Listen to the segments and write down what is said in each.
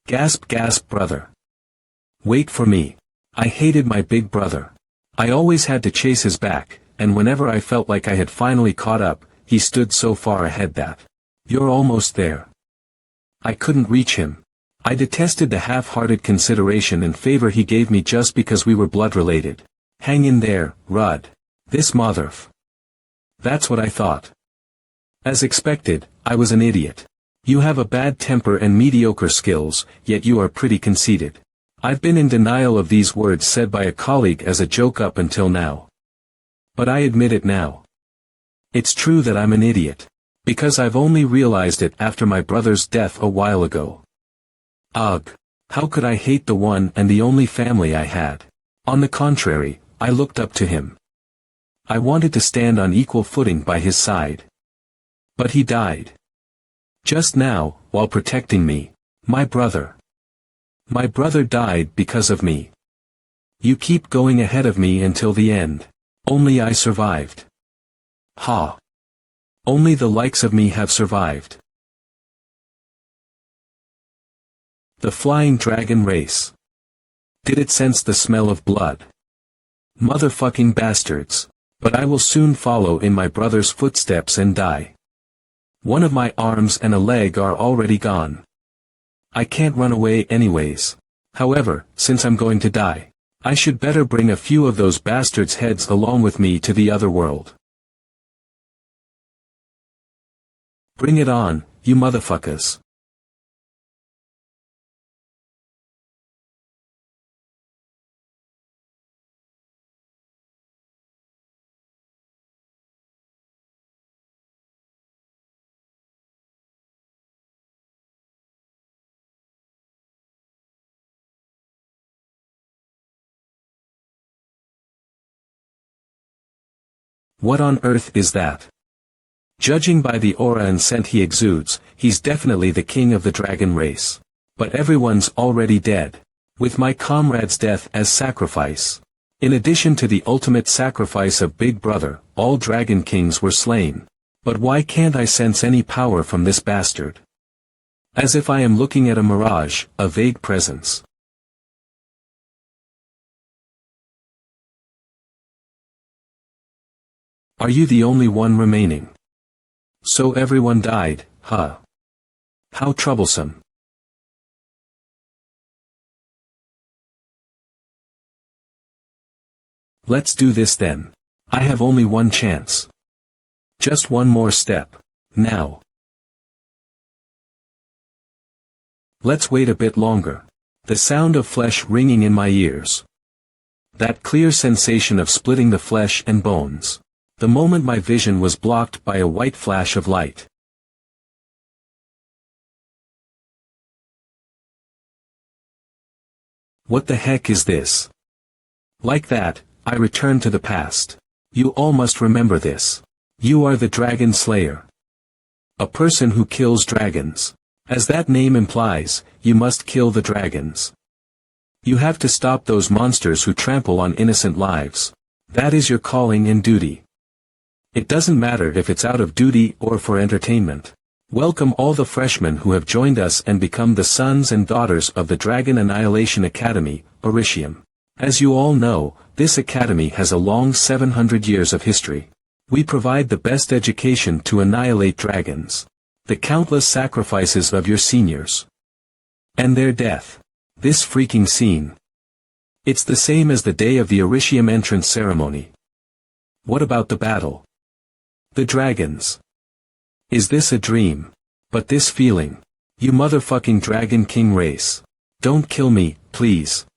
Gasp, gasp, brother. Wait for me. I hated my big brother. I always had to chase his back, and whenever I felt like I had finally caught up, he stood so far ahead that, "You're almost there." I couldn't reach him. I detested the half-hearted consideration and favor he gave me just because we were blood-related. Hang in there, Rudd. This motherf. That's what I thought. As expected, I was an idiot. You have a bad temper and mediocre skills, yet you are pretty conceited. I've been in denial of these words said by a colleague as a joke up until now. But I admit it now. It's true that I'm an idiot. Because I've only realized it after my brother's death a while ago. Ugh. How could I hate the one and the only family I had? On the contrary, I looked up to him. I wanted to stand on equal footing by his side. But he died. Just now, while protecting me. My brother. My brother died because of me. You keep going ahead of me until the end. Only I survived. Ha. Only the likes of me have survived. The flying dragon race. Did it sense the smell of blood? Motherfucking bastards. But I will soon follow in my brother's footsteps and die. One of my arms and a leg are already gone. I can't run away anyways. However, since I'm going to die, I should better bring a few of those bastards' heads along with me to the other world. Bring it on, you motherfuckers. What on earth is that? Judging by the aura and scent he exudes, he's definitely the king of the dragon race. But everyone's already dead. With my comrade's death as sacrifice. In addition to the ultimate sacrifice of Big Brother, all dragon kings were slain. But why can't I sense any power from this bastard? As if I am looking at a mirage, a vague presence. Are you the only one remaining? So everyone died, huh? How troublesome. Let's do this then. I have only one chance. Just one more step. Now. Let's wait a bit longer. The sound of flesh ringing in my ears. That clear sensation of splitting the flesh and bones. The moment my vision was blocked by a white flash of light. What the heck is this? Like that, I return to the past. You all must remember this. You are the Dragon Slayer. A person who kills dragons. As that name implies, you must kill the dragons. You have to stop those monsters who trample on innocent lives. That is your calling and duty. It doesn't matter if it's out of duty or for entertainment. Welcome all the freshmen who have joined us and become the sons and daughters of the Dragon Annihilation Academy, Oricium. As you all know, this academy has a long 700 years of history. We provide the best education to annihilate dragons. The countless sacrifices of your seniors. And their death. This freaking scene. It's the same as the day of the Oricium entrance ceremony. What about the battle? The dragons. Is this a dream? But this feeling. You motherfucking Dragon King race. Don't kill me, please.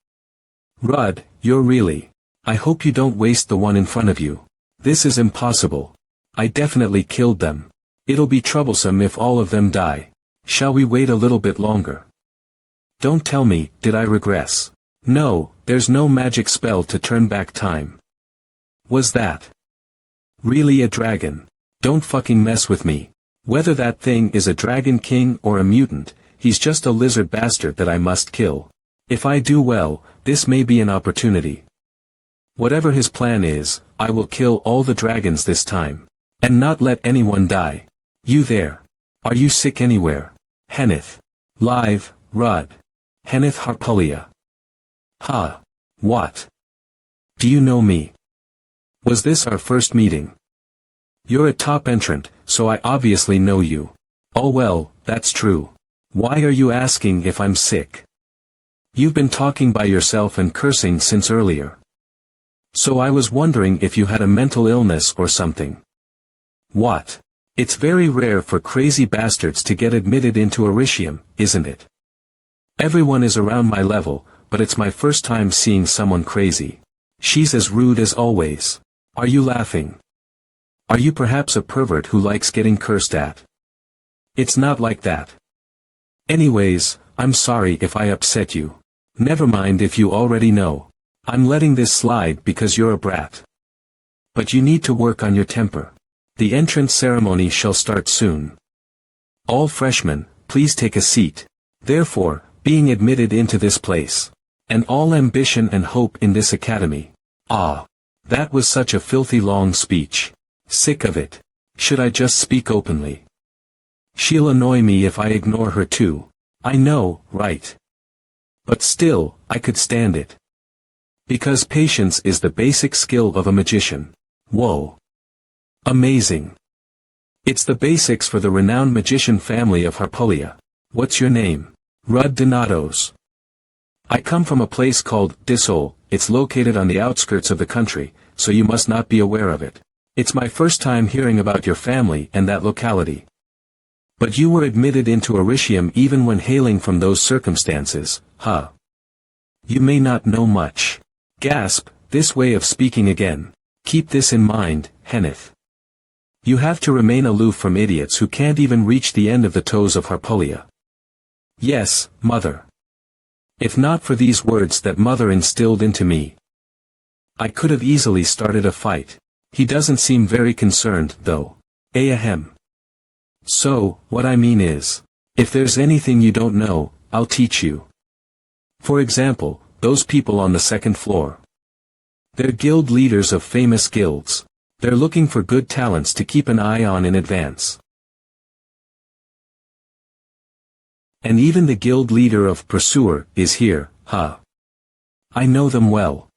Rudd, you're really. I hope you don't waste the one in front of you. This is impossible. I definitely killed them. It'll be troublesome if all of them die. Shall we wait a little bit longer? Don't tell me, did I regress? No, there's no magic spell to turn back time. Was that really a dragon? Don't fucking mess with me. Whether that thing is a Dragon King or a mutant, he's just a lizard bastard that I must kill. If I do well, this may be an opportunity. Whatever his plan is, I will kill all the dragons this time. And not let anyone die. You there. Are you sick anywhere? Henneth. Live, Rudd. Kenneth Harpulia. Ha! What? Do you know me? Was this our first meeting? You're a top entrant, so I obviously know you. Oh well, that's true. Why are you asking if I'm sick? You've been talking by yourself and cursing since earlier. So I was wondering if you had a mental illness or something. What? It's very rare for crazy bastards to get admitted into Orishim, isn't it? Everyone is around my level, but it's my first time seeing someone crazy. She's as rude as always. Are you laughing? Are you perhaps a pervert who likes getting cursed at? It's not like that. Anyways, I'm sorry if I upset you. Never mind if you already know. I'm letting this slide because you're a brat. But you need to work on your temper. The entrance ceremony shall start soon. All freshmen, please take a seat. Therefore, being admitted into this place. And all ambition and hope in this academy. Ah. That was such a filthy long speech. Sick of it. Should I just speak openly? She'll annoy me if I ignore her too. I know, right? But still, I could stand it. Because patience is the basic skill of a magician. Whoa. Amazing. It's the basics for the renowned magician family of Harpulia. What's your name? Rud Donatos. I come from a place called Dissol. It's located on the outskirts of the country, so you must not be aware of it. It's my first time hearing about your family and that locality. But you were admitted into Orishim even when hailing from those circumstances, huh? You may not know much. Gasp, this way of speaking again. Keep this in mind, Kenneth. You have to remain aloof from idiots who can't even reach the end of the toes of Harpulia. Yes, mother. If not for these words that mother instilled into me, I could have easily started a fight. He doesn't seem very concerned, though. Ahem. So, what I mean is, if there's anything you don't know, I'll teach you. For example, those people on the second floor. They're guild leaders of famous guilds. They're looking for good talents to keep an eye on in advance. And even the guild leader of Pursuer is here, huh? I know them well.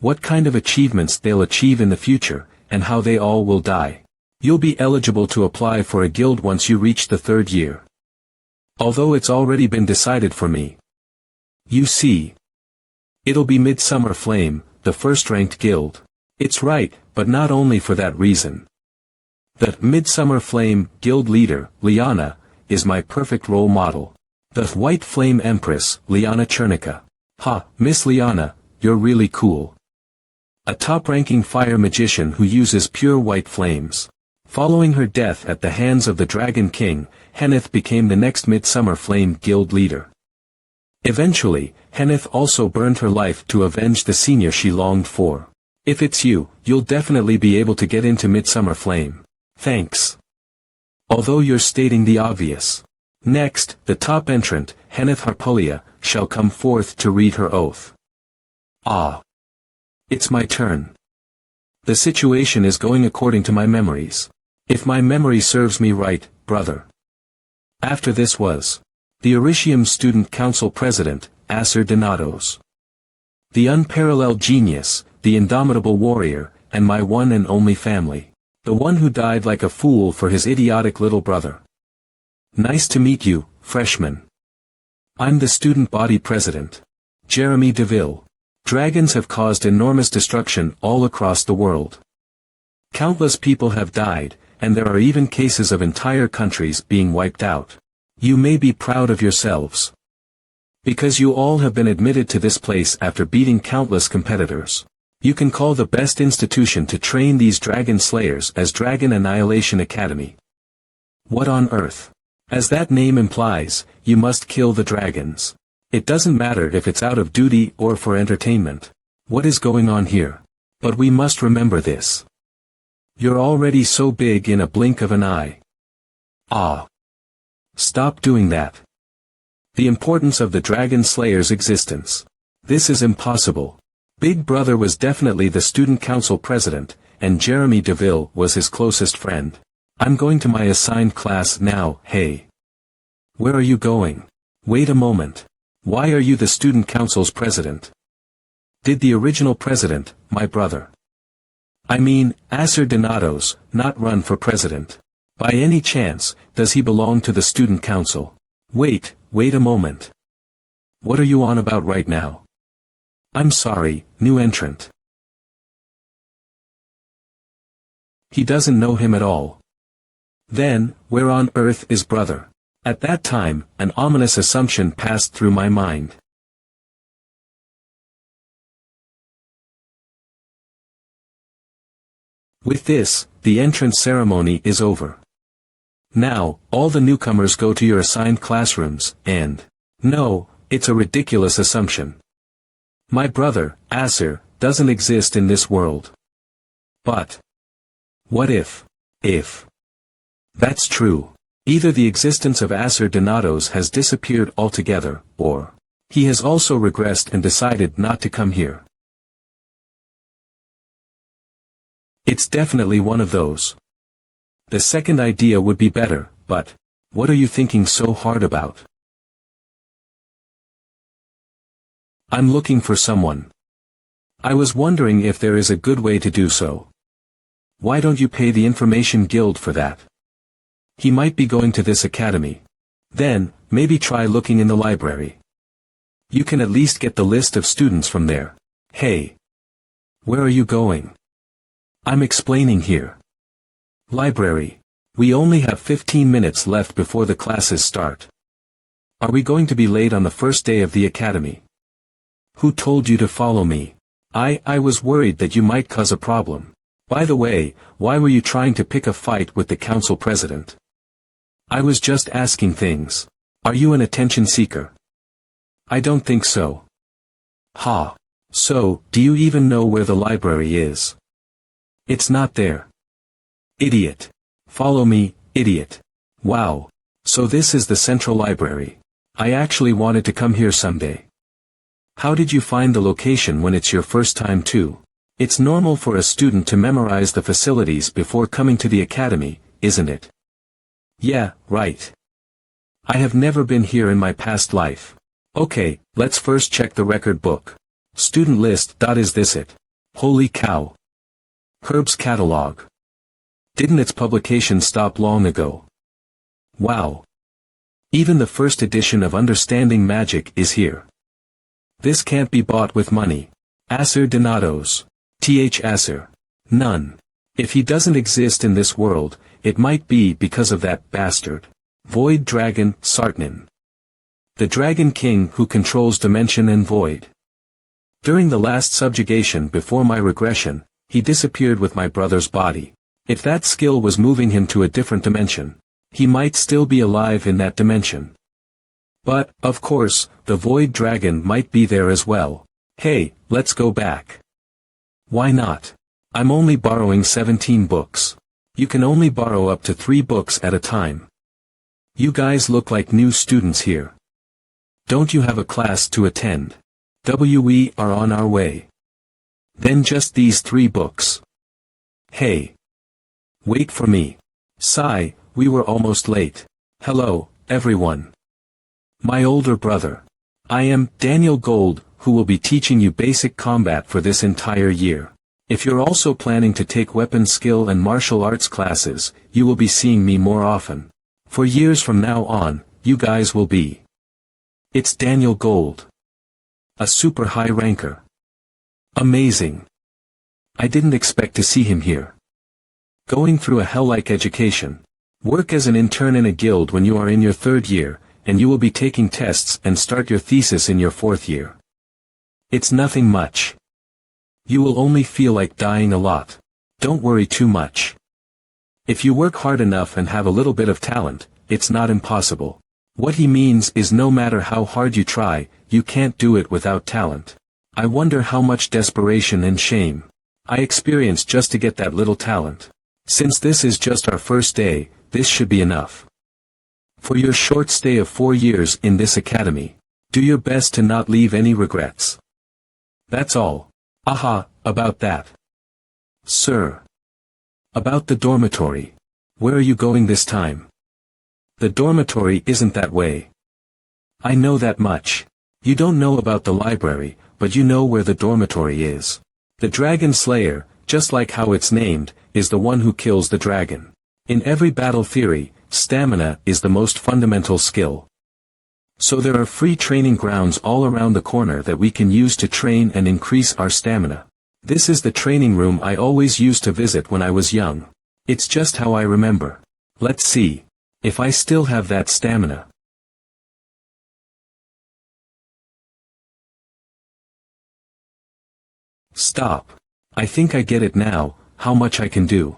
What kind of achievements they'll achieve in the future, and how they all will die. You'll be eligible to apply for a guild once you reach the 3rd year. Although it's already been decided for me. You see. It'll be Midsummer Flame, the first-ranked guild. It's right, but not only for that reason. The Midsummer Flame guild leader, Liana, is my perfect role model. The White Flame Empress, Liana Chernica. Ha, Miss Liana, you're really cool. A top-ranking fire magician who uses pure white flames. Following her death at the hands of the Dragon King, Kenneth became the next Midsummer Flame guild leader. Eventually, Kenneth also burned her life to avenge the senior she longed for. If it's you, you'll definitely be able to get into Midsummer Flame. Thanks. Although you're stating the obvious. Next, the top entrant, Kenneth Harpulia, shall come forth to read her oath. Ah. It's my turn. The situation is going according to my memories. If my memory serves me right, brother. After this was the Orishim Student Council President, Acer Donatos. The unparalleled genius, the indomitable warrior, and my one and only family. The one who died like a fool for his idiotic little brother. Nice to meet you, freshman. I'm the student body president. Jeremy DeVille. Dragons have caused enormous destruction all across the world. Countless people have died, and there are even cases of entire countries being wiped out. You may be proud of yourselves. Because you all have been admitted to this place after beating countless competitors. You can call the best institution to train these dragon slayers as Dragon Annihilation Academy. What on earth? As that name implies, you must kill the dragons. It doesn't matter if it's out of duty or for entertainment. What is going on here? But we must remember this. You're already so big in a blink of an eye. Ah. Stop doing that. The importance of the Dragon Slayer's existence. This is impossible. Big Brother was definitely the student council president, and Jeremy DeVille was his closest friend. I'm going to my assigned class now, hey. Where are you going? Wait a moment. Why are you the student council's president? Did the original president, my brother, I mean, Acer Donatos, not run for president? By any chance, does he belong to the student council? Wait a moment. What are you on about right now? I'm sorry, new entrant. He doesn't know him at all. Then, where on earth is brother? At that time, an ominous assumption passed through my mind. With this, the entrance ceremony is over. Now, all the newcomers go to your assigned classrooms, and... No, it's a ridiculous assumption. My brother, Acer, doesn't exist in this world. But... what if... That's true. Either the existence of Acer Donatos has disappeared altogether, or... he has also regressed and decided not to come here. It's definitely one of those. The second idea would be better, but... what are you thinking so hard about? I'm looking for someone. I was wondering if there is a good way to do so. Why don't you pay the Information Guild for that? He might be going to this academy. Then, maybe try looking in the library. You can at least get the list of students from there. Hey! Where are you going? I'm explaining here. Library. We only have 15 minutes left before the classes start. Are we going to be late on the first day of the academy? Who told you to follow me? I was worried that you might cause a problem. By the way, why were you trying to pick a fight with the council president? I was just asking things. Are you an attention seeker? I don't think so. Ha. So, do you even know where the library is? It's not there. Idiot. Follow me, idiot. Wow. So this is the central library. I actually wanted to come here someday. How did you find the location when it's your first time too? It's normal for a student to memorize the facilities before coming to the academy, isn't it? Yeah, right. I have never been here in my past life. Okay, let's first check the record book. Student list. Is this it? Holy cow. Herb's catalog. Didn't its publication stop long ago? Wow. Even the first edition of Understanding Magic is here. This can't be bought with money. Acer Donatos. Acer. None. If he doesn't exist in this world, it might be because of that bastard. Void Dragon, Sartnin. The Dragon King who controls dimension and void. During the last subjugation before my regression, he disappeared with my brother's body. If that skill was moving him to a different dimension, he might still be alive in that dimension. But, of course, the Void Dragon might be there as well. Hey, let's go back. Why not? I'm only borrowing 17 books. You can only borrow up to 3 books at a time. You guys look like new students here. Don't you have a class to attend? We are on our way. Then just these 3 books. Hey. Wait for me. Sigh, we were almost late. Hello, everyone. My older brother. I am Daniel Gold, who will be teaching you basic combat for this entire year. If you're also planning to take weapon skill and martial arts classes, you will be seeing me more often. For years from now on, you guys will be. It's Daniel Gold. A super high ranker. Amazing. I didn't expect to see him here. Going through a hell-like education. Work as an intern in a guild when you are in your 3rd year, and you will be taking tests and start your thesis in your 4th year. It's nothing much. You will only feel like dying a lot. Don't worry too much. If you work hard enough and have a little bit of talent, it's not impossible. What he means is no matter how hard you try, you can't do it without talent. I wonder how much desperation and shame I experienced just to get that little talent. Since this is just our first day, this should be enough. For your short stay of 4 years in this academy, do your best to not leave any regrets. That's all. Aha, about that. Sir. About the dormitory. Where are you going this time? The dormitory isn't that way. I know that much. You don't know about the library, but you know where the dormitory is. The Dragon Slayer, just like how it's named, is the one who kills the dragon. In every battle theory, stamina is the most fundamental skill. So there are free training grounds all around the corner that we can use to train and increase our stamina. This is the training room I always used to visit when I was young. It's just how I remember. Let's see if I still have that stamina. Stop. I think I get it now, how much I can do.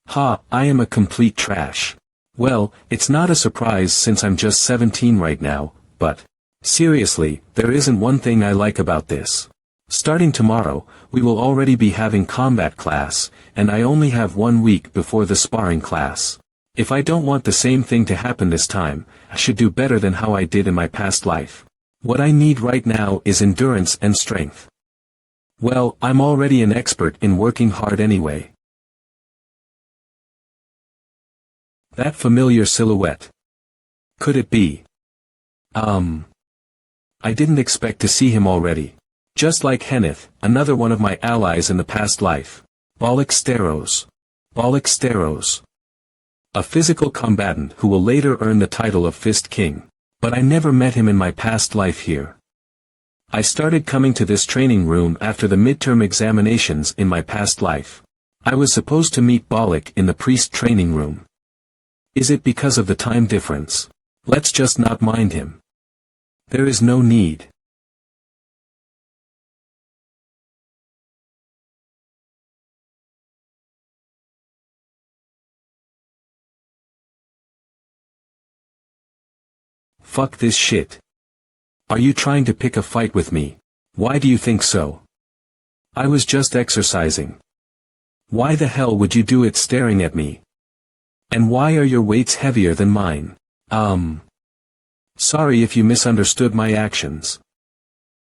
Ha, I am a complete trash. Well, it's not a surprise since I'm just 17 right now, but seriously, there isn't one thing I like about this. Starting tomorrow, we will already be having combat class, and I only have 1 week before the sparring class. If I don't want the same thing to happen this time, I should do better than how I did in my past life. What I need right now is endurance and strength. Well, I'm already an expert in working hard anyway. That familiar silhouette. Could it be? I didn't expect to see him already. Just like Henneth, another one of my allies in the past life. Balixteros. Balixteros. A physical combatant who will later earn the title of Fist King. But I never met him in my past life here. I started coming to this training room after the midterm examinations in my past life. I was supposed to meet Balak in the priest training room. Is it because of the time difference? Let's just not mind him. There is no need. Fuck this shit. Are you trying to pick a fight with me? Why do you think so? I was just exercising. Why the hell would you do it staring at me? And why are your weights heavier than mine? Sorry if you misunderstood my actions.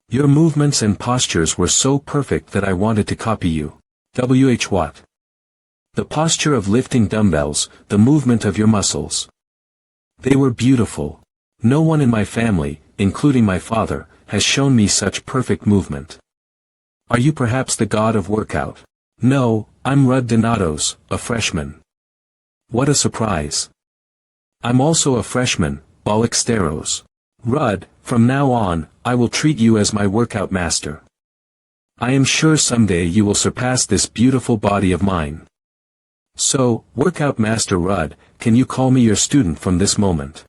Your movements and postures were so perfect that I wanted to copy you. What? The posture of lifting dumbbells, the movement of your muscles. They were beautiful. No one in my family, including my father, has shown me such perfect movement. Are you perhaps the god of workout? No, I'm Rud Donatos, a freshman. What a surprise. I'm also a freshman, Balixteros. Rud, from now on, I will treat you as my workout master. I am sure someday you will surpass this beautiful body of mine. So, workout master Rud, can you call me your student from this moment?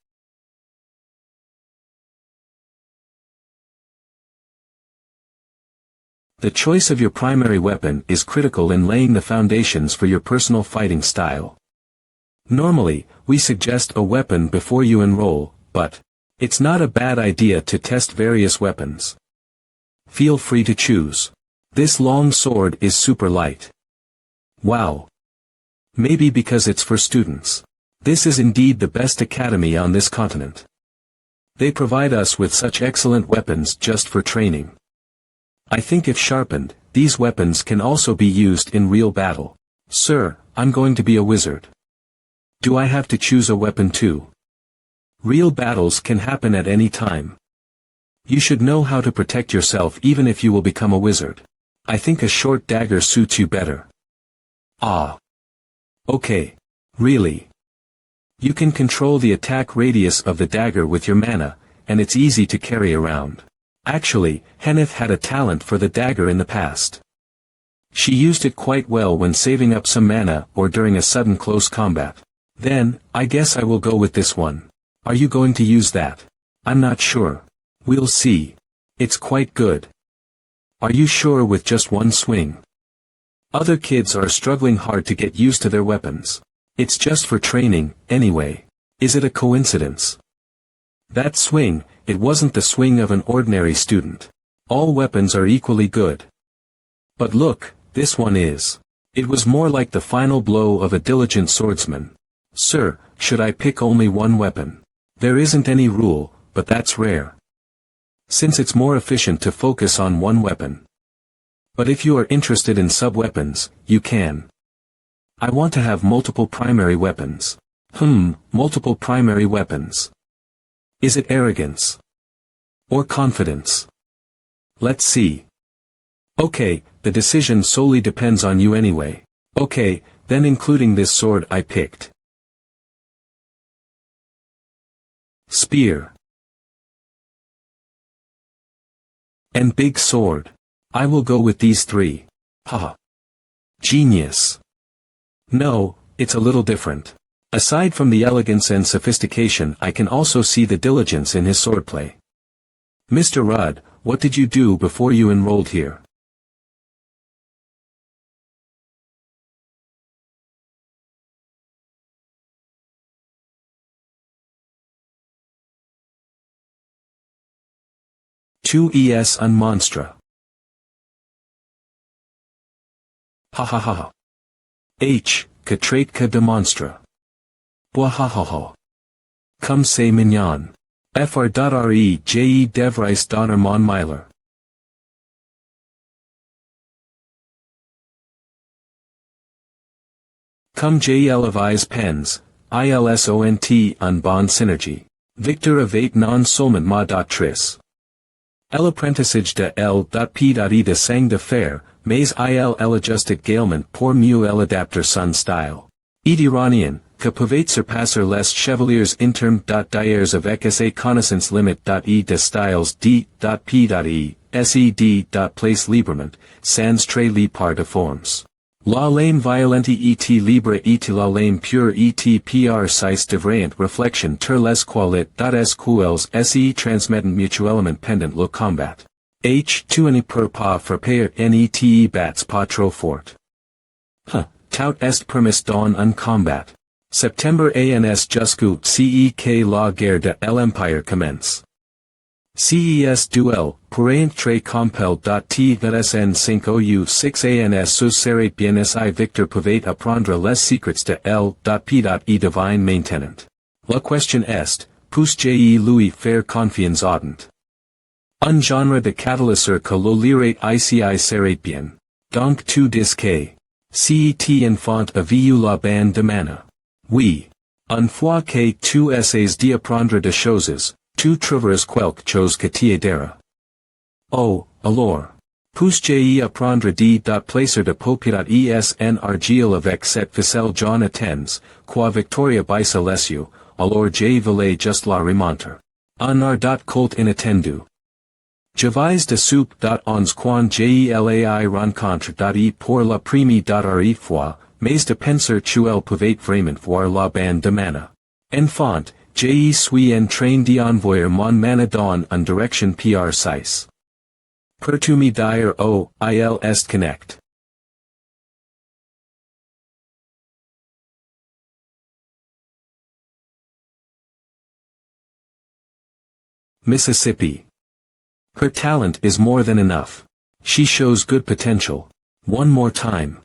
The choice of your primary weapon is critical in laying the foundations for your personal fighting style. Normally, we suggest a weapon before you enroll, but it's not a bad idea to test various weapons. Feel free to choose. This long sword is super light. Wow. Maybe because it's for students. This is indeed the best academy on this continent. They provide us with such excellent weapons just for training. I think if sharpened, these weapons can also be used in real battle. Sir, I'm going to be a wizard. Do I have to choose a weapon too? Real battles can happen at any time. You should know how to protect yourself even if you will become a wizard. I think a short dagger suits you better. Ah. Okay. Really. You can control the attack radius of the dagger with your mana, and it's easy to carry around. Actually, Henneth had a talent for the dagger in the past. She used it quite well when saving up some mana or during a sudden close combat. Then, I guess I will go with this one. Are you going to use that? I'm not sure. We'll see. It's quite good. Are you sure with just one swing? Other kids are struggling hard to get used to their weapons. It's just for training, anyway. Is it a coincidence? That swing, it wasn't the swing of an ordinary student. All weapons are equally good. But look, this one is. It was more like the final blow of a diligent swordsman. Sir, should I pick only one weapon? There isn't any rule, but that's rare. Since it's more efficient to focus on one weapon. But if you are interested in sub-weapons, you can. I want to have multiple primary weapons. Multiple primary weapons. Is it arrogance? Or confidence? Let's see. Okay, the decision solely depends on you anyway. Okay, then including this sword I picked. Spear. And big sword. I will go with these three. Haha. Genius. No, it's a little different. Aside from the elegance and sophistication, I can also see the diligence in his swordplay. Mr. Rudd, what did you do before you enrolled here? Tu es un monstre. Ha ha ha ha. Que trait que de monstre. Bois ha ha ha. Comme c'est mignon. Fr.re devrais donner mon Myler. Comme j'élevais pens, ilsont un bon synergie. Victor avate non seulement ma doctrice. L'apprentissage de L.P.E de sang de fer, mais l'ajustic galement pour mieux l'adapter son style. Iranien, que peuvent surpasser les chevaliers intermes d'hiers avec sa connaissance limite de styles d.p.e, sed. Place librement, sans très les par de formes. La lame violente et libre et la lame pure et pr 6 devraient réflexion sur les qualités se transmettent mutuellement pendant le combat. Tu ne peux pas frapper net bats pas trop fort. Tout est permis dans un combat. Septembre ans jusqu'au que la guerre de l'Empire commence. CES duel, pourrait très compel. Tvsn 5 ou 6 ans ce serait bien si Victor pouvait apprendre les secrets de L.P.E divine maintenant. La question est, puis-je lui faire confiance ardente? Un genre de catalyseur que le lire ici serait bien. Donc tu dis que cet enfant a vu la bande de mana. Oui. Une fois que tu essaies d'apprendre des choses, tu trouveras quelque chose que t'aidera. Oh, alors. Puis-je apprendre placer de populate en argile avec cette ficelle jaune attends, qua Victoria baisse l'essieu, alors je voulais juste la remonter. Un art colt inattendu. J'avais de soup. Ons quan j'ai rencontre pour la première fois, mais de penser qu'elle pouvait vraiment voir la bande de mana. Enfant, je suis en train d'envoyer mon mana dans une direction pr 6. Peux-tu me dire il est connect? Mississippi. Her talent is more than enough. She shows good potential. One more time.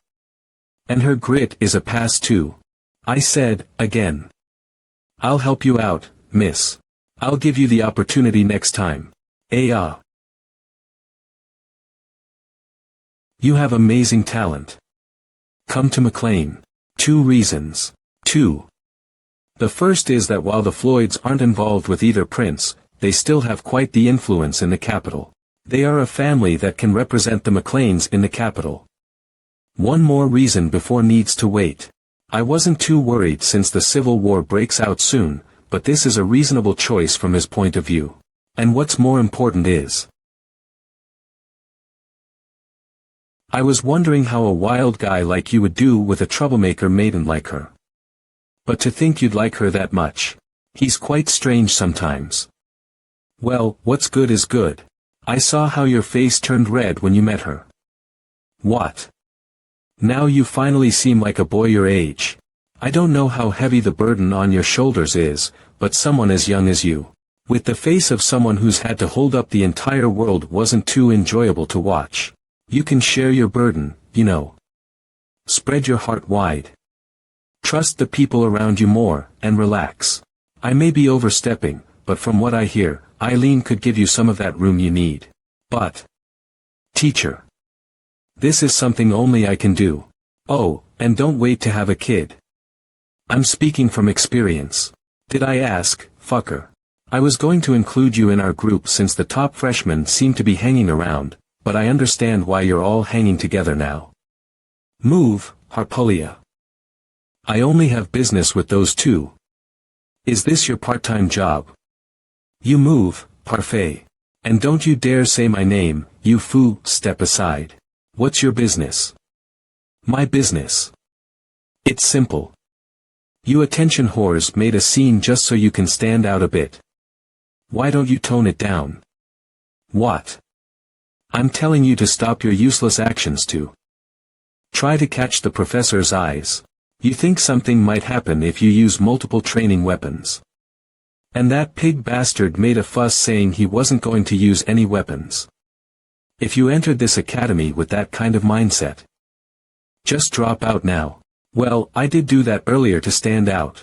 And her grit is a pass too. I said, again. I'll help you out, miss. I'll give you the opportunity next time. You have amazing talent. Come to McLean. 2 reasons. 2. The first is that while the Floyds aren't involved with either prince, they still have quite the influence in the capital. They are a family that can represent the McLeans in the capital. One more reason before needs to wait. I wasn't too worried since the Civil War breaks out soon, but this is a reasonable choice from his point of view. And what's more important is, I was wondering how a wild guy like you would do with a troublemaker maiden like her. But to think you'd like her that much. He's quite strange sometimes. Well, what's good is good. I saw how your face turned red when you met her. What? Now you finally seem like a boy your age. I don't know how heavy the burden on your shoulders is, but someone as young as you, with the face of someone who's had to hold up the entire world, wasn't too enjoyable to watch. You can share your burden, you know. Spread your heart wide. Trust the people around you more, and relax. I may be overstepping, but from what I hear, Eileen could give you some of that room you need. But, teacher, this is something only I can do. Oh, and don't wait to have a kid. I'm speaking from experience. Did I ask, fucker? I was going to include you in our group since the top freshmen seem to be hanging around, but I understand why you're all hanging together now. Move, Harpulia. I only have business with those two. Is this your part-time job? You move, Parfait. And don't you dare say my name, you foo, step aside. What's your business? My business. It's simple. You attention whores made a scene just so you can stand out a bit. Why don't you tone it down? What? I'm telling you to stop your useless actions too. Try to catch the professor's eyes. You think something might happen if you use multiple training weapons. And that pig bastard made a fuss saying he wasn't going to use any weapons. If you entered this academy with that kind of mindset, just drop out now. Well, I did do that earlier to stand out.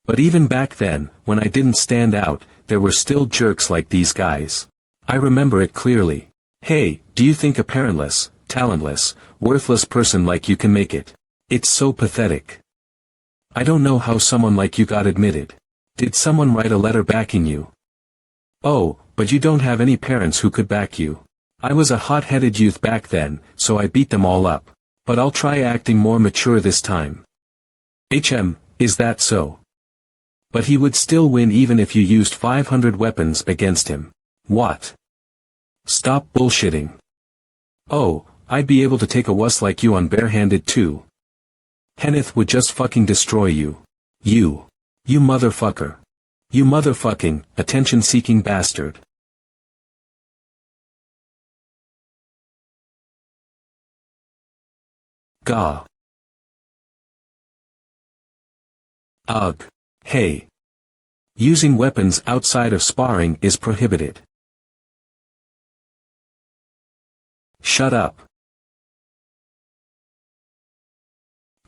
But even back then, when I didn't stand out, there were still jerks like these guys. I remember it clearly. Hey, do you think a parentless, talentless, worthless person like you can make it? It's so pathetic. I don't know how someone like you got admitted. Did someone write a letter backing you? Oh, but you don't have any parents who could back you. I was a hot-headed youth back then, so I beat them all up. But I'll try acting more mature this time. Is that so? But he would still win even if you used 500 weapons against him. What? Stop bullshitting. Oh, I'd be able to take a wuss like you on barehanded too. Kenneth would just fucking destroy you. You motherfucker. You motherfucking, attention-seeking bastard. Gah. Ugh. Hey. Using weapons outside of sparring is prohibited. Shut up.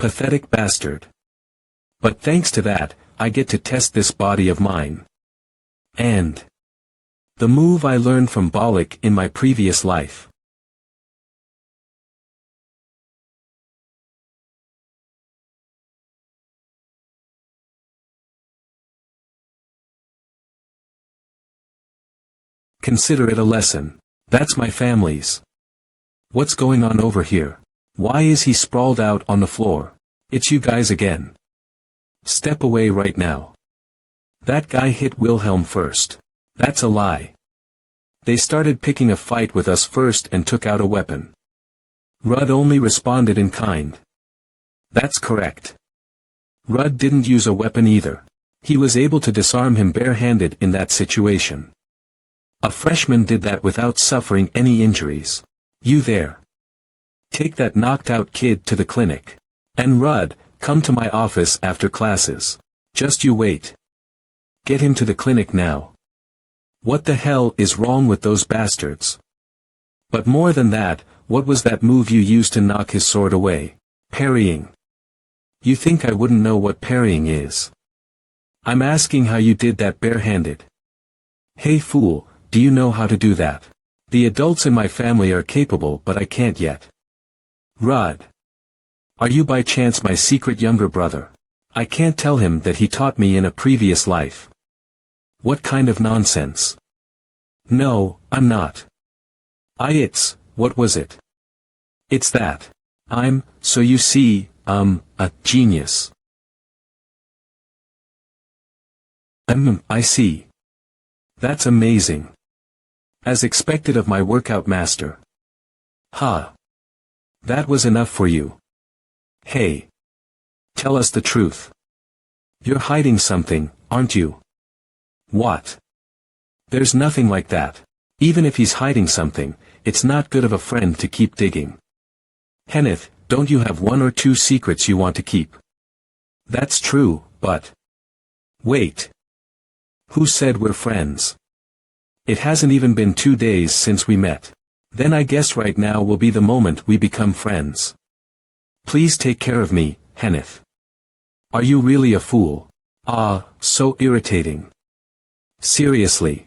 Pathetic bastard. But thanks to that, I get to test this body of mine. And the move I learned from Bollock in my previous life. Consider it a lesson. That's my family's. What's going on over here? Why is he sprawled out on the floor? It's you guys again. Step away right now. That guy hit Wilhelm first. That's a lie. They started picking a fight with us first and took out a weapon. Rudd only responded in kind. That's correct. Rudd didn't use a weapon either. He was able to disarm him barehanded in that situation. A freshman did that without suffering any injuries. You there. Take that knocked out kid to the clinic. And Rudd, come to my office after classes. Just you wait. Get him to the clinic now. What the hell is wrong with those bastards? But more than that, what was that move you used to knock his sword away? Parrying. You think I wouldn't know what parrying is? I'm asking how you did that barehanded. Hey fool, do you know how to do that? The adults in my family are capable but I can't yet. Rudd. Are you by chance my secret younger brother? I can't tell him that he taught me in a previous life. What kind of nonsense? No, I'm not. What was it? It's that. So you see, a genius. I see. That's amazing. As expected of my workout master. Ha. That was enough for you. Hey. Tell us the truth. You're hiding something, aren't you? What? There's nothing like that. Even if he's hiding something, it's not good of a friend to keep digging. Kenneth, don't you have one or two secrets you want to keep? That's true, but... Wait. Who said we're friends? It hasn't even been 2 days since we met. Then I guess right now will be the moment we become friends. Please take care of me, Kenneth. Are you really a fool? So irritating. Seriously.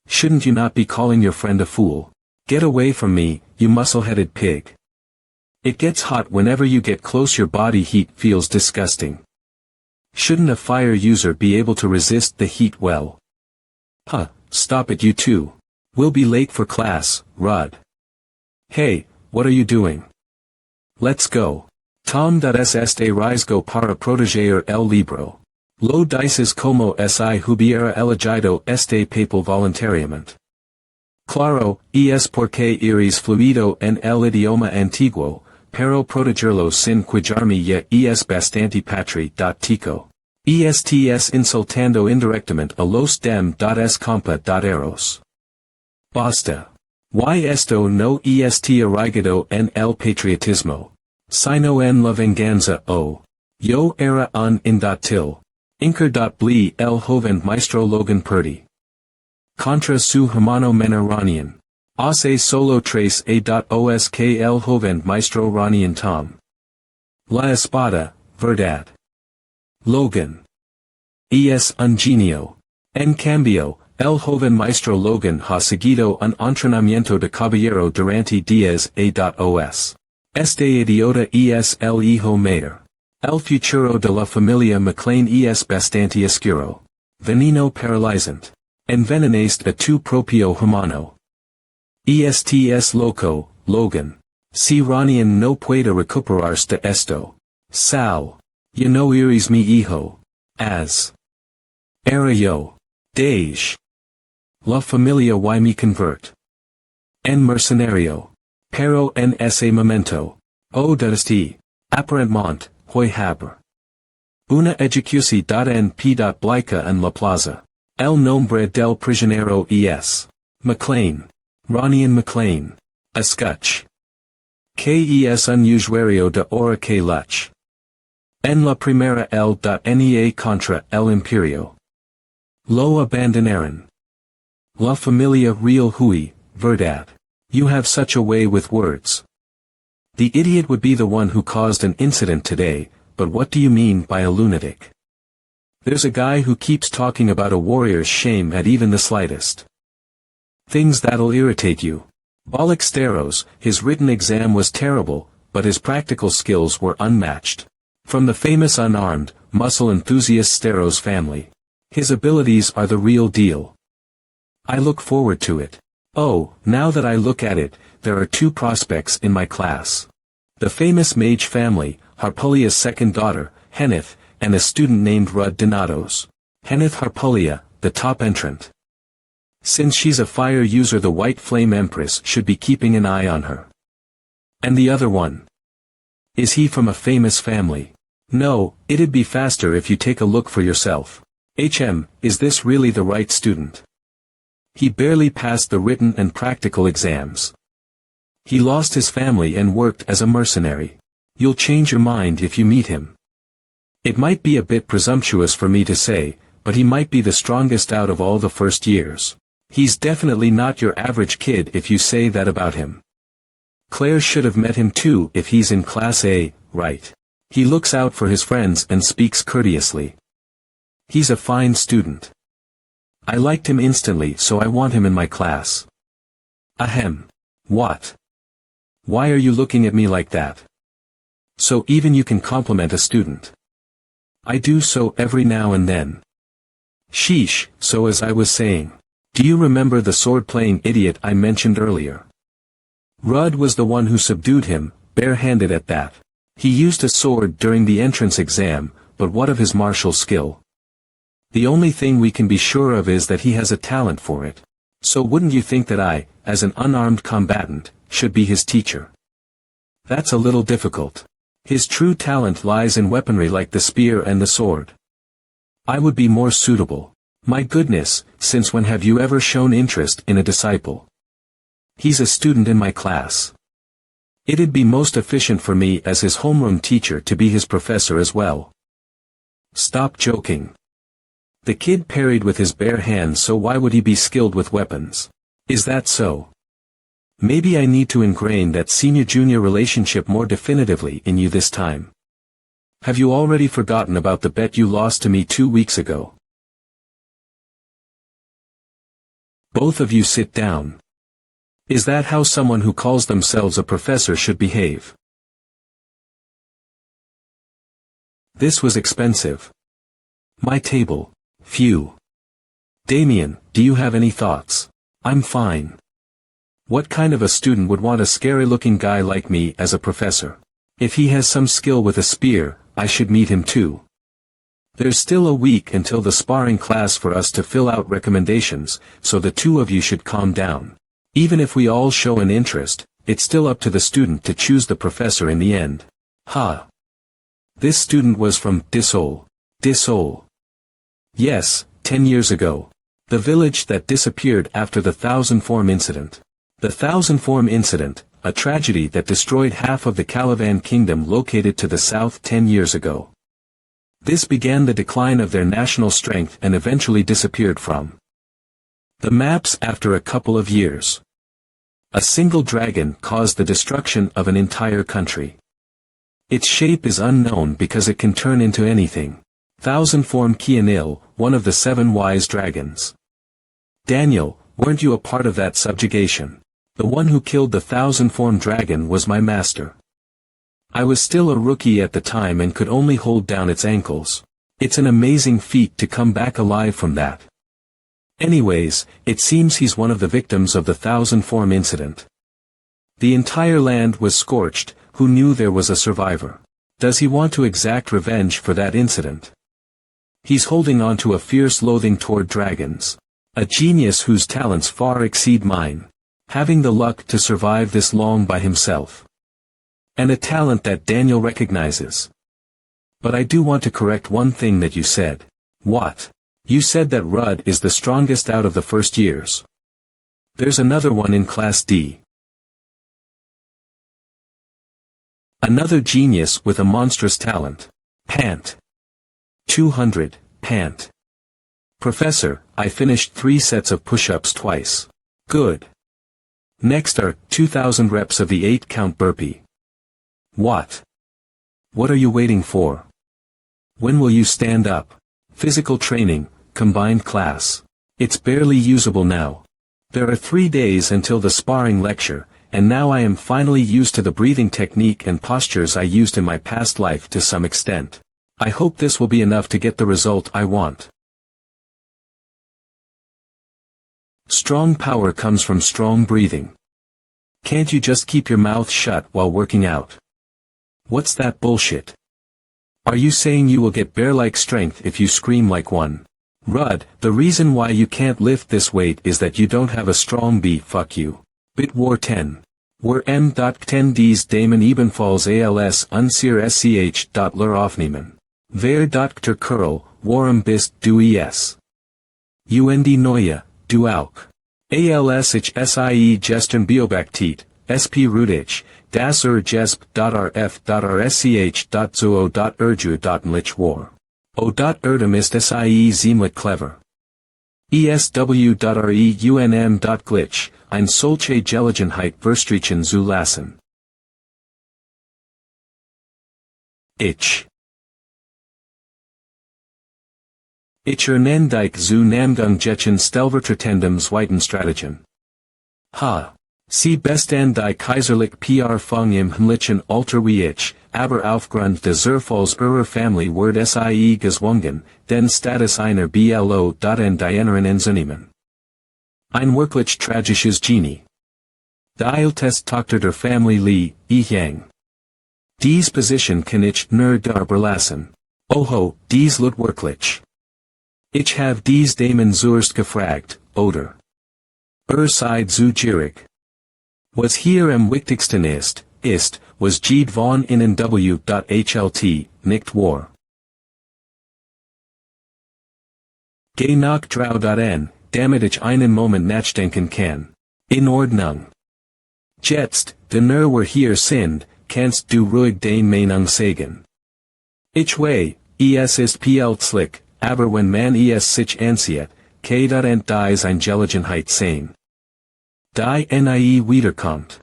Shouldn't you not be calling your friend a fool? Get away from me, you muscle-headed pig. It gets hot whenever you get close. Your body heat feels disgusting. Shouldn't a fire user be able to resist the heat well? Huh, stop it you two. We'll be late for class, Rud. Hey, what are you doing? Let's go. Tom.s este risgo para proteger el libro. Lo dices como si hubiera elegido este papel voluntariamente. Claro, es porque eres fluido en el idioma antiguo, pero protegerlo sin cuidarme ya es bastante patriótico. Ests insultando indirectamente a los dem.s compañeros. Basta. Y esto no est arraigado en el patriotismo, sino en la venganza o. Yo era un indátil. Inker.bli el joven maestro Logan Purdy. Contra su hermano menor Ranian. Hace solo tres a.os que el joven maestro Ranian Tom. La espada, verdad. Logan. Es un genio. En cambio, el joven maestro Logan ha seguido un entrenamiento de caballero durante días a.os. Este idiota es el hijo mayor. El futuro de la familia McLean es bastante oscuro. Veneno paralizante. Envenenaste a tu propio hermano. Ests loco, Logan. Si Ranian no puede recuperarse de esto. Sal. Ya no eres mi hijo. As. Era yo. Dej. La familia y me convert. En mercenario. Pero en ese momento. O desti. Aparentemente, hoy haber. Una ejecución dada en P. Blica en la plaza. El nombre del prisionero es. McLean. Ranian McLean. Escuch. Que es un usuario de hora que luch. En la primera el.nea contra el imperio. Lo abandonaron. La familia real hui, verdad. You have such a way with words. The idiot would be the one who caused an incident today, but what do you mean by a lunatic? There's a guy who keeps talking about a warrior's shame at even the slightest. Things that'll irritate you. Bollock Steros, his written exam was terrible, but his practical skills were unmatched. From the famous unarmed, muscle enthusiast Steros family. His abilities are the real deal. I look forward to it. Oh, now that I look at it, there are two prospects in my class. The famous mage family, Harpulia's second daughter, Henith, and a student named Rud Donatos. Henith Harpulia, the top entrant. Since she's a fire user, the White Flame Empress should be keeping an eye on her. And the other one? Is he from a famous family? No, it'd be faster if you take a look for yourself. Is this really the right student? He barely passed the written and practical exams. He lost his family and worked as a mercenary. You'll change your mind if you meet him. It might be a bit presumptuous for me to say, but he might be the strongest out of all the first years. He's definitely not your average kid if you say that about him. Claire should have met him too if he's in Class A, right? He looks out for his friends and speaks courteously. He's a fine student. I liked him instantly, so I want him in my class. Ahem. What? Why are you looking at me like that? So even you can compliment a student. I do so every now and then. Sheesh, so as I was saying. Do you remember the sword-playing idiot I mentioned earlier? Rud was the one who subdued him, bare-handed at that. He used a sword during the entrance exam, but what of his martial skill? The only thing we can be sure of is that he has a talent for it. So wouldn't you think that I, as an unarmed combatant, should be his teacher? That's a little difficult. His true talent lies in weaponry like the spear and the sword. I would be more suitable. My goodness, since when have you ever shown interest in a disciple? He's a student in my class. It'd be most efficient for me as his homeroom teacher to be his professor as well. Stop joking. The kid parried with his bare hands, so why would he be skilled with weapons? Is that so? Maybe I need to ingrain that senior-junior relationship more definitively in you this time. Have you already forgotten about the bet you lost to me 2 weeks ago? Both of you sit down. Is that how someone who calls themselves a professor should behave? This was expensive. My table. Phew. Damien, do you have any thoughts? I'm fine. What kind of a student would want a scary-looking guy like me as a professor? If he has some skill with a spear, I should meet him too. There's still a week until the sparring class for us to fill out recommendations, so the two of you should calm down. Even if we all show an interest, it's still up to the student to choose the professor in the end. Ha! This student was from Disol. Disol. Yes, 10 years ago. The village that disappeared after the Thousand Form incident. The Thousand Form incident, a tragedy that destroyed half of the Calavan kingdom located to the south 10 years ago. This began the decline of their national strength and eventually disappeared from the maps after a couple of years. A single dragon caused the destruction of an entire country. Its shape is unknown because it can turn into anything. Thousand Form Kianil, one of the 7 wise dragons. Daniel, weren't you a part of that subjugation? The one who killed the Thousand Form dragon was my master. I was still a rookie at the time and could only hold down its ankles. It's an amazing feat to come back alive from that. Anyways, it seems he's one of the victims of the Thousand Form incident. The entire land was scorched. Who knew there was a survivor? Does he want to exact revenge for that incident? He's holding on to a fierce loathing toward dragons. A genius whose talents far exceed mine. Having the luck to survive this long by himself. And a talent that Daniel recognizes. But I do want to correct one thing that you said. What? You said that Rudd is the strongest out of the first years. There's another one in Class D. Another genius with a monstrous talent. Pant. 200, pant. Professor, I finished 3 sets of push-ups twice. Good. Next are 2,000 reps of the 8-count burpee. What? What are you waiting for? When will you stand up? Physical training, combined class. It's barely usable now. There are 3 days until the sparring lecture, and now I am finally used to the breathing technique and postures I used in my past life to some extent. I hope this will be enough to get the result I want. Strong power comes from strong breathing. Can't you just keep your mouth shut while working out? What's that bullshit? Are you saying you will get bear-like strength if you scream like one? Rudd, the reason why you can't lift this weight is that you don't have a strong B. Fuck you. Bit War 10. War M.10 Ds Damon Ebenfalls als unseer sch. Ler aufnehmen. Wer Dr. Curl, Warm bist du es. Und neue, du auch. Als ich sie gestern beobachtet, sp Rudich, das Sch.rf.rsch.zoo.erju.nlich war. O.erdem ist sie ziemlich clever. esw.reunm.glitch, ein solche Gelegenheit verstrichen zu lassen. Ich dich zu Namgung Jetchen Stellvertretendem Zweiten Strategen. Ha! Sie bestand die kaiserlich PR Fung im Himmlischen Alter wie ich, aber aufgrund des Zerfalls ihrer Family wird sie gezwungen, den Status einer BLO. In Dienerin entzunehmen. Ein wirklich tragisches Genie. Dieltest Tochter der Family Li, Yang. Dies Position kann ich nur darüberlassen. Oho, dies Lut wirklich. Ich have dies Damen zuerst gefragt, oder? Seid zu gierig. Was hier am wichtigsten ist, was Jeed von innen w.hlt, nicht war. Geh nach drau.n, damit ich einen Moment nachdenken kann. In Ordnung. Jetzt, da wir hier sind, kannst du ruhig den Meinung sagen. Ich weiß, es ist plötzlich, aber wenn man es sich ansieht, kann dies eine Gelegenheit sein. Die nie wiederkommt.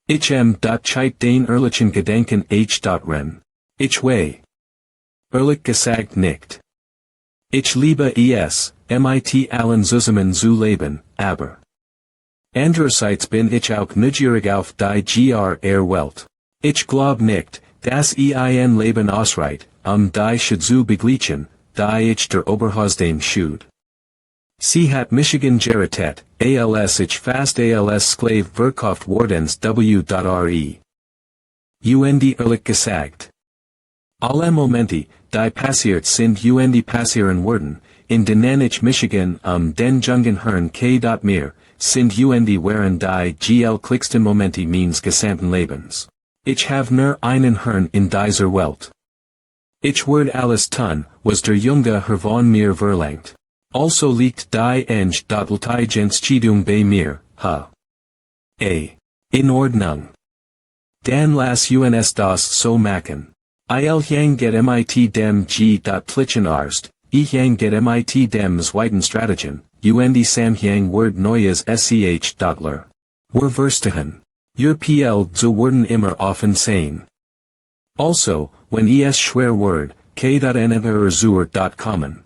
Ich Zeit den ehrlichen Gedanken ren. Ich weiß. Ehrlich gesagt nicht. Ich liebe es, mit allen zusammen zu leben, aber. Andererseits bin ich auch neugierig auf die Welt. Ich glaub nicht, dass ein Leben ausreicht, die Schuld zu begleichen, die ich der Oberhausdame schuld. Sihat Michigan Geritet, als ich fast als Sklave verkauft wordens w.re. Und ehrlich gesagt. Alle Momente, die passiert sind und passieren werden, in denen ich Michigan den Jungen Herrn k.mir, sind und während die glücklichsten Momente meines gesamten Lebens. Ich have nur einen Herrn in dieser Welt. Ich werde alles tun, was der Junge Herr von mir verlangt. Also liegt die Intelligenz bei mir, ha. In Ordnung. Dan las uns das so machen. Il yang get mit dem Plichen arst, ich yang get mit dem zweiten Strategen, und sam yang word neues sch. Wir verstehen. Your PL zu werden immer offen sein. Also, when es schwer word, k.nfr.kommen.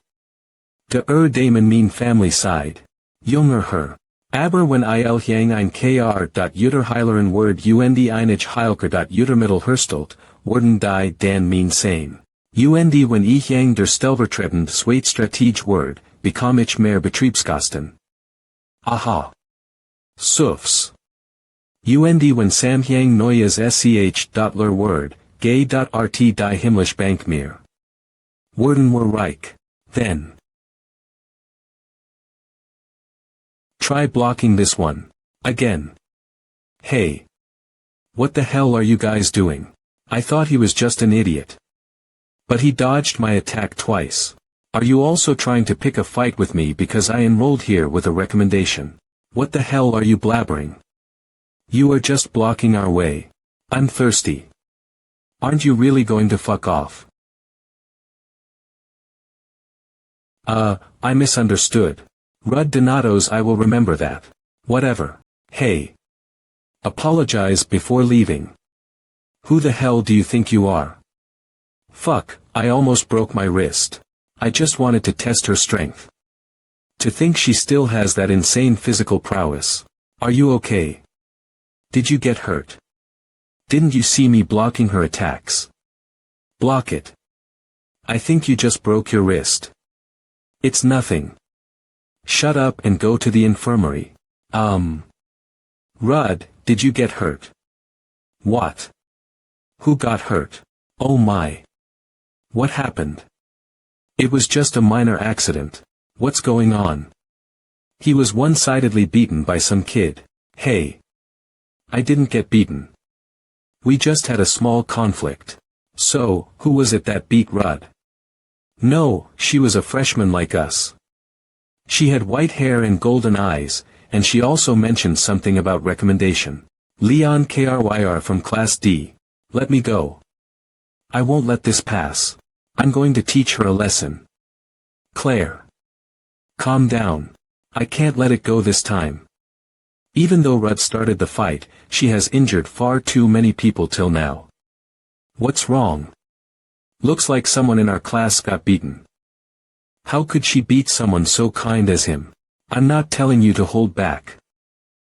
De Damen mean family side. Junger Herr. Aber wenn il yang ein kr.uterheileren word und einich heilker.utermittel herstelt, worden die dan mean sein. Und wenn ich yang der stelvertretend zweit strategisch word, bekam ich mehr Betriebskosten. Aha. Suffs. Und when sam yang neues sch.ler word, gay.rt die himmlisch bank mir. Worden were reich. Then. Try blocking this one. Again. Hey. What the hell are you guys doing? I thought he was just an idiot. But he dodged my attack twice. Are you also trying to pick a fight with me because I enrolled here with a recommendation? What the hell are you blabbering? You are just blocking our way. I'm thirsty. Aren't you really going to fuck off? I misunderstood. Rud Donatos, I will remember that. Whatever. Hey. Apologize before leaving. Who the hell do you think you are? Fuck, I almost broke my wrist. I just wanted to test her strength. To think she still has that insane physical prowess. Are you okay? Did you get hurt? Didn't you see me blocking her attacks? Block it. I think you just broke your wrist. It's nothing. Shut up and go to the infirmary. Rud, did you get hurt? What? Who got hurt? Oh my. What happened? It was just a minor accident. What's going on? He was one-sidedly beaten by some kid. Hey. I didn't get beaten. We just had a small conflict. So, who was it that beat Rud? No, she was a freshman like us. She had white hair and golden eyes, and she also mentioned something about recommendation. Leon Kryr from Class D. Let me go. I won't let this pass. I'm going to teach her a lesson. Claire. Calm down. I can't let it go this time. Even though Rud started the fight, she has injured far too many people till now. What's wrong? Looks like someone in our class got beaten. How could she beat someone so kind as him? I'm not telling you to hold back.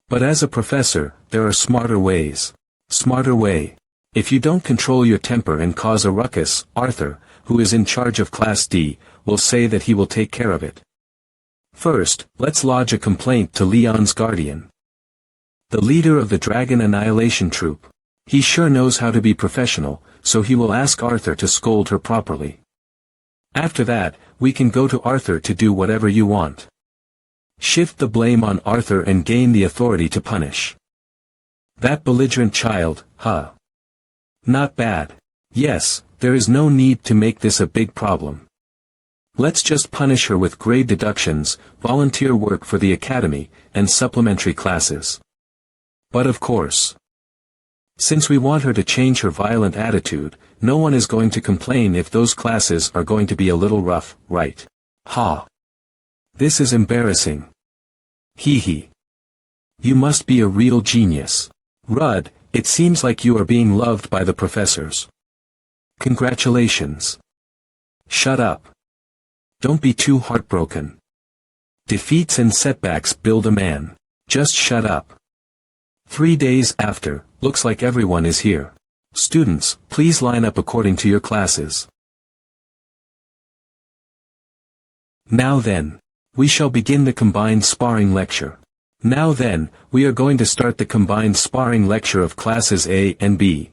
But as a professor, there are smarter ways. Smarter way. If you don't control your temper and cause a ruckus, Arthur, who is in charge of Class D, will say that he will take care of it. First, let's lodge a complaint to Leon's guardian. The leader of the Dragon Annihilation Troop. He sure knows how to be professional, so he will ask Arthur to scold her properly. After that, we can go to Arthur to do whatever you want. Shift the blame on Arthur and gain the authority to punish. That belligerent child, huh? Not bad. Yes, there is no need to make this a big problem. Let's just punish her with grade deductions, volunteer work for the academy, and supplementary classes. But of course, since we want her to change her violent attitude, no one is going to complain if those classes are going to be a little rough, right? Ha. This is embarrassing. Hee hee. You must be a real genius. Rud, it seems like you are being loved by the professors. Congratulations. Shut up. Don't be too heartbroken. Defeats and setbacks build a man. Just shut up. 3 days after, looks like everyone is here. Students, please line up according to your classes. Now then. We shall begin the combined sparring lecture. Now then, we are going to start the combined sparring lecture of classes A and B.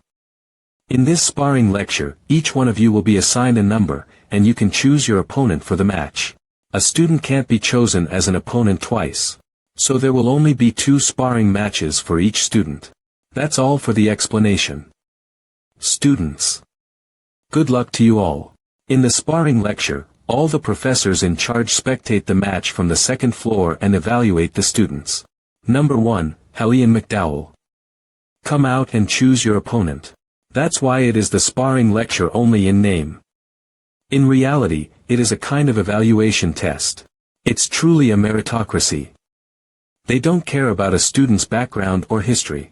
In this sparring lecture, each one of you will be assigned a number, and you can choose your opponent for the match. A student can't be chosen as an opponent twice. So there will only be 2 sparring matches for each student. That's all for the explanation. Students, good luck to you all. In the sparring lecture, all the professors in charge spectate the match from the second floor and evaluate the students. Number 1, Helene McDowell. Come out and choose your opponent. That's why it is the sparring lecture only in name. In reality, it is a kind of evaluation test. It's truly a meritocracy. They don't care about a student's background or history.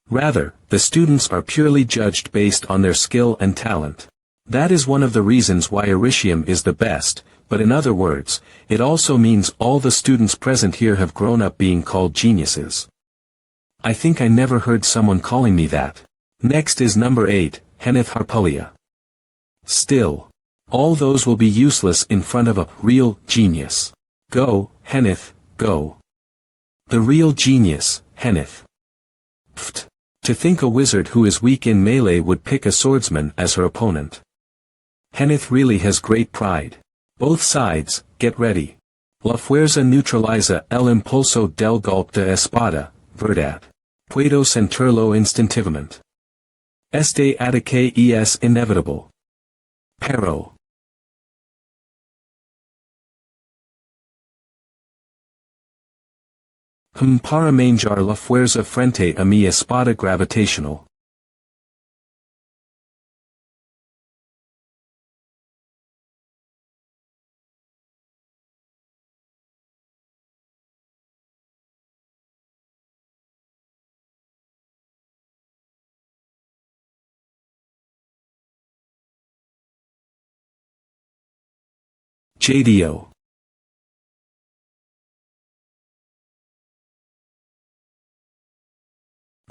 Rather, the students are purely judged based on their skill and talent. That is one of the reasons why Oricium is the best, but in other words, it also means all the students present here have grown up being called geniuses. I think I never heard someone calling me that. Next is number 8, Kenneth Harpulia. Still, all those will be useless in front of a real genius. Go, Kenneth, go. The real genius, Kenneth. Pfft. To think a wizard who is weak in melee would pick a swordsman as her opponent. Kenneth really has great pride. Both sides, get ready. La fuerza neutraliza el impulso del golpe de espada, verdad. Puedo sentirlo instintivamente. Este ataque es inevitable. Pero. Para manjar la fuerza frente a mi espada gravitacional. JDO.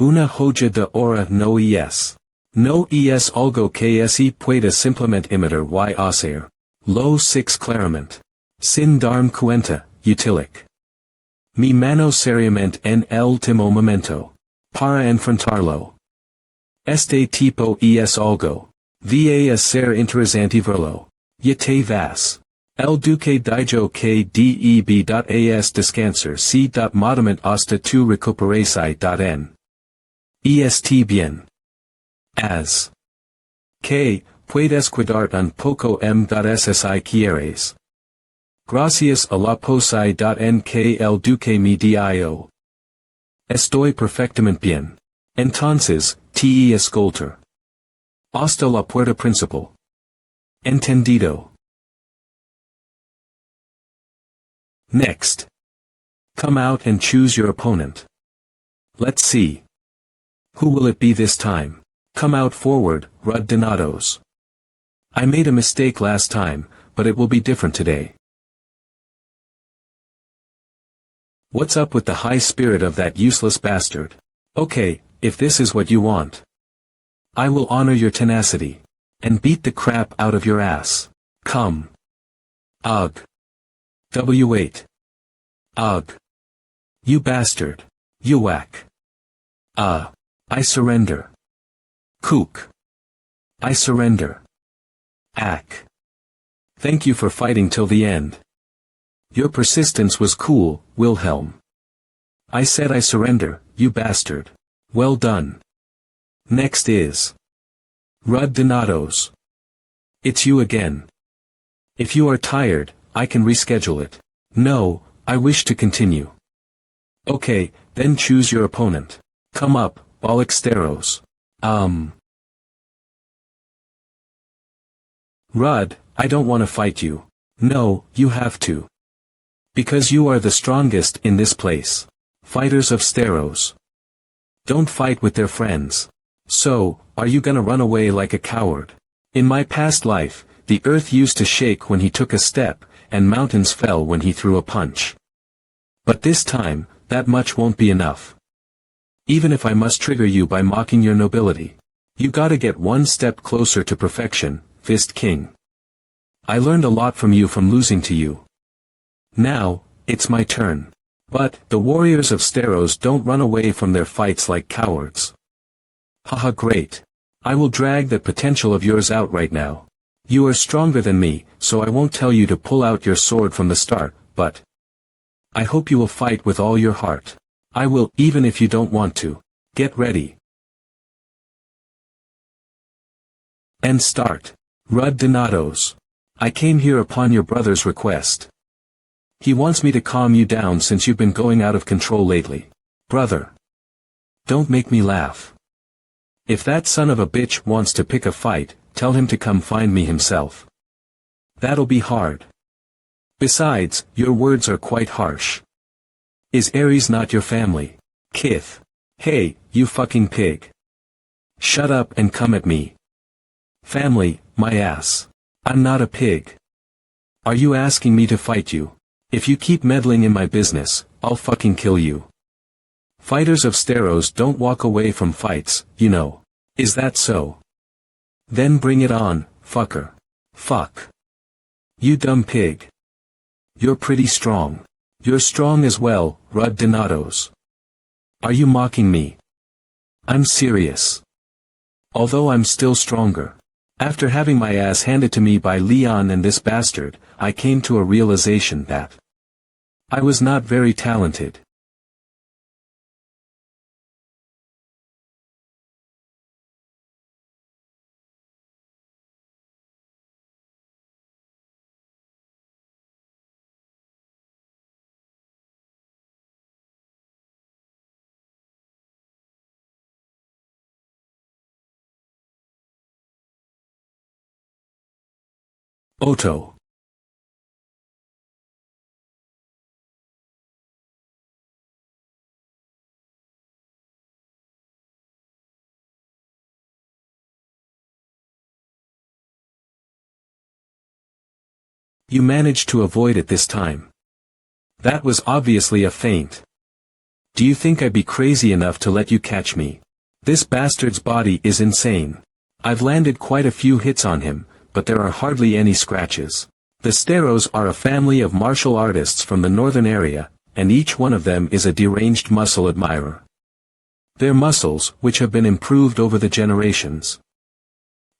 Una hoja de oro no es. No es algo que se pueda simplemente imitar y hacer. Lo 6 claramente. Sin darme cuenta, utilic. Mi mano seriamente en el último momento. Para enfrentarlo. Este tipo es algo. Va a ser interesante verlo. Ya te vas. El duque dijo que deb.as descansar si modamente hasta tu recuperación. Est bien. As. Que, puedes cuidar un poco si quieres. Gracias a la posai.en que el duque me dio. Estoy perfectamente bien. Entonces, te escolter. Hasta la puerta principal. Entendido. Next. Come out and choose your opponent. Let's see. Who will it be this time? Come out forward, Rud Donatos. I made a mistake last time, but it will be different today. What's up with the high spirit of that useless bastard? Okay, if this is what you want. I will honor your tenacity. And beat the crap out of your ass. Come. Ugh. W8. Ugh. You bastard. You whack. I surrender. Kook. I surrender. Ack. Thank you for fighting till the end. Your persistence was cool, Wilhelm. I said I surrender, you bastard. Well done. Next is Rud Donatos. It's you again. If you are tired, I can reschedule it. No, I wish to continue. Okay, then choose your opponent. Come up, Balixteros. Rud, I don't want to fight you. No, you have to. Because you are the strongest in this place. Fighters of Steros. Don't fight with their friends. So, are you gonna run away like a coward? In my past life, the earth used to shake when he took a step, and mountains fell when he threw a punch. But this time, that much won't be enough. Even if I must trigger you by mocking your nobility. You gotta get one step closer to perfection, Fist King. I learned a lot from you from losing to you. Now, it's my turn. But, the warriors of Steros don't run away from their fights like cowards. Haha, great. I will drag that potential of yours out right now. You are stronger than me, so I won't tell you to pull out your sword from the start, but I hope you will fight with all your heart. I will, even if you don't want to. Get ready. And start. Rud Donatos. I came here upon your brother's request. He wants me to calm you down since you've been going out of control lately. Brother. Don't make me laugh. If that son of a bitch wants to pick a fight, tell him to come find me himself. That'll be hard. Besides, your words are quite harsh. Is Ares not your family? Kith. Hey, you fucking pig. Shut up and come at me. Family, my ass. I'm not a pig. Are you asking me to fight you? If you keep meddling in my business, I'll fucking kill you. Fighters of Steros don't walk away from fights, you know. Is that so? Then bring it on, fucker. Fuck. You dumb pig. You're pretty strong. You're strong as well, Rud Donatos. Are you mocking me? I'm serious. Although I'm still stronger. After having my ass handed to me by Leon and this bastard, I came to a realization that I was not very talented. Otto. You managed to avoid it this time. That was obviously a feint. Do you think I'd be crazy enough to let you catch me? This bastard's body is insane. I've landed quite a few hits on him, but there are hardly any scratches. The Steros are a family of martial artists from the northern area, and each one of them is a deranged muscle admirer. Their muscles, which have been improved over the generations,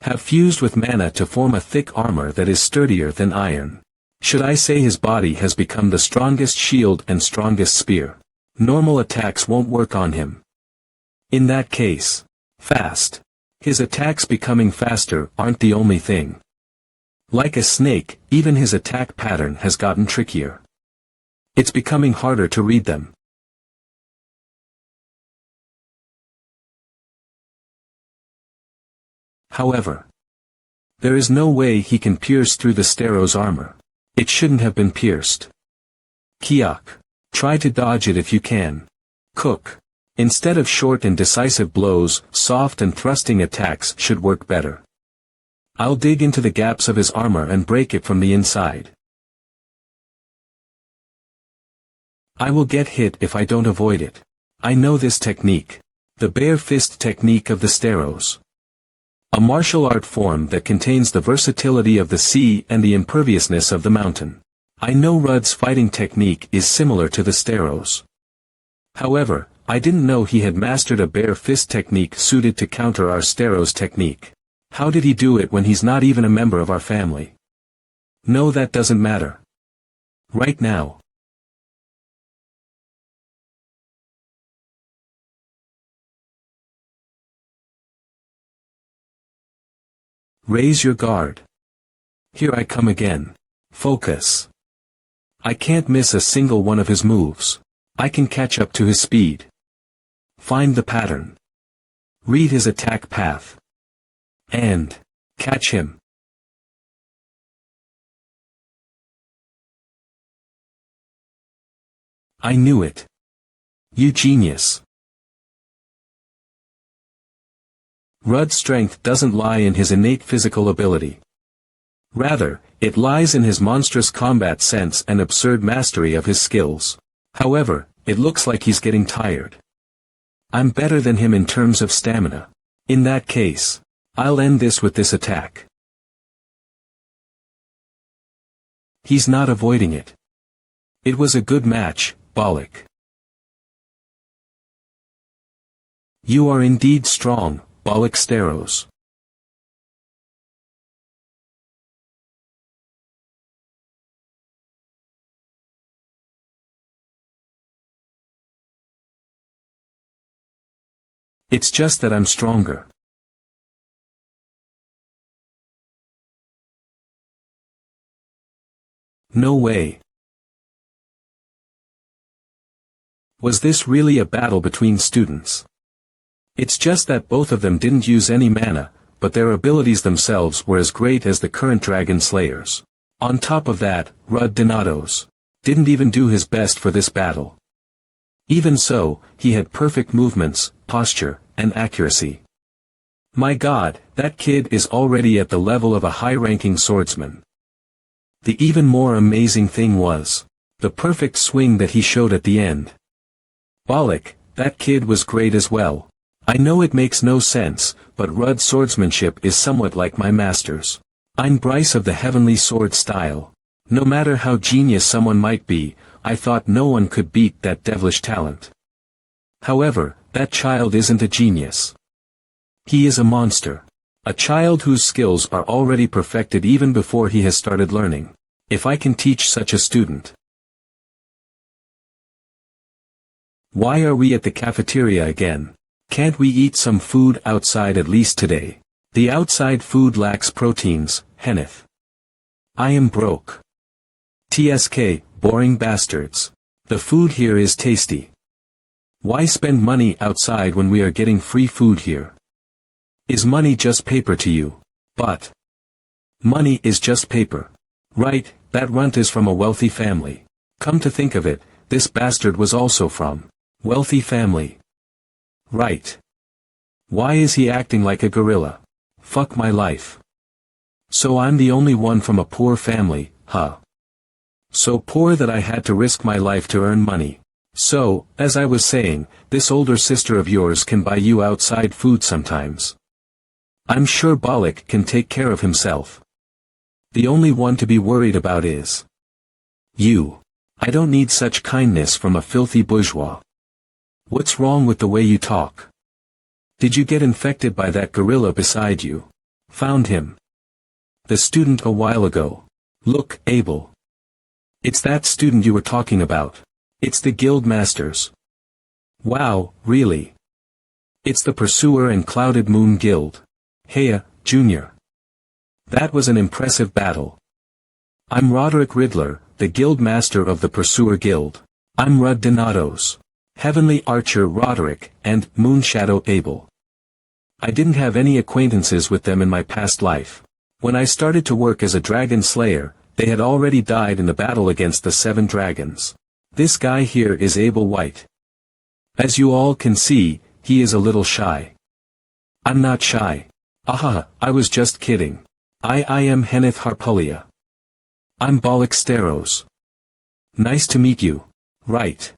have fused with mana to form a thick armor that is sturdier than iron. Should I say his body has become the strongest shield and strongest spear? Normal attacks won't work on him. In that case, fast. His attacks becoming faster aren't the only thing. Like a snake, even his attack pattern has gotten trickier. It's becoming harder to read them. However, there is no way he can pierce through the Steros armor. It shouldn't have been pierced. Kiak. Try to dodge it if you can. Cook. Instead of short and decisive blows, soft and thrusting attacks should work better. I'll dig into the gaps of his armor and break it from the inside. I will get hit if I don't avoid it. I know this technique. The bare fist technique of the Steros. A martial art form that contains the versatility of the sea and the imperviousness of the mountain. I know Rud's fighting technique is similar to the Steros. However, I didn't know he had mastered a bare fist technique suited to counter our Steros technique. How did he do it when he's not even a member of our family? No, that doesn't matter. Right now. Raise your guard. Here I come again. Focus. I can't miss a single one of his moves. I can catch up to his speed. Find the pattern. Read his attack path. And catch him. I knew it. You genius. Rud's strength doesn't lie in his innate physical ability. Rather, it lies in his monstrous combat sense and absurd mastery of his skills. However, it looks like he's getting tired. I'm better than him in terms of stamina. In that case, I'll end this with this attack. He's not avoiding it. It was a good match, Bollock. You are indeed strong, Bollock Steros. It's just that I'm stronger. No way. Was this really a battle between students? It's just that both of them didn't use any mana, but their abilities themselves were as great as the current Dragon Slayers. On top of that, Rud Donatos didn't even do his best for this battle. Even so, he had perfect movements, posture, and accuracy. My god, that kid is already at the level of a high-ranking swordsman. The even more amazing thing was the perfect swing that he showed at the end. Bollock, that kid was great as well. I know it makes no sense, but Rud's swordsmanship is somewhat like my master's. I'm Bryce of the Heavenly Sword style. No matter how genius someone might be, I thought no one could beat that devilish talent. However, that child isn't a genius. He is a monster. A child whose skills are already perfected even before he has started learning. If I can teach such a student. Why are we at the cafeteria again? Can't we eat some food outside at least today? The outside food lacks proteins, Henneth. I am broke. TSK, boring bastards. The food here is tasty. Why spend money outside when we are getting free food here? Is money just paper to you? But money is just paper. Right, that runt is from a wealthy family. Come to think of it, this bastard was also from wealthy family. Right. Why is he acting like a gorilla? Fuck my life. So I'm the only one from a poor family, huh? So poor that I had to risk my life to earn money. So, as I was saying, this older sister of yours can buy you outside food sometimes. I'm sure Bollock can take care of himself. The only one to be worried about is you. I don't need such kindness from a filthy bourgeois. What's wrong with the way you talk? Did you get infected by that gorilla beside you? Found him. The student a while ago. Look, Abel. It's that student you were talking about. It's the guild masters. Wow, really? It's the Pursuer and Clouded Moon Guild. Heya, Junior. That was an impressive battle. I'm Roderick Riddler, the guild master of the Pursuer Guild. I'm Rud Donatos. Heavenly Archer Roderick, and Moonshadow Abel. I didn't have any acquaintances with them in my past life. When I started to work as a dragon slayer, they had already died in the battle against the 7 dragons. This guy here is Abel White. As you all can see, he is a little shy. I'm not shy. Aha, I was just kidding. I am Henneth Harpulia. I'm Bollock Steros. Nice to meet you. Right.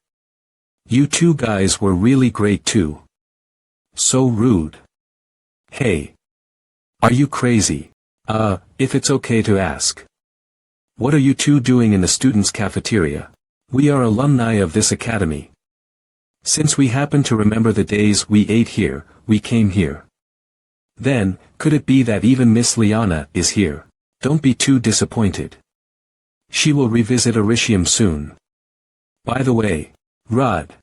You two guys were really great too. So rude. Hey. Are you crazy? If it's okay to ask. What are you two doing in the students' cafeteria? We are alumni of this academy. Since we happen to remember the days we ate here, we came here. Then, could it be that even Miss Liana is here? Don't be too disappointed. She will revisit Oricium soon. By the way, Rod.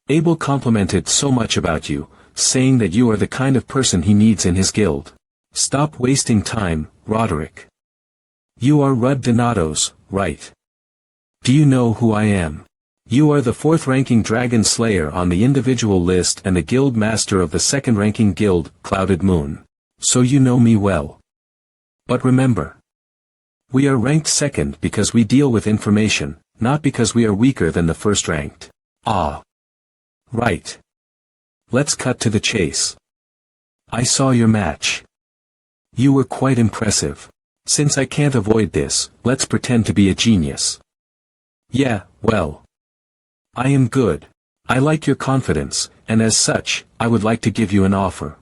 Abel complimented so much about you, saying that you are the kind of person he needs in his guild. Stop wasting time, Roderick. You are Rud Donatos, right? Do you know who I am? You are the 4th-ranking Dragon Slayer on the individual list and the Guild Master of the 2nd-ranking Guild, Clouded Moon. So you know me well. But remember. We are ranked 2nd because we deal with information, not because we are weaker than the 1st-ranked. Ah. Right. Let's cut to the chase. I saw your match. You were quite impressive. Since I can't avoid this, let's pretend to be a genius. Yeah, well. I am good. I like your confidence, and as such, I would like to give you an offer.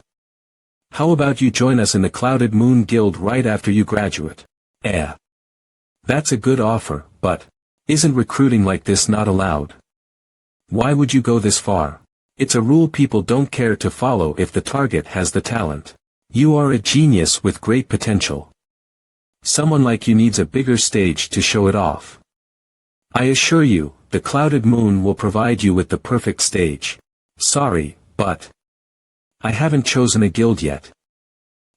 How about you join us in the Clouded Moon Guild right after you graduate? That's a good offer, but Isn't recruiting like this not allowed? Why would you go this far? It's a rule people don't care to follow if the target has the talent. You are a genius with great potential. Someone like you needs a bigger stage to show it off. I assure you, the clouded moon will provide you with the perfect stage. Sorry, but I haven't chosen a guild yet.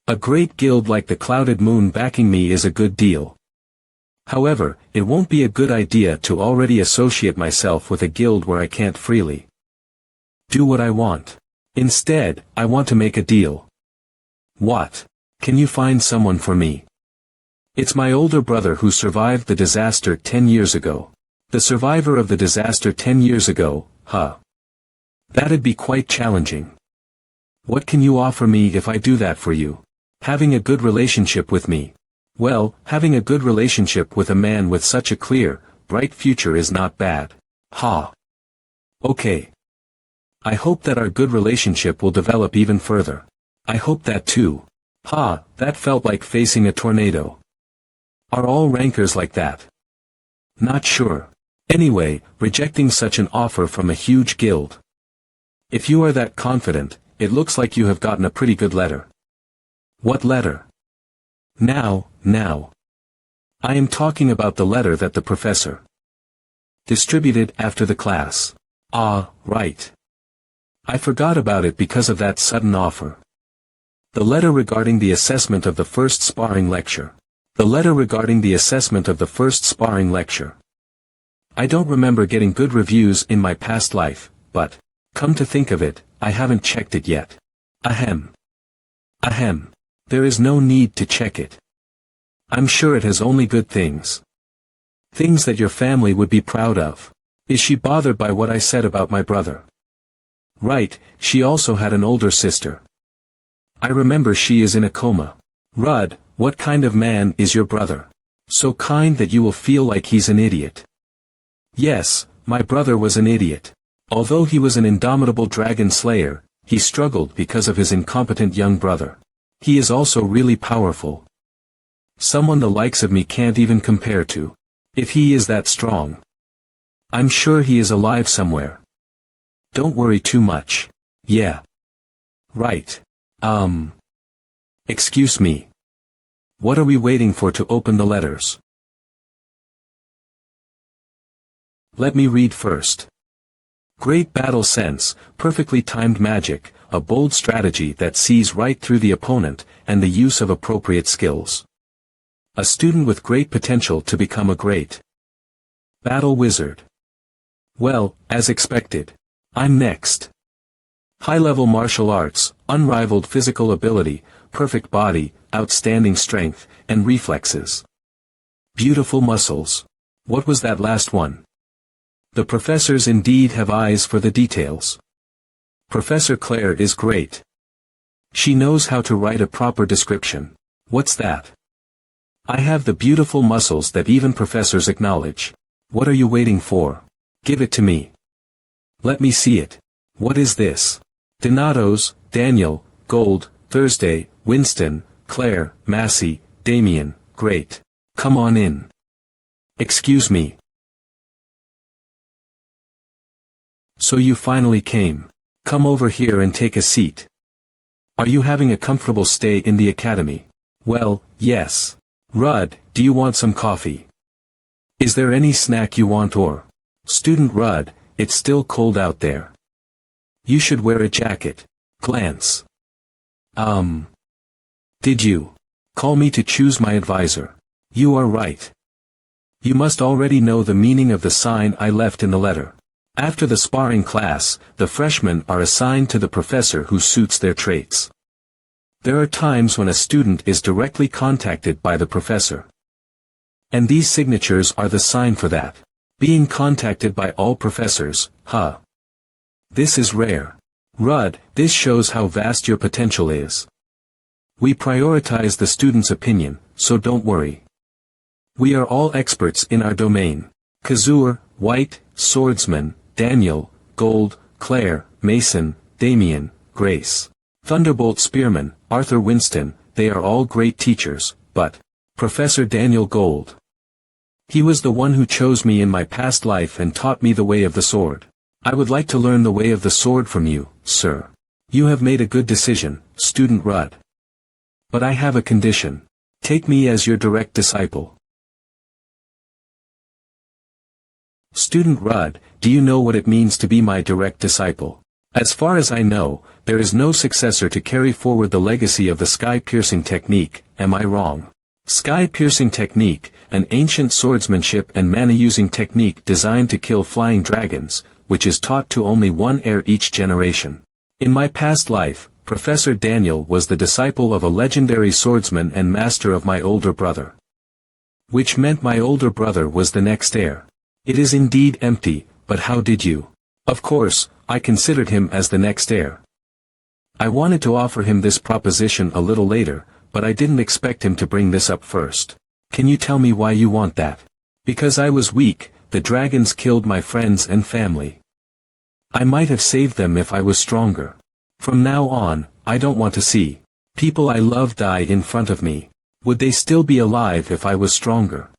A great guild like the clouded moon backing me is a good deal. However, it won't be a good idea to already associate myself with a guild where I can't freely do what I want. Instead, I want to make a deal. What? Can you find someone for me? It's my older brother who survived the disaster 10 years ago. The survivor of the disaster 10 years ago, huh? That'd be quite challenging. What can you offer me if I do that for you? Having a good relationship with me. Well, having a good relationship with a man with such a clear, bright future is not bad. Ha. Okay. I hope that our good relationship will develop even further. I hope that too. Ha, that felt like facing a tornado. Are all rankers like that? Not sure. Anyway, rejecting such an offer from a huge guild. If you are that confident, it looks like you have gotten a pretty good letter. What letter? Now. I am talking about the letter that the professor distributed after the class. Ah, right. I forgot about it because of that sudden offer. The letter regarding the assessment of the first sparring lecture. The letter regarding the assessment of the first sparring lecture. I don't remember getting good reviews in my past life, but, come to think of it, I haven't checked it yet. Ahem. There is no need to check it. I'm sure it has only good things. Things that your family would be proud of. Is she bothered by what I said about my brother? Right, she also had an older sister. I remember she is in a coma. Rudd, what kind of man is your brother? So kind that you will feel like he's an idiot. Yes, my brother was an idiot. Although he was an indomitable dragon slayer, he struggled because of his incompetent young brother. He is also really powerful. Someone the likes of me can't even compare to. If he is that strong. I'm sure he is alive somewhere. Don't worry too much. Yeah. Right. Excuse me. What are we waiting for to open the letters? Let me read first. Great battle sense, perfectly timed magic, a bold strategy that sees right through the opponent, and the use of appropriate skills. A student with great potential to become a great battle wizard. Well, as expected. I'm next. High-level martial arts, unrivaled physical ability, perfect body, outstanding strength, and reflexes. Beautiful muscles. What was that last one? The professors indeed have eyes for the details. Professor Claire is great. She knows how to write a proper description. What's that? I have the beautiful muscles that even professors acknowledge. What are you waiting for? Give it to me. Let me see it. What is this? Donatos, Daniel, Gold, Thursday, Winston, Claire, Massey, Damien, great. Come on in. Excuse me. So you finally came. Come over here and take a seat. Are you having a comfortable stay in the academy? Well, yes. Rudd, do you want some coffee? Is there any snack you want or? Student Rudd, it's still cold out there. You should wear a jacket. Glance. Did you call me to choose my advisor? You are right. You must already know the meaning of the sign I left in the letter. After the sparring class, the freshmen are assigned to the professor who suits their traits. There are times when a student is directly contacted by the professor. And these signatures are the sign for that. Being contacted by all professors, huh? This is rare. Rudd, this shows how vast your potential is. We prioritize the student's opinion, so don't worry. We are all experts in our domain. Kazur, White, Swordsman, Daniel, Gold, Claire, Mason, Damien, Grace. Thunderbolt Spearman, Arthur Winston, they are all great teachers, but Professor Daniel Gold. He was the one who chose me in my past life and taught me the way of the sword. I would like to learn the way of the sword from you, sir. You have made a good decision, student Rudd. But I have a condition. Take me as your direct disciple. Student Rudd, do you know what it means to be my direct disciple? As far as I know, there is no successor to carry forward the legacy of the sky-piercing technique, am I wrong? Sky-piercing technique, an ancient swordsmanship and mana-using technique designed to kill flying dragons, which is taught to only one heir each generation. In my past life, Professor Daniel was the disciple of a legendary swordsman and master of my older brother. Which meant my older brother was the next heir. It is indeed empty, but how did you? Of course, I considered him as the next heir. I wanted to offer him this proposition a little later, but I didn't expect him to bring this up first. Can you tell me why you want that? Because I was weak, the dragons killed my friends and family. I might have saved them if I was stronger. From now on, I don't want to see people I love die in front of me. Would they still be alive if I was stronger?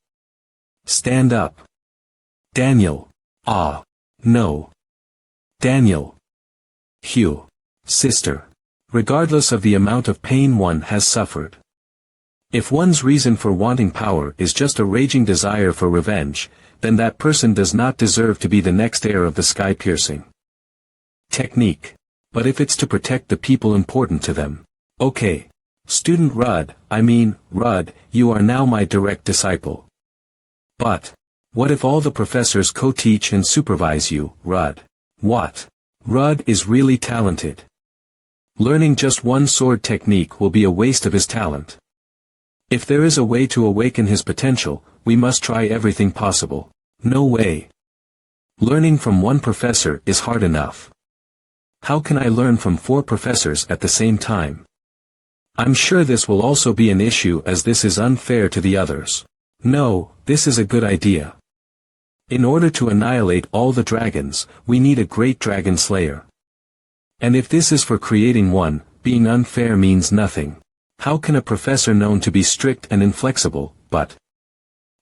Stand up. Daniel. Ah. No. Daniel. Hugh. Sister. Regardless of the amount of pain one has suffered. If one's reason for wanting power is just a raging desire for revenge, then that person does not deserve to be the next heir of the sky-piercing technique. But if it's to protect the people important to them. Okay. Student Rudd, Rudd, you are now my direct disciple. But what if all the professors co-teach and supervise you, Rudd? What? Rudd is really talented. Learning just one sword technique will be a waste of his talent. If there is a way to awaken his potential, we must try everything possible. No way. Learning from one professor is hard enough. How can I learn from 4 professors at the same time? I'm sure this will also be an issue as this is unfair to the others. No, this is a good idea. In order to annihilate all the dragons, we need a great dragon slayer. And if this is for creating one, being unfair means nothing. How can a professor known to be strict and inflexible, but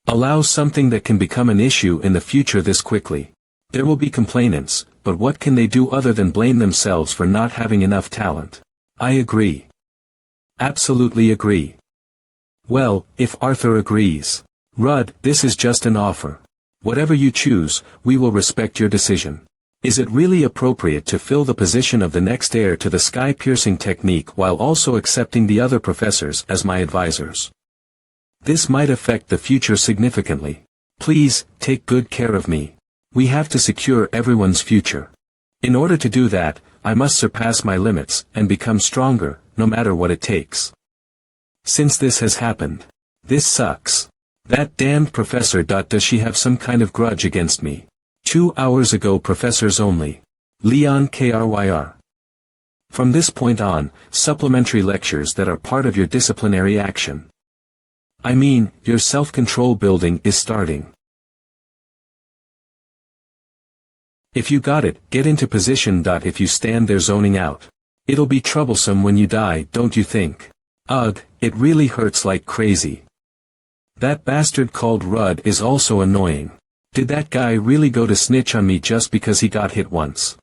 allow something that can become an issue in the future this quickly? There will be complainants, but what can they do other than blame themselves for not having enough talent? I agree. Absolutely agree. Well, if Arthur agrees. Rudd, this is just an offer. Whatever you choose, we will respect your decision. Is it really appropriate to fill the position of the next heir to the sky-piercing technique while also accepting the other professors as my advisors? This might affect the future significantly. Please, take good care of me. We have to secure everyone's future. In order to do that, I must surpass my limits and become stronger, no matter what it takes. Since this has happened. This sucks. That damned professor. Does she have some kind of grudge against me? 2 hours ago professors only. Leon Kryr. From this point on, supplementary lectures that are part of your disciplinary action. Your self-control building is starting. If you got it, get into position. If you stand there zoning out. It'll be troublesome when you die, don't you think? Ugh, it really hurts like crazy. That bastard called Rudd is also annoying. Did that guy really go to snitch on me just because he got hit once?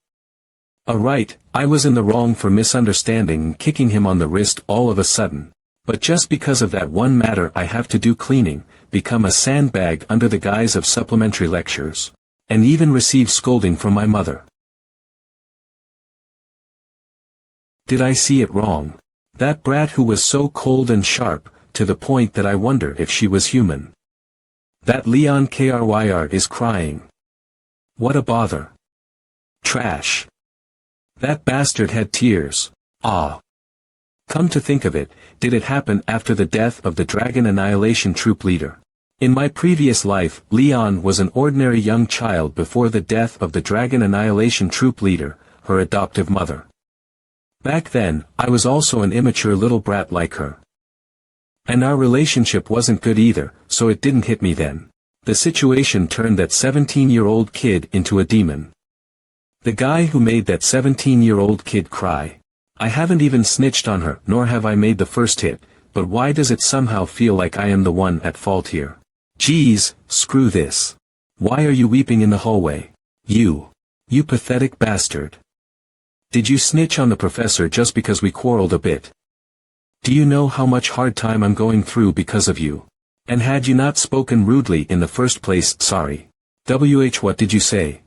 Alright, I was in the wrong for misunderstanding and kicking him on the wrist all of a sudden. But just because of that one matter I have to do cleaning, become a sandbag under the guise of supplementary lectures. And even receive scolding from my mother. Did I see it wrong? That brat who was so cold and sharp, to the point that I wonder if she was human. That Leon Kryr is crying. What a bother. Trash. That bastard had tears. Ah. Come to think of it, did it happen after the death of the Dragon Annihilation Troop leader? In my previous life, Leon was an ordinary young child before the death of the Dragon Annihilation Troop leader, her adoptive mother. Back then, I was also an immature little brat like her. And our relationship wasn't good either, so it didn't hit me then. The situation turned that 17-year-old kid into a demon. The guy who made that 17-year-old kid cry. I haven't even snitched on her, nor have I made the first hit, but why does it somehow feel like I am the one at fault here? Geez, screw this. Why are you weeping in the hallway? You pathetic bastard. Did you snitch on the professor just because we quarreled a bit? Do you know how much hard time I'm going through because of you? And had you not spoken rudely in the first place, sorry. What did you say?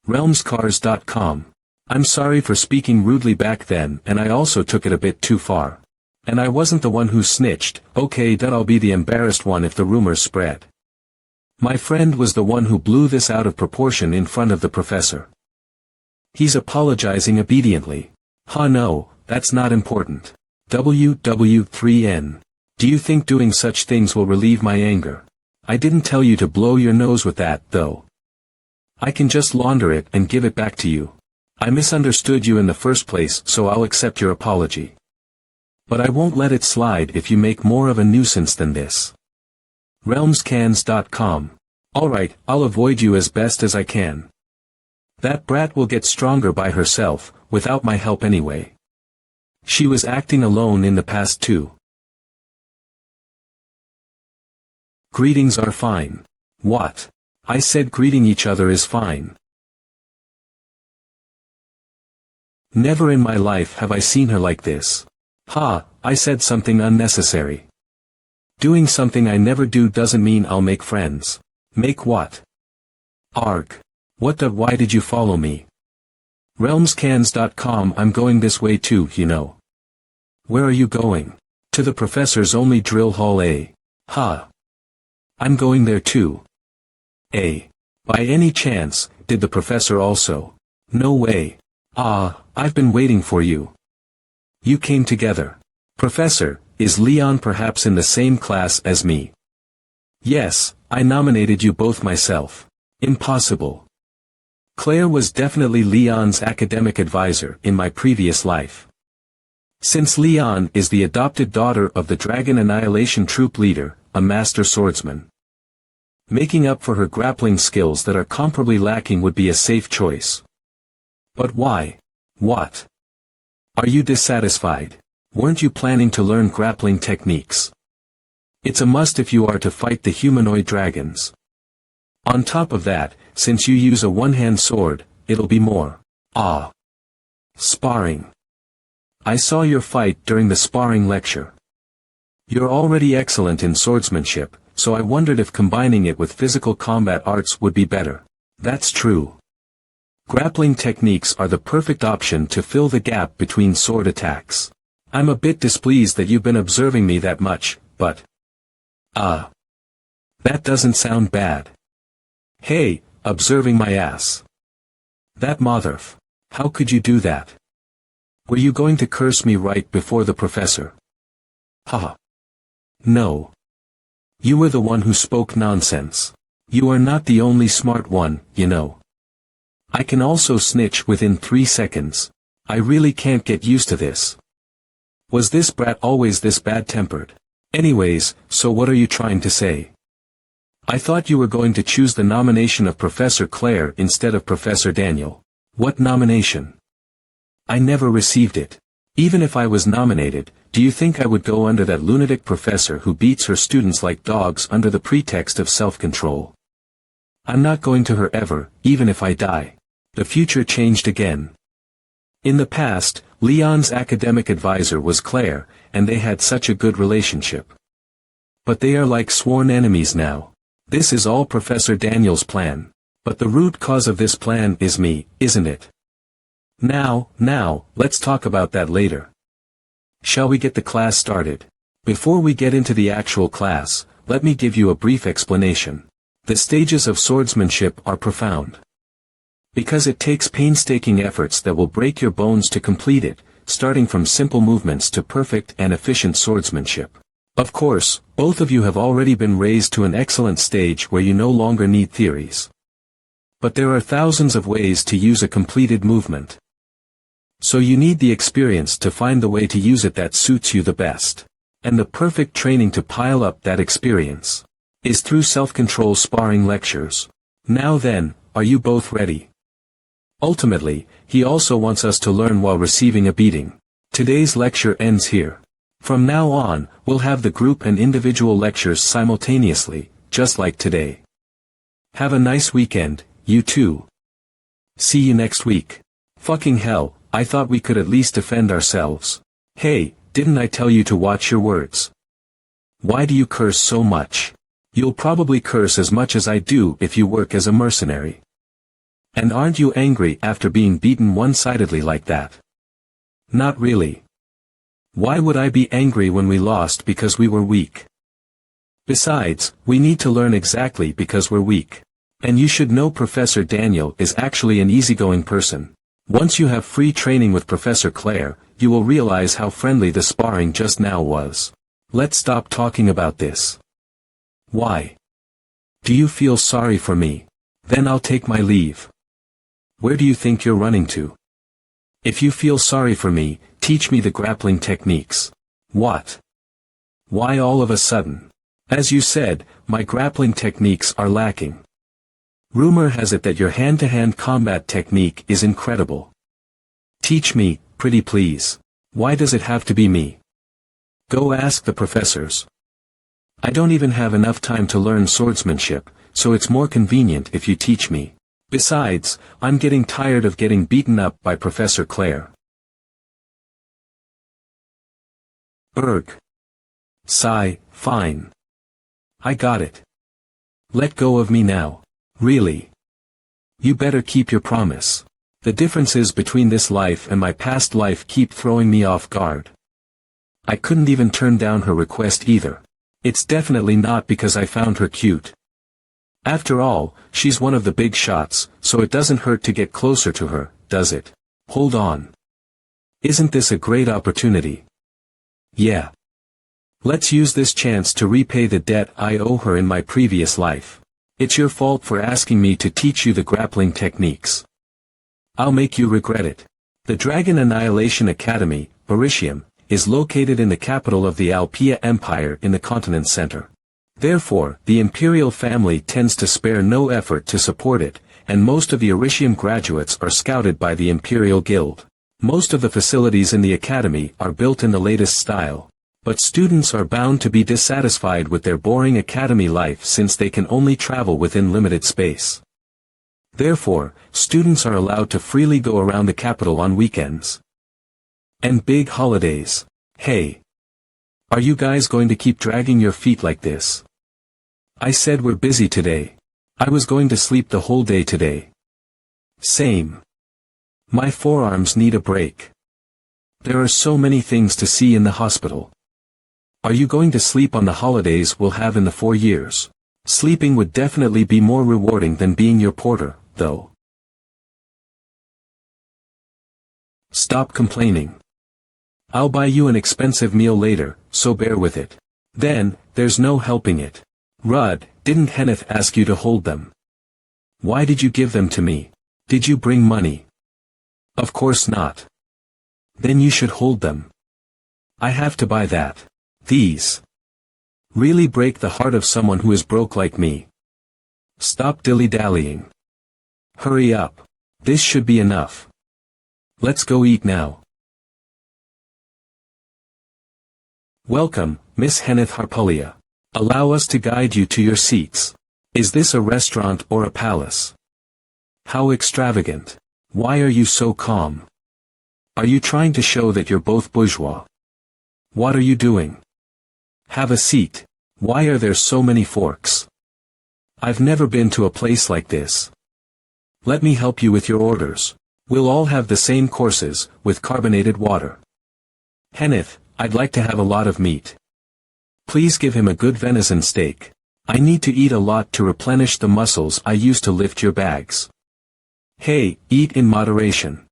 realmscars.com. I'm sorry for speaking rudely back then, and I also took it a bit too far. And I wasn't the one who snitched, okay, then I'll be the embarrassed one if the rumors spread. My friend was the one who blew this out of proportion in front of the professor. He's apologizing obediently. No, that's not important. WW3N. Do you think doing such things will relieve my anger? I didn't tell you to blow your nose with that, though. I can just launder it and give it back to you. I misunderstood you in the first place, so I'll accept your apology. But I won't let it slide if you make more of a nuisance than this. realmscans.com. Alright, I'll avoid you as best as I can. That brat will get stronger by herself, without my help anyway. She was acting alone in the past too. Greetings are fine. What? I said greeting each other is fine. Never in my life have I seen her like this. I said something unnecessary. Doing something I never do doesn't mean I'll make friends. Make what? Arg. Why did you follow me? realmscans.com. I'm going this way too, you know. Where are you going? To the professor's only drill hall A. I'm going there too. A. By any chance, did the professor also? No way. I've been waiting for you. You came together. Professor, is Leon perhaps in the same class as me? Yes, I nominated you both myself. Impossible. Claire was definitely Leon's academic advisor in my previous life. Since Leon is the adopted daughter of the Dragon Annihilation Troop leader, a master swordsman. Making up for her grappling skills that are comparably lacking would be a safe choice. But why? What? Are you dissatisfied? Weren't you planning to learn grappling techniques? It's a must if you are to fight the humanoid dragons. On top of that, since you use a one-hand sword, it'll be more. Sparring. I saw your fight during the sparring lecture. You're already excellent in swordsmanship, so I wondered if combining it with physical combat arts would be better. That's true. Grappling techniques are the perfect option to fill the gap between sword attacks. I'm a bit displeased that you've been observing me that much, but... that doesn't sound bad. Hey, observing my ass. That motherf. How could you do that? Were you going to curse me right before the professor? No. You were the one who spoke nonsense. You are not the only smart one, you know. I can also snitch within 3 seconds. I really can't get used to this. Was this brat always this bad-tempered? Anyways, so what are you trying to say? I thought you were going to choose the nomination of Professor Claire instead of Professor Daniel. What nomination? I never received it. Even if I was nominated, do you think I would go under that lunatic professor who beats her students like dogs under the pretext of self-control? I'm not going to her ever, even if I die. The future changed again. In the past, Leon's academic advisor was Claire, and they had such a good relationship. But they are like sworn enemies now. This is all Professor Daniel's plan. But the root cause of this plan is me, isn't it? Now, let's talk about that later. Shall we get the class started? Before we get into the actual class, let me give you a brief explanation. The stages of swordsmanship are profound. Because it takes painstaking efforts that will break your bones to complete it, starting from simple movements to perfect and efficient swordsmanship. Of course, both of you have already been raised to an excellent stage where you no longer need theories. But there are thousands of ways to use a completed movement. So you need the experience to find the way to use it that suits you the best. And the perfect training to pile up that experience is through self-control sparring lectures. Now then, are you both ready? Ultimately, he also wants us to learn while receiving a beating. Today's lecture ends here. From now on, we'll have the group and individual lectures simultaneously, just like today. Have a nice weekend, you too. See you next week. Fucking hell, I thought we could at least defend ourselves. Hey, didn't I tell you to watch your words? Why do you curse so much? You'll probably curse as much as I do if you work as a mercenary. And aren't you angry after being beaten one-sidedly like that? Not really. Why would I be angry when we lost because we were weak? Besides, we need to learn exactly because we're weak. And you should know Professor Daniel is actually an easygoing person. Once you have free training with Professor Claire, you will realize how friendly the sparring just now was. Let's stop talking about this. Why? Do you feel sorry for me? Then I'll take my leave. Where do you think you're running to? If you feel sorry for me, teach me the grappling techniques. What? Why all of a sudden? As you said, my grappling techniques are lacking. Rumor has it that your hand-to-hand combat technique is incredible. Teach me, pretty please. Why does it have to be me? Go ask the professors. I don't even have enough time to learn swordsmanship, so it's more convenient if you teach me. Besides, I'm getting tired of getting beaten up by Professor Claire. Sigh, fine. I got it. Let go of me now. Really? You better keep your promise. The differences between this life and my past life keep throwing me off guard. I couldn't even turn down her request either. It's definitely not because I found her cute. After all, she's one of the big shots, so it doesn't hurt to get closer to her, does it? Hold on. Isn't this a great opportunity? Yeah. Let's use this chance to repay the debt I owe her in my previous life. It's your fault for asking me to teach you the grappling techniques. I'll make you regret it. The Dragon Annihilation Academy, Baritium, is located in the capital of the Alpia Empire in the continent's center. Therefore, the imperial family tends to spare no effort to support it, and most of the Aritium graduates are scouted by the Imperial Guild. Most of the facilities in the academy are built in the latest style. But students are bound to be dissatisfied with their boring academy life since they can only travel within limited space. Therefore, students are allowed to freely go around the capital on weekends. And big holidays. Hey! Are you guys going to keep dragging your feet like this? I said we're busy today. I was going to sleep the whole day today. Same. My forearms need a break. There are so many things to see in the hospital. Are you going to sleep on the holidays we'll have in the 4 years? Sleeping would definitely be more rewarding than being your porter, though. Stop complaining. I'll buy you an expensive meal later, so bear with it. Then, there's no helping it. Rudd, didn't Henneth ask you to hold them? Why did you give them to me? Did you bring money? Of course not. Then you should hold them. I have to buy that. These really break the heart of someone who is broke like me. Stop dilly-dallying. Hurry up. This should be enough. Let's go eat now. Welcome, Miss Henneth Harpulia. Allow us to guide you to your seats. Is this a restaurant or a palace? How extravagant. Why are you so calm? Are you trying to show that you're both bourgeois? What are you doing? Have a seat. Why are there so many forks? I've never been to a place like this. Let me help you with your orders. We'll all have the same courses, with carbonated water. Henneth, I'd like to have a lot of meat. Please give him a good venison steak. I need to eat a lot to replenish the muscles I use to lift your bags. Hey, eat in moderation.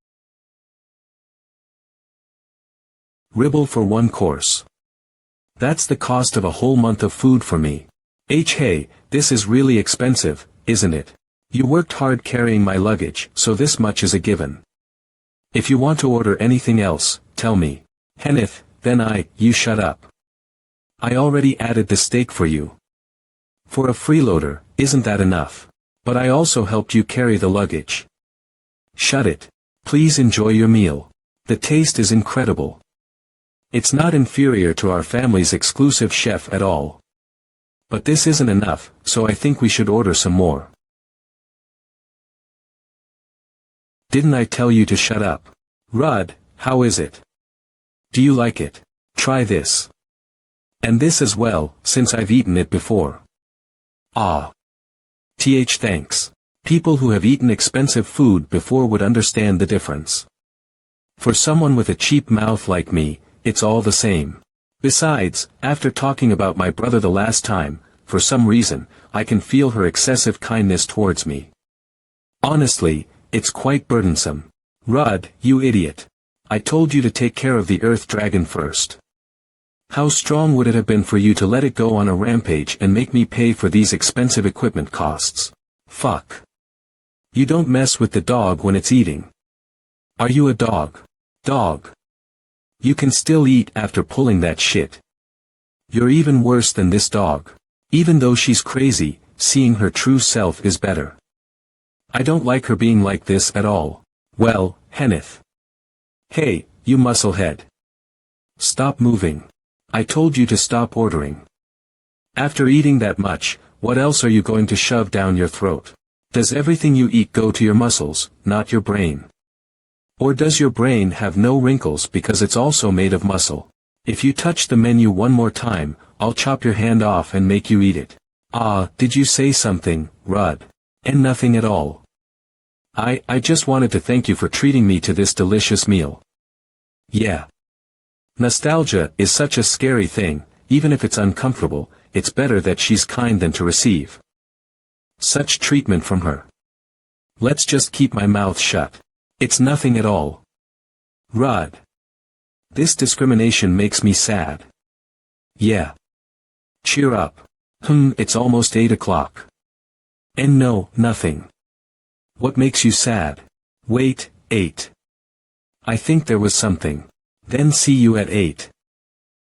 Ribble for 1 course. That's the cost of a whole month of food for me. Hey, this is really expensive, isn't it? You worked hard carrying my luggage, so this much is a given. If you want to order anything else, tell me. Henneth, then you shut up. I already added the steak for you. For a freeloader, isn't that enough? But I also helped you carry the luggage. Shut it. Please enjoy your meal. The taste is incredible. It's not inferior to our family's exclusive chef at all. But this isn't enough, so I think we should order some more. Didn't I tell you to shut up? Rud, how is it? Do you like it? Try this. And this as well, since I've eaten it before. Ah. Thanks. People who have eaten expensive food before would understand the difference. For someone with a cheap mouth like me, it's all the same. Besides, after talking about my brother the last time, for some reason, I can feel her excessive kindness towards me. Honestly, it's quite burdensome. Rud, you idiot. I told you to take care of the earth dragon first. How strong would it have been for you to let it go on a rampage and make me pay for these expensive equipment costs? Fuck. You don't mess with the dog when it's eating. Are you a dog? Dog. You can still eat after pulling that shit. You're even worse than this dog. Even though she's crazy, seeing her true self is better. I don't like her being like this at all. Well, Henneth. Hey, you musclehead. Stop moving. I told you to stop ordering. After eating that much, what else are you going to shove down your throat? Does everything you eat go to your muscles, not your brain? Or does your brain have no wrinkles because it's also made of muscle? If you touch the menu one more time, I'll chop your hand off and make you eat it. Ah, did you say something, Rud? And nothing at all. I just wanted to thank you for treating me to this delicious meal. Yeah. Nostalgia is such a scary thing, even if it's uncomfortable, it's better that she's kind than to receive such treatment from her. Let's just keep my mouth shut. It's nothing at all. Rud. This discrimination makes me sad. Yeah. Cheer up. It's almost 8 o'clock. And no, nothing. What makes you sad? Wait, 8. I think there was something. Then see you at 8.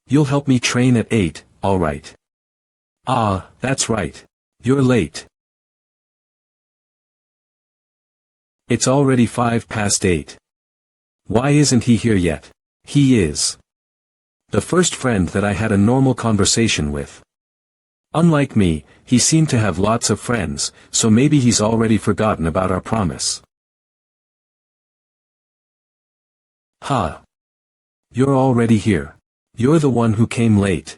You'll help me train at 8, alright. Ah, that's right. You're late. It's already 8:05. Why isn't he here yet? He is the first friend that I had a normal conversation with. Unlike me, he seemed to have lots of friends, so maybe he's already forgotten about our promise. Ha! You're already here. You're the one who came late.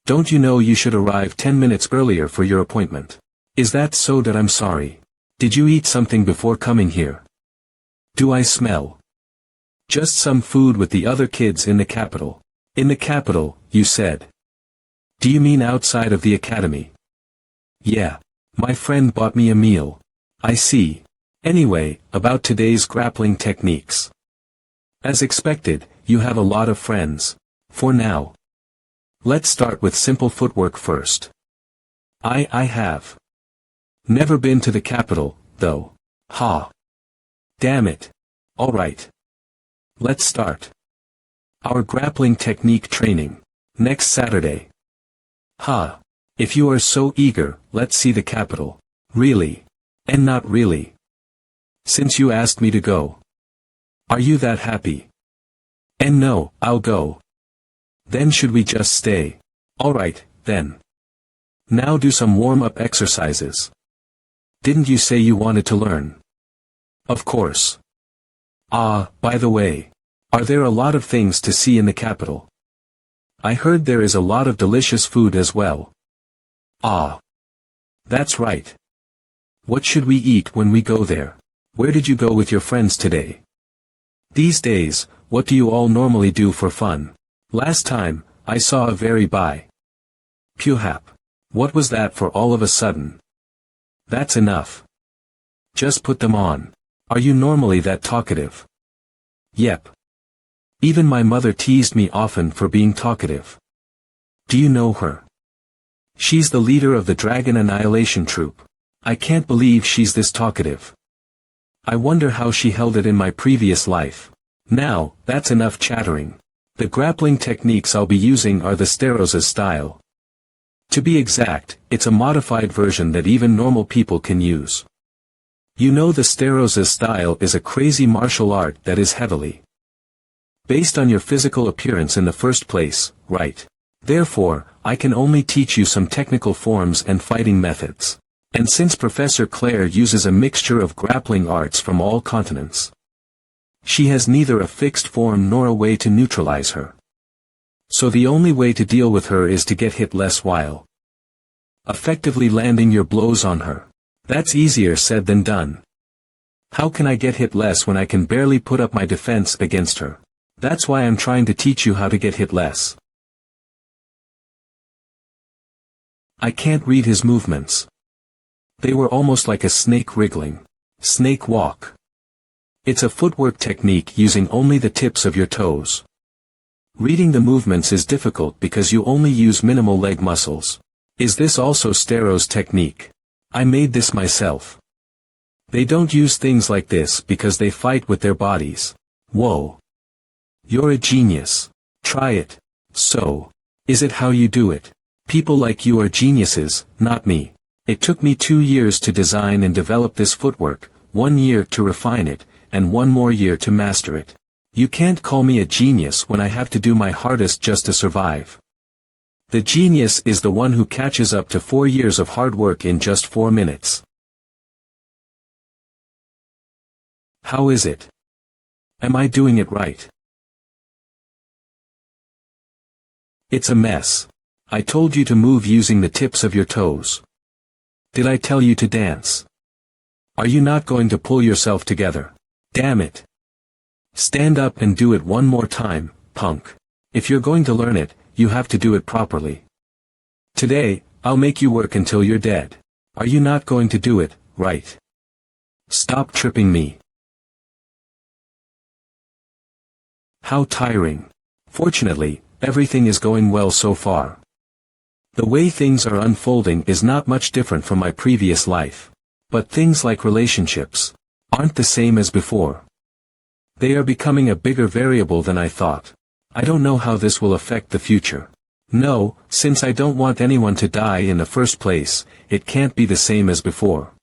Don't you know you should arrive 10 minutes earlier for your appointment? Is that so that I'm sorry? Did you eat something before coming here? Do I smell? Just some food with the other kids in the capital. In the capital, you said. Do you mean outside of the academy? Yeah. My friend bought me a meal. I see. Anyway, about today's grappling techniques. As expected, you have a lot of friends. For now. Let's start with simple footwork first. I have never been to the capital, though. Ha. Damn it. Alright. Let's start our grappling technique training next Saturday. Ha. If you are so eager, let's see the capital. Really. And not really. Since you asked me to go. Are you that happy? And no, I'll go. Then should we just stay? Alright, then. Now do some warm-up exercises. Didn't you say you wanted to learn? Of course. Ah, by the way. Are there a lot of things to see in the capital? I heard there is a lot of delicious food as well. Ah. That's right. What should we eat when we go there? Where did you go with your friends today? These days, what do you all normally do for fun? Last time, I saw a very Pewhap. What was that for all of a sudden? That's enough. Just put them on. Are you normally that talkative? Yep. Even my mother teased me often for being talkative. Do you know her? She's the leader of the Dragon Annihilation Troop. I can't believe she's this talkative. I wonder how she held it in my previous life. Now, that's enough chattering. The grappling techniques I'll be using are the Sterosa style. To be exact, it's a modified version that even normal people can use. You know the Sterosa style is a crazy martial art that is heavily based on your physical appearance in the first place, right? Therefore, I can only teach you some technical forms and fighting methods. And since Professor Claire uses a mixture of grappling arts from all continents, she has neither a fixed form nor a way to neutralize her. So the only way to deal with her is to get hit less while effectively landing your blows on her. That's easier said than done. How can I get hit less when I can barely put up my defense against her? That's why I'm trying to teach you how to get hit less. I can't read his movements. They were almost like a snake wriggling. Snake walk. It's a footwork technique using only the tips of your toes. Reading the movements is difficult because you only use minimal leg muscles. Is this also Stero's technique? I made this myself. They don't use things like this because they fight with their bodies. Whoa. You're a genius. Try it. So. Is it how you do it? People like you are geniuses, not me. It took me 2 years to design and develop this footwork, 1 year to refine it, and 1 more year to master it. You can't call me a genius when I have to do my hardest just to survive. The genius is the one who catches up to 4 years of hard work in just 4 minutes. How is it? Am I doing it right? It's a mess. I told you to move using the tips of your toes. Did I tell you to dance? Are you not going to pull yourself together? Damn it. Stand up and do it one more time, punk. If you're going to learn it, you have to do it properly. Today, I'll make you work until you're dead. Are you not going to do it, right? Stop tripping me. How tiring. Fortunately, everything is going well so far. The way things are unfolding is not much different from my previous life. But things like relationships aren't the same as before. They are becoming a bigger variable than I thought. I don't know how this will affect the future. No, since I don't want anyone to die in the first place, it can't be the same as before.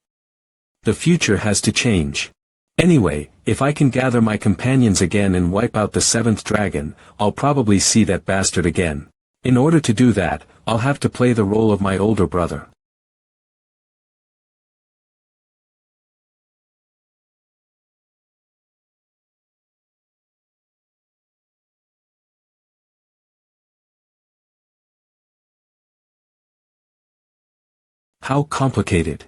The future has to change. Anyway, if I can gather my companions again and wipe out the 7th dragon, I'll probably see that bastard again. In order to do that, I'll have to play the role of my older brother. How complicated.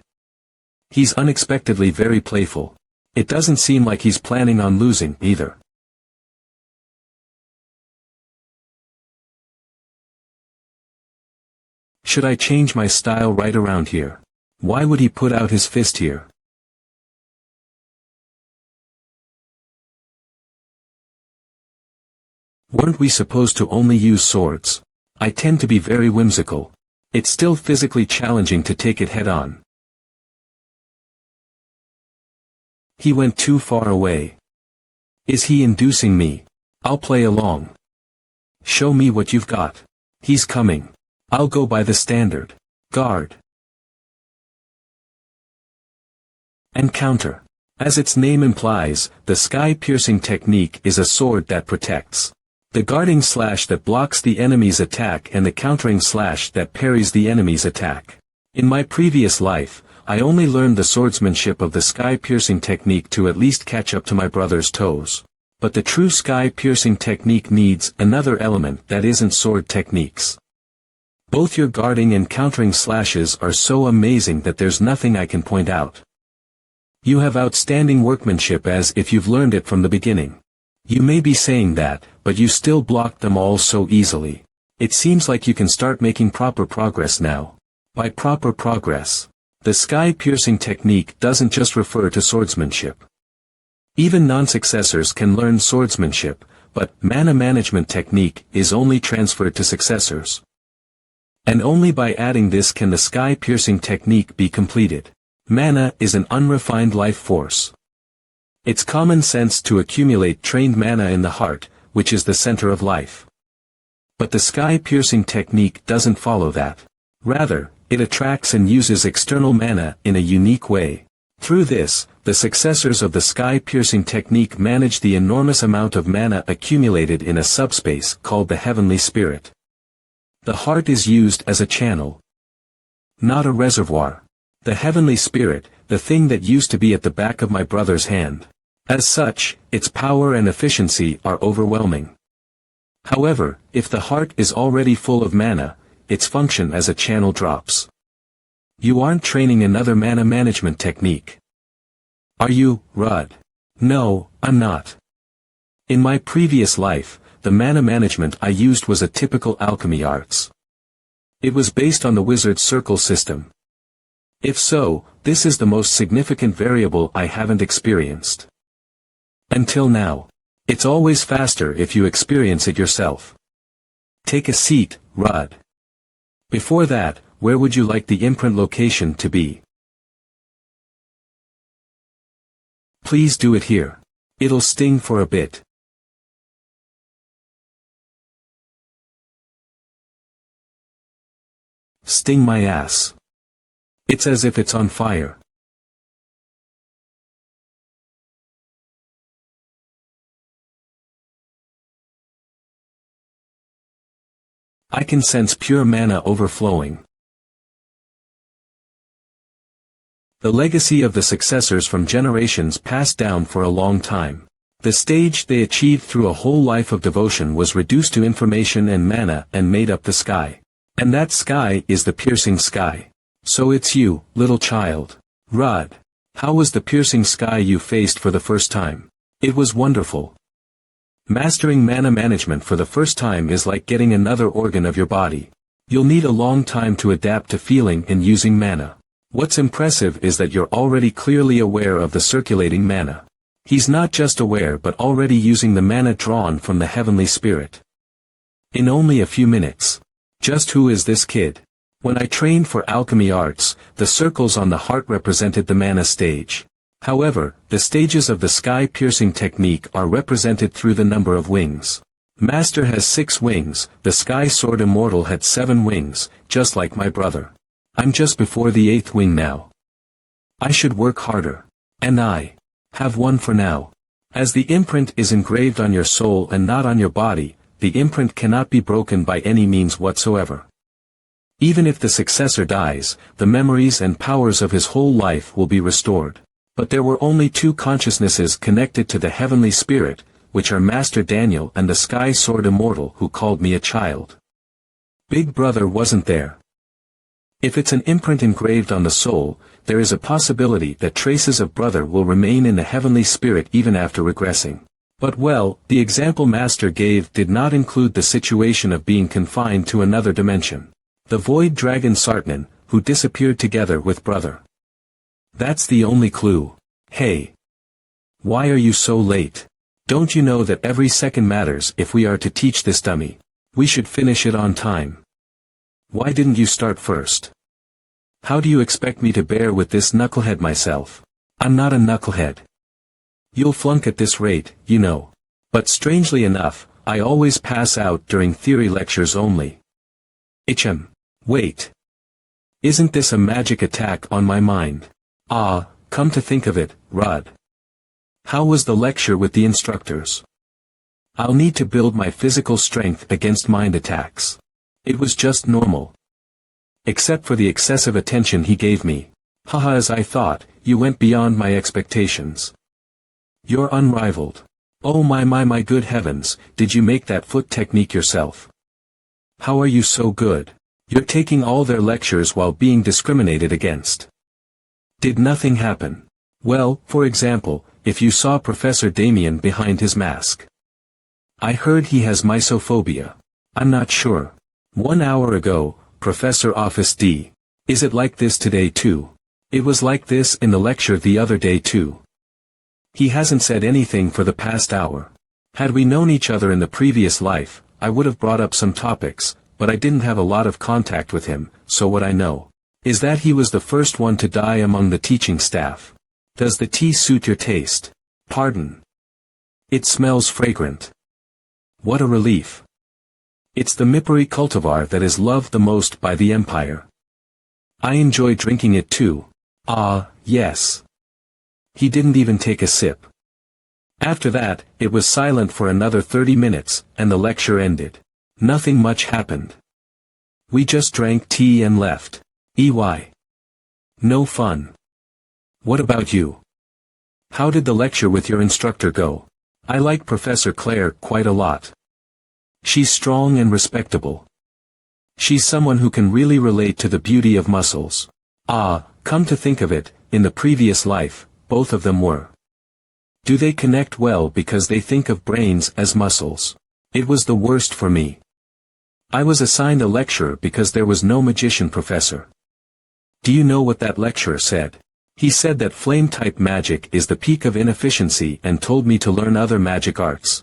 He's unexpectedly very playful. It doesn't seem like he's planning on losing, either. Should I change my style right around here? Why would he put out his fist here? Weren't we supposed to only use swords? I tend to be very whimsical. It's still physically challenging to take it head-on. He went too far away. Is he inducing me? I'll play along. Show me what you've got. He's coming. I'll go by the standard. Guard. And counter. As its name implies, the sky-piercing technique is a sword that protects. The guarding slash that blocks the enemy's attack and the countering slash that parries the enemy's attack. In my previous life, I only learned the swordsmanship of the sky-piercing technique to at least catch up to my brother's toes. But the true sky-piercing technique needs another element that isn't sword techniques. Both your guarding and countering slashes are so amazing that there's nothing I can point out. You have outstanding workmanship as if you've learned it from the beginning. You may be saying that, but you still blocked them all so easily. It seems like you can start making proper progress now. By proper progress, the sky-piercing technique doesn't just refer to swordsmanship. Even non-successors can learn swordsmanship, but mana management technique is only transferred to successors. And only by adding this can the sky-piercing technique be completed. Mana is an unrefined life force. It's common sense to accumulate trained mana in the heart, which is the center of life. But the sky-piercing technique doesn't follow that. Rather, it attracts and uses external mana in a unique way. Through this, the successors of the sky-piercing technique manage the enormous amount of mana accumulated in a subspace called the heavenly spirit. The heart is used as a channel, not a reservoir. The heavenly spirit, the thing that used to be at the back of my brother's hand. As such, its power and efficiency are overwhelming. However, if the heart is already full of mana, its function as a channel drops. You aren't training another mana management technique. Are you, Rud? No, I'm not. In my previous life, the mana management I used was a typical alchemy arts. It was based on the wizard's circle system. If so, this is the most significant variable I haven't experienced. Until now. It's always faster if you experience it yourself. Take a seat, Rud. Before that, where would you like the imprint location to be? Please do it here. It'll sting for a bit. Sting my ass. It's as if it's on fire. I can sense pure mana overflowing. The legacy of the successors from generations passed down for a long time. The stage they achieved through a whole life of devotion was reduced to information and mana and made up the sky. And that sky is the piercing sky. So it's you, little child. Rud. How was the piercing sky you faced for the first time? It was wonderful. Mastering mana management for the first time is like getting another organ of your body. You'll need a long time to adapt to feeling and using mana. What's impressive is that you're already clearly aware of the circulating mana. He's not just aware but already using the mana drawn from the heavenly spirit. In only a few minutes. Just who is this kid? When I trained for alchemy arts, the circles on the heart represented the mana stage. However, the stages of the sky-piercing technique are represented through the number of wings. Master has 6 wings, the Sky Sword Immortal had 7 wings, just like my brother. I'm just before the 8th wing now. I should work harder. And I have one for now. As the imprint is engraved on your soul and not on your body, the imprint cannot be broken by any means whatsoever. Even if the successor dies, the memories and powers of his whole life will be restored. But there were only 2 consciousnesses connected to the heavenly spirit, which are Master Daniel and the Sky Sword Immortal who called me a child. Big Brother wasn't there. If it's an imprint engraved on the soul, there is a possibility that traces of Brother will remain in the heavenly spirit even after regressing. But well, the example Master gave did not include the situation of being confined to another dimension. The Void Dragon Sartnan, who disappeared together with Brother. That's the only clue. Hey. Why are you so late? Don't you know that every second matters if we are to teach this dummy? We should finish it on time. Why didn't you start first? How do you expect me to bear with this knucklehead myself? I'm not a knucklehead. You'll flunk at this rate, you know. But strangely enough, I always pass out during theory lectures only. Wait. Isn't this a magic attack on my mind? Ah, come to think of it, Rud. How was the lecture with the instructors? I'll need to build my physical strength against mind attacks. It was just normal. Except for the excessive attention he gave me. Haha, as I thought, you went beyond my expectations. You're unrivaled. Oh my good heavens, did you make that foot technique yourself? How are you so good? You're taking all their lectures while being discriminated against. Did nothing happen? Well, for example, if you saw Professor Damien behind his mask. I heard he has mysophobia. I'm not sure. 1 hour ago, Professor Office D. Is it like this today too? It was like this in the lecture the other day too. He hasn't said anything for the past hour. Had we known each other in the previous life, I would have brought up some topics, but I didn't have a lot of contact with him, so what I know is that he was the first one to die among the teaching staff. Does the tea suit your taste? Pardon. It smells fragrant. What a relief. It's the Mipari cultivar that is loved the most by the Empire. I enjoy drinking it too. Ah, yes. He didn't even take a sip. After that, it was silent for another 30 minutes, and the lecture ended. Nothing much happened. We just drank tea and left. EY. No fun. What about you? How did the lecture with your instructor go? I like Professor Claire quite a lot. She's strong and respectable. She's someone who can really relate to the beauty of muscles. Ah, come to think of it, in the previous life, both of them were. Do they connect well because they think of brains as muscles? It was the worst for me. I was assigned a lecturer because there was no magician professor. Do you know what that lecturer said? He said that flame-type magic is the peak of inefficiency and told me to learn other magic arts.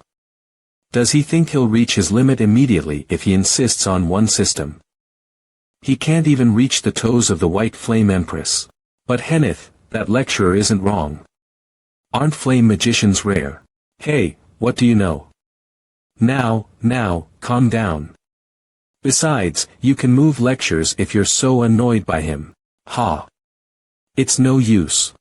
Does he think he'll reach his limit immediately if he insists on one system? He can't even reach the toes of the White Flame Empress. But Henneth, that lecturer isn't wrong. Aren't flame magicians rare? Hey, what do you know? Now, calm down. Besides, you can move lectures if you're so annoyed by him. Ha! It's no use.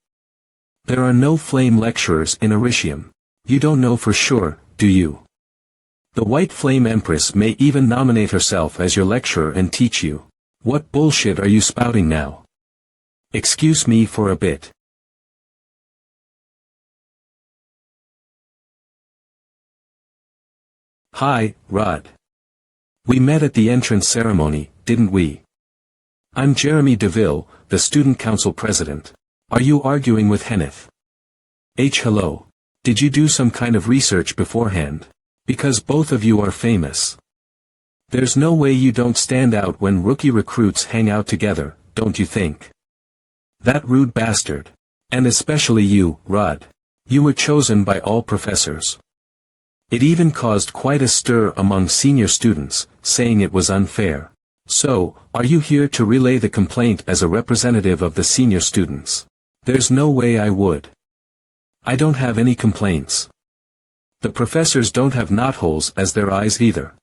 There are no flame lecturers in Aritium. You don't know for sure, do you? The White Flame Empress may even nominate herself as your lecturer and teach you. What bullshit are you spouting now? Excuse me for a bit. Hi, Rod. We met at the entrance ceremony, didn't we? I'm Jeremy DeVille, the student council president. Are you arguing with Henneth? Hello. Did you do some kind of research beforehand? Because both of you are famous. There's no way you don't stand out when rookie recruits hang out together, don't you think? That rude bastard. And especially you, Rod. You were chosen by all professors. It even caused quite a stir among senior students, saying it was unfair. So, are you here to relay the complaint as a representative of the senior students? There's no way I would. I don't have any complaints. The professors don't have knotholes as their eyes either.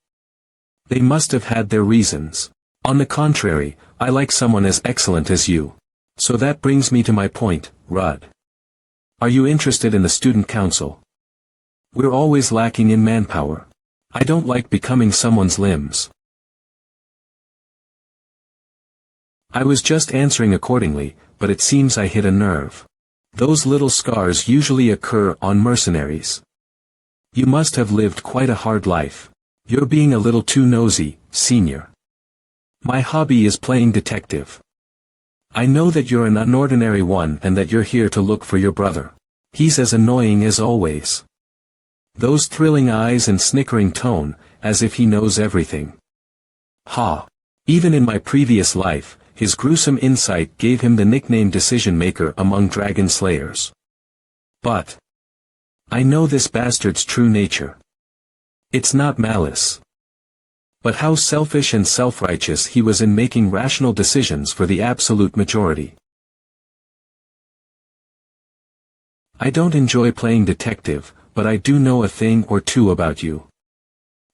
They must have had their reasons. On the contrary, I like someone as excellent as you. So that brings me to my point, Rod. Are you interested in the student council? We're always lacking in manpower. I don't like becoming someone's limbs. I was just answering accordingly, but it seems I hit a nerve. Those little scars usually occur on mercenaries. You must have lived quite a hard life. You're being a little too nosy, senior. My hobby is playing detective. I know that you're an unordinary one and that you're here to look for your brother. He's as annoying as always. Those thrilling eyes and snickering tone, as if he knows everything. Ha! Even in my previous life, his gruesome insight gave him the nickname Decision Maker among dragon slayers. But I know this bastard's true nature. It's not malice. But how selfish and self-righteous he was in making rational decisions for the absolute majority. I don't enjoy playing detective, but I do know a thing or two about you.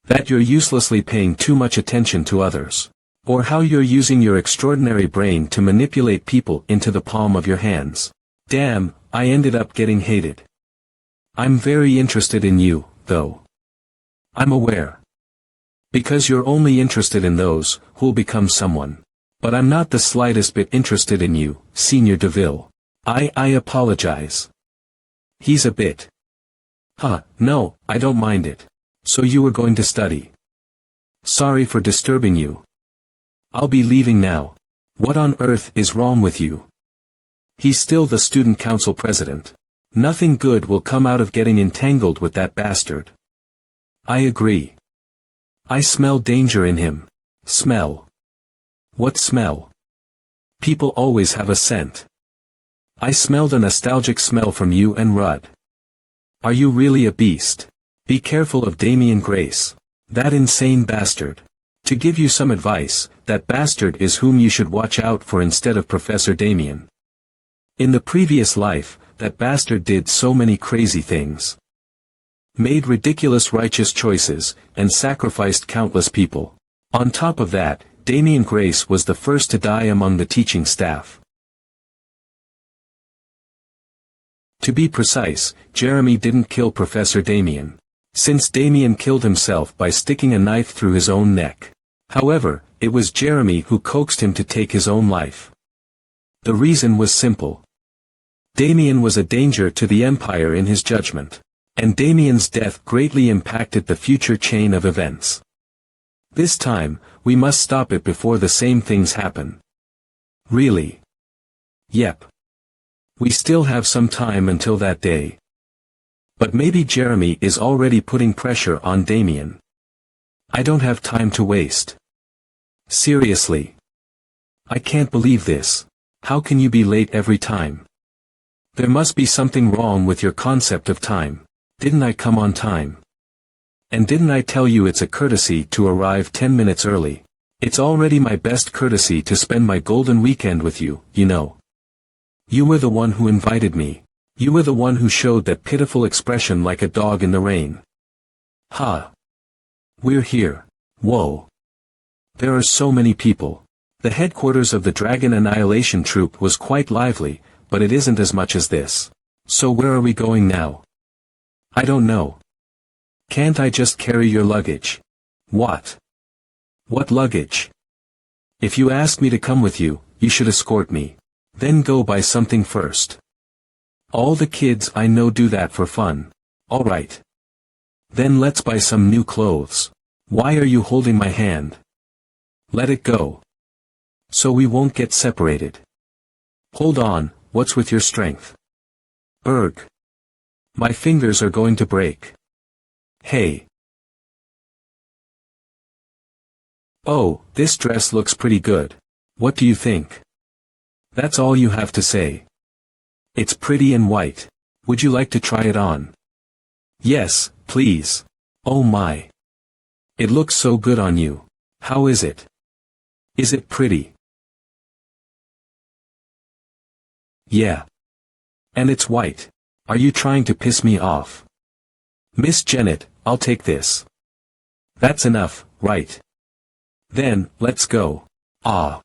That you're uselessly paying too much attention to others. Or how you're using your extraordinary brain to manipulate people into the palm of your hands. Damn, I ended up getting hated. I'm very interested in you, though. I'm aware. Because you're only interested in those who'll become someone. But I'm not the slightest bit interested in you, Senior DeVille. I apologize. He's a bit. No, I don't mind it. So you were going to study. Sorry for disturbing you. I'll be leaving now. What on earth is wrong with you? He's still the student council president. Nothing good will come out of getting entangled with that bastard. I agree. I smell danger in him. Smell. What smell? People always have a scent. I smelled a nostalgic smell from you and Rudd. Are you really a beast? Be careful of Damian Grace. That insane bastard. To give you some advice, that bastard is whom you should watch out for instead of Professor Damian. In the previous life, that bastard did so many crazy things. Made ridiculous righteous choices, and sacrificed countless people. On top of that, Damian Grace was the first to die among the teaching staff. To be precise, Jeremy didn't kill Professor Damian. Since Damian killed himself by sticking a knife through his own neck. However, it was Jeremy who coaxed him to take his own life. The reason was simple. Damien was a danger to the Empire in his judgment, and Damien's death greatly impacted the future chain of events. This time, we must stop it before the same things happen. Really? Yep. We still have some time until that day. But maybe Jeremy is already putting pressure on Damien. I don't have time to waste. Seriously. I can't believe this. How can you be late every time? There must be something wrong with your concept of time. Didn't I come on time? And didn't I tell you it's a courtesy to arrive 10 minutes early? It's already my best courtesy to spend my golden weekend with you, you know. You were the one who invited me. You were the one who showed that pitiful expression like a dog in the rain. Ha. We're here. Whoa. There are so many people. The headquarters of the Dragon Annihilation Troop was quite lively, but it isn't as much as this. So where are we going now? I don't know. Can't I just carry your luggage? What? What luggage? If you ask me to come with you, you should escort me. Then go buy something first. All the kids I know do that for fun. All right. Then let's buy some new clothes. Why are you holding my hand? Let it go. So we won't get separated. Hold on, what's with your strength? Erg. My fingers are going to break. Hey. Oh, this dress looks pretty good. What do you think? That's all you have to say. It's pretty and white. Would you like to try it on? Yes, please. Oh my. It looks so good on you. How is it? Is it pretty? Yeah. And it's white. Are you trying to piss me off? Miss Janet, I'll take this. That's enough, right? Then, let's go. Ah.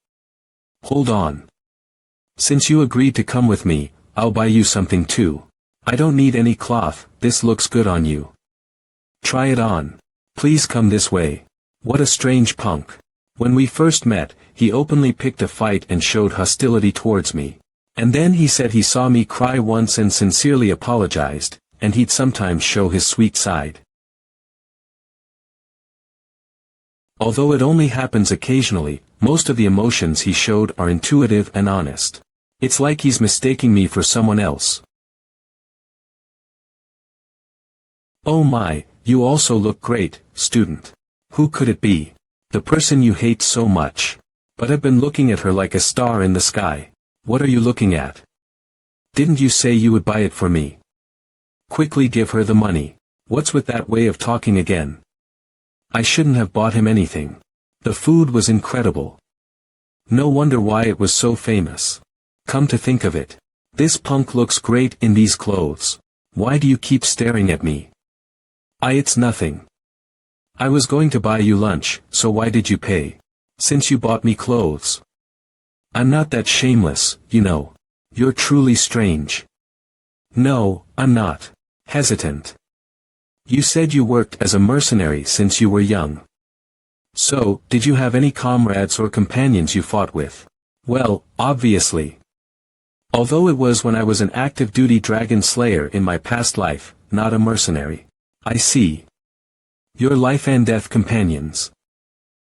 Hold on. Since you agreed to come with me, I'll buy you something too. I don't need any cloth, this looks good on you. Try it on. Please come this way. What a strange punk. When we first met, he openly picked a fight and showed hostility towards me. And then he said he saw me cry once and sincerely apologized, and he'd sometimes show his sweet side. Although it only happens occasionally, most of the emotions he showed are intuitive and honest. It's like he's mistaking me for someone else. Oh my, you also look great, student. Who could it be? The person you hate so much. But I've been looking at her like a star in the sky. What are you looking at? Didn't you say you would buy it for me? Quickly give her the money. What's with that way of talking again? I shouldn't have bought him anything. The food was incredible. No wonder why it was so famous. Come to think of it. This punk looks great in these clothes. Why do you keep staring at me? It's nothing. I was going to buy you lunch, so why did you pay? Since you bought me clothes. I'm not that shameless, you know. You're truly strange. No, I'm not. Hesitant. You said you worked as a mercenary since you were young. So, did you have any comrades or companions you fought with? Well, obviously. Although it was when I was an active-duty dragon slayer in my past life, not a mercenary. I see. Your life and death companions.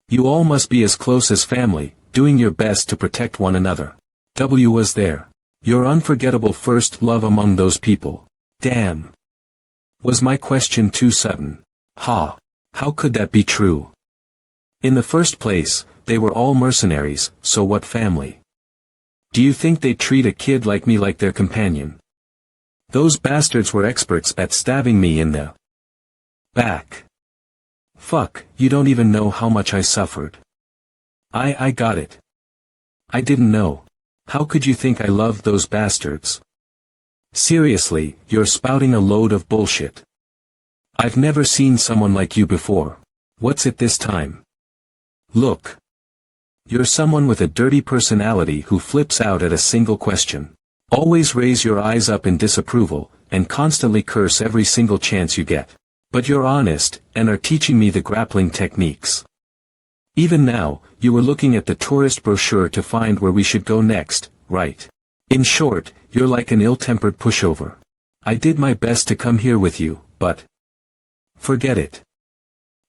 You all must be as close as family, doing your best to protect one another. W was there. Your unforgettable first love among those people. Damn. Was my question too sudden? Ha. How could that be true? In the first place, they were all mercenaries, so what family? Do you think they'd treat a kid like me like their companion? Those bastards were experts at stabbing me in the back. Fuck, you don't even know how much I suffered. I got it. I didn't know. How could you think I loved those bastards? Seriously, you're spouting a load of bullshit. I've never seen someone like you before. What's it this time? Look. You're someone with a dirty personality who flips out at a single question. Always raise your eyes up in disapproval, and constantly curse every single chance you get. But you're honest, and are teaching me the grappling techniques. Even now, you were looking at the tourist brochure to find where we should go next, right? In short, you're like an ill-tempered pushover. I did my best to come here with you, but... forget it.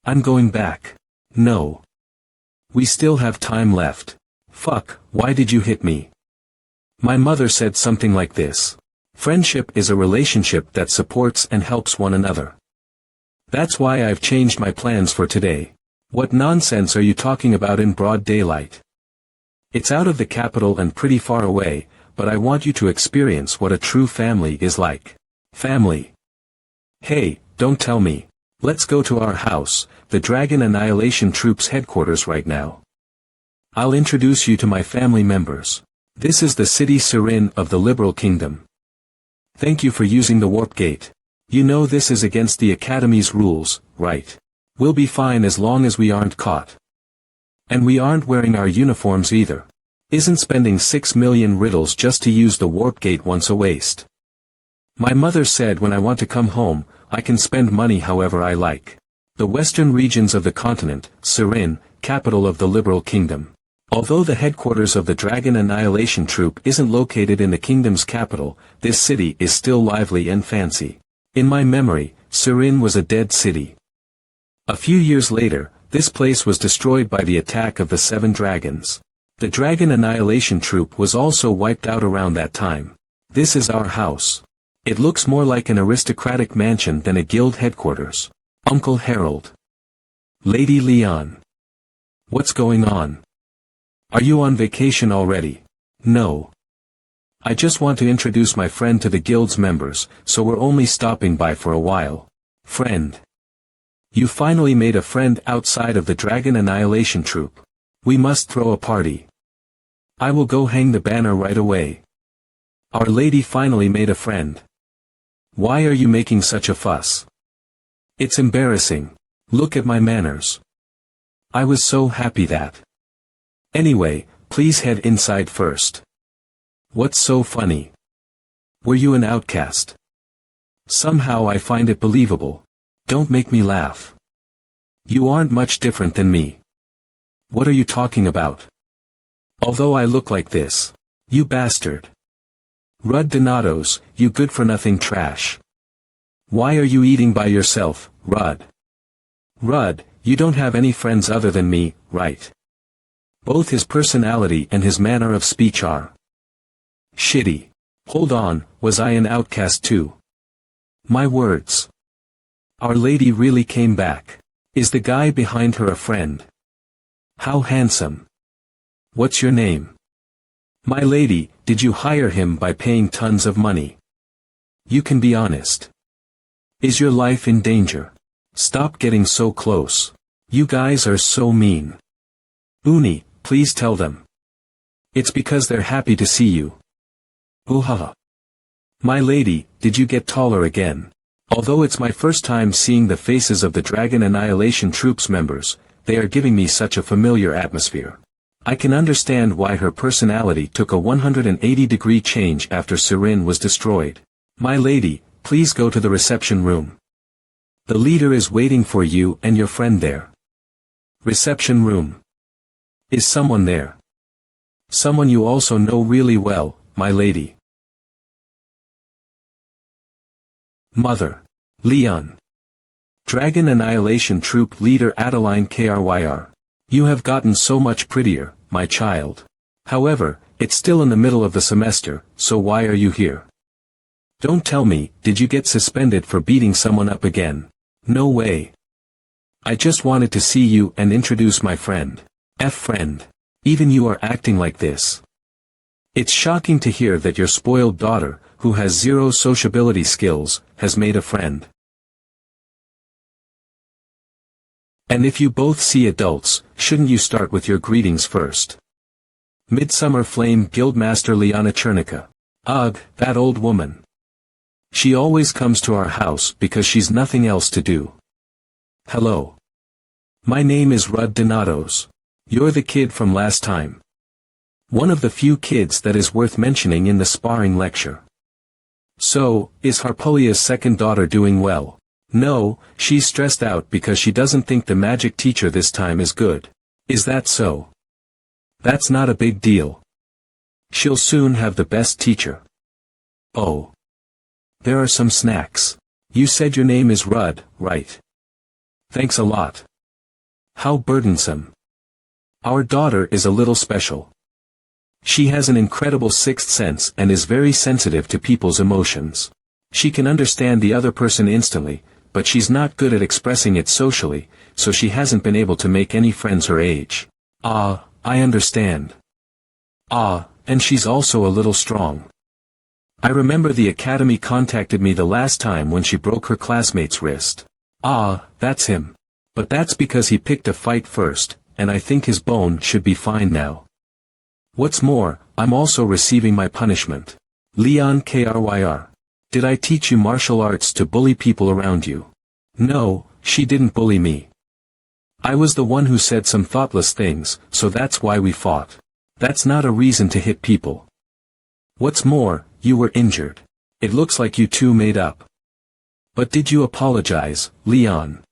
I'm going back. No. We still have time left. Fuck, why did you hit me? My mother said something like this. Friendship is a relationship that supports and helps one another. That's why I've changed my plans for today. What nonsense are you talking about in broad daylight? It's out of the capital and pretty far away, but I want you to experience what a true family is like. Family. Hey, don't tell me. Let's go to our house, the Dragon Annihilation Troops headquarters right now. I'll introduce you to my family members. This is the city Sirin of the Liberal Kingdom. Thank you for using the warp gate. You know this is against the Academy's rules, right? We'll be fine as long as we aren't caught. And we aren't wearing our uniforms either. Isn't spending 6 million riddles just to use the warp gate once a waste? My mother said when I want to come home, I can spend money however I like. The western regions of the continent, Sirin, capital of the Liberal Kingdom. Although the headquarters of the Dragon Annihilation Troop isn't located in the kingdom's capital, this city is still lively and fancy. In my memory, Sirin was a dead city. A few years later, this place was destroyed by the attack of the 7 dragons. The Dragon Annihilation Troop was also wiped out around that time. This is our house. It looks more like an aristocratic mansion than a guild headquarters. Uncle Harold. Lady Leon. What's going on? Are you on vacation already? No. I just want to introduce my friend to the guild's members, so we're only stopping by for a while. Friend. You finally made a friend outside of the Dragon Annihilation Troop. We must throw a party. I will go hang the banner right away. Our lady finally made a friend. Why are you making such a fuss? It's embarrassing. Look at my manners. I was so happy that. Anyway, please head inside first. What's so funny? Were you an outcast? Somehow I find it believable. Don't make me laugh. You aren't much different than me. What are you talking about? Although I look like this. You bastard. Rudd Donatos, you good-for-nothing trash. Why are you eating by yourself, Rudd? Rudd, you don't have any friends other than me, right? Both his personality and his manner of speech are shitty. Hold on, was I an outcast too? My words. Our lady really came back. Is the guy behind her a friend? How handsome. What's your name? My lady, did you hire him by paying tons of money? You can be honest. Is your life in danger? Stop getting so close. You guys are so mean. Uni, please tell them. It's because they're happy to see you. Ooh-ha. My lady, did you get taller again? Although it's my first time seeing the faces of the Dragon Annihilation Troops members, they are giving me such a familiar atmosphere. I can understand why her personality took a 180-degree change after Sirin was destroyed. My lady, please go to the reception room. The leader is waiting for you and your friend there. Reception room. Is someone there? Someone you also know really well, my lady. Mother. Leon. Dragon Annihilation Troop Leader Adeline Kryr. You have gotten so much prettier, my child. However, it's still in the middle of the semester, so why are you here? Don't tell me, did you get suspended for beating someone up again? No way. I just wanted to see you and introduce my friend. Friend. Even you are acting like this. It's shocking to hear that your spoiled daughter, who has zero sociability skills, has made a friend. And if you both see adults, shouldn't you start with your greetings first? Midsummer Flame Guildmaster Liana Chernica. Ugh, that old woman. She always comes to our house because she's nothing else to do. Hello. My name is Rudd Donatos. You're the kid from last time. One of the few kids that is worth mentioning in the sparring lecture. So, is Harpulia's second daughter doing well? No, she's stressed out because she doesn't think the magic teacher this time is good. Is that so? That's not a big deal. She'll soon have the best teacher. Oh. There are some snacks. You said your name is Rudd, right? Thanks a lot. How burdensome. Our daughter is a little special. She has an incredible sixth sense and is very sensitive to people's emotions. She can understand the other person instantly, but she's not good at expressing it socially, so she hasn't been able to make any friends her age. Ah, I understand. Ah, and she's also a little strong. I remember the academy contacted me the last time when she broke her classmate's wrist. Ah, that's him. But that's because he picked a fight first, and I think his bone should be fine now. What's more, I'm also receiving my punishment. Leon Kryr. Did I teach you martial arts to bully people around you? No, she didn't bully me. I was the one who said some thoughtless things, so that's why we fought. That's not a reason to hit people. What's more, you were injured. It looks like you two made up. But did you apologize, Leon?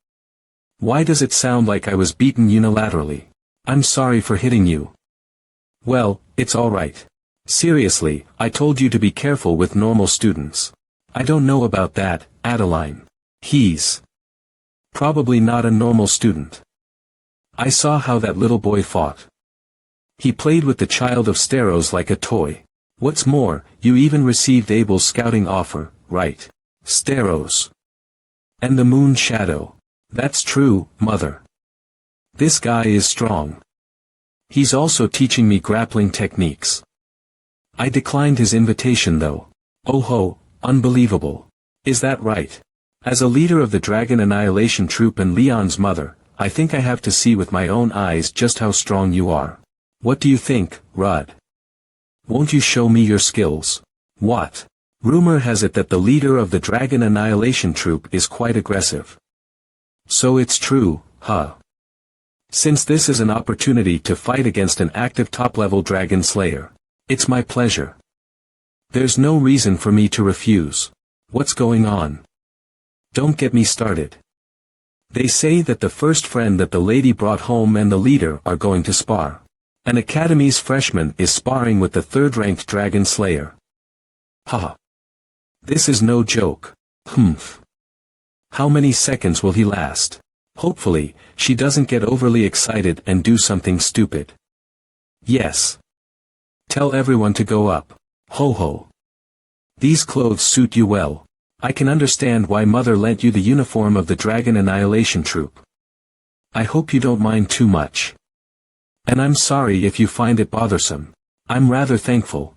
Why does it sound like I was beaten unilaterally? I'm sorry for hitting you. Well, it's alright. Seriously, I told you to be careful with normal students. I don't know about that, Adeline. He's probably not a normal student. I saw how that little boy fought. He played with the child of Steros like a toy. What's more, you even received Abel's scouting offer, right? Steros. And the moon shadow. That's true, Mother. This guy is strong. He's also teaching me grappling techniques. I declined his invitation though. Oh ho, unbelievable. Is that right? As a leader of the Dragon Annihilation Troop and Leon's mother, I think I have to see with my own eyes just how strong you are. What do you think, Rudd? Won't you show me your skills? What? Rumor has it that the leader of the Dragon Annihilation Troop is quite aggressive. So it's true, huh? Since this is an opportunity to fight against an active top-level Dragon Slayer, it's my pleasure. There's no reason for me to refuse. What's going on? Don't get me started. They say that the first friend that the lady brought home and the leader are going to spar. An academy's freshman is sparring with the third-ranked Dragon Slayer. Haha. This is no joke. Humph. How many seconds will he last? Hopefully, she doesn't get overly excited and do something stupid. Yes. Tell everyone to go up. Ho ho. These clothes suit you well. I can understand why Mother lent you the uniform of the Dragon Annihilation Troop. I hope you don't mind too much. And I'm sorry if you find it bothersome. I'm rather thankful.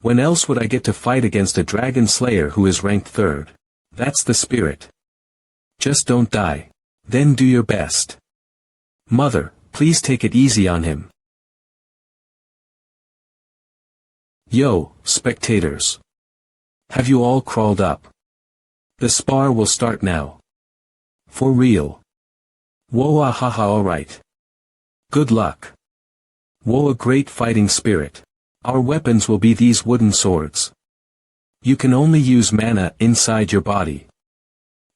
When else would I get to fight against a Dragon Slayer who is ranked third? That's the spirit. Just don't die. Then do your best. Mother, please take it easy on him. Yo, spectators. Have you all crawled up? The spar will start now. For real. Whoa, ah, ha, ha, alright. Good luck. Whoa, a great fighting spirit. Our weapons will be these wooden swords. You can only use mana inside your body.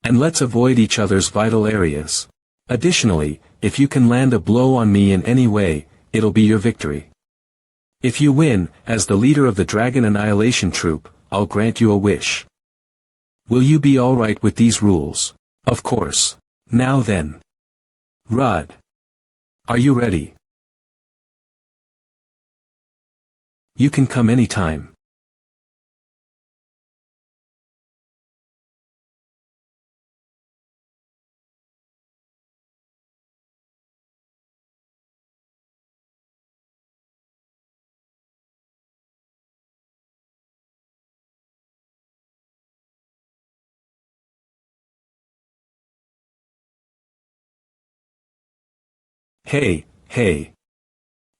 And let's avoid each other's vital areas. Additionally, if you can land a blow on me in any way, it'll be your victory. If you win, as the leader of the Dragon Annihilation Troop, I'll grant you a wish. Will you be alright with these rules? Of course. Now then. Rudd. Are you ready? You can come anytime. Hey, hey.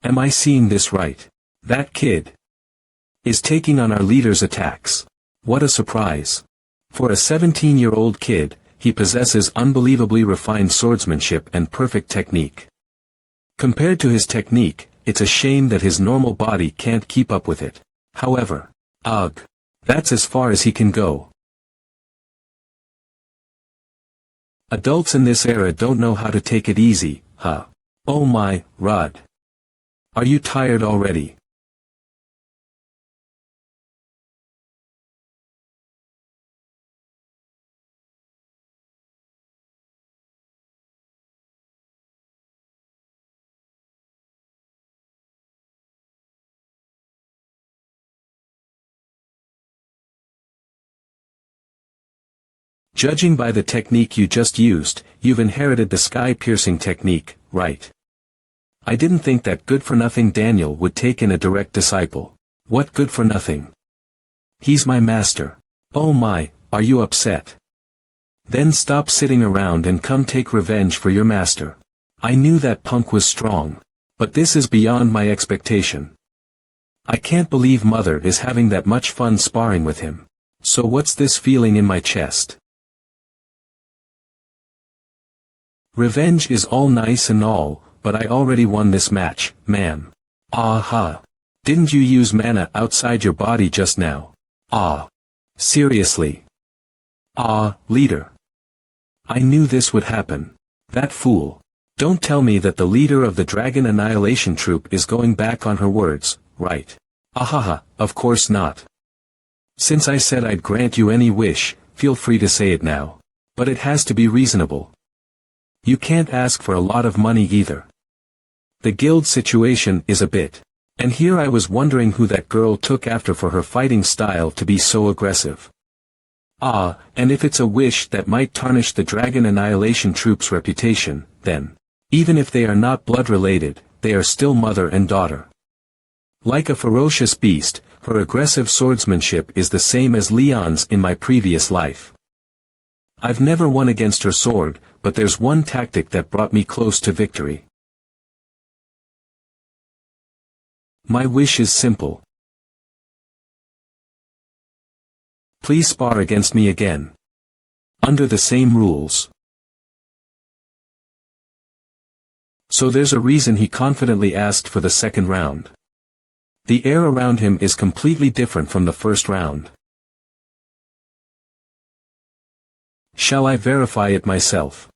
Am I seeing this right? That kid is taking on our leader's attacks. What a surprise. For a 17-year-old kid, he possesses unbelievably refined swordsmanship and perfect technique. Compared to his technique, it's a shame that his normal body can't keep up with it. However, ugh. That's as far as he can go. Adults in this era don't know how to take it easy, huh? Oh my, Rod. Are you tired already? Judging by the technique you just used, you've inherited the sky-piercing technique, right? I didn't think that good-for-nothing Daniel would take in a direct disciple. What good-for-nothing? He's my master. Oh my, are you upset? Then stop sitting around and come take revenge for your master. I knew that punk was strong. But this is beyond my expectation. I can't believe Mother is having that much fun sparring with him. So what's this feeling in my chest? Revenge is all nice and all, but I already won this match, ma'am. Ah-ha. Didn't you use mana outside your body just now? Ah. Seriously. Ah, leader. I knew this would happen. That fool. Don't tell me that the leader of the Dragon Annihilation Troop is going back on her words, right? Ahaha, of course not. Since I said I'd grant you any wish, feel free to say it now. But it has to be reasonable. You can't ask for a lot of money either. The guild situation is a bit. And here I was wondering who that girl took after for her fighting style to be so aggressive. Ah, and if it's a wish that might tarnish the Dragon Annihilation Troop's reputation, then, even if they are not blood-related, they are still mother and daughter. Like a ferocious beast, her aggressive swordsmanship is the same as Leon's in my previous life. I've never won against her sword, but there's one tactic that brought me close to victory. My wish is simple. Please spar against me again. Under the same rules. So there's a reason he confidently asked for the second round. The air around him is completely different from the first round. Shall I verify it myself?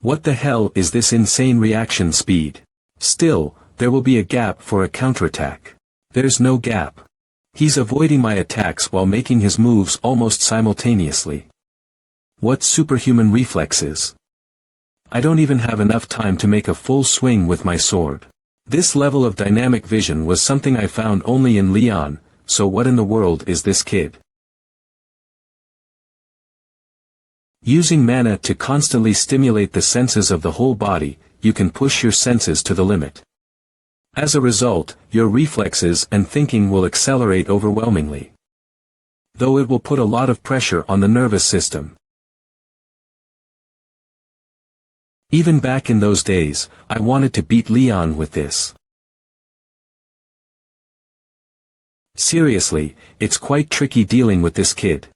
What the hell is this insane reaction speed? Still, there will be a gap for a counterattack. There's no gap. He's avoiding my attacks while making his moves almost simultaneously. What superhuman reflexes? I don't even have enough time to make a full swing with my sword. This level of dynamic vision was something I found only in Leon, so what in the world is this kid? Using mana to constantly stimulate the senses of the whole body, you can push your senses to the limit. As a result, your reflexes and thinking will accelerate overwhelmingly. Though it will put a lot of pressure on the nervous system. Even back in those days, I wanted to beat Leon with this. Seriously, it's quite tricky dealing with this kid.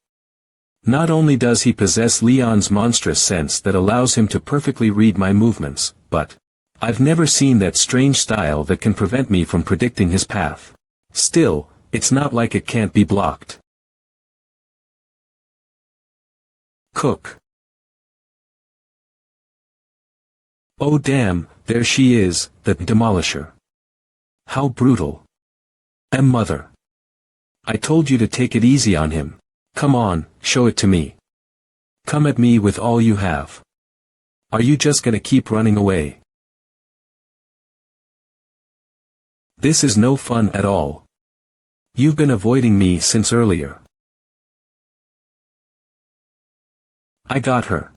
Not only does he possess Leon's monstrous sense that allows him to perfectly read my movements, but I've never seen that strange style that can prevent me from predicting his path. Still, it's not like it can't be blocked. Cook. Oh damn, there she is, the demolisher. How brutal. Mother. I told you to take it easy on him. Come on, show it to me. Come at me with all you have. Are you just gonna keep running away? This is no fun at all. You've been avoiding me since earlier. I got her.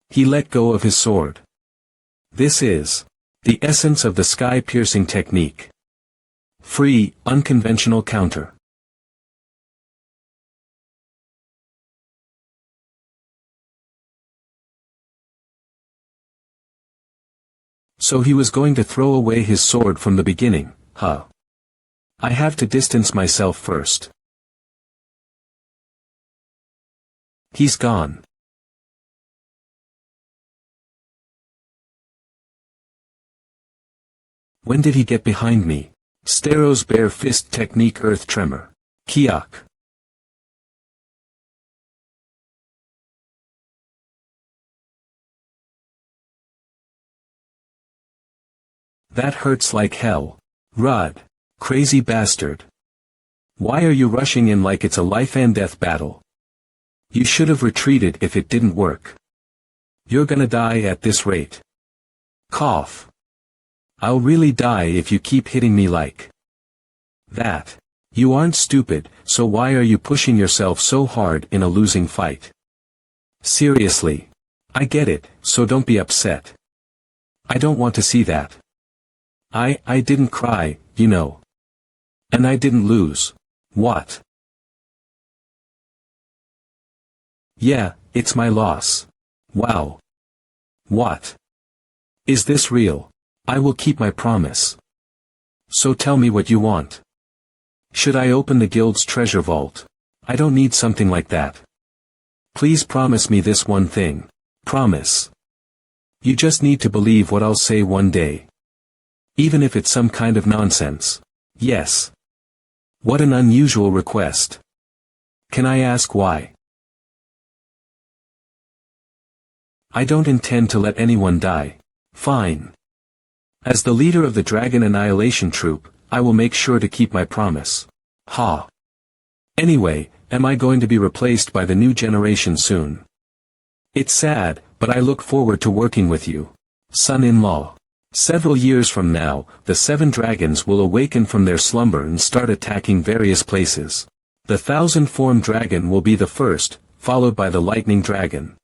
He let go of his sword. This is the essence of the sky-piercing technique. Free, unconventional counter. So he was going to throw away his sword from the beginning, huh? I have to distance myself first. He's gone. When did he get behind me? Stero's bare fist technique earth tremor. Kiak. That hurts like hell. Rud. Crazy bastard. Why are you rushing in like it's a life and death battle? You should have retreated if it didn't work. You're gonna die at this rate. Cough. I'll really die if you keep hitting me like that. You aren't stupid, so why are you pushing yourself so hard in a losing fight? Seriously. I get it, so don't be upset. I don't want to see that. I didn't cry, you know. And I didn't lose. What? Yeah, it's my loss. Wow. What? Is this real? I will keep my promise. So tell me what you want. Should I open the guild's treasure vault? I don't need something like that. Please promise me this one thing. Promise. You just need to believe what I'll say one day. Even if it's some kind of nonsense. Yes. What an unusual request. Can I ask why? I don't intend to let anyone die. Fine. As the leader of the Dragon Annihilation Troop, I will make sure to keep my promise. Ha. Anyway, am I going to be replaced by the new generation soon? It's sad, but I look forward to working with you. Son-in-law. Several years from now, the 7 dragons will awaken from their slumber and start attacking various places. The 1,000-form dragon will be the first, followed by the lightning dragon.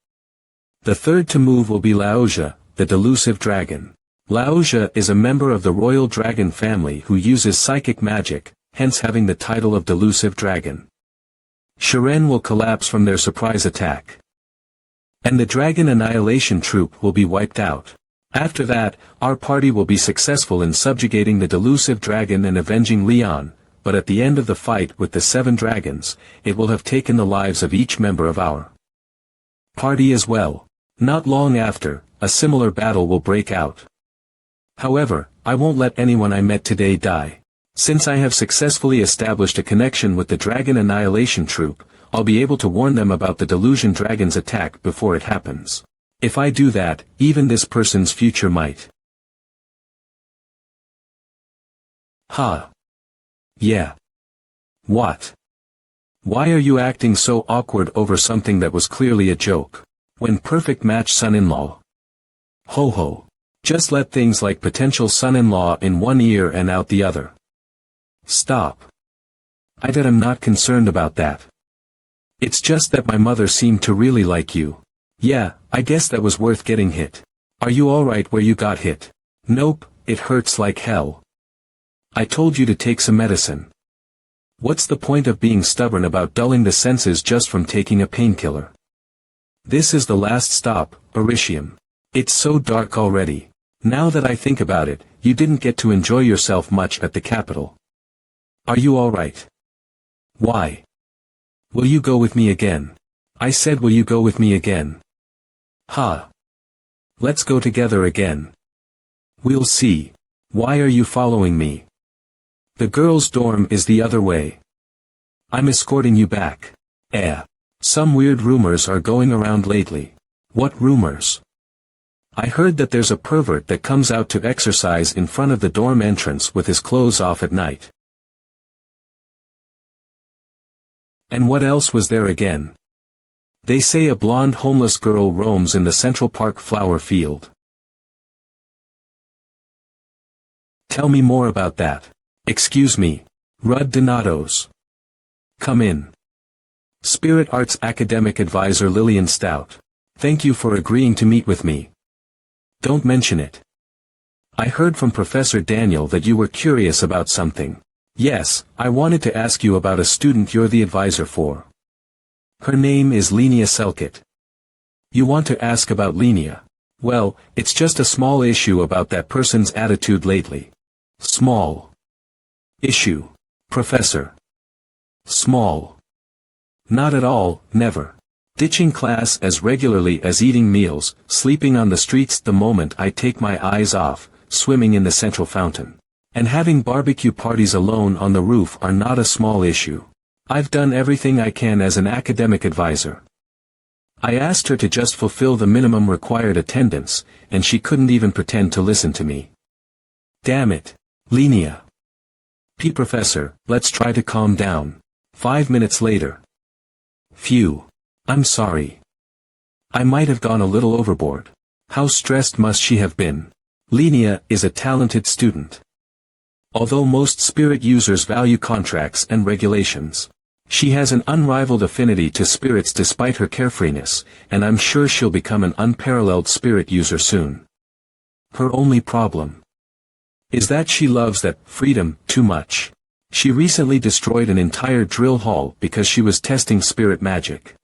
The third to move will be Laoja, the delusive dragon. Laoja is a member of the royal dragon family who uses psychic magic, hence having the title of delusive dragon. Shiren will collapse from their surprise attack. And the Dragon Annihilation Troop will be wiped out. After that, our party will be successful in subjugating the delusive dragon and avenging Leon, but at the end of the fight with the 7 dragons, it will have taken the lives of each member of our party as well. Not long after, a similar battle will break out. However, I won't let anyone I met today die. Since I have successfully established a connection with the Dragon Annihilation Troop, I'll be able to warn them about the Delusion Dragon's attack before it happens. If I do that, even this person's future might. Ha. Yeah. What? Why are you acting so awkward over something that was clearly a joke? When perfect match son-in-law. Ho ho. Just let things like potential son-in-law in one ear and out the other. Stop. I bet I'm not concerned about that. It's just that my mother seemed to really like you. Yeah, I guess that was worth getting hit. Are you alright where you got hit? Nope, it hurts like hell. I told you to take some medicine. What's the point of being stubborn about dulling the senses just from taking a painkiller? This is the last stop, Oricium. It's so dark already. Now that I think about it, you didn't get to enjoy yourself much at the capital. Are you alright? Why? Will you go with me again? I said will you go with me again? Ha. Let's go together again. We'll see. Why are you following me? The girls' dorm is the other way. I'm escorting you back. Some weird rumors are going around lately. What rumors? I heard that there's a pervert that comes out to exercise in front of the dorm entrance with his clothes off at night. And what else was there again? They say a blonde homeless girl roams in the Central Park flower field. Tell me more about that. Excuse me. Rud Donatos. Come in. Spirit Arts Academic Advisor Lillian Stout. Thank you for agreeing to meet with me. Don't mention it. I heard from Professor Daniel that you were curious about something. Yes, I wanted to ask you about a student you're the advisor for. Her name is Linnea Selkit. You want to ask about Linnea? Well, it's just a small issue about that person's attitude lately. Small issue, Professor. Small. Not at all, never. Ditching class as regularly as eating meals, sleeping on the streets the moment I take my eyes off, swimming in the central fountain. And having barbecue parties alone on the roof are not a small issue. I've done everything I can as an academic advisor. I asked her to just fulfill the minimum required attendance, and she couldn't even pretend to listen to me. Damn it. Linnea. Professor, let's try to calm down. 5 minutes later. Phew. I'm sorry. I might have gone a little overboard. How stressed must she have been? Linnea is a talented student. Although most spirit users value contracts and regulations, she has an unrivaled affinity to spirits despite her carefreeness, and I'm sure she'll become an unparalleled spirit user soon. Her only problem is that she loves that freedom too much. She recently destroyed an entire drill hall because she was testing spirit magic.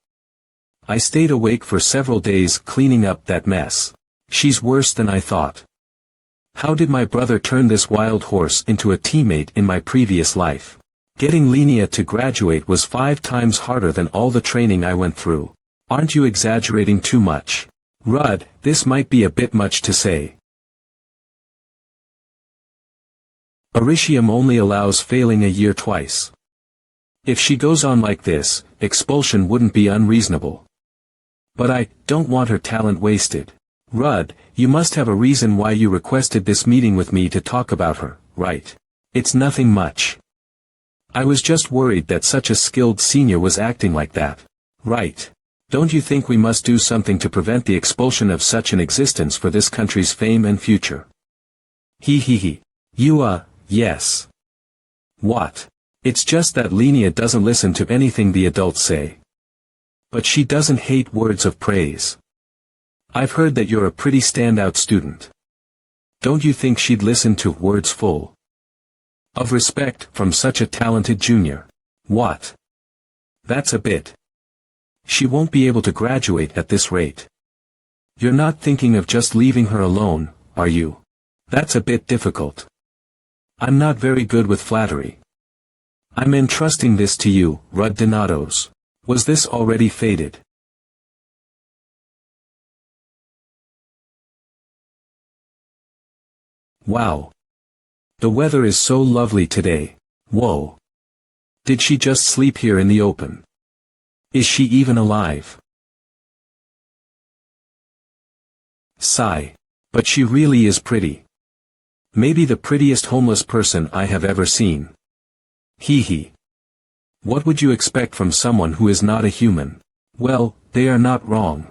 I stayed awake for several days cleaning up that mess. She's worse than I thought. How did my brother turn this wild horse into a teammate in my previous life? Getting Linnea to graduate was 5 times harder than all the training I went through. Aren't you exaggerating too much? Rudd, this might be a bit much to say. Oricium only allows failing a year twice. If she goes on like this, expulsion wouldn't be unreasonable. But I don't want her talent wasted. Rudd, you must have a reason why you requested this meeting with me to talk about her, right? It's nothing much. I was just worried that such a skilled senior was acting like that. Right. Don't you think we must do something to prevent the expulsion of such an existence for this country's fame and future? He. Yes. What? It's just that Linnea doesn't listen to anything the adults say. But she doesn't hate words of praise. I've heard that you're a pretty standout student. Don't you think she'd listen to words full of respect from such a talented junior? What? That's a bit. She won't be able to graduate at this rate. You're not thinking of just leaving her alone, are you? That's a bit difficult. I'm not very good with flattery. I'm entrusting this to you, Rudd Donatos. Was this already fated? Wow. The weather is so lovely today. Whoa. Did she just sleep here in the open? Is she even alive? Sigh. But she really is pretty. Maybe the prettiest homeless person I have ever seen. He. What would you expect from someone who is not a human? Well, they are not wrong.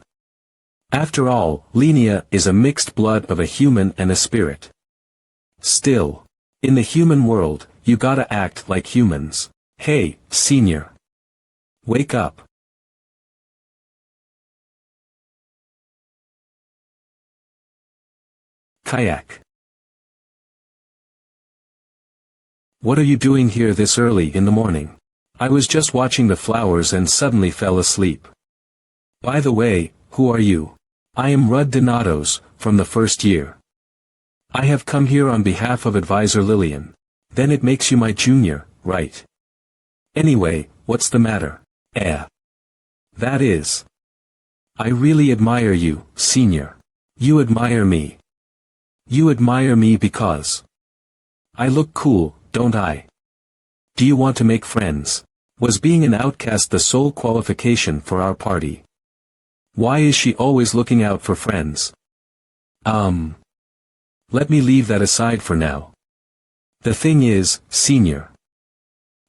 After all, Linnea is a mixed blood of a human and a spirit. Still, in the human world, you gotta act like humans. Hey, senior. Wake up. Kayak. What are you doing here this early in the morning? I was just watching the flowers and suddenly fell asleep. By the way, who are you? I am Rudd Donatos, from the first year. I have come here on behalf of Advisor Lillian. Then it makes you my junior, right? Anyway, what's the matter? That is. I really admire you, senior. You admire me. You admire me because I look cool, don't I? Do you want to make friends? Was being an outcast the sole qualification for our party? Why is she always looking out for friends? Let me leave that aside for now. The thing is, senior.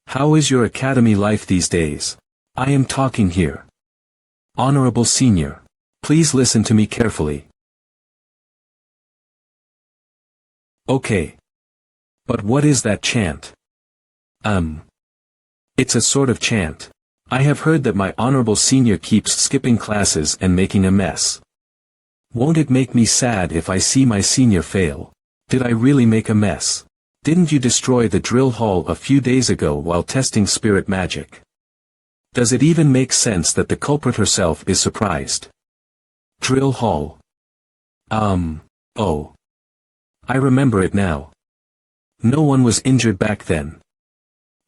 How is your academy life these days? I am talking here. Honorable senior. Please listen to me carefully. Okay. But what is that chant? It's a sort of chant. I have heard that my honorable senior keeps skipping classes and making a mess. Won't it make me sad if I see my senior fail? Did I really make a mess? Didn't you destroy the drill hall a few days ago while testing spirit magic? Does it even make sense that the culprit herself is surprised? Drill hall. Oh. I remember it now. No one was injured back then.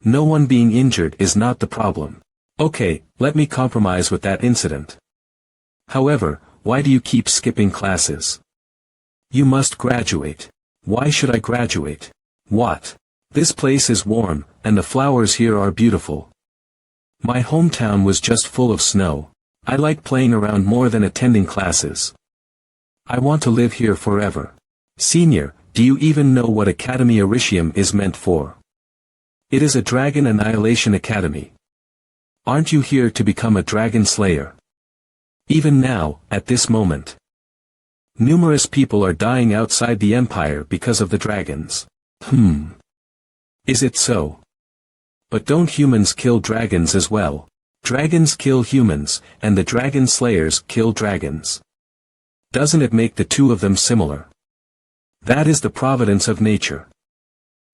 No one being injured is not the problem. Okay, let me compromise with that incident. However, why do you keep skipping classes? You must graduate. Why should I graduate? What? This place is warm, and the flowers here are beautiful. My hometown was just full of snow. I like playing around more than attending classes. I want to live here forever. Senior, do you even know what Academy Oricium is meant for? It is a dragon annihilation academy. Aren't you here to become a dragon slayer? Even now, at this moment. Numerous people are dying outside the empire because of the dragons. Is it so? But don't humans kill dragons as well? Dragons kill humans, and the dragon slayers kill dragons. Doesn't it make the two of them similar? That is the providence of nature.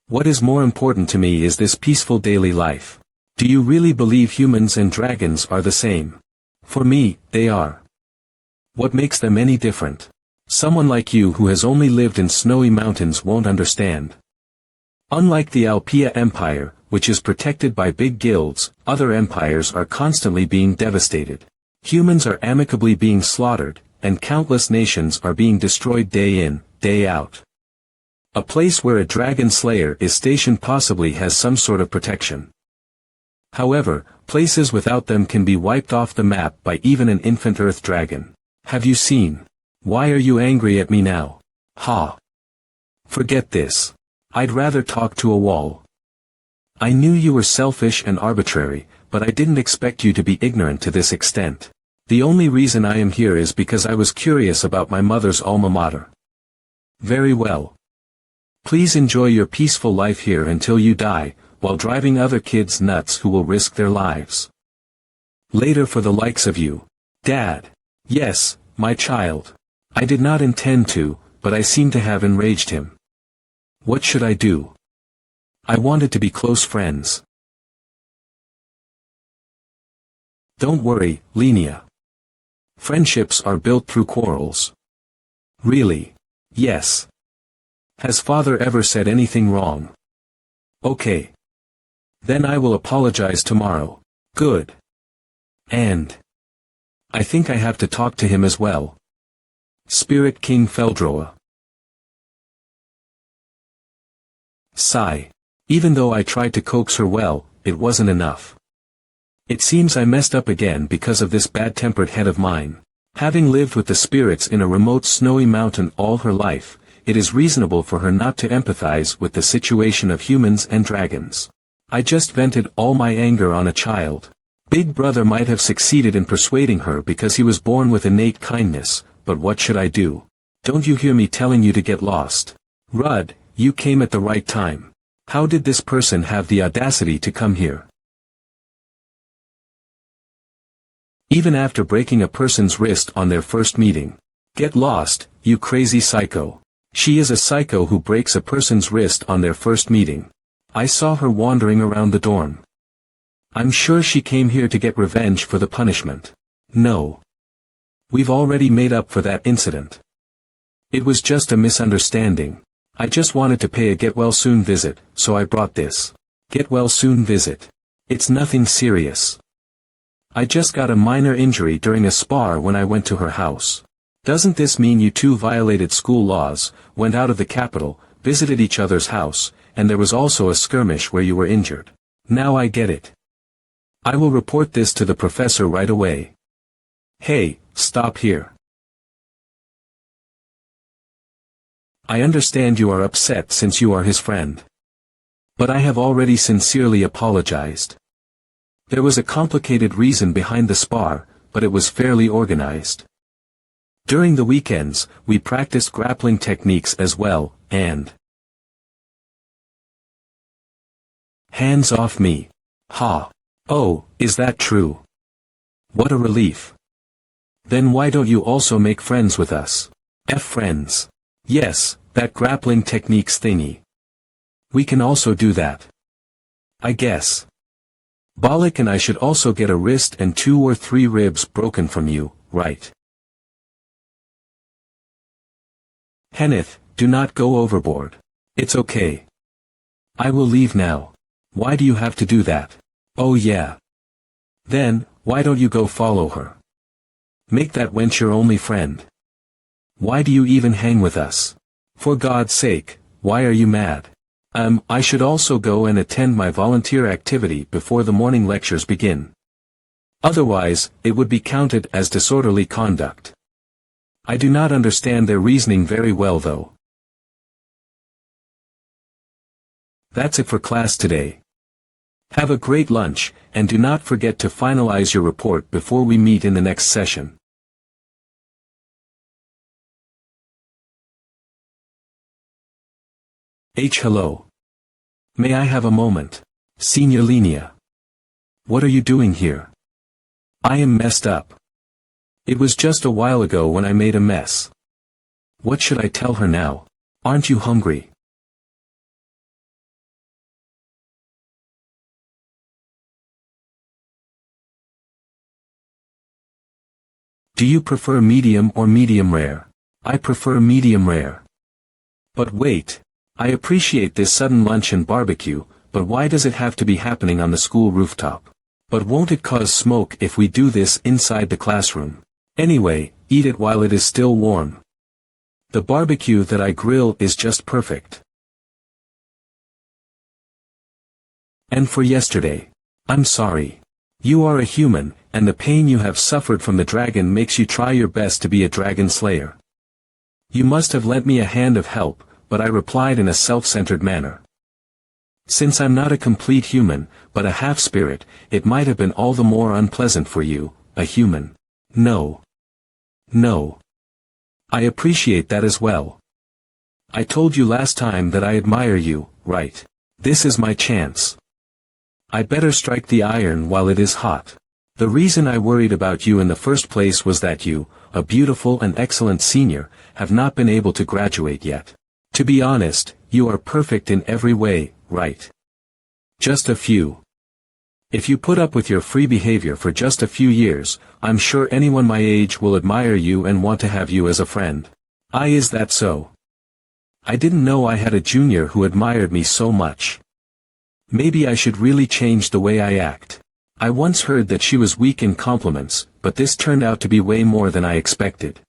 What is more important to me is this peaceful daily life. Do you really believe humans and dragons are the same? For me, they are. What makes them any different? Someone like you who has only lived in snowy mountains won't understand. Unlike the Alpia Empire, which is protected by big guilds, other empires are constantly being devastated. Humans are amicably being slaughtered, and countless nations are being destroyed day in, day out. A place where a dragon slayer is stationed possibly has some sort of protection. However, places without them can be wiped off the map by even an infant earth dragon. Have you seen? Why are you angry at me now? Ha! Forget this. I'd rather talk to a wall. I knew you were selfish and arbitrary, but I didn't expect you to be ignorant to this extent. The only reason I am here is because I was curious about my mother's alma mater. Very well. Please enjoy your peaceful life here until you die, while driving other kids nuts who will risk their lives. Later for the likes of you. Dad. Yes, my child. I did not intend to, but I seem to have enraged him. What should I do? I wanted to be close friends. Don't worry, Linnea. Friendships are built through quarrels. Really? Yes. Has father ever said anything wrong? Okay. Then I will apologize tomorrow. Good. And I think I have to talk to him as well. Spirit King Feldroa. Sigh. Even though I tried to coax her well, it wasn't enough. It seems I messed up again because of this bad-tempered head of mine. Having lived with the spirits in a remote snowy mountain all her life, it is reasonable for her not to empathize with the situation of humans and dragons. I just vented all my anger on a child. Big Brother might have succeeded in persuading her because he was born with innate kindness, but what should I do? Don't you hear me telling you to get lost? Rudd, you came at the right time. How did this person have the audacity to come here? Even after breaking a person's wrist on their first meeting. Get lost, you crazy psycho. She is a psycho who breaks a person's wrist on their first meeting. I saw her wandering around the dorm. I'm sure she came here to get revenge for the punishment. No. We've already made up for that incident. It was just a misunderstanding. I just wanted to pay a get-well-soon visit, so I brought this. Get-well-soon visit. It's nothing serious. I just got a minor injury during a spar when I went to her house. Doesn't this mean you two violated school laws, went out of the capital, visited each other's house, and there was also a skirmish where you were injured? Now I get it. I will report this to the professor right away. Hey, stop here. I understand you are upset since you are his friend. But I have already sincerely apologized. There was a complicated reason behind the spar, but it was fairly organized. During the weekends, we practiced grappling techniques as well, and hands off me. Ha. Oh, is that true? What a relief. Then why don't you also make friends with us? Friends. Yes, that grappling techniques thingy. We can also do that. I guess. Balak and I should also get a wrist and 2 or 3 ribs broken from you, right? Henneth, do not go overboard. It's okay. I will leave now. Why do you have to do that? Oh yeah. Then, why don't you go follow her? Make that wench your only friend. Why do you even hang with us? For God's sake, why are you mad? I should also go and attend my volunteer activity before the morning lectures begin. Otherwise, it would be counted as disorderly conduct. I do not understand their reasoning very well though. That's it for class today. Have a great lunch, and do not forget to finalize your report before we meet in the next session. Hello. May I have a moment? Senior Linnea. What are you doing here? I am messed up. It was just a while ago when I made a mess. What should I tell her now? Aren't you hungry? Do you prefer medium or medium rare? I prefer medium rare. But wait. I appreciate this sudden lunch and barbecue, but why does it have to be happening on the school rooftop? But won't it cause smoke if we do this inside the classroom? Anyway, eat it while it is still warm. The barbecue that I grill is just perfect. And for yesterday. I'm sorry. You are a human, and the pain you have suffered from the dragon makes you try your best to be a dragon slayer. You must have lent me a hand of help, but I replied in a self-centered manner. Since I'm not a complete human, but a half-spirit, it might have been all the more unpleasant for you, a human. No. No. I appreciate that as well. I told you last time that I admire you, right? This is my chance. I better strike the iron while it is hot. The reason I worried about you in the first place was that you, a beautiful and excellent senior, have not been able to graduate yet. To be honest, you are perfect in every way, right? Just a few. If you put up with your free behavior for just a few years, I'm sure anyone my age will admire you and want to have you as a friend. Is that so? I didn't know I had a junior who admired me so much. Maybe I should really change the way I act. I once heard that she was weak in compliments, but this turned out to be way more than I expected.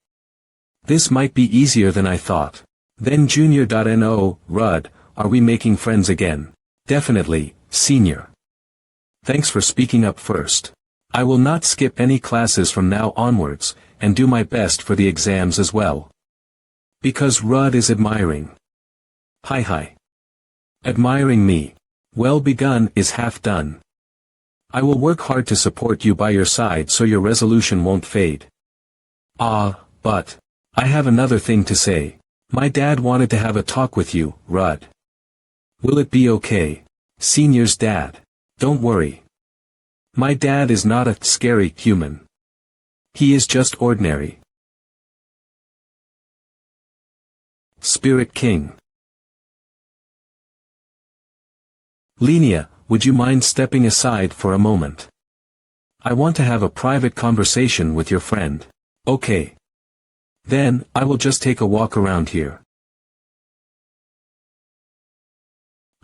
This might be easier than I thought. Then Junior.no, Rudd, are we making friends again? Definitely, Senior. Thanks for speaking up first. I will not skip any classes from now onwards, and do my best for the exams as well. Because Rudd is admiring. Hi. Admiring me. Well begun is half done. I will work hard to support you by your side so your resolution won't fade. But I have another thing to say. My dad wanted to have a talk with you, Rudd. Will it be okay? Senior's dad. Don't worry. My dad is not a scary human. He is just ordinary. Spirit King. Linnea, would you mind stepping aside for a moment? I want to have a private conversation with your friend. Okay. Then, I will just take a walk around here.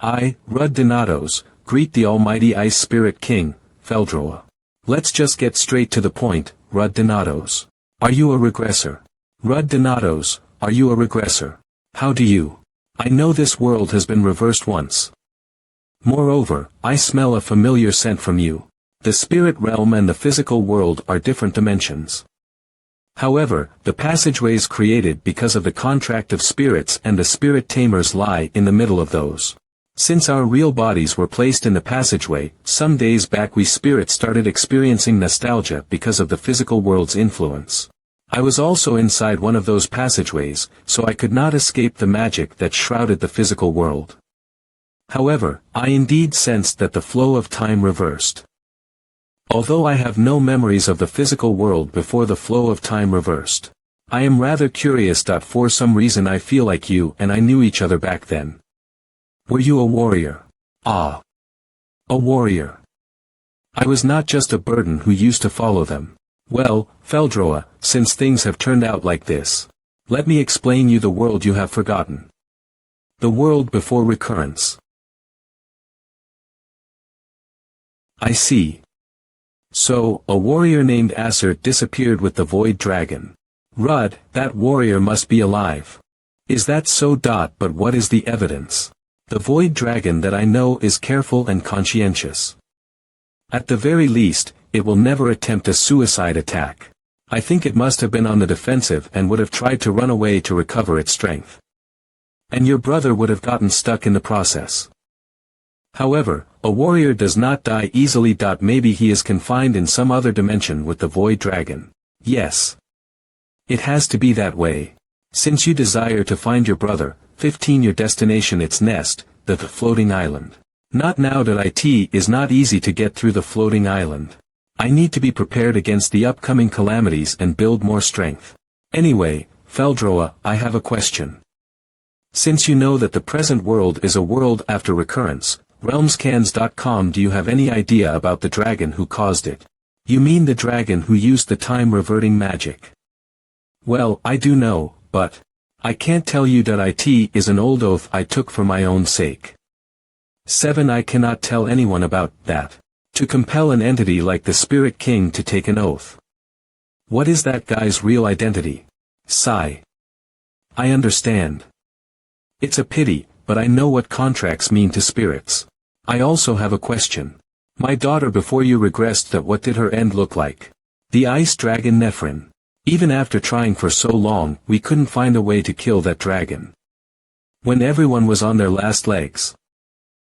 I, Rudd Donatos, greet the almighty Ice Spirit King, Feldroa. Let's just get straight to the point, Rudd Donatos. Are you a regressor? Rudd Donatos, are you a regressor? How do you? I know this world has been reversed once. Moreover, I smell a familiar scent from you. The spirit realm and the physical world are different dimensions. However, the passageways created because of the contract of spirits and the spirit tamers lie in the middle of those. Since our real bodies were placed in the passageway, some days back we spirits started experiencing nostalgia because of the physical world's influence. I was also inside one of those passageways, so I could not escape the magic that shrouded the physical world. However, I indeed sensed that the flow of time reversed. Although I have no memories of the physical world before the flow of time reversed. I am rather curious. For some reason I feel like you and I knew each other back then. Were you a warrior? A warrior. I was not just a burden who used to follow them. Well, Feldroa, since things have turned out like this, let me explain you the world you have forgotten. The world before recurrence. I see. So, a warrior named Acer disappeared with the Void Dragon. Rudd, that warrior must be alive. Is that so? But what is the evidence? The void dragon that I know is careful and conscientious. At the very least, it will never attempt a suicide attack. I think it must have been on the defensive and would have tried to run away to recover its strength. And your brother would have gotten stuck in the process. However, a warrior does not die easily. Maybe he is confined in some other dimension with the void dragon. Yes. It has to be that way. Since you desire to find your brother, 15 your destination its nest, the floating island. Not now. It is not easy to get through the floating island. I need to be prepared against the upcoming calamities and build more strength. Anyway, Feldroa, I have a question. Since you know that the present world is a world after recurrence, realmscans.com, do you have any idea about the dragon who caused it? You mean the dragon who used the time-reverting magic? Well, I do know, but I can't tell you. It is an old oath I took for my own sake. 7. I cannot tell anyone about that. To compel an entity like the Spirit King to take an oath. What is that guy's real identity? Sigh. I understand. It's a pity, but I know what contracts mean to spirits. I also have a question. My daughter before you regressed, what did her end look like? The ice dragon Nephrin. Even after trying for so long, we couldn't find a way to kill that dragon. When everyone was on their last legs,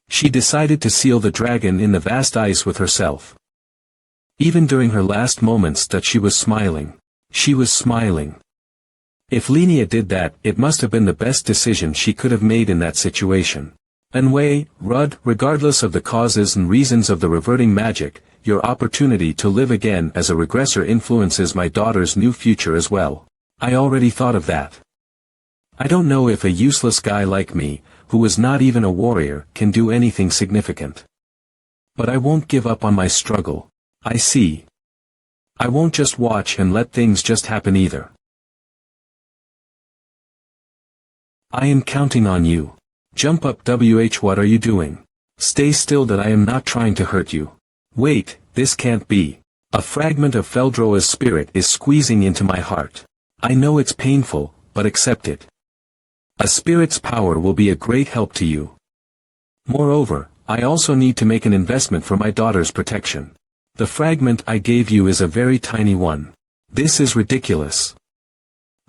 she decided to seal the dragon in the vast ice with herself. Even during her last moments she was smiling. She was smiling. If Linnea did that, it must have been the best decision she could have made in that situation. Anyway, Rudd, regardless of the causes and reasons of the reverting magic, your opportunity to live again as a regressor influences my daughter's new future as well. I already thought of that. I don't know if a useless guy like me, who is not even a warrior, can do anything significant. But I won't give up on my struggle. I see. I won't just watch and let things just happen either. I am counting on you. Jump up. What are you doing? Stay still. I am not trying to hurt you. Wait, this can't be. A fragment of Feldroa's spirit is squeezing into my heart. I know it's painful, but accept it. A spirit's power will be a great help to you. Moreover, I also need to make an investment for my daughter's protection. The fragment I gave you is a very tiny one. This is ridiculous.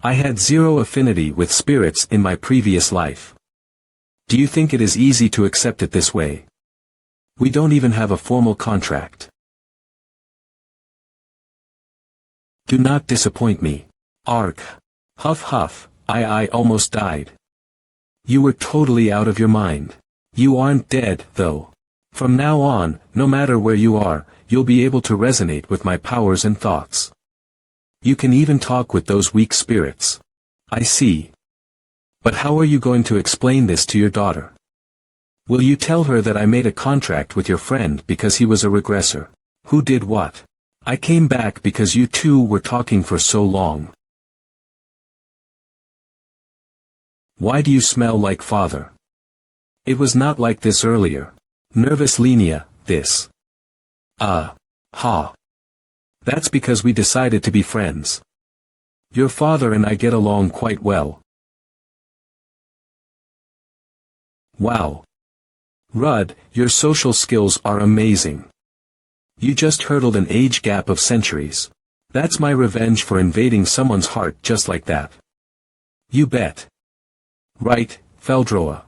I had zero affinity with spirits in my previous life. Do you think it is easy to accept it this way? We don't even have a formal contract. Do not disappoint me. Ark. Huff huff, I almost died. You were totally out of your mind. You aren't dead, though. From now on, no matter where you are, you'll be able to resonate with my powers and thoughts. You can even talk with those weak spirits. I see. But how are you going to explain this to your daughter? Will you tell her that I made a contract with your friend because he was a regressor? Who did what? I came back because you two were talking for so long. Why do you smell like father? It was not like this earlier. Nervous Linnea, this. Ha. That's because we decided to be friends. Your father and I get along quite well. Wow. Rudd, your social skills are amazing. You just hurdled an age gap of centuries. That's my revenge for invading someone's heart just like that. You bet. Right, Feldroa.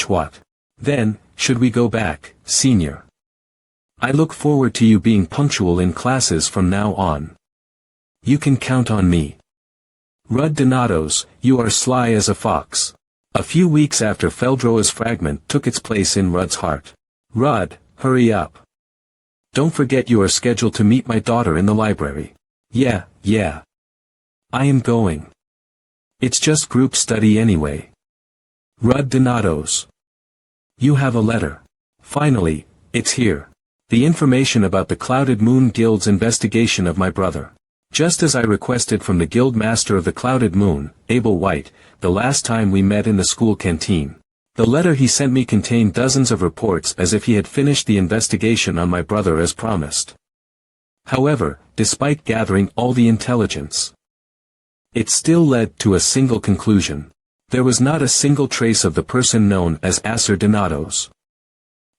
What? Then, should we go back, senior? I look forward to you being punctual in classes from now on. You can count on me. Rudd Donatos, you are sly as a fox. A few weeks after Feldroa's fragment took its place in Rudd's heart. Rudd, hurry up. Don't forget you are scheduled to meet my daughter in the library. Yeah. I am going. It's just group study anyway. Rudd Donatos. You have a letter. Finally, it's here. The information about the Clouded Moon Guild's investigation of my brother. Just as I requested from the Guild Master of the Clouded Moon, Abel White, the last time we met in the school canteen. The letter he sent me contained dozens of reports as if he had finished the investigation on my brother as promised. However, despite gathering all the intelligence, it still led to a single conclusion. There was not a single trace of the person known as Acer Donatos.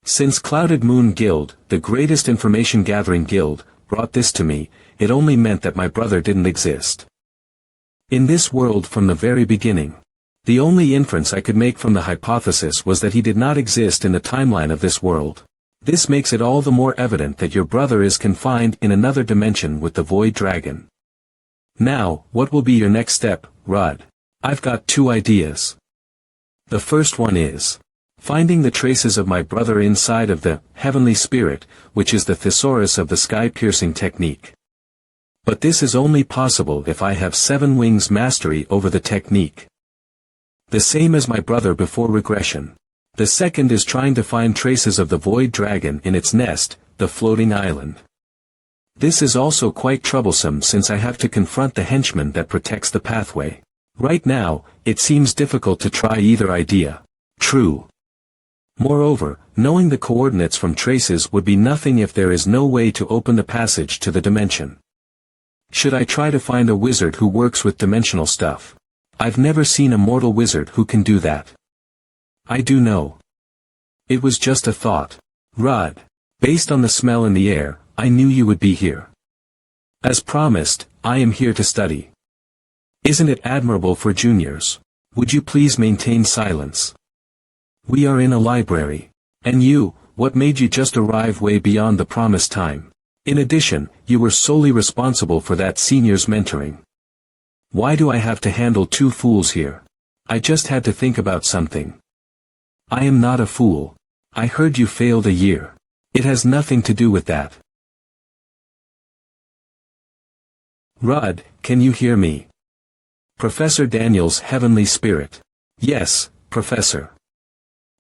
Since Clouded Moon Guild, the greatest information-gathering guild, brought this to me, it only meant that my brother didn't exist. In this world from the very beginning. The only inference I could make from the hypothesis was that he did not exist in the timeline of this world. This makes it all the more evident that your brother is confined in another dimension with the Void Dragon. Now, what will be your next step, Rudd? I've got 2 ideas. The first one is finding the traces of my brother inside of the heavenly spirit, which is the thesaurus of the sky-piercing technique. But this is only possible if I have 7 wings mastery over the technique. The same as my brother before regression. The second is trying to find traces of the Void Dragon in its nest, the floating island. This is also quite troublesome since I have to confront the henchman that protects the pathway. Right now, it seems difficult to try either idea. True. Moreover, knowing the coordinates from traces would be nothing if there is no way to open the passage to the dimension. Should I try to find a wizard who works with dimensional stuff? I've never seen a mortal wizard who can do that. I do know. It was just a thought. Rudd. Based on the smell in the air, I knew you would be here. As promised, I am here to study. Isn't it admirable for juniors? Would you please maintain silence? We are in a library. And you, what made you just arrive way beyond the promised time? In addition, you were solely responsible for that senior's mentoring. Why do I have to handle 2 fools here? I just had to think about something. I am not a fool. I heard you failed a year. It has nothing to do with that. Rudd, can you hear me? Professor Daniel's heavenly spirit. Yes, Professor.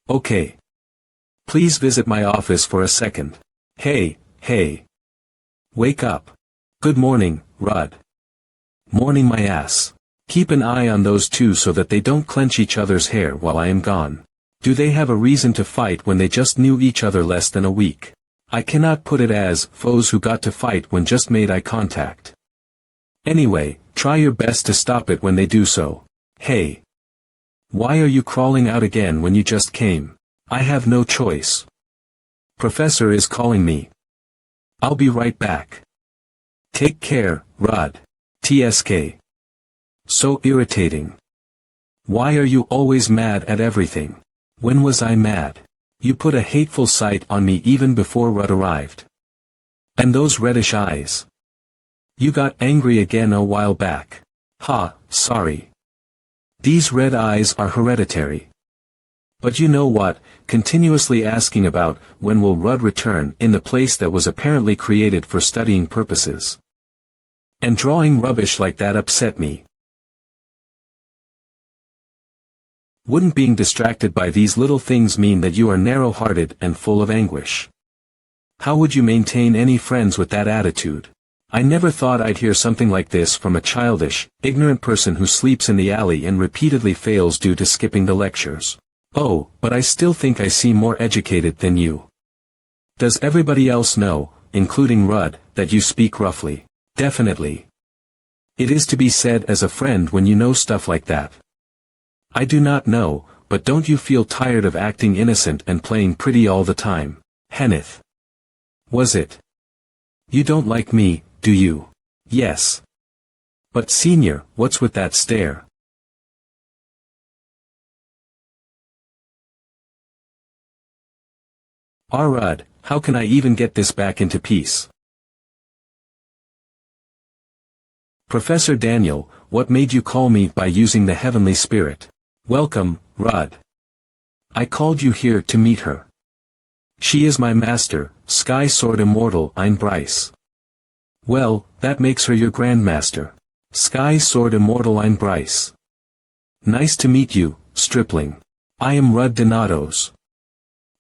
Okay. Please visit my office for a second. Hey. Wake up. Good morning, Rudd. Morning my ass. Keep an eye on those 2 so that they don't clench each other's hair while I am gone. Do they have a reason to fight when they just knew each other less than a week? I cannot put it as foes who got to fight when just made eye contact. Anyway, try your best to stop it when they do so. Hey. Why are you crawling out again when you just came? I have no choice. Professor is calling me. I'll be right back. Take care, Rudd. TSK. So irritating. Why are you always mad at everything? When was I mad? You put a hateful sight on me even before Rudd arrived. And those reddish eyes. You got angry again a while back. Ha, sorry. These red eyes are hereditary. But you know what, continuously asking about when will Rudd return in the place that was apparently created for studying purposes. And drawing rubbish like that upset me. Wouldn't being distracted by these little things mean that you are narrow-hearted and full of anguish? How would you maintain any friends with that attitude? I never thought I'd hear something like this from a childish, ignorant person who sleeps in the alley and repeatedly fails due to skipping the lectures. Oh, but I still think I seem more educated than you. Does everybody else know, including Rudd, that you speak roughly? Definitely. It is to be said as a friend when you know stuff like that. I do not know, but don't you feel tired of acting innocent and playing pretty all the time? Henneth. Was it? You don't like me, do you? Yes. But senior, what's with that stare? Rudd, how can I even get this back into peace? Professor Daniel, what made you call me by using the heavenly spirit? Welcome, Rudd. I called you here to meet her. She is my master, Sky Sword Immortal Ein Bryce. Well, that makes her your grandmaster. Sky Sword Immortal Ein Bryce. Nice to meet you, stripling. I am Rudd Donatos.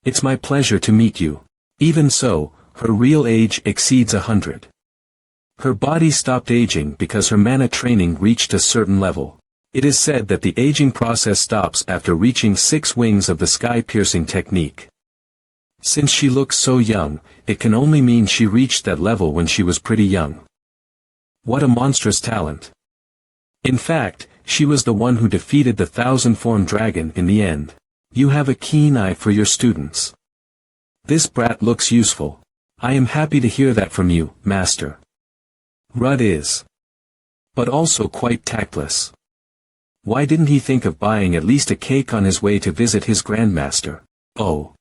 It's my pleasure to meet you. Even so, her real age exceeds 100. Her body stopped aging because her mana training reached a certain level. It is said that the aging process stops after reaching 6 wings of the sky-piercing technique. Since she looks so young, it can only mean she reached that level when she was pretty young. What a monstrous talent. In fact, She was the one who defeated the thousand-formed dragon in the end. You have a keen eye for your students. This brat looks useful. I am happy to hear that from you, master. Rudd is. But also quite tactless. Why didn't he think of buying at least a cake on his way to visit his grandmaster? Oh.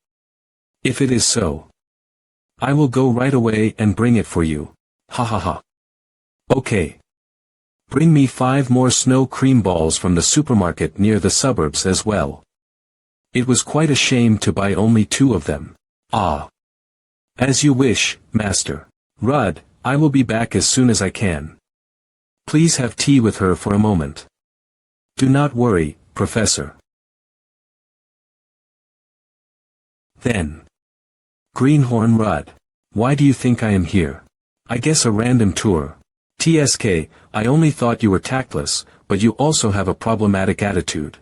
If it is so, I will go right away and bring it for you. Ha ha ha. Okay. Bring me 5 more snow cream balls from the supermarket near the suburbs as well. It was quite a shame to buy only 2 of them. Ah. As you wish, master. Rudd, I will be back as soon as I can. Please have tea with her for a moment. Do not worry, Professor. Then. Greenhorn Rudd. Why do you think I am here? I guess a random tour. TSK, I only thought you were tactless, but you also have a problematic attitude.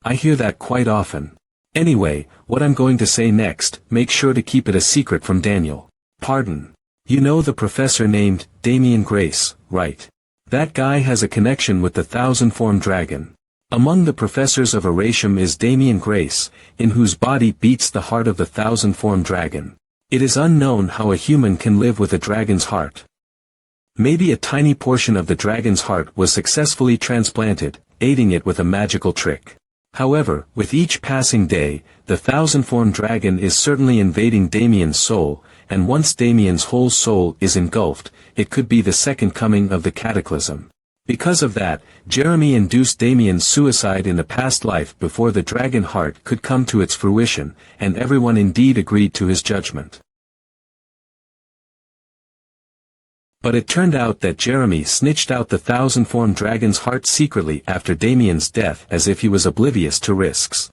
I hear that quite often. Anyway, what I'm going to say next, make sure to keep it a secret from Daniel. Pardon. You know the professor named Damian Grace, right? That guy has a connection with the thousand-formed dragon. Among the professors of Eratium is Damian Grace, in whose body beats the heart of the thousand-formed dragon. It is unknown how a human can live with a dragon's heart. Maybe a tiny portion of the dragon's heart was successfully transplanted, aiding it with a magical trick. However, with each passing day, the thousand-formed dragon is certainly invading Damian's soul, and once Damian's whole soul is engulfed, it could be the second coming of the cataclysm. Because of that, Jeremy induced Damian's suicide in the past life before the dragon heart could come to its fruition, and everyone indeed agreed to his judgment. But it turned out that Jeremy snitched out the thousand-formed dragon's heart secretly after Damian's death as if he was oblivious to risks.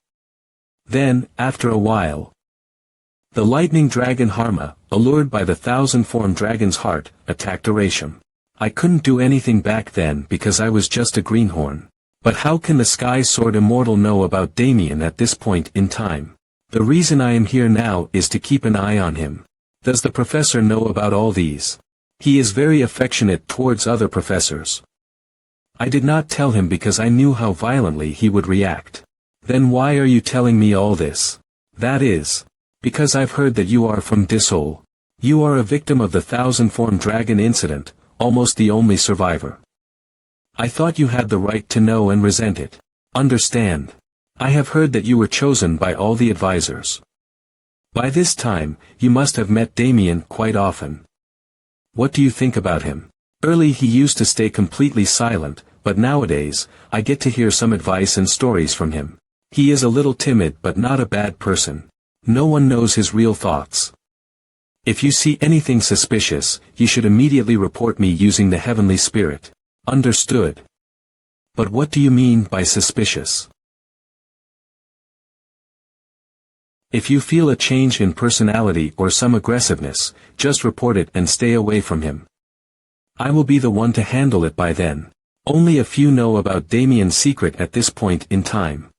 Then, after a while, the lightning dragon Harma, allured by the thousand-formed dragon's heart, attacked Eratium. I couldn't do anything back then because I was just a greenhorn. But how can the Sky Sword Immortal know about Damian at this point in time? The reason I am here now is to keep an eye on him. Does the professor know about all these? He is very affectionate towards other professors. I did not tell him because I knew how violently he would react. Then why are you telling me all this? That is, because I've heard that you are from Disol. You are a victim of the thousand-formed dragon incident, almost the only survivor. I thought you had the right to know and resent it. Understand. I have heard that you were chosen by all the advisors. By this time, you must have met Damian quite often. What do you think about him? Early he used to stay completely silent, but nowadays, I get to hear some advice and stories from him. He is a little timid but not a bad person. No one knows his real thoughts. If you see anything suspicious, you should immediately report me using the heavenly spirit. Understood. But what do you mean by suspicious? If you feel a change in personality or some aggressiveness, just report it and stay away from him. I will be the one to handle it by then. Only a few know about Damian's secret at this point in time.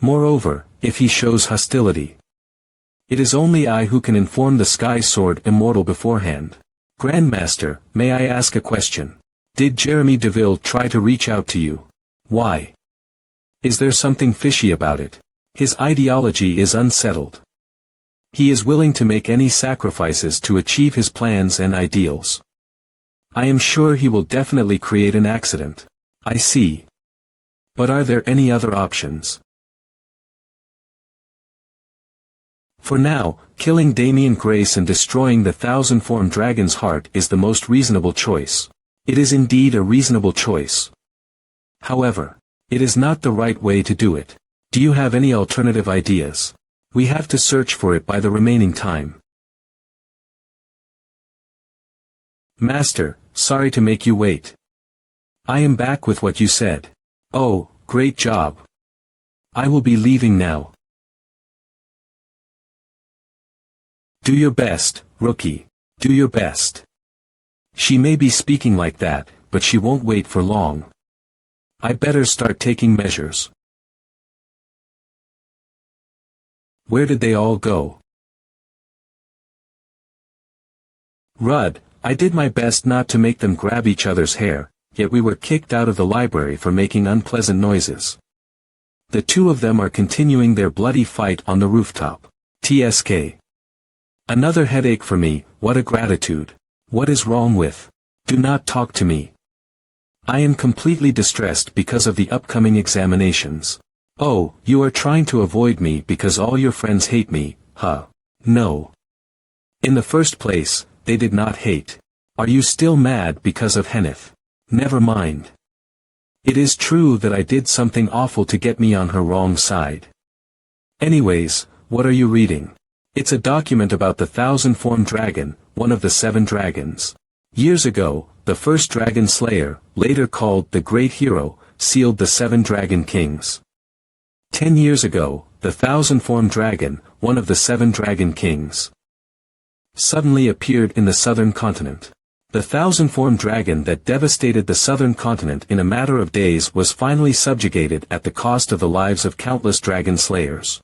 Moreover, if he shows hostility, it is only I who can inform the Sky Sword Immortal beforehand. Grandmaster, may I ask a question? Did Jeremy DeVille try to reach out to you? Why? Is there something fishy about it? His ideology is unsettled. He is willing to make any sacrifices to achieve his plans and ideals. I am sure he will definitely create an accident. I see. But are there any other options? For now, killing Damian Grace and destroying the thousand-formed dragon's heart is the most reasonable choice. It is indeed a reasonable choice. However, it is not the right way to do it. Do you have any alternative ideas? We have to search for it by the remaining time. Master, sorry to make you wait. I am back with what you said. Oh, great job. I will be leaving now. Do your best, rookie. Do your best. She may be speaking like that, but she won't wait for long. I better start taking measures. Where did they all go? Rudd, I did my best not to make them grab each other's hair, yet we were kicked out of the library for making unpleasant noises. The two of them are continuing their bloody fight on the rooftop. TSK. Another headache for me, what a gratitude. What is wrong with? Do not talk to me. I am completely distressed because of the upcoming examinations. Oh, you are trying to avoid me because all your friends hate me, huh? No. In the first place, they did not hate. Are you still mad because of Henneth? Never mind. It is true that I did something awful to get me on her wrong side. Anyways, what are you reading? It's a document about the thousand-formed dragon, one of the 7 dragons. Years ago, the first dragon slayer, later called the Great Hero, sealed the 7 dragon kings. 10 years ago, the thousand-formed dragon, one of the 7 dragon kings, suddenly appeared in the southern continent. The thousand-formed dragon that devastated the southern continent in a matter of days was finally subjugated at the cost of the lives of countless dragon slayers.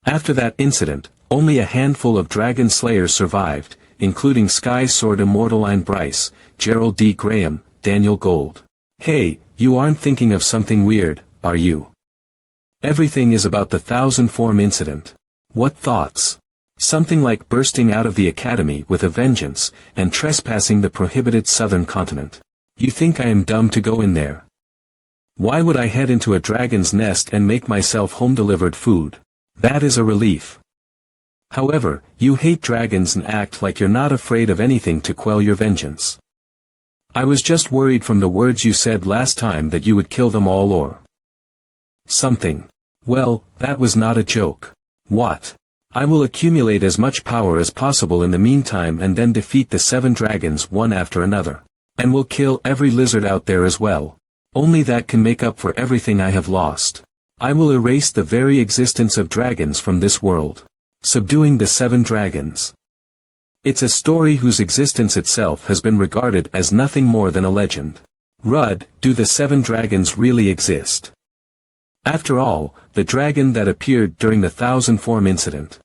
After that incident, only a handful of dragon slayers survived, including Sky Sword Immortaline Bryce, Gerald D. Graham, Daniel Gold. Hey, you aren't thinking of something weird, are you? Everything is about the thousand-form incident. What thoughts? Something like bursting out of the academy with a vengeance, and trespassing the prohibited southern continent. You think I am dumb to go in there? Why would I head into a dragon's nest and make myself home-delivered food? That is a relief. However, you hate dragons and act like you're not afraid of anything to quell your vengeance. I was just worried from the words you said last time that you would kill them all or something. Well, that was not a joke. What? I will accumulate as much power as possible in the meantime and then defeat the 7 dragons one after another. And will kill every lizard out there as well. Only that can make up for everything I have lost. I will erase the very existence of dragons from this world. Subduing the 7 dragons. It's a story whose existence itself has been regarded as nothing more than a legend. Rudd, do the 7 dragons really exist? After all, the dragon that appeared during the thousand-form incident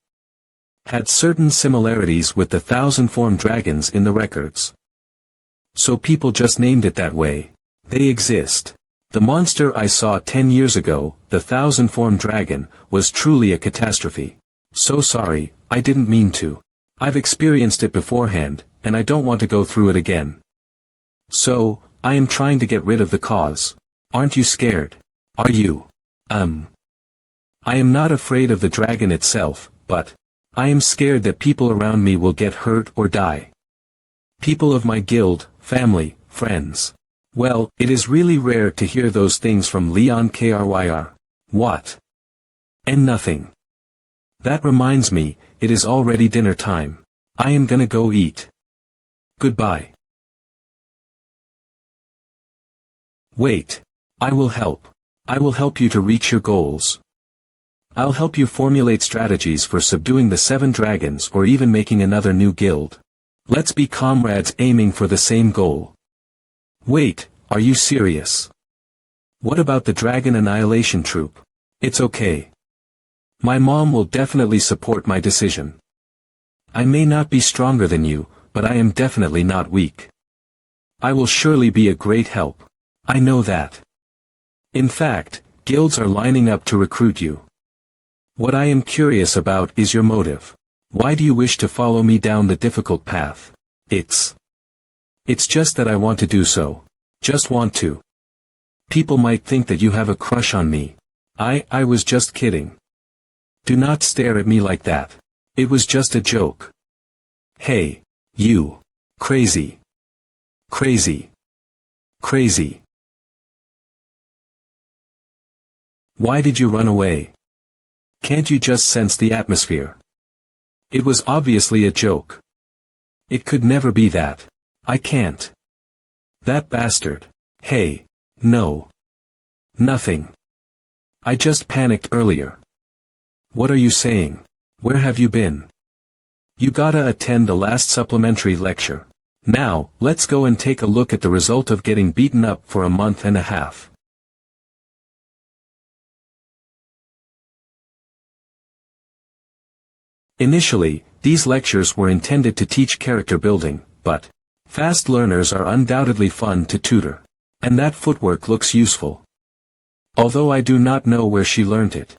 had certain similarities with the thousand-form dragons in the records. So people just named it that way. They exist. The monster I saw 10 years ago, the thousand-form dragon, was truly a catastrophe. So sorry, I didn't mean to. I've experienced it beforehand, and I don't want to go through it again. So, I am trying to get rid of the cause. Aren't you scared? Are you? I am not afraid of the dragon itself, but I am scared that people around me will get hurt or die. People of my guild, family, friends. Well, it is really rare to hear those things from Leon Kryr. What? And nothing. That reminds me, it is already dinner time. I am gonna go eat. Goodbye. Wait. I will help. I will help you to reach your goals. I'll help you formulate strategies for subduing the 7 dragons or even making another new guild. Let's be comrades aiming for the same goal. Wait, are you serious? What about the Dragon Annihilation Troop? It's okay. My mom will definitely support my decision. I may not be stronger than you, but I am definitely not weak. I will surely be a great help. I know that. In fact, guilds are lining up to recruit you. What I am curious about is your motive. Why do you wish to follow me down the difficult path? It's just that I want to do so. Just want to. People might think that you have a crush on me. I was just kidding. Do not stare at me like that. It was just a joke. Hey, you. Crazy. Crazy. Crazy. Why did you run away? Can't you just sense the atmosphere? It was obviously a joke. It could never be that. I can't. That bastard. Hey. No. Nothing. I just panicked earlier. What are you saying? Where have you been? You gotta attend the last supplementary lecture. Now, let's go and take a look at the result of getting beaten up for a month and a half. Initially, these lectures were intended to teach character building, but fast learners are undoubtedly fun to tutor. And that footwork looks useful. Although I do not know where she learned it.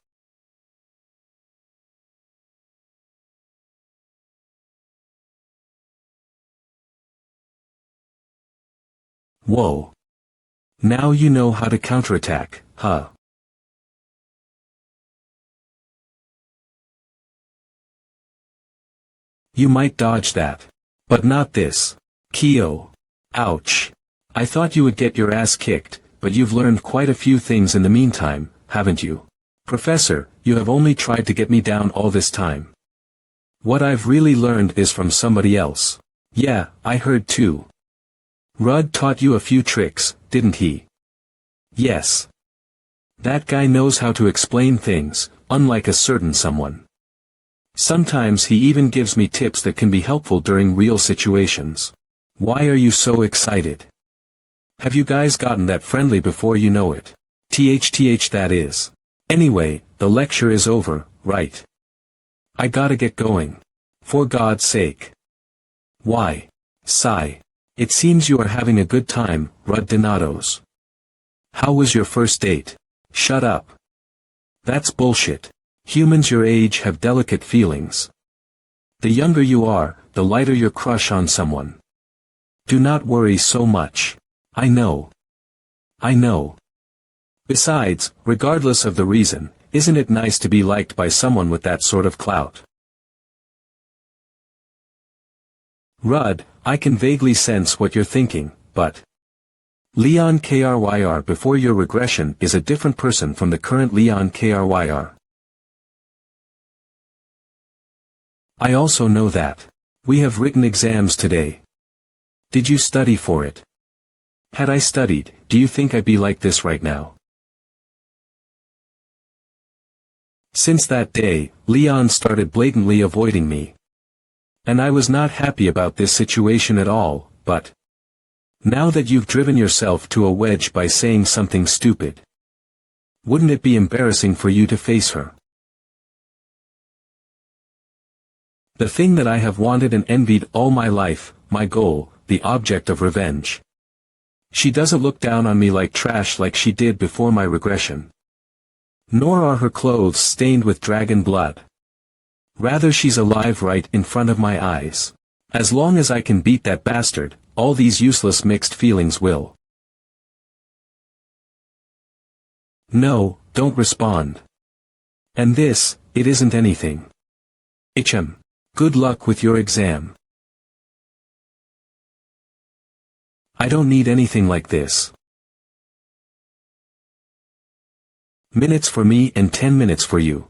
Whoa. Now you know how to counterattack, huh? You might dodge that. But not this. Kyo. Ouch. I thought you would get your ass kicked, but you've learned quite a few things in the meantime, haven't you? Professor, you have only tried to get me down all this time. What I've really learned is from somebody else. Yeah, I heard too. Rudd taught you a few tricks, didn't he? Yes. That guy knows how to explain things, unlike a certain someone. Sometimes he even gives me tips that can be helpful during real situations. Why are you so excited? Have you guys gotten that friendly before you know it? THTH that is. Anyway, the lecture is over, right? I gotta get going. For God's sake. Why? Sigh. It seems you are having a good time, Rudd Donatos. How was your first date? Shut up. That's bullshit. Humans your age have delicate feelings. The younger you are, the lighter your crush on someone. Do not worry so much. I know. I know. Besides, regardless of the reason, isn't it nice to be liked by someone with that sort of clout? Rudd, I can vaguely sense what you're thinking, but Leon Kryr before your regression is a different person from the current Leon Kryr. I also know that. We have written exams today. Did you study for it? Had I studied, do you think I'd be like this right now? Since that day, Leon started blatantly avoiding me. And I was not happy about this situation at all, but now that you've driven yourself to a wedge by saying something stupid, wouldn't it be embarrassing for you to face her? The thing that I have wanted and envied all my life, my goal, the object of revenge. She doesn't look down on me like trash like she did before my regression. Nor are her clothes stained with dragon blood. Rather she's alive right in front of my eyes. As long as I can beat that bastard, all these useless mixed feelings will. No, don't respond. And this, it isn't anything. Good luck with your exam. I don't need anything like this. Minutes for me and 10 minutes for you.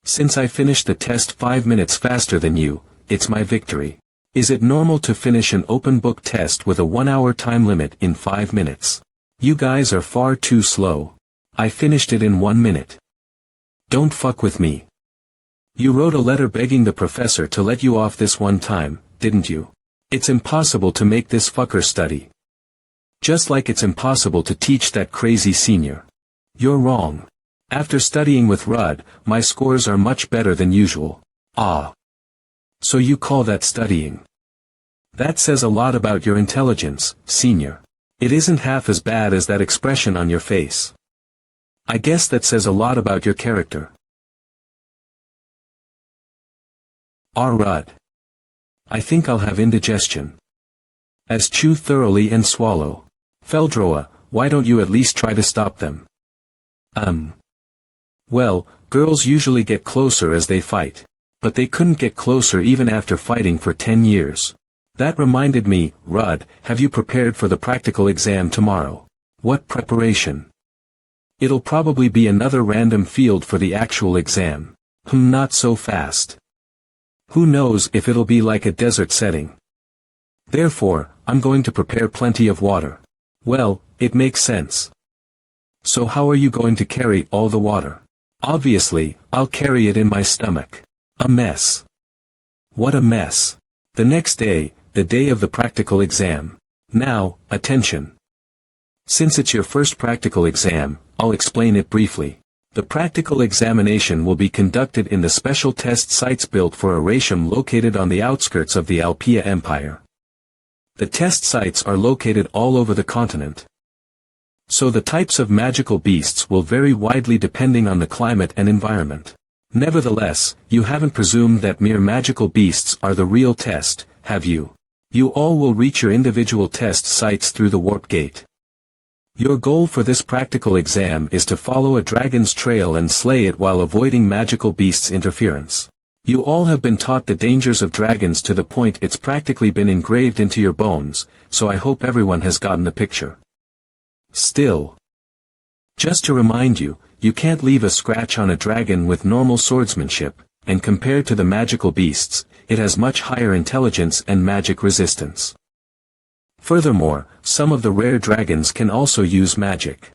Since I finished the test 5 minutes faster than you, it's my victory. Is it normal to finish an open book test with a 1-hour time limit in 5 minutes? You guys are far too slow. I finished it in 1 minute. Don't fuck with me. You wrote a letter begging the professor to let you off this one time, didn't you? It's impossible to make this fucker study. Just like it's impossible to teach that crazy senior. You're wrong. After studying with Rudd, my scores are much better than usual. Ah. So you call that studying? That says a lot about your intelligence, senior. It isn't half as bad as that expression on your face. I guess that says a lot about your character. Rudd. I think I'll have indigestion. As chew thoroughly and swallow. Feldroa, why don't you at least try to stop them? Well, girls usually get closer as they fight. But they couldn't get closer even after fighting for 10 years. That reminded me, Rudd, have you prepared for the practical exam tomorrow? What preparation? It'll probably be another random field for the actual exam. Not so fast. Who knows if it'll be like a desert setting. Therefore, I'm going to prepare plenty of water. Well, it makes sense. So how are you going to carry all the water? Obviously, I'll carry it in my stomach. A mess. What a mess. The next day, the day of the practical exam. Now, attention. Since it's your first practical exam, I'll explain it briefly. The practical examination will be conducted in the special test sites built for Aratium located on the outskirts of the Alpia Empire. The test sites are located all over the continent. So the types of magical beasts will vary widely depending on the climate and environment. Nevertheless, you haven't presumed that mere magical beasts are the real test, have you? You all will reach your individual test sites through the warp gate. Your goal for this practical exam is to follow a dragon's trail and slay it while avoiding magical beasts' interference. You all have been taught the dangers of dragons to the point it's practically been engraved into your bones, so I hope everyone has gotten the picture. Still, just to remind you, you can't leave a scratch on a dragon with normal swordsmanship, and compared to the magical beasts, it has much higher intelligence and magic resistance. Furthermore, some of the rare dragons can also use magic.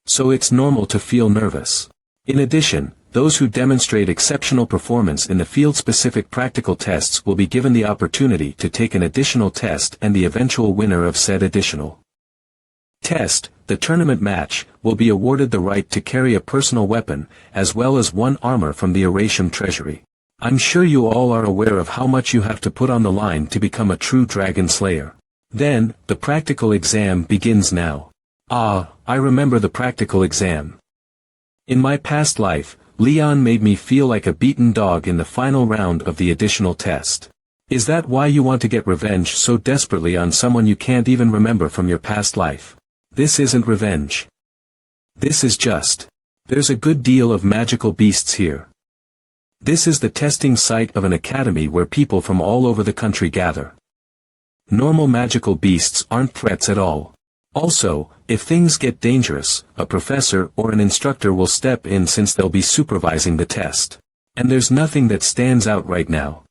So it's normal to feel nervous. In addition, those who demonstrate exceptional performance in the field-specific practical tests will be given the opportunity to take an additional test, and the eventual winner of said additional test, the tournament match, will be awarded the right to carry a personal weapon, as well as one armor from the Erasium treasury. I'm sure you all are aware of how much you have to put on the line to become a true dragon slayer. Then, the practical exam begins now. Ah, I remember the practical exam. In my past life, Leon made me feel like a beaten dog in the final round of the additional test. Is that why you want to get revenge so desperately on someone you can't even remember from your past life? This isn't revenge. This is just. There's a good deal of magical beasts here. This is the testing site of an academy where people from all over the country gather. Normal magical beasts aren't threats at all. Also, if things get dangerous, a professor or an instructor will step in since they'll be supervising the test. And there's nothing that stands out right now.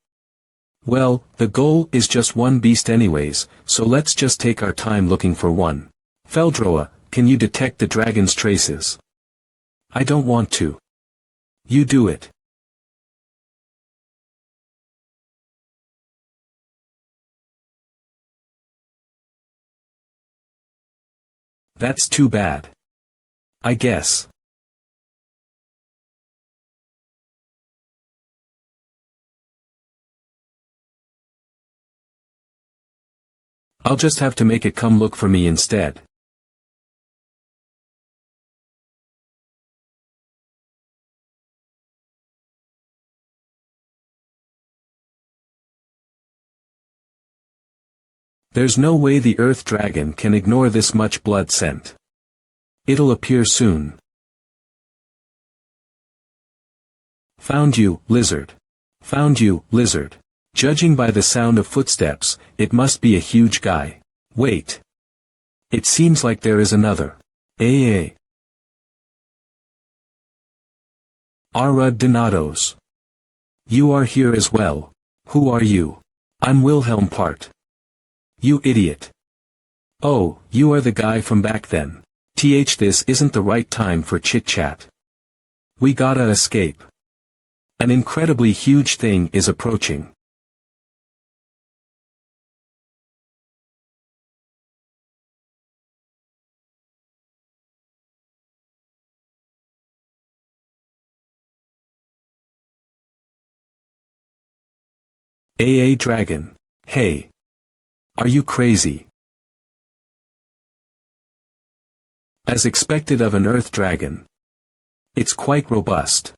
Well, the goal is just one beast anyways, so let's just take our time looking for one. Feldroa, can you detect the dragon's traces? I don't want to. You do it. That's too bad. I guess. I'll just have to make it come look for me instead. There's no way the Earth Dragon can ignore this much blood scent. It'll appear soon. Found you, lizard. Found you, lizard. Judging by the sound of footsteps, it must be a huge guy. Wait. It seems like there is another. Ara Donatos. You are here as well. Who are you? I'm Wilhelm Part. You idiot. Oh, you are the guy from back then. This isn't the right time for chit-chat. We gotta escape. An incredibly huge thing is approaching. Dragon. Hey. Are you crazy? As expected of an Earth Dragon. It's quite robust.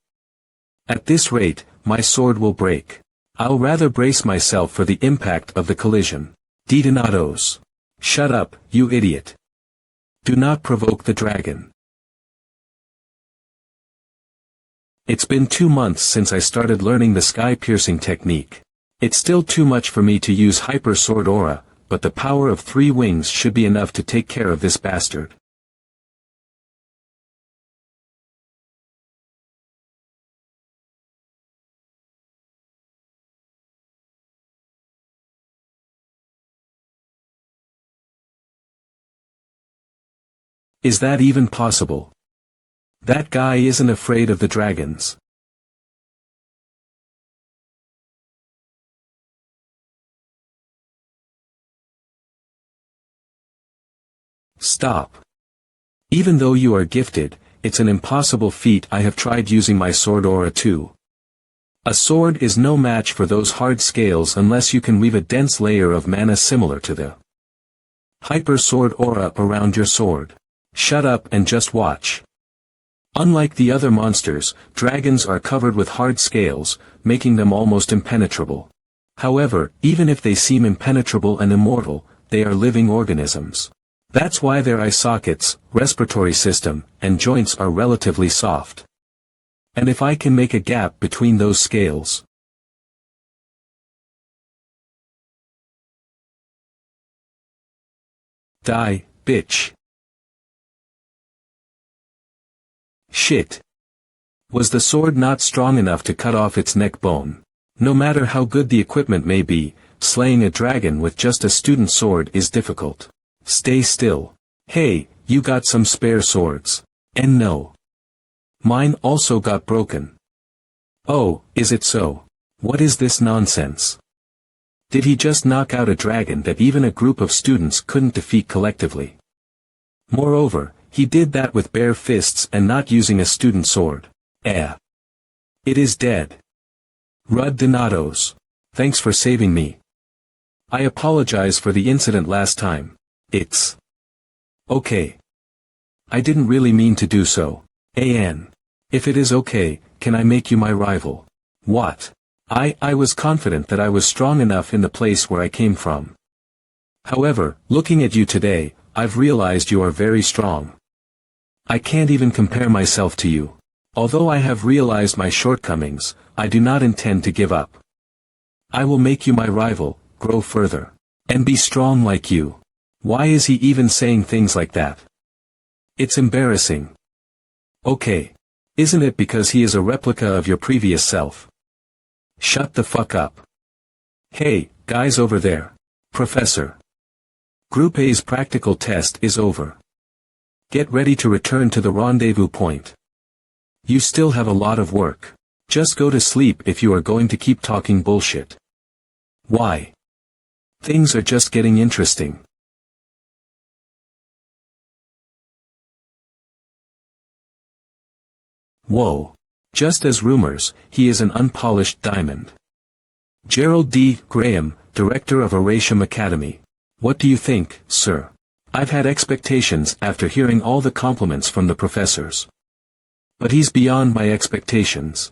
At this rate, my sword will break. I'll rather brace myself for the impact of the collision. Donatos. Shut up, you idiot. Do not provoke the dragon. It's been 2 months since I started learning the sky-piercing technique. It's still too much for me to use Hyper Sword Aura, but the power of 3 wings should be enough to take care of this bastard. Is that even possible? That guy isn't afraid of the dragons. Stop. Even though you are gifted, it's an impossible feat. I have tried using my sword aura too. A sword is no match for those hard scales unless you can weave a dense layer of mana similar to the Hyper Sword Aura around your sword. Shut up and just watch. Unlike the other monsters, dragons are covered with hard scales, making them almost impenetrable. However, even if they seem impenetrable and immortal, they are living organisms. That's why their eye sockets, respiratory system, and joints are relatively soft. And if I can make a gap between those scales. Die, bitch. Shit. Was the sword not strong enough to cut off its neck bone? No matter how good the equipment may be, slaying a dragon with just a student sword is difficult. Stay still. Hey, you got some spare swords. And no. Mine also got broken. Oh, is it so? What is this nonsense? Did he just knock out a dragon that even a group of students couldn't defeat collectively? Moreover, he did that with bare fists and not using a student sword. It is dead. Rud Donatos. Thanks for saving me. I apologize for the incident last time. It's okay. I didn't really mean to do so. If it is okay, can I make you my rival? What? I was confident that I was strong enough in the place where I came from. However, looking at you today, I've realized you are very strong. I can't even compare myself to you. Although I have realized my shortcomings, I do not intend to give up. I will make you my rival, grow further, and be strong like you. Why is he even saying things like that? It's embarrassing. Okay. Isn't it because he is a replica of your previous self? Shut the fuck up. Hey, guys over there. Professor. Group A's practical test is over. Get ready to return to the rendezvous point. You still have a lot of work. Just go to sleep if you are going to keep talking bullshit. Why? Things are just getting interesting. Whoa. Just as rumors, he is an unpolished diamond. Gerald D. Graham, Director of Oratium Academy. What do you think, sir? I've had expectations after hearing all the compliments from the professors. But he's beyond my expectations.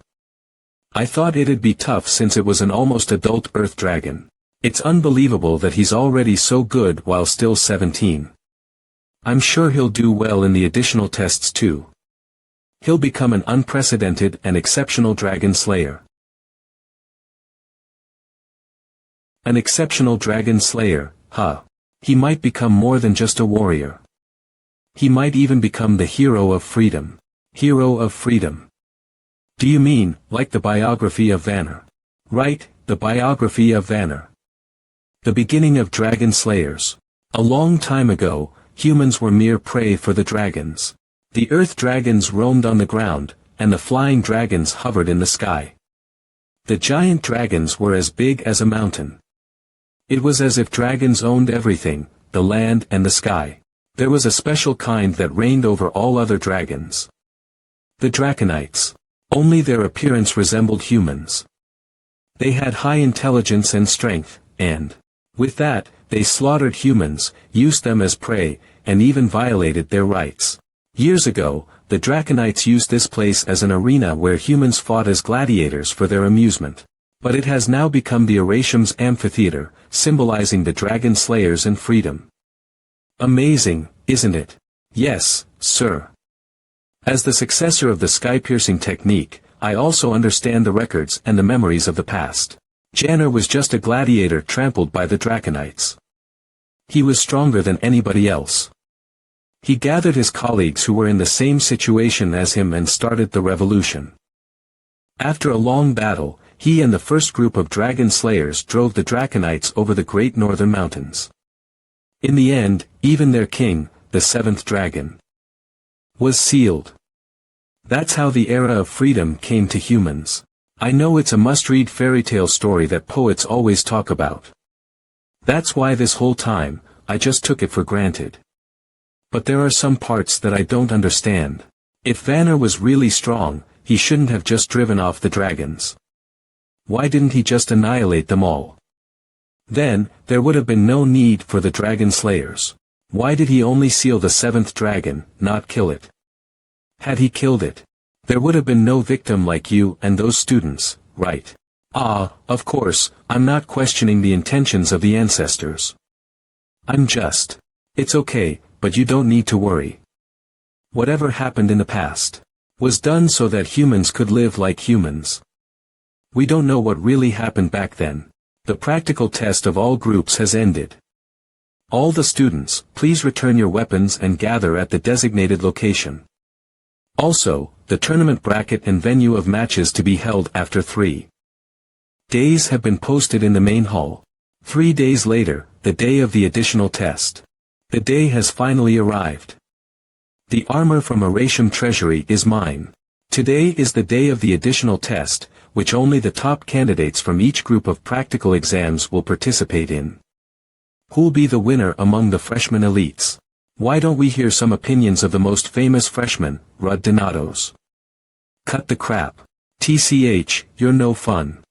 I thought it'd be tough since it was an almost adult Earth dragon. It's unbelievable that he's already so good while still 17. I'm sure he'll do well in the additional tests too. He'll become an unprecedented and exceptional dragon slayer. An exceptional dragon slayer, huh? He might become more than just a warrior. He might even become the hero of freedom. Hero of freedom. Do you mean, like the biography of Vanner? Right, the biography of Vanner. The beginning of dragon slayers. A long time ago, humans were mere prey for the dragons. The earth dragons roamed on the ground, and the flying dragons hovered in the sky. The giant dragons were as big as a mountain. It was as if dragons owned everything, the land and the sky. There was a special kind that reigned over all other dragons. The Draconites. Only their appearance resembled humans. They had high intelligence and strength, and, with that, they slaughtered humans, used them as prey, and even violated their rights. Years ago, the Draconites used this place as an arena where humans fought as gladiators for their amusement. But it has now become the Oratium's amphitheater, symbolizing the dragon slayers and freedom. Amazing, isn't it? Yes, sir. As the successor of the sky-piercing technique, I also understand the records and the memories of the past. Janner was just a gladiator trampled by the Draconites. He was stronger than anybody else. He gathered his colleagues who were in the same situation as him and started the revolution. After a long battle, he and the first group of dragon slayers drove the Draconites over the great northern mountains. In the end, even their king, the seventh dragon, was sealed. That's how the era of freedom came to humans. I know it's a must-read fairy tale story that poets always talk about. That's why this whole time, I just took it for granted. But there are some parts that I don't understand. If Vanner was really strong, he shouldn't have just driven off the dragons. Why didn't he just annihilate them all? Then, there would have been no need for the dragon slayers. Why did he only seal the seventh dragon, not kill it? Had he killed it, there would have been no victim like you and those students, right? Of course, I'm not questioning the intentions of the ancestors. It's okay, but you don't need to worry. Whatever happened in the past was done so that humans could live like humans. We don't know what really happened back then. The practical test of all groups has ended. All the students, please return your weapons and gather at the designated location. Also, the tournament bracket and venue of matches to be held after 3 days have been posted in the main hall. 3 days later, the day of the additional test. The day has finally arrived. The armor from Arasham Treasury is mine. Today is the day of the additional test, which only the top candidates from each group of practical exams will participate in. Who'll be the winner among the freshman elites? Why don't we hear some opinions of the most famous freshmen, Rud Donatos? Cut the crap. TCH, you're no fun.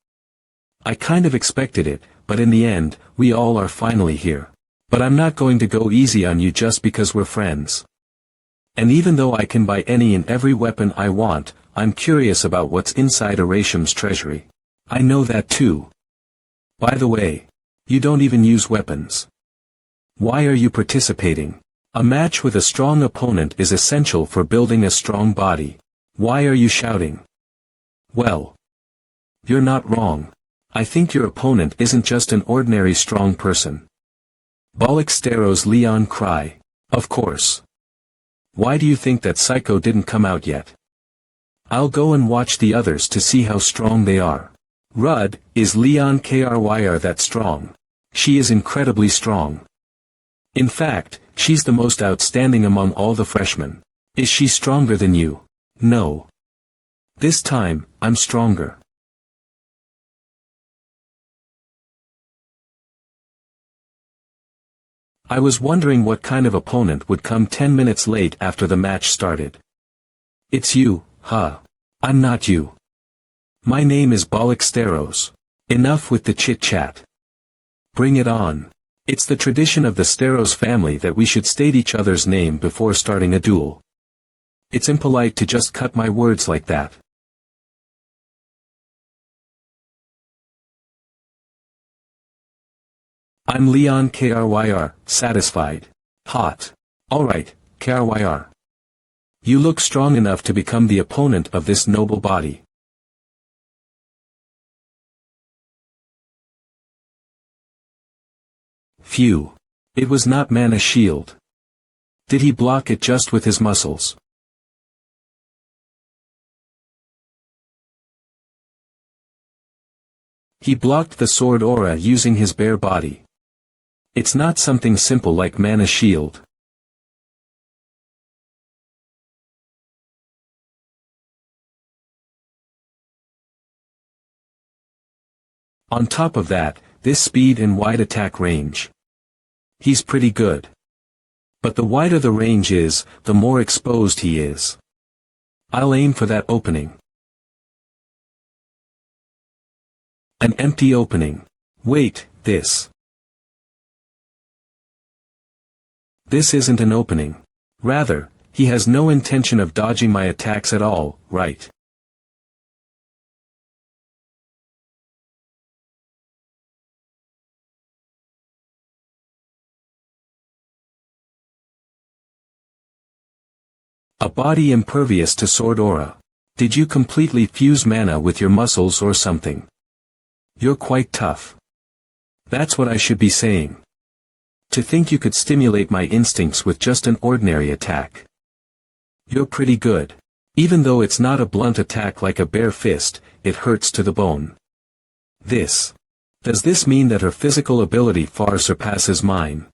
I kind of expected it, but in the end, we all are finally here. But I'm not going to go easy on you just because we're friends. And even though I can buy any and every weapon I want, I'm curious about what's inside Arasham's treasury. I know that too. By the way, you don't even use weapons. Why are you participating? A match with a strong opponent is essential for building a strong body. Why are you shouting? Well, you're not wrong. I think your opponent isn't just an ordinary strong person. Balixteros Leon cry. Of course. Why do you think that Psycho didn't come out yet? I'll go and watch the others to see how strong they are. Rud, is Leon Kryr that strong? She is incredibly strong. In fact, she's the most outstanding among all the freshmen. Is she stronger than you? No. This time, I'm stronger. I was wondering what kind of opponent would come 10 minutes late after the match started. It's you, huh? I'm not you. My name is Balixteros. Enough with the chit-chat. Bring it on. It's the tradition of the Steros family that we should state each other's name before starting a duel. It's impolite to just cut my words like that. I'm Leon Kryr, satisfied. Hot. Alright, Kryr. You look strong enough to become the opponent of this noble body. Phew. It was not Mana Shield. Did he block it just with his muscles? He blocked the sword aura using his bare body. It's not something simple like Mana Shield. On top of that, this speed and wide attack range. He's pretty good. But the wider the range is, the more exposed he is. I'll aim for that opening. An empty opening. Wait, this isn't an opening. Rather, he has no intention of dodging my attacks at all, right? A body impervious to sword aura. Did you completely fuse mana with your muscles or something? You're quite tough. That's what I should be saying. To think you could stimulate my instincts with just an ordinary attack. You're pretty good. Even though it's not a blunt attack like a bare fist, it hurts to the bone. Does this mean that her physical ability far surpasses mine?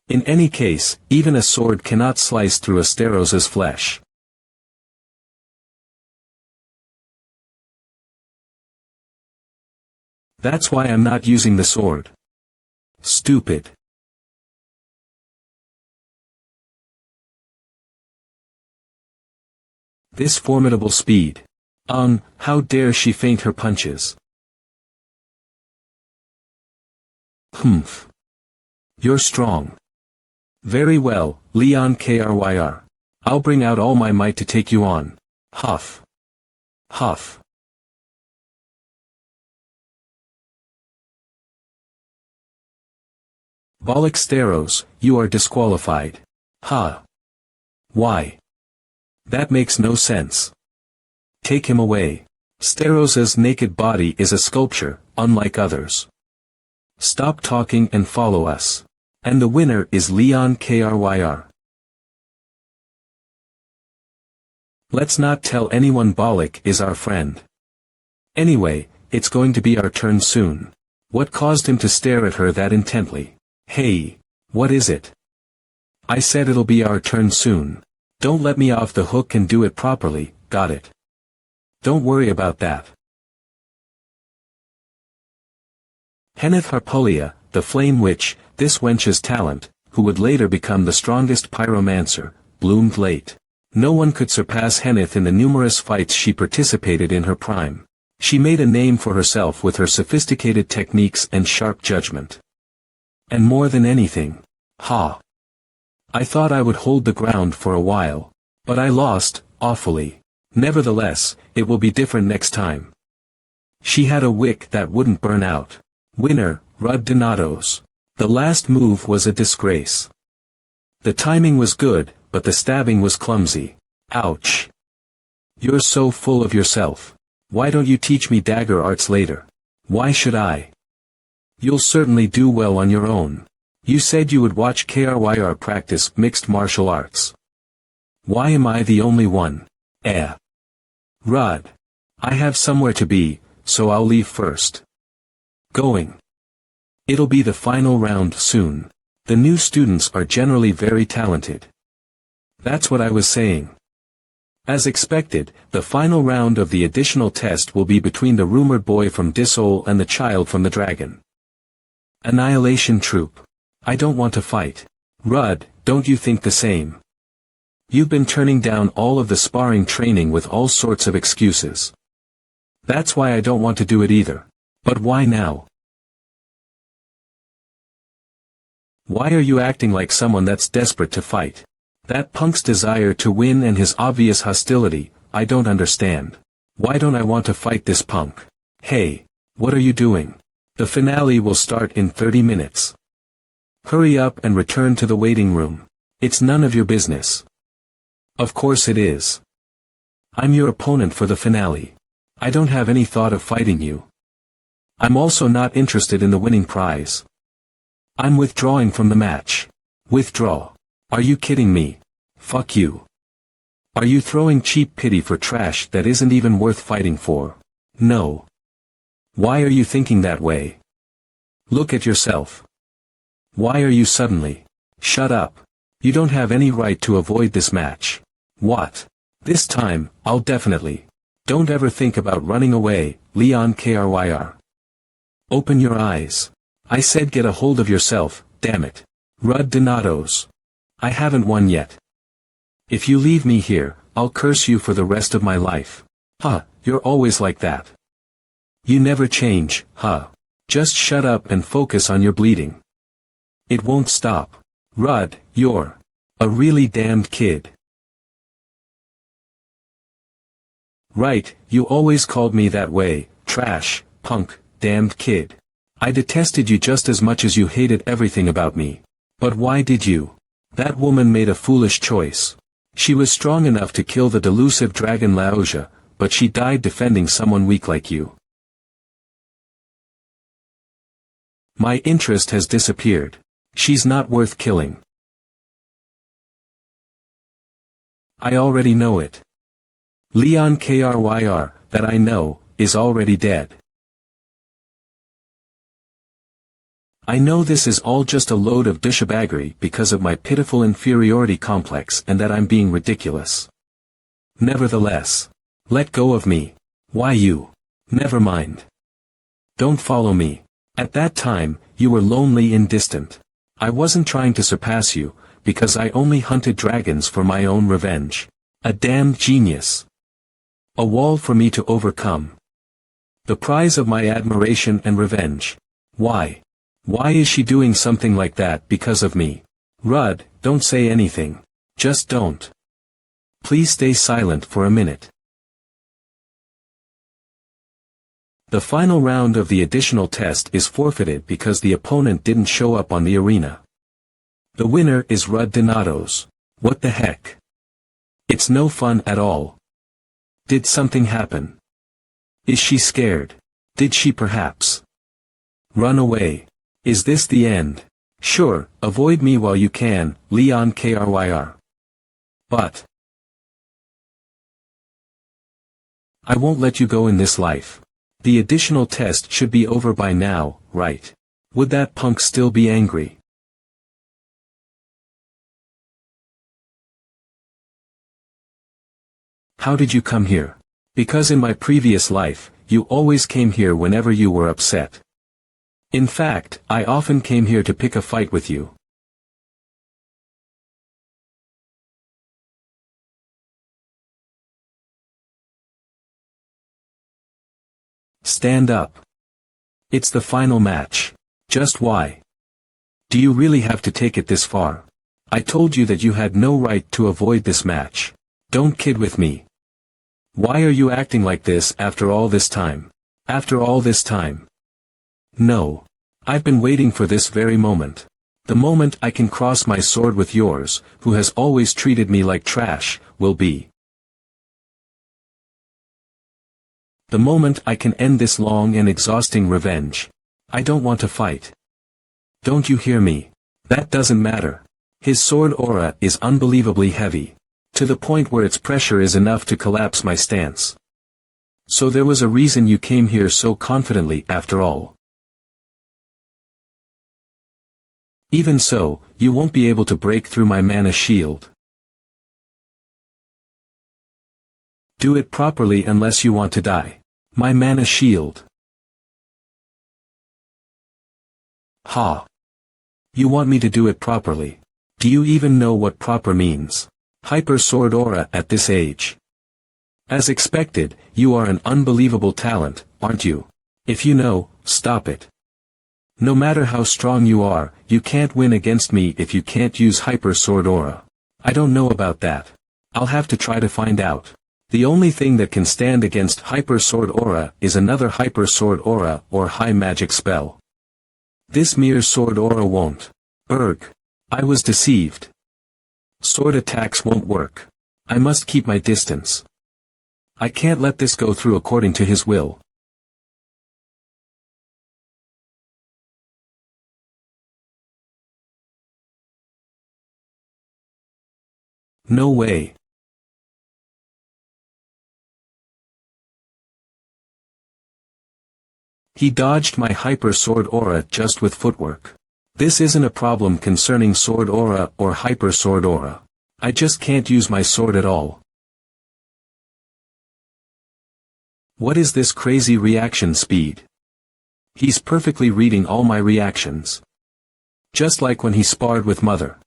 In any case, even a sword cannot slice through a Steros's flesh. That's why I'm not using the sword. Stupid. This formidable speed. How dare she feint her punches? Humph. You're strong. Very well, Leon Kryr. I'll bring out all my might to take you on. Huff. Huff. Bollock Steros, you are disqualified. Ha. Why? That makes no sense. Take him away. Steros's naked body is a sculpture, unlike others. Stop talking and follow us. And the winner is Leon Kryr. Let's not tell anyone Bollock is our friend. Anyway, it's going to be our turn soon. What caused him to stare at her that intently? Hey, what is it? I said it'll be our turn soon. Don't let me off the hook and do it properly, got it? Don't worry about that. Henneth Harpulia, the Flame Witch, this wench's talent, who would later become the strongest pyromancer, bloomed late. No one could surpass Henneth in the numerous fights she participated in her prime. She made a name for herself with her sophisticated techniques and sharp judgment. And more than anything, I thought I would hold the ground for a while. But I lost, awfully. Nevertheless, it will be different next time. She had a wick that wouldn't burn out. Winner, Rud Donatos. The last move was a disgrace. The timing was good, but the stabbing was clumsy. Ouch. You're so full of yourself. Why don't you teach me dagger arts later? Why should I? You'll certainly do well on your own. You said you would watch Kryr practice mixed martial arts. Why am I the only one? Rud. I have somewhere to be, so I'll leave first. Going. It'll be the final round soon. The new students are generally very talented. That's what I was saying. As expected, the final round of the additional test will be between the rumored boy from Disol and the child from the dragon. Annihilation Troop. I don't want to fight. Rud, don't you think the same? You've been turning down all of the sparring training with all sorts of excuses. That's why I don't want to do it either. But why now? Why are you acting like someone that's desperate to fight? That punk's desire to win and his obvious hostility, I don't understand. Why don't I want to fight this punk? Hey, what are you doing? The finale will start in 30 minutes. Hurry up and return to the waiting room. It's none of your business. Of course it is. I'm your opponent for the finale. I don't have any thought of fighting you. I'm also not interested in the winning prize. I'm withdrawing from the match. Withdraw. Are you kidding me? Fuck you. Are you throwing cheap pity for trash that isn't even worth fighting for? No. Why are you thinking that way? Look at yourself. Why are you suddenly? Shut up. You don't have any right to avoid this match. What? This time, I'll definitely. Don't ever think about running away, Leon Kryr. Open your eyes. I said get a hold of yourself, damn it. Rud Donatos. I haven't won yet. If you leave me here, I'll curse you for the rest of my life. You're always like that. You never change, Just shut up and focus on your bleeding. It won't stop. Rud, you're a really damned kid. Right, you always called me that way, trash, punk, damned kid. I detested you just as much as you hated everything about me. But why did you? That woman made a foolish choice. She was strong enough to kill the delusive dragon Laoja, but she died defending someone weak like you. My interest has disappeared. She's not worth killing. I already know it. Leon Kryr, that I know, is already dead. I know this is all just a load of douchebaggery because of my pitiful inferiority complex and that I'm being ridiculous. Nevertheless. Let go of me. Why you? Never mind. Don't follow me. At that time, you were lonely and distant. I wasn't trying to surpass you, because I only hunted dragons for my own revenge. A damned genius. A wall for me to overcome. The prize of my admiration and revenge. Why? Why is she doing something like that because of me? Rudd, don't say anything. Just don't. Please stay silent for a minute. The final round of the additional test is forfeited because the opponent didn't show up on the arena. The winner is Rudd Donatos. What the heck? It's no fun at all. Did something happen? Is she scared? Did she perhaps run away? Is this the end? Sure, avoid me while you can, Leon Kryr. But I won't let you go in this life. The additional test should be over by now, right? Would that punk still be angry? How did you come here? Because in my previous life, you always came here whenever you were upset. In fact, I often came here to pick a fight with you. Stand up. It's the final match. Just why? Do you really have to take it this far? I told you that you had no right to avoid this match. Don't kid with me. Why are you acting like this after all this time? After all this time? No. I've been waiting for this very moment. The moment I can cross my sword with yours, who has always treated me like trash, will be the moment I can end this long and exhausting revenge. I don't want to fight. Don't you hear me? That doesn't matter. His sword aura is unbelievably heavy. To the point where its pressure is enough to collapse my stance. So there was a reason you came here so confidently after all. Even so, you won't be able to break through my mana shield. Do it properly unless you want to die. My mana shield. Ha! You want me to do it properly. Do you even know what proper means? Hyper sword aura at this age. As expected, you are an unbelievable talent, aren't you? If you know, stop it. No matter how strong you are, you can't win against me if you can't use hyper sword aura. I don't know about that. I'll have to try to find out. The only thing that can stand against hyper sword aura is another hyper sword aura or high magic spell. This mere sword aura won't. Erg. I was deceived. Sword attacks won't work. I must keep my distance. I can't let this go through according to his will. No way. He dodged my hyper sword aura just with footwork. This isn't a problem concerning sword aura or hyper sword aura. I just can't use my sword at all. What is this crazy reaction speed? He's perfectly reading all my reactions. Just like when he sparred with Mother.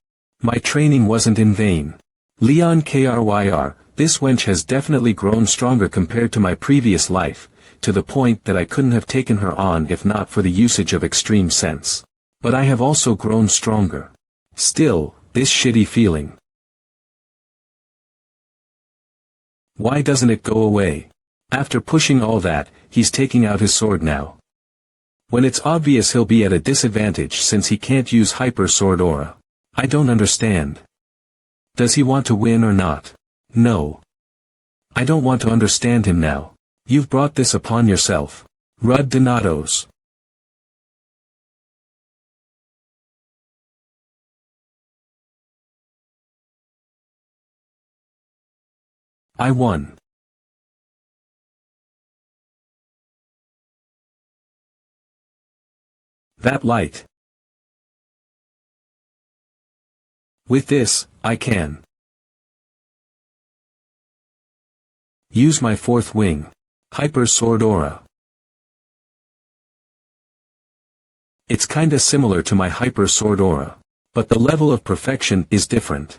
My training wasn't in vain. Leon Kryr, this wench has definitely grown stronger compared to my previous life, to the point that I couldn't have taken her on if not for the usage of extreme sense. But I have also grown stronger. Still, this shitty feeling. Why doesn't it go away? After pushing all that, he's taking out his sword now. When it's obvious he'll be at a disadvantage since he can't use hyper sword aura. I don't understand. Does he want to win or not? No. I don't want to understand him now. You've brought this upon yourself. Rudd Donatos. I won. That light. With this, I can use my fourth wing. Hyper sword aura. It's kinda similar to my hyper sword aura. But the level of perfection is different.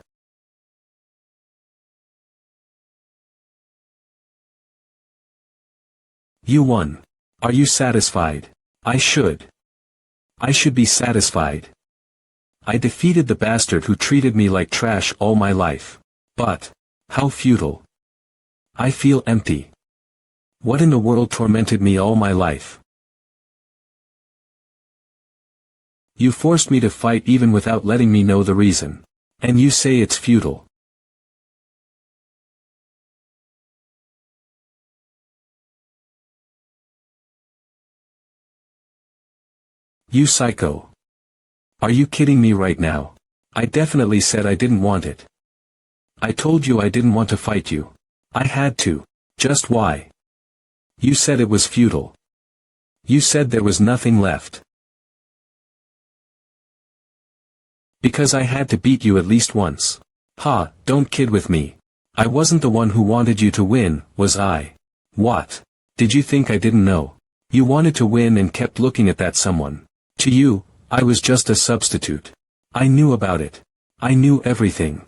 You won. Are you satisfied? I should. I should be satisfied. I defeated the bastard who treated me like trash all my life. But, how futile. I feel empty. What in the world tormented me all my life? You forced me to fight even without letting me know the reason. And you say it's futile. You psycho. Are you kidding me right now? I definitely said I didn't want it. I told you I didn't want to fight you. I had to. Just why? You said it was futile. You said there was nothing left. Because I had to beat you at least once. Ha, don't kid with me. I wasn't the one who wanted you to win, was I? What? Did you think I didn't know? You wanted to win and kept looking at that someone. To you, I was just a substitute. I knew about it. I knew everything.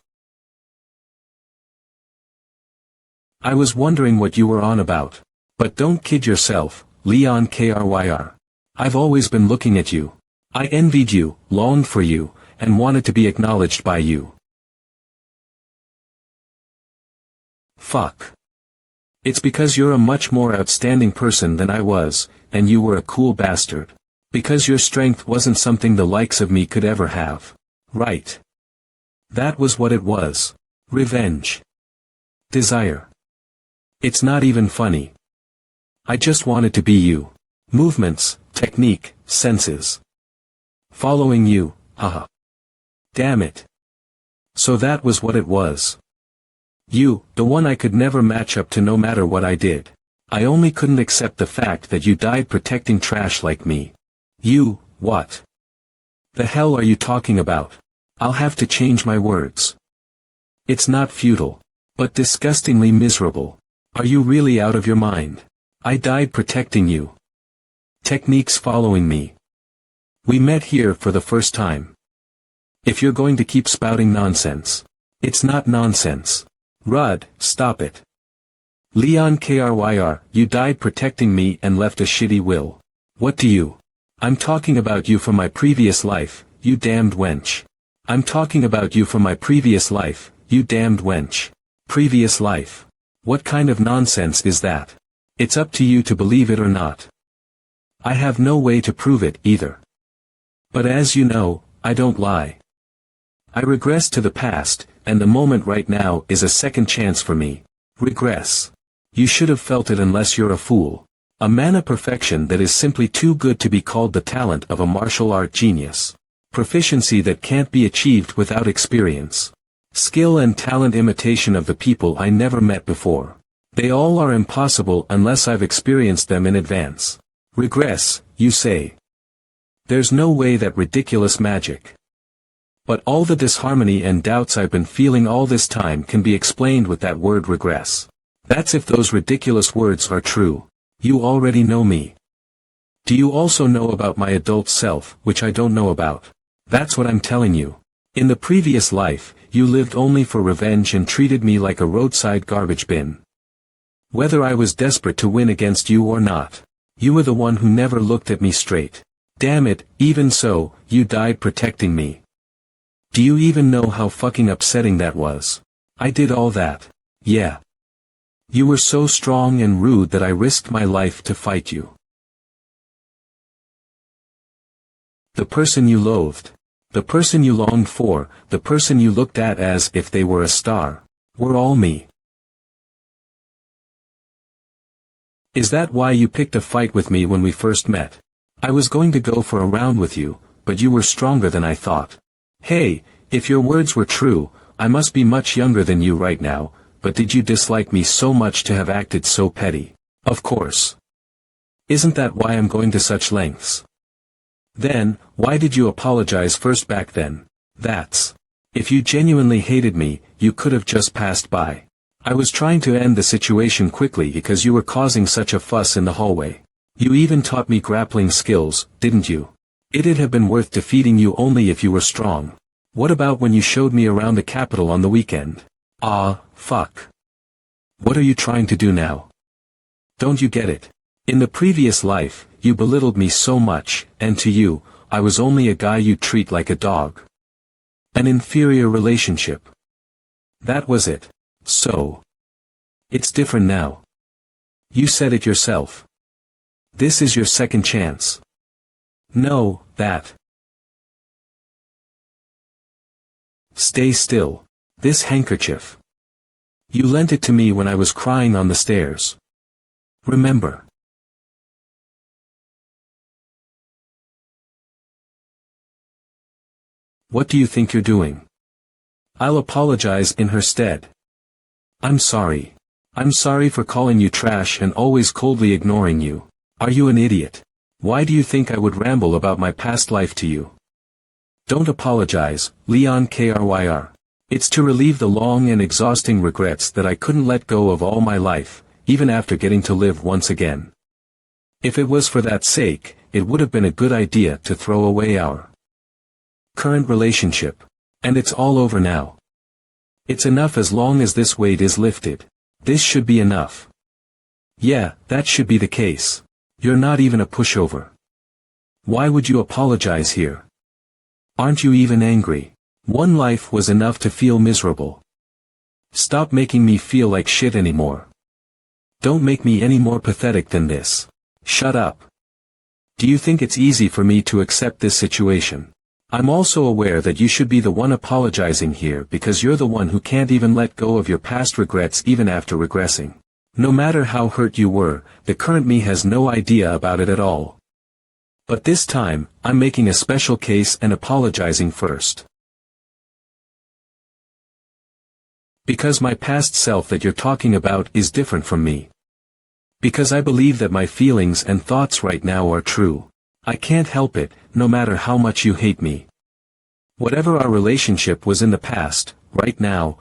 I was wondering what you were on about. But don't kid yourself, Leon Kryr. I've always been looking at you. I envied you, longed for you, and wanted to be acknowledged by you. Fuck. It's because you're a much more outstanding person than I was, and you were a cool bastard. Because your strength wasn't something the likes of me could ever have. Right. That was what it was. Revenge. Desire. It's not even funny. I just wanted to be you. Movements, technique, senses. Following you, haha. Damn it. So that was what it was. You, the one I could never match up to no matter what I did. I only couldn't accept the fact that you died protecting trash like me. You, what? The hell are you talking about? I'll have to change my words. It's not futile. But disgustingly miserable. Are you really out of your mind? I died protecting you. Techniques following me. We met here for the first time. If you're going to keep spouting nonsense. It's not nonsense. Rudd, stop it. Leon Kryr, you died protecting me and left a shitty will. What do you? I'm talking about you from my previous life, you damned wench. I'm talking about you from my previous life, you damned wench. Previous life. What kind of nonsense is that? It's up to you to believe it or not. I have no way to prove it either. But as you know, I don't lie. I regress to the past, and the moment right now is a second chance for me. Regress. You should have felt it unless you're a fool. A mana perfection that is simply too good to be called the talent of a martial art genius. Proficiency that can't be achieved without experience. Skill and talent imitation of the people I never met before. They all are impossible unless I've experienced them in advance. Regress, you say. There's no way that ridiculous magic. But all the disharmony and doubts I've been feeling all this time can be explained with that word regress. That's if those ridiculous words are true. You already know me. Do you also know about my adult self, which I don't know about? That's what I'm telling you. In the previous life, you lived only for revenge and treated me like a roadside garbage bin. Whether I was desperate to win against you or not. You were the one who never looked at me straight. Damn it, even so, you died protecting me. Do you even know how fucking upsetting that was? I did all that. Yeah. You were so strong and rude that I risked my life to fight you. The person you loathed. The person you longed for, the person you looked at as if they were a star, were all me. Is that why you picked a fight with me when we first met? I was going to go for a round with you, but you were stronger than I thought. Hey, if your words were true, I must be much younger than you right now, but did you dislike me so much to have acted so petty? Of course. Isn't that why I'm going to such lengths? Then, why did you apologize first back then? That's. If you genuinely hated me, you could have just passed by. I was trying to end the situation quickly because you were causing such a fuss in the hallway. You even taught me grappling skills, didn't you? It'd have been worth defeating you only if you were strong. What about when you showed me around the capital on the weekend? Ah, fuck. What are you trying to do now? Don't you get it? In the previous life, you belittled me so much, and to you, I was only a guy you treat like a dog. An inferior relationship. That was it. So. It's different now. You said it yourself. This is your second chance. No, that. Stay still. This handkerchief. You lent it to me when I was crying on the stairs. Remember. What do you think you're doing? I'll apologize in her stead. I'm sorry. I'm sorry for calling you trash and always coldly ignoring you. Are you an idiot? Why do you think I would ramble about my past life to you? Don't apologize, Leon Kryr. It's to relieve the long and exhausting regrets that I couldn't let go of all my life, even after getting to live once again. If it was for that sake, it would have been a good idea to throw away our current relationship. And it's all over now. It's enough as long as this weight is lifted. This should be enough. Yeah, that should be the case. You're not even a pushover. Why would you apologize here? Aren't you even angry? One life was enough to feel miserable. Stop making me feel like shit anymore. Don't make me any more pathetic than this. Shut up. Do you think it's easy for me to accept this situation? I'm also aware that you should be the one apologizing here because you're the one who can't even let go of your past regrets even after regressing. No matter how hurt you were, the current me has no idea about it at all. But this time, I'm making a special case and apologizing first. Because my past self that you're talking about is different from me. Because I believe that my feelings and thoughts right now are true. I can't help it, no matter how much you hate me. Whatever our relationship was in the past, right now,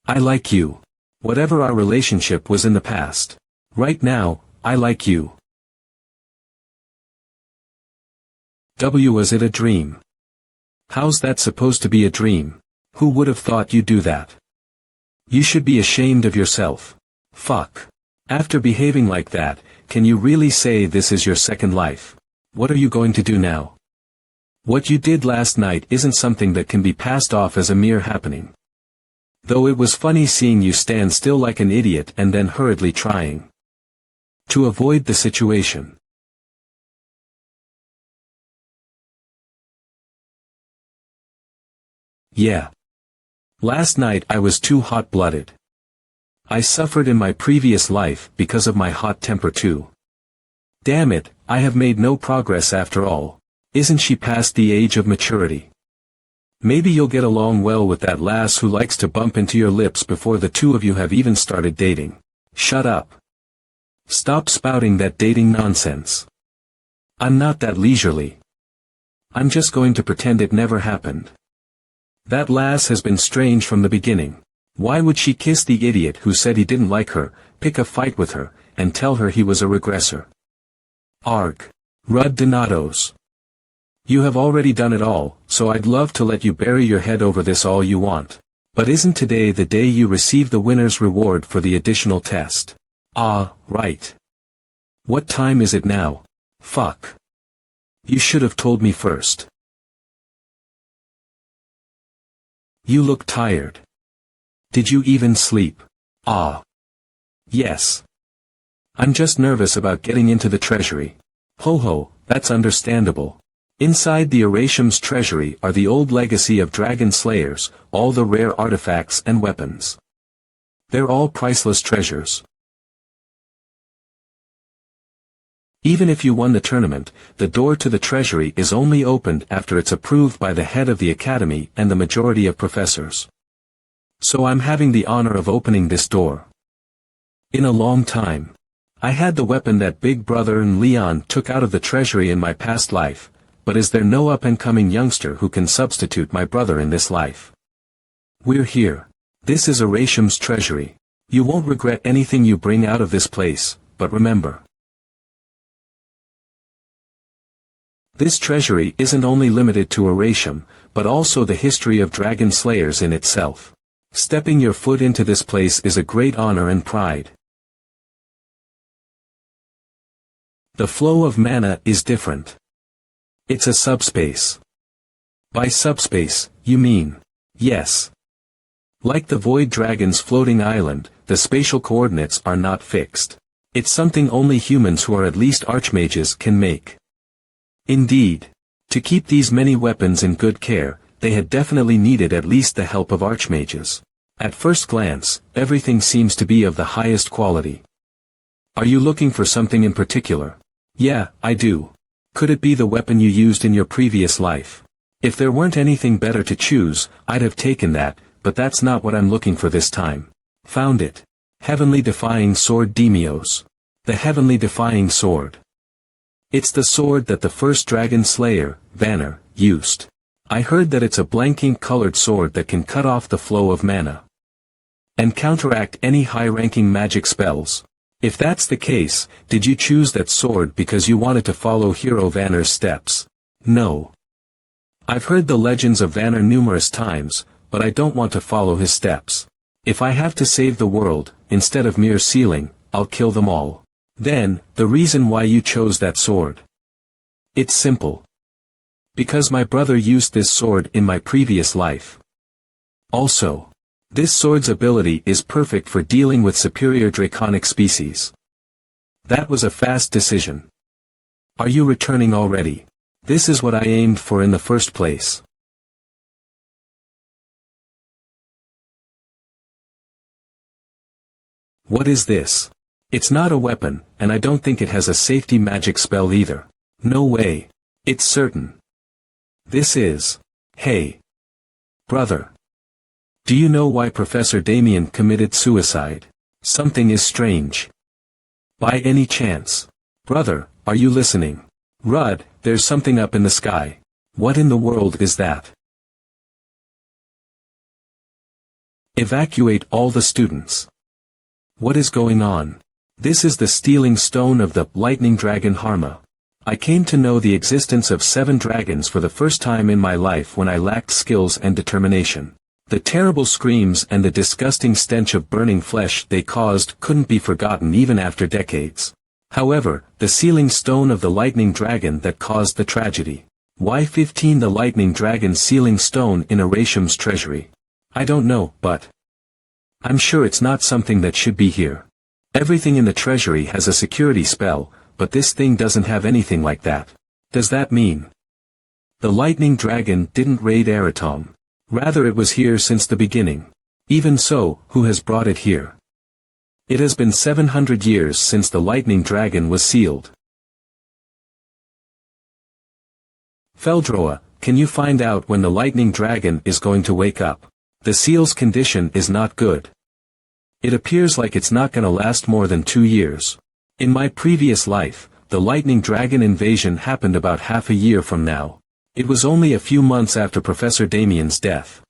I like you. Whatever our relationship was in the past. Right now, I like you. Was it a dream? How's that supposed to be a dream? Who would have thought you'd do that? You should be ashamed of yourself. Fuck. After behaving like that, can you really say this is your second life? What are you going to do now? What you did last night isn't something that can be passed off as a mere happening. Though it was funny seeing you stand still like an idiot and then hurriedly trying to avoid the situation. Yeah. Last night I was too hot-blooded. I suffered in my previous life because of my hot temper too. Damn it, I have made no progress after all. Isn't she past the age of maturity? Maybe you'll get along well with that lass who likes to bump into your lips before the two of you have even started dating. Shut up. Stop spouting that dating nonsense. I'm not that leisurely. I'm just going to pretend it never happened. That lass has been strange from the beginning. Why would she kiss the idiot who said he didn't like her, pick a fight with her, and tell her he was a regressor? Arg. Rud Donatos. You have already done it all, so I'd love to let you bury your head over this all you want. But isn't today the day you receive the winner's reward for the additional test? Ah, right. What time is it now? Fuck. You should have told me first. You look tired. Did you even sleep? Ah. Yes. I'm just nervous about getting into the treasury. Ho ho, that's understandable. Inside the Erasham's treasury are the old legacy of dragon slayers, all the rare artifacts and weapons. They're all priceless treasures. Even if you won the tournament, the door to the treasury is only opened after it's approved by the head of the academy and the majority of professors. So I'm having the honor of opening this door. In a long time. I had the weapon that Big Brother and Leon took out of the treasury in my past life, but is there no up-and-coming youngster who can substitute my brother in this life? We're here. This is Aresham's treasury. You won't regret anything you bring out of this place, but remember. This treasury isn't only limited to Aresham, but also the history of dragon slayers in itself. Stepping your foot into this place is a great honor and pride. The flow of mana is different. It's a subspace. By subspace, you mean? Yes. Like the Void Dragon's floating island, the spatial coordinates are not fixed. It's something only humans who are at least archmages can make. Indeed. To keep these many weapons in good care, they had definitely needed at least the help of archmages. At first glance, everything seems to be of the highest quality. Are you looking for something in particular? Yeah, I do. Could it be the weapon you used in your previous life? If there weren't anything better to choose, I'd have taken that, but that's not what I'm looking for this time. Found it. Heavenly Defying Sword Demios. The Heavenly Defying Sword. It's the sword that the first dragon slayer, Vanner, used. I heard that it's a blanking colored sword that can cut off the flow of mana and counteract any high-ranking magic spells. If that's the case, did you choose that sword because you wanted to follow Hero Vanner's steps? No. I've heard the legends of Vanner numerous times, but I don't want to follow his steps. If I have to save the world, instead of mere sealing, I'll kill them all. Then, the reason why you chose that sword. It's simple. Because my brother used this sword in my previous life. Also, this sword's ability is perfect for dealing with superior draconic species. That was a fast decision. Are you returning already? This is what I aimed for in the first place. What is this? It's not a weapon, and I don't think it has a safety magic spell either. No way. It's certain. This is. Hey. Brother. Do you know why Professor Damien committed suicide? Something is strange. By any chance? Brother, are you listening? Rudd, there's something up in the sky. What in the world is that? Evacuate all the students. What is going on? This is the stealing stone of the lightning dragon Harma. I came to know the existence of 7 dragons for the first time in my life when I lacked skills and determination. The terrible screams and the disgusting stench of burning flesh they caused couldn't be forgotten even after decades. However, the sealing stone of the lightning dragon that caused the tragedy. Why 15 the lightning dragon's sealing stone in Aresham's treasury? I don't know, but I'm sure it's not something that should be here. Everything in the treasury has a security spell, but this thing doesn't have anything like that. Does that mean the lightning dragon didn't raid Eratom? Rather, it was here since the beginning. Even so, who has brought it here? It has been 700 years since the lightning dragon was sealed. Feldroa, can you find out when the lightning dragon is going to wake up? The seal's condition is not good. It appears like it's not gonna last more than 2 years. In my previous life, the lightning dragon invasion happened about half a year from now. It was only a few months after Professor Damien's death.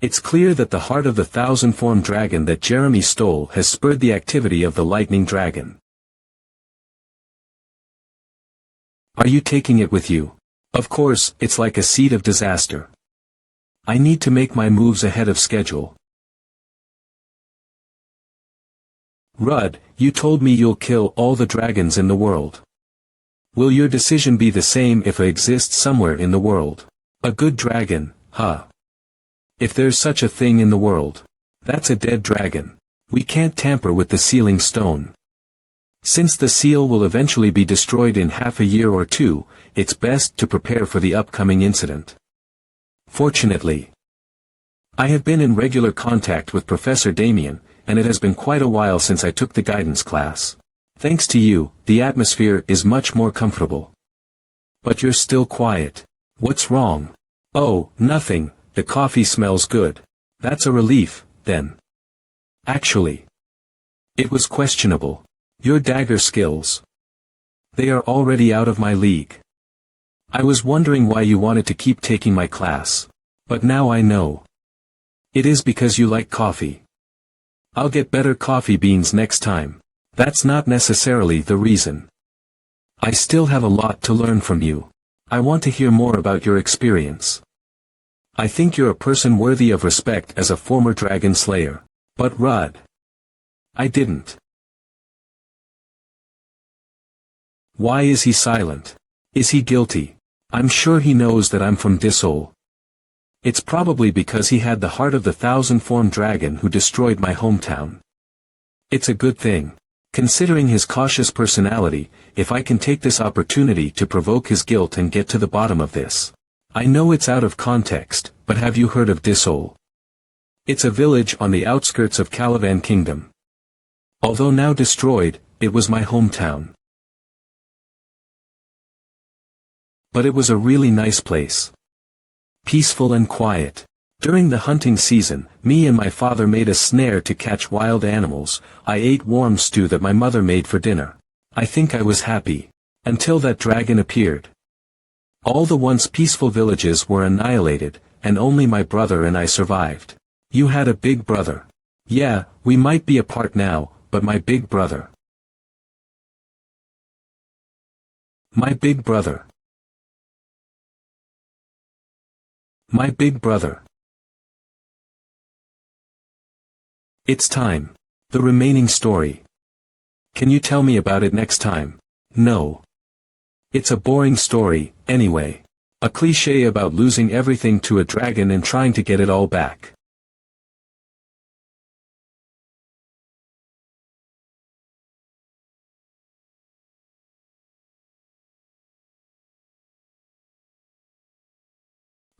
It's clear that the heart of the thousand-form dragon that Jeremy stole has spurred the activity of the lightning dragon. Are you taking it with you? Of course, it's like a seed of disaster. I need to make my moves ahead of schedule. Rudd, you told me you'll kill all the dragons in the world. Will your decision be the same if it exists somewhere in the world? A good dragon, huh? If there's such a thing in the world. That's a dead dragon. We can't tamper with the sealing stone. Since the seal will eventually be destroyed in half a year or 2, it's best to prepare for the upcoming incident. Fortunately, I have been in regular contact with Professor Damien, and it has been quite a while since I took the guidance class. Thanks to you, the atmosphere is much more comfortable. But you're still quiet. What's wrong? Oh, nothing, the coffee smells good. That's a relief, then. Actually, it was questionable. Your dagger skills. They are already out of my league. I was wondering why you wanted to keep taking my class. But now I know. It is because you like coffee. I'll get better coffee beans next time. That's not necessarily the reason. I still have a lot to learn from you. I want to hear more about your experience. I think you're a person worthy of respect as a former dragon slayer. But Rudd. I didn't. Why is he silent? Is he guilty? I'm sure he knows that I'm from Disol. It's probably because he had the heart of the thousand-formed dragon who destroyed my hometown. It's a good thing. Considering his cautious personality, if I can take this opportunity to provoke his guilt and get to the bottom of this. I know it's out of context, but have you heard of Disol? It's a village on the outskirts of Calavan Kingdom. Although now destroyed, it was my hometown. But it was a really nice place. Peaceful and quiet. During the hunting season, me and my father made a snare to catch wild animals. I ate warm stew that my mother made for dinner. I think I was happy. Until that dragon appeared. All the once peaceful villages were annihilated, and only my brother and I survived. You had a big brother. Yeah, we might be apart now, but my big brother. My big brother. My big brother. It's time. The remaining story. Can you tell me about it next time? No. It's a boring story, anyway. A cliché about losing everything to a dragon and trying to get it all back.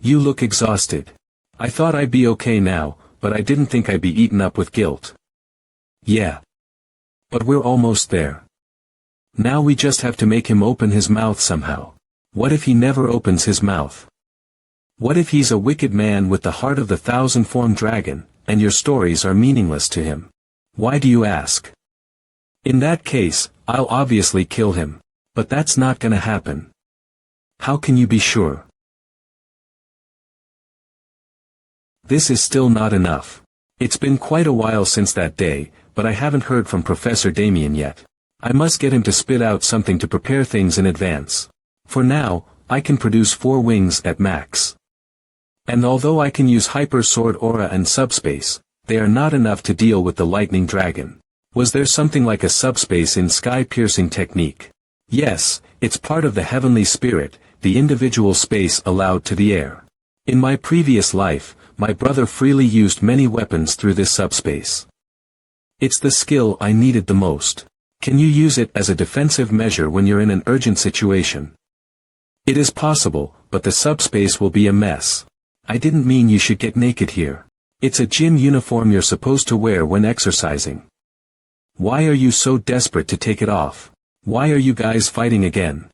You look exhausted. I thought I'd be okay now, but I didn't think I'd be eaten up with guilt. Yeah. But we're almost there. Now we just have to make him open his mouth somehow. What if he never opens his mouth? What if he's a wicked man with the heart of the thousand-formed dragon, and your stories are meaningless to him? Why do you ask? In that case, I'll obviously kill him. But that's not gonna happen. How can you be sure? This is still not enough. It's been quite a while since that day, but I haven't heard from Professor Damien yet. I must get him to spit out something to prepare things in advance. For now, I can produce 4 wings at max. And although I can use Hyper Sword Aura and Subspace, they are not enough to deal with the Lightning Dragon. Was there something like a subspace in sky-piercing technique? Yes, it's part of the heavenly spirit, the individual space allowed to the air. In my previous life, my brother freely used many weapons through this subspace. It's the skill I needed the most. Can you use it as a defensive measure when you're in an urgent situation? It is possible, but the subspace will be a mess. I didn't mean you should get naked here. It's a gym uniform you're supposed to wear when exercising. Why are you so desperate to take it off? Why are you guys fighting again?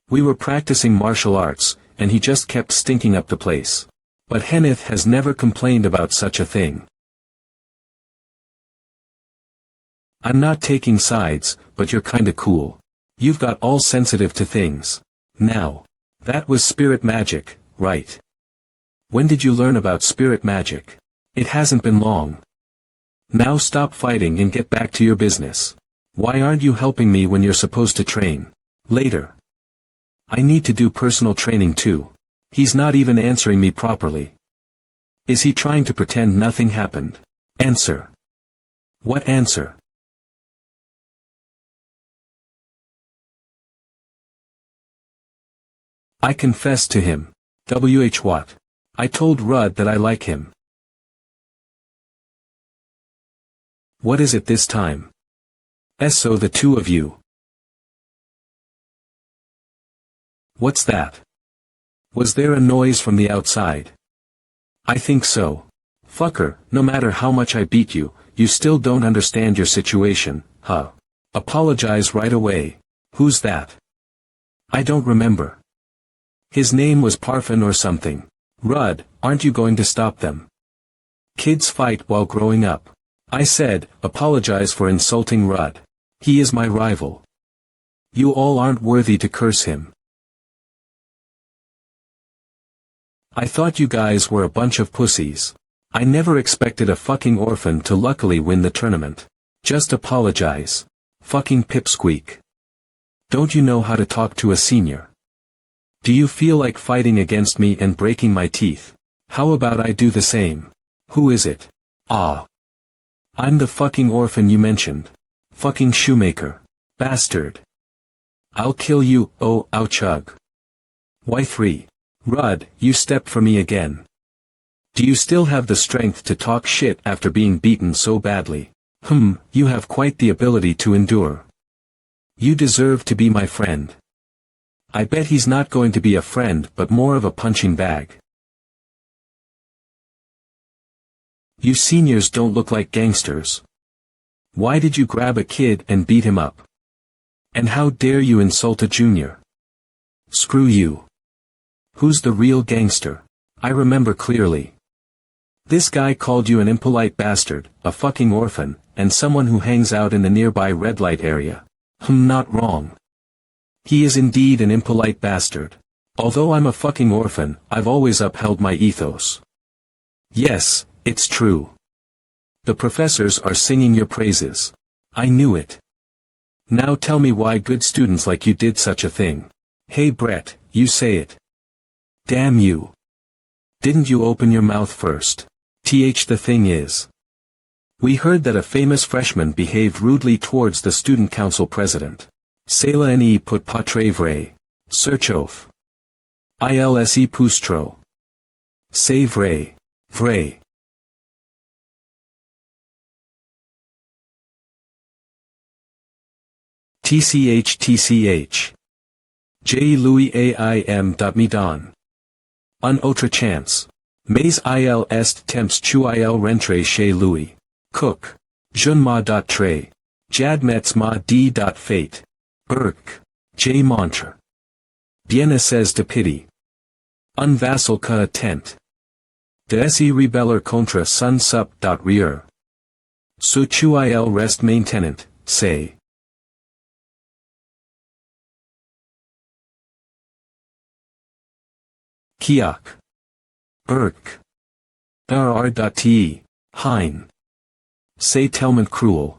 We were practicing martial arts, and he just kept stinking up the place. But Henneth has never complained about such a thing. I'm not taking sides, but you're kinda cool. You've got all sensitive to things. Now. That was spirit magic, right? When did you learn about spirit magic? It hasn't been long. Now stop fighting and get back to your business. Why aren't you helping me when you're supposed to train? Later. I need to do personal training too. He's not even answering me properly. Is he trying to pretend nothing happened? Answer. What answer? I confessed to him. What? I told Rudd that I like him. What is it this time? So the two of you. What's that? Was there a noise from the outside? I think so. Fucker, no matter how much I beat you, you still don't understand your situation, huh? Apologize right away. Who's that? I don't remember. His name was Parfin or something. Rudd, aren't you going to stop them? Kids fight while growing up. I said, apologize for insulting Rudd. He is my rival. You all aren't worthy to curse him. I thought you guys were a bunch of pussies. I never expected a fucking orphan to luckily win the tournament. Just apologize. Fucking pipsqueak. Don't you know how to talk to a senior? Do you feel like fighting against me and breaking my teeth? How about I do the same? Who is it? Ah. I'm the fucking orphan you mentioned. Fucking shoemaker. Bastard. I'll kill you, oh, ouchug. Y3. Rudd, you stepped for me again. Do you still have the strength to talk shit after being beaten so badly? You have quite the ability to endure. You deserve to be my friend. I bet he's not going to be a friend but more of a punching bag. You seniors don't look like gangsters. Why did you grab a kid and beat him up? And how dare you insult a junior? Screw you. Who's the real gangster? I remember clearly. This guy called you an impolite bastard, a fucking orphan, and someone who hangs out in the nearby red light area. Not wrong. He is indeed an impolite bastard. Although I'm a fucking orphan, I've always upheld my ethos. Yes, it's true. The professors are singing your praises. I knew it. Now tell me why good students like you did such a thing. Hey Brett, you say it. Damn you. Didn't you open your mouth first? The thing is. We heard that a famous freshman behaved rudely towards the student council president. Cela ne peut pas vrai. Surchauffe. Ilse pustro. C'est vrai. Vrai. TCH. J. Louis aim. Me don. Un autre chance. Mais il est temps tu il rentre chez lui. Cook. Je ne m'en très. J'admets ma d. Fate. Burke. J. Montre. Bien essays de pity. Un vassal que attent. De se rebeller contre son sup. Rieur. So tu il reste maintenant, say. Kiak. Burke. R.T. Hein. Say tellement cruel.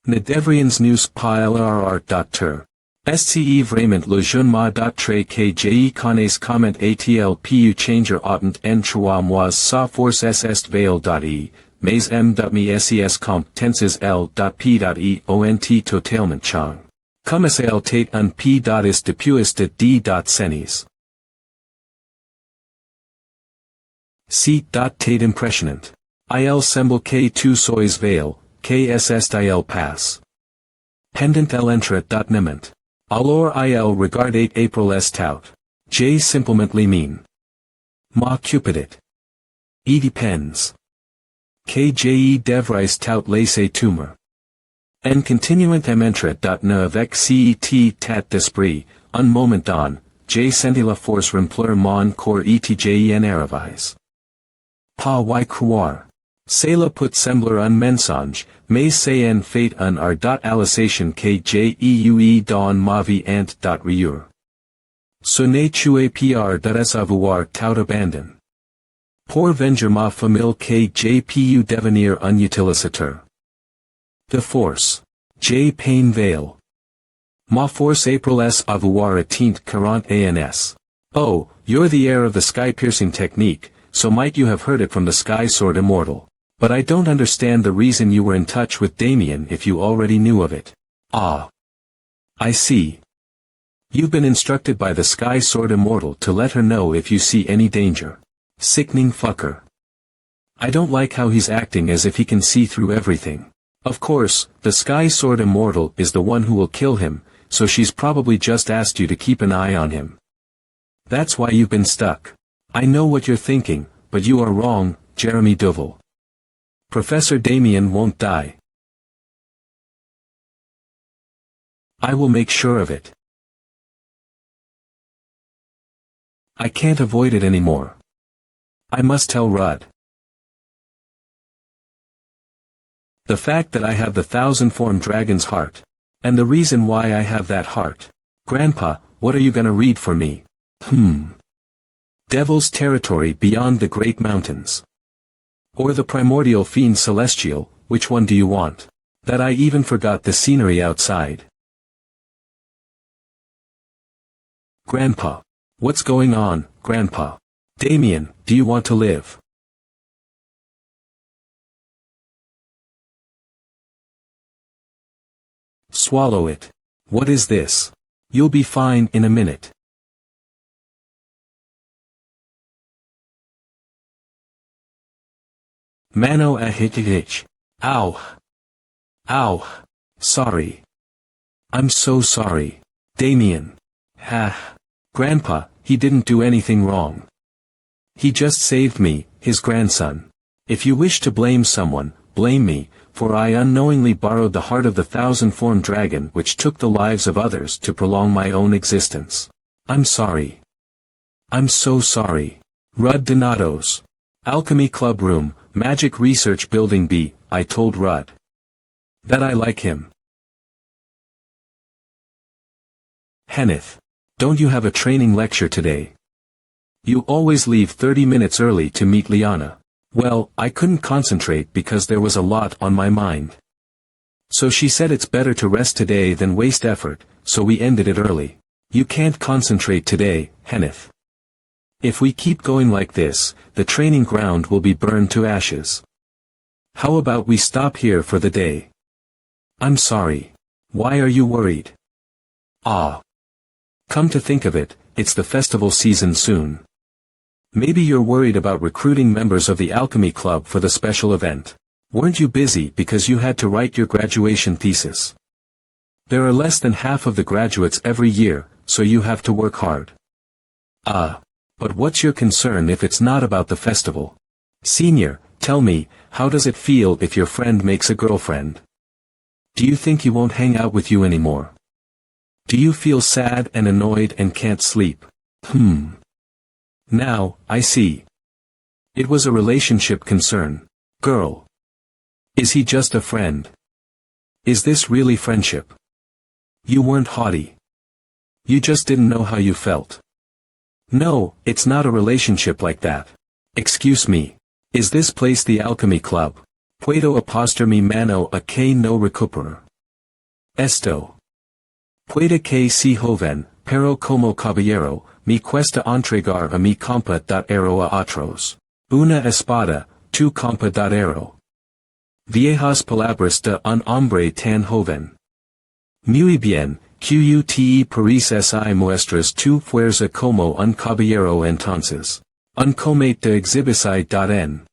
Ne devriens nous pas l'r.ter. Sce vraiment le jeune ma très que je connais comment atl pu changer autant en 3 mois sa force est veil. Mais me ses compétences l.p. ont totalement chang. Comme elle tate un p. Is depuis de d. Senis. C. Tate impressionnant. Il semble que tu sois veil, kss il pass. Pendant l'entre. Nement. Alors il regarde April tout. J. simplement mean. Ma cupidit. E depends. Que je devrais tout laisser tumor. En continuant mentre. Ne avec cet tat d'esprit, un moment don, J. senti la force remplir mon corps etjen arrivise. Pas y croire. Cela peut sembler un mensonge, mais c'est en fait un art. Allisation que j'ai dans ma vie ant. Rieur. Ce n'est tu pr. Avoir tout abandon. Pour venger ma famille que j'ai pu devenir un utilisateur. De force. J. Pain veil. Ma force April s. Avoir atteint 40 ans. Oh, you're the heir of the sky-piercing technique, so might you have heard it from the Sky Sword Immortal. But I don't understand the reason you were in touch with Damien if you already knew of it. Ah. I see. You've been instructed by the Sky Sword Immortal to let her know if you see any danger. Sickening fucker. I don't like how he's acting as if he can see through everything. Of course, the Sky Sword Immortal is the one who will kill him, so she's probably just asked you to keep an eye on him. That's why you've been stuck. I know what you're thinking, but you are wrong, Jeremy Duval. Professor Damien won't die. I will make sure of it. I can't avoid it anymore. I must tell Rudd. The fact that I have the 1,000-form dragon's heart. And the reason why I have that heart. Grandpa, what are you gonna read for me? Devil's territory beyond the great mountains. Or the primordial fiend celestial, which one do you want? That I even forgot the scenery outside. Grandpa. What's going on, Grandpa? Damien, do you want to live? Swallow it. What is this? You'll be fine in a minute. Mano a hitch. Ow. Ow. Sorry. I'm so sorry. Damien. Ha. Grandpa, he didn't do anything wrong. He just saved me, his grandson. If you wish to blame someone, blame me, for I unknowingly borrowed the heart of the thousand-formed dragon which took the lives of others to prolong my own existence. I'm sorry. I'm so sorry. Rudd Donatos. Alchemy Club Room, Magic Research Building B, I told Rudd that I like him. Henneth. Don't you have a training lecture today? You always leave 30 minutes early to meet Liana. Well, I couldn't concentrate because there was a lot on my mind. So she said it's better to rest today than waste effort, so we ended it early. You can't concentrate today, Henneth. If we keep going like this, the training ground will be burned to ashes. How about we stop here for the day? I'm sorry. Why are you worried? Ah. Come to think of it, it's the festival season soon. Maybe you're worried about recruiting members of the Alchemy Club for the special event. Weren't you busy because you had to write your graduation thesis? There are less than half of the graduates every year, so you have to work hard. But what's your concern if it's not about the festival? Senior, tell me, how does it feel if your friend makes a girlfriend? Do you think he won't hang out with you anymore? Do you feel sad and annoyed and can't sleep? Now, I see. It was a relationship concern. Girl. Is he just a friend? Is this really friendship? You weren't haughty. You just didn't know how you felt. No, it's not a relationship like that. Excuse me. Is this place the Alchemy Club? Puedo apostar mi mano a que no recupera. Esto. Puede que si joven, pero como caballero, me cuesta entregar a mi compa datero a otros. Una espada, tu compa datero. Viejas palabras de un hombre tan joven. Muy bien, QUTE pareces y muestras tu fuerza como un caballero entonces. Un comete de exhibicide.n.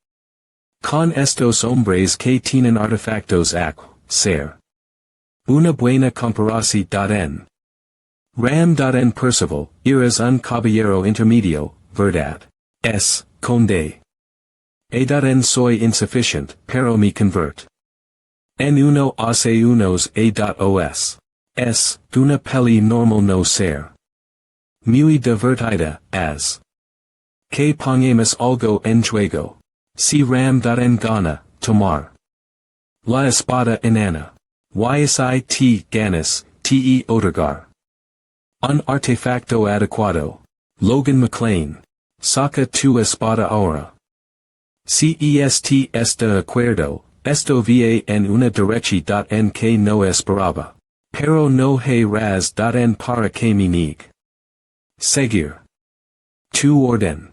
Con estos hombres que tienen artefactos ac, ser. Una buena comparación.n. Ram.n Percival, eres un caballero intermedio, verdad. S, conde. A.n soy insufficient, pero me convert. En uno hace unos a.os. S, una peli normal no ser. Muy divertida, as. Que pongamos algo en juego. Si Ram.n gana, tomar. La espada enana. YSIT ganas, te otorgar. Un artefacto adecuado. Logan McLean. Saca tu espada ahora. CEST de acuerdo, esto va en una dirección que no esperaba. Pero no hay raz.n para que me niegue. Seguir. Tu orden.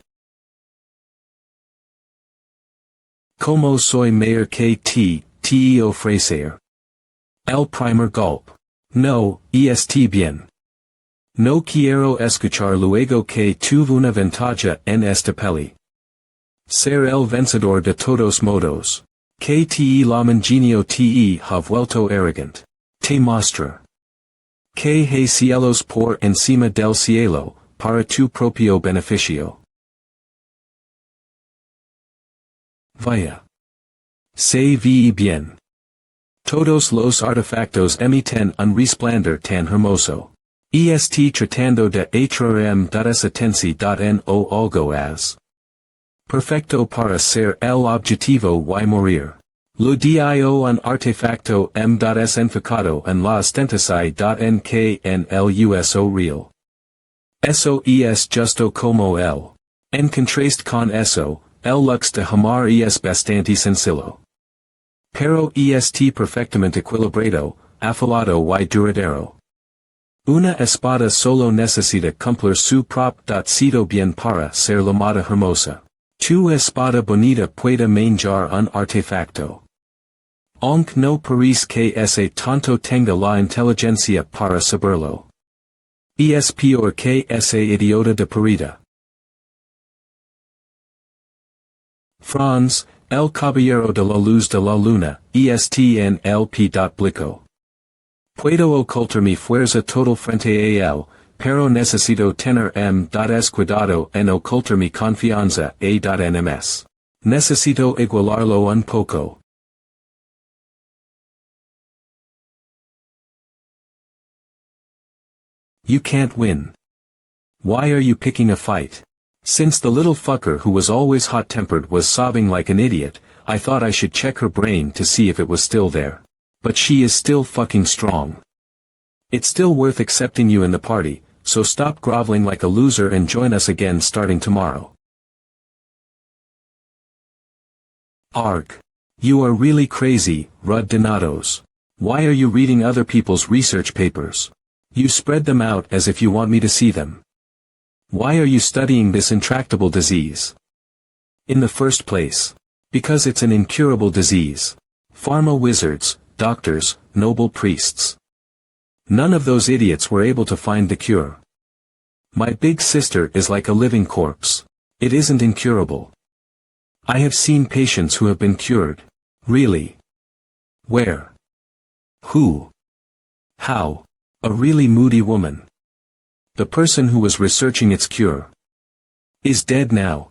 Como soy mayor que te ofrecer. El primer golpe. No, bien. No quiero escuchar luego que tuve una ventaja en esta peli. Ser el vencedor de todos modos. Que te la mangenio te ha vuelto arrogant. Te mostra. Que hay cielos por encima del cielo, para tu propio beneficio. Vaya. Se ve bien. Todos los artefactos emiten un resplandor tan hermoso. Tratando de atraer desatención algo as. Perfecto para ser el objetivo y morir. Lo dio un artefacto m.s enfocado en la ostentación que en el uso real. Eso es justo como el En contraste con eso, el lux de hamar es bastante sencillo. Pero est perfectamente equilibrado, afilado y duradero. Una espada solo necesita cumplir su propósito bien para ser llamada hermosa. Tu espada bonita puede manejar un artefacto. Aunque no parece que ese tonto tenga la inteligencia para saberlo. Es peor que ese idiota de parida. Franz, el caballero de la luz de la luna, est en el p.blico. Puedo ocultar mi fuerza total frente a él, pero necesito tener cuidado en ocultar mi confianza nms. Necesito igualarlo un poco. You can't win. Why are you picking a fight? Since the little fucker who was always hot-tempered was sobbing like an idiot, I thought I should check her brain to see if it was still there. But she is still fucking strong. It's still worth accepting you in the party, so stop groveling like a loser and join us again starting tomorrow. Arg. You are really crazy, Rud Donatos. Why are you reading other people's research papers? You spread them out as if you want me to see them. Why are you studying this intractable disease? In the first place. Because it's an incurable disease. Pharma wizards, doctors, noble priests. None of those idiots were able to find the cure. My big sister is like a living corpse. It isn't incurable. I have seen patients who have been cured. Really? Where? Who? How? A really moody woman. The person who was researching its cure is dead now.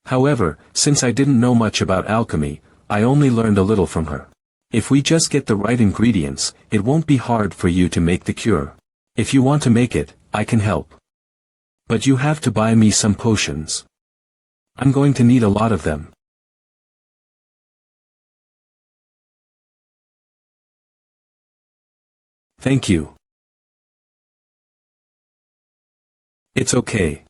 However, since I didn't know much about alchemy, I only learned a little from her. If we just get the right ingredients, it won't be hard for you to make the cure. If you want to make it, I can help. But you have to buy me some potions. I'm going to need a lot of them. Thank you. It's okay.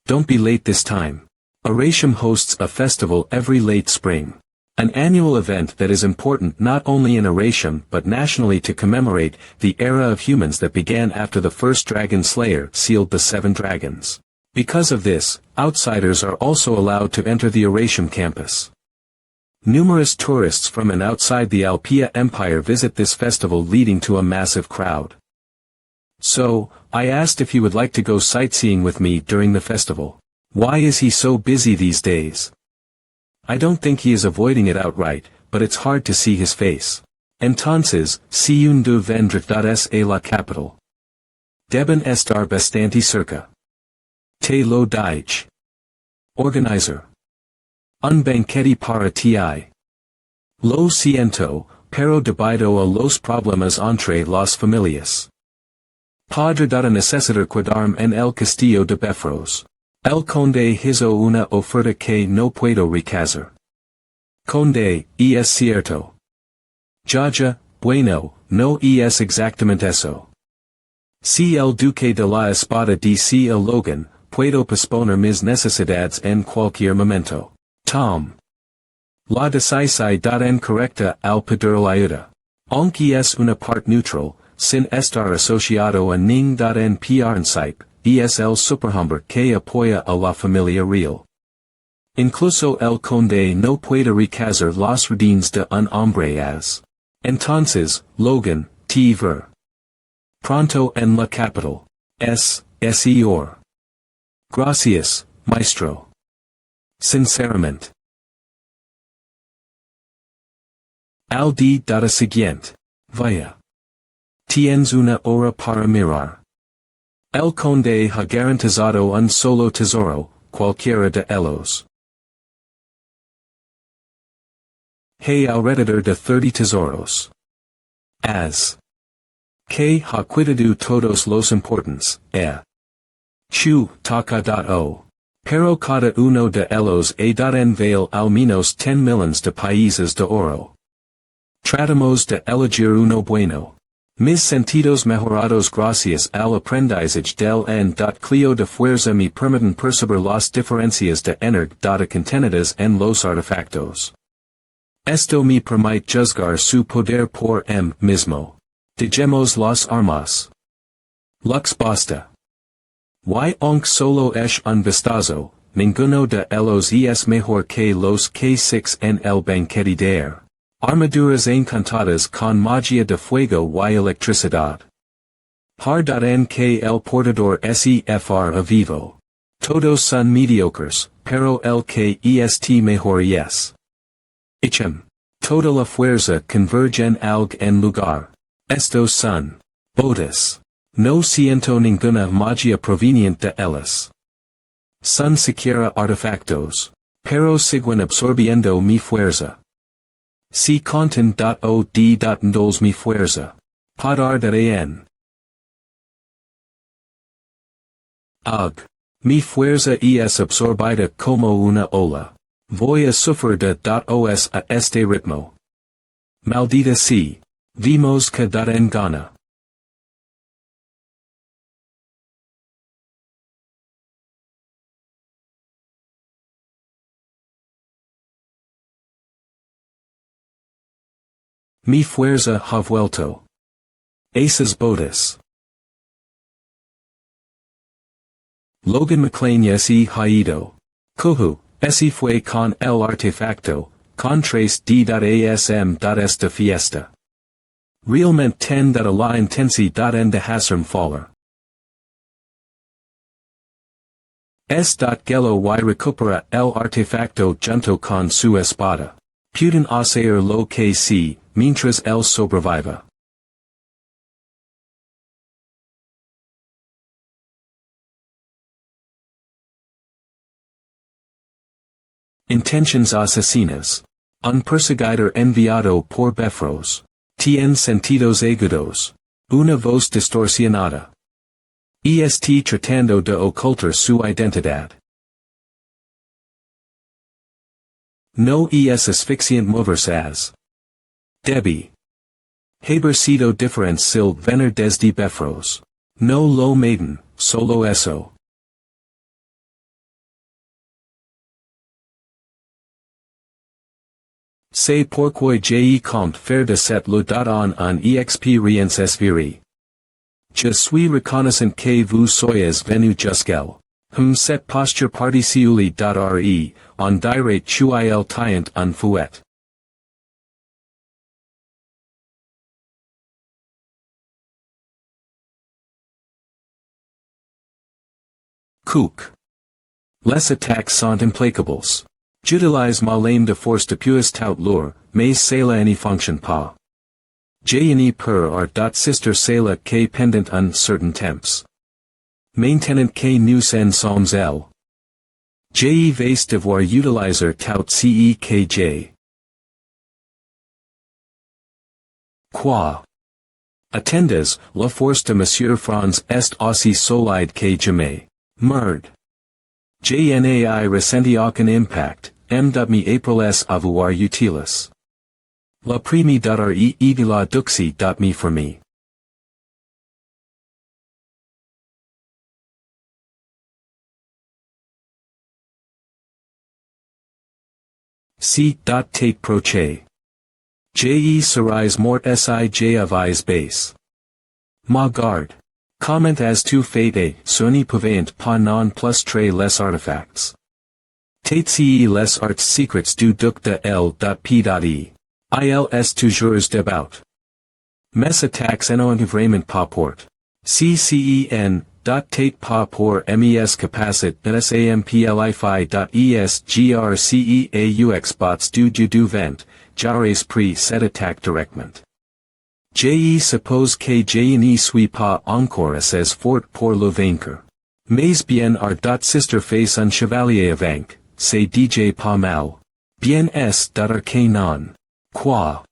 Don't be late this time. Arasham hosts a festival every late spring. An annual event that is important not only in Arasham but nationally to commemorate the era of humans that began after the first dragon slayer sealed the 7 dragons. Because of this, outsiders are also allowed to enter the Arasham campus. Numerous tourists from and outside the Alpia Empire visit this festival, leading to a massive crowd. So, I asked if he would like to go sightseeing with me during the festival. Why is he so busy these days? I don't think he is avoiding it outright, but it's hard to see his face. Entonces, si un de vendrás a la capital. Deben estar bastante cerca. Te lo dije. Organizer. Un banquete para ti. Lo siento, pero debido a los problemas entre las familias. Padre dada necesitar quedarme en el castillo de Befros. El conde hizo una oferta que no puedo rechazar. Conde, es cierto. Jaja, bueno, no es exactamente eso. Si el duque de la espada dice el Logan, puedo posponer mis necesidades en cualquier momento. Tom. La decisión incorrecta al pedir la ayuda. Aunque es una parte neutral, sin estar asociado a ningún principio, es el superhombre que apoya a la familia real. Incluso el conde no puede rechazar las órdenes de un hombre as. Entonces, Logan, te ver. Pronto en la capital. Señor. Gracias, maestro. Sinceramente. Al día siguiente. Vaya. Tienes una hora para mirar. El conde ha garantizado un solo tesoro, cualquiera de ellos. Hay alrededor de 30 tesoros. As. Que ha cuidado todos los importantes, Chu, taka.o. Pero cada uno de ellos ha dado en veil al menos 10 millones de países de oro. Tratamos de elegir uno bueno. Mis sentidos mejorados gracias al aprendizaje del N. Clio de fuerza me permiten percibir las diferencias de energía contenidas en los artefactos. Esto me permite juzgar su poder por mismo. Digamos las armas. Lux basta. Y aunque solo es un vistazo, ninguno de ellos es mejor que los que six en el banquete de air. Armaduras encantadas con magia de fuego y electricidad. Har.en que el portador sefr a vivo. Todos son mediocres, pero el que est mejor es. Ichem. Toda la fuerza converge en algo en lugar. Estos son. Botas. No siento ninguna magia proveniente de ellas. Son siquiera artefactos. Pero siguen absorbiendo mi fuerza. Si content.od.ndols mi fuerza. Podar.en. Mi fuerza es absorbida como una ola. Voy a sufrir de.os a este ritmo. Maldita si. Vimos que en gana. Mi fuerza ha vuelto. Esas botas. Logan McLean y ha Kuhu, ese fue con el artefacto, con trace d.asm.esta fiesta. Realmente ten that a la intensi.en de hasarm faller. S.gelo y recupera el artefacto junto con su espada. Pueden hacer lo que sí, mientras él sobreviva. Intentions asesinas. Un perseguidor enviado por Befros. Tien sentidos agudos. Una voz distorsionada. Est tratando de ocultar su identidad. No es asfixiant moverse as. Debbie. Haber sido diferencial venir desde Befros. No lo maiden, solo eso. C'est pourquoi j'ai compte faire de cette lutte en expérience espérée. Je suis reconnaissant que vous soyez venu jusqu'elle. Cette posture particiuli.re, on dirait il tient un fouet. Cook. Les attaques sont implacables. J'utilise ma lame de force depuis tout lourd, mais cela n'y fonctionne pas. J'ai per art. Sister cela que pendant un certain temps. Maintenant que nous en sommes elle. J'ai vais devoir utiliser tout ce que j'ai. Quoi? Attendes, la force de Monsieur Franz est aussi solide que jamais. Merde. JNAI ressenti aucun impact, mi apriles avoir utilis. La primi.re evila duxi.me for me. C.Tate proche. Je serais mort si j'avais base. Ma garde. Comment as tu fate soni pavant pas non plus tres les artifacts. Tate les arts secrets du duc de L.P.E. Ils toujours debout. Mes attaques en environnement pas port. Tate pas pour mes capacit sampli.es grceaux bots du vent, jares pre set attaque directement. Je suppose que je ne suis pas encore assez fort pour le vaincre. Mais bien sister face un chevalier avec, c'est DJ pas mal. Bien est que non. Quoi?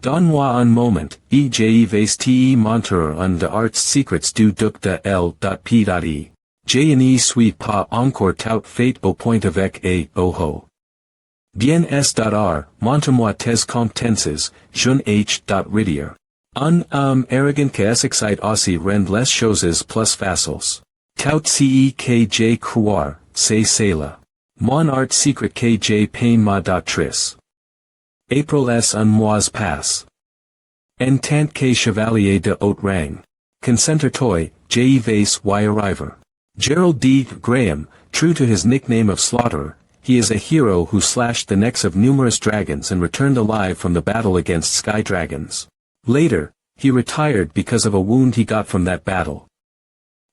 Donne-moi un moment, je vais te montrer un de arts secrets du duc de L.P.E. Je ne suis pas encore tout fait au point avec oho. Bien est. Montre-moi tes compétences, jeune H. Ridier. Arrogant excite aussi rend les choses plus faciles. Tout ce que j'ai croire, c'est cela. Mon art secret que j'ai peine ma doctrice. April s un mois passe. En tant que chevalier de haut rang. Consenter toi, je vais y arriver. Gerald D. Graham, true to his nickname of Slaughterer, he is a hero who slashed the necks of numerous dragons and returned alive from the battle against sky dragons. Later, he retired because of a wound he got from that battle.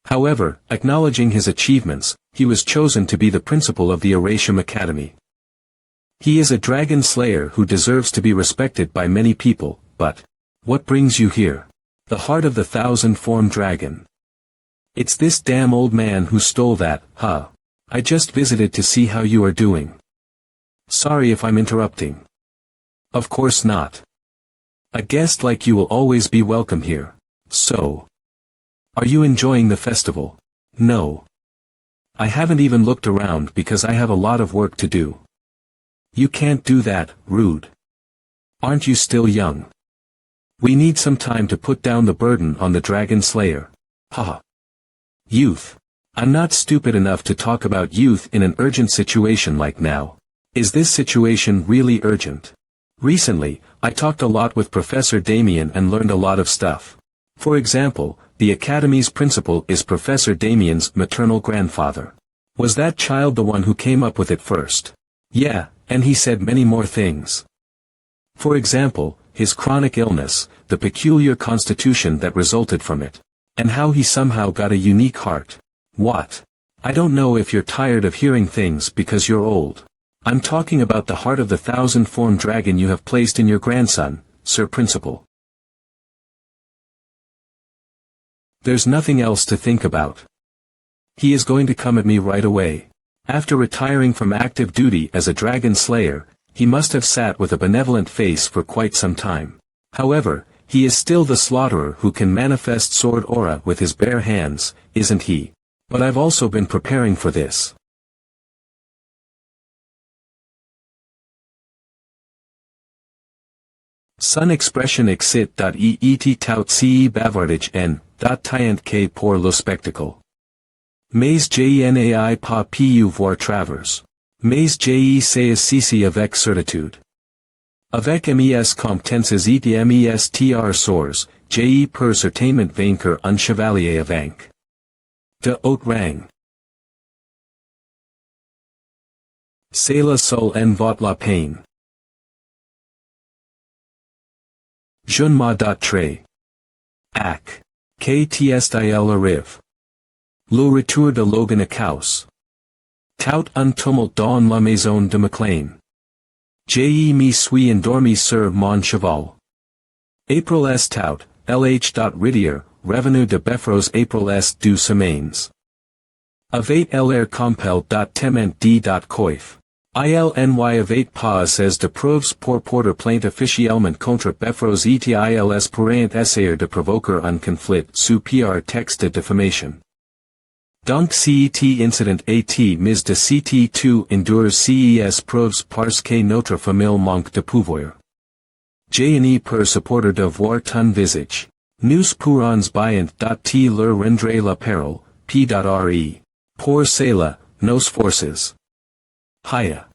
However, acknowledging his achievements, he was chosen to be the principal of the Oratium Academy. He is a dragon slayer who deserves to be respected by many people, but what brings you here? The heart of the thousand-formed dragon. It's this damn old man who stole that, huh? I just visited to see how you are doing. Sorry if I'm interrupting. Of course not. A guest like you will always be welcome here. So, are you enjoying the festival? No. I haven't even looked around because I have a lot of work to do. You can't do that, rude. Aren't you still young? We need some time to put down the burden on the dragon slayer. Haha. Youth. I'm not stupid enough to talk about youth in an urgent situation like now. Is this situation really urgent? Recently, I talked a lot with Professor Damien and learned a lot of stuff. For example, the Academy's principal is Professor Damien's maternal grandfather. Was that child the one who came up with it first? Yeah, and he said many more things. For example, his chronic illness, the peculiar constitution that resulted from it, and how he somehow got a unique heart. What? I don't know if you're tired of hearing things because you're old. I'm talking about the heart of the thousand-formed dragon you have placed in your grandson, Sir Principal. There's nothing else to think about. He is going to come at me right away. After retiring from active duty as a dragon slayer, he must have sat with a benevolent face for quite some time. However, he is still the slaughterer who can manifest sword aura with his bare hands, isn't he? But I've also been preparing for this. Son expression exit.eet tout ce bavardage n. Tient que pour le spectacle. Mais genai pas pu voir travers. Mais j'ai sais ceci avec certitude. Avec mes compétences et mes sors, j'ai pour certainement vaincre un chevalier avec. De haut rang. C'est la seule en vaut la peine. Je ne m'en doterai. Ac. KTSTIL arrive. Le retour de Logan à Caus. Tout un tumulte dans la maison de McLean. Je me suis endormi sur mon cheval. April s tout, LH. Revenue de Befros April s du semaines. Avec l'air compel. Tement d. Coif. ILNY avec pas de preuves pour porter plainte officiellement contre Befros etils pourraient essayer de provoquer un conflit sous PR texte de diffamation. Donc cet incident at mis de CT2 endures ces preuves parce que notre famille manque de pouvoir. J'ai pour supporter de voir ton visage. Nous pourrons bien. T leur rendre la parole, p.re. Pour cela, nos forces. Haya.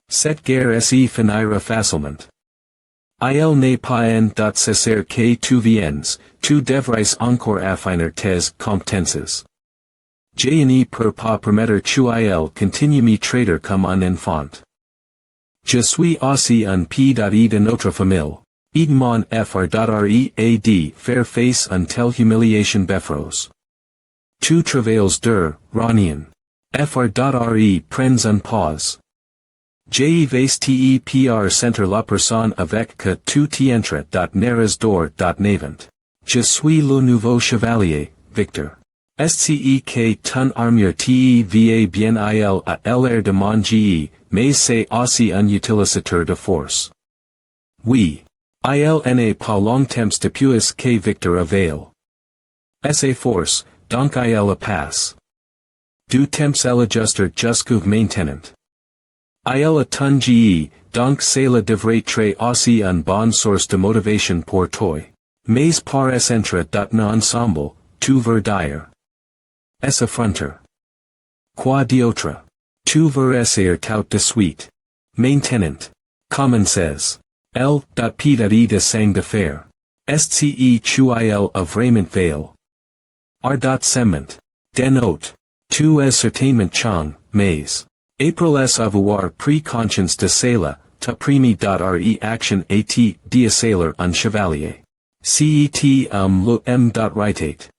Cette guerre se finira facilement. Il n'est pas en. Cesser que tu viennes, tu devrais encore affiner tes compétences. Je pour pas permettre qu'il continue me traiter comme un enfant. Je suis aussi un p.e de notre famille. Edmond fr.read faire face un tel humiliation Befros. Tu travails dur, Ronian. Fr.re prends un pause. Je vais te pr center la personne avec que tu t'entres. Neres d'or. Navant. Je suis le nouveau chevalier, Victor. Sce que ton armure te va bien il a l'air de mon ge, mais c'est aussi un utilisateur de force. Oui. Il n'a pas longtemps depuis que Victor avail. Sa force, donc il a passe. Du temps l'ajuster jusqu'au maintenant. Il a ton ge, donc c'est la devrait très aussi une bonne source de motivation pour toi. Mais par centre dans ensemble, tu veux dire. Es affronter. Quoi d'autre? Tu veux essayer tout de suite. Maintenant. Common says. L.P. de sang de fer. Est-ce tu il a vraiment veil. R. Sement. Denote. Tu es certainement chang, mais. April s avoir pris conscience de cela, ta primi. Re action at dia sailor un chevalier. Cet le m. Ritate.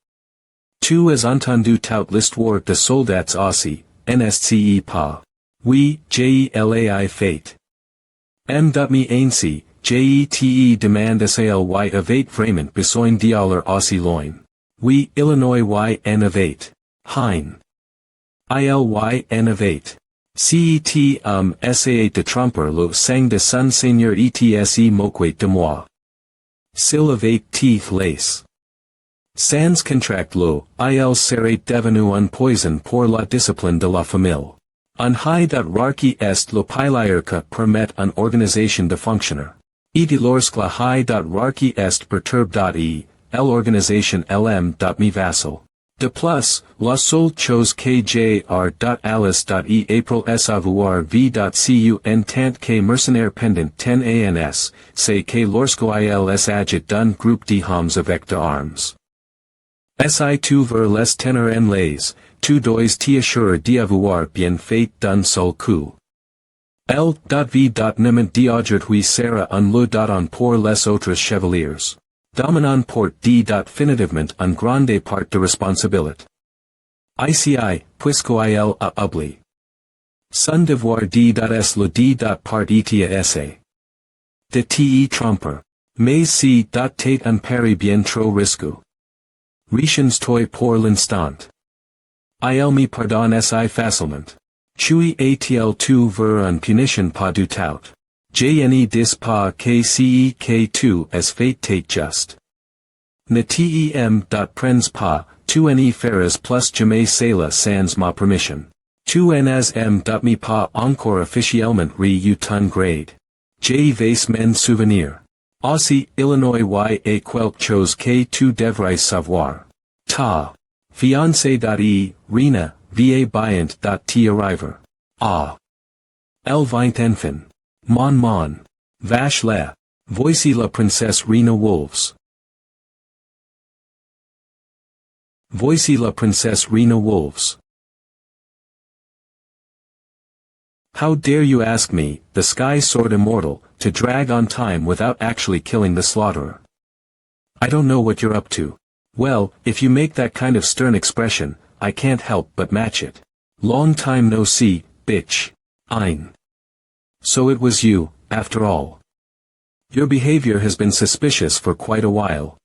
Tu as entendu tout l'histoire de soldats aussi, nsce pas. Oui, jelai fate. Me ainsi, jete demande sail y avate vraiment besoin d'aller aussi loin. Oui, Illinois yn avate. Hein. Ilyn avate. Cet essayé de tromper le sang de son seigneur etse moquet de moi. S'il avate teeth lace. Sans contract lo, il serait devenu un poison pour la discipline de la famille. Un hierarchie est le pilier que permet une organisation de fonctionner. Et lorsque la hierarchie est perturbée, l'organisation elle-même me vassal. De plus, la seule chose que Alice.e April savoir v.cu en tant que mercenaire pendant 10 ans, c'est que lorsque il s'agit d'un groupe d'hommes avec des armes. Si tu veux les tenir en laisse, tu dois t'assurer d'avoir bien fait d'un seul coup. L.v.nement d'aujourd'hui sera un le pour les autres chevaliers. Dominant pour définitivement un grande part de responsabilité. Ici, puisque il a oublié. Son devoir est le part ets. De te tromper. Mais si t'es un pari bien trop risqué. Richens toi pour l'instant. Il me pardonne si facilement. Chui atl tu ver un punition pas du tout. Jne dis pas que tu es fait tate just. Ne prends pas, tu ne feras plus jamais cela sans ma permission. Tu n'as me pas encore officiellement ton grade. Je vais m'en souvenir. Aussi, Illinois y a quelque chose que tu devrais savoir. Ta fiancée Rina, va bientôt t'arriver. Ah. Elle vint enfin. Mon. Vache la. Voici la princesse Rina Wolves. Voici la princesse Rina Wolves. How dare you ask me, the sky sword immortal, to drag on time without actually killing the slaughterer? I don't know what you're up to. Well, if you make that kind of stern expression, I can't help but match it. Long time no see, bitch. Ein. So it was you, after all. Your behavior has been suspicious for quite a while.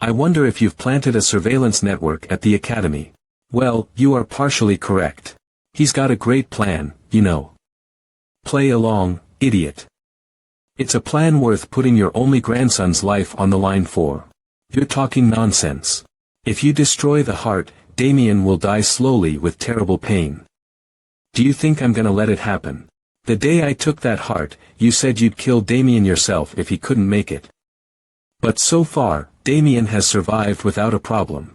I wonder if you've planted a surveillance network at the academy. Well, you are partially correct. He's got a great plan, you know. Play along, idiot. It's a plan worth putting your only grandson's life on the line for. You're talking nonsense. If you destroy the heart, Damien will die slowly with terrible pain. Do you think I'm gonna let it happen? The day I took that heart, you said you'd kill Damien yourself if he couldn't make it. But so far, Damien has survived without a problem.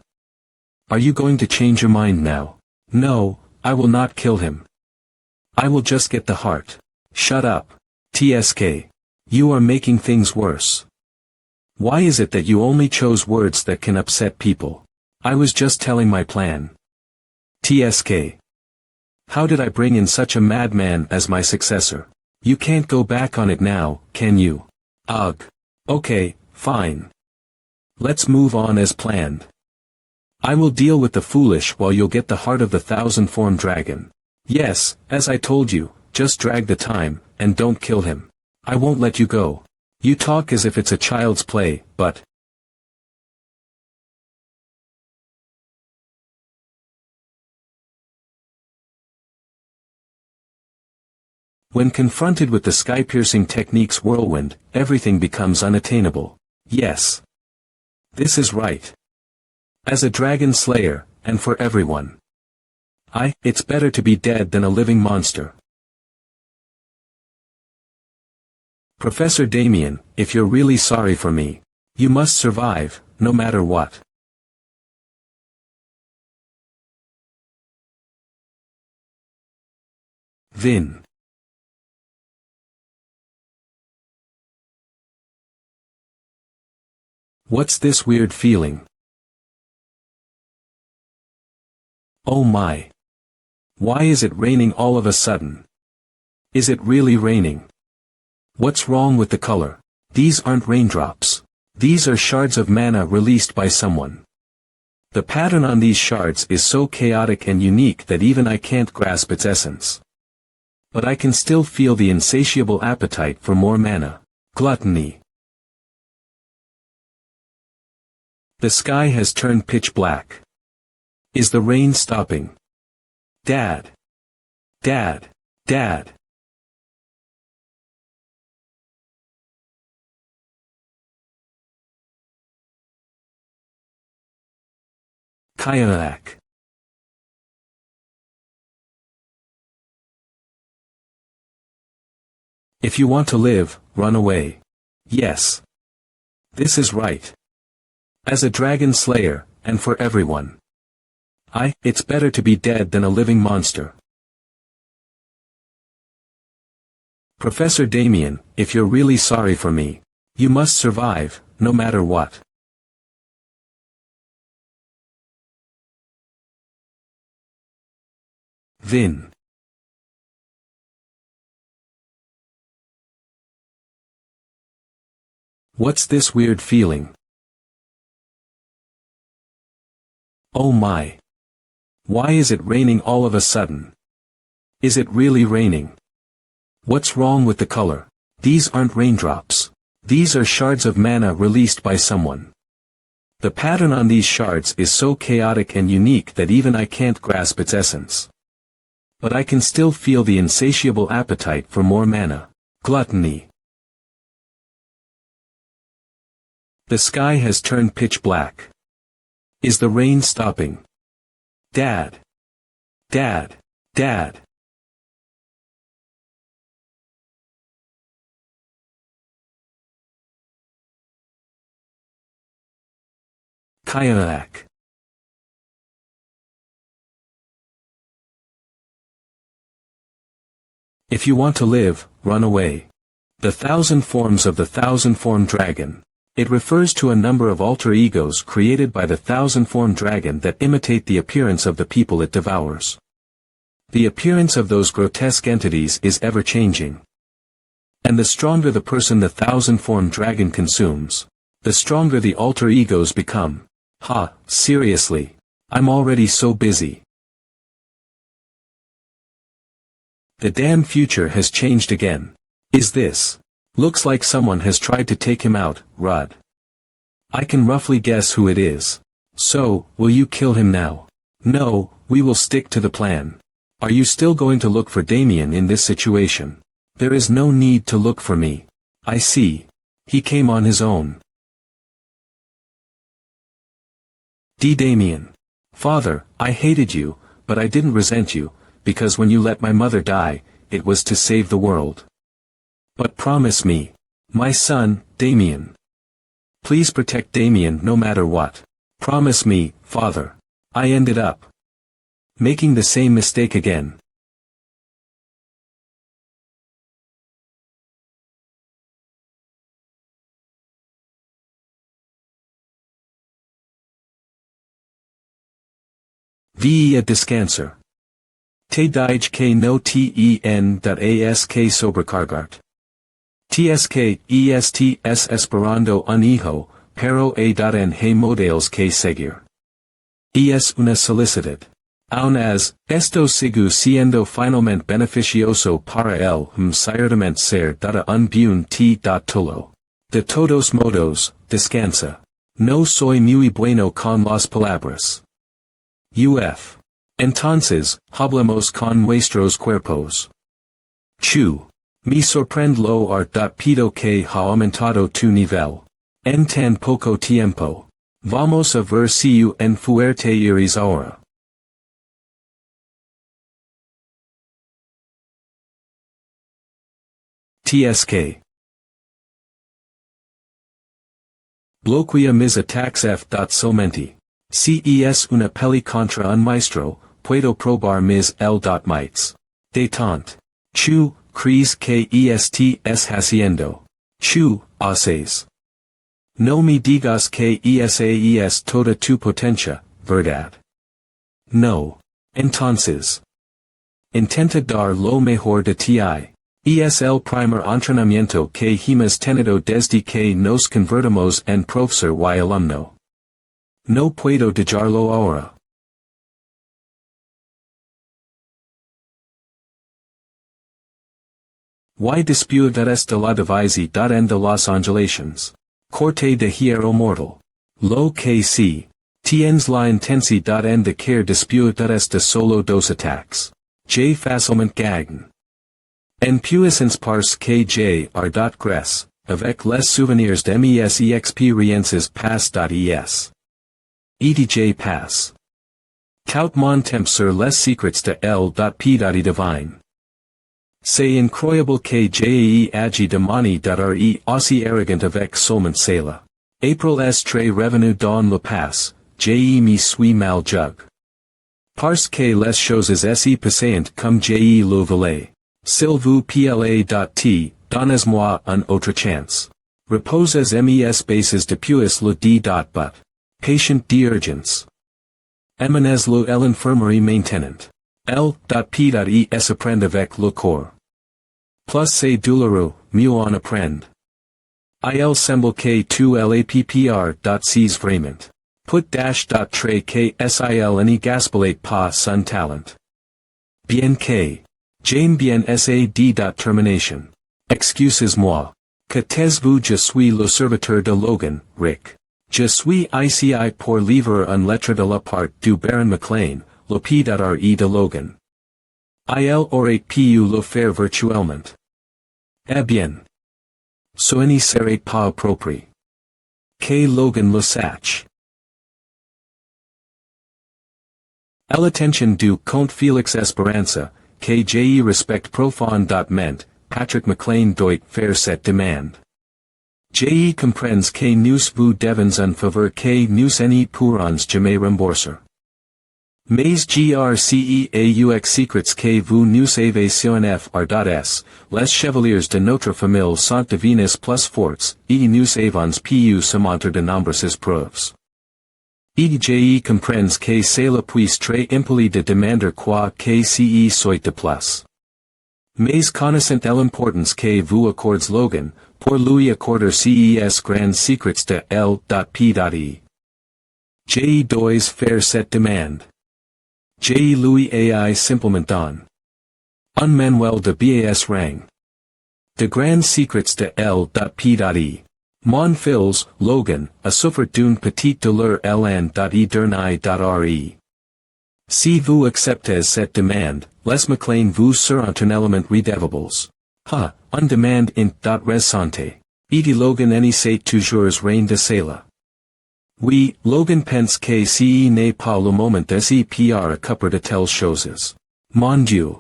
Are you going to change your mind now? No, I will not kill him. I will just get the heart. Shut up. TSK. You are making things worse. Why is it that you only chose words that can upset people? I was just telling my plan. TSK. How did I bring in such a madman as my successor? You can't go back on it now, can you? Ugh. Okay, fine. Let's move on as planned. I will deal with the foolish while you'll get the heart of the thousand-form dragon. Yes, as I told you, just drag the time, and don't kill him. I won't let you go. You talk as if it's a child's play, but... When confronted with the sky-piercing technique's whirlwind, everything becomes unattainable. Yes. This is right. As a dragon slayer, and for everyone. It's better to be dead than a living monster. Professor Damien, if you're really sorry for me, you must survive, no matter what. Vin. What's this weird feeling? Oh my. Why is it raining all of a sudden? Is it really raining? What's wrong with the color? These aren't raindrops. These are shards of mana released by someone. The pattern on these shards is so chaotic and unique that even I can't grasp its essence. But I can still feel the insatiable appetite for more mana. Gluttony. The sky has turned pitch black. Is the rain stopping? Dad. Dad. Dad. Kayak. If you want to live, run away. Yes. This is right. As a dragon slayer, and for everyone. It's better to be dead than a living monster. Professor Damien, if you're really sorry for me, you must survive, no matter what. Vin. What's this weird feeling? Oh my. Why is it raining all of a sudden? Is it really raining? What's wrong with the color? These aren't raindrops. These are shards of mana released by someone. The pattern on these shards is so chaotic and unique that even I can't grasp its essence. But I can still feel the insatiable appetite for more mana. Gluttony. The sky has turned pitch black. Is the rain stopping? Dad. Dad. Dad. Kayak. If you want to live, run away. The thousand forms of the thousand-formed dragon. It refers to a number of alter egos created by the thousand-formed dragon that imitate the appearance of the people it devours. The appearance of those grotesque entities is ever-changing. And the stronger the person the thousand-formed dragon consumes, the stronger the alter egos become. Seriously. I'm already so busy. The damn future has changed again. Is this? Looks like someone has tried to take him out, Rud. I can roughly guess who it is. So, will you kill him now? No, we will stick to the plan. Are you still going to look for Damien in this situation? There is no need to look for me. I see. He came on his own. Damien. Father, I hated you, but I didn't resent you, because when you let my mother die, it was to save the world. But promise me, my son, Damien. Please protect Damien no matter what. Promise me, Father. I ended up making the same mistake again. Via descanser. Te dij que no ten.ask sobrecargart. Tsk est esperando un hijo, pero en he modelos que seguir. Es una solicitud. Aun as, esto sigue siendo finalmente beneficioso para él, ciertamente ser dada un buen título. De todos modos, descansa. No soy muy bueno con las palabras. Uf. Entonces, hablemos con nuestros cuerpos. Chu. Me sorprende lo rápido que ha aumentado tu nivel. En tan poco tiempo. Vamos a ver si en fuerte iris ahora. Tsk. Bloquea mis ataques f. Somenti. Ces una peli contra un maestro, puedo probar mis l. Mites. Detente. Chu, cries que est haciendo. Chu, haces. No me digas que esa es toda tu potencia, verdad. No. Entonces. Intenta dar lo mejor de ti. Es el primer entrenamiento que hemos tenido desde que nos convertimos en profesor y alumno. No puedo dejarlo ahora. Y después de la división en de las angulations. Corte de hierro mortal. Lo que si. Tienes la intensidad en de caer después de solo dos ataques. J facilmente gagne. En puissance parce que J r. Gres, avec les souvenirs de mes expériences passées. ETJ pass. Tout mon temps sur les secrets de L.P. divine. C'est incroyable que j'ai agi de mani d'être aussi arrogant avec seulement cela. April est très revenu dans le pass, j'ai me suis mal jug. Parce que les choses si passantes comme j'ai le voulais. S'il vous plaît. Donnez-moi un autre chance. Reposes mes bases depuis le d. But. Patient d'urgence. Emenez le l'infirmerie maintenant. L.P. es apprendre avec le corps. Plus c'est douloureux, mieux on apprend. Il semble que tu l'appr. Cs vraiment. Put dash. Trait que sil ne gaspillate pas son talent. Bien que. J'aime bien sad. Termination. Excusez-moi. Que taisez-vous je suis le serviteur de Logan, Rick. Je suis ici pour livrer une lettre de la part du Baron McLean, le p.re de Logan. Il aurait pu le faire virtuellement. Eh bien. Ce ne serait pas approprié. Que Logan le sache. L'attention du Comte Félix Esperanza, que j'ai respect profond. Ment, Patrick McLean doit faire cette demande. J'ai comprends que nous vous devons un faveur que nous ne pourrons jamais rembourser. Mais grceaux secrets que vous nous avez sur les chevaliers de notre famille sont devenus plus forts, et nous avons pu surmonter de nombreuses preuves. J'ai comprends que cela puisse très impoli de demander quoi que ce soit de plus. Mais connaissant l'importance que vous accords Logan, pour lui accorder ces grands secrets de L.P. J'ai dois faire cette demande. J'ai lui ai simplement don. Un manuel de bas rang. De grands secrets de L.P. Mon fils, Logan, a souffert d'une petite douleur ln.e. Si vous acceptez cette demande, les McLean vous seront un élément redevable. Ha, une demande int.resante. Et Logan ne sait toujours rien de cela. Oui, Logan pense que ce n'est pas le moment de se pr couper de telles choses. Mon Dieu.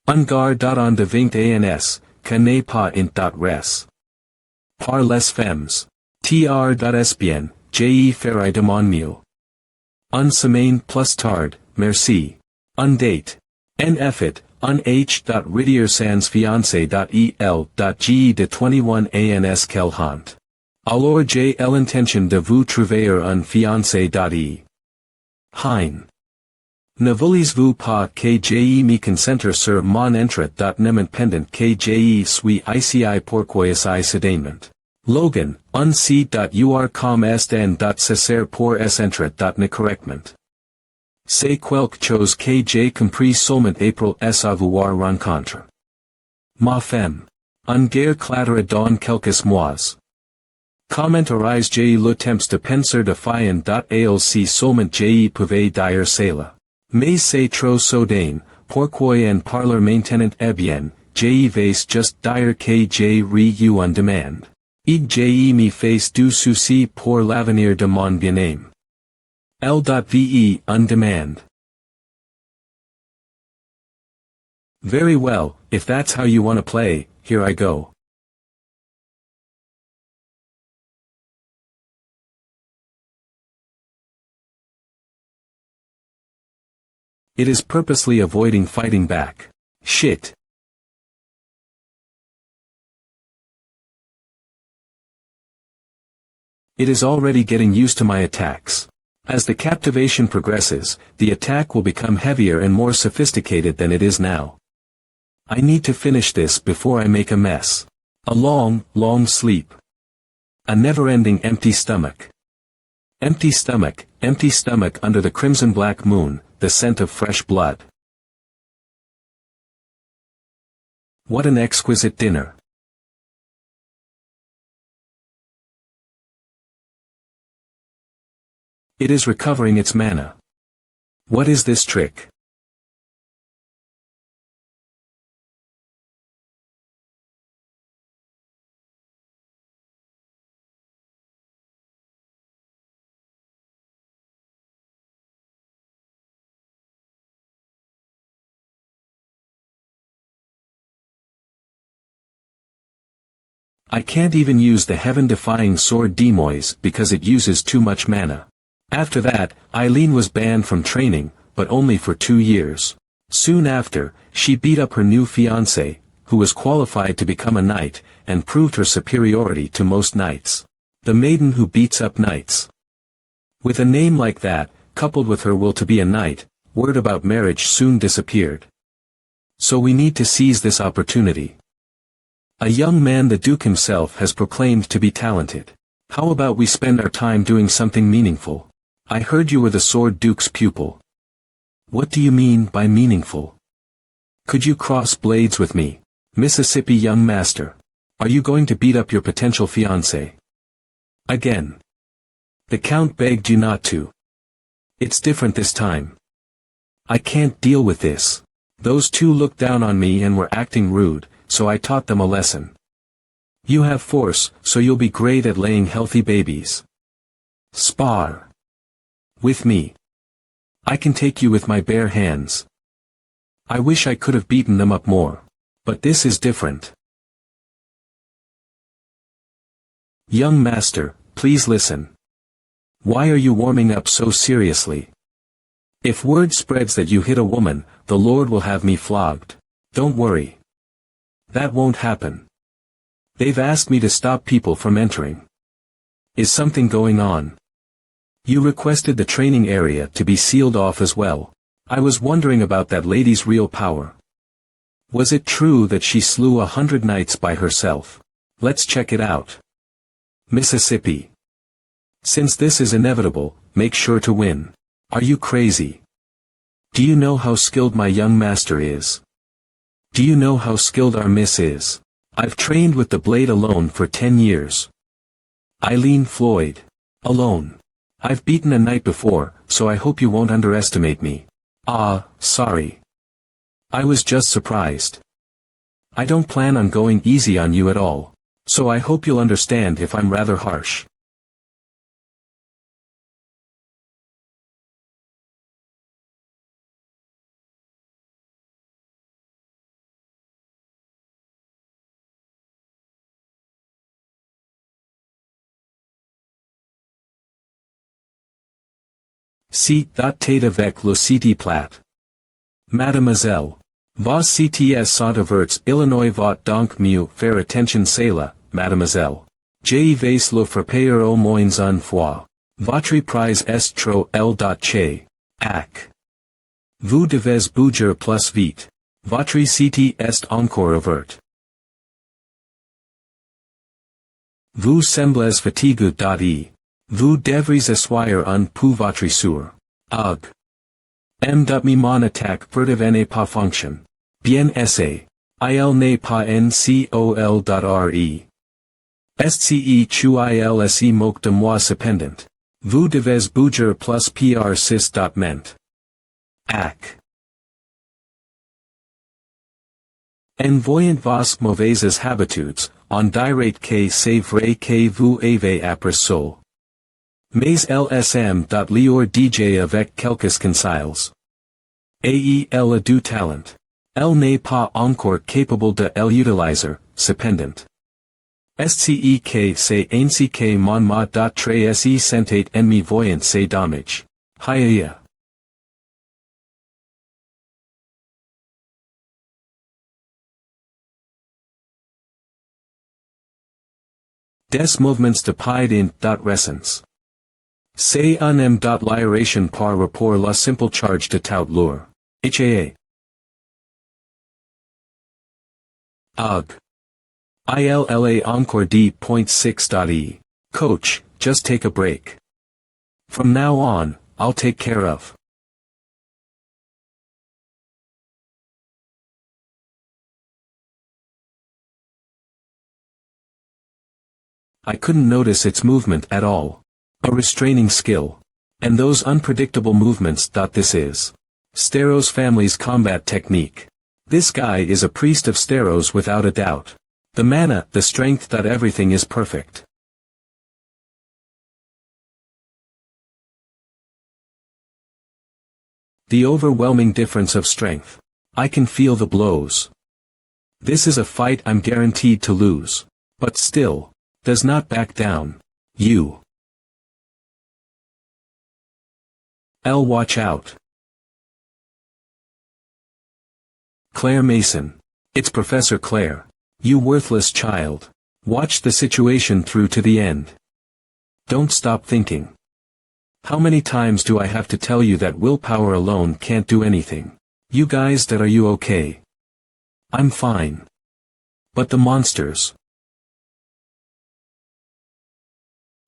Un gars. De 20 ans, que n'est pas int.res. Par les femmes. Tr.s bien, j'ai ferai de mon mieux. Un semaine plus tard, merci. Un date. En effet, un h. Ridier sans fiancé. El.g de 21 ans quel haunt. Alors j'ai l'intention de vous trouver un fiancé. Hein. Ne voulez-vous pas que j'ai me concentre sur mon entrée. N'ément pendant que j'ai suis ici pourquoi soudainement. Logan, un c. Comme est en. Cesser pour entrer. Ne correctement. C'est quelque chose que j'ai compris seulement April à voir rencontre. Ma femme. Un guerre clatera dans quelques mois. Comment aurais-je le temps de penser de fian. Alc seulement j'ai pouvais dire cela. Mais c'est trop soudain, pourquoi en parler maintenant. Eh bien, j'ai vais juste dire que j'ai eu une demande. Et j'ai me face du souci pour l'avenir de mon bien-aimé. L.ve une demande. Very well, if that's how you want to play, here I go. It is purposely avoiding fighting back. Shit. It is already getting used to my attacks. As the captivation progresses, the attack will become heavier and more sophisticated than it is now. I need to finish this before I make a mess. A long, long sleep. A never-ending empty stomach. Empty stomach under the crimson black moon, the scent of fresh blood. What an exquisite dinner. It is recovering its mana. What is this trick? I can't even use the heaven-defying sword Demois because it uses too much mana. After that, Eileen was banned from training, but only for 2 years. Soon after, she beat up her new fiancé, who was qualified to become a knight, and proved her superiority to most knights. The maiden who beats up knights. With a name like that, coupled with her will to be a knight, word about marriage soon disappeared. So we need to seize this opportunity. A young man, the Duke himself, has proclaimed to be talented. How about we spend our time doing something meaningful? I heard you were the Sword Duke's pupil. What do you mean by meaningful? Could you cross blades with me, Mississippi young master? Are you going to beat up your potential fiancé? Again. The Count begged you not to. It's different this time. I can't deal with this. Those two looked down on me and were acting rude, so I taught them a lesson. You have force, so you'll be great at laying healthy babies. Spar. With me. I can take you with my bare hands. I wish I could have beaten them up more. But this is different. Young master, please listen. Why are you warming up so seriously? If word spreads that you hit a woman, the Lord will have me flogged. Don't worry. That won't happen. They've asked me to stop people from entering. Is something going on? You requested the training area to be sealed off as well. I was wondering about that lady's real power. Was it true that she slew 100 knights by herself? Let's check it out. Mississippi. Since this is inevitable, make sure to win. Are you crazy? Do you know how skilled my young master is? Do you know how skilled our miss is? I've trained with the blade alone for 10 years. Eileen Floyd. Alone. I've beaten a knight before, so I hope you won't underestimate me. Sorry. I was just surprised. I don't plan on going easy on you at all, so I hope you'll understand if I'm rather harsh. Si, tata avec le city plat. Mademoiselle. Vos cts sont averts Illinois vot donc mieux faire attention c'est là, mademoiselle. Je vais le frapper au moins une fois. Votre prise est trop che. Ac. Vous devez bouger plus vite. Votre city est encore ouverte. Vous semblez fatigué. Vous devriez asseoir un peu votre sur. Ugh. Mi mon attaque furtive n'est pas fonction. Bien essayé. Il n'est pas ncol.re. Sce tu ilse moque de moi cependant. Vous devez bouger plus pr 6.ment. Ac. En voyant vos mauvaises habitudes, on dirait que c'est vrai que vous avez appris sol. Mais lsm.lior dj avec quelques conseils. Elle a du talent. Elle n'est pas encore capable de l'utiliser, cependant. Sce c'est ainsi que mon mot d'entrée se sentait ennemi voyant ses dommages. Hiya. Des movements de pied in recens. C'est un m. L'iration par rapport la simple charge de tout lourd. HAA. Ugh. ILLA encore D.6.E. Coach, just take a break. From now on, I'll take care of. I couldn't notice its movement at all. A restraining skill. And those unpredictable movements. This is Steros family's combat technique. This guy is a priest of Steros without a doubt. The mana, the strength. Everything is perfect. The overwhelming difference of strength. I can feel the blows. This is a fight I'm guaranteed to lose. But still, does not back down. You. Watch out. Claire Mason. It's Professor Claire. You worthless child. Watch the situation through to the end. Don't stop thinking. How many times do I have to tell you that willpower alone can't do anything? You guys, are you okay? I'm fine. But the monsters.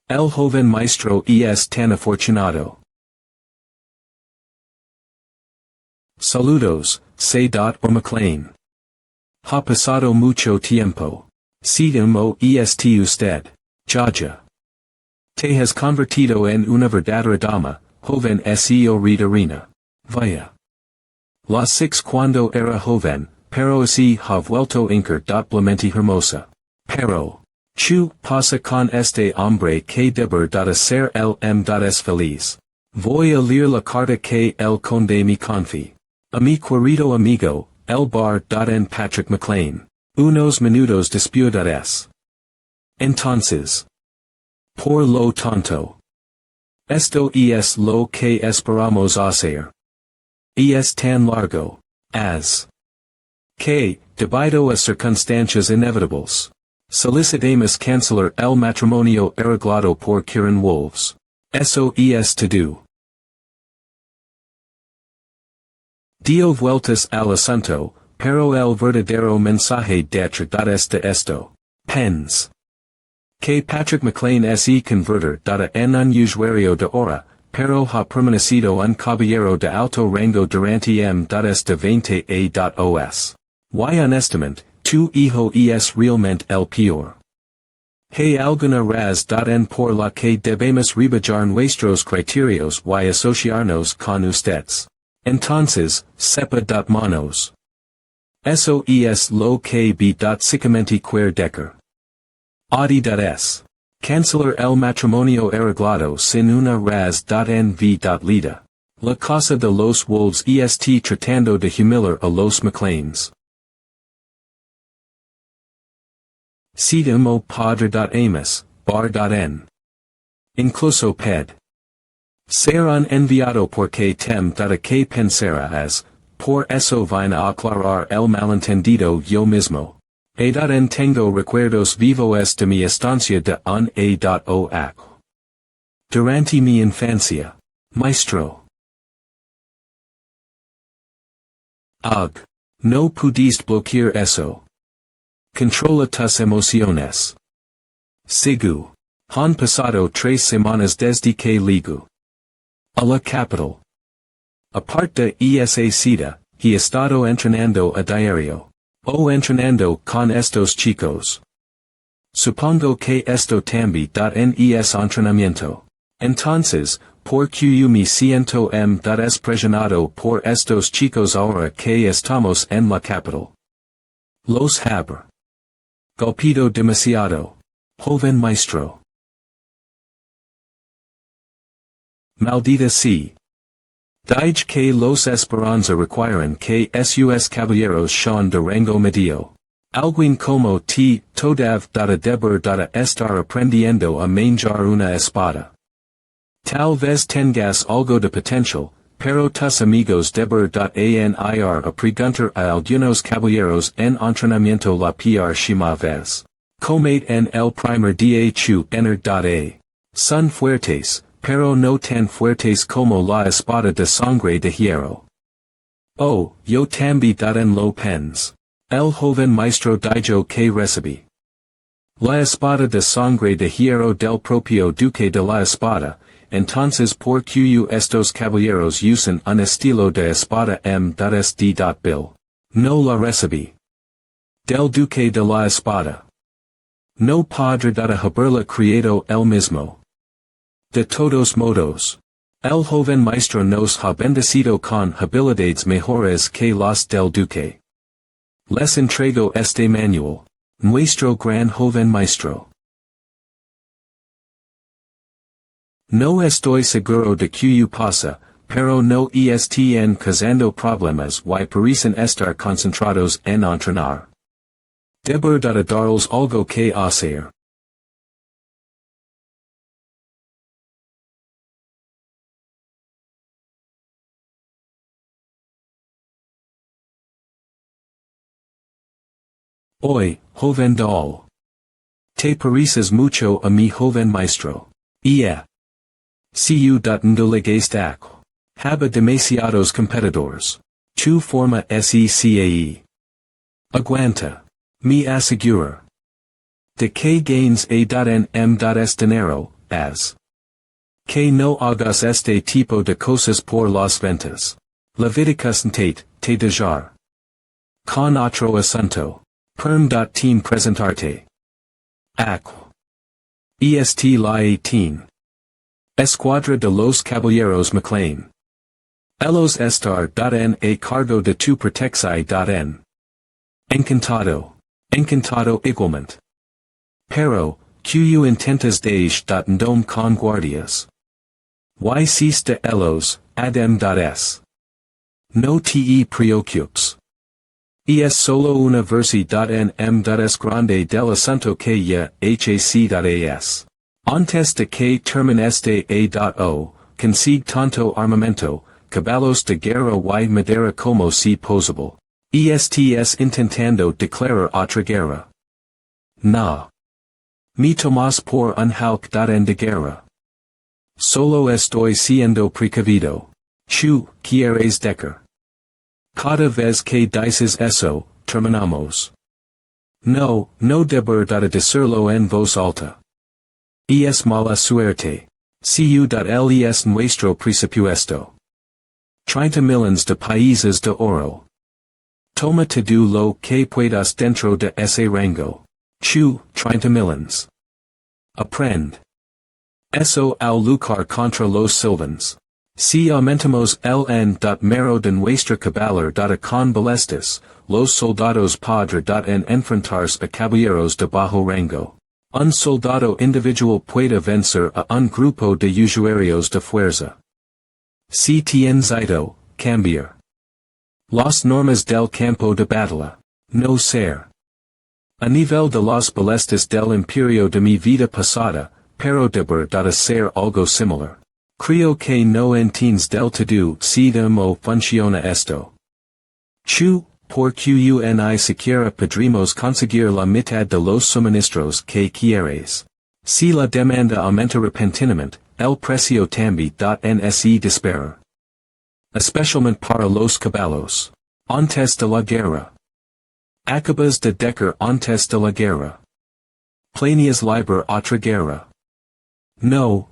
El joven maestro es tan afortunado. Saludos, say. Or McLean. Ha pasado mucho tiempo. Cómo está usted, Jaja? Te has convertido en una verdadera dama, joven señorita. Vaya. Las six cuando era joven, pero si ha vuelto increíblemente hermosa. Pero, ¿qué pasa con este hombre que debe ser el es feliz? Voy a leer la carta que el conde me confía. A mi querido amigo, el bar. En Patrick McLean. Unos minutos después. Entonces. Por lo tanto. Esto es lo que esperamos hacer. Es tan largo. As. Que, debido a circunstancias inevitables. Solicitamos cancelar el matrimonio arreglado por Kieran Wolves. Eso es todo. Dio vueltas al asunto, pero el verdadero mensaje detrás de esto. Pens. Que Patrick McLean se convertir en un usuario de hora, pero ha permanecido un caballero de alto rango durante de 20 aos. Y honestamente, tu hijo es realmente el peor. Hay alguna razón por la que debemos rebajar nuestros criterios y asociarnos con ustedes. Entonces, sepa. Manos. Eso es lo que vi. Psicamente queer decker. Adi.s. Cancelar el matrimonio arreglado sin una razón lida. La casa de los wolves est tratando de humillar a los McLeans. Citamo padre. Amos, bar.n. Incluso ped. Ser un enviado porque tem. Que pensarás, por eso vine a aclarar el malentendido yo mismo. Tengo recuerdos vivos de mi estancia de un a. Durante mi infancia. Maestro. Ugh. No pudiste bloquear eso. Controla tus emociones. Sigu. Han pasado 3 semanas desde que ligu. A la capital. Aparte de esa cita, he estado entrenando a diario. Entrenando con estos chicos. Supongo que esto también es entrenamiento. Entonces, ¿por qué me siento despresionado por estos chicos ahora que estamos en la capital? Los haber golpeado demasiado. Joven maestro. Maldita sea. Dije que los esperanza requieren que sus caballeros sean de rango medio. Alguien como ti, todav. Deber. Estar aprendiendo a manejar una espada. Tal vez tengas algo de potencial, pero tus amigos deber. A preguntar a algunos caballeros en entrenamiento la PR shima vez. Comate en el primer día chu a. Son fuertes, pero no tan fuertes como la espada de sangre de hierro. Oh, yo también lo pens. El joven maestro dijo que recibí la espada de sangre de hierro del propio duque de la espada, entonces por que estos caballeros usan un estilo de espada Bill. No la recibí del duque de la espada. No podrá haberla creado el mismo. De todos modos, el joven maestro nos ha bendecido con habilidades mejores que las del duque. Les entrego este manual, nuestro gran joven maestro. No estoy seguro de que pasa, pero no están causando problemas y parecen estar concentrados en entrenar. Debo darles algo que hacer. Hoy, joven doll. Te pareces mucho a mi joven maestro. Si no le destaco. Haba demasiados competidores. Tu forma secae. Aguanta. Me asegura. De que gains es dinero, as. Que no hagas este tipo de cosas por las ventas. Leviticus te dejar. Con otro asunto. Perm.team presentarte. Aqu. Est la 18. Escuadra de los Caballeros McLean. Elos estar en a cargo de tu protexi. Encantado. Encantado igualmente. Pero, que intentas dom con guardias. Y de elos, adem.es. No te preocupes. Es solo una versi.nm.es grande del asunto que ya hac.as. Antes de que termine este a.o, consigue tanto armamento, caballos de guerra y madera como si posible. Ests intentando declarar otra guerra. No. Me tomas por un halk.en de guerra. Solo estoy siendo precavido. Chu, quieres decir. Cada vez que dices eso, terminamos. No debo decirlo en voz alta. Es mala suerte. Es nuestro presupuesto. 30 millones de países de oro. Toma todo lo que puedas dentro de ese rango. Chu, 30 millones. Aprend. Eso al luchar contra los silvans. Si aumentamos el mero de nuestra caballería con balestas, los soldados podrán enfrentarse a caballeros de bajo rango. Un soldado individual puede vencer a un grupo de usuarios de fuerza. Si tienes ido, cambiar. Las normas del campo de batalla. No ser. A nivel de las balestas del imperio de mi vida pasada, pero deber ser algo similar. Creo que no entiendes del todo si cómo funciona esto. Chu, por que siquiera podremos conseguir la mitad de los suministros que quieres. Si la demanda aumenta repentinamente, el precio también se dispara. Especialmente para los caballos. Antes de la guerra. Acabas de decir antes de la guerra. Planeas libre otra guerra. No.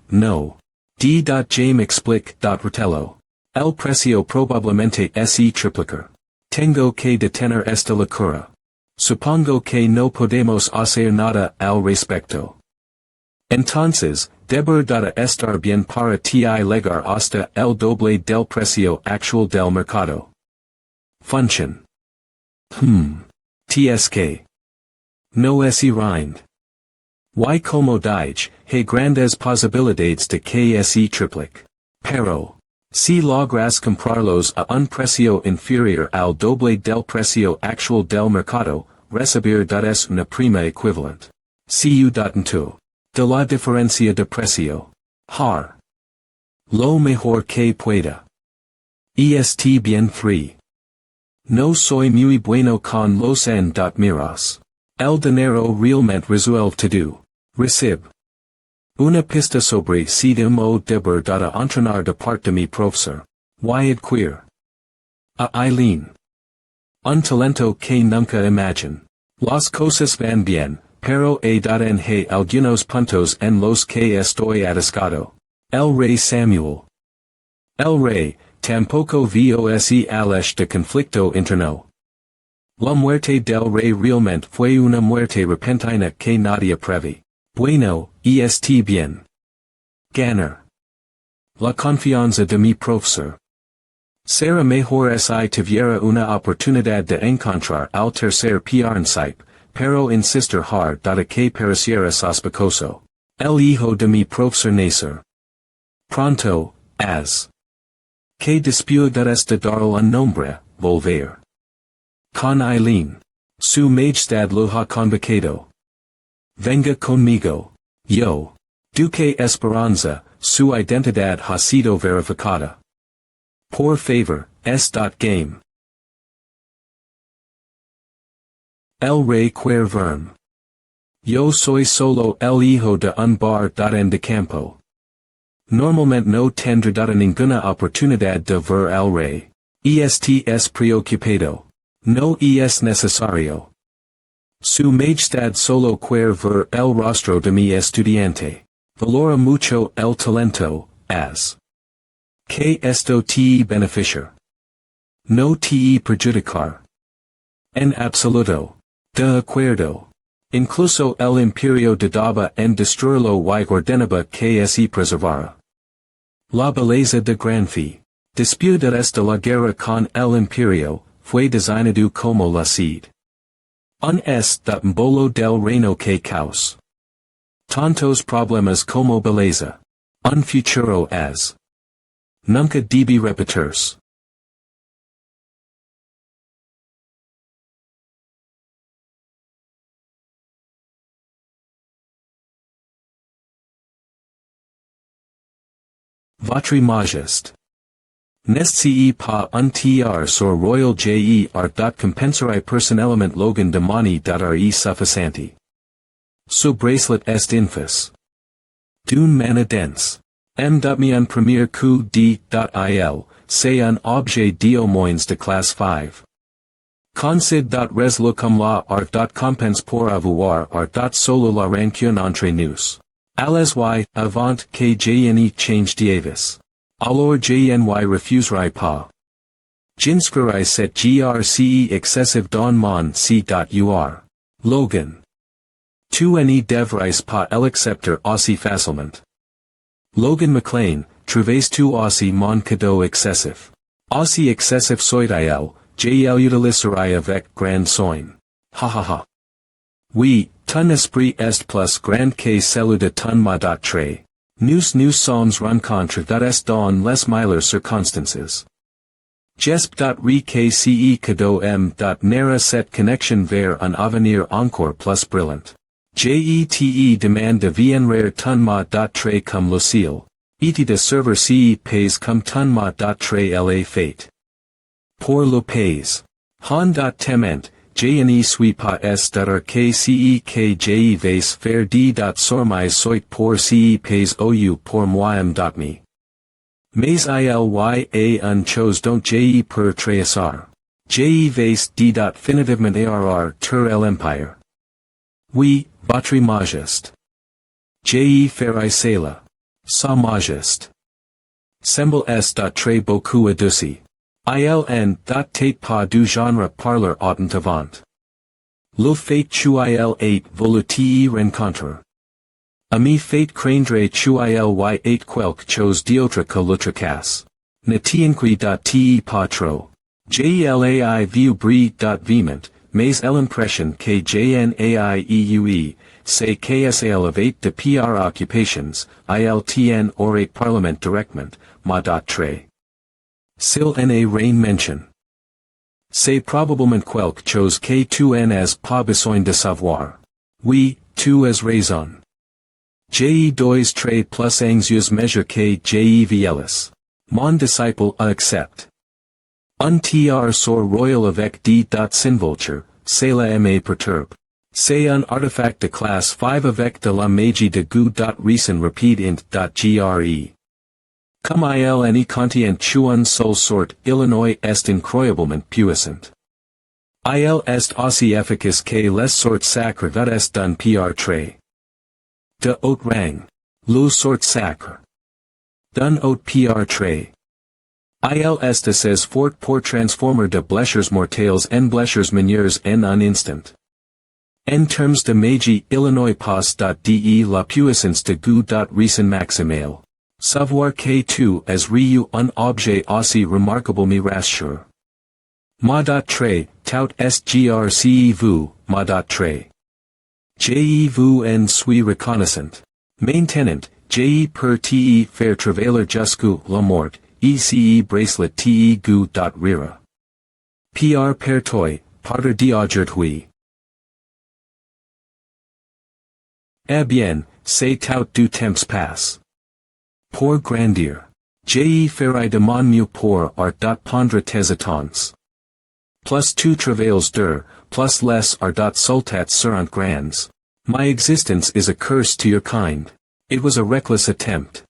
D.J me explique. Rotello. El precio probablemente se triplicar. Tengo que detener esta locura. Supongo que no podemos hacer nada al respecto. Entonces, deberá estar bien para ti llegar hasta el doble del precio actual del mercado. Function. TSK. No es rind. Y como dije, hay grandes posibilidades de que se triplique. Pero, si logras comprarlos a un precio inferior al doble del precio actual del mercado, recibirás una prima equivalente. Cu. De la diferencia de precio. Har. Lo mejor que pueda. Est bien free. No soy muy bueno con los miras. El dinero realmente resuelve todo. Recib. Una pista sobre si mo deber data entrenar de parte de mi profesor. Wyatt Queer. A Eileen. Un talento que nunca imagine. Las cosas van bien, pero he data en hay algunos puntos en los que estoy atascado. El Rey Samuel. El Rey, tampoco vos alesh de conflicto interno. La muerte del Rey realmente fue una muerte repentina que nadie prevé. Bueno, est bien. Ganar. La confianza de mi profesor. Será mejor si tuviera una oportunidad de encontrar al tercer príncipe, pero insister hard dada que pareciera sospechoso. El hijo de mi profesor nacer. Pronto, as. Que después de dar un nombre, volver. Con Eileen. Su majestad lo ha convocado. Venga conmigo. Yo. Duque Esperanza, su identidad ha sido verificada. Por favor, s.game. El Rey Quervern. Yo soy solo el hijo de un bar en de campo. Normalmente no tendré ninguna oportunidad de ver al Rey. Es preocupado. No es necesario. Su Majestad solo quiere ver el rostro de mi estudiante. Valora mucho el talento, as. Que esto te beneficia. No te perjudicar. En absoluto. De acuerdo. Incluso el imperio de daba en destruirlo y ordenaba que se preservara. La belleza de Granfi. Después de la guerra con el imperio, fue designado como la seed. Un bolo del reino que caos. Tantos problemas como belleza. Un futuro as. Nunca debe repetirse. Votre Majesté. Nest pas un tiers sur royal art compensare personnellement logan demani re suffisanti. So bracelet est infus. D'une mana dense. Un premier coup d'il, c'est un objet dio moins de classe 5. Consid. Comme la art. Compense pour avoir art. Solo la rancune entre nous. Alles y, avant que jne change d'Avis. Alors jny refuserai pas. Jinscrirai set grce excessive don mon c.ur. Logan. Tu ne devrais pas l'accepter aussi facilement. Logan McLean, trouves tu aussi mon cadeau excessif. Aussi excessif soit-il, j'utiliserai avec grand soin. Ha ha ha. Oui, ton esprit est plus grand que celui de ton madatre. Nous sommes rencontres dans les meilleures circonstances. Jesp.re que cadeau nera cette connexion vers un avenir encore plus brillant. Jete demande de vienre ton madatre comme le ciel. Et de server pays comme ton madatre la fate. Pour le pays. Han.tement. Jne suis pas que je vais faire sormai soit pour pays ou pour moi-même. Mais il un chose dont je per tracer. Je vais définitivement arr tur l'empire. Oui, votre majesté. Je ferai cela. Sa majesté. Semble très beaucoup adouci. Tate pas du genre parleur autant avant. Le fait tu il volutier rencontre. Ami fait craindre tu il quelque chose d'autre que l'autre casse. Ne t'inquiète pas trop. Jlai vu brie.viment, mais l'impression que jnaieue, c'est qu'elle elevate de pr occupations, iltn aurait parlement directement, ma.tre. S'il n'a rien mention. C'est probablement quelque chose que tu n'as pas besoin de savoir. Oui, tu as raison. Je dois très plus anxieux mesure que je vielis. Mon disciple accepte. Un tiers sur royal avec d. Sinvulture, cela me perturbe. C'est un artefact de classe 5 avec de la magie de goût. Recent repeat int.gre. Comme il ne contient qu'une seule sorte, Illinois est incroyablement puissant. Il est aussi efficace que les sortes sacres est d'un pr trait. De haut rang. Le sort sacre. D'un haut pr trait. Il est assez fort pour transformer de blessures mortelles en blessures mineures en un instant. En termes de magie Illinois passe.de la puissance de goût. Recent maximale. Savoir que tu es reu un objet aussi remarquable me rassure. Ma.trait, tout sgrcez-vous, ma.trait. Je en suis reconnaissant. Maintenant, je per te faire travailler jusqu'au la mort, ece bracelet te goût. Rira. Pr per toi, partir d'aujourd'hui. Eh bien, c'est tout du temps passe. Pour grandir. Je ferai de mon mieux pour art. Pondre tes attentes. Plus tu travails dur, plus les art. Sultats seront grands. My existence is a curse to your kind. It was a reckless attempt.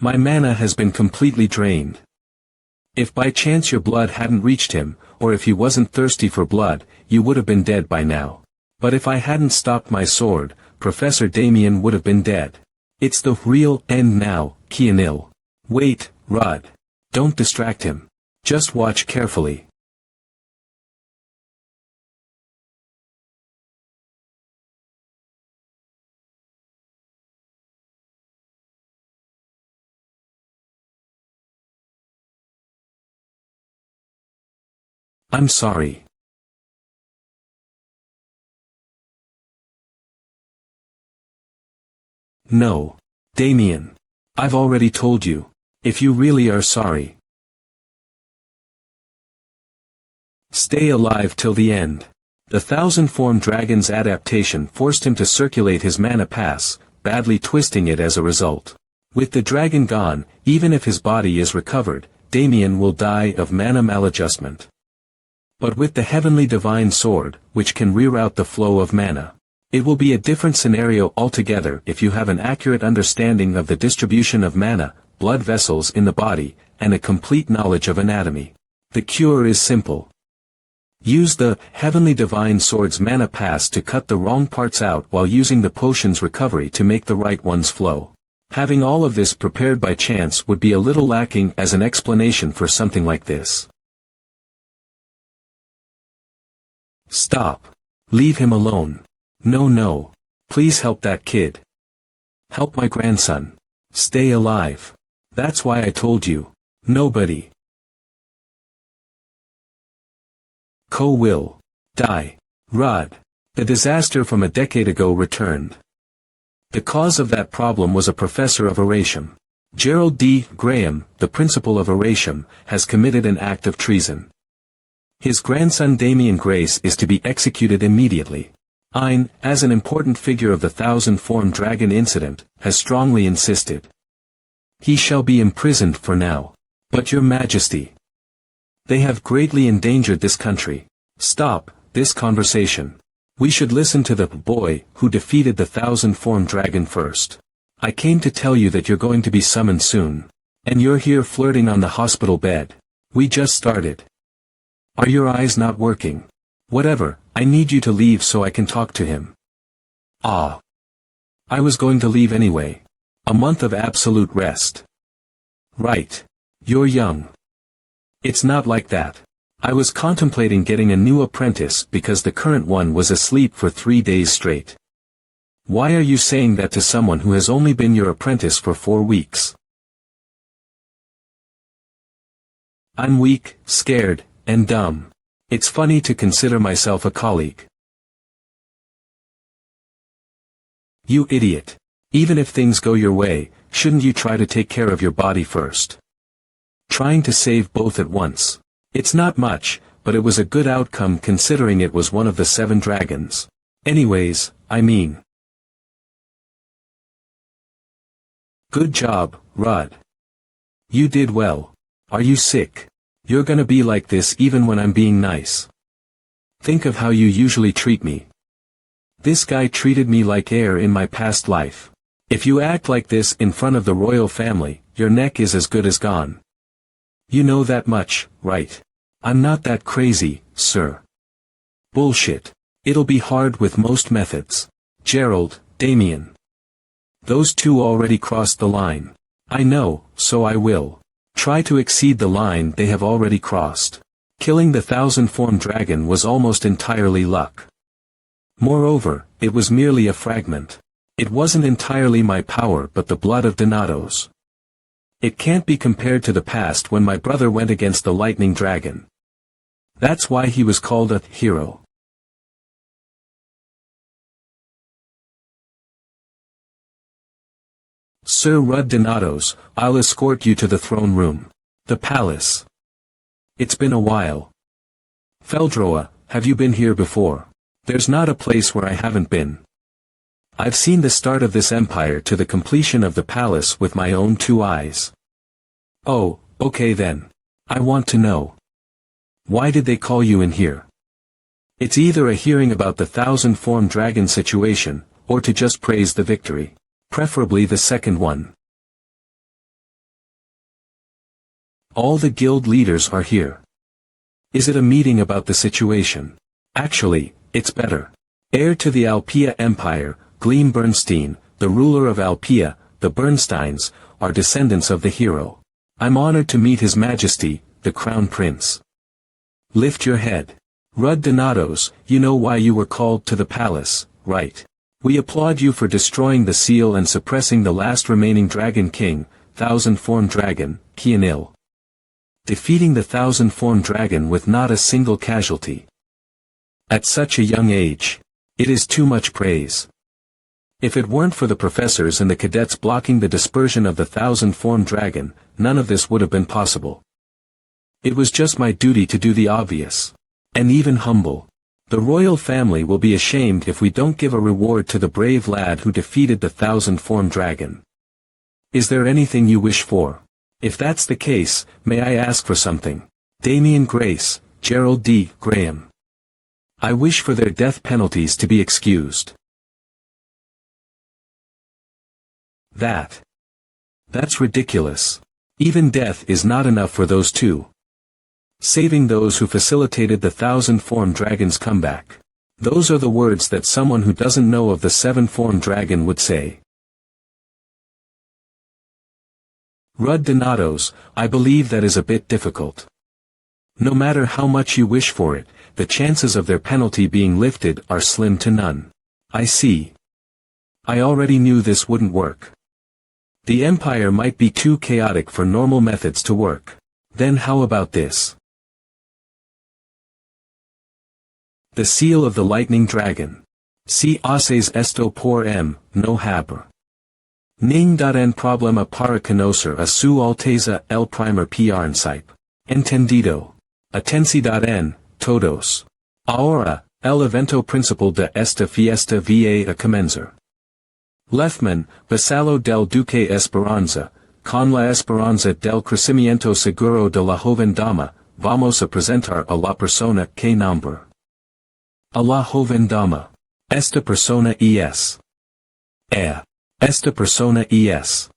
My mana has been completely drained. If by chance your blood hadn't reached him, or if he wasn't thirsty for blood, you would have been dead by now. But if I hadn't stopped my sword, Professor Damien would have been dead. It's the real end now, Kianil. Wait, Rod. Don't distract him. Just watch carefully. I'm sorry. No. Damien. I've already told you. If you really are sorry. Stay alive till the end. The thousand-form dragon's adaptation forced him to circulate his mana pass, badly twisting it as a result. With the dragon gone, even if his body is recovered, Damien will die of mana maladjustment. But with the heavenly divine sword, which can reroute the flow of mana, it will be a different scenario altogether if you have an accurate understanding of the distribution of mana, blood vessels in the body, and a complete knowledge of anatomy. The cure is simple. Use the heavenly divine sword's mana pass to cut the wrong parts out while using the potion's recovery to make the right ones flow. Having all of this prepared by chance would be a little lacking as an explanation for something like this. Stop. Leave him alone. No. Please help that kid. Help my grandson. Stay alive. That's why I told you. Nobody. Will die. Rod. The disaster from a decade ago returned. The cause of that problem was a professor of Erasure. Gerald D. Graham, the principal of Erasure, has committed an act of treason. His grandson Damien Grace is to be executed immediately. Ein, as an important figure of the thousand-form dragon incident, has strongly insisted. He shall be imprisoned for now. But your majesty. They have greatly endangered this country. Stop this conversation. We should listen to the boy who defeated the thousand-form dragon first. I came to tell you that you're going to be summoned soon. And you're here flirting on the hospital bed. We just started. Are your eyes not working? Whatever, I need you to leave so I can talk to him. Ah. I was going to leave anyway. A month of absolute rest. Right. You're young. It's not like that. I was contemplating getting a new apprentice because the current one was asleep for 3 days straight. Why are you saying that to someone who has only been your apprentice for 4 weeks? I'm weak, scared, and dumb. It's funny to consider myself a colleague. You idiot. Even if things go your way, shouldn't you try to take care of your body first? Trying to save both at once. It's not much, but it was a good outcome considering it was one of the 7 dragons. Anyways, I mean. Good job, Rod. You did well. Are you sick? You're gonna be like this even when I'm being nice. Think of how you usually treat me. This guy treated me like air in my past life. If you act like this in front of the royal family, your neck is as good as gone. You know that much, right? I'm not that crazy, sir. Bullshit. It'll be hard with most methods. Gerald, Damien. Those two already crossed the line. I know, so I will. Try to exceed the line they have already crossed. Killing the 1,000-form dragon was almost entirely luck. Moreover, it was merely a fragment. It wasn't entirely my power but the blood of Donatos. It can't be compared to the past when my brother went against the lightning dragon. That's why he was called a hero. Sir Rudd Donatos, I'll escort you to the throne room. The palace. It's been a while. Feldroa, have you been here before? There's not a place where I haven't been. I've seen the start of this empire to the completion of the palace with my own 2 eyes. Oh, okay then. I want to know. Why did they call you in here? It's either a hearing about the 1,000-form dragon situation, or to just praise the victory. Preferably the second one. All the guild leaders are here. Is it a meeting about the situation? Actually, it's better. Heir to the Alpia Empire, Gleam Bernstein, the ruler of Alpia, the Bernsteins, are descendants of the hero. I'm honored to meet His Majesty, the Crown Prince. Lift your head. Rudd Donatos, you know why you were called to the palace, right? We applaud you for destroying the seal and suppressing the last remaining Dragon King, 1,000-form dragon, Kianil. Defeating the 1,000-form dragon with not a single casualty. At such a young age. It is too much praise. If it weren't for the professors and the cadets blocking the dispersion of the 1,000-form dragon, none of this would have been possible. It was just my duty to do the obvious. And even humble. The royal family will be ashamed if we don't give a reward to the brave lad who defeated the 1,000-form dragon. Is there anything you wish for? If that's the case, may I ask for something? Damien Grace, Gerald D. Graham. I wish for their death penalties to be excused. That's ridiculous. Even death is not enough for those two. Saving those who facilitated the 1,000-form dragon's comeback. Those are the words that someone who doesn't know of the 7-form dragon would say. Rudd Donatos, I believe that is a bit difficult. No matter how much you wish for it, the chances of their penalty being lifted are slim to none. I see. I already knew this wouldn't work. The empire might be too chaotic for normal methods to work. Then how about this? The seal of the lightning dragon. Si haces esto por no haber. Ningún problema para conocer a su alteza el primer príncipe. Entendido. Atención, todos. Ahora, el evento principal de esta fiesta va a comenzar. Lefman, vasallo del Duque Esperanza, con la esperanza del crecimiento seguro de la joven dama, vamos a presentar a la persona que nombre. A la joven dama. Esta persona es. Esta persona es.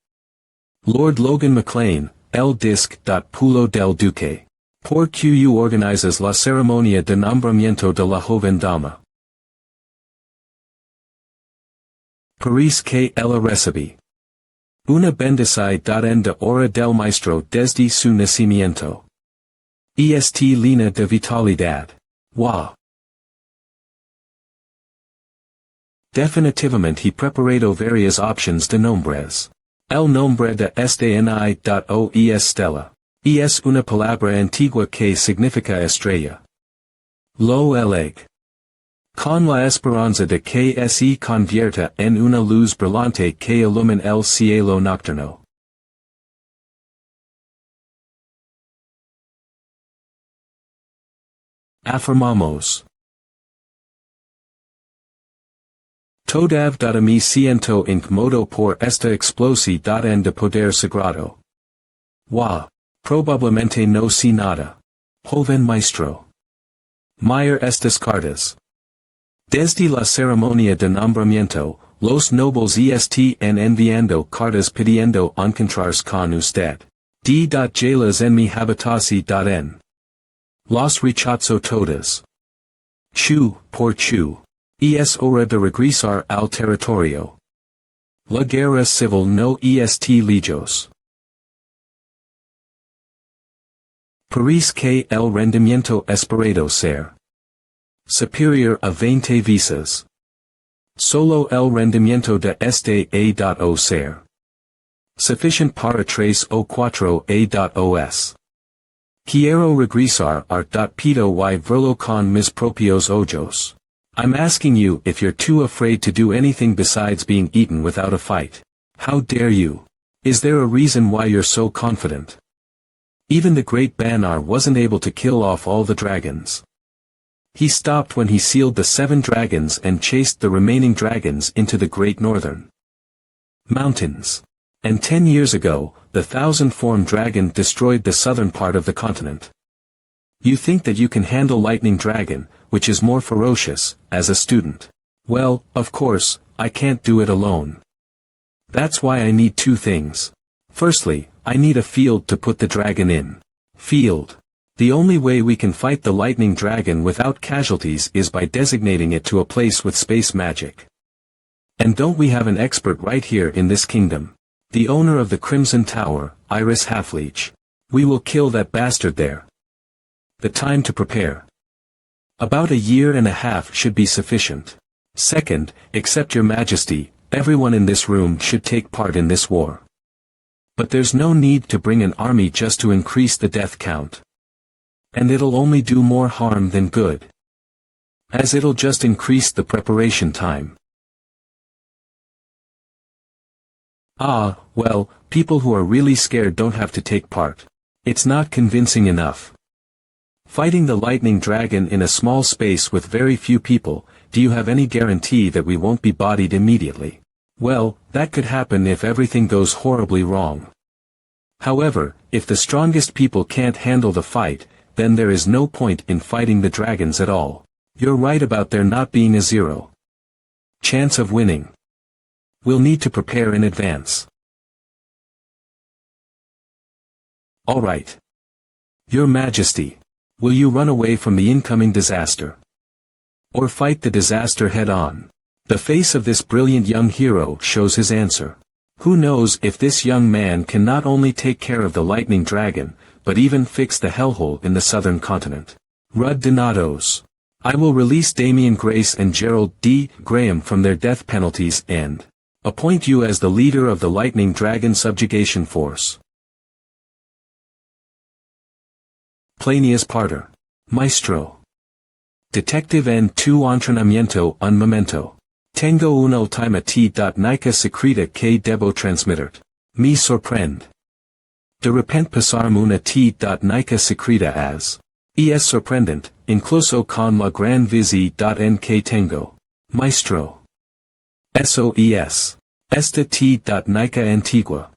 Lord Logan McLean, el disc. Pulo del Duque. Por QU organizas la ceremonia de nombramiento de la joven dama. Paris que ella recibí. Una bendición de hora del maestro desde su nacimiento. Est línea de vitalidad. Wow. Definitivamente he preparado varias opciones de nombres. El nombre de este ni.o es Stella. Es una palabra antigua que significa estrella. Lo eleg. Con la esperanza de que se convierta en una luz brillante que ilumine el cielo nocturno. Afirmamos. Todav me siento incómodo por esta explosión de poder sagrado. Probablemente no sé nada. Joven maestro. Mayer estas cartas. Desde la ceremonia de nombramiento, los nobles están enviando cartas pidiendo encontrarse con usted. D.Jalas en mi habitación. Los rechazo todas. Chu, por chu. Es hora de regresar al territorio. La guerra civil no est lejos. Parece que el rendimiento esperado ser superior a 20 visas. Solo el rendimiento de este a.o ser sufficient para 3 o 4 a.os. Quiero regresar pido y verlo con mis propios ojos. I'm asking you if you're too afraid to do anything besides being eaten without a fight. How dare you? Is there a reason why you're so confident? Even the great Banar wasn't able to kill off all the dragons. He stopped when he sealed the 7 dragons and chased the remaining dragons into the great northern mountains. And 10 years ago, the 1,000-formed dragon destroyed the southern part of the continent. You think that you can handle Lightning Dragon, which is more ferocious, as a student. Well, of course, I can't do it alone. That's why I need 2 things. Firstly, I need a field to put the dragon in. Field. The only way we can fight the Lightning Dragon without casualties is by designating it to a place with space magic. And don't we have an expert right here in this kingdom? The owner of the Crimson Tower, Iris Halfleech. We will kill that bastard there. The time to prepare. About 1.5 years should be sufficient. Second, except your majesty, everyone in this room should take part in this war. But there's no need to bring an army just to increase the death count. And it'll only do more harm than good. As it'll just increase the preparation time. Ah, well, people who are really scared don't have to take part. It's not convincing enough. Fighting the Lightning Dragon in a small space with very few people, do you have any guarantee that we won't be bodied immediately? Well, that could happen if everything goes horribly wrong. However, if the strongest people can't handle the fight, then there is no point in fighting the dragons at all. You're right about there not being a 0 chance of winning. We'll need to prepare in advance. All right. Your Majesty, will you run away from the incoming disaster? Or fight the disaster head-on? The face of this brilliant young hero shows his answer. Who knows if this young man can not only take care of the Lightning Dragon, but even fix the hellhole in the southern continent. Rud Donatos. I will release Damian Grace and Gerald D. Graham from their death penalties and appoint you as the leader of the Lightning Dragon Subjugation Force. Planius Parter. Maestro. Detective en tu entrenamiento un momento. Tengo una última nica secreta que debo transmitir. Me sorprende. De repente pasarme una nica secreta as. Es sorprendente, incluso con la gran visión que tengo. Maestro. SOES. Esta nica antigua.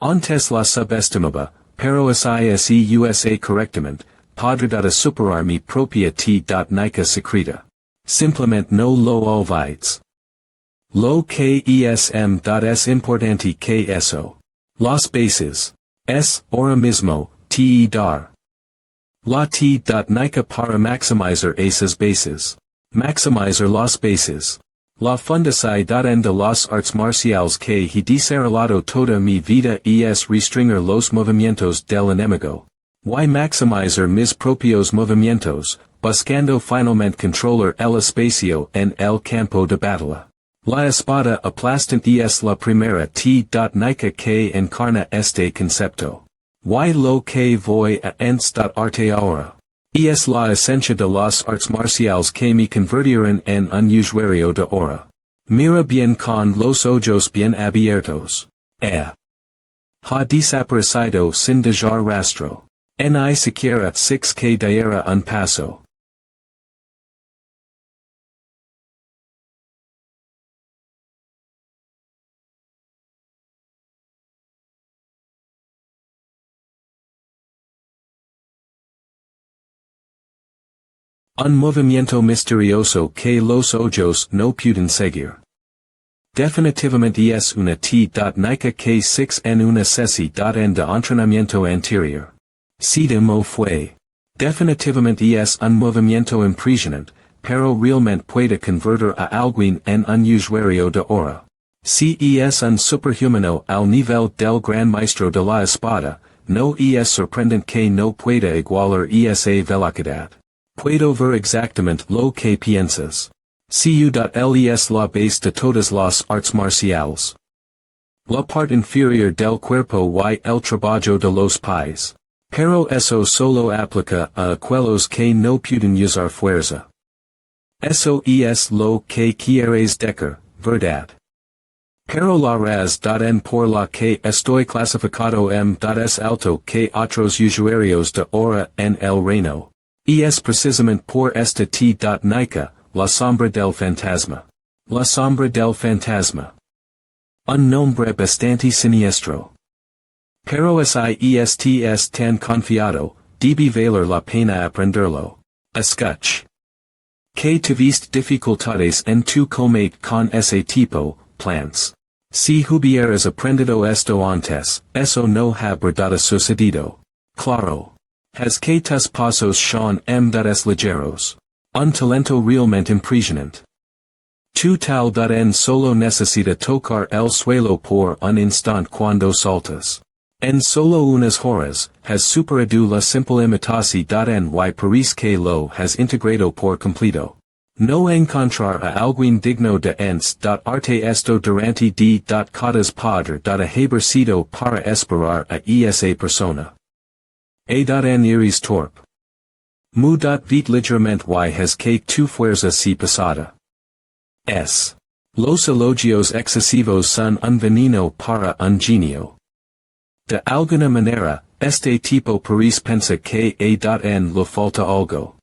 Antes la subestimaba, pero si usa correctamente, podrá superar mi propia nica secreta. Simplemente no lo olvides. Lo que es importante que eso. Las bases. Es, ahora mismo, dar. La nica para maximizar esas bases. Maximizar las bases. La fundacidad de las artes marciales que he desarrollado toda mi vida es restringir los movimientos del enemigo. Y maximizar mis propios movimientos, buscando finalmente controlar el espacio en el campo de batalla. La espada aplastante es la primera nica que encarna este concepto. Y lo que voy a enseñarte ahora. Es la esencia de las artes marciales que me convirtieron en un usuario de ahora. Mira bien con los ojos bien abiertos. Ha desaparecido sin dejar rastro. Ni siquiera six que diera un paso. Un movimiento misterioso que los ojos no pueden seguir. Definitivamente es una técnica que 6 en una sesión de entrenamiento anterior. Si de mo fue. Definitivamente es un movimiento impresionante, pero realmente puede convertir a alguien en un usuario de hora. Si es un superhumano al nivel del gran maestro de la espada, no es sorprendente que no pueda igualar esa velocidad. Puedo ver exactamente lo que piensas. Cu.L es la base de todas las artes marciales. La parte inferior del cuerpo y el trabajo de los pies. Pero eso solo aplica a aquellos que no pueden usar fuerza. Eso es lo que quieres decir, ¿verdad? Pero la razón por la que estoy clasificado es alto que otros usuarios de hora en el reino. Es precisamente por esta técnica, la sombra del fantasma. La sombra del fantasma. Un nombre bastante siniestro. Pero es tan confiado, debe valer la pena aprenderlo. Escuch. Que tuviste dificultades en tu combate con ese tipo, plants. Si hubieras aprendido esto antes, eso no habría sucedido. Claro. Has que tus pasos son dados ligeros. Un talento realmente impresionante. Tu tal solo necesita tocar el suelo por un instante cuando saltas. En solo unas horas, has superado la simple imitación y parece que lo has integrado por completo. No encontrar a alguien digno de arte esto durante cada poder haber sido para esperar a esa persona. Iris torp. Vit ligeramente y has que tu fuerza si pasada. S. Los elogios excesivos son un veneno para un genio. De alguna manera, este tipo parece pensa que le falta algo.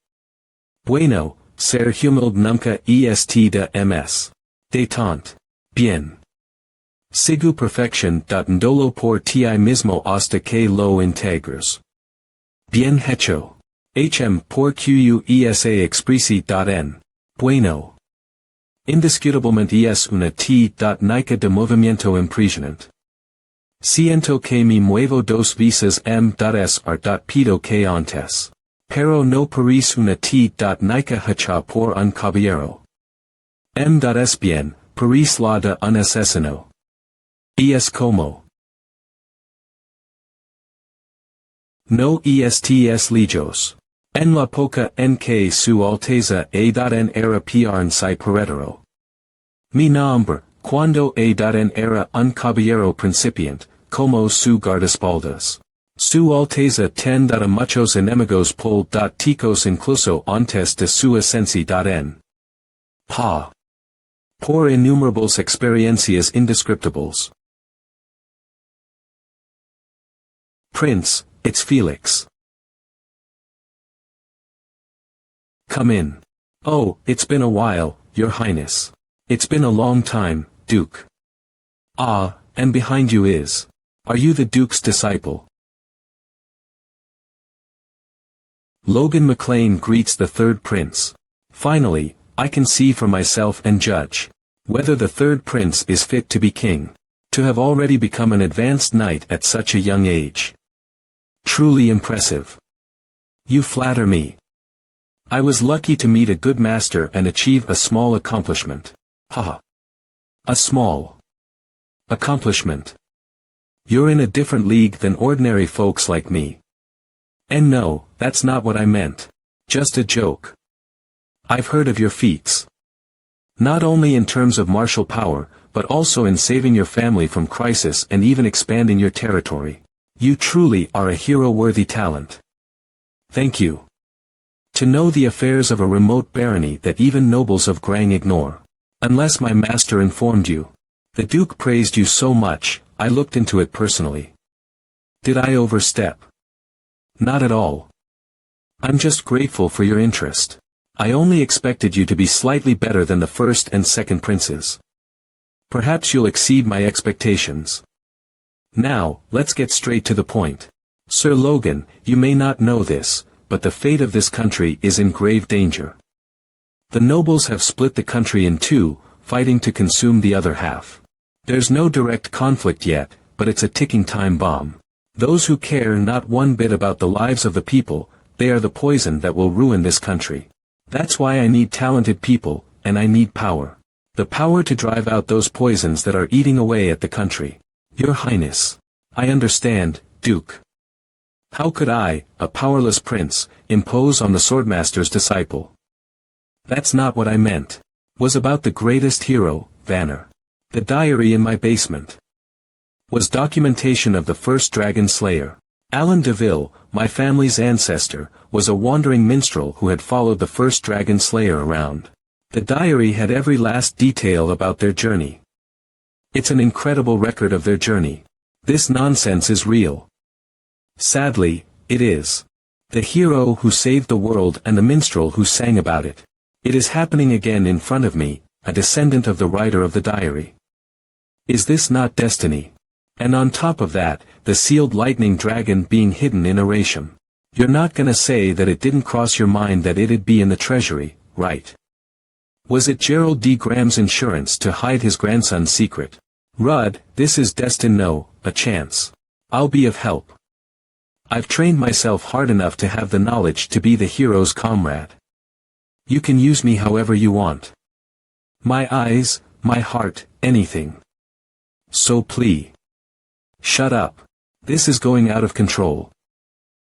Bueno, ser humilde nunca est de ms. Détente. Bien. Sigu perfección dolo por ti mismo hasta que lo integres. Bien hecho. Por QUESA expresi.n. Bueno. Indiscutablemente es una técnica de movimiento impresionante. Siento que me muevo dos veces pido que antes. Pero no parece una técnica hecha por un caballero. Es bien, parece la de un asesino. Es como. No estes lejos. En la poca en que su alteza era piarn si paretero. Mi nombre, cuando era un caballero principiante, como su guardaespaldas. Su alteza tendrá muchos enemigos ticos incluso antes de su ascensión. Por innumerables experiencias indescriptibles. Prince, it's Felix. Come in. Oh, it's been a while, Your Highness. It's been a long time, Duke. Ah, and behind you is. Are you the Duke's disciple? Logan McLean greets the third prince. Finally, I can see for myself and judge whether the third prince is fit to be king. To have already become an advanced knight at such a young age. Truly impressive. You flatter me. I was lucky to meet a good master and achieve a small accomplishment. Haha. A small accomplishment. You're in a different league than ordinary folks like me. And no, that's not what I meant. Just a joke. I've heard of your feats. Not only in terms of martial power, but also in saving your family from crisis and even expanding your territory. You truly are a hero-worthy talent. Thank you. To know the affairs of a remote barony that even nobles of Grang ignore. Unless my master informed you. The Duke praised you so much, I looked into it personally. Did I overstep? Not at all. I'm just grateful for your interest. I only expected you to be slightly better than the first and second princes. Perhaps you'll exceed my expectations. Now, let's get straight to the point. Sir Logan, you may not know this, but the fate of this country is in grave danger. The nobles have split the country in two, fighting to consume the other half. There's no direct conflict yet, but it's a ticking time bomb. Those who care not one bit about the lives of the people, they are the poison that will ruin this country. That's why I need talented people, and I need power. The power to drive out those poisons that are eating away at the country. Your Highness. I understand, Duke. How could I, a powerless prince, impose on the swordmaster's disciple? That's not what I meant. Was about the greatest hero, Vanner. The diary in my basement was documentation of the first dragon slayer. Alan DeVille, my family's ancestor, was a wandering minstrel who had followed the first dragon slayer around. The diary had every last detail about their journey. It's an incredible record of their journey. This nonsense is real. Sadly, it is. The hero who saved the world and the minstrel who sang about it. It is happening again in front of me, a descendant of the writer of the diary. Is this not destiny? And on top of that, the sealed lightning dragon being hidden in Arasham. You're not gonna say that it didn't cross your mind that it'd be in the treasury, right? Was it Gerald D. Graham's insurance to hide his grandson's secret? Rudd, this is destined. No, a chance. I'll be of help. I've trained myself hard enough to have the knowledge to be the hero's comrade. You can use me however you want. My eyes, my heart, anything. So please. Shut up. This is going out of control.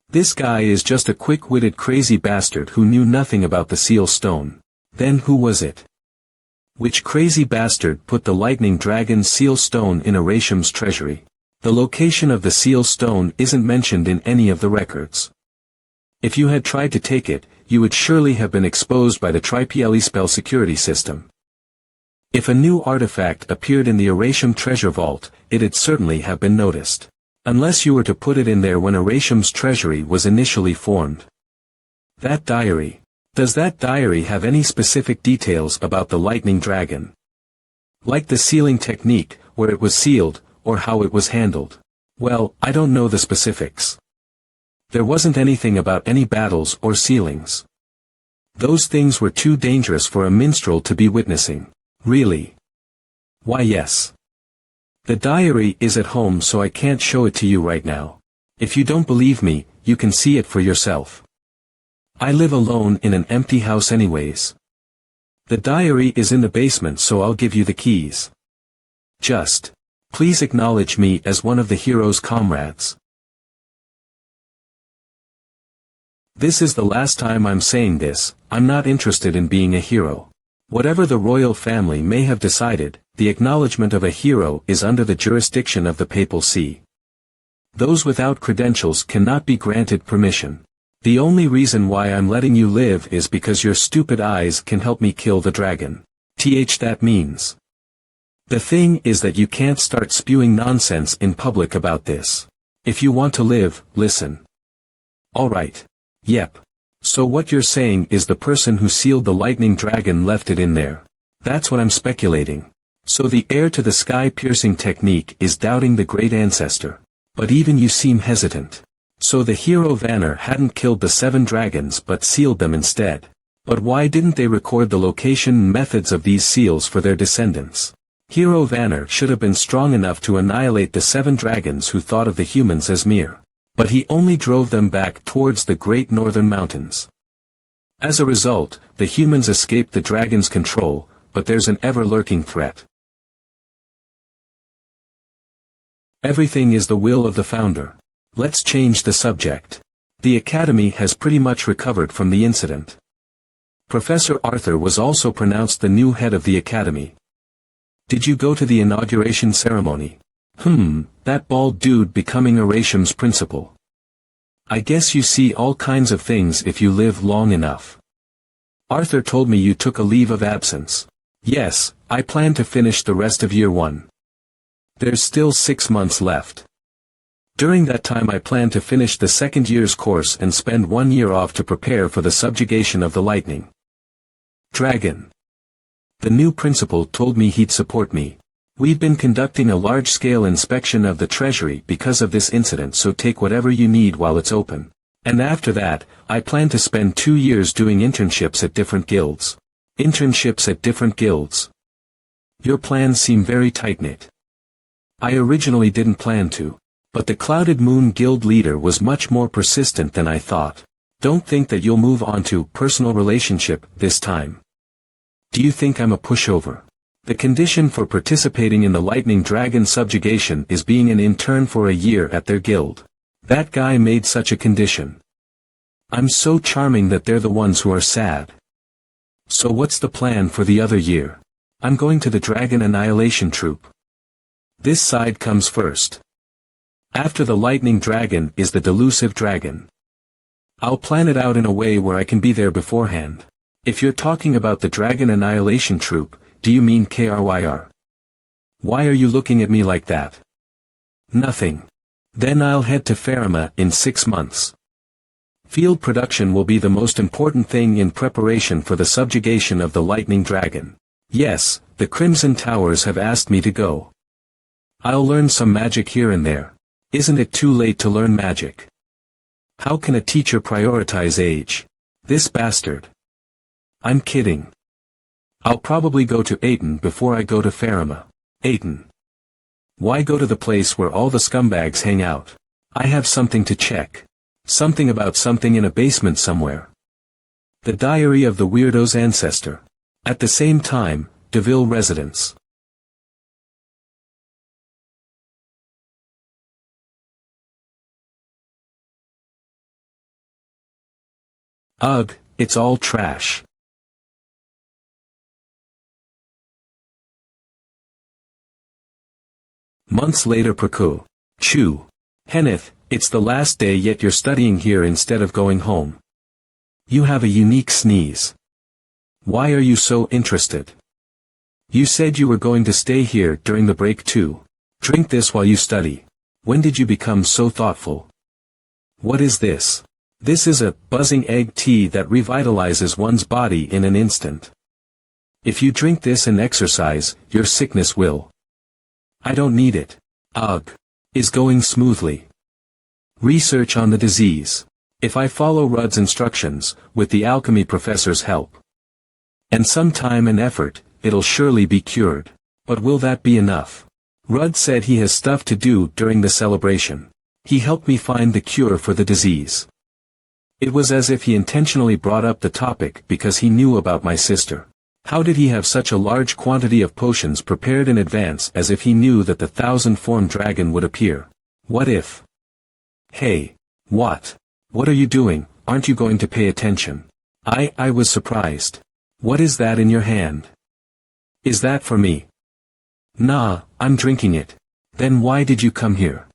This guy is just a quick-witted crazy bastard who knew nothing about the seal stone. Then who was it? Which crazy bastard put the lightning dragon seal stone in Arasham's treasury? The location of the seal stone isn't mentioned in any of the records. If you had tried to take it, you would surely have been exposed by the Triple spell security system. If a new artifact appeared in the Arasham treasure vault, it'd certainly have been noticed. Unless you were to put it in there when Arasham's treasury was initially formed. That diary. Does that diary have any specific details about the lightning dragon? Like the sealing technique, where it was sealed, or how it was handled? Well, I don't know the specifics. There wasn't anything about any battles or sealings. Those things were too dangerous for a minstrel to be witnessing. Really? Why yes. The diary is at home so I can't show it to you right now. If you don't believe me, you can see it for yourself. I live alone in an empty house anyways. The diary is in the basement so I'll give you the keys. Just, please acknowledge me as one of the hero's comrades. This is the last time I'm saying this, I'm not interested in being a hero. Whatever the royal family may have decided, the acknowledgement of a hero is under the jurisdiction of the Papal See. Those without credentials cannot be granted permission. The only reason why I'm letting you live is because your stupid eyes can help me kill the dragon. That means. The thing is that you can't start spewing nonsense in public about this. If you want to live, listen. Alright. Yep. So what you're saying is the person who sealed the lightning dragon left it in there. That's what I'm speculating. So the heir to the sky-piercing technique is doubting the great ancestor. But even you seem hesitant. So the hero Vanner hadn't killed the 7 dragons but sealed them instead. But why didn't they record the location and methods of these seals for their descendants? Hero Vanner should have been strong enough to annihilate the 7 dragons who thought of the humans as mere. But he only drove them back towards the great northern mountains. As a result, the humans escaped the dragon's control, but there's an ever-lurking threat. Everything is the will of the founder. Let's change the subject. The Academy has pretty much recovered from the incident. Professor Arthur was also pronounced the new head of the Academy. Did you go to the inauguration ceremony? That bald dude becoming Arasham's principal. I guess you see all kinds of things if you live long enough. Arthur told me you took a leave of absence. Yes, I plan to finish the rest of year 1. There's still 6 months left. During that time I plan to finish the second year's course and spend 1 year off to prepare for the subjugation of the lightning dragon. The new principal told me he'd support me. We've been conducting a large-scale inspection of the treasury because of this incident, so take whatever you need while it's open. And after that, I plan to spend 2 years doing internships at different guilds. Internships at different guilds. Your plans seem very tight-knit. I originally didn't plan to. But the Clouded Moon Guild leader was much more persistent than I thought. Don't think that you'll move on to personal relationship this time. Do you think I'm a pushover? The condition for participating in the Lightning Dragon subjugation is being an intern for a year at their guild. That guy made such a condition. I'm so charming that they're the ones who are sad. So what's the plan for the other year? I'm going to the Dragon Annihilation Troop. This side comes first. After the Lightning Dragon is the Delusive Dragon. I'll plan it out in a way where I can be there beforehand. If you're talking about the Dragon Annihilation Troop, do you mean KRYR? Why are you looking at me like that? Nothing. Then I'll head to Faerema in 6 months. Field production will be the most important thing in preparation for the subjugation of the Lightning Dragon. Yes, the Crimson Towers have asked me to go. I'll learn some magic here and there. Isn't it too late to learn magic? How can a teacher prioritize age? This bastard. I'm kidding. I'll probably go to Aten before I go to Faerema. Aten. Why go to the place where all the scumbags hang out? I have something to check. Something about something in a basement somewhere. The Diary of the Weirdo's Ancestor. At the same time, DeVille Residence. Ugh, it's all trash. Months later Praku. Chew. Henneth, it's the last day yet you're studying here instead of going home. You have a unique sneeze. Why are you so interested? You said you were going to stay here during the break too. Drink this while you study. When did you become so thoughtful? What is this? This is a buzzing egg tea that revitalizes one's body in an instant. If you drink this and exercise, your sickness will. I don't need it. Ugh. Is going smoothly. Research on the disease. If I follow Rudd's instructions, with the alchemy professor's help. And some time and effort, it'll surely be cured. But will that be enough? Rudd said he has stuff to do during the celebration. He helped me find the cure for the disease. It was as if he intentionally brought up the topic because he knew about my sister. How did he have such a large quantity of potions prepared in advance as if he knew that the 1,000-formed dragon would appear? What if? Hey. What? What are you doing? Aren't you going to pay attention? I was surprised. What is that in your hand? Is that for me? Nah, I'm drinking it. Then why did you come here?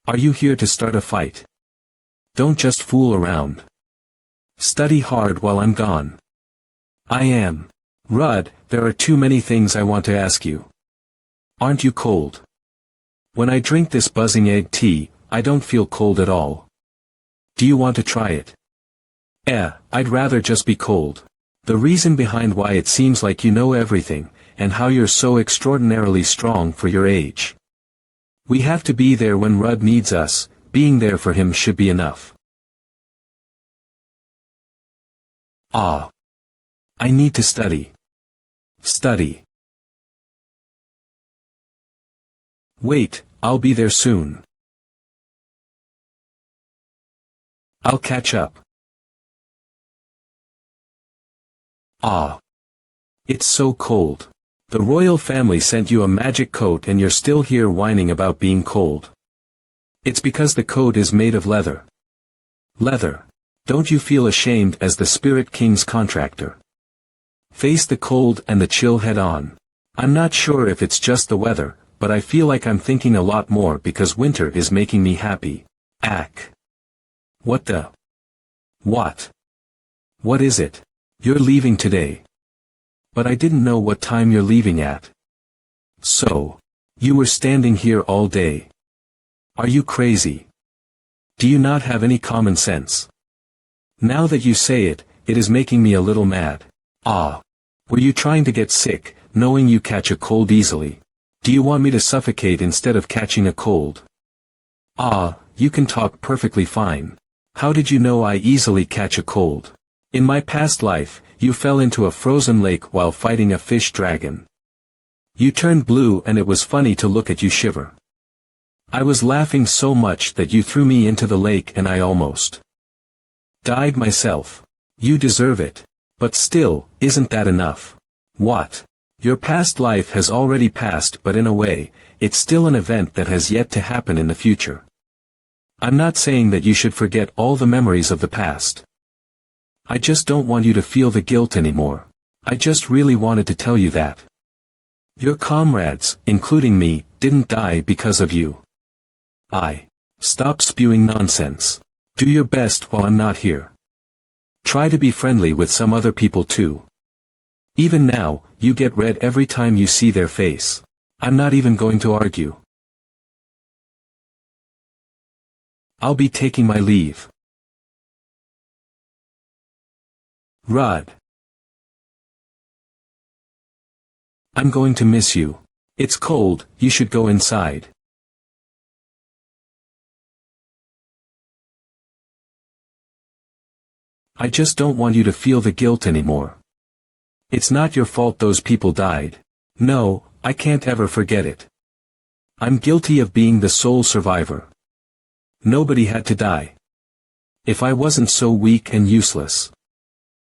Are you here to start a fight? Don't just fool around. Study hard while I'm gone. I am. Rudd, there are too many things I want to ask you. Aren't you cold? When I drink this buzzing egg tea, I don't feel cold at all. Do you want to try it? I'd rather just be cold. The reason behind why it seems like you know everything, and how you're so extraordinarily strong for your age. We have to be there when Rudd needs us, being there for him should be enough. Ah. I need to study. Study. Wait, I'll be there soon. I'll catch up. Ah. It's so cold. The royal family sent you a magic coat and you're still here whining about being cold. It's because the coat is made of leather. Leather. Don't you feel ashamed as the Spirit King's contractor? Face the cold and the chill head on. I'm not sure if it's just the weather, but I feel like I'm thinking a lot more because winter is making me happy. Ack. What the? What? What is it? You're leaving today. But I didn't know what time you're leaving at. So. You were standing here all day. Are you crazy? Do you not have any common sense? Now that you say it, it is making me a little mad. Ah. Were you trying to get sick, knowing you catch a cold easily? Do you want me to suffocate instead of catching a cold? Ah, you can talk perfectly fine. How did you know I easily catch a cold? In my past life, you fell into a frozen lake while fighting a fish dragon. You turned blue and it was funny to look at you shiver. I was laughing so much that you threw me into the lake and I almost died myself. You deserve it. But still, isn't that enough? What? Your past life has already passed, but in a way, it's still an event that has yet to happen in the future. I'm not saying that you should forget all the memories of the past. I just don't want you to feel the guilt anymore. I just really wanted to tell you that. Your comrades, including me, didn't die because of you. Stop spewing nonsense. Do your best while I'm not here. Try to be friendly with some other people too. Even now, you get red every time you see their face. I'm not even going to argue. I'll be taking my leave. Rod. I'm going to miss you. It's cold, you should go inside. I just don't want you to feel the guilt anymore. It's not your fault those people died. No, I can't ever forget it. I'm guilty of being the sole survivor. Nobody had to die. If I wasn't so weak and useless.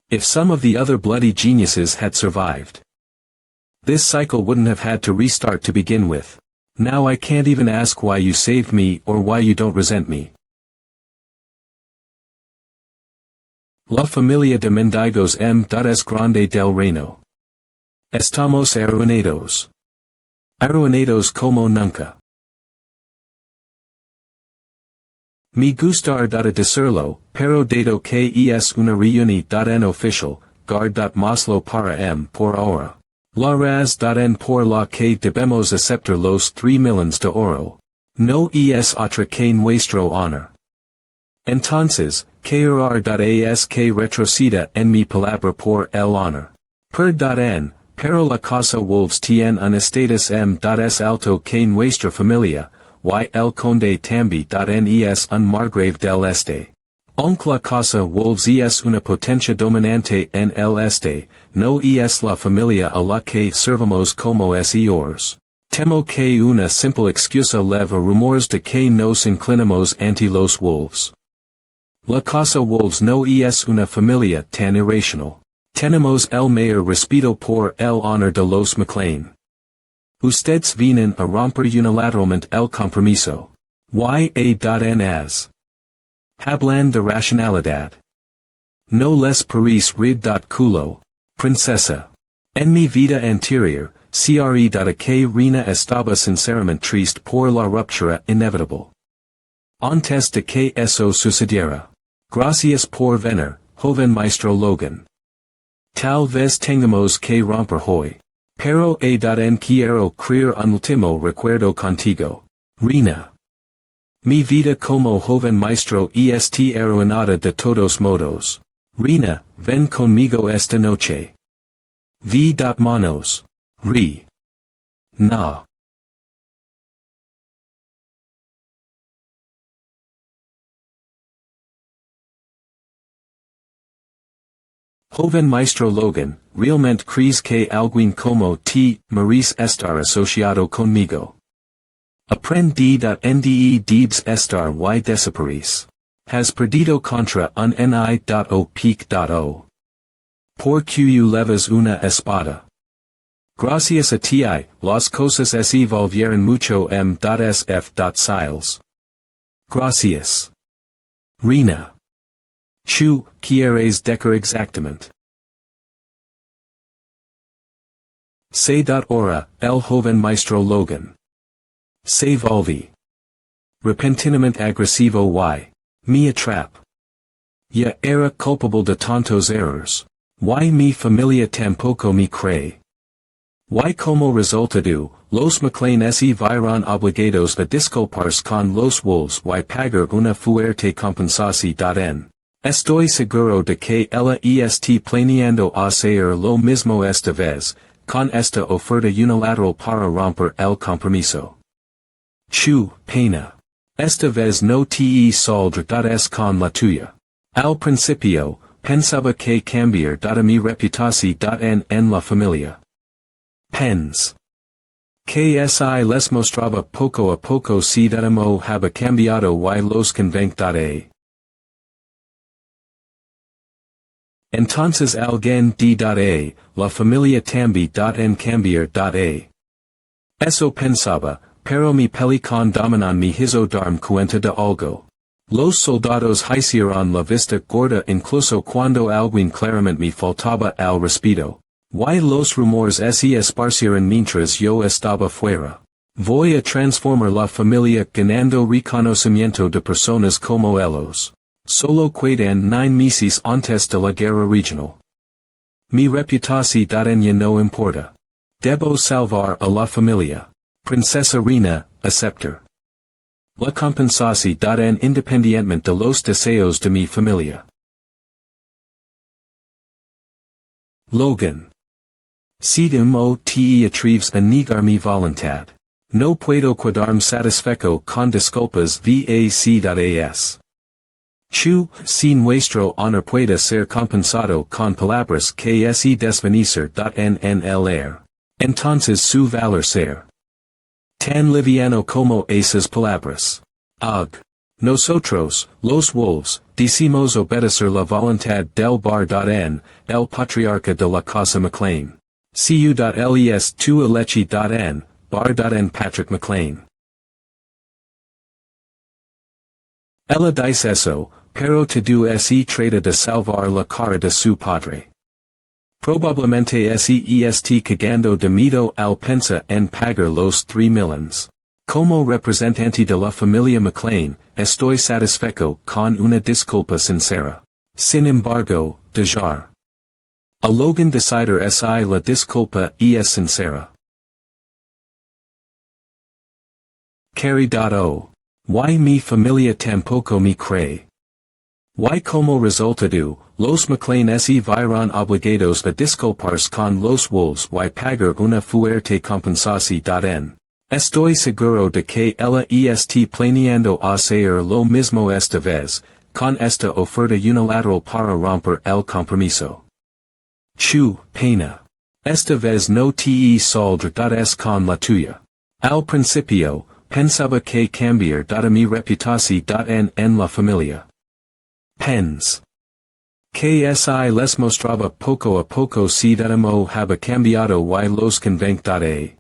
If some of the other bloody geniuses had survived. This cycle wouldn't have had to restart to begin with. Now I can't even ask why you saved me or why you don't resent me. La familia de mendigos es grande del reino. Estamos arruinados. Arruinados como nunca. Me gustar decirlo, pero dado que es una reunión oficial, guard.moslo para por ahora. La raz.en por la que debemos aceptar los 3 millones de oro. No es otra que nuestro honor. Entonces, KRR.as que retroceda en mi palabra por el honor. Per.en, pero la casa wolves tien un estatus m.es alto que nuestra familia, y el conde tambi.en es un margrave del este. Aunque la casa wolves es una potencia dominante en el este, no es la familia a la que servamos como señores. Temo que una simple excusa leva rumores de que nos inclinamos ante los wolves. La casa wolves no es una familia tan irracional. Tenemos el mayor respeto por el honor de los McLean. Ustedes vienen a romper unilateralmente el compromiso. Ya.en hablan de racionalidad. No les parece ridículo, princesa. En mi vida anterior, cre. Que reina estaba sinceramente triste por la ruptura inevitable. Antes de que eso sucediera. Gracias por venir, joven maestro Logan. Tal vez tengamos que romper hoy. Pero en quiero crear un último recuerdo contigo. Reina. Mi vida como joven maestro est arruinada de todos modos. Reina, ven conmigo esta noche. Manos. Na. Joven maestro Logan, realmente crees que alguien como ti, merece estar asociado conmigo. Aprendí.nde debes estar y desaparece. Has perdido contra un ni.o peak.o. Por que levas una espada. Gracias a ti, las cosas se volvieron mucho m.sf.siles. Gracias. Reina. Chu, quieres decir exactamente. Se.ora, el joven maestro Logan. Se volví. Repentinamente agresivo y. Me atrap. Ya era culpable de tantos errores. Y mi familia tampoco me cree. Y como resultado, los McLean se vieron obligados a disculparse con los wolves y pagar una fuerte compensación. Estoy seguro de que ella est planeando hacer lo mismo esta vez, con esta oferta unilateral para romper el compromiso. Chu, pena. Esta vez no te saldrás con la tuya. Al principio, pensaba que cambiar mi reputación en la familia. Pens. Que si les mostraba poco a poco si mo haba cambiado y los convencdaré. Entonces alguien de la familia también en cambiar Eso pensaba, pero mi pelicon dominan me hizo darme cuenta de algo. Los soldados hicieron la vista gorda incluso cuando alguien claramente me faltaba al respeto. Y los rumores se esparcieron mientras yo estaba fuera. Voy a transformar la familia ganando reconocimiento de personas como ellos. Solo quedan 9 meses antes de la guerra regional. Mi reputación ya no importa. Debo salvar a la familia. Princesa Reina, aceptar. La compensación independientemente de los deseos de mi familia. Logan. Si mo te atreves a negar mi voluntad. No puedo quedarme satisfecho con disculpas vacas. Chu, si nuestro honor puede ser compensado con palabras que se desvanecer en el air. Entonces su valor ser tan liviano como esas palabras. Nosotros, los wolves, decimos obedecer la voluntad del bar. El patriarca de la casa McLean. Cu.les tu leche.n, bar. Patrick McLean. Ella dice eso, pero tu se trata de salvar la cara de su padre. Probablemente est cagando de miedo al pensa en pagar los 3 millions. Como representante de la familia McLean, estoy satisfecho con una disculpa sincera. Sin embargo, dejar a Logan decidir si la disculpa es sincera. Caridad. Y mi familia tampoco me cree. Y como resultado, los McLean se vieron obligados a disculparse con los wolves y pagar una fuerte compensación. Estoy seguro de que ella est planeando hacer lo mismo esta vez, con esta oferta unilateral para romper el compromiso. Chu, pena. Esta vez no te saldrás con la tuya. Al principio, pensaba que cambiar mi reputación en la familia. Pens. Que si les mostraba poco a poco si mo haba cambiado y los convencdaré.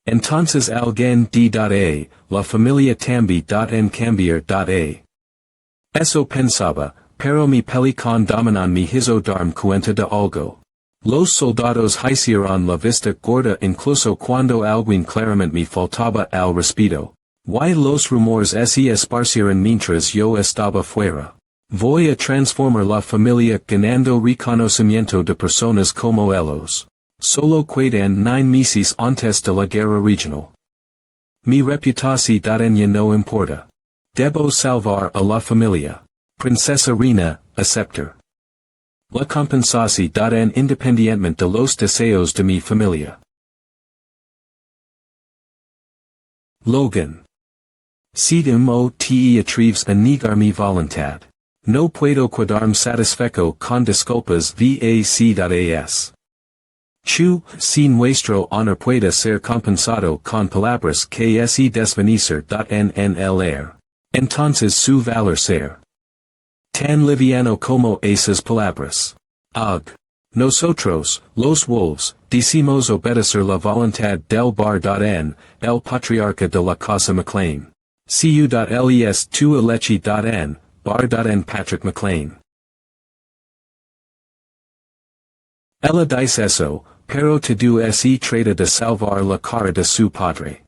Entonces alguien de la familia también en cambiar Eso pensaba, pero mi pelicon dominan me hizo darme cuenta de algo. Los soldados hicieron la vista gorda incluso cuando alguien claramente me faltaba al respeto. Y los rumores se esparcieron mientras yo estaba fuera. Voy a transformar la familia ganando reconocimiento de personas como ellos. Solo quedan 9 meses antes de la guerra regional. Mi reputación ya no importa. Debo salvar a la familia. Princesa Reina, aceptar. La compensación independientemente de los deseos de mi familia. Logan. Si mo te atreves a negar mi voluntad. No puedo quedarme satisfecho con disculpas vacas. Chu, si nuestro honor puede ser compensado con palabras que se desvanecer en el air. Entonces su valor ser tan liviano como esas palabras. Nosotros, los wolves, decimos obedecer la voluntad del bar. El patriarca de la casa McLean. Cu.les tu leche.n, bar. Patrick McLean. Ella dice eso, pero tu se trata de salvar la cara de su padre.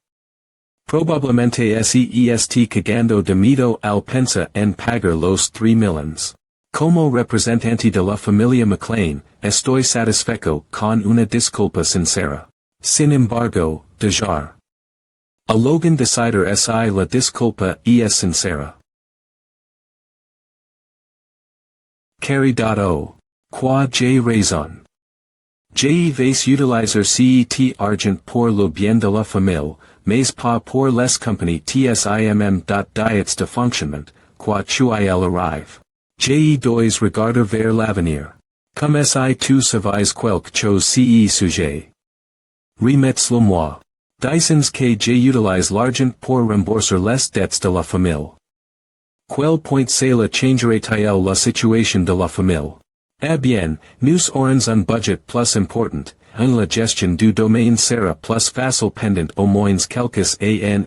Probablemente se est cagando de miedo al pensa en pagar los 3 millions. Como representante de la familia McLean, estoy satisfecho con una disculpa sincera. Sin embargo, dejar a Logan decidir si la disculpa es sincera. Caridad. Qua j raison. Je vais utiliser cet argent pour le bien de la famille, mais pas pour les compagnies TSIMM. Diets de fonctionnement, quoi qu'il arrive. Je dois regarder vers l'avenir. Comme si tu savais quelque chose ce sujet. Remets-le moi. Dysons que j'utilise l'argent pour rembourser les dettes de la famille. Quel point cela changerait-il la situation de la famille? Eh bien, nous aurons un budget plus important, en la gestion du domaine sera plus facile pendant au moins quelques années.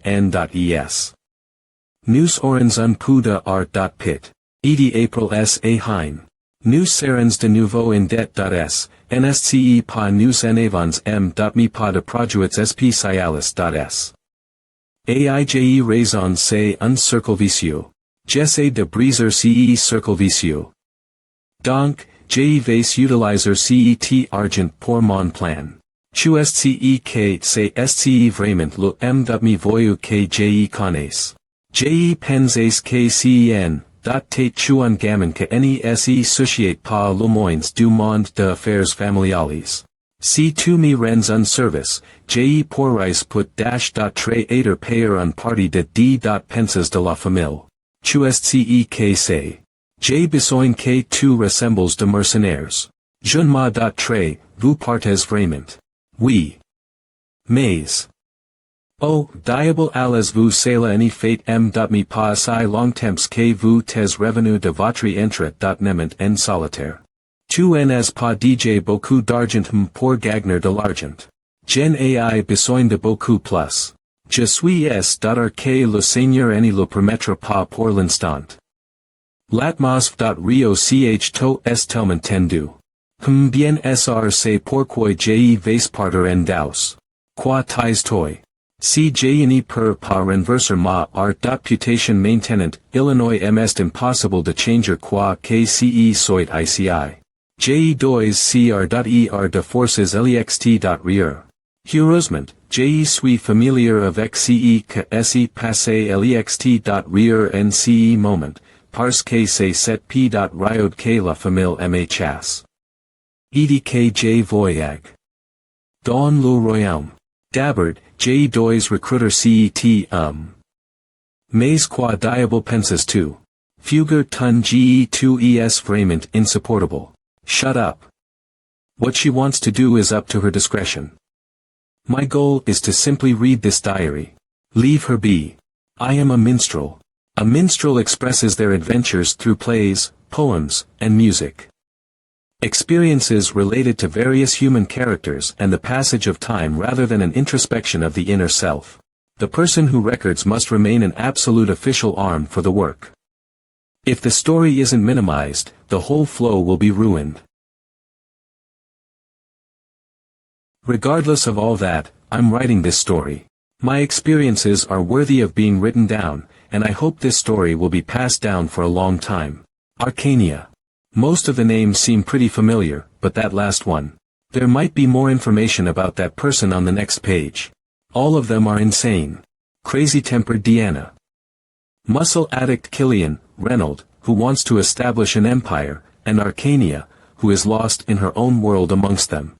Nous aurons un peu de art. Pit. Edi April s a hein. Nous serons de nouveau en dette. S. Nsce pas nous en avons mi pas de produits spécialis. S. Aige raison c'est un cercle vicieux. J'essaie de briser ce cercle vicieux. Donc, je vais utiliser cet argent pour mon plan. Tu est que c'est vraiment le mi voyou que je connais. Je pense que cen. Tête tu un gamin que ne suscite pas le moins du monde d'affaires familiales. Si tu me rends un service, je pourrais put -3 payer un partie de penses de la famille. Tu est que c'est. J'ai besoin que tu ressembles de mercenaires. Je ne m'en très, vous partez vraiment. Oui. Mais. Oh, diable allez-vous cela en fait mi pas si longtemps que vous tes revenus de votre entrée. Nement en solitaire. Tu n'as pas déjà beaucoup d'argent pour gagner de l'argent. Je n'ai besoin de beaucoup plus. Je suis que le Seigneur ne le permettra pas pour l'instant. Latmos.rio ch to est tellement tendu. Bien c'est pourquoi je vais partir en douce. Quoi tais toi? Si je ne peux pas renverser ma art. Putation maintenant, Illinois est impossible de changer quoi que ce soit ici. Je dois cr. de forces lext. Rire. Heureusement, je suis familiar avec ce que s'est passé lext. Rire en ce moment, parce que c'est cette période que la famille me chasse. Edi que je voyage. Dans le royaume. D'abord, je dois recruter cet. Mais quoi diable penses tu? Fugger ton tu es vraiment insupportable. Shut up. What she wants to do is up to her discretion. My goal is to simply read this diary. Leave her be. I am a minstrel. A minstrel expresses their adventures through plays, poems, and music. Experiences related to various human characters and the passage of time rather than an introspection of the inner self. The person who records must remain an absolute official arm for the work. If the story isn't minimized, the whole flow will be ruined. Regardless of all that, I'm writing this story. My experiences are worthy of being written down, and I hope this story will be passed down for a long time. Arcania. Most of the names seem pretty familiar, but that last one. There might be more information about that person on the next page. All of them are insane. Crazy-tempered Deanna. Muscle addict Killian, Reynolds, who wants to establish an empire, and Arcania, who is lost in her own world amongst them.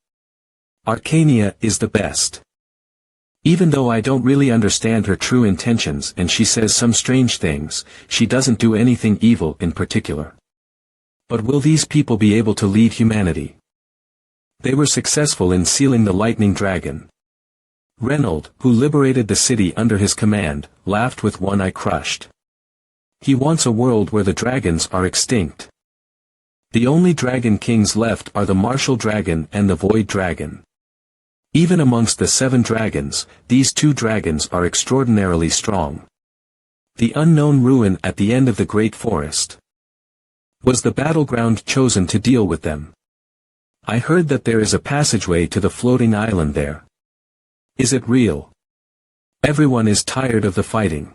Arcania is the best. Even though I don't really understand her true intentions and she says some strange things, she doesn't do anything evil in particular. But will these people be able to lead humanity? They were successful in sealing the lightning dragon. Reynolds, who liberated the city under his command, laughed with one eye crushed. He wants a world where the dragons are extinct. The only dragon kings left are the martial dragon and the void dragon. Even amongst the 7 dragons, these 2 dragons are extraordinarily strong. The unknown ruin at the end of the great forest was the battleground chosen to deal with them. I heard that there is a passageway to the floating island there. Is it real? Everyone is tired of the fighting.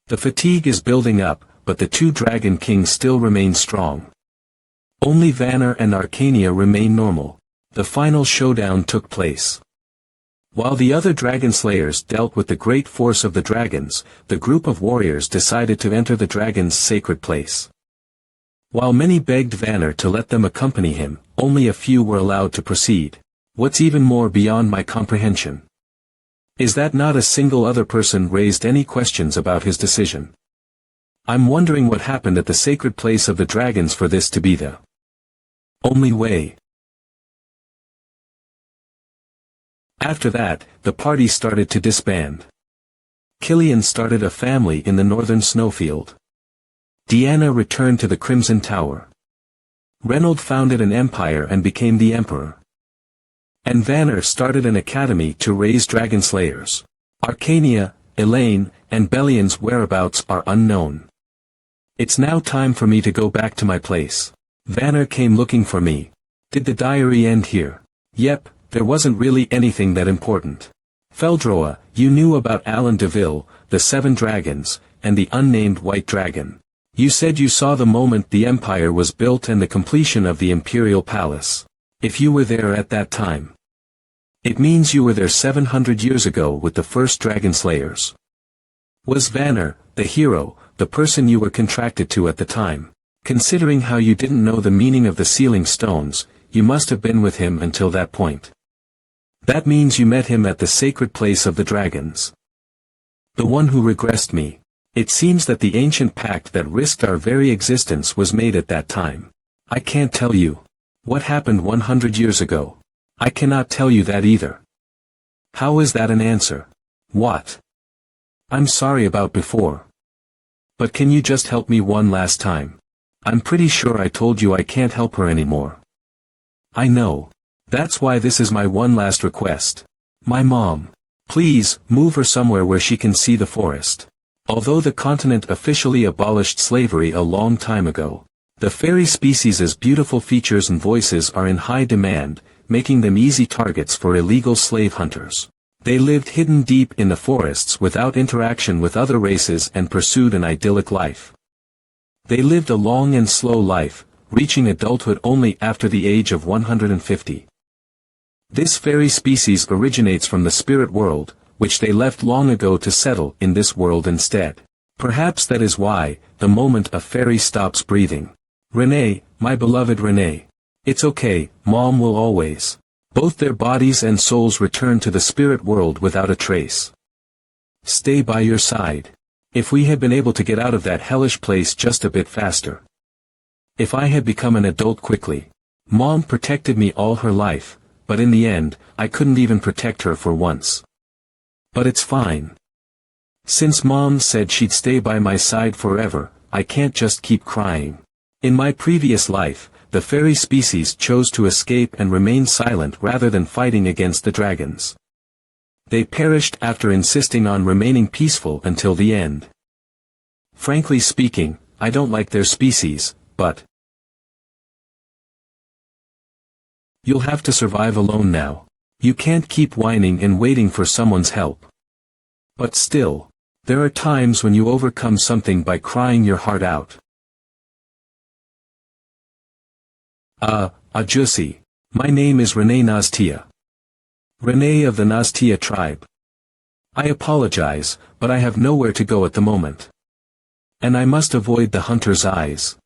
The fatigue is building up, but the 2 dragon kings still remain strong. Only Vanner and Arcania remain normal. The final showdown took place. While the other dragon slayers dealt with the great force of the dragons, the group of warriors decided to enter the dragon's sacred place. While many begged Vanner to let them accompany him, only a few were allowed to proceed. What's even more beyond my comprehension. Is that not a single other person raised any questions about his decision? I'm wondering what happened at the sacred place of the dragons for this to be the only way. After that, the party started to disband. Killian started a family in the northern snowfield. Deanna returned to the Crimson Tower. Reynold founded an empire and became the emperor. And Vanner started an academy to raise dragon slayers. Arcania, Elaine, and Bellion's whereabouts are unknown. It's now time for me to go back to my place. Vanner came looking for me. Did the diary end here? Yep, there wasn't really anything that important. Feldroa, you knew about Alan DeVille, the 7 dragons, and the unnamed white dragon. You said you saw the moment the empire was built and the completion of the imperial palace. If you were there at that time, it means you were there 700 years ago with the first dragon slayers. Was Vanner, the hero, the person you were contracted to at the time? Considering how you didn't know the meaning of the sealing stones, you must have been with him until that point. That means you met him at the sacred place of the dragons. The one who regressed me. It seems that the ancient pact that risked our very existence was made at that time. I can't tell you what happened 100 years ago. I cannot tell you that either. How is that an answer? What? I'm sorry about before. But can you just help me one last time? I'm pretty sure I told you I can't help her anymore. I know. That's why this is my one last request. My mom. Please, move her somewhere where she can see the forest. Although the continent officially abolished slavery a long time ago, the fairy species' beautiful features and voices are in high demand, making them easy targets for illegal slave hunters. They lived hidden deep in the forests without interaction with other races and pursued an idyllic life. They lived a long and slow life, reaching adulthood only after the age of 150. This fairy species originates from the spirit world, which they left long ago to settle in this world instead. Perhaps that is why, the moment a fairy stops breathing. Renee, my beloved Renee. It's okay, Mom will always. Both their bodies and souls return to the spirit world without a trace. Stay by your side. If we had been able to get out of that hellish place just a bit faster. If I had become an adult quickly. Mom protected me all her life, but in the end, I couldn't even protect her for once. But it's fine. Since Mom said she'd stay by my side forever, I can't just keep crying. In my previous life, the fairy species chose to escape and remain silent rather than fighting against the dragons. They perished after insisting on remaining peaceful until the end. Frankly speaking, I don't like their species, but you'll have to survive alone now. You can't keep whining and waiting for someone's help. But still, there are times when you overcome something by crying your heart out. Ajusi. My name is Renee Nastia. Renee of the Nastia tribe. I apologize, but I have nowhere to go at the moment. And I must avoid the hunter's eyes.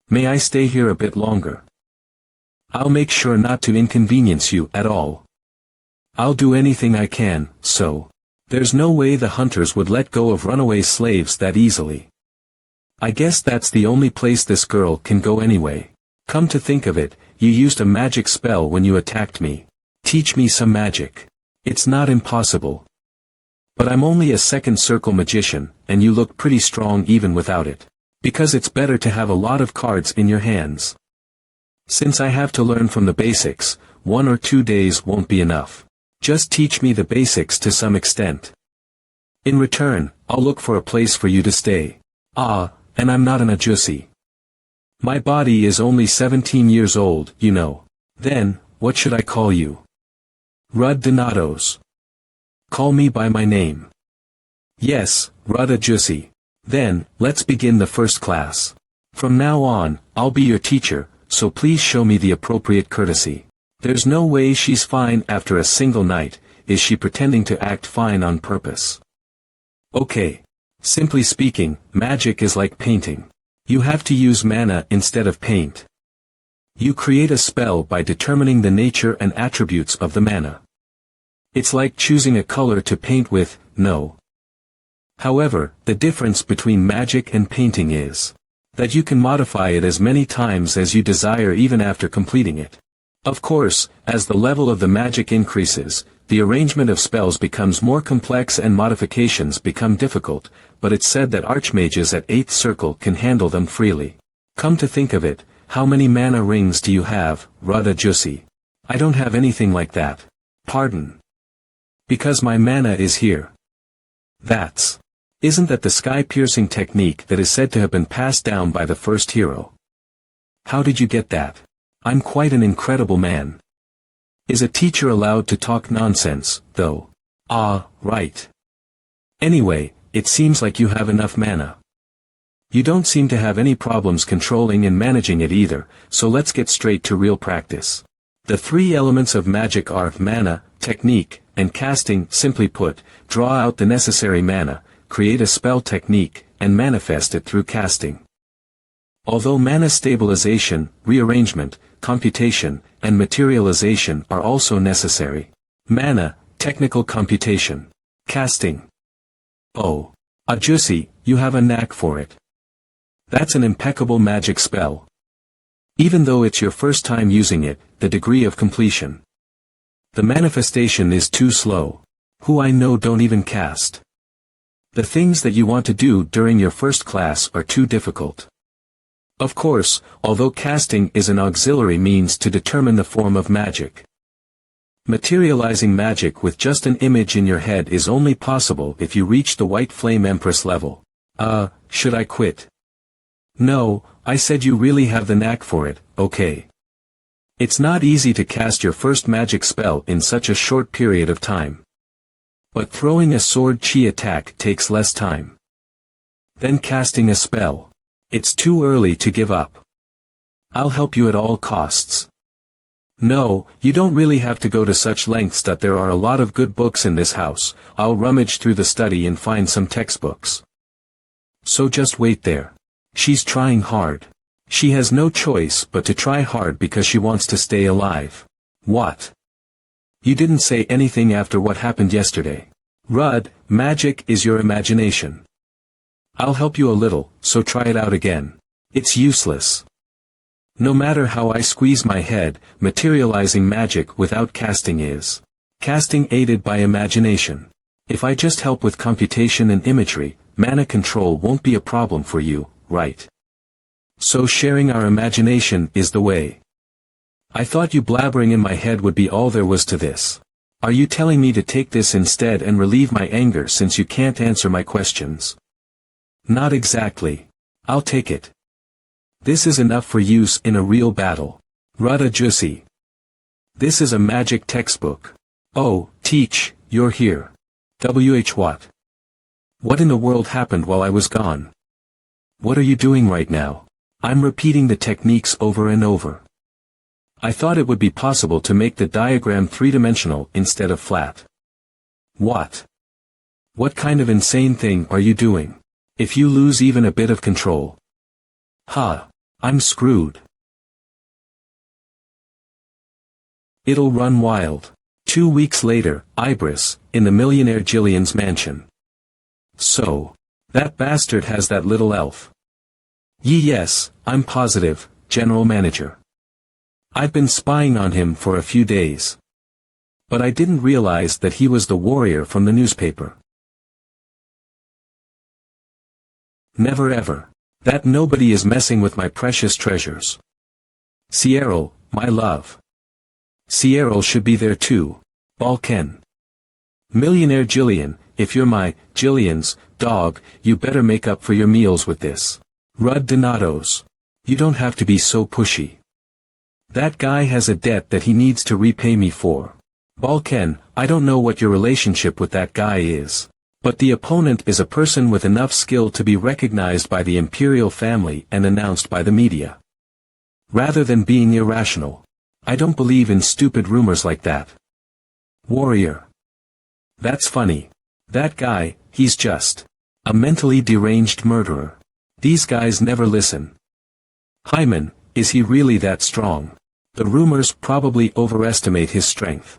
May I stay here a bit longer? I'll make sure not to inconvenience you at all. I'll do anything I can, so. There's no way the hunters would let go of runaway slaves that easily. I guess that's the only place this girl can go anyway. Come to think of it, you used a magic spell when you attacked me. Teach me some magic. It's not impossible. But I'm only a second circle magician, and you look pretty strong even without it. Because it's better to have a lot of cards in your hands. Since I have to learn from the basics, 1 or 2 days won't be enough. Just teach me the basics to some extent. In return, I'll look for a place for you to stay. And I'm not an Ajusi. My body is only 17 years old, you know. Then, what should I call you? Rud Donatos. Call me by my name. Yes, Rud Ajusi. Then, let's begin the first class. From now on, I'll be your teacher, so please show me the appropriate courtesy. There's no way she's fine after a single night. Is she pretending to act fine on purpose? Okay. Simply speaking, magic is like painting. You have to use mana instead of paint. You create a spell by determining the nature and attributes of the mana. It's like choosing a color to paint with, no. However, the difference between magic and painting is that you can modify it as many times as you desire even after completing it. Of course, as the level of the magic increases, the arrangement of spells becomes more complex and modifications become difficult, but it's said that archmages at 8th circle can handle them freely. Come to think of it, how many mana rings do you have, Radha Jussi? I don't have anything like that. Pardon. Because my mana is here. Isn't that the sky-piercing technique that is said to have been passed down by the first hero? How did you get that? I'm quite an incredible man. Is a teacher allowed to talk nonsense, though? Ah, right. Anyway, it seems like you have enough mana. You don't seem to have any problems controlling and managing it either, so let's get straight to real practice. The three elements of magic are mana, technique, and casting. Simply put, draw out the necessary mana, create a spell technique, and manifest it through casting. Although mana stabilization, rearrangement, computation, and materialization are also necessary. Mana, technical computation. Casting. Oh. Jussi, you have a knack for it. That's an impeccable magic spell. Even though it's your first time using it, the degree of completion. The manifestation is too slow. Who I know don't even cast. The things that you want to do during your first class are too difficult. Of course, although casting is an auxiliary means to determine the form of magic. Materializing magic with just an image in your head is only possible if you reach the White Flame Empress level. Should I quit? No, I said you really have the knack for it, okay. It's not easy to cast your first magic spell in such a short period of time. But throwing a sword chi attack takes less time than casting a spell. It's too early to give up. I'll help you at all costs. No, you don't really have to go to such lengths. There are a lot of good books in this house. I'll rummage through the study and find some textbooks. So just wait there. She's trying hard. She has no choice but to try hard because she wants to stay alive. What? You didn't say anything after what happened yesterday. Rud, magic is your imagination. I'll help you a little, so try it out again. It's useless. No matter how I squeeze my head, materializing magic without casting is casting aided by imagination. If I just help with computation and imagery, mana control won't be a problem for you, right? So sharing our imagination is the way. I thought you blabbering in my head would be all there was to this. Are you telling me to take this instead and relieve my anger since you can't answer my questions? Not exactly. I'll take it. This is enough for use in a real battle. Radha Jussi. This is a magic textbook. Oh, teach, you're here. What? What in the world happened while I was gone? What are you doing right now? I'm repeating the techniques over and over. I thought it would be possible to make the diagram three-dimensional instead of flat. What? What kind of insane thing are you doing? If you lose even a bit of control. I'm screwed. It'll run wild. 2 weeks later, Ibris, in the millionaire Jillian's mansion. So, that bastard has that little elf. Yes, I'm positive, General Manager. I've been spying on him for a few days. But I didn't realize that he was the warrior from the newspaper. Never ever. That nobody is messing with my precious treasures. Sierra, my love. Sierra should be there too. Balkan. Millionaire Jillian, if you're my, Jillian's, dog, you better make up for your meals with this. Rud Donatos. You don't have to be so pushy. That guy has a debt that he needs to repay me for. Balkan, I don't know what your relationship with that guy is. But the opponent is a person with enough skill to be recognized by the imperial family and announced by the media. Rather than being irrational. I don't believe in stupid rumors like that. Warrior. That's funny. That guy, he's just a mentally deranged murderer. These guys never listen. Hyman, is he really that strong? The rumors probably overestimate his strength.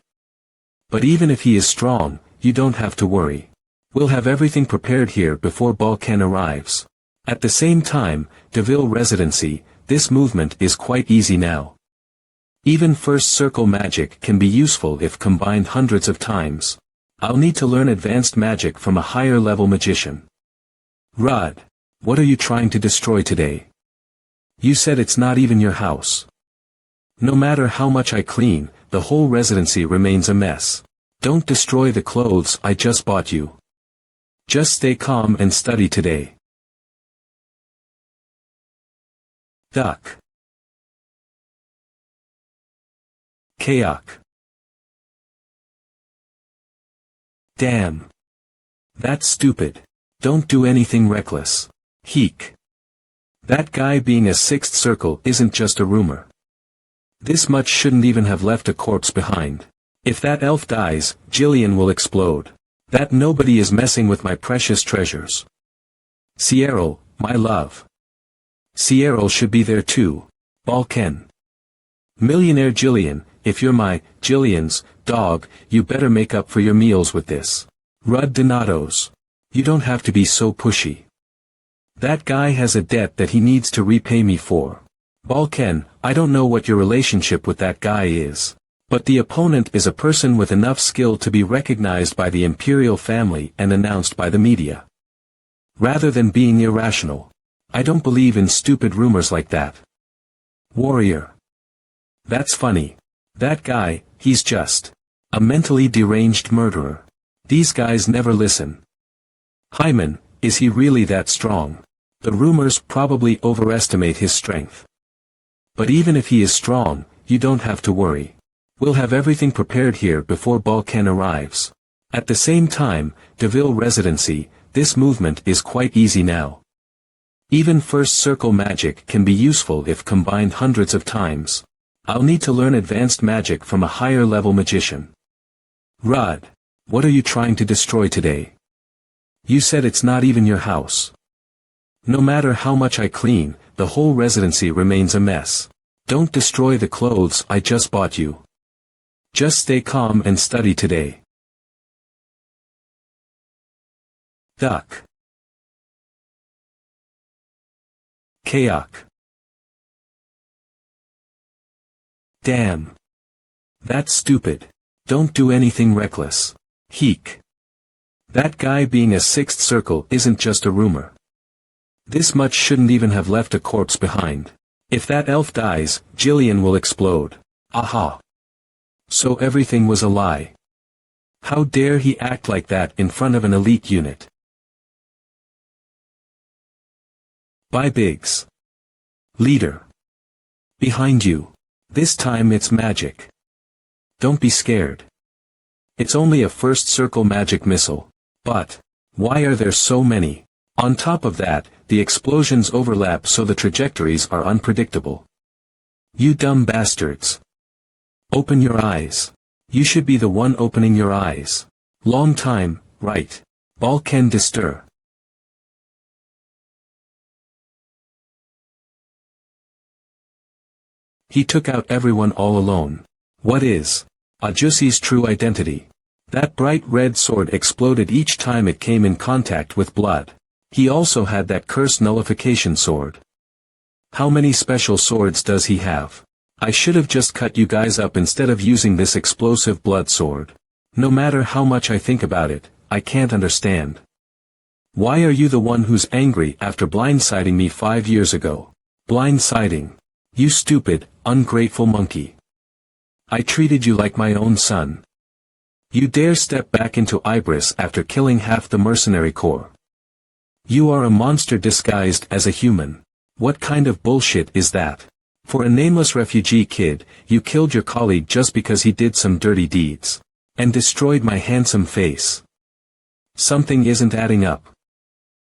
But even if he is strong, you don't have to worry. We'll have everything prepared here before Balkan arrives. At the same time, Deville Residency, this movement is quite easy now. Even first circle magic can be useful if combined hundreds of times. I'll need to learn advanced magic from a higher level magician. Rud, what are you trying to destroy today? You said it's not even your house. No matter how much I clean, the whole residency remains a mess. Don't destroy the clothes I just bought you. Just stay calm and study today. Duck. Kayak. Damn. That's stupid. Don't do anything reckless. Heek. That guy being a sixth circle isn't just a rumor. This much shouldn't even have left a corpse behind. If that elf dies, Jillian will explode. That nobody is messing with my precious treasures. Sierra, my love. Sierra should be there too. Balkan. Millionaire Jillian, if you're my, Jillian's, dog, you better make up for your meals with this. Rud Donatos. You don't have to be so pushy. That guy has a debt that he needs to repay me for. Balkan, I don't know what your relationship with that guy is. But the opponent is a person with enough skill to be recognized by the imperial family and announced by the media. Rather than being irrational. I don't believe in stupid rumors like that. Warrior. That's funny. That guy, he's just a mentally deranged murderer. These guys never listen. Hyman, is he really that strong? The rumors probably overestimate his strength. But even if he is strong, you don't have to worry. We'll have everything prepared here before Balkan arrives. At the same time, Deville Residency, this movement is quite easy now. Even first circle magic can be useful if combined hundreds of times. I'll need to learn advanced magic from a higher level magician. Rud, what are you trying to destroy today? You said it's not even your house. No matter how much I clean, the whole residency remains a mess. Don't destroy the clothes I just bought you. Just stay calm and study today. Duck. Kayak. Damn. That's stupid. Don't do anything reckless. Heek. That guy being a sixth circle isn't just a rumor. This much shouldn't even have left a corpse behind. If that elf dies, Jillian will explode. Aha. So everything was a lie. How dare he act like that in front of an elite unit? Bye Biggs. Leader. Behind you. This time it's magic. Don't be scared. It's only a first circle magic missile. But, why are there so many? On top of that, the explosions overlap so the trajectories are unpredictable. You dumb bastards. Open your eyes. You should be the one opening your eyes. Long time, right? Balkan distur. He took out everyone all alone. What is Ajusi's true identity? That bright red sword exploded each time it came in contact with blood. He also had that cursed nullification sword. How many special swords does he have? I should have just cut you guys up instead of using this explosive blood sword. No matter how much I think about it, I can't understand. Why are you the one who's angry after blindsiding me 5 years ago? Blindsiding. You stupid, ungrateful monkey. I treated you like my own son. You dare step back into Ibris after killing half the mercenary corps. You are a monster disguised as a human. What kind of bullshit is that? For a nameless refugee kid, you killed your colleague just because he did some dirty deeds. And destroyed my handsome face. Something isn't adding up.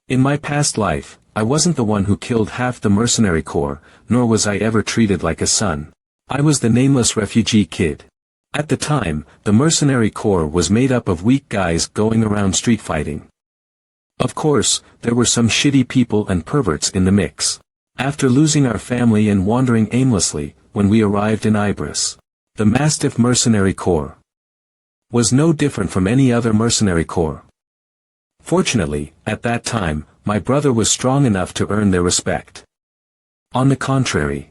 In my past life, I wasn't the one who killed half the mercenary corps, nor was I ever treated like a son. I was the nameless refugee kid. At the time, the mercenary corps was made up of weak guys going around street fighting. Of course, there were some shitty people and perverts in the mix. After losing our family and wandering aimlessly, when we arrived in Ibris. The Mastiff Mercenary Corps was no different from any other mercenary corps. Fortunately, at that time, my brother was strong enough to earn their respect. On the contrary,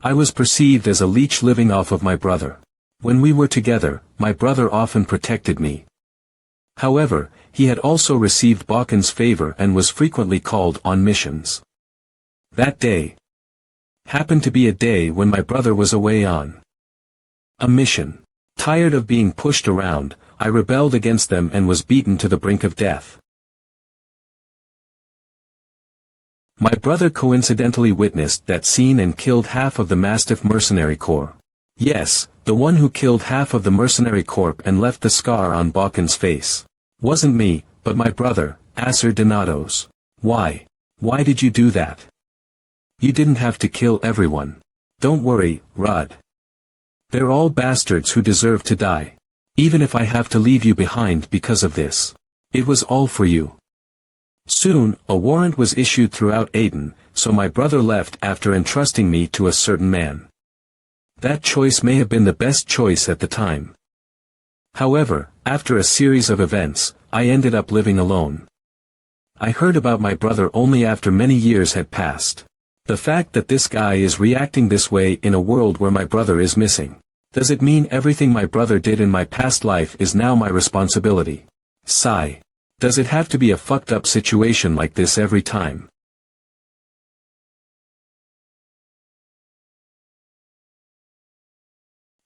I was perceived as a leech living off of my brother. When we were together, my brother often protected me. However, he had also received Bakunin's favor and was frequently called on missions. That day happened to be a day when my brother was away on a mission. Tired of being pushed around, I rebelled against them and was beaten to the brink of death. My brother coincidentally witnessed that scene and killed half of the Mastiff mercenary corps. Yes, the one who killed half of the mercenary corps and left the scar on Bakunin's face. Wasn't me, but my brother, Acer Donatos. Why? Why did you do that? You didn't have to kill everyone. Don't worry, Rod. They're all bastards who deserve to die. Even if I have to leave you behind because of this. It was all for you. Soon, a warrant was issued throughout Aden, so my brother left after entrusting me to a certain man. That choice may have been the best choice at the time. However, after a series of events, I ended up living alone. I heard about my brother only after many years had passed. The fact that this guy is reacting this way in a world where my brother is missing. Does it mean everything my brother did in my past life is now my responsibility? Sigh. Does it have to be a fucked up situation like this every time?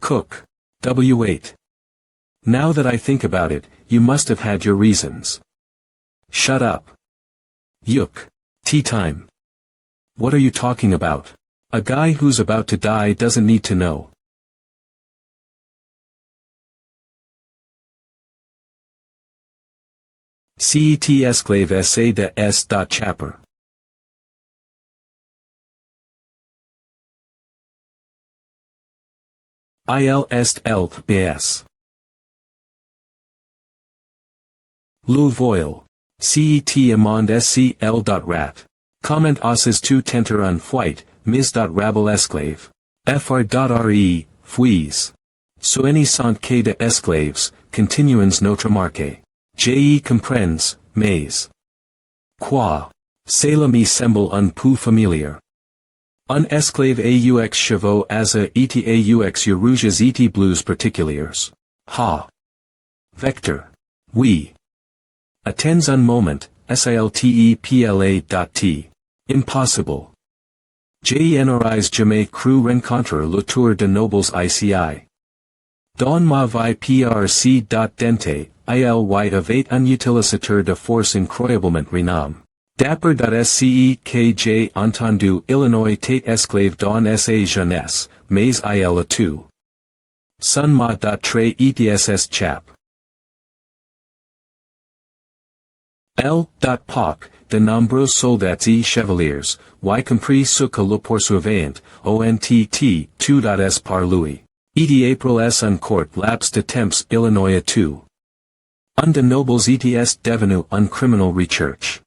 Cook. W8. Now that I think about it, you must have had your reasons. Shut up. Yuk. Tea time. What are you talking about? A guy who's about to die doesn't need to know. Cet esclave essay de s. Chapter. Il est elk bs. Le voile. Cet amond scl. Rat. Comment osses tu tenter un white, mis.rabel esclave. Fr.re, fuis. Soeni sont que de esclaves, continuans notre marque. Je comprends, mais. Quoi? Cela me semble un peu familiar. Un esclave aux chevaux asa et aux rouges et bleus particuliers. Ha. Vector. Oui. Attends un moment, siltepla.t. Impossible. Je n'aurais jamais cru rencontrer l'auteur de nobles ici. Dans ma vie prc. Dente, il y avait un utilisateur de force incroyablement renommé. Dapper.sce que j'ai entendu Illinois tate esclave dans sa jeunesse, mais il a tout. Son m'a très etss chap. L.Poc, de nombreux soldats et chevaliers, y compris ceux que le poursuivant, ONTT, 2.s par lui. Et April s un court laps de temps Illinois tout. Un de nobles ETS devenu un criminal recherche.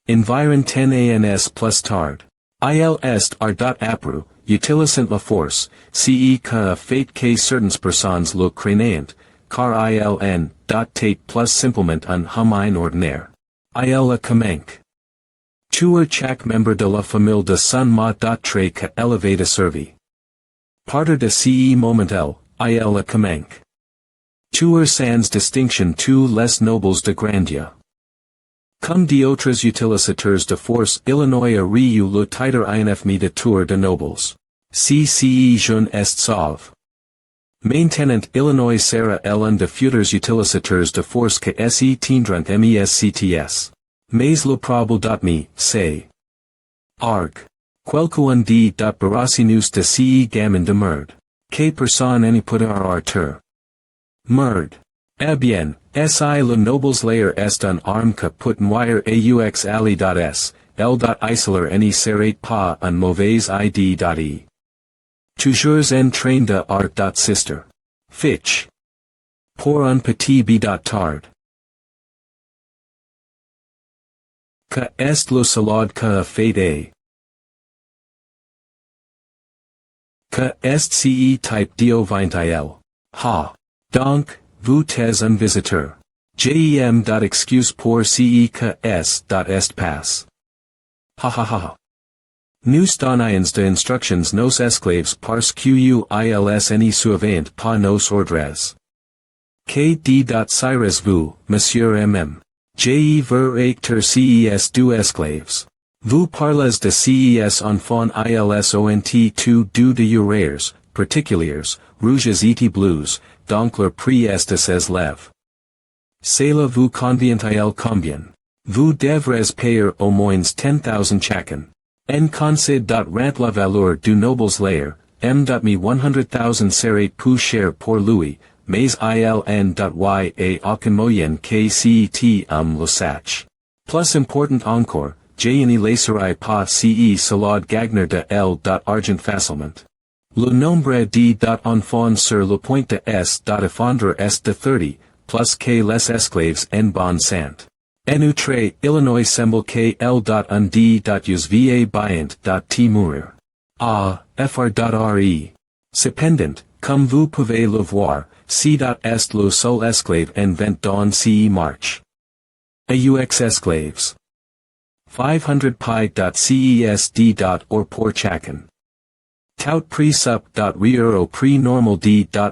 Environ 10 ans plus tard. Il est r.apru, utilisant la force, ce que fait que certaines personnes le craignent, car tate plus simplement un humain ordinaire. Il a commencé. Tuer chaque membre de la famille de son m'a très que élevé de servi. Partir de ce momentel, il a commencé. Tuer sans distinction tous les nobles de grandeur. Comme d'autres utilisateurs de force Illinois a eu le titre infme de tueur de nobles. Ce jeune est sauve. Maintenant Illinois sera l'un de futurs utilisateurs de force que se tindront mescts. Mais le probable. C'est. Arg. Quelqu'un dit. Baracinus de ce gamin de merde. Que personne ne peut arter. Merde. Eh bien, si le nobles layer est un arme que peut nuire aux alliés. L.isoler ne serait pas un mauvais id.e. Toujours en train de art. Sister. Fitch. Pour un petit b. Tard. Que est le salade que fait a. Que est ce type dio 20il. Ha. Donc, vous tes un visiteur. Jem. Excuse pour ce que est passe. Ha ha ha ha. Nous donnons de instructions nos esclaves parce qu'ils ne surveillent pas nos ordres. Que cires vous, monsieur MM. Je veux acteur ces deux esclaves. Vous parlez de ces enfants ils tout de horaires, particuliers, rouges et bleus, donc leur prix est ses lèvres. Cela vous convient-il combien? Vous devrez payer au moins 10,000 chacun. En concede rent la valeur du nobles lair, me 100,000 serait plus cher pour lui, mais il n'y aucun moyen que cet le sache. Plus important encore, je ne laisserai pas salade gagner de argent facilement. Le nombre d'enfants sur le point de effondre est de 30, plus que les esclaves en bon sant. En outre, Illinois semble que us bien mourir. Ah, fr.re. Cependant, comme vous pouvez le voir, est le seul esclave en vente dans ce marche. Aux esclaves. 500 pi.cesd. Or pour chacun. Tout prix sup. Au prix normal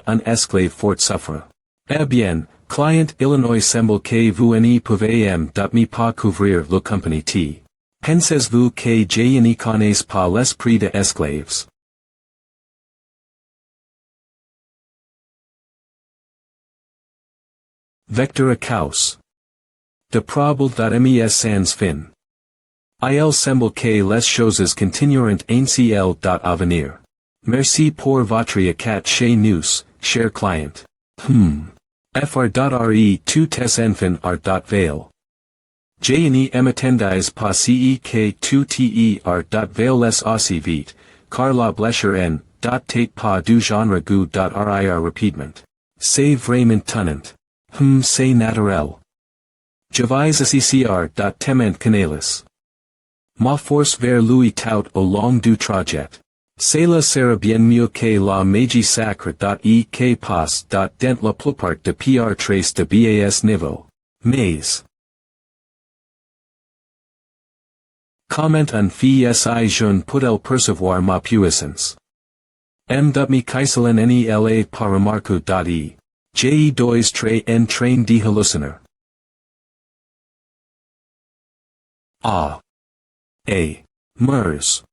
un esclave fort souffre. Eh bien, client Illinois semble que vous ne pouvez me pas couvrir le compagnie T. Pensez-vous que je ne connais pas l'esprit de esclaves? Vector a caus. De probable.mes sans fin. Il semble que les choses continueront ainsi l'avenir. Merci pour votre achat chez nous, cher client. Fr.re tout tes enfants veil. Je ne m'attendais pas que tout veil les aussi vite, car la blessure tate pas du genre rir rapidement. C'est vraiment tonnant. C'est naturel. Je vais associer tement canalis. Ma force vers lui tout au long du trajet. Cela sera bien mieux que la magie sacre et que passe dans la plupart de pr trace de bas niveau. Mais. Comment un fils jeune peut-il percevoir ma puissance? Me kaiselen nela par remarque e. Je dois très en train de halluciner. Ah. Mers.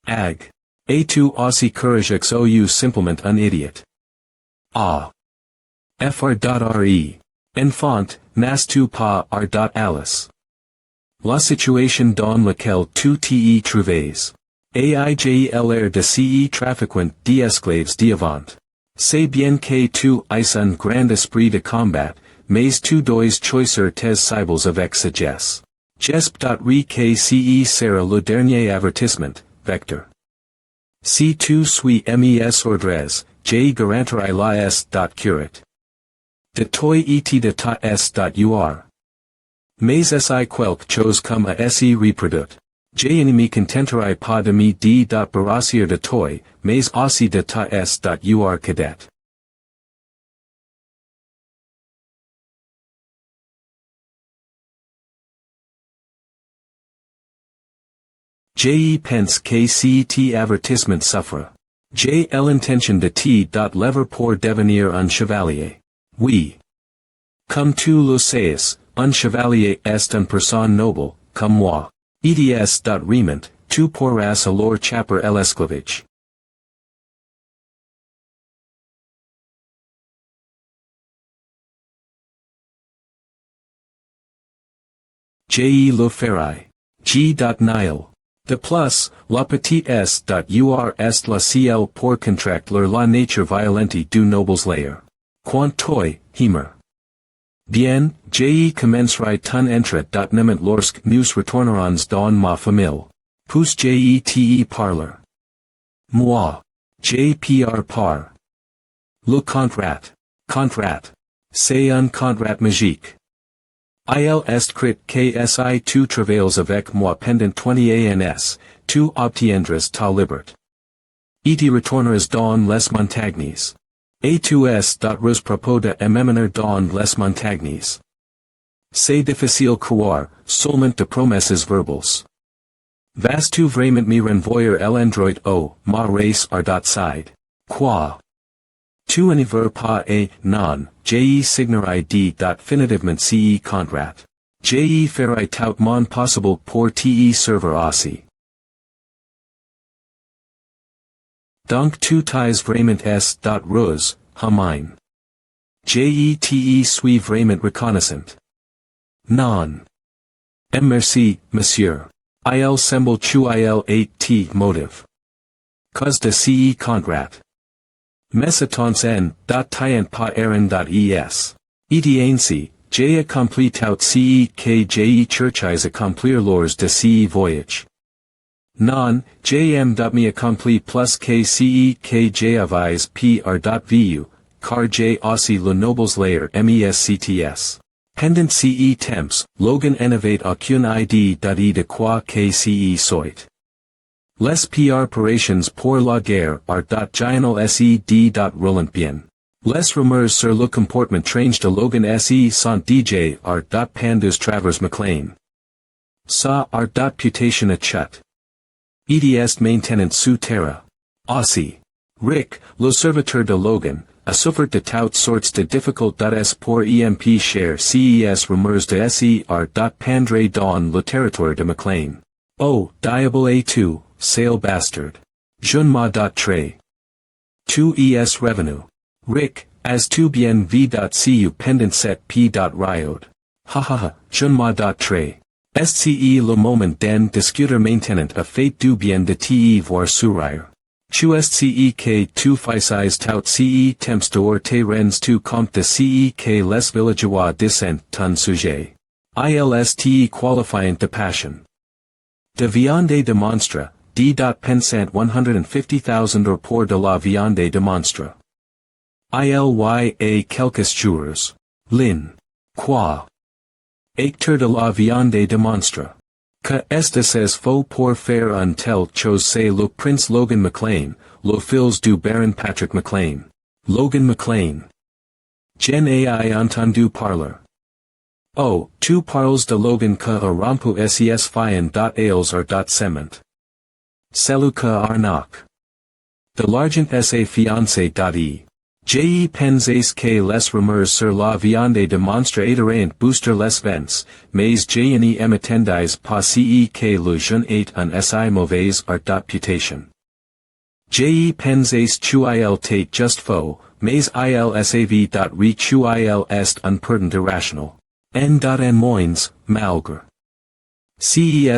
Ag. Tu aussi courage xou simplement un idiot. Ah. Fr.re. Enfant, nas tu pas r.alice. La situation dans laquelle tu te trouves. Aigler de ce trafiquant d'esclaves d'avant. C'est bien que tu aies un grand esprit de combat, mais tu dois choisir tes cibles avec sagesse. Jesp.re que ce sera le dernier avertissement, Vector. Si tu suis mes ordres, je garantirai la s.curat. De toi et de ta s.ur. Mais si quelque chose comme a se reproduit. Je ne me contenterai pas de me barrassier de toi, mais aussi de ta s.ur cadet. Je pense que cet avertissement souffre. J'ai l'intention de te lever pour devenir un chevalier. Oui. Comme tu le sais, un chevalier est une personne noble, comme moi. Eds.rement, tu pourras alors chaper l'esclavage. Je le ferai. G.nil. De plus, la petite s.ur est la ciel pour contracter la nature violente du nobles lair. Quant toi, Hemer. Bien, je commencerai ton entrée.nement lorsque nous retournerons dans ma famille. Pousse je te parler. Moi. Je pr par. Le contrat. Contrat. C'est un contrat magique. Il est crit ksi 2 travails avec moi pendant 20 ans, tu obtiendras ta libert. Et retourneras dans les montagnes. Et tu es d'autres propos de m'emmener dans les montagnes. C'est difficile croire, seulement de promesses verbales. Vas-tu vraiment me renvoyer l'endroit où ma race side? Quoi? Tu ne veux pas et non, je signerai définitivement ce contrat. Je ferai tout mon possible pour te servir aussi. Donc tu tais vraiment rose, mine. Je te suis vraiment reconnaissant. Non. Merci, monsieur. Il semble tu il et t motive. Cause de ce contrat. Messatons en, tient pas es. Et ainsi, j'ai accompli tout ce que j'ai cherché accomplir lors de ce voyage. Non, j'aime me accompli plus que ce que j'avais vu, car j'ai aussi le nobles layer mescts. Pendant ce temps, Logan n'avait aucune idée de quoi que ce soit. Les préparations pour la guerre génial roulant bien. Les rumeurs sur le comportement étrange de Logan sont DJ pendus travers McLean. Ça putation a chat. Et est maintenant sous terre. Aussi. Rick, le serviteur de Logan, a souffert de toutes sortes de difficultés pour emp share ces rumeurs de pendre dans le territoire de McLean. Oh, diable et tu, sale bastard. Je ne m'en trai. Tu es revenu. Rick, as tu bien vu cu pendant cette riot. Ha ha ha, je ne m'en trai. Est-ce le moment d'en discuter maintenant a fait du bien de te voir sourire. Tu est que tu fais tout ce temps d'or te rends tu compte de ce que les villageois dissent ton sujet. Il est qualifiant de passion. De viande de monstre, pensant 150,000 or pour de la viande de monstre. Il quelques jours. Lin. Quoi? Acteur de la viande de monstre. Que est-ce faux pour faire un tel chose c'est le prince Logan McLean, le fils du baron Patrick McLean. Logan McLean. J'en ai entendu parler. Oh, tu parles de Logan que a rompu ses fian ales cement. Celu que arnaque. De l'argent sa fiancé e. Je penses que les rumeurs sur la viande de monstre aideront booster les ventes, mais je n'y m'attendais pas ce que le jeune est un si mauvais putation. Je penses tu il tate just faux, mais il sav re tu il est un perdant irrational. En moins, malgré. Ces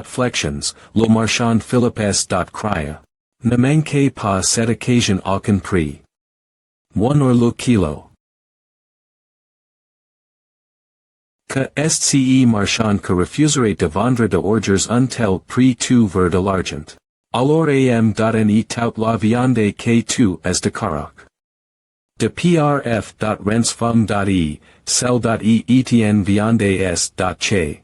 flexions, le marchand Philippe s. Cria. Ne manquez pas cette occasion aucun prix. One or le kilo. Que est ce marchand que refuserait de vendre de ordures un tel prix tu veux de l'argent. Alors am.ne tout la viande que tu es de carac. De prf.rensfum.e, cell.e etn viande s.che.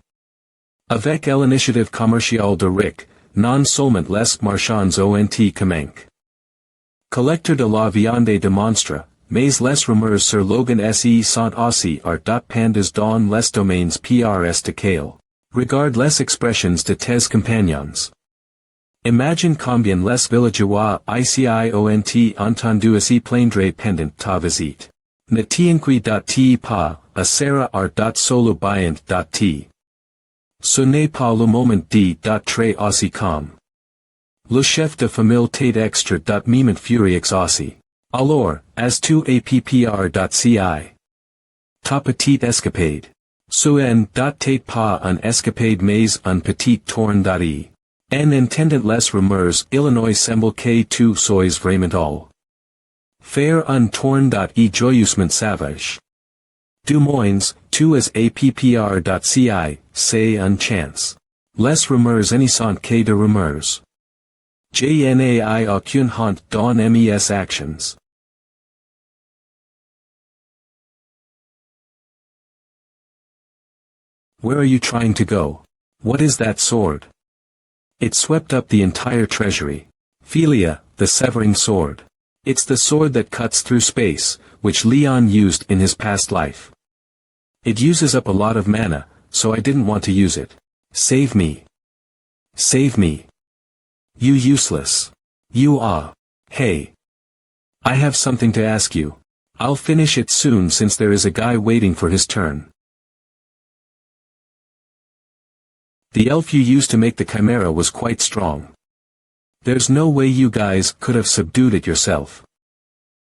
Avec l'initiative commerciale de Rick, non seulement les marchands ont commencé. Collecteur de la viande de monstre, mais les rumeurs sur Logan se sont aussi pendus dans les domaines prs de Kale. Regarde les expressions de tes compagnons. Imagine combien les villageois ici ont entendu se plaindre pendant ta visite. Ne t'inquiète pas, a sera solo bien te. Ce n'est pas le moment très aussi calme. Le chef de famille tate extra moment furiex aussi. Alors, as tu appr.ci. Ta petite escapade. Suen tate pas un escapade mais un petit tourne. En entendant les rumeurs Illinois semble que tu sois vraiment all. Faire un tourne joyeusement savage. Du moins, tu es appr.ci, c'est un chance. Les rumeurs n'y sont que de rumeurs. J'nai aucune honte dans mes actions. Where are you trying to go? What is that sword? It swept up the entire treasury. Philia, the severing sword. It's the sword that cuts through space, which Leon used in his past life. It uses up a lot of mana, so I didn't want to use it. Save me. Save me. You useless. You are. Hey. I have something to ask you. I'll finish it soon since there is a guy waiting for his turn. The elf you used to make the chimera was quite strong. There's no way you guys could have subdued it yourself.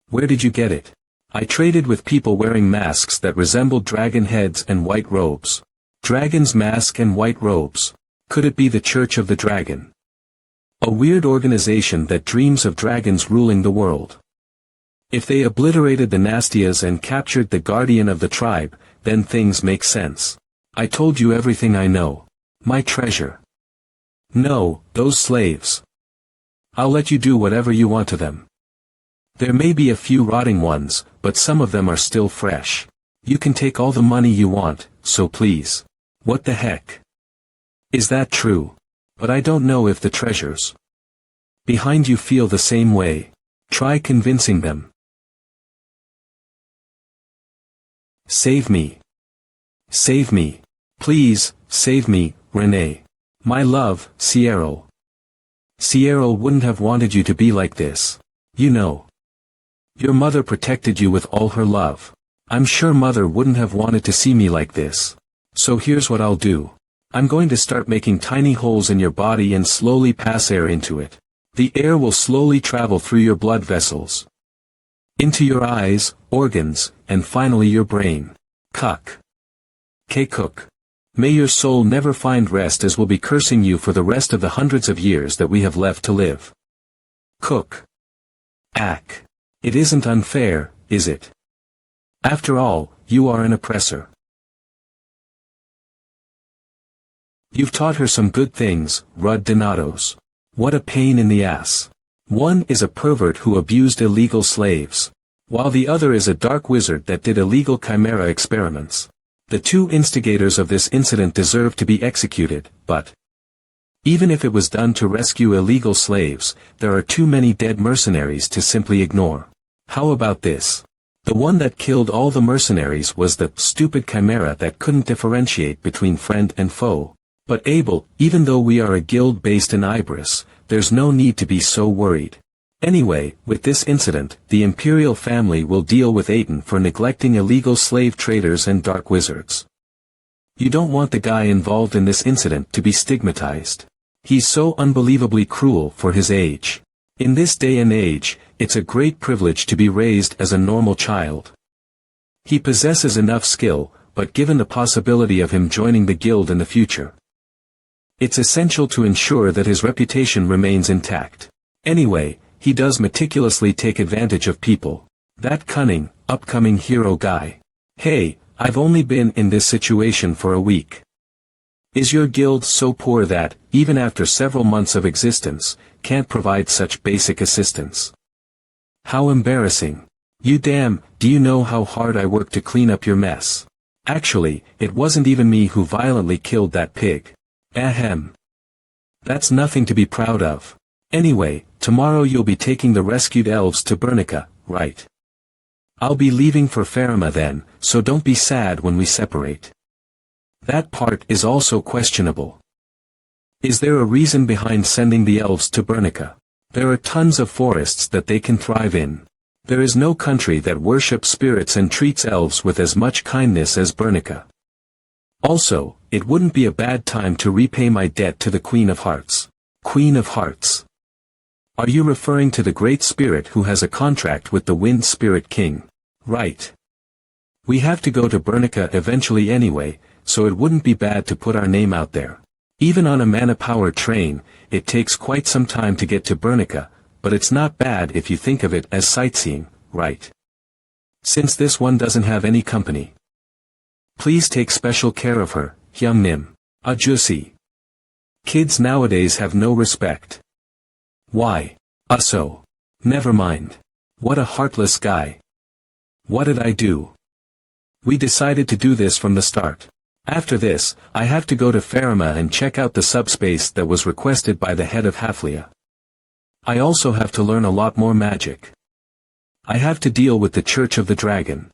Where did you get it? I traded with people wearing masks that resembled dragon heads and white robes. Dragon's mask and white robes. Could it be the Church of the Dragon? A weird organization that dreams of dragons ruling the world. If they obliterated the Nastias and captured the guardian of the tribe, then things make sense. I told you everything I know. My treasure. No, those slaves. I'll let you do whatever you want to them. There may be a few rotting ones, but some of them are still fresh. You can take all the money you want, so please. What the heck? Is that true? But I don't know if the treasures behind you feel the same way. Try convincing them. Save me. Save me. Please, save me, Renee. My love, Sierra. Sierra wouldn't have wanted you to be like this. You know. Your mother protected you with all her love. I'm sure mother wouldn't have wanted to see me like this. So here's what I'll do. I'm going to start making tiny holes in your body and slowly pass air into it. The air will slowly travel through your blood vessels, into your eyes, organs, and finally your brain. Cuck. K-Cook. May your soul never find rest as we'll be cursing you for the rest of the hundreds of years that we have left to live. Cook. Ack. It isn't unfair, is it? After all, you are an oppressor. You've taught her some good things, Rud Donatos. What a pain in the ass. One is a pervert who abused illegal slaves, while the other is a dark wizard that did illegal chimera experiments. The two instigators of this incident deserve to be executed, but even if it was done to rescue illegal slaves, there are too many dead mercenaries to simply ignore. How about this? The one that killed all the mercenaries was the stupid chimera that couldn't differentiate between friend and foe. But Abel, even though we are a guild based in Ibris, there's no need to be so worried. Anyway, with this incident, the Imperial family will deal with Aiden for neglecting illegal slave traders and dark wizards. You don't want the guy involved in this incident to be stigmatized. He's so unbelievably cruel for his age. In this day and age, it's a great privilege to be raised as a normal child. He possesses enough skill, but given the possibility of him joining the guild in the future, it's essential to ensure that his reputation remains intact. Anyway, he does meticulously take advantage of people. That cunning, upcoming hero guy. Hey, I've only been in this situation for a week. Is your guild so poor that, even after several months of existence, can't provide such basic assistance? How embarrassing. You damn, do you know how hard I worked to clean up your mess? Actually, it wasn't even me who violently killed that pig. Ahem. That's nothing to be proud of. Anyway, tomorrow you'll be taking the rescued elves to Bernica, right? I'll be leaving for Farima then, so don't be sad when we separate. That part is also questionable. Is there a reason behind sending the elves to Bernica? There are tons of forests that they can thrive in. There is no country that worships spirits and treats elves with as much kindness as Bernica. Also, it wouldn't be a bad time to repay my debt to the Queen of Hearts. Queen of Hearts. Are you referring to the Great Spirit who has a contract with the Wind Spirit King? Right. We have to go to Bernica eventually anyway, so it wouldn't be bad to put our name out there. Even on a mana-powered train, it takes quite some time to get to Bernica, but it's not bad if you think of it as sightseeing, right? Since this one doesn't have any company. Please take special care of her, Hyung Nim. Ajusi. Kids nowadays have no respect. Why? So. Never mind. What a heartless guy. What did I do? We decided to do this from the start. After this, I have to go to Farima and check out the subspace that was requested by the head of Haflia. I also have to learn a lot more magic. I have to deal with the Church of the Dragon.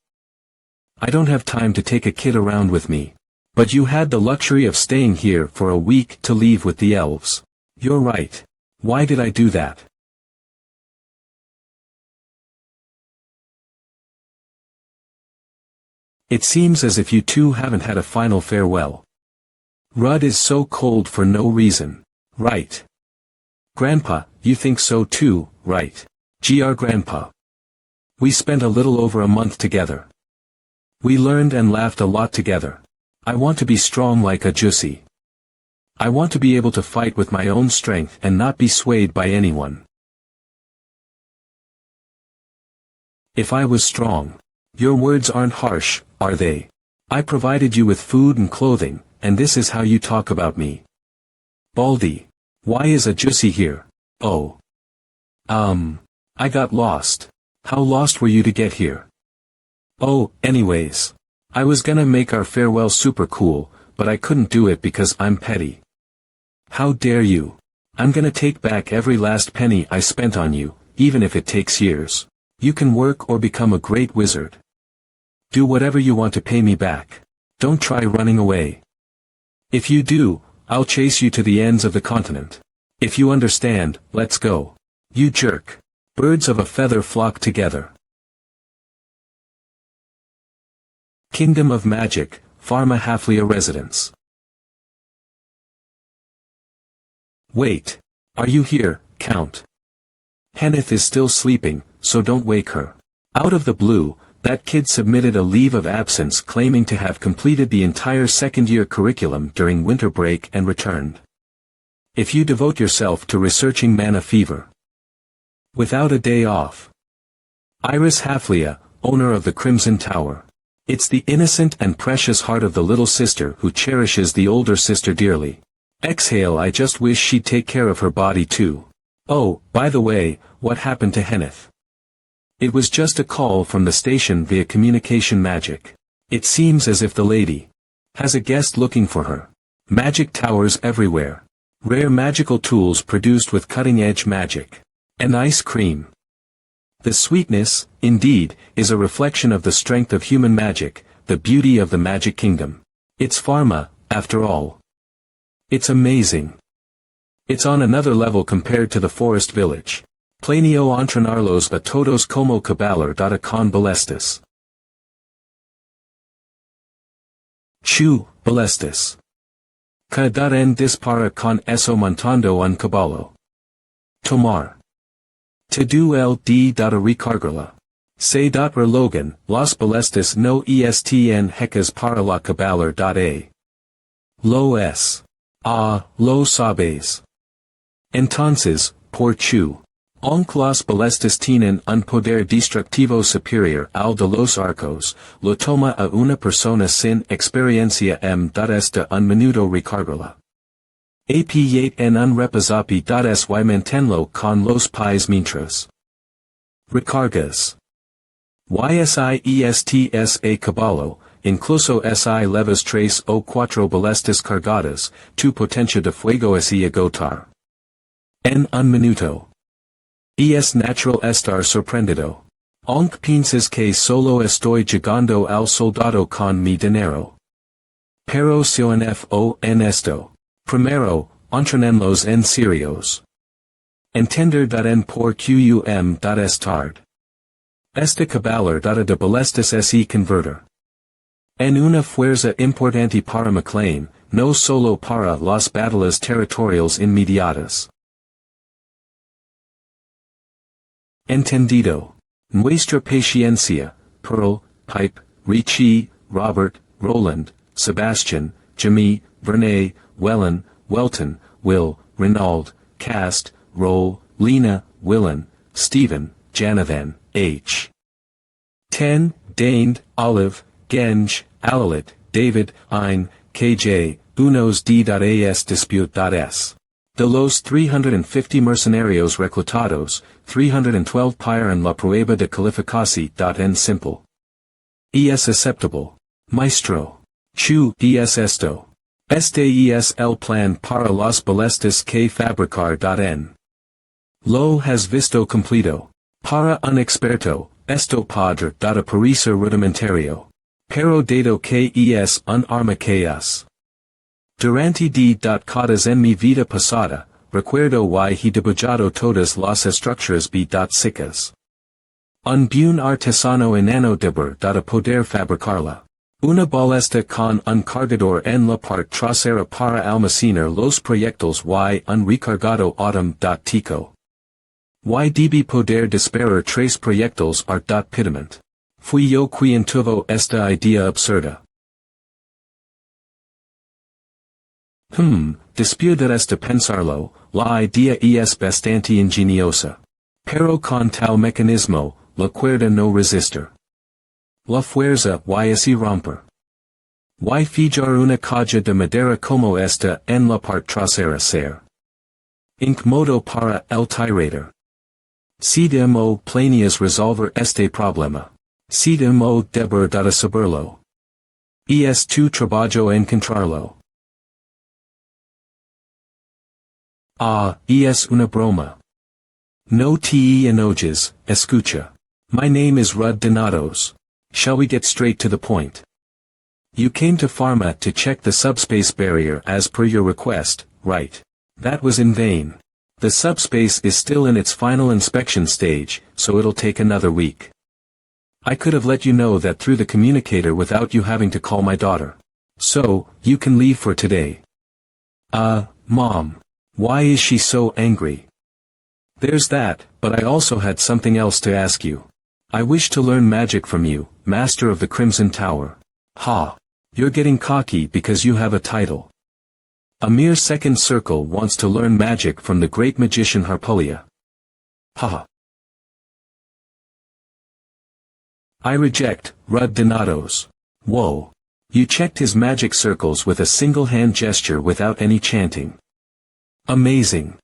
I don't have time to take a kid around with me. But you had the luxury of staying here for a week to leave with the elves. You're right. Why did I do that? It seems as if you two haven't had a final farewell. Rudd is so cold for no reason. Right. Grandpa, you think so too, right? Gr Grandpa. We spent a little over a month together. We learned and laughed a lot together. I want to be strong like a Jussi. I want to be able to fight with my own strength and not be swayed by anyone. If I was strong. Your words aren't harsh, are they? I provided you with food and clothing, and this is how you talk about me. Baldy. Why is a Jussi here? Oh. I got lost. How lost were you to get here? Oh, anyways. I was gonna make our farewell super cool, but I couldn't do it because I'm petty. How dare you? I'm gonna take back every last penny I spent on you, even if it takes years. You can work or become a great wizard. Do whatever you want to pay me back. Don't try running away. If you do, I'll chase you to the ends of the continent. If you understand, let's go. You jerk. Birds of a feather flock together. Kingdom of Magic, Pharma Haflia Residence. Wait. Are you here, Count? Henneth is still sleeping, so don't wake her. Out of the blue, that kid submitted a leave of absence claiming to have completed the entire second-year curriculum during winter break and returned. If you devote yourself to researching mana fever. Without a day off. Iris Haflia, owner of the Crimson Tower. It's the innocent and precious heart of the little sister who cherishes the older sister dearly. Exhale, I just wish she'd take care of her body too. Oh, by the way, what happened to Henneth? It was just a call from the station via communication magic. It seems as if the lady has a guest looking for her. Magic towers everywhere. Rare magical tools produced with cutting-edge magic. And ice cream. The sweetness, indeed, is a reflection of the strength of human magic, the beauty of the magic kingdom. It's pharma, after all. It's amazing. It's on another level compared to the forest village. Planeo entrenarlos a todos como caballer data con balestis. Chu, balestis. Cadaren dispara con eso montando un caballo. Tomar. Tedu el d data recargarla. Se dot relogan, los balestis no estn hecas para la caballer dot a. Lo es. Lo sabes. Entonces, por chu. Aunque los balestis tienen un poder destructivo superior al de los arcos, lo toma a una persona sin experiencia esta un minuto recargarla. Apiate en un repasapi y mantenlo con los pies mientras. Recargas. Ysiestas a caballo, incluso si levas tres o cuatro balestas cargadas, tu potencia de fuego es agotar. En un minuto. Es natural estar sorprendido. Aunque piensas que solo estoy llegando al soldado con mi dinero. Pero si fo en esto. Primero, entrenenlos en serios. Entender dat en por qum dat es tard. Esta caballer data de balestas se converter. En una fuerza importante para McLean, no solo para las batallas territoriales inmediatas. Entendido. Nuestra paciencia, Pearl, Pipe, Ricci, Robert, Roland, Sebastian, Jimmy, Vernay, Wellen, Welton, Will, Renauld, Cast, Roll, Lena, Willen, Stephen, Janathan, H. 10, Daned, Olive, Genge, Alalit, David, Ein, KJ, Unos D.as Dispute.s. De los 350 mercenarios reclutados, 312 en la prueba de calificación. En simple. Es aceptable. Maestro. Chu es esto. Este es el plan para los ballistas que fabricar. N. Lo has visto completo. Para un experto, esto podrá parecer rudimentario. Pero dado que es un arma que es. Durante cosas en mi vida pasada, recuerdo y he dibujado todas las estructuras psíquicas. Un buen artesano enano deber poder fabricarla. Una ballesta con un cargador en la parte trasera para almacenar los proyectiles y un recargado automático. Y debe poder disparar tres proyectiles rápidamente. Fui yo quien tuvo esta idea absurda. Después de este pensarlo, la idea es bastante ingeniosa. Pero con tal mecanismo, la cuerda no resistir. La fuerza y así romper. Y fijar una caja de madera como esta en la parte trasera ser. Incómodo para el tirador. Si demo planeas resolver este problema. Si demo deber saberlo. Es tu trabajo encontrarlo. Es una broma. No te enojes, escucha. My name is Rud Donatos. Shall we get straight to the point? You came to Pharma to check the subspace barrier as per your request, right? That was in vain. The subspace is still in its final inspection stage, so it'll take another week. I could have let you know that through the communicator without you having to call my daughter. So, you can leave for today. Mom. Why is she so angry? There's that, but I also had something else to ask you. I wish to learn magic from you, Master of the Crimson Tower. Ha! You're getting cocky because you have a title. A mere second circle wants to learn magic from the great magician Harpulia. Ha! I reject, Rud Donatos. Whoa! You checked his magic circles with a single hand gesture without any chanting. Amazing!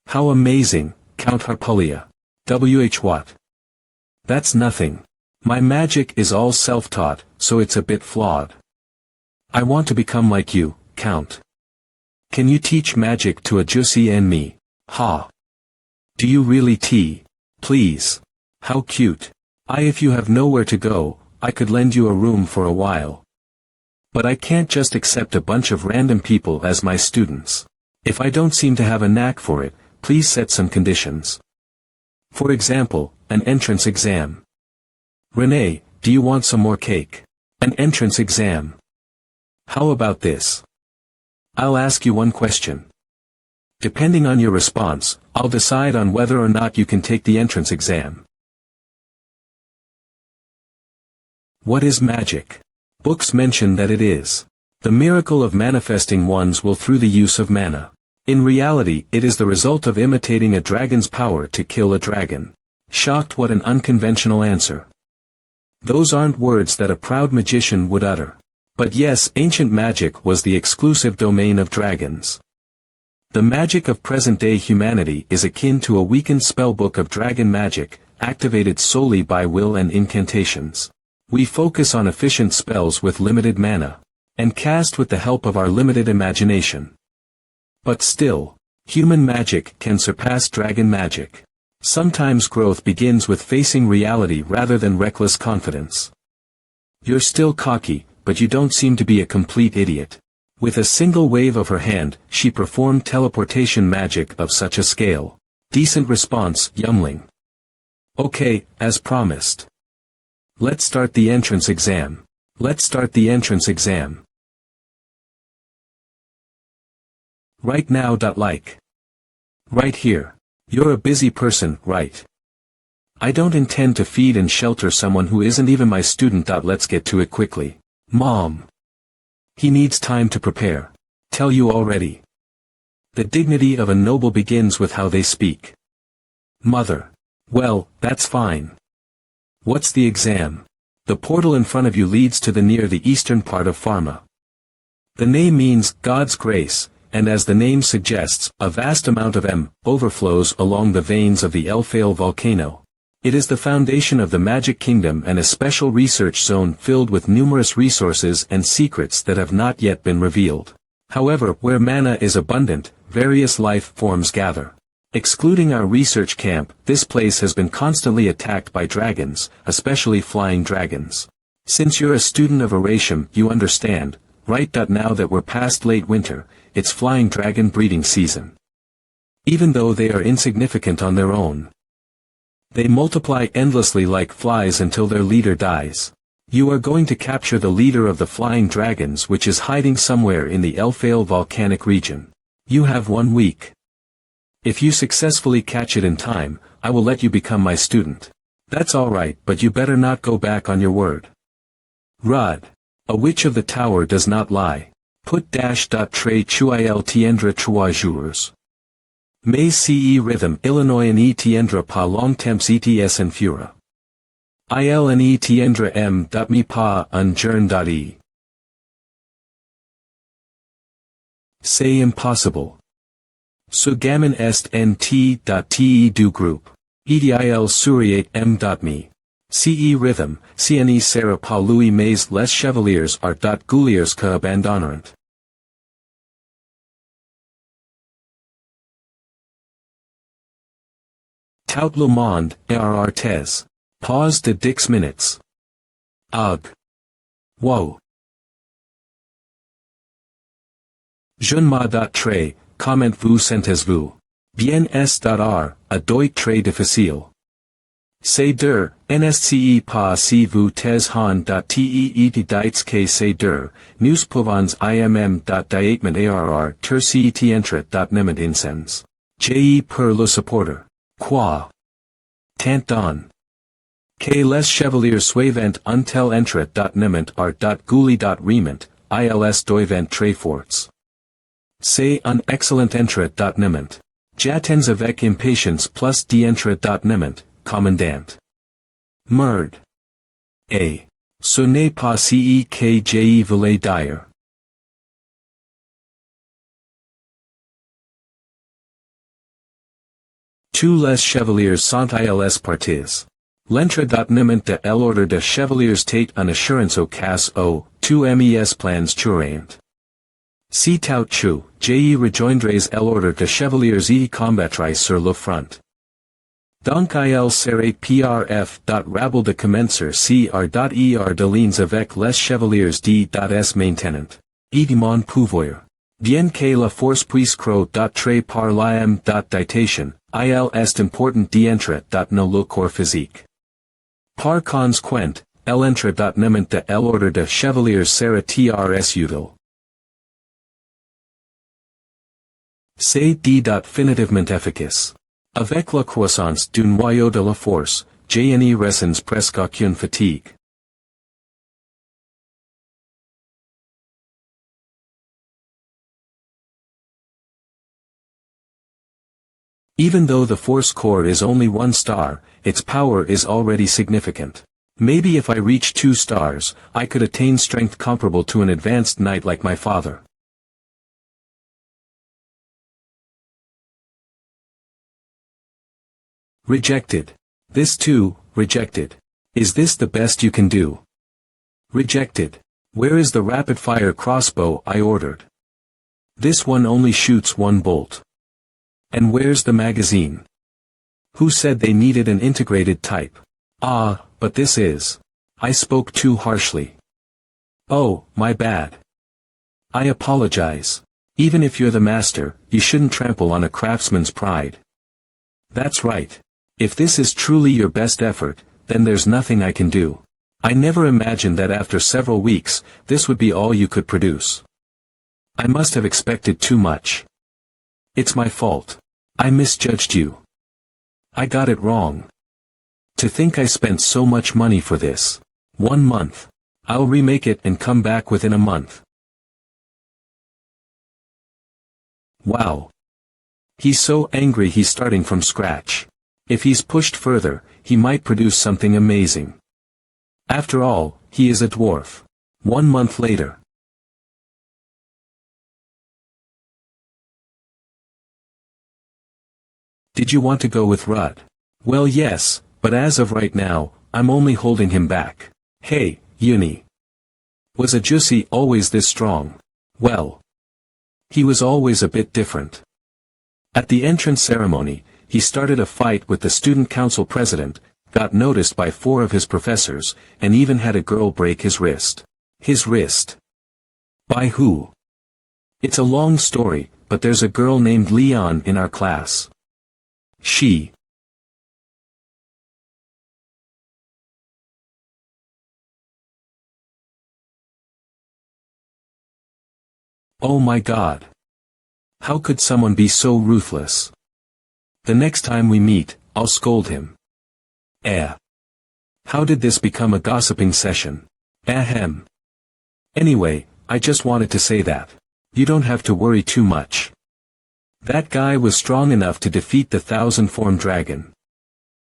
How amazing, Count Harpulia. What? That's nothing. My magic is all self-taught, so it's a bit flawed. I want to become like you, Count. Can you teach magic to a Jussi and me? Ha! Do you really Please. How cute. If you have nowhere to go, I could lend you a room for a while. But I can't just accept a bunch of random people as my students. If I don't seem to have a knack for it, please set some conditions. For example, an entrance exam. Renee, do you want some more cake? An entrance exam. How about this? I'll ask you one question. Depending on your response, I'll decide on whether or not you can take the entrance exam. What is magic? Books mention that it is the miracle of manifesting one's will through the use of mana. In reality, it is the result of imitating a dragon's power to kill a dragon. Shocked, what an unconventional answer. Those aren't words that a proud magician would utter. But yes, ancient magic was the exclusive domain of dragons. The magic of present-day humanity is akin to a weakened spellbook of dragon magic, activated solely by will and incantations. We focus on efficient spells with limited mana, and cast with the help of our limited imagination. But still, human magic can surpass dragon magic. Sometimes growth begins with facing reality rather than reckless confidence. You're still cocky, but you don't seem to be a complete idiot. With a single wave of her hand, she performed teleportation magic of such a scale. Decent response, Youngling. Okay, as promised. Let's start the entrance exam. Let's start the entrance exam. Right now. Like. Right here. You're a busy person, right? I don't intend to feed and shelter someone who isn't even my student. Let's get to it quickly. Mom. He needs time to prepare. Tell you already. The dignity of a noble begins with how they speak. Mother. Well, that's fine. What's the exam? The portal in front of you leads to near the eastern part of Pharma. The name means God's grace, and as the name suggests, a vast amount of overflows along the veins of the Elfale volcano. It is the foundation of the Magic Kingdom and a special research zone filled with numerous resources and secrets that have not yet been revealed. However, where mana is abundant, various life forms gather. Excluding our research camp, this place has been constantly attacked by dragons, especially flying dragons. Since you're a student of Eratium, you understand, right? Now that we're past late winter, it's flying dragon breeding season. Even though they are insignificant on their own, they multiply endlessly like flies until their leader dies. You are going to capture the leader of the flying dragons, which is hiding somewhere in the Elfale volcanic region. You have 1 week. If you successfully catch it in time, I will let you become my student. That's alright, but you better not go back on your word. Rud. A witch of the tower does not lie. Put -tre chuil tiendra trois Mais ce rhythm Illinois et tiendra pas long temps ets en fura. Il ne tiendra mi pas un jour. C'est impossible. Ce gamin est nt.te du groupe. Edil suriate m.me. Ce rhythm, cne sera pas lui mais les chevaliers art gouliers que abandonnant. Tout le monde, artes. Pause de 10 minutes. Ugh. Wow. Je ne m'adapterai, comment vous sentez-vous? Bien est-r, a doit très difficile. C'est dur, nsce pas si vous tes han.te dites que c'est dur, nous pouvons imm.diatment arr terci tientret.nemet incens. Je pour le supporter. Quoi? Tant don. Que les chevaliers suivant untel entret.nemet art.gouli.rement, ils doivent très forts. C'est un excellent entret.nemet. J'attends avec impatience plus d'entret.nemet, commandant. Merde. A. Ce n'est pas ce que je voulais dire. Tous les chevaliers sont ils partis. L'entre.nemet de l'ordre de chevaliers tate en assurance au cas où, tous mes plans turant. Si tout chu, je rejoindrais l'ordre de chevaliers et combattrai sur le front. Donc il serait prf. Rabble de commencer cr.er de lignes avec les chevaliers d.s maintenant. Et de mon pouvoir. Bien que la force puisse croître par l'im.ditation, il est important d'entrer dans le corps physique. Par conséquent, l'entre.nemet de l'ordre de chevaliers sera trs utile. C'est définitivement efficace. Avec la croissance du noyau de la force, je ne ressens presque aucune fatigue. Even though the force core is only 1 star, its power is already significant. Maybe if I reach 2 stars, I could attain strength comparable to an advanced knight like my father. Rejected. This too, rejected. Is this the best you can do? Rejected. Where is the rapid-fire crossbow I ordered? This one only shoots 1 bolt. And where's the magazine? Who said they needed an integrated type? Ah, but this is. I spoke too harshly. Oh, my bad. I apologize. Even if you're the master, you shouldn't trample on a craftsman's pride. That's right. If this is truly your best effort, then there's nothing I can do. I never imagined that after several weeks, this would be all you could produce. I must have expected too much. It's my fault. I misjudged you. I got it wrong. To think I spent so much money for this. 1 month. I'll remake it and come back within a month. Wow. He's so angry he's starting from scratch. If he's pushed further, he might produce something amazing. After all, he is a dwarf. 1 month later. Did you want to go with Rudd? Well, yes, But as of right now, I'm only holding him back. Hey, Uni. Was Ajusi always this strong? Well, he was always a bit different. At the entrance ceremony, he started a fight with the student council president, got noticed by 4 of his professors, and even had a girl break his wrist. His wrist? By who? It's a long story, but there's a girl named Leon in our class. She. Oh my God. How could someone be so ruthless? The next time we meet, I'll scold him. How did this become a gossiping session? Ahem. Anyway, I just wanted to say that. You don't have to worry too much. That guy was strong enough to defeat the 1,000-form dragon.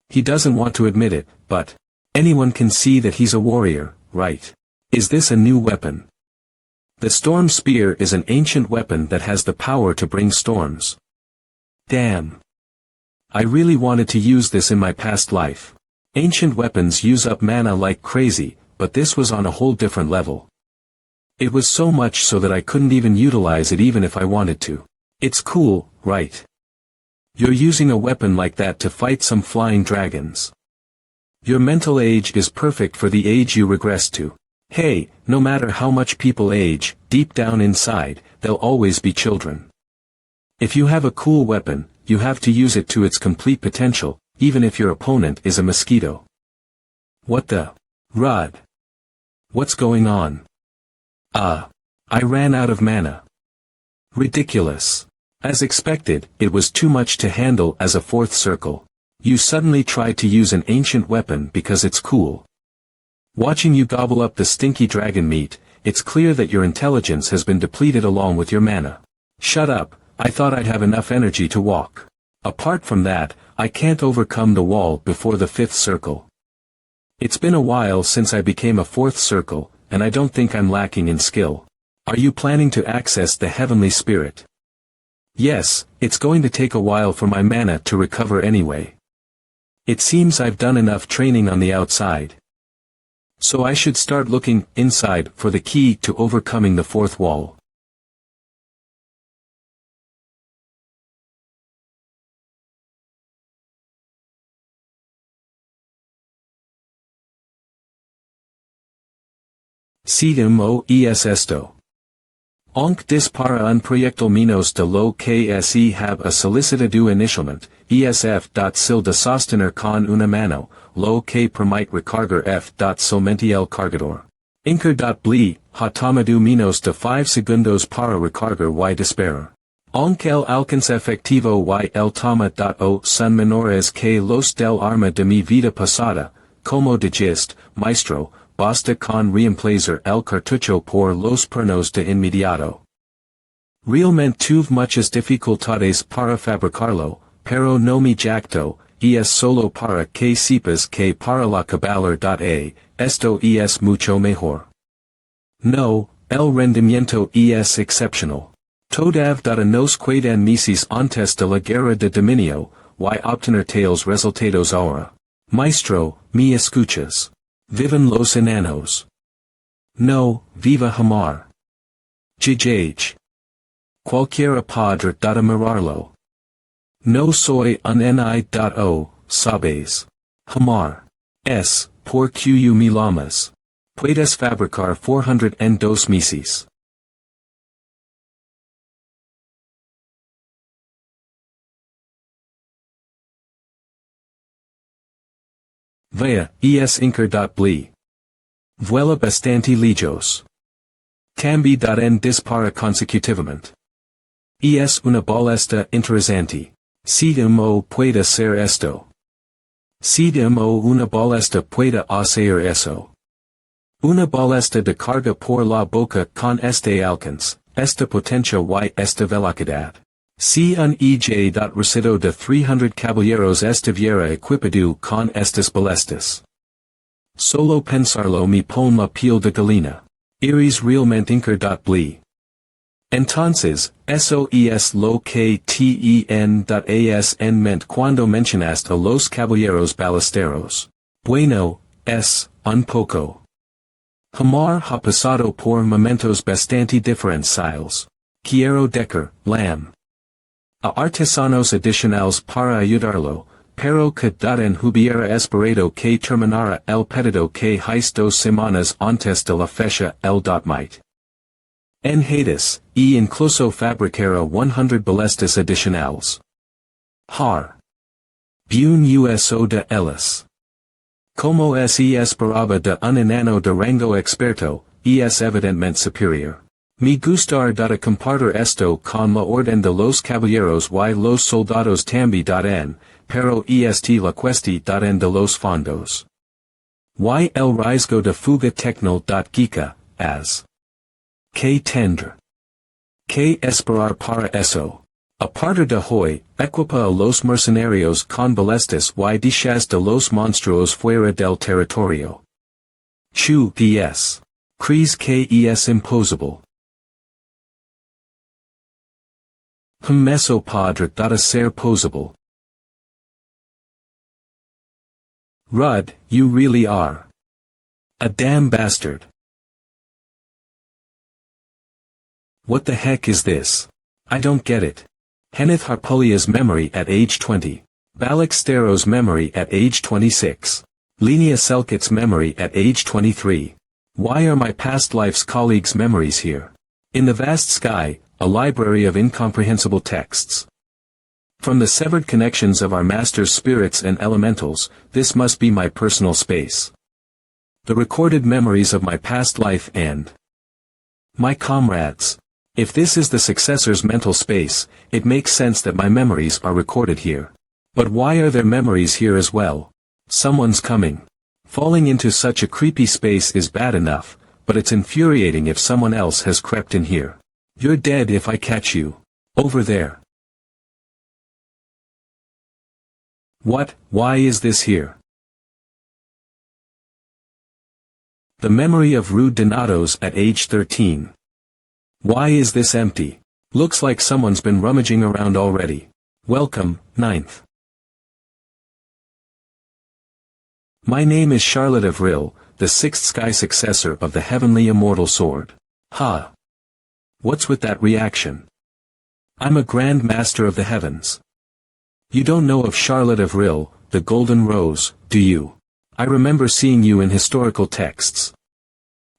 He doesn't want to admit it, but anyone can see that he's a warrior, right? Is this a new weapon? The storm spear is an ancient weapon that has the power to bring storms. Damn. I really wanted to use this in my past life. Ancient weapons use up mana like crazy, but this was on a whole different level. It was so much so that I couldn't even utilize it even if I wanted to. It's cool, right? You're using a weapon like that to fight some flying dragons. Your mental age is perfect for the age you regress to. Hey, no matter how much people age, deep down inside, they'll always be children. If you have a cool weapon, you have to use it to its complete potential, even if your opponent is a mosquito. What the? Rud. What's going on? I ran out of mana. Ridiculous. As expected, it was too much to handle as a 4th circle. You suddenly tried to use an ancient weapon because it's cool. Watching you gobble up the stinky dragon meat, it's clear that your intelligence has been depleted along with your mana. Shut up, I thought I'd have enough energy to walk. Apart from that, I can't overcome the wall before the 5th circle. It's been a while since I became a 4th circle, and I don't think I'm lacking in skill. Are you planning to access the heavenly spirit? Yes, it's going to take a while for my mana to recover anyway. It seems I've done enough training on the outside. So I should start looking inside for the key to overcoming the 4th wall. Cmo es esto. Aunque dispara un proyectil menos de lo que se have a solicitado inicialmente, ESF.sil de sostener con una mano, lo que permite recargar F.somente el cargador. Inker.bli, ha tomado menos de 5 segundos para recargar y disparar. Aunque el alcance efectivo y el toma.o son menores que los del arma de mi vida pasada, como dijiste, maestro, basta con reemplazar el cartucho por los pernos de inmediato. Realmente tuve muchas dificultades para fabricarlo, pero no me jacto, es solo para que sepas que para la caballar.a, esto es mucho mejor. No, el rendimiento es excepcional. Todav nos quedan meses antes de la guerra de dominio, y obtener tales resultados ahora. Maestro, me escuchas. Vivan los enanos. No, viva Hamar. Jijaj. Cualquiera podrá mirarlo. No soy un ni.o, sabes. Hamar. S, por que me llamas. Puedes fabricar 400 en 2 meses. Vea, es inker.bli. Vuela bastante lejos. Tambi.en dispara consecutivamente. Es una ballesta interesante. CMO puede ser esto. CMO una ballesta puede hacer eso. Una ballesta de carga por la boca con este alcance, esta potencia y esta velocidad. Si un EJ.resido de 300 caballeros estuviera equipado con estas ballestas. Solo pensarlo me pone la piel de gallina. Iris realmente inker.bli. Entonces, sois lo que ten.as en mente cuando mencionaste a los caballeros ballesteros. Bueno, es, un poco. Hamar ha pasado por momentos bastante diferenciales. Quiero decir, lam. A artesanos adicionales para ayudarlo, pero que daten hubiera esperado que terminara el pedido que hice 2 semanas antes de la fecha el dotmite. En Hades, incluso fabricara 100 ballestas adicionales. Har. Bun uso de ellas. Como se esperaba de un enano de rango experto, es evidentemente superior. Me gustar data compartir esto con la orden de los caballeros y los soldados también, pero la cuestión de los fondos. Y el riesgo de fuga tecno.gica, as. Que tendrá. Que esperar para eso. A partir de hoy, equipa a los mercenarios con ballestas y dejas de los monstruos fuera del territorio. Chu ds. Crees que es imposible. Eso podrá data ser posible. Rudd, you really are. A damn bastard. What the heck is this? I don't get it. Kenneth Harpulia's memory at age 20. Balixtero's memory at age 26. Linnea Selkit's memory at age 23. Why are my past life's colleagues' memories here? In the vast sky, a library of incomprehensible texts. From the severed connections of our master's spirits and elementals, this must be my personal space. The recorded memories of my past life and my comrades. If this is the successor's mental space, it makes sense that my memories are recorded here. But why are there memories here as well? Someone's coming. Falling into such a creepy space is bad enough, but it's infuriating if someone else has crept in here. You're dead if I catch you. Over there. What? Why is this here? The memory of Rude Donatos at age 13. Why is this empty? Looks like someone's been rummaging around already. Welcome, 9th. My name is Charlotte Avril, the 6th sky successor of the heavenly immortal sword. Ha! What's with that reaction? I'm a Grand Master of the heavens. You don't know of Charlotte Avril, the Golden Rose, do you? I remember seeing you in historical texts.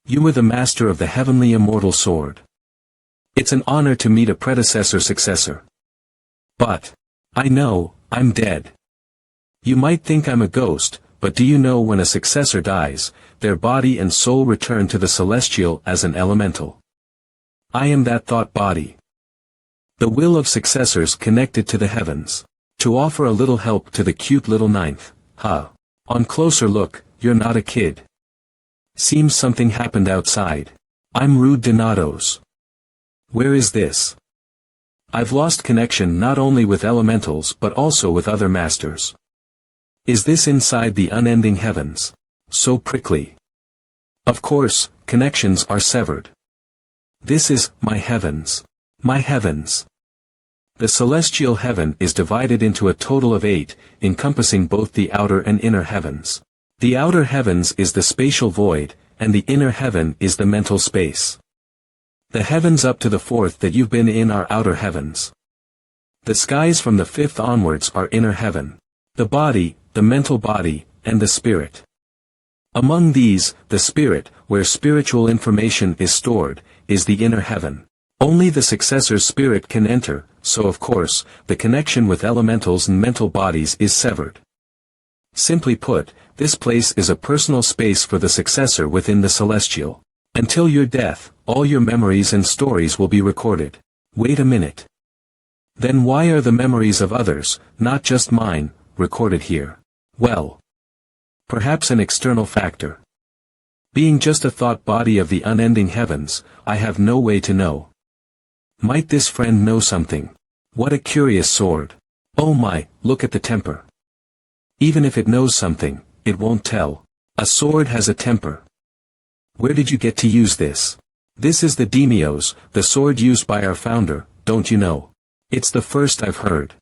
You were the master of the heavenly immortal sword. It's an honor to meet a predecessor-successor. But, I know, I'm dead. You might think I'm a ghost, but do you know when a successor dies, their body and soul return to the celestial as an elemental? I am that thought body. The will of successors connected to the heavens. To offer a little help to the cute little 9th, On closer look, you're not a kid. Seems something happened outside. I'm Rude Donatos. Where is this? I've lost connection not only with elementals but also with other masters. Is this inside the unending heavens? So prickly. Of course, connections are severed. This is my heavens. My heavens. The celestial heaven is divided into a total of 8, encompassing both the outer and inner heavens. The outer heavens is the spatial void, and the inner heaven is the mental space. The heavens up to the 4th that you've been in are outer heavens. The skies from the 5th onwards are inner heaven. The body, the mental body, and the spirit. Among these, the spirit, where spiritual information is stored, is the inner heaven. Only the successor's spirit can enter, so of course, the connection with elementals and mental bodies is severed. Simply put, this place is a personal space for the successor within the celestial. Until your death, all your memories and stories will be recorded. Wait a minute. Then why are the memories of others, not just mine, recorded here? Well, perhaps an external factor. Being just a thought body of the unending heavens, I have no way to know. Might this friend know something? What a curious sword. Oh my, look at the temper. Even if it knows something, it won't tell. A sword has a temper. Where did you get to use this? This is the Demios, the sword used by our founder, don't you know? It's the first I've heard.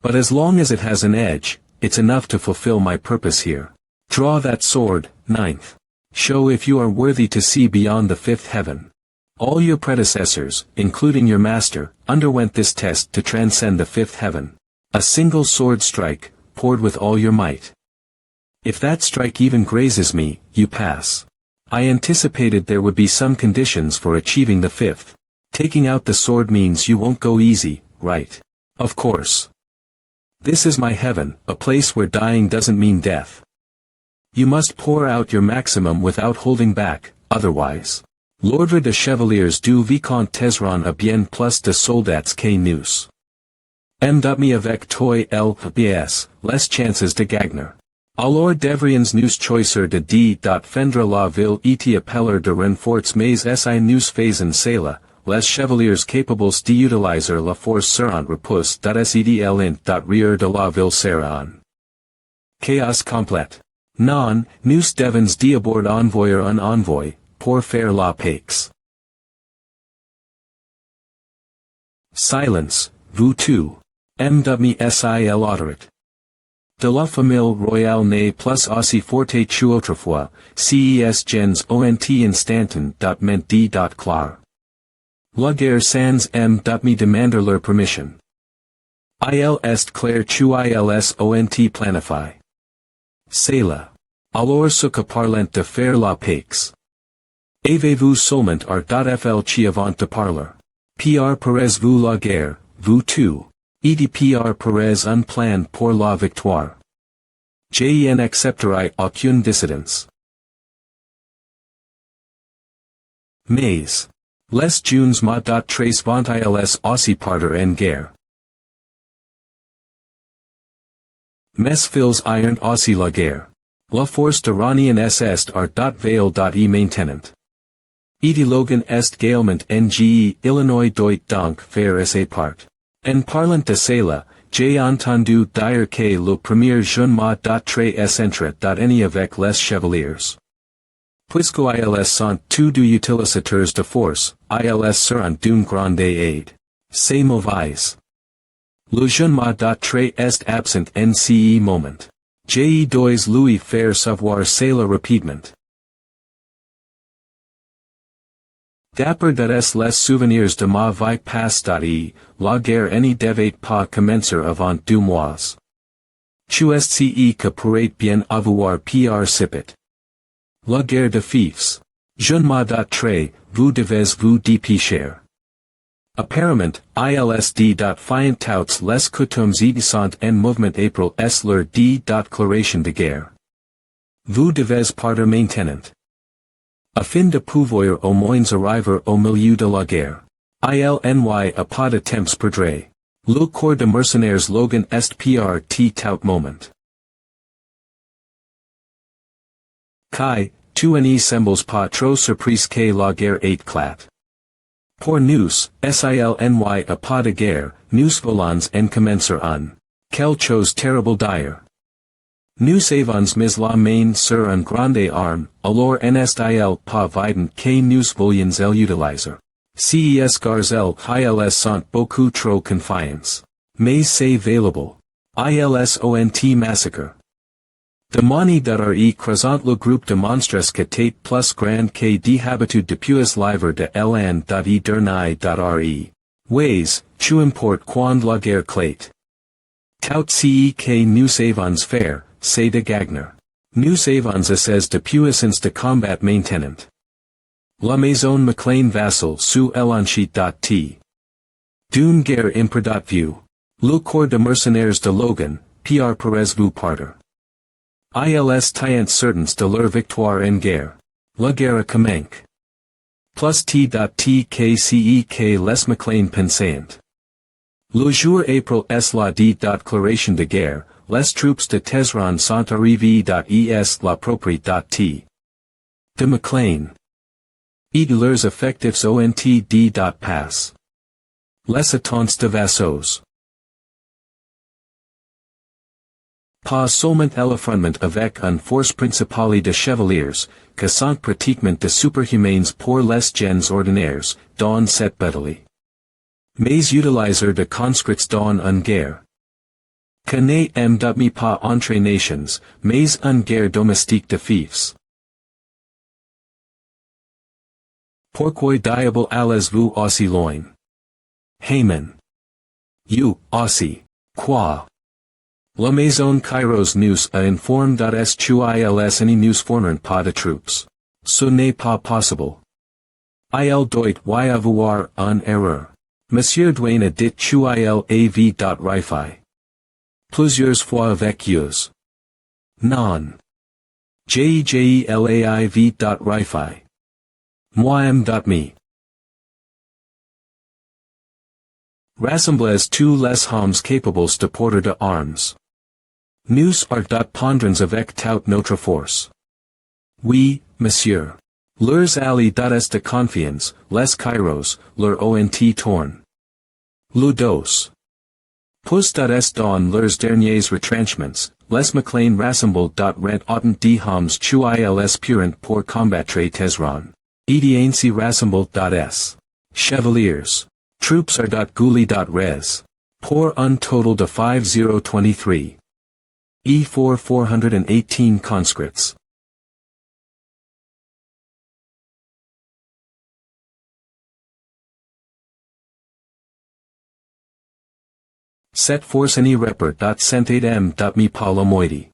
But as long as it has an edge, it's enough to fulfill my purpose here. Draw that sword, ninth. Show if you are worthy to see beyond the fifth heaven. All your predecessors, including your master, underwent this test to transcend the fifth heaven. A single sword strike, poured with all your might. If that strike even grazes me, you pass. I anticipated there would be some conditions for achieving the fifth. Taking out the sword means you won't go easy, right? Of course. This is my heaven, a place where dying doesn't mean death. You must pour out your maximum without holding back, otherwise. L'ordre de chevaliers du vicomte Tesron a bien plus de soldats que nous. Me avec toi lbs, less chances de gagner. Alors devriens nous choisir de fendre la ville et appeler de renforts mais si nous faisons cela, les chevaliers capables d'utiliser la force seront repoussés d'sedl rear de la ville seront. Chaos complet. Non, nous devons d'abord envoyer un envoy, pour faire la paix. Silence, vous tous. M'sil autorit. De la famille royale n'est plus aussi forte qu'autrefois, ces gens ont instantan ment clar. La guerre sans me demander leur permission. Il est clair qu'ils ont planifié. C'est là. Alors ce que parlant de faire la paix. Avez-vous seulement art.fl qui avant de parler? Pr Perez vous la guerre, vous tous. EDPR Perez un plan pour la victoire. Jen accepterai aucune dissidence. Mais. Les junes ma trace vont ils aussi partir en guerre. Mes fils iron aussi la guerre. La force de Ranian est art.veil e maintenant. Logan est galement nge Illinois doit donc faire sa part. En parlant de cela, j'ai entendu dire que le premier jeune m'a très centre ni avec les chevaliers. Puisque ils sont tous des utilisateurs de force, ils seront d'une grande aide. C'est mauvais. Le jeune m'a très est absent en ce moment. J'ai dois lui faire savoir cela rapidement. D'après les souvenirs de ma vie passée, la guerre ne devait pas commencer avant 2 mois. Tu sais que pourrait bien avoir participé. La guerre de fifs. Je ne m'ai très, vous devez vous dépêcher. Apparemment, ILSD. Fiant touts les coutumes édisantes en mouvement April est leur déclaration de guerre. Vous devez partir maintenant. Afin de pouvoir au moins arriver au milieu de la guerre. ILNY a pas de temps perdre. Le corps de mercenaires Logan est tout moment. Kai, tu ne sembles pas trop surprise que la guerre éclate. Pour nous, SILNY a pas de guerre, nous voulons en commencer un. Quelque chose terrible dire. Nous avons mis la main sur un grande arme, alors n'estil pas vidant que nous voulions l'utiliser. Ces garzel ils sont beaucoup trop confiants. Mais c'est available. Ils massacre. Demani dar écrasant le groupe de monstres que tate plus grand que d'habitude depuis livre de ln.e Ways, tu importe quand la guerre clate. Tout ce que nous avons faire, c'est de gagner. Nous avons assez de puissance de combat maintenant. La maison McLean vassal sous elanchit.t. D'une guerre imprévue. Le corps de mercenaires de Logan, Pr Perez vous parter. Ils tiant certains de leur victoire en guerre. La guerre commence. Plus t.t que les McLean pensant. Le jour April est la déclaration de guerre, les troupes de Tesron sont arrivées. Es la propre.t. De McLean. Et leurs effectifs ont d. Pass. Les attentes de vassaux. Pas seulement l'effrontement avec une force principale de chevaliers, que sont pratiquement de superhumains pour les gens ordinaires, dans cette bataille. Mais utilisers de conscrits dans une guerre. Que n'aime pas entre nations, mais une guerre domestique de fiefs. Pourquoi diable allez-vous aussi loin? Haman. You, aussi. Quoi? La maison Kairos nous a informé dass tu ils nous fournissent pas de troupes. Ce n'est pas possible. Il doit y avoir une erreur. Monsieur Duane a dit tu il av. Plusieurs fois avec yous. Non. Jelaiv. Moi-même. Rassemblez tous les hommes capables de porter de armes. Nous pondrons avec toute notre force. Oui, monsieur. Leurs alliés de confiance, les Kairos, leur ont torn. Le dos. Pus dans leurs derniers retranchements, les McLean rassemblent rent autant de hommes tu ils purent pour combattre Tesron. Et ainsi rassemblent s. Chevaliers. Troops gouly res. Pour un total de 5023. E4 418 conscripts. Cette force ni repert sentate me pala moiti.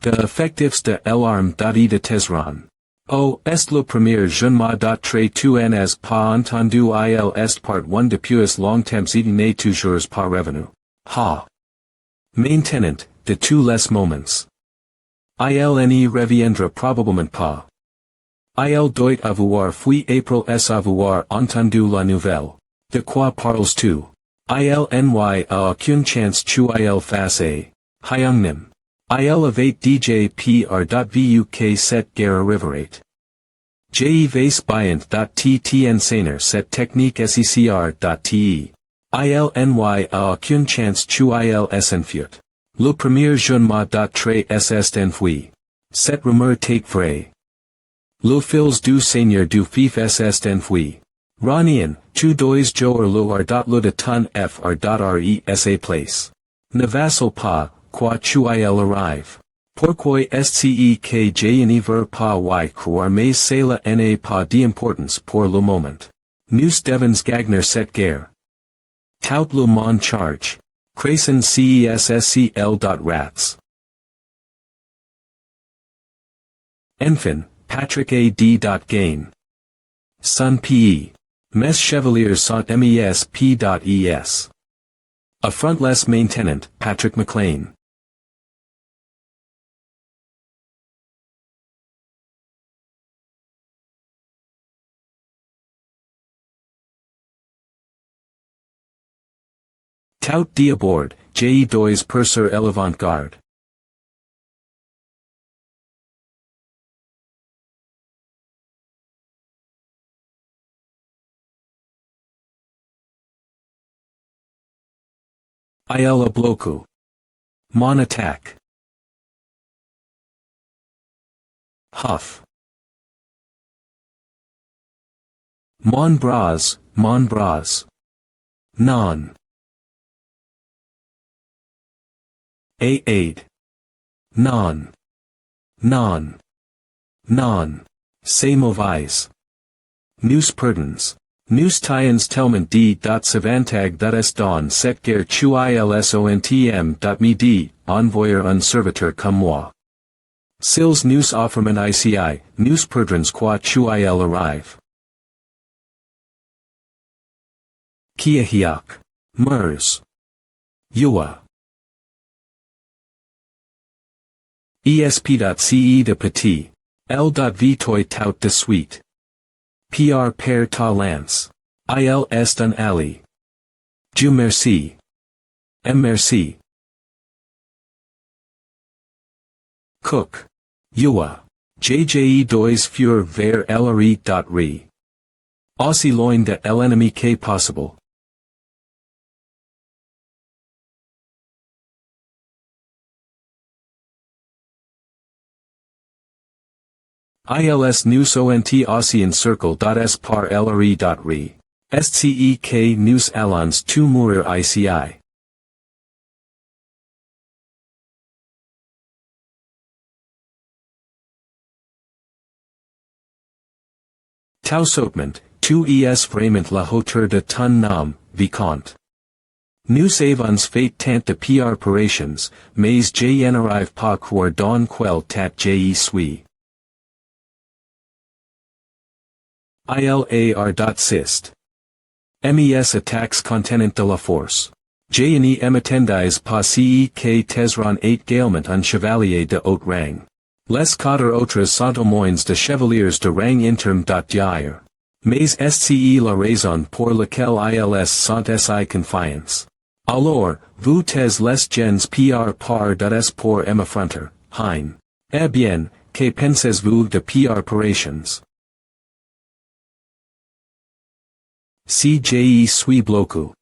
De effectifs de l'arme de Tesron. O est le premier jeune tre tu n'as pas entendu il est part 1 depuis longtemps et n'est toujours pas revenu. Ha! Maintenant, de tous les moments. Il n'y reviendra probablement pas. Il doit avoir fui April s avoir entendu la nouvelle. De quoi parles-tu? Il n'y a aucune chance tu il face. Hyungnim. Il avait DJ pr.vuk cette guerre arriverate. Je vais bien t'enseigner cette technique secr.te. Il n'y a aucune chance tu il s'enfuit. Le premier jeune tre est enfui. Cette rumeur take vrai. Le fils du seigneur du fief est enfui. Ranian, tu dois jour le de ton fr.re place. Ne vassal pas, quoi tu il arrive. Pourquoi est-ce que je ne veux pas y croire mais cela n'a pas d'importance pour le moment. Nous devons gagner cette guerre. Tout le monde charge. Crayson cesscl.rats. Enfin, Patrick A.D. Gain. Son P.E. Mes chevaliers sont mes.es. A frontless maintenant, Patrick McLean. Tout d'abord, je dois percer l'avant-garde. Il a bloqué. Mon attaque. Huff. Mon bras. Non. Aid. Non. C'est mauvais. Nous perdons. Nous tiens tellement savantag est dans cette guerre tu ilsontm me envoyer un serviteur comme moi. S'ils nous offrent ici, nous perdrons quoi tu il arrive. Kiahiak. Mers. Yua. ESP.ce de petit. L.vitoy tout de suite. PR per talents. Il est un ali. Dieu merci. Merci. Cook. Yua. JJE dois fur vers LRE.re. Aussi loin de l'ennemi que possible. ILS news ont Ossian circle.s par lre.re. SCEK news alans 2 murir ICI. Tau Sotment, 2 es vraiment la hauteur de ton nom, vicomte. Nous avons fait tant de préparations, mais je n'arrive pas croire dans quel tat je suis. ILAR.syst. MES attacks contenant de la force. Je ne m'attendais pas que Tesron 8 galement un chevalier de haut rang. Les 4 autres sont au moins de chevaliers de rang interne. Mais SCE la raison pour laquelle ILS sont si confiance. Alors, vous tes les gens par des pour m'affronter, hein. Eh bien, que pensez-vous de préparations? CJE suis bloqué.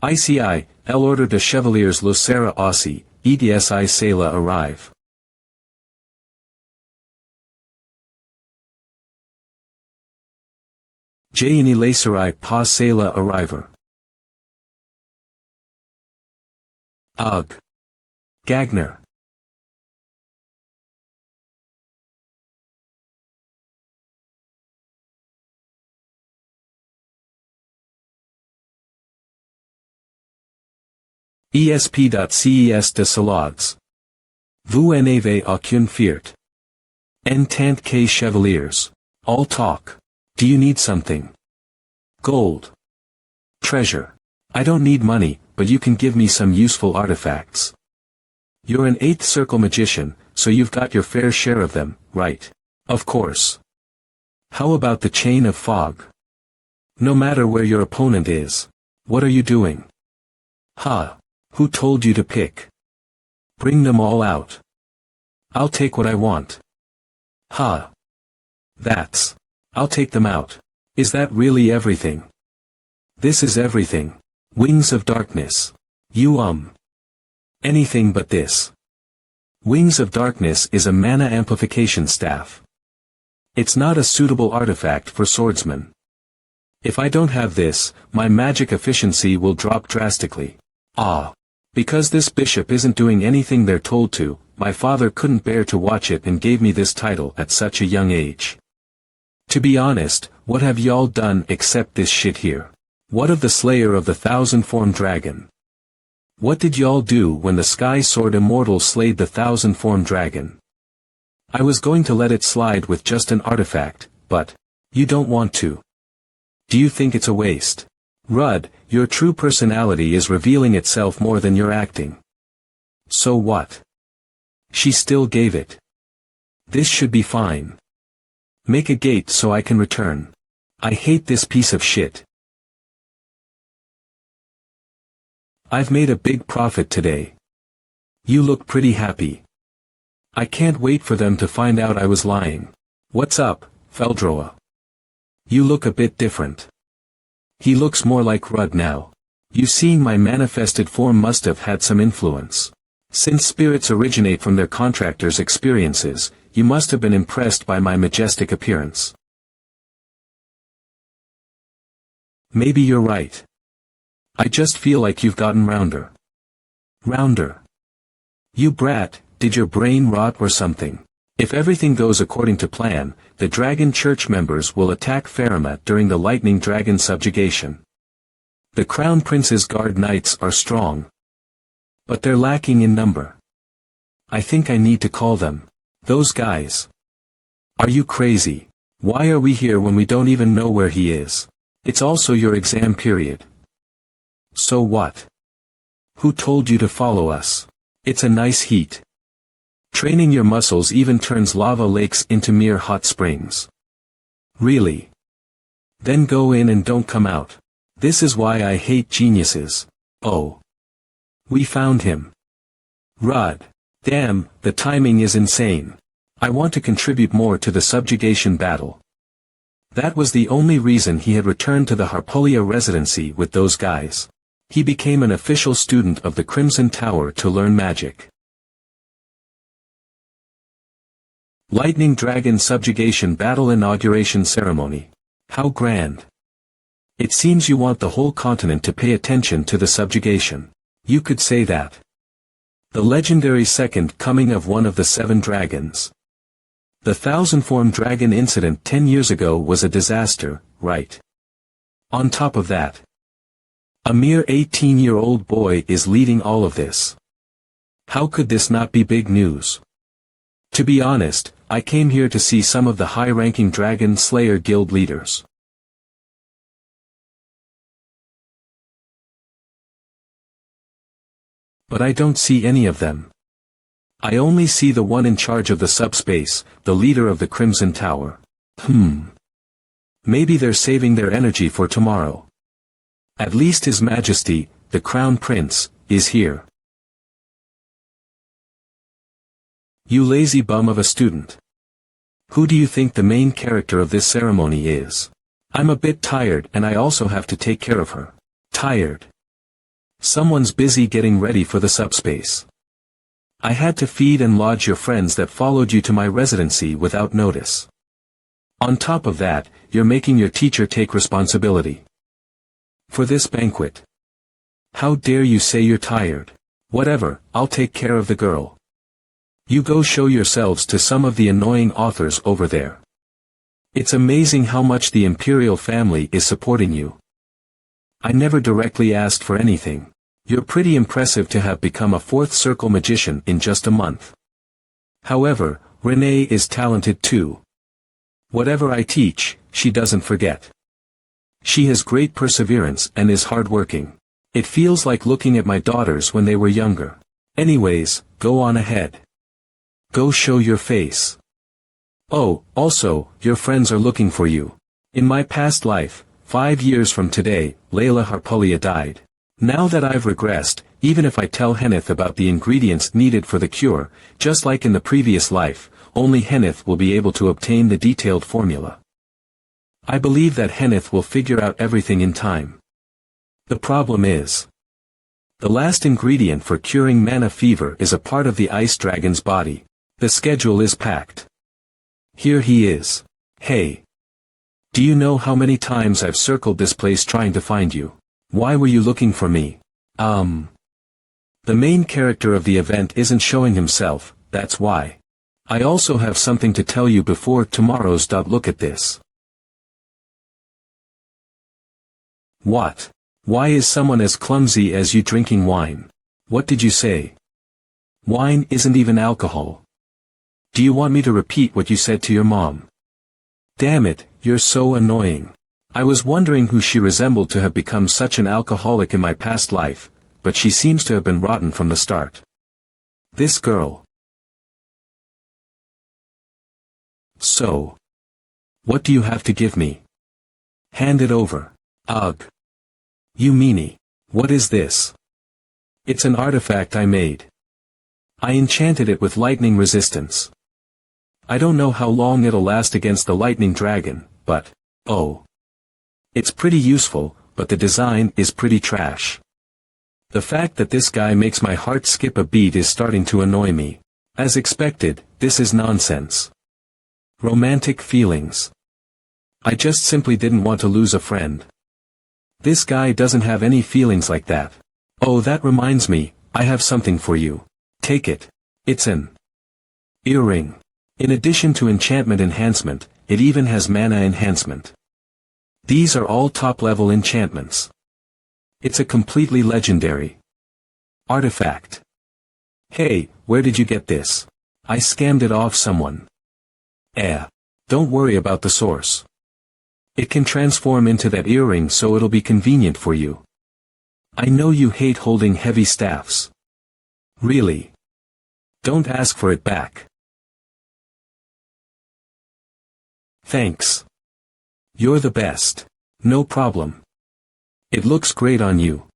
ICI, l'ordre de chevaliers le sera aussi, EDSI cela arrive. Je ne laisserai pas cela arriver. Ugh. Gagner. ESP.ces de Salogs. Vous n'avez aucune fierte. En tant que chevaliers. All talk. Do you need something? Gold. Treasure. I don't need money, but you can give me some useful artifacts. You're an 8th circle magician, so you've got your fair share of them, right? Of course. How about the chain of fog? No matter where your opponent is. What are you doing? Ha. Who told you to pick? Bring them all out. I'll take what I want. Ha. That's. I'll take them out. Is that really everything? This is everything. Wings of darkness. You anything but this. Wings of Darkness is a mana amplification staff. It's not a suitable artifact for swordsmen. If I don't have this, my magic efficiency will drop drastically. Ah. Because this bishop isn't doing anything they're told to, my father couldn't bear to watch it and gave me this title at such a young age. To be honest, what have y'all done except this shit here? What of the slayer of the 1,000-formed dragon? What did y'all do when the Sky Sword Immortal slayed the 1,000-formed dragon? I was going to let it slide with just an artifact, but you don't want to. Do you think it's a waste? Rudd, your true personality is revealing itself more than you're acting. So what? She still gave it. This should be fine. Make a gate so I can return. I hate this piece of shit. I've made a big profit today. You look pretty happy. I can't wait for them to find out I was lying. What's up, Feldroa? You look a bit different. He looks more like Rudd now. You seeing my manifested form must have had some influence. Since spirits originate from their contractors' experiences, you must have been impressed by my majestic appearance. Maybe you're right. I just feel like you've gotten rounder. Rounder. You brat, did your brain rot or something? If everything goes according to plan, the Dragon Church members will attack Faramat during the Lightning Dragon subjugation. The Crown Prince's Guard Knights are strong. But they're lacking in number. I think I need to call them. Those guys. Are you crazy? Why are we here when we don't even know where he is? It's also your exam period. So what? Who told you to follow us? It's a nice heat. Training your muscles even turns lava lakes into mere hot springs. Really? Then go in and don't come out. This is why I hate geniuses. Oh. We found him. Rudd. Damn, the timing is insane. I want to contribute more to the subjugation battle. That was the only reason he had returned to the Harpolia residency with those guys. He became an official student of the Crimson Tower to learn magic. Lightning Dragon Subjugation Battle Inauguration Ceremony. How grand. It seems you want the whole continent to pay attention to the subjugation. You could say that. The legendary second coming of one of the 7 dragons. The 1,000-form dragon incident 10 years ago was a disaster, right? On top of that, a mere 18-year-old boy is leading all of this. How could this not be big news? To be honest, I came here to see some of the high-ranking Dragon Slayer Guild leaders. But I don't see any of them. I only see the one in charge of the subspace, the leader of the Crimson Tower. Maybe they're saving their energy for tomorrow. At least His Majesty, the Crown Prince, is here. You lazy bum of a student. Who do you think the main character of this ceremony is? I'm a bit tired and I also have to take care of her. Tired. Someone's busy getting ready for the subspace. I had to feed and lodge your friends that followed you to my residency without notice. On top of that, you're making your teacher take responsibility for this banquet. How dare you say you're tired? Whatever, I'll take care of the girl. You go show yourselves to some of the annoying authors over there. It's amazing how much the imperial family is supporting you. I never directly asked for anything. You're pretty impressive to have become a 4th circle magician in just a month. However, Renee is talented too. Whatever I teach, she doesn't forget. She has great perseverance and is hardworking. It feels like looking at my daughters when they were younger. Anyways, go on ahead. Go show your face. Oh, also, your friends are looking for you. In my past life, 5 years from today, Layla Harpulia died. Now that I've regressed, even if I tell Henneth about the ingredients needed for the cure, just like in the previous life, only Henneth will be able to obtain the detailed formula. I believe that Henneth will figure out everything in time. The problem is, the last ingredient for curing mana fever is a part of the ice dragon's body. The schedule is packed. Here he is. Hey. Do you know how many times I've circled this place trying to find you? Why were you looking for me? The main character of the event isn't showing himself, that's why. I also have something to tell you before tomorrow's. Look at this. What? Why is someone as clumsy as you drinking wine? What did you say? Wine isn't even alcohol. Do you want me to repeat what you said to your mom? Damn it, you're so annoying. I was wondering who she resembled to have become such an alcoholic in my past life, but she seems to have been rotten from the start. This girl. So. What do you have to give me? Hand it over. Ugh. You meanie. What is this? It's an artifact I made. I enchanted it with lightning resistance. I don't know how long it'll last against the lightning dragon, but, oh. It's pretty useful, but the design is pretty trash. The fact that this guy makes my heart skip a beat is starting to annoy me. As expected, this is nonsense. Romantic feelings. I just simply didn't want to lose a friend. This guy doesn't have any feelings like that. Oh, that reminds me, I have something for you. Take it. It's an earring. In addition to enchantment enhancement, it even has mana enhancement. These are all top-level enchantments. It's a completely legendary artifact. Hey, where did you get this? I scammed it off someone. Don't worry about the source. It can transform into that earring, so it'll be convenient for you. I know you hate holding heavy staffs. Really? Don't ask for it back. Thanks. You're the best. No problem. It looks great on you.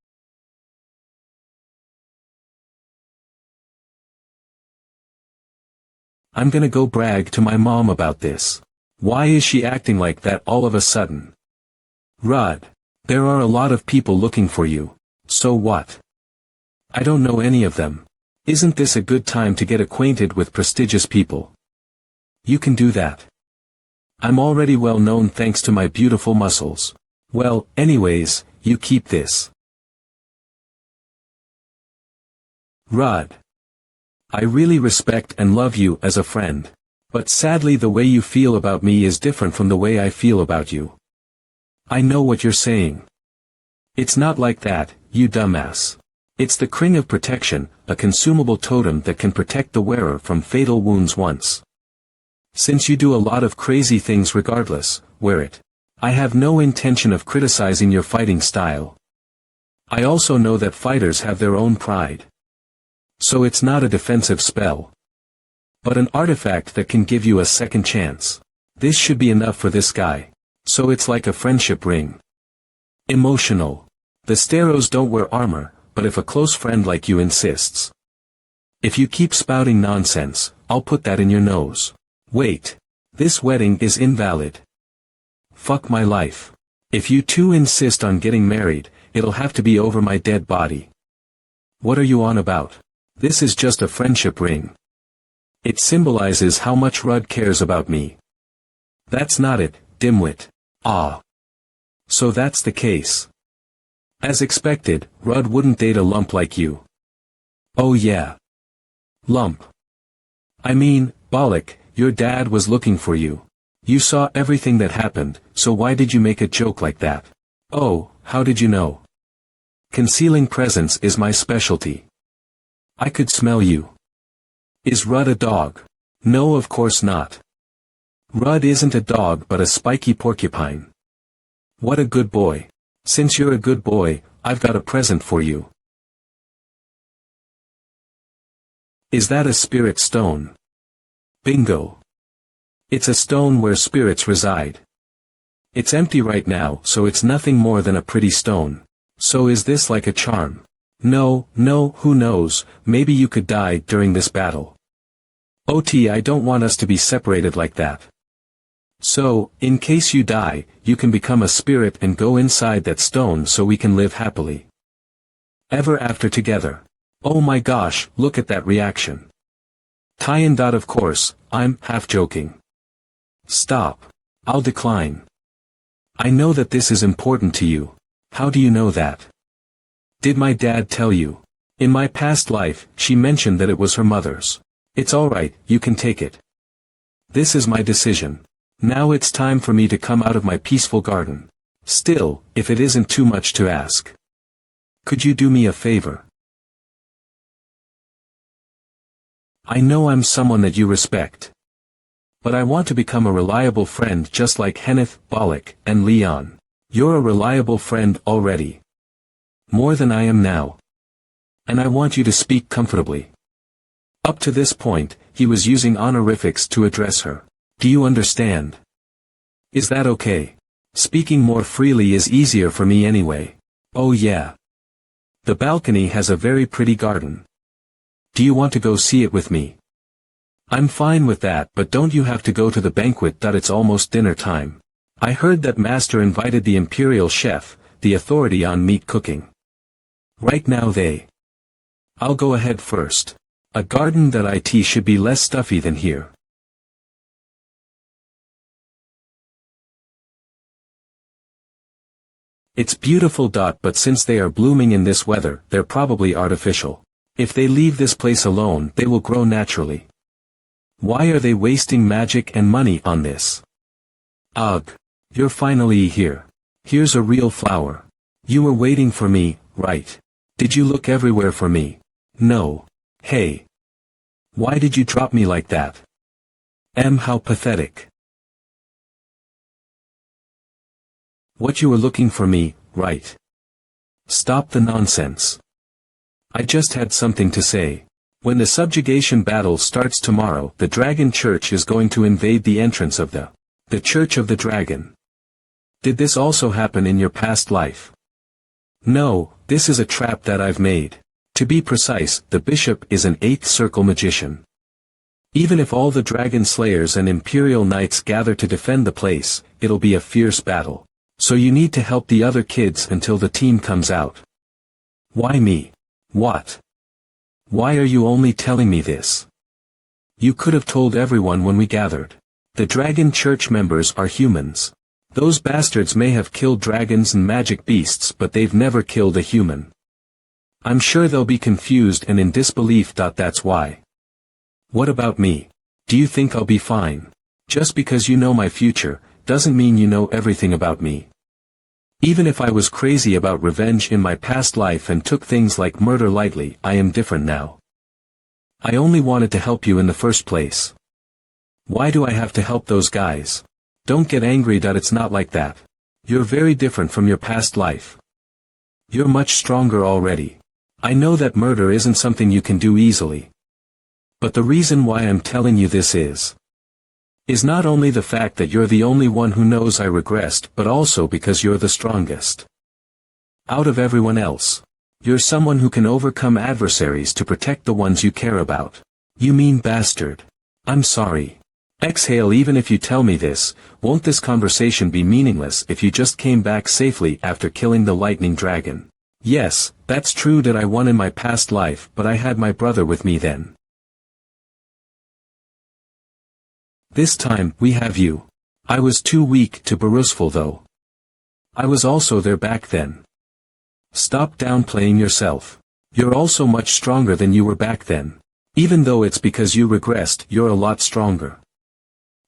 I'm gonna go brag to my mom about this. Why is she acting like that all of a sudden? Rud. There are a lot of people looking for you. So what? I don't know any of them. Isn't this a good time to get acquainted with prestigious people? You can do that. I'm already well known thanks to my beautiful muscles. Well, anyways, you keep this. Rod. I really respect and love you as a friend. But sadly the way you feel about me is different from the way I feel about you. I know what you're saying. It's not like that, you dumbass. It's the ring of protection, a consumable totem that can protect the wearer from fatal wounds once. Since you do a lot of crazy things regardless, wear it. I have no intention of criticizing your fighting style. I also know that fighters have their own pride. So it's not a defensive spell, but an artifact that can give you a second chance. This should be enough for this guy. So it's like a friendship ring. Emotional. The Staros don't wear armor, but if a close friend like you insists. If you keep spouting nonsense, I'll put that in your nose. Wait. This wedding is invalid. Fuck my life. If you two insist on getting married, it'll have to be over my dead body. What are you on about? This is just a friendship ring. It symbolizes how much Rudd cares about me. That's not it, dimwit. Ah. So that's the case. As expected, Rudd wouldn't date a lump like you. Oh yeah. Lump. I mean, Bollock, your dad was looking for you. You saw everything that happened, so why did you make a joke like that? Oh, how did you know? Concealing presence is my specialty. I could smell you. Is Rudd a dog? No, of course not. Rudd isn't a dog but a spiky porcupine. What a good boy. Since you're a good boy, I've got a present for you. Is that a spirit stone? Bingo. It's a stone where spirits reside. It's empty right now, so it's nothing more than a pretty stone. So is this like a charm? No, who knows, maybe you could die during this battle. OT, I don't want us to be separated like that. So, in case you die, you can become a spirit and go inside that stone so we can live happily ever after together. Oh my gosh, look at that reaction. Tie-in. Of course, I'm half joking. Stop. I'll decline. I know that this is important to you. How do you know that? Did my dad tell you? In my past life, she mentioned that it was her mother's. It's alright, you can take it. This is my decision. Now it's time for me to come out of my peaceful garden. Still, if it isn't too much to ask. Could you do me a favor? I know I'm someone that you respect. But I want to become a reliable friend just like Kenneth, Bollock, and Leon. You're a reliable friend already. More than I am now. And I want you to speak comfortably. Up to this point, he was using honorifics to address her. Do you understand? Is that okay? Speaking more freely is easier for me anyway. Oh yeah. The balcony has a very pretty garden. Do you want to go see it with me? I'm fine with that, but don't you have to go to the banquet? It's almost dinner time. I heard that Master invited the imperial chef, the authority on meat cooking. Right now I'll go ahead first. A garden it should be less stuffy than here. It's beautiful. But since they are blooming in this weather, they're probably artificial. If they leave this place alone, they will grow naturally. Why are they wasting magic and money on this? Ugh. You're finally here. Here's a real flower. You were waiting for me, right? Did you look everywhere for me? No. Hey. Why did you drop me like that? How pathetic. What, you were looking for me, right? Stop the nonsense. I just had something to say. When the subjugation battle starts tomorrow, the Dragon Church is going to invade the entrance of the Church of the Dragon. Did this also happen in your past life? No, this is a trap that I've made. To be precise, the bishop is an 8th circle magician. Even if all the dragon slayers and imperial knights gather to defend the place, it'll be a fierce battle. So you need to help the other kids until the team comes out. Why me? What? Why are you only telling me this? You could have told everyone when we gathered. The Dragon Church members are humans. Those bastards may have killed dragons and magic beasts, but they've never killed a human. I'm sure they'll be confused and in disbelief. That's why. What about me? Do you think I'll be fine? Just because you know my future, doesn't mean you know everything about me. Even if I was crazy about revenge in my past life and took things like murder lightly, I am different now. I only wanted to help you in the first place. Why do I have to help those guys? Don't get angry. It's not like that. You're very different from your past life. You're much stronger already. I know that murder isn't something you can do easily. But the reason why I'm telling you this is not only the fact that you're the only one who knows I regressed, but also because you're the strongest. Out of everyone else. You're someone who can overcome adversaries to protect the ones you care about. You mean bastard. I'm sorry. Exhale. Even if you tell me this, won't this conversation be meaningless if you just came back safely after killing the lightning dragon? Yes, that's true that I won in my past life, but I had my brother with me then. This time, we have you. I was too weak to be useful though. I was also there back then. Stop downplaying yourself. You're also much stronger than you were back then. Even though it's because you regressed, you're a lot stronger.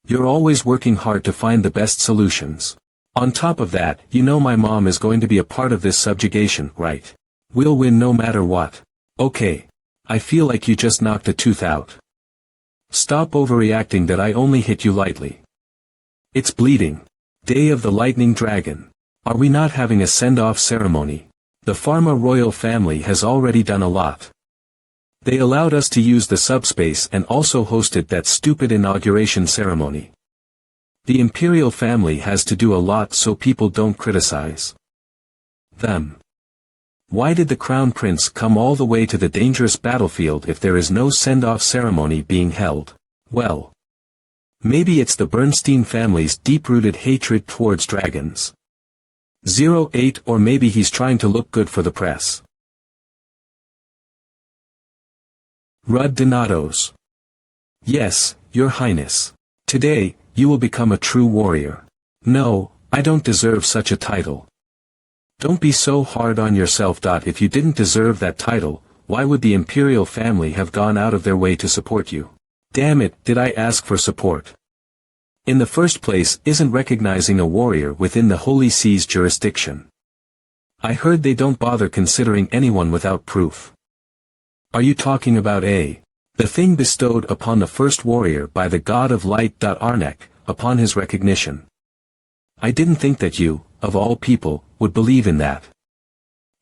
You're always working hard to find the best solutions. On top of that, you know my mom is going to be a part of this subjugation, right? We'll win no matter what. Okay. I feel like you just knocked a tooth out. Stop overreacting. That I only hit you lightly. It's bleeding. Day of the Lightning Dragon. Are we not having a send-off ceremony? The Pharma royal family has already done a lot. They allowed us to use the subspace and also hosted that stupid inauguration ceremony. The imperial family has to do a lot so people don't criticize them. Why did the crown prince come all the way to the dangerous battlefield if there is no send-off ceremony being held? Well, maybe it's the Bernstein family's deep-rooted hatred towards dragons. 08 Or maybe he's trying to look good for the press. Rud Donatos. Yes, Your Highness. Today, you will become a true warrior. No, I don't deserve such a title. Don't be so hard on yourself. If you didn't deserve that title, why would the imperial family have gone out of their way to support you? Damn it, did I ask for support? In the first place, isn't recognizing a warrior within the Holy See's jurisdiction. I heard they don't bother considering anyone without proof. Are you talking about the thing bestowed upon the first warrior by the god of light? Arnek, upon his recognition. I didn't think that you, of all people, would believe in that.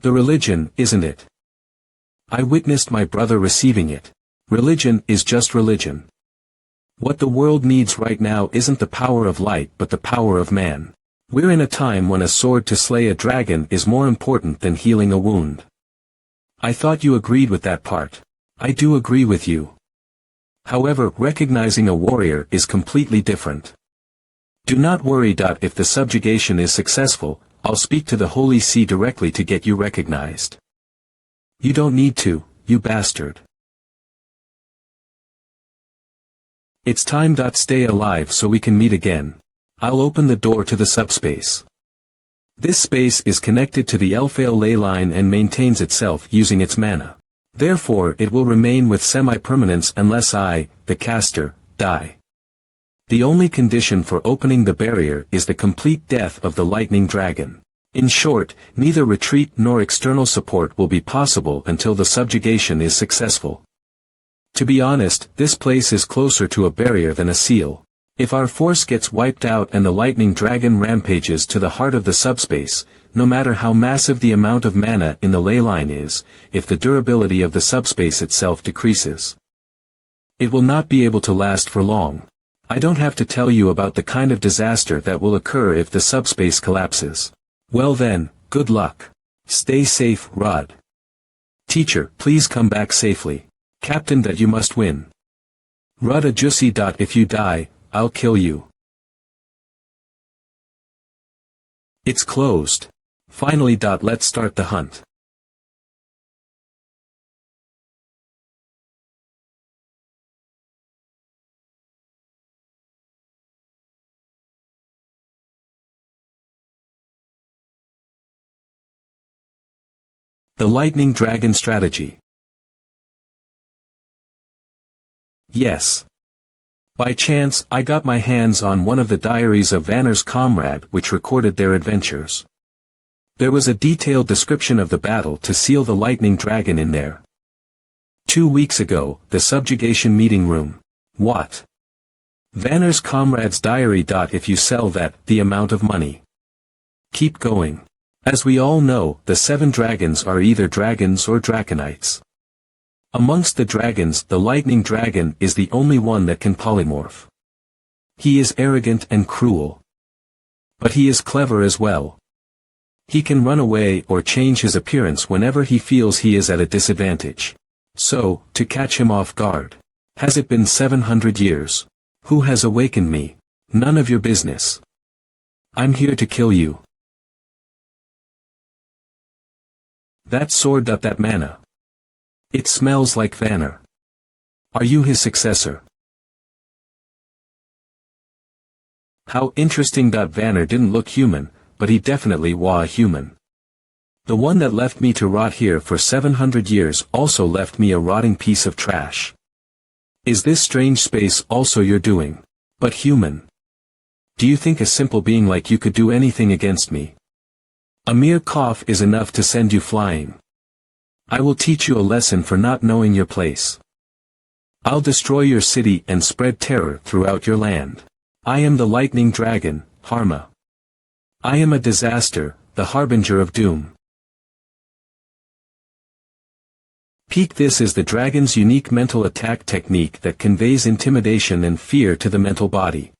The religion, isn't it? I witnessed my brother receiving it. Religion is just religion. What the world needs right now isn't the power of light but the power of man. We're in a time when a sword to slay a dragon is more important than healing a wound. I thought you agreed with that part. I do agree with you. However, recognizing a warrior is completely different. Do not worry. If the subjugation is successful, I'll speak to the Holy See directly to get you recognized. You don't need to, you bastard. It's time. Stay alive so we can meet again. I'll open the door to the subspace. This space is connected to the Elphale ley line and maintains itself using its mana. Therefore it will remain with semi-permanence unless I, the caster, die. The only condition for opening the barrier is the complete death of the lightning dragon. In short, neither retreat nor external support will be possible until the subjugation is successful. To be honest, this place is closer to a barrier than a seal. If our force gets wiped out and the lightning dragon rampages to the heart of the subspace, no matter how massive the amount of mana in the ley line is, if the durability of the subspace itself decreases, it will not be able to last for long. I don't have to tell you about the kind of disaster that will occur if the subspace collapses. Well then, good luck. Stay safe, Rod. Teacher, please come back safely. Captain, that you must win. Rud Ajusi. If you die, I'll kill you. It's closed. Finally. Let's start the hunt. The Lightning Dragon Strategy. Yes. By chance, I got my hands on one of the diaries of Vanner's comrade which recorded their adventures. There was a detailed description of the battle to seal the lightning dragon in there. 2 weeks ago, the subjugation meeting room. What? Vanner's comrade's diary. If you sell that, the amount of money. Keep going. As we all know, the 7 dragons are either dragons or draconites. Amongst the dragons, the lightning dragon is the only one that can polymorph. He is arrogant and cruel. But he is clever as well. He can run away or change his appearance whenever he feels he is at a disadvantage. So, to catch him off guard. Has it been 700 years? Who has awakened me? None of your business. I'm here to kill you. That sword. That mana. It smells like Vanner. Are you his successor? How interesting. Vanner didn't look human, but he definitely was a human. The one that left me to rot here for 700 years also left me a rotting piece of trash. Is this strange space also your doing? But human. Do you think a simple being like you could do anything against me? A mere cough is enough to send you flying. I will teach you a lesson for not knowing your place. I'll destroy your city and spread terror throughout your land. I am the lightning dragon, Harma. I am a disaster, the harbinger of doom. Peak. This is the dragon's unique mental attack technique that conveys intimidation and fear to the mental body.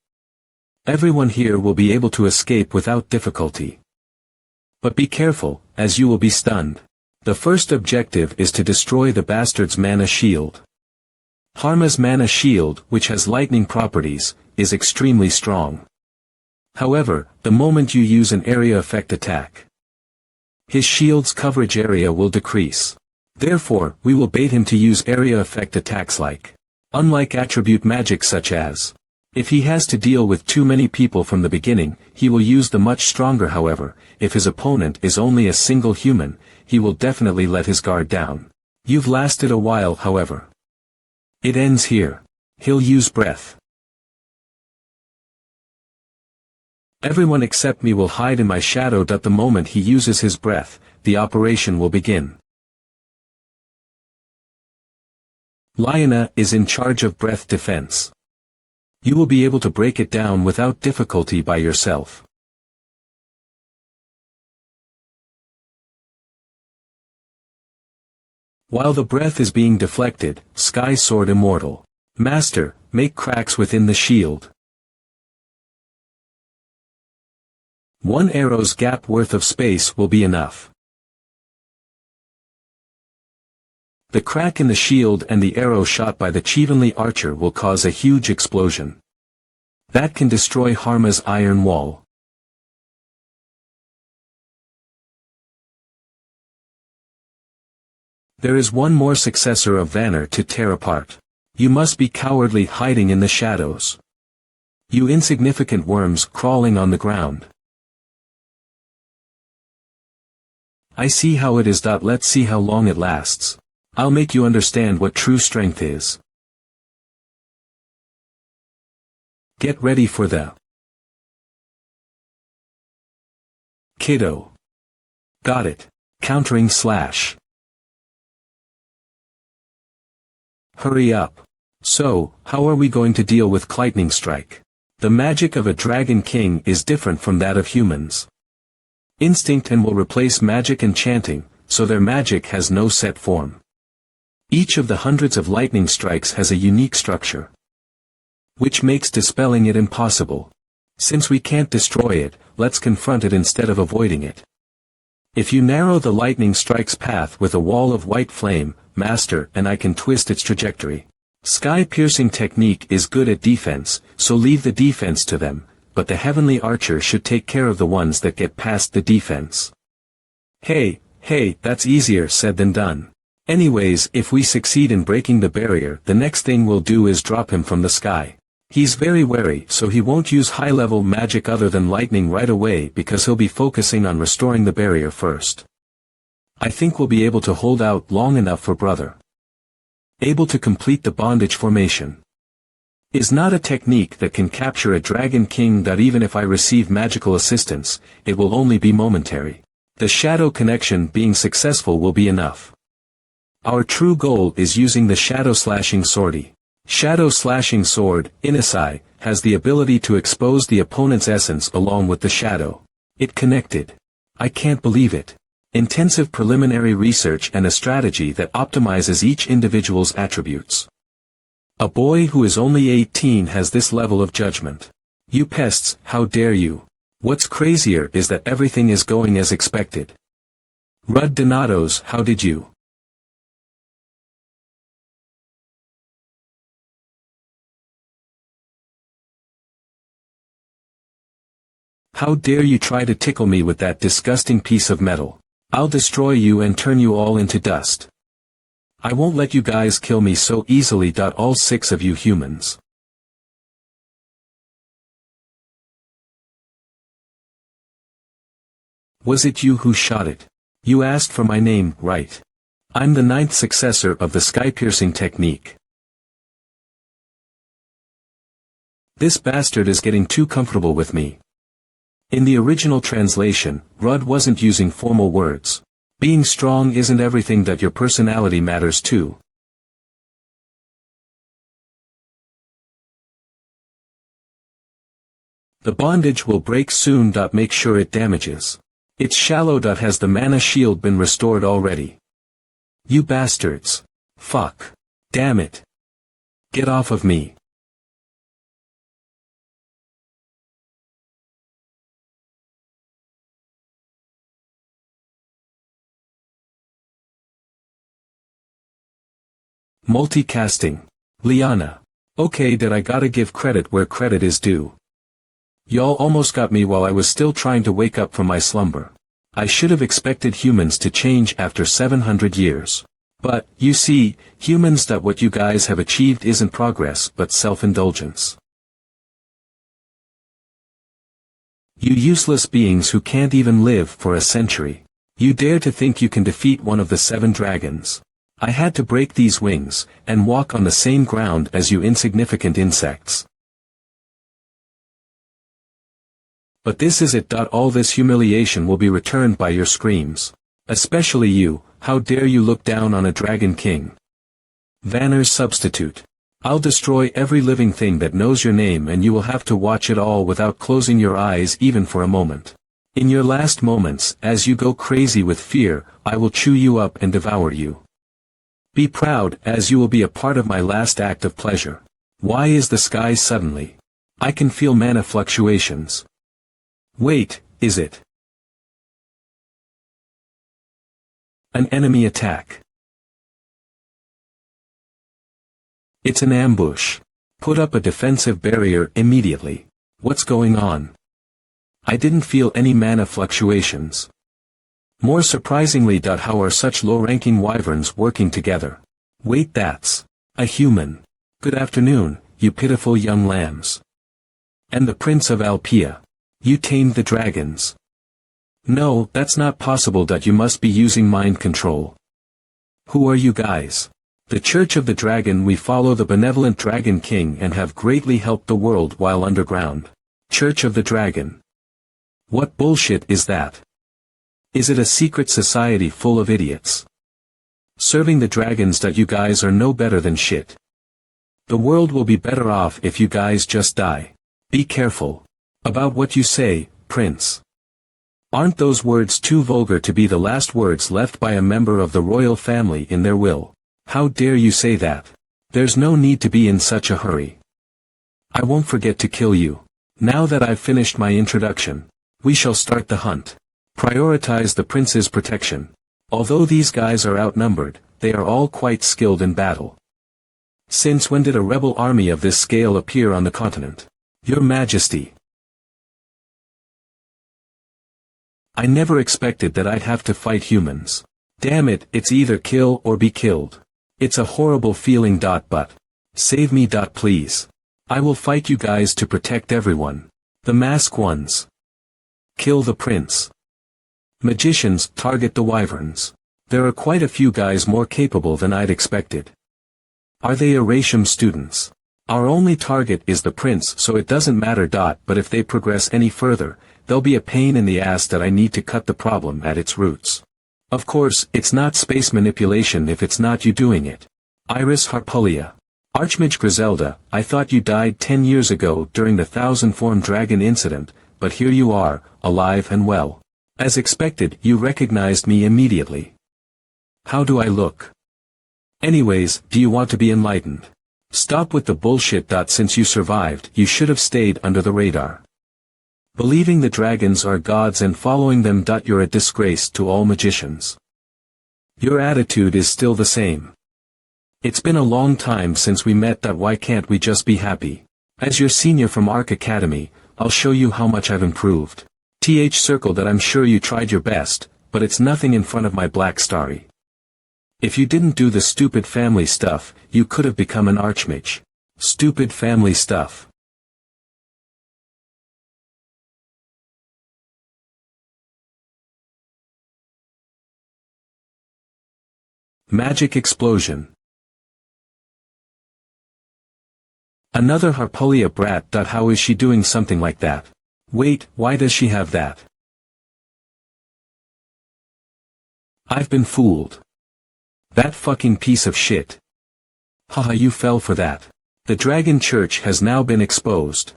Everyone here will be able to escape without difficulty. But be careful, as you will be stunned. The first objective is to destroy the bastard's mana shield. Harma's mana shield, which has lightning properties, is extremely strong. However, the moment you use an area effect attack, his shield's coverage area will decrease. Therefore, we will bait him to use area effect attacks unlike attribute magic such as. If he has to deal with too many people from the beginning, he will use the much stronger. However, if his opponent is only a single human, he will definitely let his guard down. You've lasted a while. However, it ends here. He'll use breath. Everyone except me will hide in my shadow. The moment he uses his breath, the operation will begin. Liana is in charge of breath defense. You will be able to break it down without difficulty by yourself. While the breath is being deflected, Sky Sword Immortal. Master, make cracks within the shield. 1 arrow's gap worth of space will be enough. The crack in the shield and the arrow shot by the Chivalry archer will cause a huge explosion. That can destroy Harma's iron wall. There is one more successor of Vanner to tear apart. You must be cowardly hiding in the shadows. You insignificant worms crawling on the ground. I see how it is. Let's see how long it lasts. I'll make you understand what true strength is. Get ready for the Kiddo. Got it. Countering slash. Hurry up. So, how are we going to deal with Lightning Strike? The magic of a Dragon King is different from that of humans. Instinct and will replace magic and chanting, so their magic has no set form. Each of the hundreds of lightning strikes has a unique structure, which makes dispelling it impossible. Since we can't destroy it, let's confront it instead of avoiding it. If you narrow the lightning strike's path with a wall of white flame, Master, and I can twist its trajectory. Sky-piercing technique is good at defense, so leave the defense to them, but the heavenly archer should take care of the ones that get past the defense. Hey, that's easier said than done. Anyways, if we succeed in breaking the barrier, the next thing we'll do is drop him from the sky. He's very wary, so he won't use high-level magic other than lightning right away because he'll be focusing on restoring the barrier first. I think we'll be able to hold out long enough for brother. Able to complete the bondage formation. Is not a technique that can capture a dragon king that even if I receive magical assistance, it will only be momentary. The shadow connection being successful will be enough. Our true goal is using the shadow slashing sword. Shadow slashing sword, Inasai, has the ability to expose the opponent's essence along with the shadow. It connected. I can't believe it. Intensive preliminary research and a strategy that optimizes each individual's attributes. A boy who is only 18 has this level of judgment. You pests, how dare you? What's crazier is that everything is going as expected. Rud Donatos, how did you? How dare you try to tickle me with that disgusting piece of metal? I'll destroy you and turn you all into dust. I won't let you guys kill me so easily. All 6 of you humans. Was it you who shot it? You asked for my name, right? I'm the 9th successor of the sky-piercing technique. This bastard is getting too comfortable with me. In the original translation, Rud wasn't using formal words. Being strong isn't everything, that your personality matters too. The bondage will break soon. Make sure it damages. It's shallow. Has the mana shield been restored already? You bastards. Fuck. Damn it. Get off of me. Multicasting. Liana. Okay, I gotta give credit where credit is due. Y'all almost got me while I was still trying to wake up from my slumber. I should have expected humans to change after 700 years. But, you see, humans, what you guys have achieved isn't progress but self-indulgence. You useless beings who can't even live for a century. You dare to think you can defeat one of the 7 dragons. I had to break these wings, and walk on the same ground as you insignificant insects. But this is it. All this humiliation will be returned by your screams. Especially you, how dare you look down on a dragon king. Vanner's substitute. I'll destroy every living thing that knows your name, and you will have to watch it all without closing your eyes even for a moment. In your last moments, as you go crazy with fear, I will chew you up and devour you. Be proud, as you will be a part of my last act of pleasure. Why is the sky suddenly? I can feel mana fluctuations. Wait, is it an enemy attack? It's an ambush. Put up a defensive barrier immediately. What's going on? I didn't feel any mana fluctuations. More surprisingly, how are such low-ranking wyverns working together? Wait, that's a human. Good afternoon, you pitiful young lambs. And the Prince of Alpia. You tamed the dragons. No, that's not possible. You must be using mind control. Who are you guys? The Church of the Dragon. We follow the benevolent Dragon King and have greatly helped the world while underground. Church of the Dragon. What bullshit is that? Is it a secret society full of idiots? Serving the dragons. You guys are no better than shit. The world will be better off if you guys just die. Be careful about what you say, Prince. Aren't those words too vulgar to be the last words left by a member of the royal family in their will? How dare you say that? There's no need to be in such a hurry. I won't forget to kill you. Now that I've finished my introduction, we shall start the hunt. Prioritize the prince's protection. Although these guys are outnumbered, they are all quite skilled in battle. Since when did a rebel army of this scale appear on the continent? Your Majesty. I never expected that I'd have to fight humans. Damn it, it's either kill or be killed. It's a horrible feeling. But save me. Please. I will fight you guys to protect everyone. The masked ones. Kill the prince. Magicians, target the wyverns. There are quite a few guys more capable than I'd expected. Are they Erasmus students? Our only target is the prince, so it doesn't matter. But if they progress any further, they'll be a pain in the ass that I need to cut the problem at its roots. Of course, it's not space manipulation if it's not you doing it. Iris Harpulia. Archmage Griselda, I thought you died 10 years ago during the 1000-form dragon incident, but here you are, alive and well. As expected, you recognized me immediately. How do I look? Anyways, do you want to be enlightened? Stop with the bullshit. Since you survived, you should have stayed under the radar. Believing the dragons are gods and following them. You're a disgrace to all magicians. Your attitude is still the same. It's been a long time since we met. Why can't we just be happy? As your senior from Arc Academy, I'll show you how much I've improved. Circle. I'm sure you tried your best, but it's nothing in front of my Black Starry. If you didn't do the stupid family stuff, you could have become an archmage. Stupid family stuff. Magic explosion. Another Harpulia brat. How is she doing something like that? Wait, why does she have that? I've been fooled. That fucking piece of shit. Haha, you fell for that. The Dragon Church has now been exposed.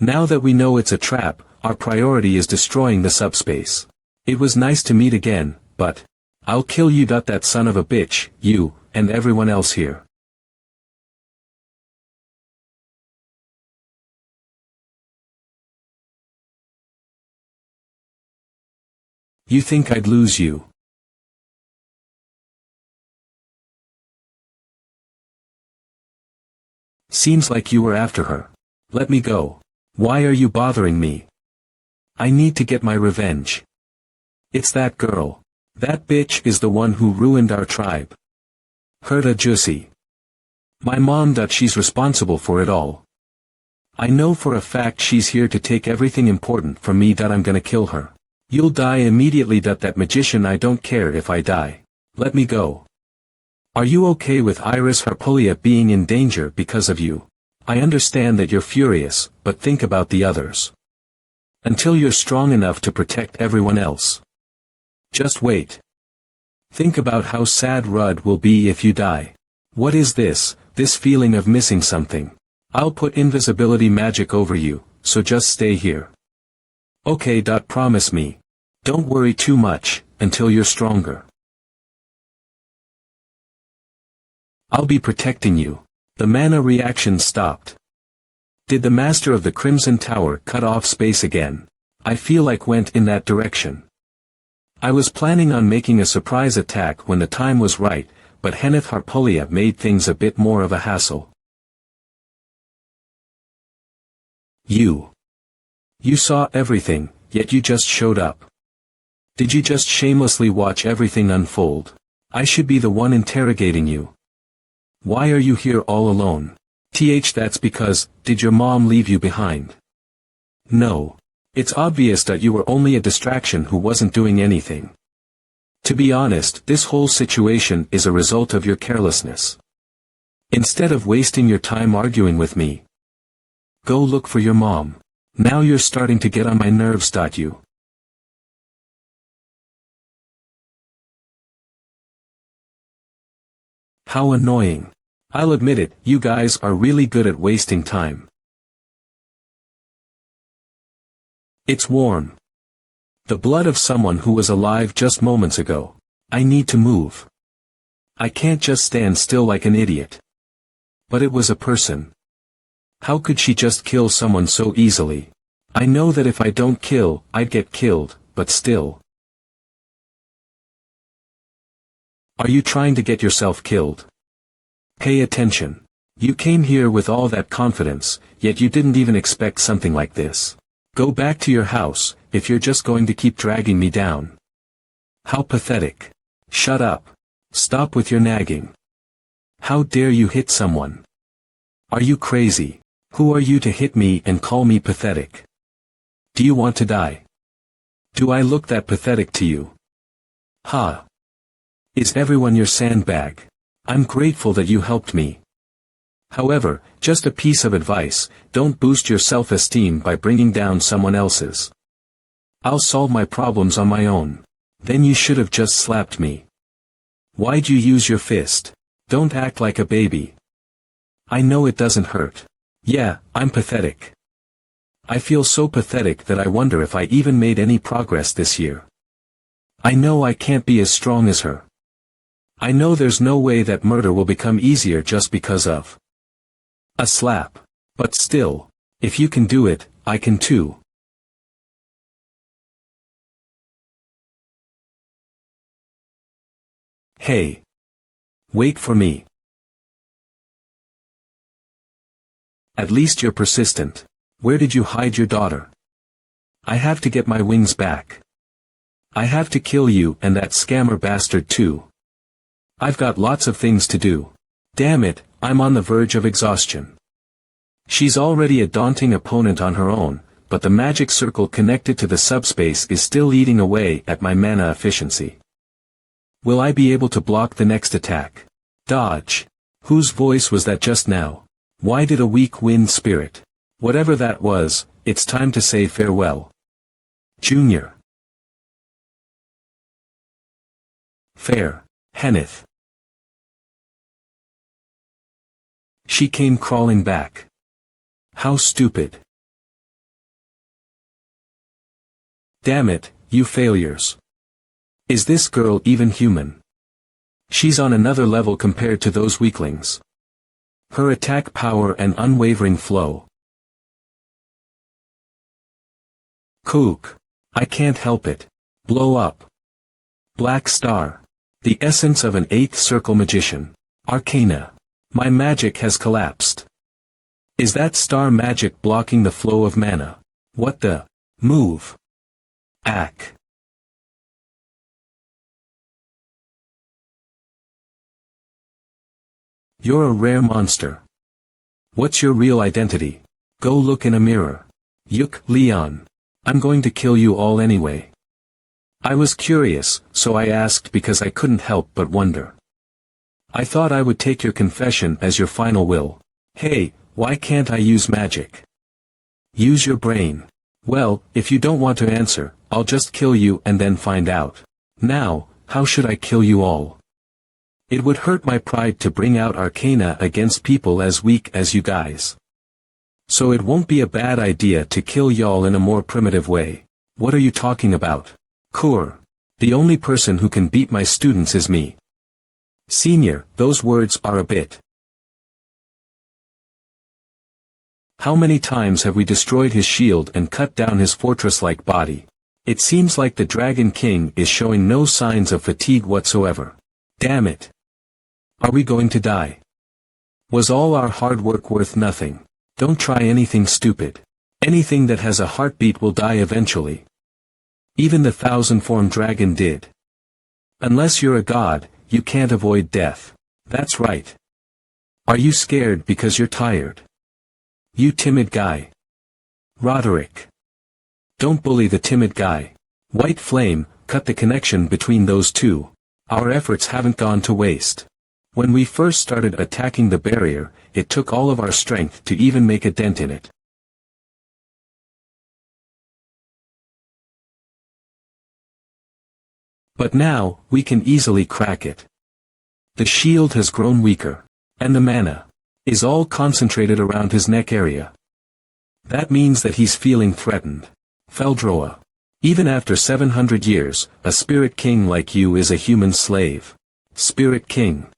Now that we know it's a trap, our priority is destroying the subspace. It was nice to meet again, but I'll kill you. That son of a bitch, you, and everyone else here. You think I'd lose you? Seems like you were after her. Let me go. Why are you bothering me? I need to get my revenge. It's that girl. That bitch is the one who ruined our tribe. Herta Jussi. My mom. She's responsible for it all. I know for a fact she's here to take everything important from me. I'm gonna kill her. You'll die immediately. That magician. I don't care if I die. Let me go. Are you okay with Iris Harpulia being in danger because of you? I understand that you're furious, but think about the others. Until you're strong enough to protect everyone else. Just wait. Think about how sad Rudd will be if you die. What is this feeling of missing something? I'll put invisibility magic over you, so just stay here. Okay. Promise me. Don't worry too much, until you're stronger. I'll be protecting you. The mana reaction stopped. Did the Master of the Crimson Tower cut off space again? I feel like went in that direction. I was planning on making a surprise attack when the time was right, but Henneth Harpulia made things a bit more of a hassle. You saw everything, yet you just showed up. Did you just shamelessly watch everything unfold? I should be the one interrogating you. Why are you here all alone? That's because, did your mom leave you behind? No. It's obvious that you were only a distraction who wasn't doing anything. To be honest, this whole situation is a result of your carelessness. Instead of wasting your time arguing with me, go look for your mom. Now you're starting to get on my nerves. You. How annoying. I'll admit it, you guys are really good at wasting time. It's warm. The blood of someone who was alive just moments ago. I need to move. I can't just stand still like an idiot. But it was a person. How could she just kill someone so easily? I know that if I don't kill, I'd get killed, but still. Are you trying to get yourself killed? Pay attention. You came here with all that confidence, yet you didn't even expect something like this. Go back to your house, if you're just going to keep dragging me down. How pathetic. Shut up. Stop with your nagging. How dare you hit someone? Are you crazy? Who are you to hit me and call me pathetic? Do you want to die? Do I look that pathetic to you? Ha. Is everyone your sandbag? I'm grateful that you helped me. However, just a piece of advice, don't boost your self-esteem by bringing down someone else's. I'll solve my problems on my own. Then you should have just slapped me. Why'd you use your fist? Don't act like a baby. I know it doesn't hurt. Yeah, I'm pathetic. I feel so pathetic that I wonder if I even made any progress this year. I know I can't be as strong as her. I know there's no way that murder will become easier just because of a slap. But still, if you can do it, I can too. Hey. Wait for me. At least you're persistent. Where did you hide your daughter? I have to get my wings back. I have to kill you and that scammer bastard too. I've got lots of things to do. Damn it, I'm on the verge of exhaustion. She's already a daunting opponent on her own, but the magic circle connected to the subspace is still eating away at my mana efficiency. Will I be able to block the next attack? Dodge. Whose voice was that just now? Why did a weak wind spirit? Whatever that was, it's time to say farewell. Junior. Fair. Henneth. She came crawling back. How stupid. Damn it, you failures. Is this girl even human? She's on another level compared to those weaklings. Her attack power and unwavering flow. Kook. I can't help it. Blow up. Black star. The essence of an 8th circle magician. Arcana. My magic has collapsed. Is that star magic blocking the flow of mana? What the? Move. Ack. You're a rare monster. What's your real identity? Go look in a mirror. Yuk, Leon. I'm going to kill you all anyway. I was curious, so I asked because I couldn't help but wonder. I thought I would take your confession as your final will. Hey, why can't I use magic? Use your brain. Well, if you don't want to answer, I'll just kill you and then find out. Now, how should I kill you all? It would hurt my pride to bring out Arcana against people as weak as you guys. So it won't be a bad idea to kill y'all in a more primitive way. What are you talking about? Kur. The only person who can beat my students is me. Senior, those words are a bit. How many times have we destroyed his shield and cut down his fortress-like body? It seems like the Dragon King is showing no signs of fatigue whatsoever. Damn it. Are we going to die? Was all our hard work worth nothing? Don't try anything stupid. Anything that has a heartbeat will die eventually. Even the 1,000-form dragon did. Unless you're a god, you can't avoid death. That's right. Are you scared because you're tired? You timid guy. Roderick. Don't bully the timid guy. White Flame, cut the connection between those two. Our efforts haven't gone to waste. When we first started attacking the barrier, it took all of our strength to even make a dent in it. But now, we can easily crack it. The shield has grown weaker. And the mana is all concentrated around his neck area. That means that he's feeling threatened. Feldroa. Even after 700 years, a spirit king like you is a human slave. Spirit king.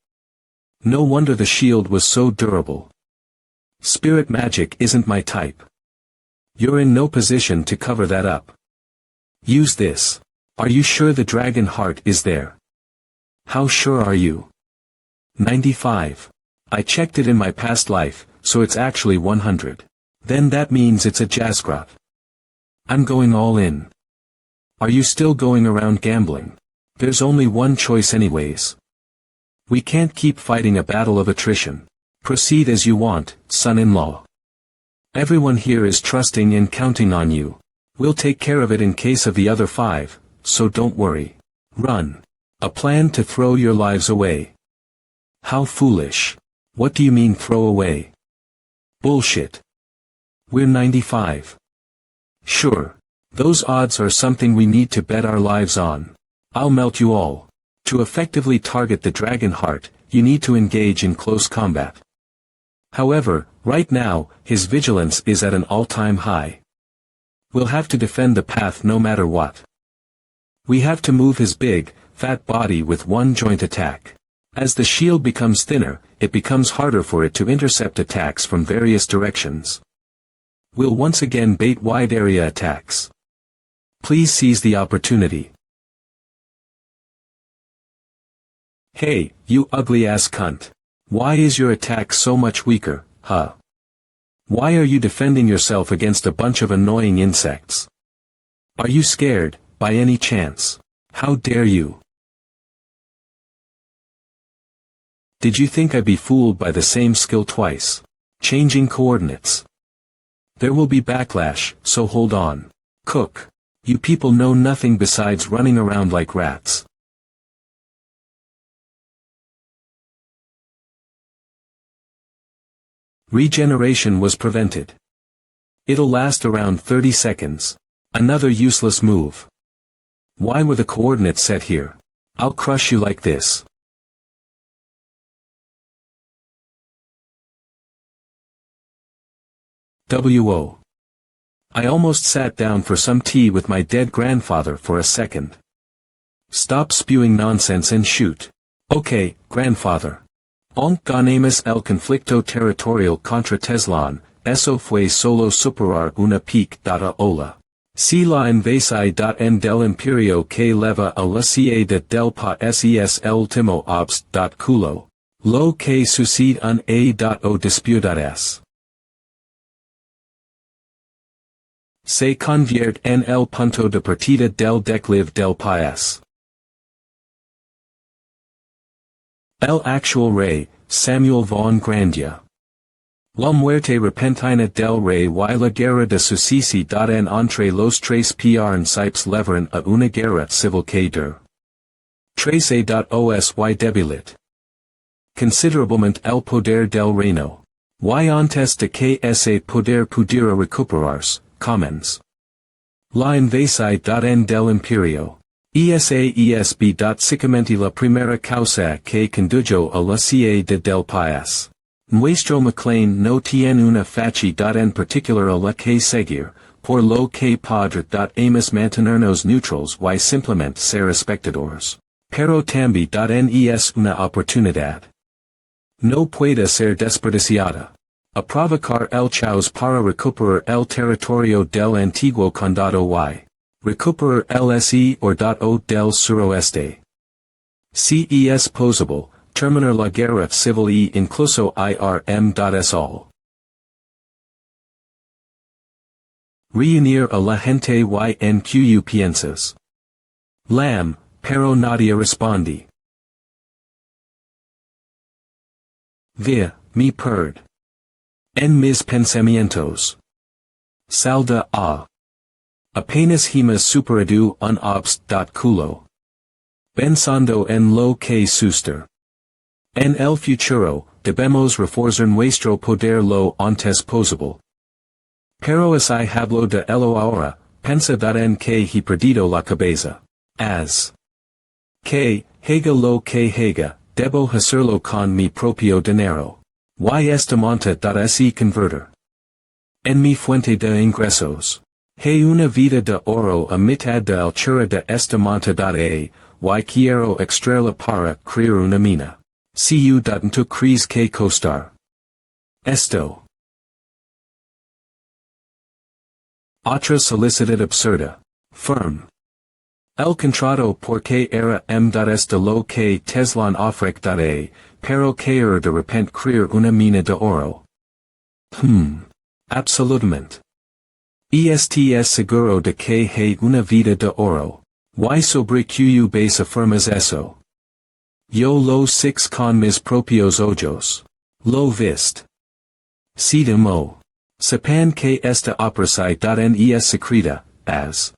No wonder the shield was so durable. Spirit magic isn't my type. You're in no position to cover that up. Use this. Are you sure the dragon heart is there? How sure are you? 95. I checked it in my past life, so it's actually 100. Then that means it's a Jazzgrot. I'm going all in. Are you still going around gambling? There's only one choice anyways. We can't keep fighting a battle of attrition. Proceed as you want, son-in-law. Everyone here is trusting and counting on you. We'll take care of it in case of the other 5, so don't worry. Run. A plan to throw your lives away. How foolish. What do you mean throw away? Bullshit. We're 95. Sure. Those odds are something we need to bet our lives on. I'll melt you all. To effectively target the dragon heart, you need to engage in close combat. However, right now, his vigilance is at an all-time high. We'll have to defend the path no matter what. We have to move his big, fat body with one joint attack. As the shield becomes thinner, it becomes harder for it to intercept attacks from various directions. We'll once again bait wide area attacks. Please seize the opportunity. Hey, you ugly ass cunt. Why is your attack so much weaker, huh? Why are you defending yourself against a bunch of annoying insects? Are you scared, by any chance? How dare you? Did you think I'd be fooled by the same skill twice? Changing coordinates. There will be backlash, so hold on. Cook. You people know nothing besides running around like rats. Regeneration was prevented. It'll last around 30 seconds. Another useless move. Why were the coordinates set here? I'll crush you like this. WO. I almost sat down for some tea with my dead grandfather for a second. Stop spewing nonsense and shoot. Okay, grandfather. Onc ganamos el conflicto territorial contra Teslan, eso fue solo superar una peak data ola. Si la invasión del imperio que leva a la ciudad del país es el último obstáculo. Lo que sucede en o disputadas. Se convierte en el punto de partida del declive del país. El actual rey, Samuel von Grandia. La muerte repentina del rey y la guerra de sucesión en entre los tres príncipes llevaron a una guerra civil que duró 13.osy debilit considerablemente el poder del reino. Y antes de que ese poder pudiera recuperarse, Commons. La invasión en del imperio. Básicamente la primera causa que condujo a la ciudad del país. Nuestro McLean no tiene una facultad en particular a la que seguir, por lo que podremos mantenernos neutrals y simplemente ser espectadores. Pero también es una oportunidad. No puede ser desperdiciada. A provocar el caos para recuperar el territorio del antiguo condado y recuperar el se or o del suroeste. Si es posible, terminar la guerra civil incluso irm.sol. Reunir a la gente y nqu piensas. Lam, pero nadie responde. Via, me perd. En mis pensamientos. Salda a. Apenas hemos superado un obstáculo. Pensando en lo que suceder. En el futuro, debemos reforzar nuestro poder lo antes posible. Pero si hablo de ello ahora, pensad en que he perdido la cabeza. As. Que, haga lo que haga, debo hacerlo con mi propio dinero. Y esta monta se convertir. En mi fuente de ingresos. He una vida de oro a mitad de altura de esta monta y quiero extraerla para crear una mina. Si tu crees que costar. Esto. Otra solicitud absurda. Firm. El contrato porque era de lo que Teslan ofrece, pero que de repente crear una mina de oro. Absolutamente. Es seguro de que hay una vida de oro. Y sobre que base afirmas eso. Yo lo six con mis propios ojos. Lo vist. Si de mo. Sepan que esta operación es secreta, as.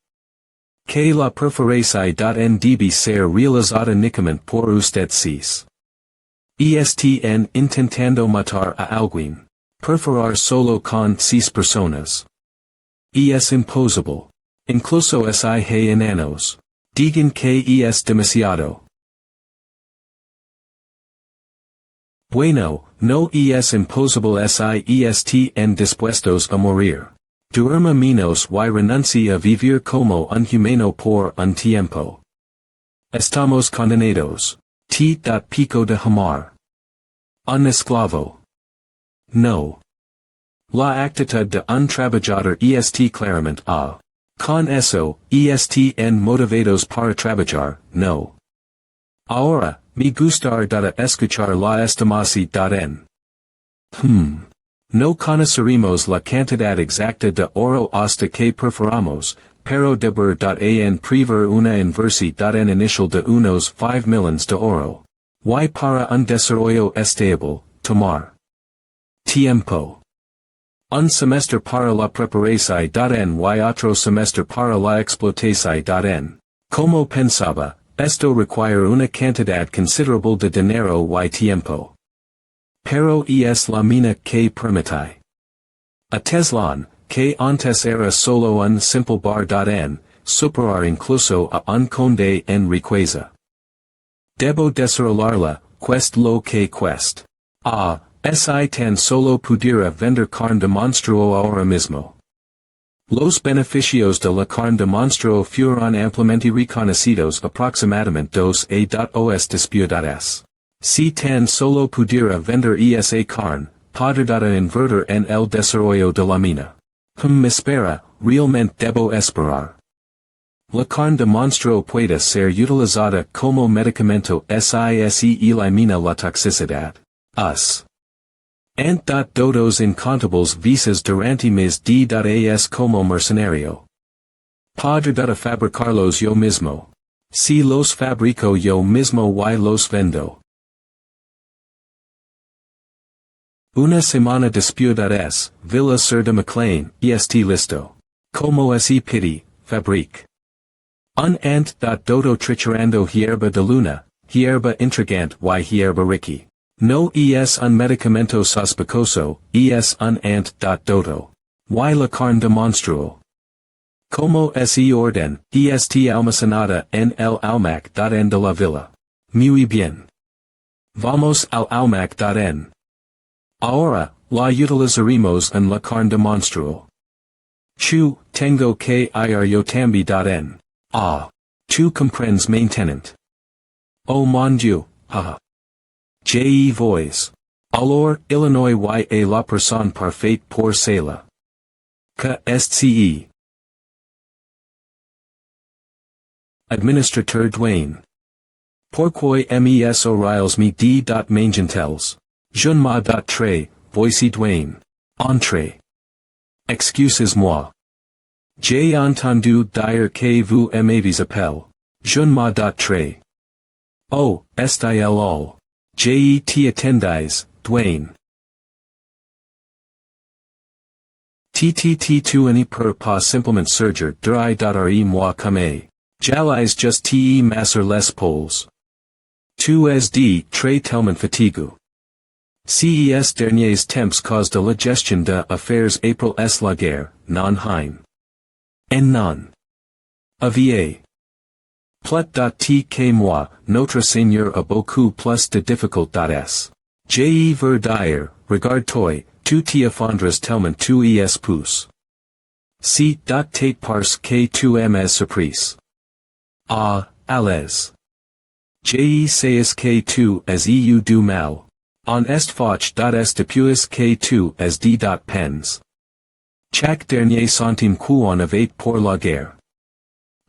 Que la perforaci.n db ser realizada nicamente por usted cis. Estn intentando matar a alguien. Perforar solo con 6 personas. Es imposible. Incluso si hay enanos. Digan que es demasiado. Bueno, no es imposible si estn dispuestos a morir. Duerma menos y renuncia a vivir como un humano por un tiempo. Estamos condenados. Pico de hamar. Un esclavo. No. La actitud de un trabajador est claramente a. Con eso, estn motivados para trabajar, no. Ahora, me gustar dada escuchar la estimación. No conoceremos la cantidad exacta de oro hasta que perforamos, pero deber.an prever una inversión inicial de unos 5 millones de oro. Y para un desarrollo estable, tomar tiempo. Un semestre para la preparación y otro semestre para la explotación. Como pensaba, esto requiere una cantidad considerable de dinero y tiempo. Pero es la mina que permite. A Teslán, que antes era solo un simple bar.n, superar incluso a un conde en riqueza. Debo desarrollarla, quest lo que quest. Si tan solo pudiera vender carne de monstruo ahora mismo. Los beneficios de la carne de monstruo fueron ampliamente reconocidos aproximadamente 2 disputadas. Si tan solo pudiera vender esa carne, podría invertir en el desarrollo de la mina. Me espera, realmente debo esperar. La carne de monstruo puede ser utilizada como medicamento si elimina la toxicidad. Dodos incontables veces durante mis días como mercenario. Podría fabricarlos yo mismo. Si los fabrico yo mismo y los vendo. Una semana después, Villa Sur de McLean, est listo. Como es pity, fabric. Un dodo triturando hierba de luna, hierba intrigante y hierba ricky. No es un medicamento sospechoso, es un dodo. Y la carne de monstruo. Como es orden, est almacenada en el almac.n de la villa. Muy bien. Vamos al almac.n. Ahora, la utilizaremos en la carne de monstruo. Tengo que ir yo también.n. Tu comprendes maintenant. Oh mon Dieu, Je vois. Alors, Illinois y la personne parfaite pour cela. Que est-ce? Administrateur Dwayne. Pourquoi mes oreilles me d.mangentels? Je ne m'en très, voici Dwayne. Entrez. Excusez-moi. J'ai entendu dire que vous m'avez appelé. Je ne m'en très. Oh, est-il all? Te attendais, Dwayne. Tu ni per pas simplement surger dri moi comme. J'allais just te masser les poles. Tu es d très tellement fatigué. Ces derniers temps cause de la gestion de affaires April s la guerre, non hein. En non. Aviez. Plet.t que moi, notre Seigneur a beaucoup plus de difficultés. Je veux dire, regarde toi, tu te affondres tellement tu es pousse. Si tate parce que tu es surprise. À l'aise. Je sais que tu es eu du mal. En est fauch.est depuis que tu es d. Pens. Chaque dernier centime qu'on avait pour la guerre.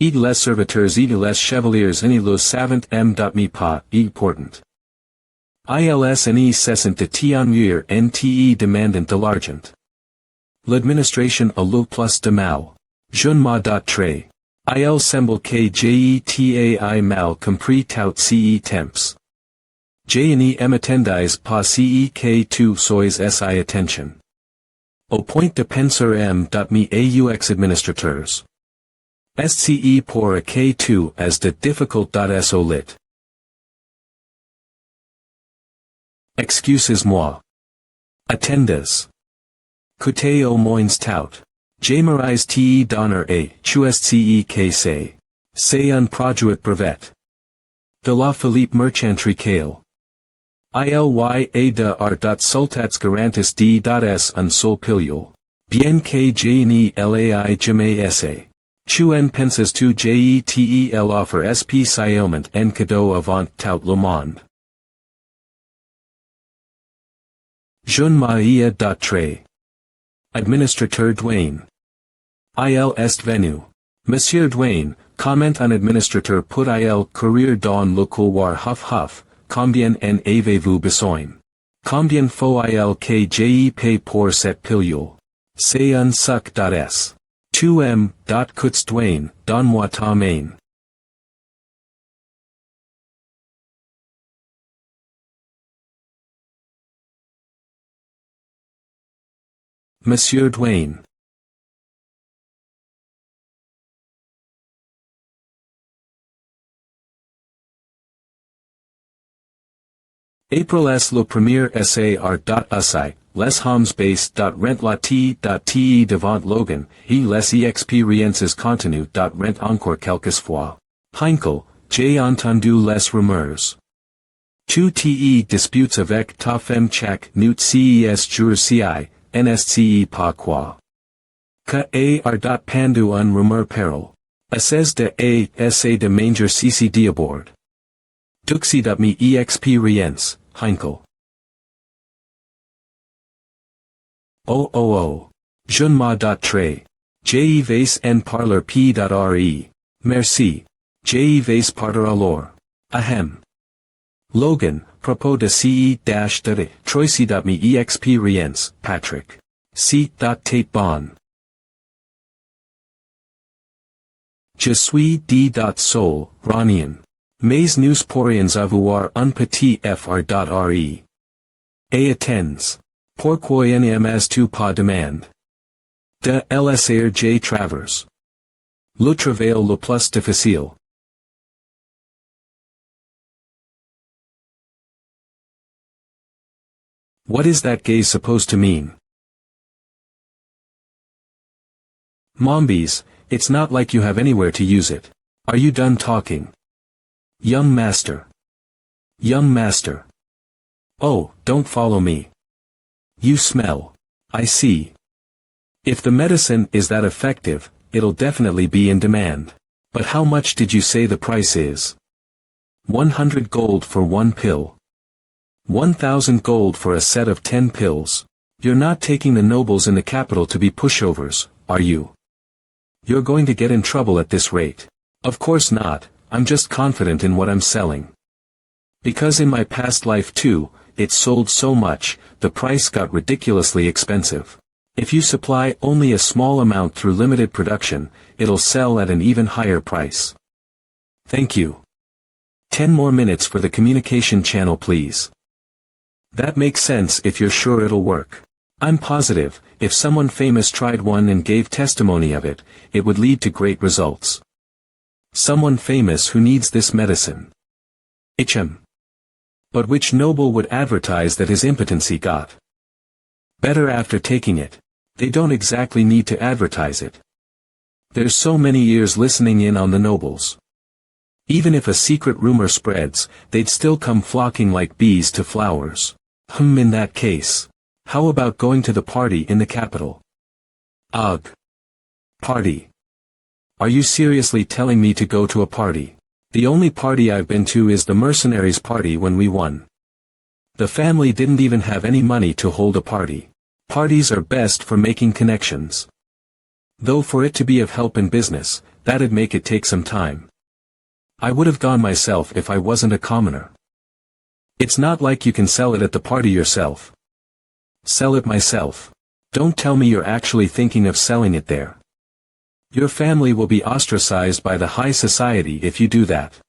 Et les serviteurs et les chevaliers et les savants me pas important. Ils ne cessent de t'ennuyer en te demandant de l'argent. L'administration a le plus de mal. Je ne m'en très. Il semble que j'ai mal compris tout ces temps. Je ne m'attendais pas que tu sois si attention. Au point de penser me aux administrateurs. SCE por a K2 as de difficult.so lit. Excuses-moi. Attendas. Coute au moins tout. J'aimerais te donner a QSCE que c'est un produit brevet. De la Philippe Merchantry Kale. ILYA de art. Sultats garantis d.s un sol pilule. Bien que j'ni lai jamais esse. Tu en penses tu jetel offer spécialement en cadeau avant tout le monde. Jeune Maria d'Atre. Administrateur Dwayne. Il est venu. Monsieur Dwayne, comment un administrateur peut-il courir dans le couloir huff, combien en avez-vous besoin? Combien faut-il que je paye pour cette pilule? C'est un suc.s. Tu coûtes Dwayne, donne-moi ta main. Monsieur Dwayne. April s le premier SAR.USI, les hommes base.rent la t.te devant Logan, et les expériences continuent. Rent encore quelques fois. Heinkel, j'ai entendu les rumeurs. Tu te disputes avec ta femme chaque nuit ces jours-ci, nsce pas quoi. Que ar. Pandu un rumeur peril. Asses de essa de manger cc d'abord. Duxi.me experience, Heinkel. Oh. Je ne m'adapterai. Je vais en parler p.re. Merci. Je vais parler alors. Ahem. Logan, propos de ce-de Troisi.me experience, Patrick. C.tate bon. Je suis d.sol, Ronian. Mais nous pourrions avoir un petit fr.re. Et attends. Pourquoi n'aimes-tu pas demande? De lsrj travers. Le travail le plus difficile. What is that gaze supposed to mean? Mombies, it's not like you have anywhere to use it. Are you done talking? Young master. Young master. Oh, don't follow me. You smell. I see. If the medicine is that effective, it'll definitely be in demand. But how much did you say the price is? 100 gold for one pill. 1,000 gold for a set of 10 pills. You're not taking the nobles in the capital to be pushovers, are you? You're going to get in trouble at this rate. Of course not, I'm just confident in what I'm selling. Because in my past life too, it sold so much, the price got ridiculously expensive. If you supply only a small amount through limited production, it'll sell at an even higher price. Thank you. 10 more minutes for the communication channel please. That makes sense if you're sure it'll work. I'm positive, if someone famous tried one and gave testimony of it, it would lead to great results. Someone famous who needs this medicine. HM. But which noble would advertise that his impotency got better after taking it? They don't exactly need to advertise it. There's so many ears listening in on the nobles. Even if a secret rumor spreads, they'd still come flocking like bees to flowers. In that case. How about going to the party in the capital? Ugh. Party. Are you seriously telling me to go to a party? The only party I've been to is the mercenaries' party when we won. The family didn't even have any money to hold a party. Parties are best for making connections. Though for it to be of help in business, that'd make it take some time. I would have gone myself if I wasn't a commoner. It's not like you can sell it at the party yourself. Sell it myself. Don't tell me you're actually thinking of selling it there. Your family will be ostracized by the high society if you do that.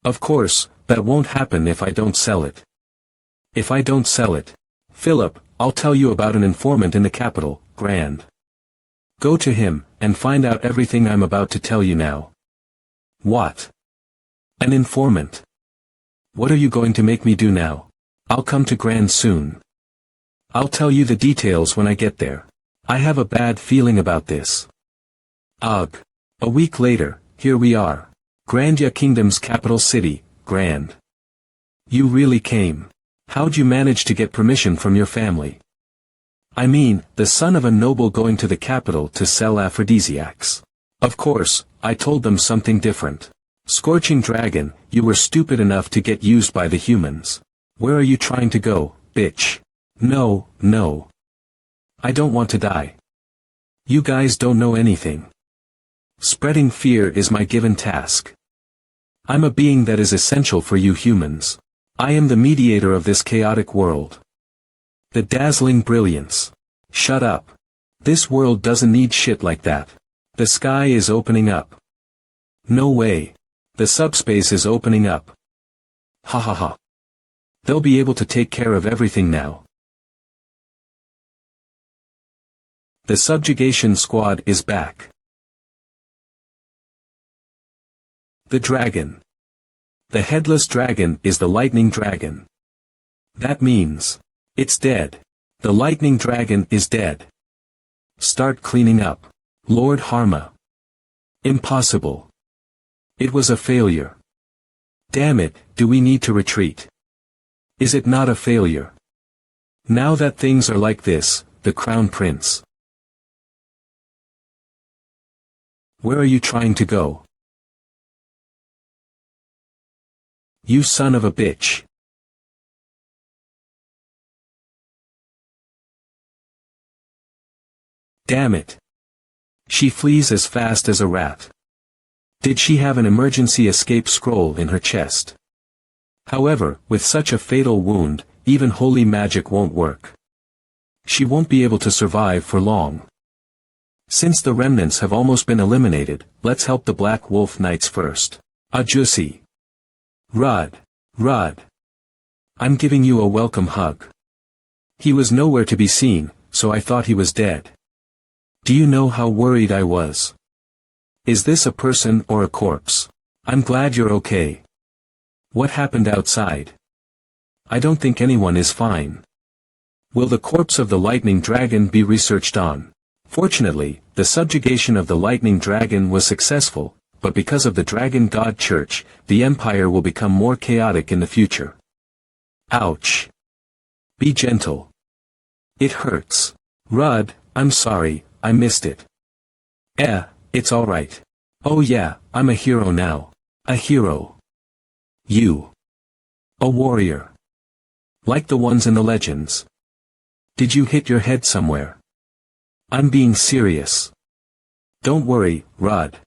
Of course, that won't happen if I don't sell it. If I don't sell it, Philip, I'll tell you about an informant in the capital, Grand. Go to him, and find out everything I'm about to tell you now. What? An informant? What are you going to make me do now? I'll come to Grand soon. I'll tell you the details when I get there. I have a bad feeling about this. Ugh. A week later, here we are. Grandia Kingdom's capital city, Grand. You really came. How'd you manage to get permission from your family? I mean, the son of a noble going to the capital to sell aphrodisiacs. Of course, I told them something different. Scorching dragon, you were stupid enough to get used by the humans. Where are you trying to go, bitch? No, no. I don't want to die. You guys don't know anything. Spreading fear is my given task. I'm a being that is essential for you humans. I am the mediator of this chaotic world. The dazzling brilliance. Shut up. This world doesn't need shit like that. The sky is opening up. No way. The subspace is opening up. Ha ha ha. They'll be able to take care of everything now. The subjugation squad is back. The dragon. The headless dragon is the lightning dragon. That means, it's dead. The lightning dragon is dead. Start cleaning up. Lord Harma. Impossible. It was a failure. Damn it, do we need to retreat? Is it not a failure? Now that things are like this, the Crown Prince. Where are you trying to go? You son of a bitch. Damn it. She flees as fast as a rat. Did she have an emergency escape scroll in her chest? However, with such a fatal wound, even holy magic won't work. She won't be able to survive for long. Since the remnants have almost been eliminated, let's help the Black Wolf Knights first. Ajusi. Rud. Rud. I'm giving you a welcome hug. He was nowhere to be seen, so I thought he was dead. Do you know how worried I was? Is this a person or a corpse? I'm glad you're okay. What happened outside? I don't think anyone is fine. Will the corpse of the lightning dragon be researched on? Fortunately, the subjugation of the lightning dragon was successful, but because of the Dragon God Church, the empire will become more chaotic in the future. Ouch. Be gentle. It hurts. Rud, I'm sorry, I missed it. It's alright. Oh yeah, I'm a hero now. A hero. You. A warrior. Like the ones in the legends. Did you hit your head somewhere? I'm being serious. Don't worry, Rud.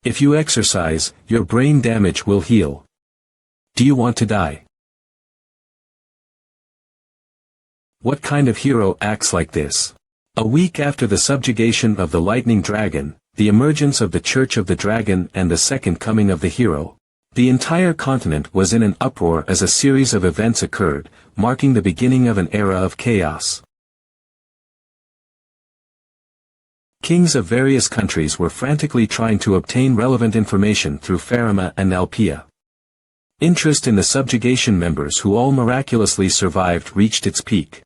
If you exercise, your brain damage will heal. Do you want to die? What kind of hero acts like this? A week after the subjugation of the lightning dragon, the emergence of the Church of the Dragon and the second coming of the hero, the entire continent was in an uproar as a series of events occurred, marking the beginning of an era of chaos. Kings of various countries were frantically trying to obtain relevant information through Farima and Alpia. Interest in the subjugation members who all miraculously survived reached its peak.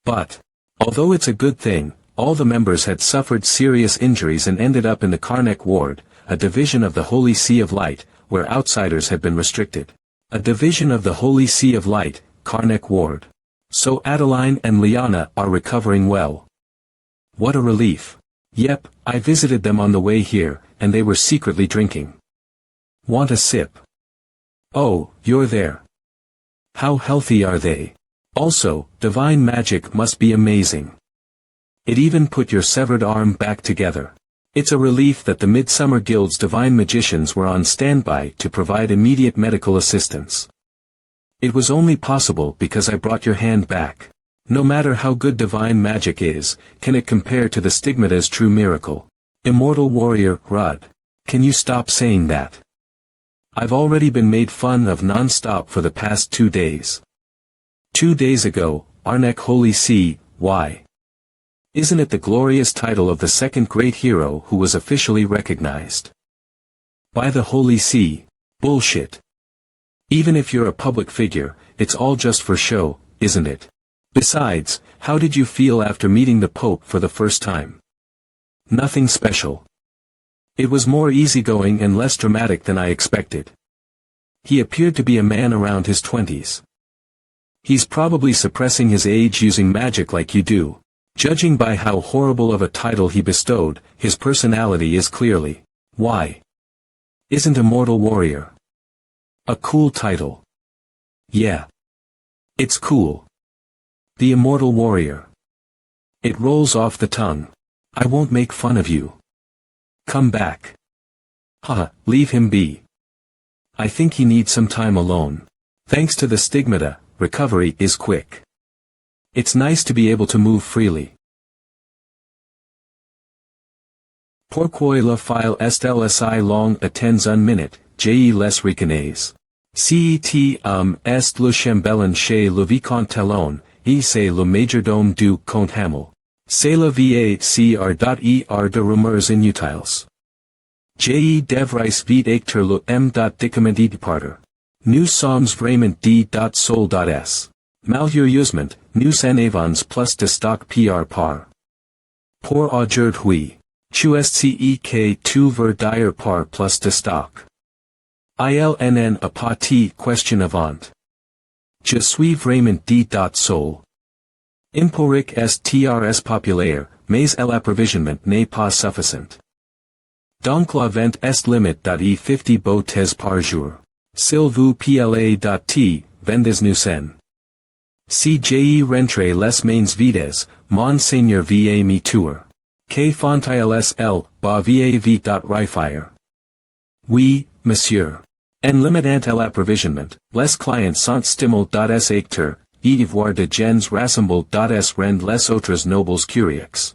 But, although it's a good thing, all the members had suffered serious injuries and ended up in the Karnak ward, a division of the Holy Sea of Light, where outsiders had been restricted. A division of the Holy Sea of Light, Karnak ward. So Adeline and Liana are recovering well. What a relief. Yep, I visited them on the way here, and they were secretly drinking. Want a sip? Oh, you're there. How healthy are they? Also, divine magic must be amazing. It even put your severed arm back together. It's a relief that the Midsummer Guild's divine magicians were on standby to provide immediate medical assistance. It was only possible because I brought your hand back. No matter how good divine magic is, can it compare to the stigmata's true miracle? Immortal warrior, Rud. Can you stop saying that? I've already been made fun of non-stop for the past 2 days. 2 days ago, Arnek Holy Sea, why? Isn't it the glorious title of the second great hero who was officially recognized by the Holy See? Bullshit. Even if you're a public figure, it's all just for show, isn't it? Besides, how did you feel after meeting the Pope for the first time? Nothing special. It was more easygoing and less dramatic than I expected. He appeared to be a man around his 20s. He's probably suppressing his age using magic like you do. Judging by how horrible of a title he bestowed, his personality is clearly, why? Isn't Immortal Warrior a cool title? Yeah. It's cool. The Immortal Warrior. It rolls off the tongue. I won't make fun of you. Come back. Haha, leave him be. I think he needs some time alone. Thanks to the stigmata, recovery is quick. It's nice to be able to move freely. Pourquoi le file est si long attends un minute, je les reconnais. Cet est le chambellan chez le vicomte Talon, et c'est le majordome du comte Hamel. C'est la VACR.ER de rumeurs inutiles. Je devrais vite acter le M.dicament departer. Nous sommes vraiment d.sol.s. Malheureusement, nous en avons plus de stock PR par. Pour aujourd'hui. Tu est veux dire par plus de stock. ILNN a partie question avant. Je suis vraiment d.sol. Emporic STRS populaire, mais l'approvisionnement n'est pas suffisant. Donc la vente est limite d'e 50 bottes par jour. S'il vous pla.t, vendez-nous en. Si je rentre les mains vides, monseigneur va me tuer. Que font-ils ba va vite.rifire. Oui, monsieur. En limitant l'approvisionnement, les clients sont stimul.s acteurs, et voir de gens rassemble.s rend les autres nobles curieux.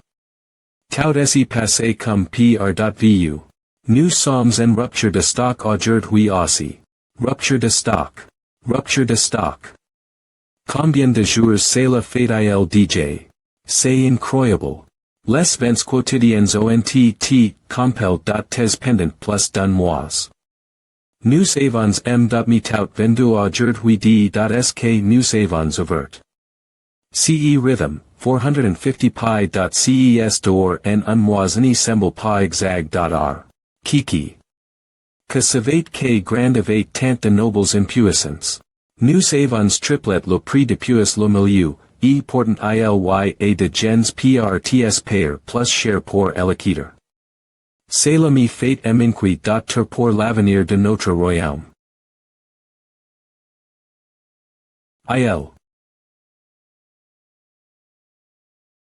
Tout est passé comme pr.vu. Nous sommes en rupture de stock aujourd'hui aussi. Rupture de stock. Rupture de stock. Combien de jours c'est la fête il DJ? C'est incroyable. Les ventes quotidiennes ont compel.tes pendant plus d'un mois. Nous avons m.metout vendu aujourd'hui d.sk nous avons ouvert. CE Rhythm, 450 pi.ces d'or en un mois ne semble pas exact.r. Kiki. Que savait que grand avait tant de nobles impuissance. Nous avons triplet le prix depuis le milieu, et portant ilya de gens prts payer plus cher pour l'équiter. C'est la mi fait m'inquiet pour l'avenir de notre royaume. Il.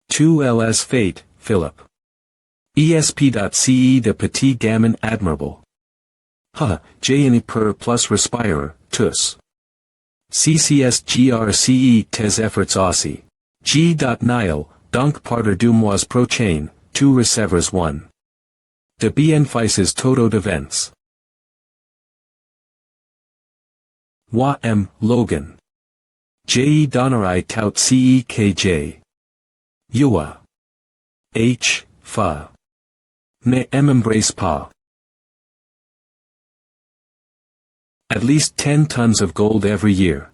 Tu ls fate, Philip. ESP.ce de petit gamin admirable. Ha, j'en per plus respirer, tous. CCSGRCE tes efforts aussi. G.Nile, donc partir du mois prochain, tu recevras one. De bienfices todo de vents. Logan. J. Donnerai tout CEKJ. Yua. Fa. Ne m'embrace pas. At least 10 tons of gold every year.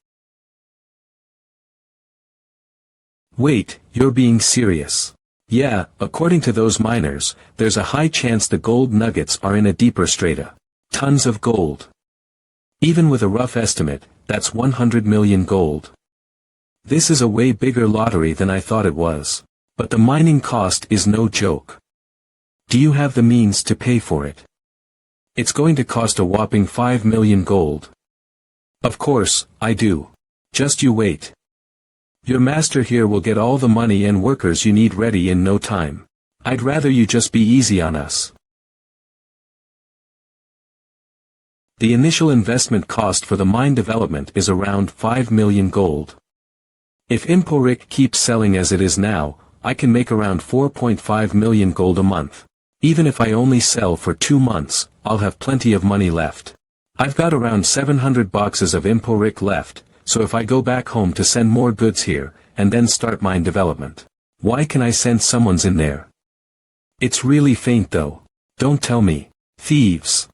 Wait, you're being serious. Yeah, according to those miners, there's a high chance the gold nuggets are in a deeper strata. Tons of gold. Even with a rough estimate, that's 100 million gold. This is a way bigger lottery than I thought it was. But the mining cost is no joke. Do you have the means to pay for it? It's going to cost a whopping 5 million gold. Of course, I do. Just you wait. Your master here will get all the money and workers you need ready in no time. I'd rather you just be easy on us. The initial investment cost for the mine development is around 5 million gold. If Emporic keeps selling as it is now, I can make around 4.5 million gold a month. Even if I only sell for 2 months, I'll have plenty of money left. I've got around 700 boxes of Emporic left, so if I go back home to send more goods here, and then start mine development. Why can I sense someone's in there? It's really faint though. Don't tell me. Thieves.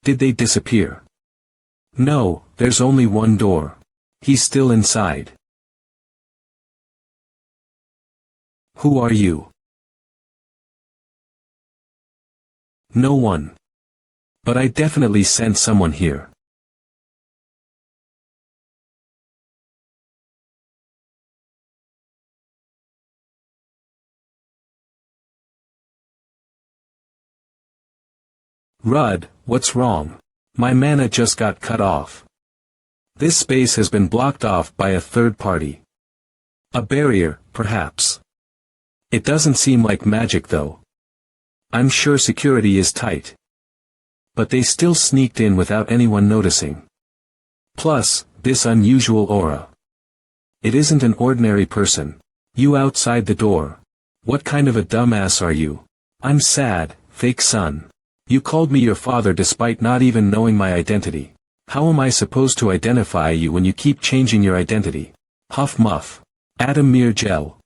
Did they disappear? No, there's only one door. He's still inside. Who are you? No one. But I definitely sense someone here. Rudd, what's wrong? My mana just got cut off. This space has been blocked off by a third party. A barrier, perhaps. It doesn't seem like magic though. I'm sure security is tight. But they still sneaked in without anyone noticing. Plus, this unusual aura. It isn't an ordinary person. You outside the door. What kind of a dumbass are you? I'm sad, fake son. You called me your father despite not even knowing my identity. How am I supposed to identify you when you keep changing your identity? Huff muff. Adam Mere Gel.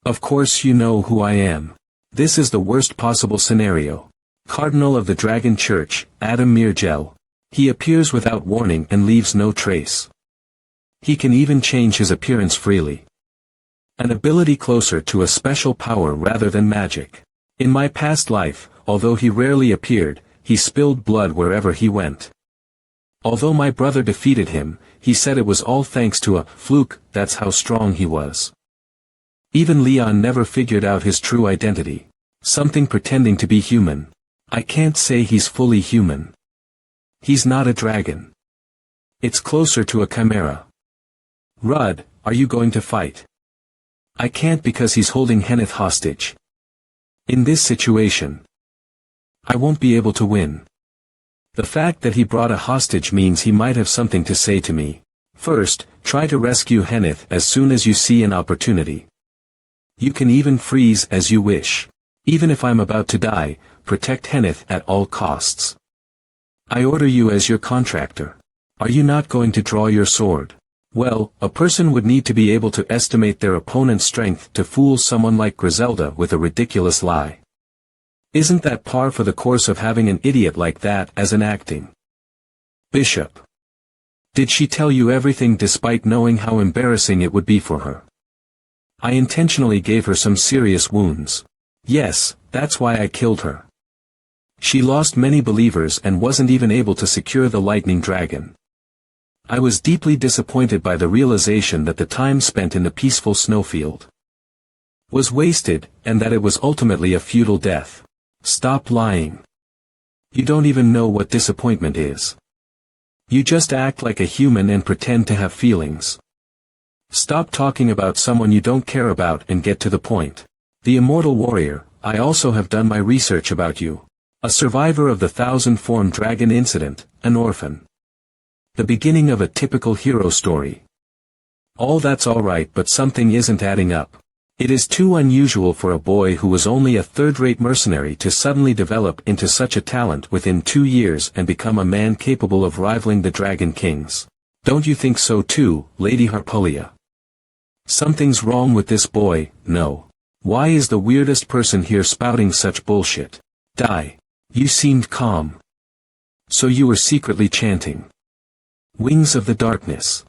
Of course you know who I am. This is the worst possible scenario. Cardinal of the Dragon Church, Adam Mere Gel. He appears without warning and leaves no trace. He can even change his appearance freely. An ability closer to a special power rather than magic. In my past life, although he rarely appeared, he spilled blood wherever he went. Although my brother defeated him, he said it was all thanks to a fluke, that's how strong he was. Even Leon never figured out his true identity. Something pretending to be human. I can't say he's fully human. He's not a dragon. It's closer to a chimera. Rudd, are you going to fight? I can't because he's holding Henneth hostage. In this situation, I won't be able to win. The fact that he brought a hostage means he might have something to say to me. First, try to rescue Henneth as soon as you see an opportunity. You can even freeze as you wish. Even if I'm about to die, protect Henneth at all costs. I order you as your contractor. Are you not going to draw your sword? Well, a person would need to be able to estimate their opponent's strength to fool someone like Griselda with a ridiculous lie. Isn't that par for the course of having an idiot like that as an acting? Bishop. Did she tell you everything despite knowing how embarrassing it would be for her? I intentionally gave her some serious wounds. Yes, that's why I killed her. She lost many believers and wasn't even able to secure the lightning dragon. I was deeply disappointed by the realization that the time spent in the peaceful snowfield was wasted, and that it was ultimately a futile death. Stop lying. You don't even know what disappointment is. You just act like a human and pretend to have feelings. Stop talking about someone you don't care about and get to the point. The Immortal Warrior, I also have done my research about you. A survivor of the 1,000-form dragon incident, an orphan. The beginning of a typical hero story. All that's alright, but something isn't adding up. It is too unusual for a boy who was only a third-rate mercenary to suddenly develop into such a talent within 2 years and become a man capable of rivaling the Dragon Kings. Don't you think so too, Lady Harpulia? Something's wrong with this boy, no. Why is the weirdest person here spouting such bullshit? Die. You seemed calm. So you were secretly chanting. Wings of the darkness.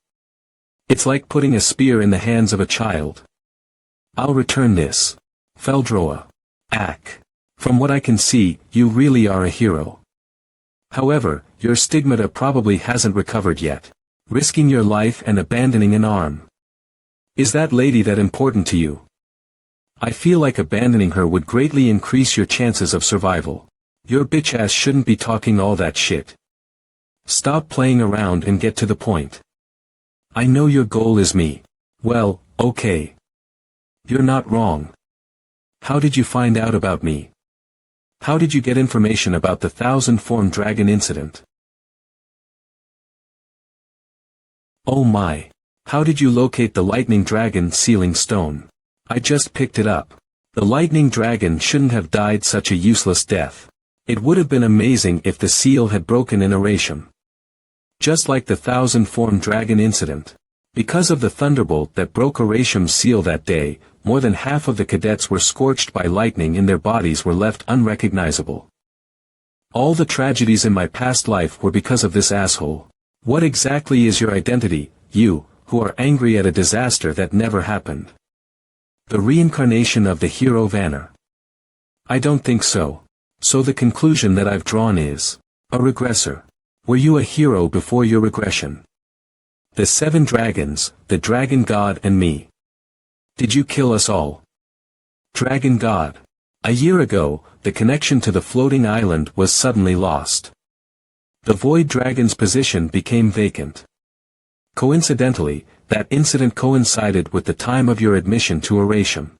It's like putting a spear in the hands of a child. I'll return this. Feldroa. Ack. From what I can see, you really are a hero. However, your stigmata probably hasn't recovered yet. Risking your life and abandoning an arm. Is that lady that important to you? I feel like abandoning her would greatly increase your chances of survival. Your bitch ass shouldn't be talking all that shit. Stop playing around and get to the point. I know your goal is me. Well, okay. You're not wrong. How did you find out about me? How did you get information about the 1,000-form dragon incident? Oh my. How did you locate the lightning dragon sealing stone? I just picked it up. The lightning dragon shouldn't have died such a useless death. It would have been amazing if the seal had broken in Aratium. Just like the 1,000-form dragon incident. Because of the thunderbolt that broke Aratium's seal that day, more than half of the cadets were scorched by lightning and their bodies were left unrecognizable. All the tragedies in my past life were because of this asshole. What exactly is your identity, you, who are angry at a disaster that never happened? The reincarnation of the hero Vanner? I don't think so. So the conclusion that I've drawn is, a regressor. Were you a hero before your regression? The 7 dragons, the dragon god and me. Did you kill us all? Dragon god. A year ago, the connection to the floating island was suddenly lost. The void dragon's position became vacant. Coincidentally, that incident coincided with the time of your admission to Aratium.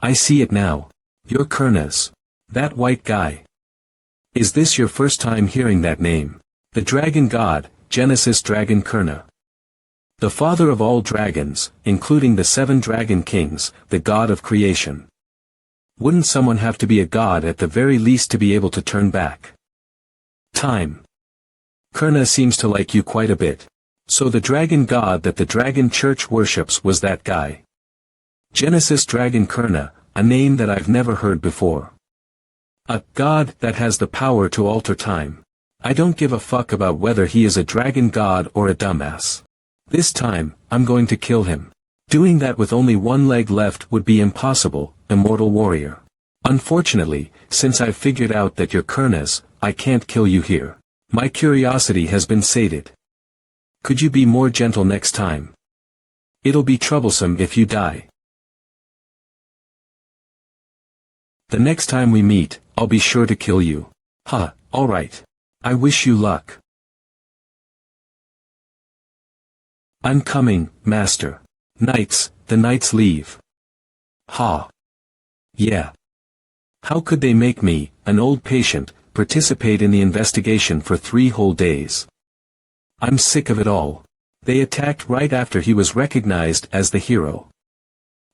I see it now. You're Kurnas. That white guy. Is this your first time hearing that name? The dragon god, Genesis Dragon Kurna. The father of all dragons, including the 7 dragon kings, the god of creation. Wouldn't someone have to be a god at the very least to be able to turn back time? Kurna seems to like you quite a bit. So the dragon god that the dragon church worships was that guy. Genesis Dragon Kurna, a name that I've never heard before. A god that has the power to alter time. I don't give a fuck about whether he is a dragon god or a dumbass. This time, I'm going to kill him. Doing that with only one leg left would be impossible, immortal warrior. Unfortunately, since I've figured out that you're Kurnas, I can't kill you here. My curiosity has been sated. Could you be more gentle next time? It'll be troublesome if you die. The next time we meet, I'll be sure to kill you. Huh, alright. I wish you luck. I'm coming, Master. Knights, the knights leave. Ha. Yeah. How could they make me, an old patient, participate in the investigation for 3 whole days? I'm sick of it all. They attacked right after he was recognized as the hero.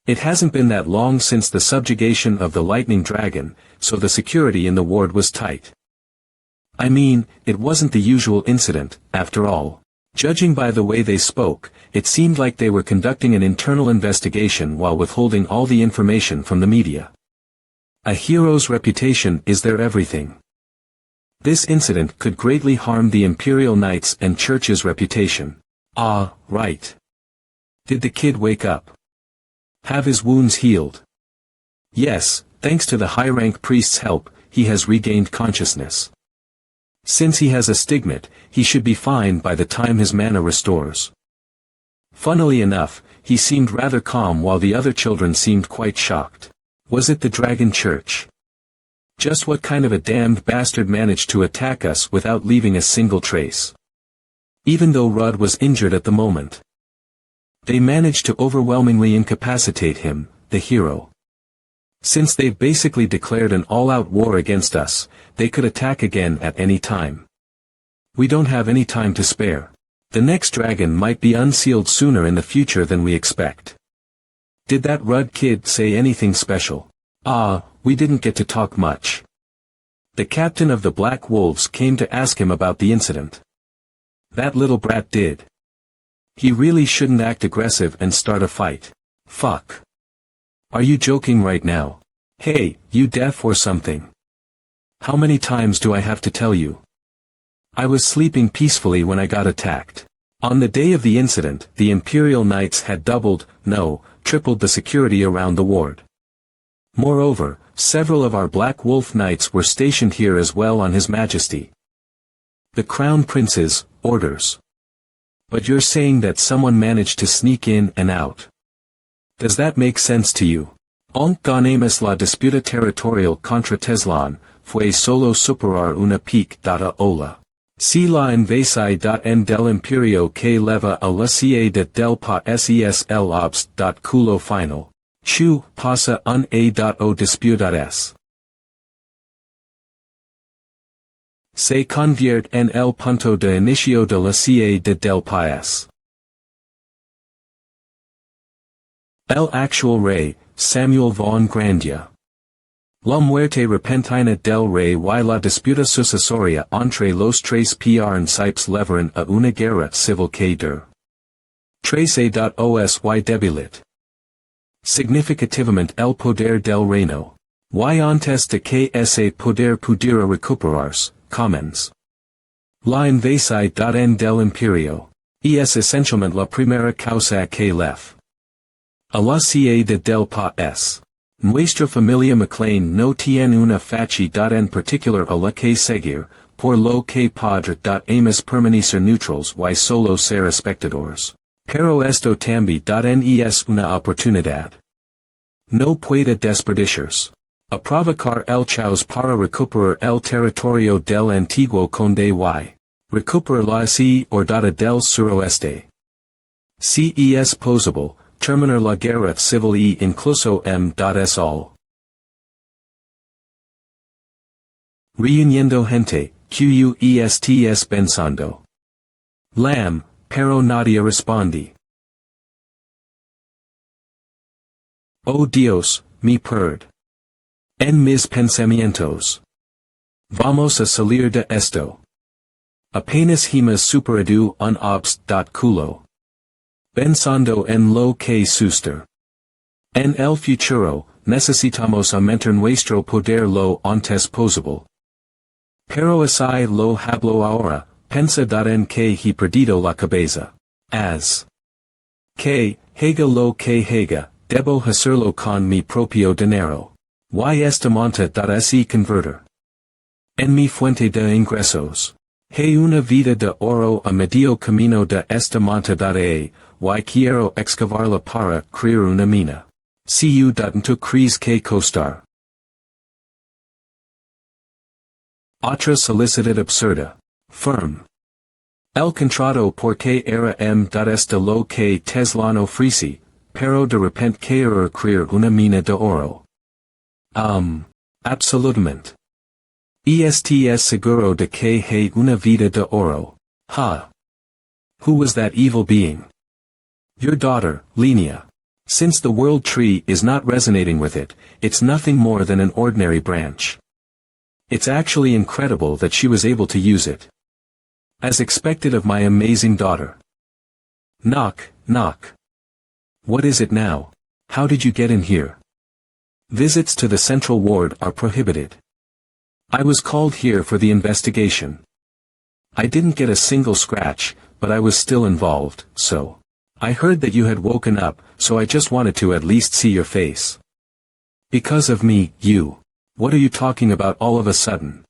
It hasn't been that long since the subjugation of the lightning dragon, so the security in the ward was tight. I mean, it wasn't the usual incident, after all. Judging by the way they spoke, it seemed like they were conducting an internal investigation while withholding all the information from the media. A hero's reputation is their everything. This incident could greatly harm the Imperial Knights and Church's reputation. Ah, right. Did the kid wake up? Have his wounds healed? Yes, thanks to the high-rank priest's help, he has regained consciousness. Since he has a stigmat, he should be fine by the time his mana restores. Funnily enough, he seemed rather calm while the other children seemed quite shocked. Was it the Dragon Church? Just what kind of a damned bastard managed to attack us without leaving a single trace? Even though Rudd was injured at the moment. They managed to overwhelmingly incapacitate him, the hero. Since they've basically declared an all-out war against us, they could attack again at any time. We don't have any time to spare. The next dragon might be unsealed sooner in the future than we expect. Did that Rudd kid say anything special? We didn't get to talk much. The captain of the Black Wolves came to ask him about the incident. That little brat did. He really shouldn't act aggressive and start a fight. Fuck. Are you joking right now? Hey, you deaf or something? How many times do I have to tell you? I was sleeping peacefully when I got attacked. On the day of the incident, the Imperial Knights had tripled the security around the ward. Moreover, several of our Black Wolf Knights were stationed here as well on His Majesty. The Crown Prince's orders. But you're saying that someone managed to sneak in and out. Does that make sense to you? Aunque ganemos la disputa territorial contra Teslan, fue solo superar una pique data ola. Si la invasión del imperio que leva a la ciudad del pa ses el obst. Culo final. Chu pasa un o disputades. Se convierte en el punto de inicio de la ciudad del país. El actual rey, Samuel von Grandia. La muerte repentina del rey y la disputa sucesoria entre los tres príncipes llevaron a una guerra civil que duró 13.osy debilit. Significativamente el poder del reino. Y antes de que ese poder pudiera recuperarse, comments. La invasión del imperio. Y es esencialmente la primera causa que lef. A la caída del país. Nuestra familia McLean no tiene una facultad en particular a la que seguir, por lo que podremos permanecer neutrals y solo ser espectadores. Pero esto también es una oportunidad. No puede desperdiciarse. Aprovechar el caos para recuperar el territorio del antiguo conde y recuperar la ciudad del suroeste. Si es posible, terminar la guerra civil e incluso m.sol. Reuniendo gente, quests pensando. Lam, pero nadie responde. Oh Dios, me perd. En mis pensamientos. Vamos a salir de esto. Apenas hemos superado un obstáculo. Pensando en lo que suceder. En el futuro, necesitamos aumentar nuestro poder lo antes posible. Pero así lo hablo ahora, pensad en que he perdido la cabeza. As. Que, haga lo que haga, debo hacerlo con mi propio dinero. Y esta monta así convertir. En mi fuente de ingresos. He una vida de oro a medio camino de esta monta y quiero excavarla para crear una mina. Ciudad tu crees que costar. Otra solicitud absurda. Firm. El contrato porque era de lo que Teslan ofrece, pero de repente querer crear una mina de oro. Absolutamente. Est seguro de que hay una vida de oro. Ha. Who was that evil being? Your daughter, Lenia. Since the world tree is not resonating with it, it's nothing more than an ordinary branch. It's actually incredible that she was able to use it. As expected of my amazing daughter. Knock, knock. What is it now? How did you get in here? Visits to the central ward are prohibited. I was called here for the investigation. I didn't get a single scratch, but I was still involved, so. I heard that you had woken up, so I just wanted to at least see your face. Because of me, you. What are you talking about all of a sudden?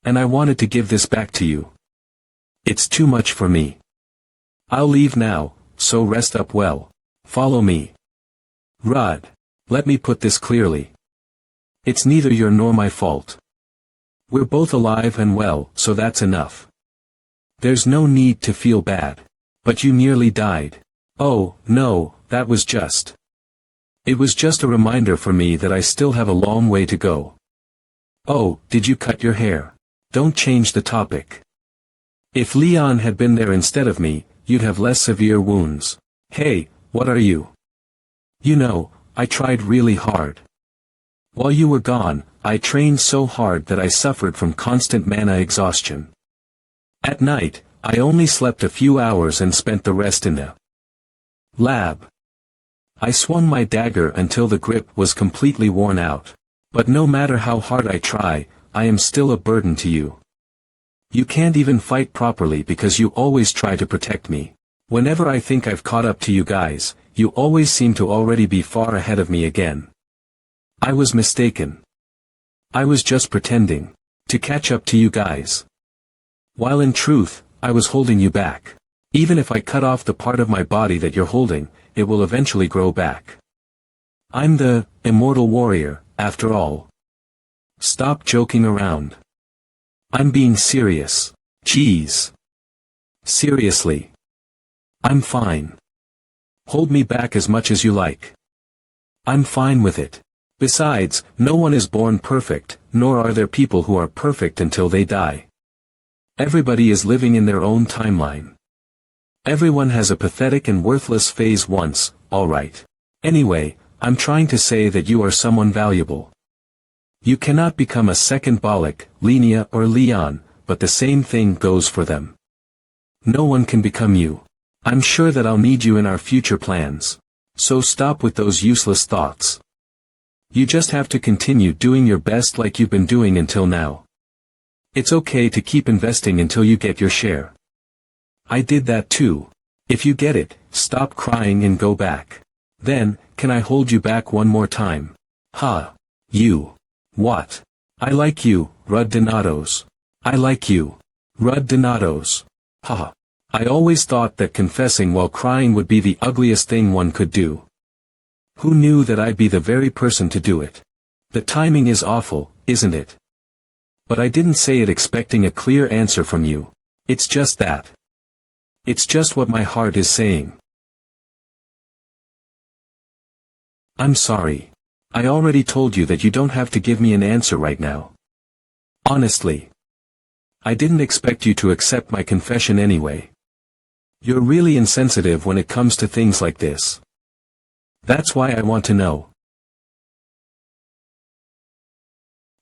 And I wanted to give this back to you. It's too much for me. I'll leave now, so rest up well. Follow me. Rod. Let me put this clearly. It's neither your nor my fault. We're both alive and well, so that's enough. There's no need to feel bad. But you nearly died. Oh, no, that was just. It was just a reminder for me that I still have a long way to go. Oh, did you cut your hair? Don't change the topic. If Leon had been there instead of me, you'd have less severe wounds. Hey, what are you? You know, I tried really hard. While you were gone, I trained so hard that I suffered from constant mana exhaustion. At night, I only slept a few hours and spent the rest in the lab. I swung my dagger until the grip was completely worn out. But no matter how hard I try, I am still a burden to you. You can't even fight properly because you always try to protect me. Whenever I think I've caught up to you guys, you always seem to already be far ahead of me again. I was mistaken. I was just pretending to catch up to you guys. While in truth, I was holding you back. Even if I cut off the part of my body that you're holding, it will eventually grow back. I'm the immortal warrior, after all. Stop joking around. I'm being serious. Jeez. Seriously. I'm fine. Hold me back as much as you like. I'm fine with it. Besides, no one is born perfect, nor are there people who are perfect until they die. Everybody is living in their own timeline. Everyone has a pathetic and worthless phase once, alright. Anyway, I'm trying to say that you are someone valuable. You cannot become a second Balak, Lenia or Leon, but the same thing goes for them. No one can become you. I'm sure that I'll need you in our future plans. So stop with those useless thoughts. You just have to continue doing your best like you've been doing until now. It's okay to keep investing until you get your share. I did that too. If you get it, stop crying and go back. Then, can I hold you back one more time? Ha! You. What? I like you, Rud Donatos. I like you. Rud Donatos. Ha! I always thought that confessing while crying would be the ugliest thing one could do. Who knew that I'd be the very person to do it? The timing is awful, isn't it? But I didn't say it expecting a clear answer from you. It's just that. It's just what my heart is saying. I'm sorry. I already told you that you don't have to give me an answer right now. Honestly. I didn't expect you to accept my confession anyway. You're really insensitive when it comes to things like this. That's why I want to know.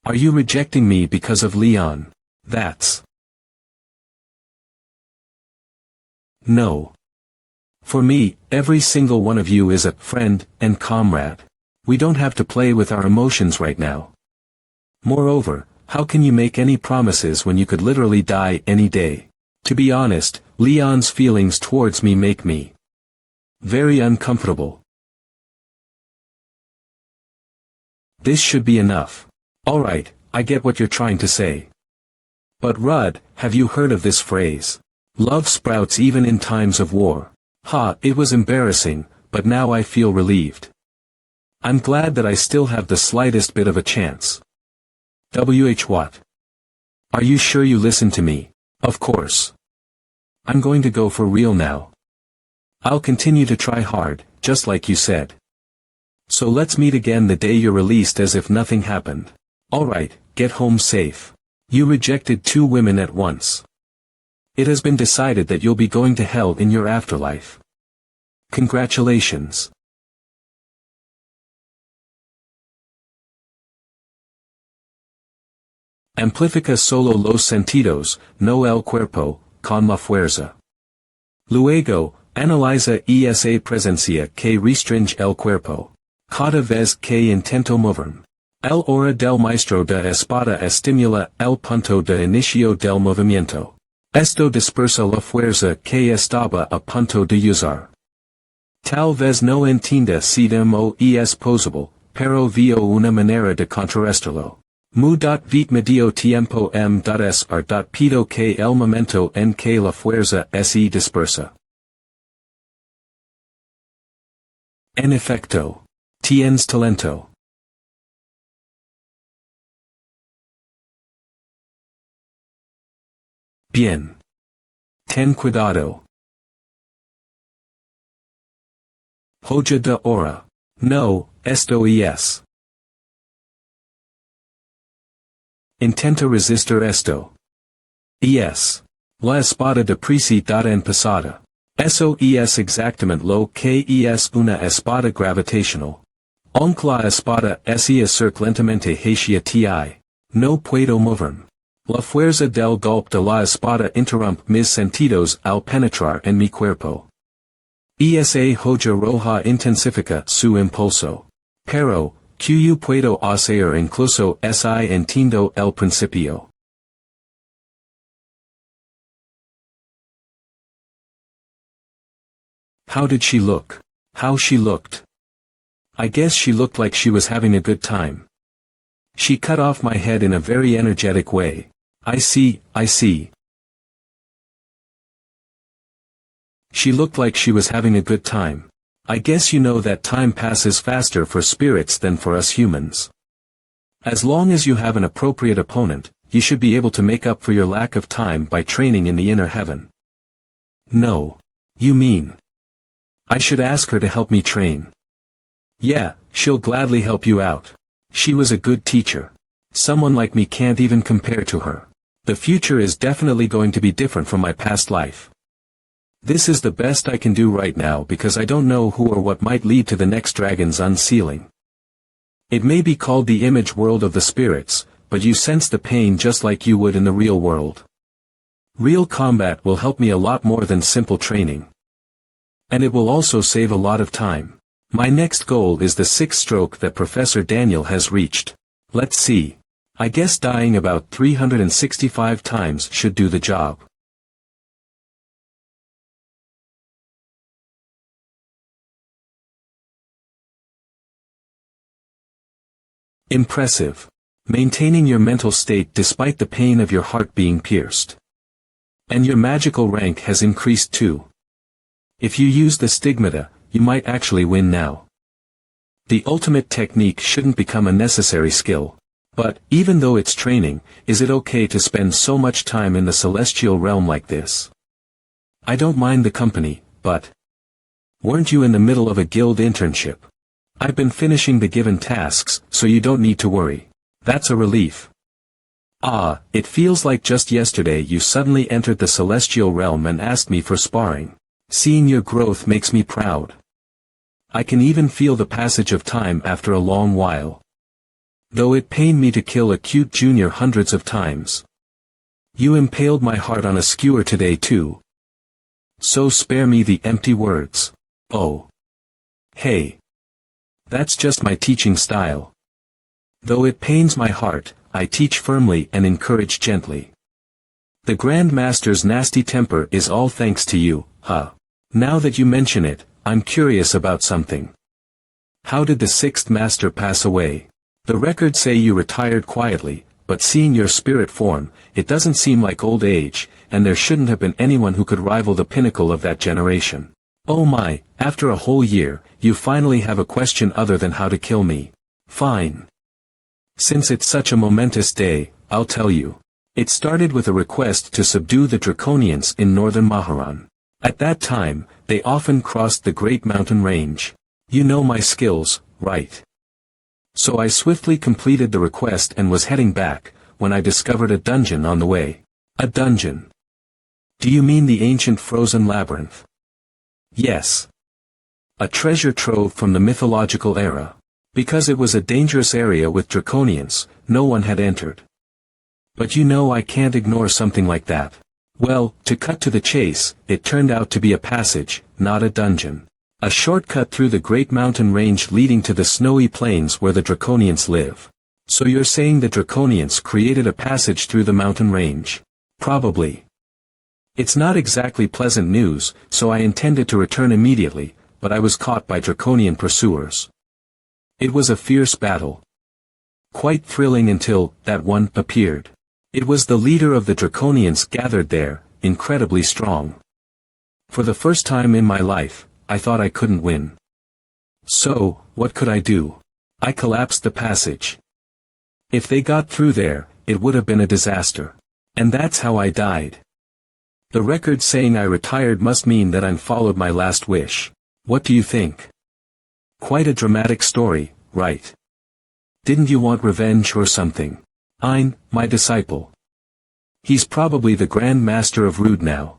Are you rejecting me because of Leon? That's... No. For me, every single one of you is a friend and comrade. We don't have to play with our emotions right now. Moreover, how can you make any promises when you could literally die any day? To be honest, Leon's feelings towards me make me very uncomfortable. This should be enough. Alright, I get what you're trying to say. But Rud, have you heard of this phrase? Love sprouts even in times of war. Ha, it was embarrassing, but now I feel relieved. I'm glad that I still have the slightest bit of a chance. What? Are you sure you listen to me? Of course. I'm going to go for real now. I'll continue to try hard, just like you said. So let's meet again the day you're released as if nothing happened. Alright, get home safe. You rejected 2 women at once. It has been decided that you'll be going to hell in your afterlife. Congratulations. Amplifica solo los sentidos, no el cuerpo, con la fuerza. Luego, analiza esa presencia que restringe el cuerpo. Cada vez que intento moverme. El hora del maestro de espada estimula el punto de inicio del movimiento. Esto dispersa la fuerza que estaba a punto de usar. Tal vez no entienda si demo es posible, pero veo una manera de contrarrestarlo. Mu.vit medio tiempo m.es.pido que el momento en que la fuerza se dispersa. En efecto. Tienes talento. Bien. Ten cuidado. Hoja de oro. No, esto es. Intenta resistir esto. Es. La espada de prisa en pasada. Eso es exactamente lo que es una espada gravitacional. Aunque la espada se acerca lentamente hacia ti. No puedo moverme. La fuerza del golpe de la espada interrumpe mis sentidos al penetrar en mi cuerpo. Esa hoja roja intensifica su impulso. Pero, ¿qué puedo hacer incluso si entiendo el principio? How did she look? How she looked. I guess she looked like she was having a good time. She cut off my head in a very energetic way. I see, I see. She looked like she was having a good time. I guess you know that time passes faster for spirits than for us humans. As long as you have an appropriate opponent, you should be able to make up for your lack of time by training in the inner heaven. No. You mean? I should ask her to help me train. Yeah, she'll gladly help you out. She was a good teacher. Someone like me can't even compare to her. The future is definitely going to be different from my past life. This is the best I can do right now because I don't know who or what might lead to the next dragon's unsealing. It may be called the image world of the spirits, but you sense the pain just like you would in the real world. Real combat will help me a lot more than simple training. And it will also save a lot of time. My next goal is the 6th stroke that Professor Daniel has reached. Let's see. I guess dying about 365 times should do the job. Impressive. Maintaining your mental state despite the pain of your heart being pierced. And your magical rank has increased too. If you use the stigmata, you might actually win now. The ultimate technique shouldn't become a necessary skill. But, even though it's training, is it okay to spend so much time in the celestial realm like this? I don't mind the company, but... Weren't you in the middle of a guild internship? I've been finishing the given tasks, so you don't need to worry. That's a relief. Ah, it feels like just yesterday you suddenly entered the celestial realm and asked me for sparring. Seeing your growth makes me proud. I can even feel the passage of time after a long while. Though it pained me to kill a cute junior hundreds of times. You impaled my heart on a skewer today too. So spare me the empty words. Oh. Hey. That's just my teaching style. Though it pains my heart, I teach firmly and encourage gently. The Grand Master's nasty temper is all thanks to you, huh? Now that you mention it, I'm curious about something. How did the 6th Master pass away? The records say you retired quietly, but seeing your spirit form, it doesn't seem like old age, and there shouldn't have been anyone who could rival the pinnacle of that generation. Oh my, after a whole year, you finally have a question other than how to kill me. Fine. Since it's such a momentous day, I'll tell you. It started with a request to subdue the Draconians in northern Maharan. At that time, they often crossed the Great Mountain Range. You know my skills, right? So I swiftly completed the request and was heading back, when I discovered a dungeon on the way. A dungeon? Do you mean the ancient frozen labyrinth? Yes. A treasure trove from the mythological era. Because it was a dangerous area with Draconians, no one had entered. But you know I can't ignore something like that. Well, to cut to the chase, it turned out to be a passage, not a dungeon. A shortcut through the Great Mountain Range leading to the snowy plains where the Draconians live. So you're saying the Draconians created a passage through the mountain range? Probably. It's not exactly pleasant news, so I intended to return immediately, but I was caught by Draconian pursuers. It was a fierce battle. Quite thrilling until that one appeared. It was the leader of the Draconians gathered there, incredibly strong. For the first time in my life, I thought I couldn't win. So, what could I do? I collapsed the passage. If they got through there, it would have been a disaster. And that's how I died. The record saying I retired must mean that I followed my last wish. What do you think? Quite a dramatic story, right? Didn't you want revenge or something? Ein, my disciple. He's probably the Grand Master of Rude now.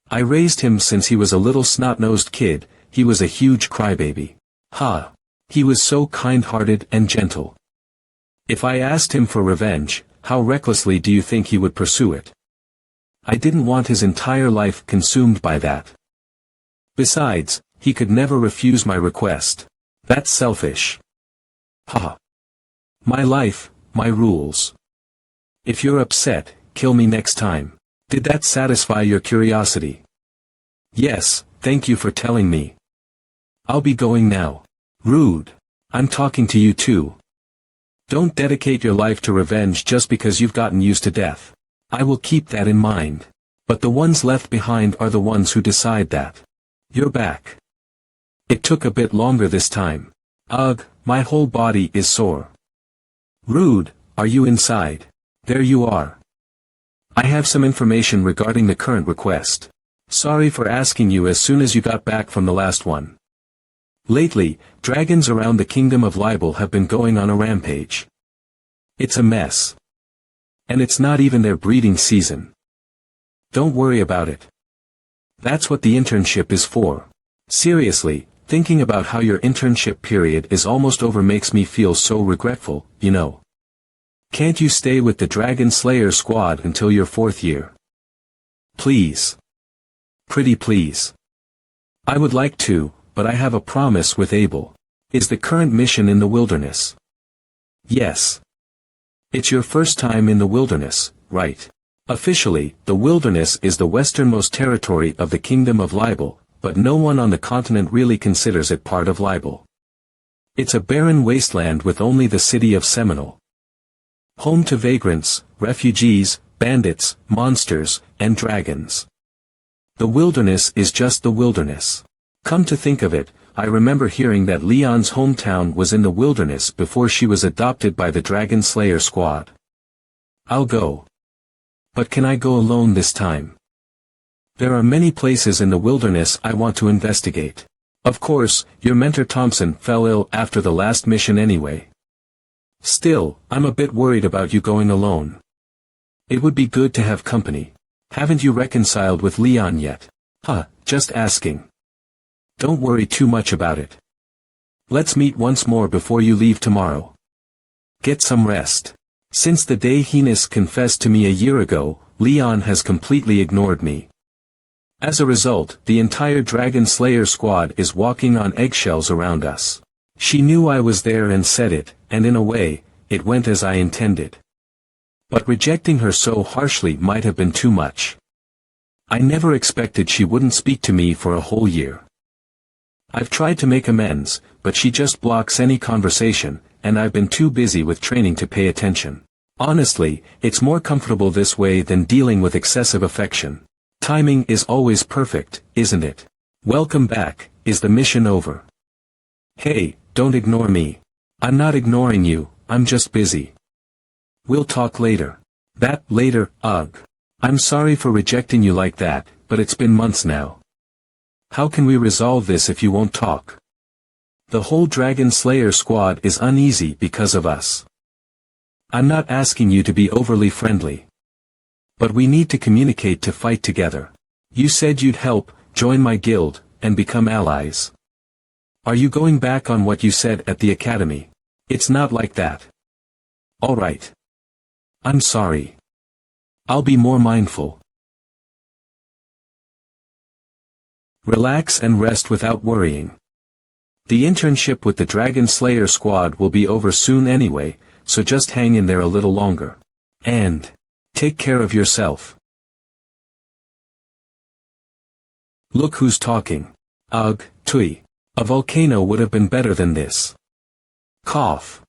I raised him since he was a little snot-nosed kid, he was a huge crybaby. Ha! He was so kind-hearted and gentle. If I asked him for revenge, how recklessly do you think he would pursue it? I didn't want his entire life consumed by that. Besides, he could never refuse my request. That's selfish. Ha! My life, my rules. If you're upset, kill me next time. Did that satisfy your curiosity? Yes, thank you for telling me. I'll be going now. Rude. I'm talking to you too. Don't dedicate your life to revenge just because you've gotten used to death. I will keep that in mind. But the ones left behind are the ones who decide that. You're back. It took a bit longer this time. Ugh, my whole body is sore. Rude, are you inside? There you are. I have some information regarding the current request. Sorry for asking you as soon as you got back from the last one. Lately, dragons around the Kingdom of Libel have been going on a rampage. It's a mess. And it's not even their breeding season. Don't worry about it. That's what the internship is for. Seriously, thinking about how your internship period is almost over makes me feel so regretful, you know. Can't you stay with the Dragon Slayer squad until your 4th year? Please. Pretty please. I would like to, but I have a promise with Abel. Is the current mission in the wilderness? Yes. It's your first time in the wilderness, right? Officially, the wilderness is the westernmost territory of the Kingdom of Libel, but no one on the continent really considers it part of Libel. It's a barren wasteland with only the city of Seminole. Home to vagrants, refugees, bandits, monsters, and dragons. The wilderness is just the wilderness. Come to think of it, I remember hearing that Leon's hometown was in the wilderness before she was adopted by the Dragon Slayer squad. I'll go. But can I go alone this time? There are many places in the wilderness I want to investigate. Of course, your mentor Thompson fell ill after the last mission anyway. Still, I'm a bit worried about you going alone. It would be good to have company. Haven't you reconciled with Leon yet? Just asking. Don't worry too much about it. Let's meet once more before you leave tomorrow. Get some rest. Since the day Heinous confessed to me a year ago, Leon has completely ignored me. As a result, the entire Dragon Slayer squad is walking on eggshells around us. She knew I was there and said it, and in a way, it went as I intended. But rejecting her so harshly might have been too much. I never expected she wouldn't speak to me for a whole year. I've tried to make amends, but she just blocks any conversation, and I've been too busy with training to pay attention. Honestly, it's more comfortable this way than dealing with excessive affection. Timing is always perfect, isn't it? Welcome back. Is the mission over? Hey, don't ignore me. I'm not ignoring you, I'm just busy. We'll talk later. That, later, ugh. I'm sorry for rejecting you like that, but it's been months now. How can we resolve this if you won't talk? The whole Dragon Slayer squad is uneasy because of us. I'm not asking you to be overly friendly. But we need to communicate to fight together. You said you'd help, join my guild, and become allies. Are you going back on what you said at the academy? It's not like that. Alright. I'm sorry. I'll be more mindful. Relax and rest without worrying. The internship with the Dragon Slayer squad will be over soon anyway, so just hang in there a little longer. And take care of yourself. Look who's talking. Ugh, tui. A volcano would have been better than this. Cough.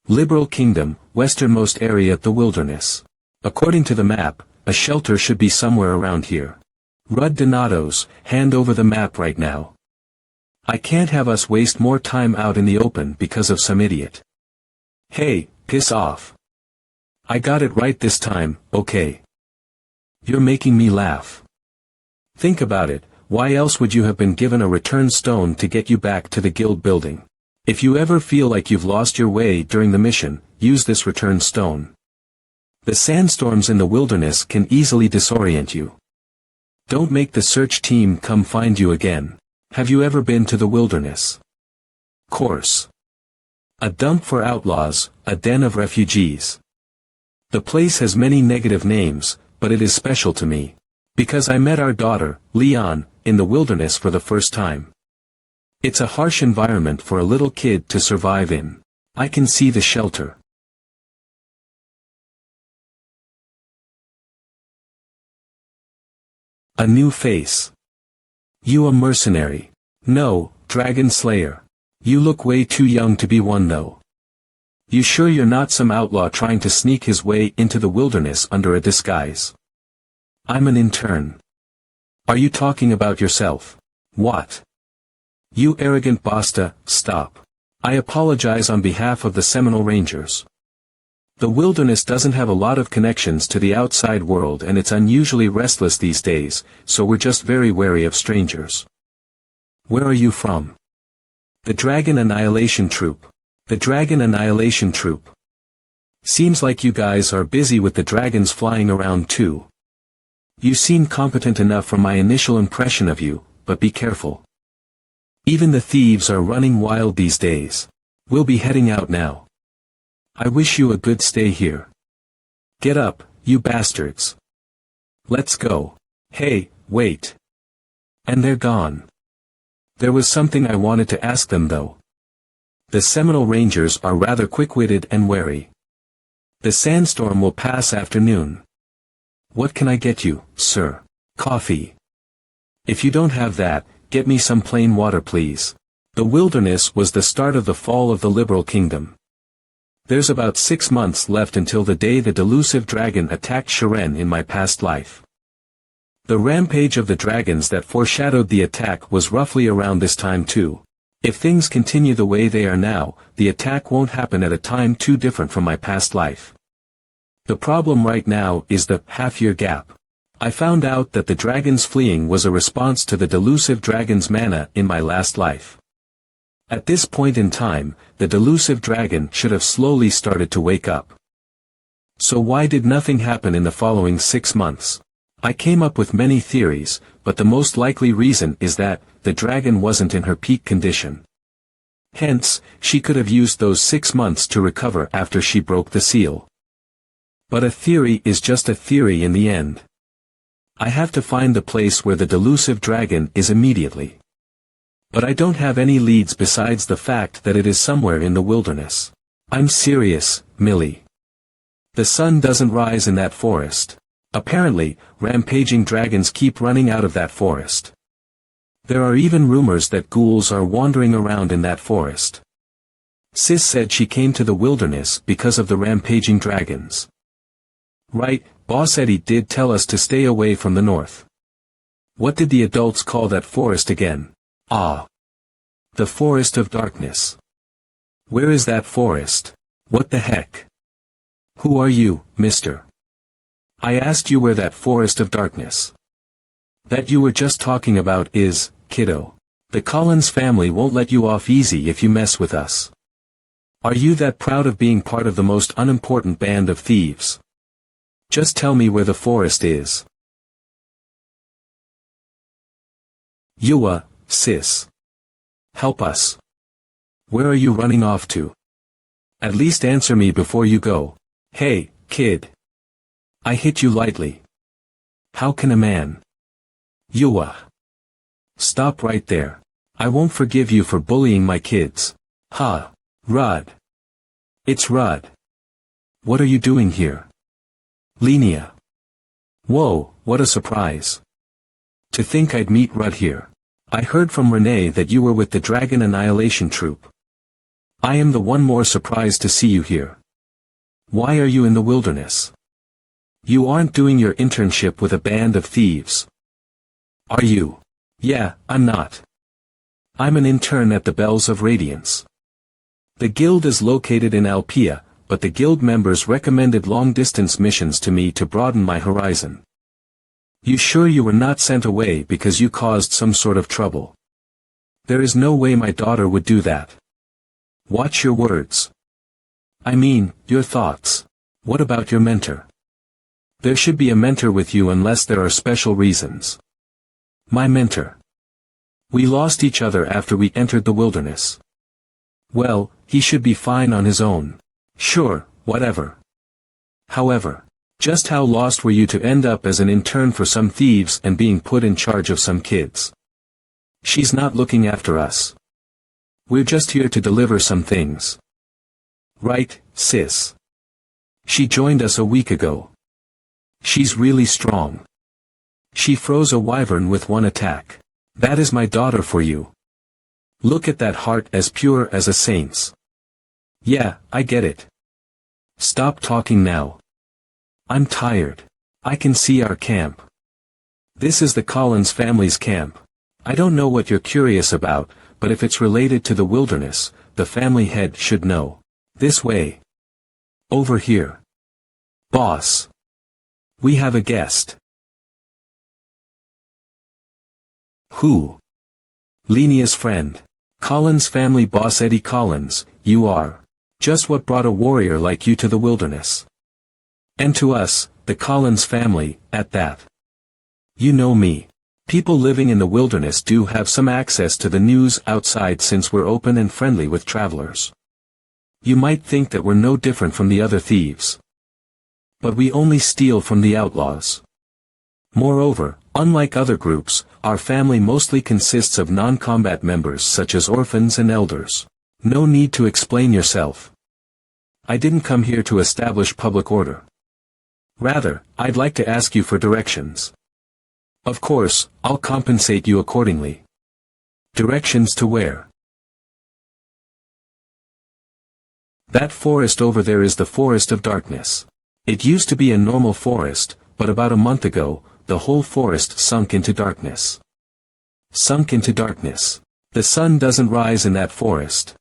Liberal Kingdom, westernmost area of the wilderness. According to the map, a shelter should be somewhere around here. Rud Donatos, hand over the map right now. I can't have us waste more time out in the open because of some idiot. Hey, piss off. I got it right this time, okay. You're making me laugh. Think about it, why else would you have been given a return stone to get you back to the guild building? If you ever feel like you've lost your way during the mission, use this return stone. The sandstorms in the wilderness can easily disorient you. Don't make the search team come find you again. Have you ever been to the wilderness? Course. A dump for outlaws, a den of refugees. The place has many negative names, but it is special to me. Because I met our daughter, Leon, in the wilderness for the first time. It's a harsh environment for a little kid to survive in. I can see the shelter. A new face. You a mercenary. No, Dragon Slayer. You look way too young to be one though. You sure you're not some outlaw trying to sneak his way into the wilderness under a disguise? I'm an intern. Are you talking about yourself? What? You arrogant basta, stop. I apologize on behalf of the Seminole Rangers. The wilderness doesn't have a lot of connections to the outside world and it's unusually restless these days, so we're just very wary of strangers. Where are you from? The Dragon Annihilation Troop. The Dragon Annihilation Troop. Seems like you guys are busy with the dragons flying around too. You seem competent enough from my initial impression of you, but be careful. Even the thieves are running wild these days. We'll be heading out now. I wish you a good stay here. Get up, you bastards. Let's go. Hey, wait. And they're gone. There was something I wanted to ask them though. The Seminole Rangers are rather quick-witted and wary. The sandstorm will pass after noon. What can I get you, sir? Coffee. If you don't have that, get me some plain water please. The wilderness was the start of the fall of the liberal kingdom. There's about 6 months left until the day the delusive dragon attacked Shiren in my past life. The rampage of the dragons that foreshadowed the attack was roughly around this time too. If things continue the way they are now, the attack won't happen at a time too different from my past life. The problem right now is the half-year gap. I found out that the dragons fleeing was a response to the delusive dragon's mana in my last life. At this point in time, the delusive dragon should have slowly started to wake up. So why did nothing happen in the following 6 months? I came up with many theories, but the most likely reason is that the dragon wasn't in her peak condition. Hence, she could have used those 6 months to recover after she broke the seal. But a theory is just a theory in the end. I have to find the place where the delusive dragon is immediately. But I don't have any leads besides the fact that it is somewhere in the wilderness. I'm serious, Millie. The sun doesn't rise in that forest. Apparently, rampaging dragons keep running out of that forest. There are even rumors that ghouls are wandering around in that forest. Sis said she came to the wilderness because of the rampaging dragons. Right, Boss Eddie did tell us to stay away from the north. What did the adults call that forest again? Ah. The Forest of Darkness. Where is that forest? What the heck? Who are you, mister? I asked you where that Forest of Darkness that you were just talking about is, kiddo. The Collins family won't let you off easy if you mess with us. Are you that proud of being part of the most unimportant band of thieves? Just tell me where the forest is. Yua, sis. Help us. Where are you running off to? At least answer me before you go. Hey, kid. I hit you lightly. How can a man? Yua. Stop right there. I won't forgive you for bullying my kids. Ha. Rud. It's Rud. What are you doing here? Linnea. Whoa, what a surprise. To think I'd meet Rud here. I heard from Renee that you were with the Dragon Annihilation Troop. I am the one more surprised to see you here. Why are you in the wilderness? You aren't doing your internship with a band of thieves. Are you? Yeah, I'm not. I'm an intern at the Bells of Radiance. The guild is located in Alpea, but the guild members recommended long-distance missions to me to broaden my horizon. You sure you were not sent away because you caused some sort of trouble? There is no way my daughter would do that. Watch your words. I mean, your thoughts. What about your mentor? There should be a mentor with you unless there are special reasons. My mentor. We lost each other after we entered the wilderness. Well, he should be fine on his own. Sure, whatever. However, just how lost were you to end up as an intern for some thieves and being put in charge of some kids? She's not looking after us. We're just here to deliver some things. Right, sis? She joined us a week ago. She's really strong. She froze a wyvern with one attack. That is my daughter for you. Look at that heart as pure as a saint's. Yeah, I get it. Stop talking now. I'm tired. I can see our camp. This is the Collins family's camp. I don't know what you're curious about, but if it's related to the wilderness, the family head should know. This way. Over here. Boss. We have a guest. Who? Linnea's friend. Collins family boss Eddie Collins, you are. Just what brought a warrior like you to the wilderness. And to us, the Collins family, at that. You know me. People living in the wilderness do have some access to the news outside since we're open and friendly with travelers. You might think that we're no different from the other thieves. But we only steal from the outlaws. Moreover, unlike other groups, our family mostly consists of non-combat members such as orphans and elders. No need to explain yourself. I didn't come here to establish public order. Rather, I'd like to ask you for directions. Of course, I'll compensate you accordingly. Directions to where? That forest over there is the Forest of Darkness. It used to be a normal forest, but about a month ago, the whole forest sunk into darkness. Sunk into darkness. The sun doesn't rise in that forest.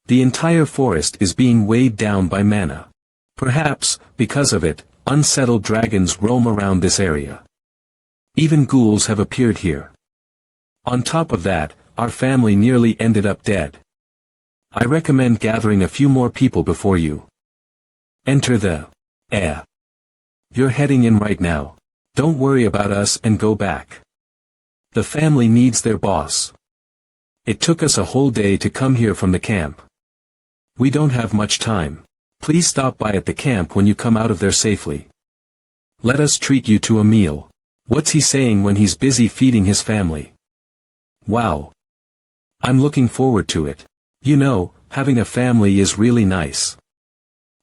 The entire forest is being weighed down by mana. Perhaps, because of it, unsettled dragons roam around this area. Even ghouls have appeared here. On top of that, our family nearly ended up dead. I recommend gathering a few more people before you enter the air. You're heading in right now. Don't worry about us and go back. The family needs their boss. It took us a whole day to come here from the camp. We don't have much time. Please stop by at the camp when you come out of there safely. Let us treat you to a meal. What's he saying when he's busy feeding his family? Wow. I'm looking forward to it. You know, having a family is really nice.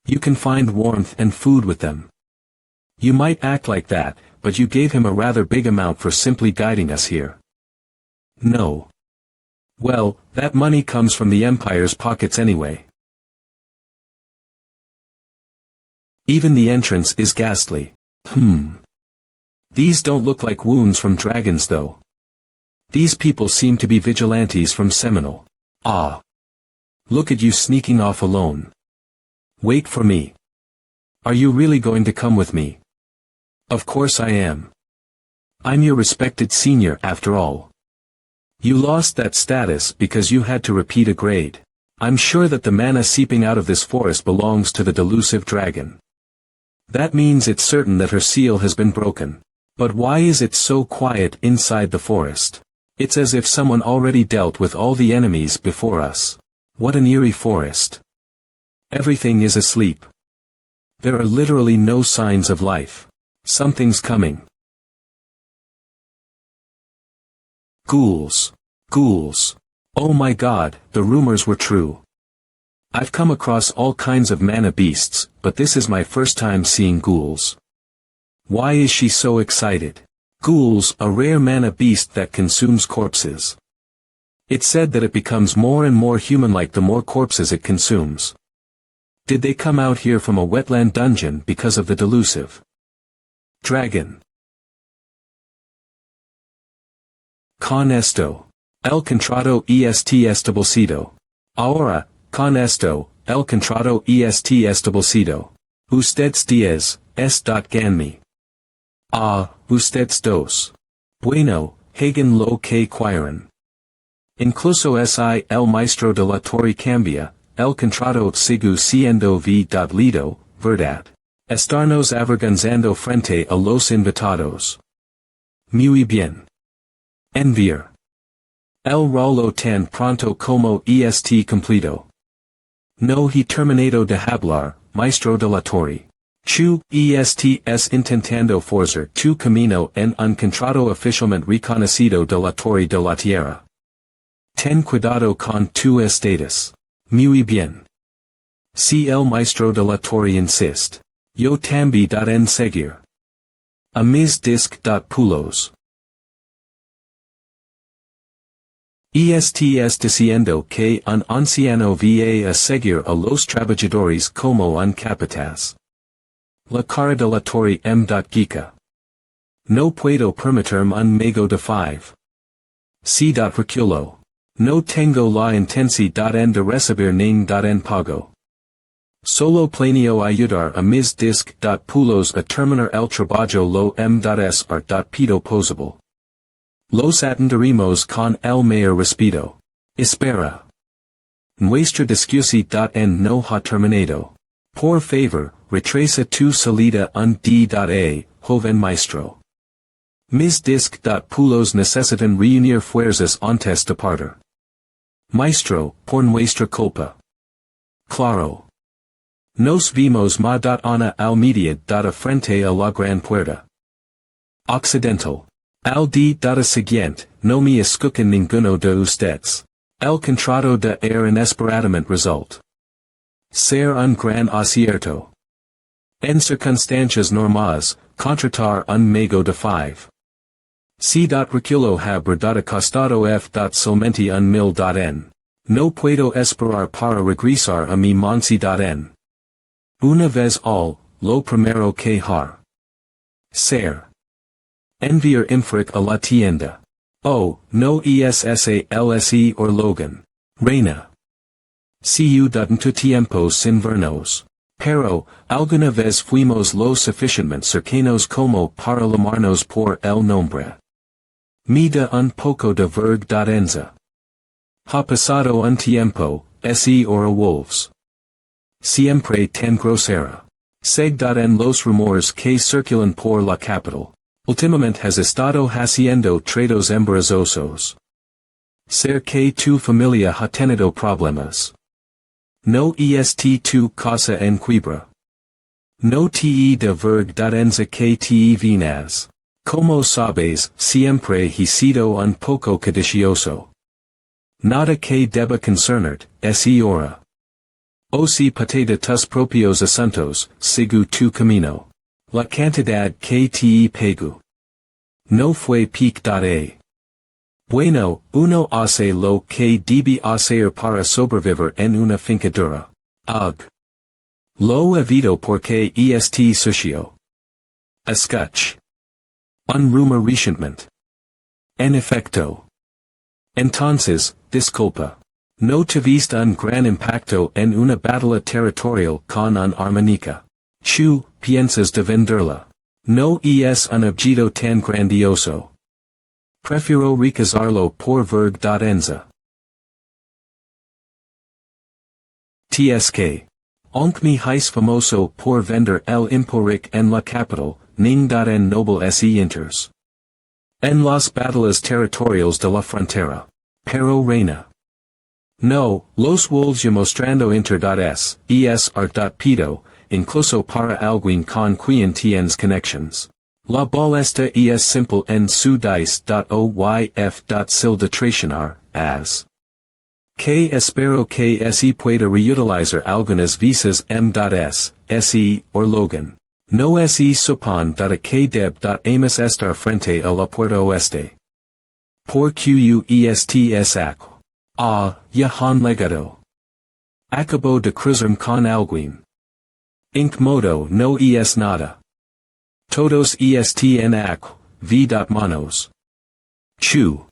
You can find warmth and food with them. You might act like that, but you gave him a rather big amount for simply guiding us here. No. Well, that money comes from the Empire's pockets anyway. Even the entrance is ghastly. These don't look like wounds from dragons though. These people seem to be vigilantes from Seminole. Ah. Look at you sneaking off alone. Wait for me. Are you really going to come with me? Of course I am. I'm your respected senior after all. You lost that status because you had to repeat a grade. I'm sure that the mana seeping out of this forest belongs to the delusive dragon. That means it's certain that her seal has been broken. But why is it so quiet inside the forest? It's as if someone already dealt with all the enemies before us. What an eerie forest. Everything is asleep. There are literally no signs of life. Something's coming. Ghouls. Ghouls. Oh my god, the rumors were true. I've come across all kinds of mana beasts, but this is my first time seeing ghouls. Why is she so excited? Ghouls, a rare mana beast that consumes corpses. It's said that it becomes more and more human-like the more corpses it consumes. Did they come out here from a wetland dungeon because of the delusive dragon? Con esto. El contrato est establecido. Ahora, con esto, el contrato est establecido. Ustedes diez, ganme. Ustedes dos. Bueno, hagen lo que quieran. Incluso si el maestro de la torre cambia, el contrato sigue siendo lido, verdad. Estarnos avergonzando frente a los invitados. Muy bien. Enviar. El rolo tan pronto como est completo. No he terminado de hablar, maestro de la torre. Chu, es intentando forzar tu camino en un contrato oficialmente reconocido de la torre de la tierra. Ten cuidado con tu estatus. Muy bien. Si el maestro de la torre insist. Yo tambi en seguir. A mis disc. Pulos. Est diciendo que un anciano va a seguir a los trabajadores como un capataz. La cara de la torre Gica. No puedo permitirme un mago de 5. Si. Reculo. No tengo la intensidad de recibir en pago. Solo planeo ayudar a mis disc. Pulos a terminar el trabajo lo s. Pido posible. Los atenderemos con el mayor respeto. Espera. Nuestra discusión no ha terminado. Por favor, retrasa tu salida un d. Joven maestro. Mis disc. Pulos necesitan reunir fuerzas antes de partir. Maestro, por nuestra culpa. Claro. Nos vimos ana al mediodía frente a la gran puerta. Occidental. Al día siguiente, no me escuchan ninguno de ustedes. El contrato de inesperadamente result. Ser un gran acierto. En circunstancias normales, contratar un mago de 5. C. Reculo haber costado F. Solamente un mil. N. No puedo esperar para regresar a mi mansi. N. Una vez al, lo primero que har. Ser. Enviar infric a la tienda. Oh, no lse or Logan. Reina. See you tu tiempos sin vernos. Pero, alguna vez fuimos lo suficientemente cercanos como para llamarnos por el nombre. Me da un poco de vergüenza. Ha pasado un tiempo, ese hora wolves. Siempre tan grosera. En los rumores que circulan por la capital. Últimamente has estado haciendo tratos embarazosos. Ser que tu familia ha tenido problemas. No tu casa en quiebra. No te de vergüenza que te vinas. Como sabes, siempre he sido un poco codicioso. Nada que deba concernerte, esa hora. O si pate de tus propios asuntos, sigu tu camino. La cantidad que te pago. No fue pic. Bueno, uno hace lo que debe hacer para sobrevivir en una finca dura. Lo evito porque est sucio. Escuch. Un rumor recientemente. En efecto. Entonces, disculpa. No tuviste un gran impacto en una batalla territorial con un armónica. Chu, piensas de venderla. No es un objeto tan grandioso. Prefiero recazarlo por vergüenza. Tsk. Aunque me hice famoso por vender el emporic en la capital, ning en noble se inters. En las batallas territoriales de la frontera. Pero reina. No, los wolves mostrando es pido, incluso para alguien con quien tienes connections. La ballesta es simple en su dice.oyf. Sil de traicionar, as. Que espero que se pueda reutilizar algunas veces m.s, se, or Logan. No se supone que deb.amos estar frente a la puerta oeste. Por quests ac. Ya han legado. Acabo de cruzarme con alguien. Inc modo no es nada. Todos en ac, v.manos. Chu.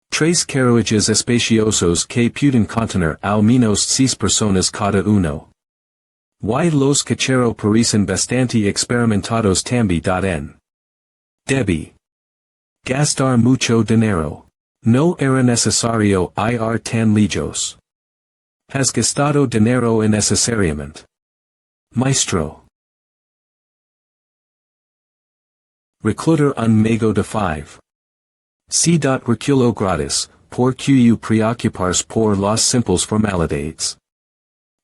Tres carruajes espaciosos que pueden contener al menos 6 personas cada uno. Y los cacheros parecen bastante experimentados también. Debí gastar mucho dinero. No era necesario ir tan lejos. Has gastado dinero innecesariamente. Maestro. Reclutar un mago de 5. C. Reculo gratis, por preocuparse por las simples formalidades.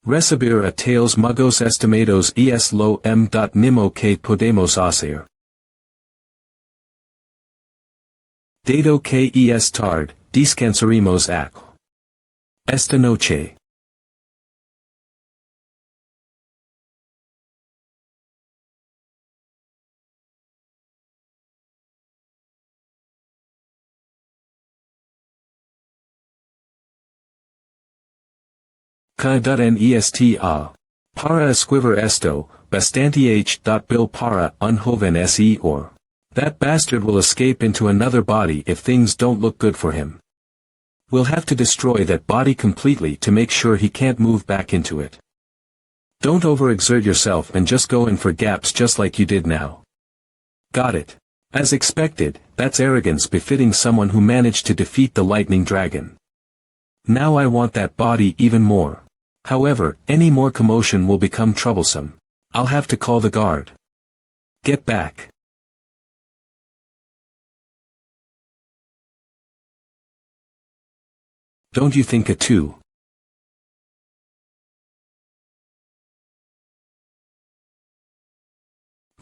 Recibir a tales magos estimados es lo mínimo que podemos hacer. Dado que es tarde, descansaremos ac. Esta noche. En esta. Para esquivar esto, bastante h. Bill para un joven se or. That bastard will escape into another body if things don't look good for him. We'll have to destroy that body completely to make sure he can't move back into it. Don't overexert yourself and just go in for gaps just like you did now. Got it. As expected, that's arrogance befitting someone who managed to defeat the lightning dragon. Now I want that body even more. However, any more commotion will become troublesome. I'll have to call the guard. Get back. Don't you think it too?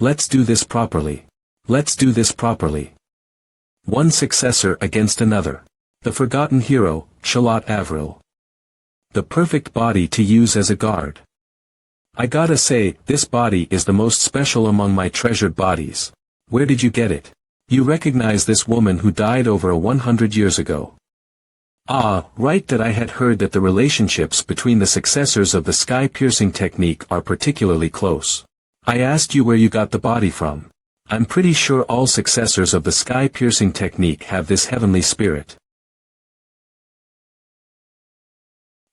Let's do this properly. Let's do this properly. One successor against another. The forgotten hero, Charlotte Avril. The perfect body to use as a guard. I gotta say, this body is the most special among my treasured bodies. Where did you get it? You recognize this woman who died over 100 years ago. Ah, right, that I had heard that the relationships between the successors of the sky-piercing technique are particularly close. I asked you where you got the body from. I'm pretty sure all successors of the sky-piercing technique have this heavenly spirit.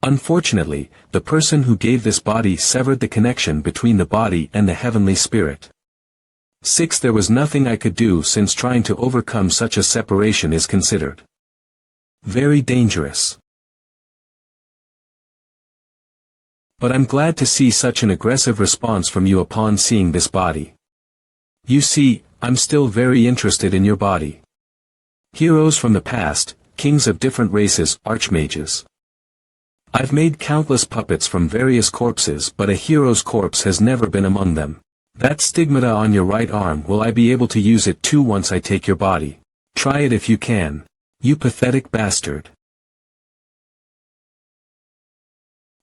Unfortunately, the person who gave this body severed the connection between the body and the heavenly spirit. 6. There was nothing I could do since trying to overcome such a separation is considered very dangerous. But I'm glad to see such an aggressive response from you upon seeing this body. You see, I'm still very interested in your body. Heroes from the past, kings of different races, archmages. I've made countless puppets from various corpses, but a hero's corpse has never been among them. That stigmata on your right arm, will I be able to use it too once I take your body? Try it if you can. You pathetic bastard.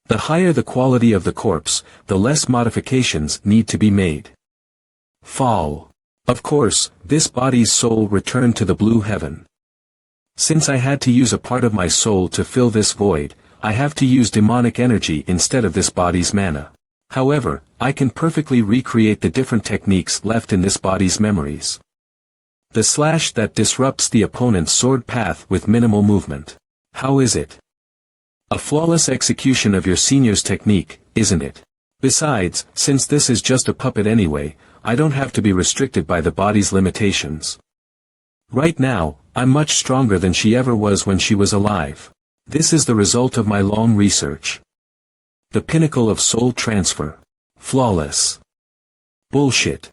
The higher the quality of the corpse, the less modifications need to be made. Fall. Of course, this body's soul returned to the blue heaven. Since I had to use a part of my soul to fill this void, I have to use demonic energy instead of this body's mana. However, I can perfectly recreate the different techniques left in this body's memories. The slash that disrupts the opponent's sword path with minimal movement. How is it? A flawless execution of your senior's technique, isn't it? Besides, since this is just a puppet anyway, I don't have to be restricted by the body's limitations. Right now, I'm much stronger than she ever was when she was alive. This is the result of my long research. The pinnacle of soul transfer. Flawless. Bullshit.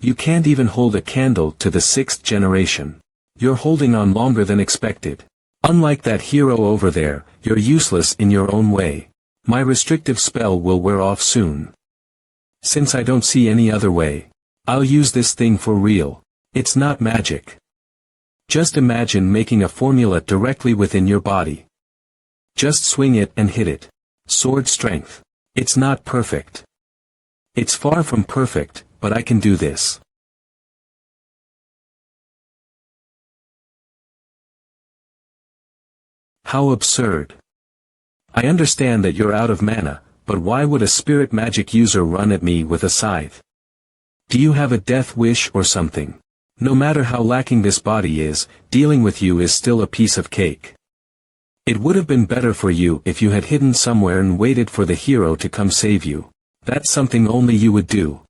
You can't even hold a candle to the 6th generation. You're holding on longer than expected. Unlike that hero over there, you're useless in your own way. My restrictive spell will wear off soon. Since I don't see any other way, I'll use this thing for real. It's not magic. Just imagine making a formula directly within your body. Just swing it and hit it. Sword strength. It's not perfect. It's far from perfect, but I can do this. How absurd. I understand that you're out of mana, but why would a spirit magic user run at me with a scythe? Do you have a death wish or something? No matter how lacking this body is, dealing with you is still a piece of cake. It would have been better for you if you had hidden somewhere and waited for the hero to come save you. That's something only you would do.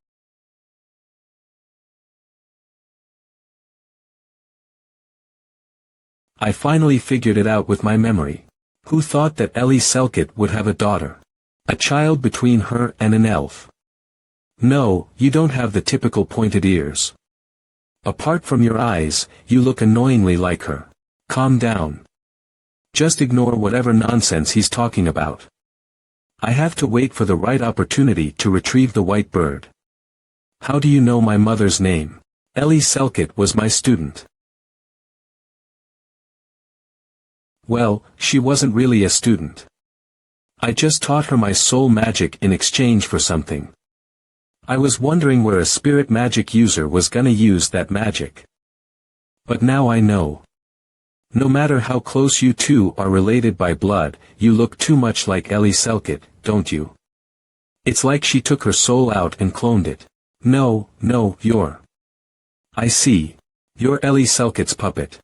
I finally figured it out with my memory. Who thought that Ellie Selkett would have a daughter? A child between her and an elf. No, you don't have the typical pointed ears. Apart from your eyes, you look annoyingly like her. Calm down. Just ignore whatever nonsense he's talking about. I have to wait for the right opportunity to retrieve the white bird. How do you know my mother's name? Ellie Selkett was my student. Well, she wasn't really a student. I just taught her my soul magic in exchange for something. I was wondering where a spirit magic user was gonna use that magic. But now I know. No matter how close you two are related by blood, you look too much like Ellie Selkett, don't you? It's like she took her soul out and cloned it. No, you're... I see. You're Ellie Selkett's puppet.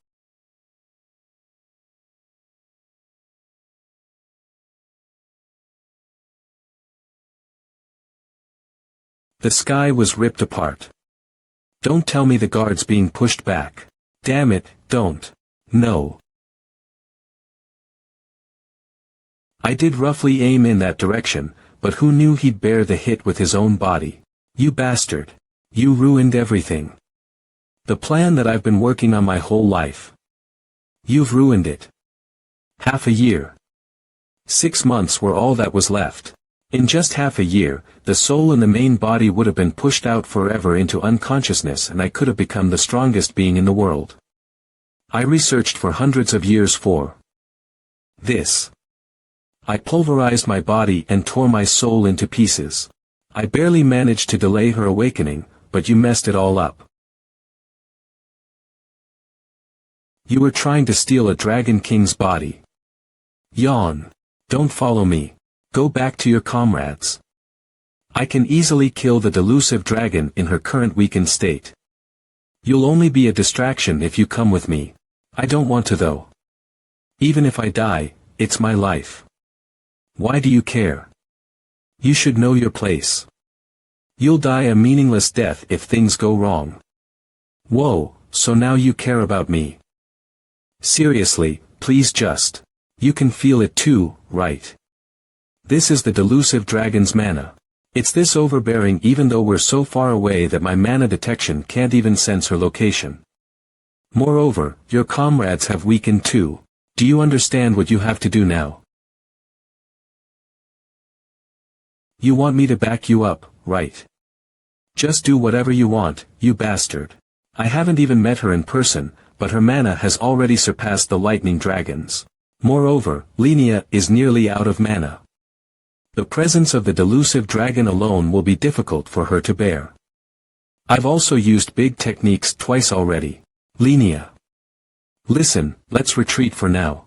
The sky was ripped apart. Don't tell me the guard's being pushed back. Damn it, don't. No. I did roughly aim in that direction, but who knew he'd bear the hit with his own body? You bastard. You ruined everything. The plan that I've been working on my whole life. You've ruined it. Half a year. 6 months were all that was left. In just half a year, the soul and the main body would have been pushed out forever into unconsciousness and I could have become the strongest being in the world. I researched for hundreds of years for this. I pulverized my body and tore my soul into pieces. I barely managed to delay her awakening, but you messed it all up. You were trying to steal a Dragon King's body. Yawn. Don't follow me. Go back to your comrades. I can easily kill the delusive dragon in her current weakened state. You'll only be a distraction if you come with me. I don't want to though. Even if I die, it's my life. Why do you care? You should know your place. You'll die a meaningless death if things go wrong. Whoa, so now you care about me. Seriously, please just. You can feel it too, right? This is the delusive dragon's mana. It's this overbearing even though we're so far away that my mana detection can't even sense her location. Moreover, your comrades have weakened too. Do you understand what you have to do now? You want me to back you up, right? Just do whatever you want, you bastard. I haven't even met her in person, but her mana has already surpassed the lightning dragons. Moreover, Linnea is nearly out of mana. The presence of the delusive dragon alone will be difficult for her to bear. I've also used big techniques twice already. Linnea. Listen, let's retreat for now.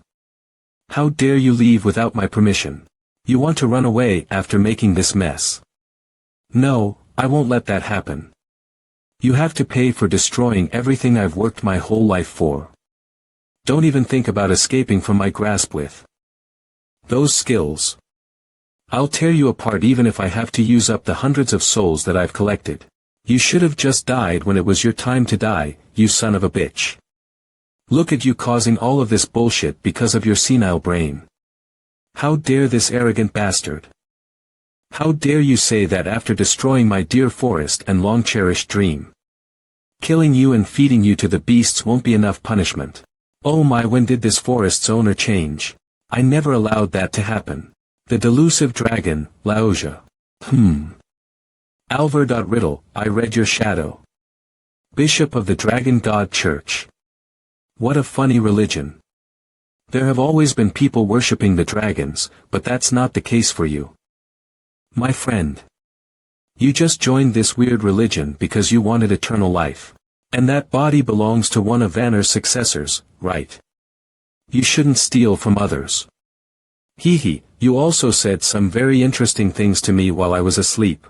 How dare you leave without my permission? You want to run away after making this mess? No, I won't let that happen. You have to pay for destroying everything I've worked my whole life for. Don't even think about escaping from my grasp with those skills. I'll tear you apart even if I have to use up the hundreds of souls that I've collected. You should have just died when it was your time to die, you son of a bitch. Look at you causing all of this bullshit because of your senile brain. How dare this arrogant bastard? How dare you say that after destroying my dear forest and long-cherished dream? Killing you and feeding you to the beasts won't be enough punishment. Oh my, when did this forest's owner change? I never allowed that to happen. The delusive dragon, Laoja. Alvar. I read your shadow. Bishop of the Dragon God Church. What a funny religion. There have always been people worshipping the dragons, but that's not the case for you. My friend. You just joined this weird religion because you wanted eternal life. And that body belongs to one of Vanner's successors, right? You shouldn't steal from others. You also said some very interesting things to me while I was asleep.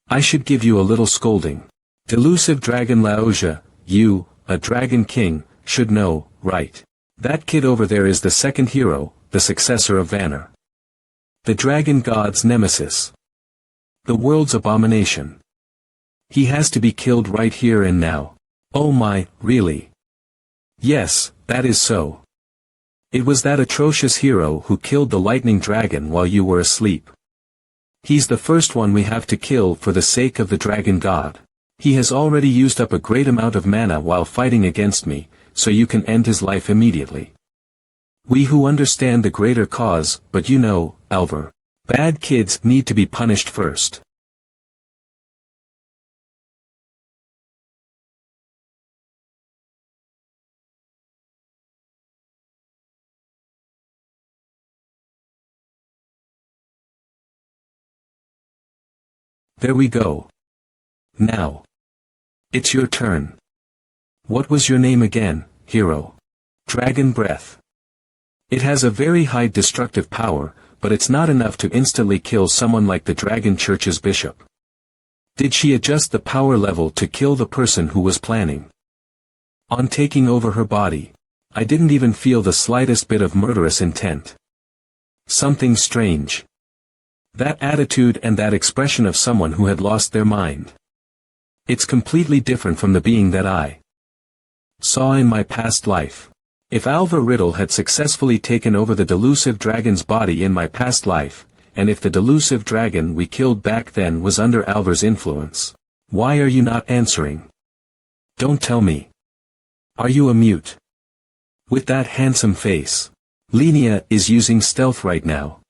I should give you a little scolding. Delusive dragon Laoja, you, a dragon king, should know, right? That kid over there is the second hero, the successor of Vanner. The dragon god's nemesis. The world's abomination. He has to be killed right here and now. Oh my, really? Yes, that is so. It was that atrocious hero who killed the lightning dragon while you were asleep. He's the first one we have to kill for the sake of the dragon god. He has already used up a great amount of mana while fighting against me, so you can end his life immediately. We who understand the greater cause, but you know, Alvar, bad kids need to be punished first. There we go. Now. It's your turn. What was your name again, hero? Dragon Breath. It has a very high destructive power, but it's not enough to instantly kill someone like the Dragon Church's bishop. Did she adjust the power level to kill the person who was planning on taking over her body? I didn't even feel the slightest bit of murderous intent. Something strange. That attitude and that expression of someone who had lost their mind. It's completely different from the being that I saw in my past life. If Alva Riddle had successfully taken over the delusive dragon's body in my past life, and if the delusive dragon we killed back then was under Alva's influence, why are you not answering? Don't tell me. Are you a mute? With that handsome face. Linnea is using stealth right now.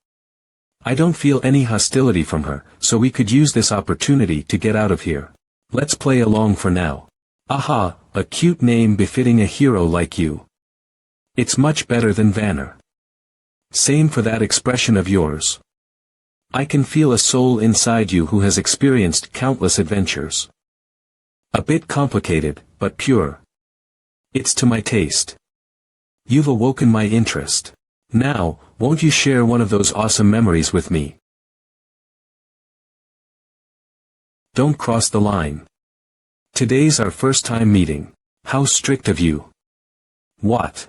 I don't feel any hostility from her, so we could use this opportunity to get out of here. Let's play along for now. Aha, a cute name befitting a hero like you. It's much better than Vanner. Same for that expression of yours. I can feel a soul inside you who has experienced countless adventures. A bit complicated, but pure. It's to my taste. You've awoken my interest. Now, won't you share one of those awesome memories with me? Don't cross the line. Today's our first time meeting. How strict of you. What?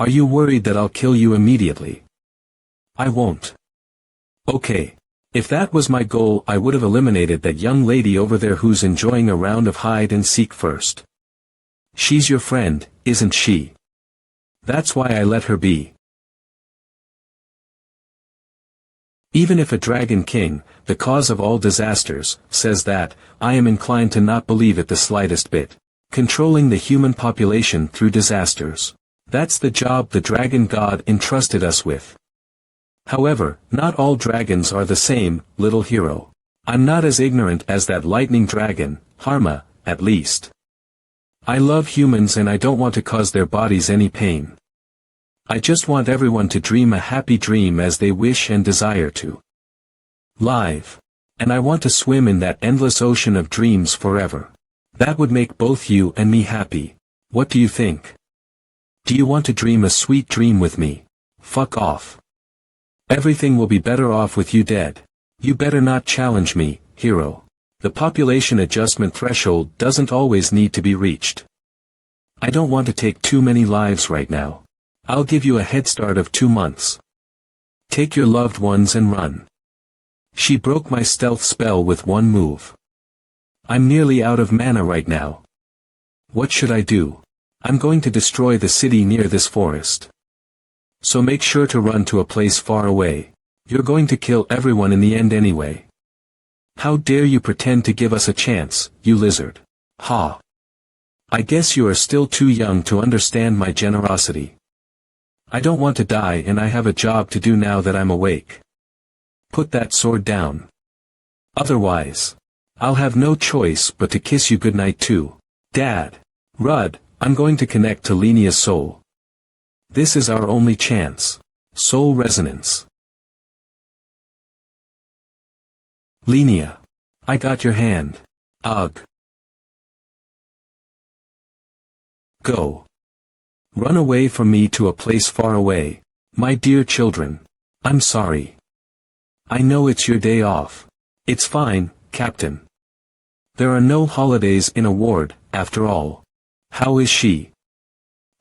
Are you worried that I'll kill you immediately? I won't. Okay. If that was my goal, I would have eliminated that young lady over there who's enjoying a round of hide and seek first. She's your friend, isn't she? That's why I let her be. Even if a dragon king, the cause of all disasters, says that, I am inclined to not believe it the slightest bit. Controlling the human population through disasters. That's the job the dragon god entrusted us with. However, not all dragons are the same, little hero. I'm not as ignorant as that lightning dragon, Harma, at least. I love humans and I don't want to cause their bodies any pain. I just want everyone to dream a happy dream as they wish and desire to. Live. And I want to swim in that endless ocean of dreams forever. That would make both you and me happy. What do you think? Do you want to dream a sweet dream with me? Fuck off. Everything will be better off with you dead. You better not challenge me, hero. The population adjustment threshold doesn't always need to be reached. I don't want to take too many lives right now. I'll give you a head start of 2 months. Take your loved ones and run. She broke my stealth spell with one move. I'm nearly out of mana right now. What should I do? I'm going to destroy the city near this forest. So make sure to run to a place far away. You're going to kill everyone in the end anyway. How dare you pretend to give us a chance, you lizard. Ha. I guess you are still too young to understand my generosity. I don't want to die and I have a job to do now that I'm awake. Put that sword down. Otherwise, I'll have no choice but to kiss you goodnight too. Dad. Rudd, I'm going to connect to Linnea's soul. This is our only chance. Soul resonance. Linnea. I got your hand. Ugh. Go. Run away from me to a place far away. My dear children. I'm sorry. I know it's your day off. It's fine, Captain. There are no holidays in a ward, after all. How is she?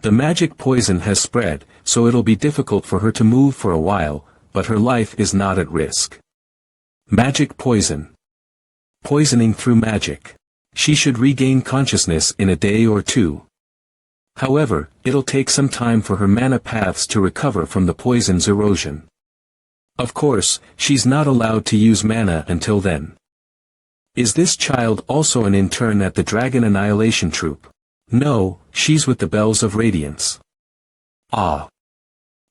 The magic poison has spread, so it'll be difficult for her to move for a while, but her life is not at risk. Magic poison. Poisoning through magic. She should regain consciousness in a day or two. However, it'll take some time for her mana paths to recover from the poison's erosion. Of course, she's not allowed to use mana until then. Is this child also an intern at the Dragon Annihilation Troupe? No, she's with the Bells of Radiance. Ah.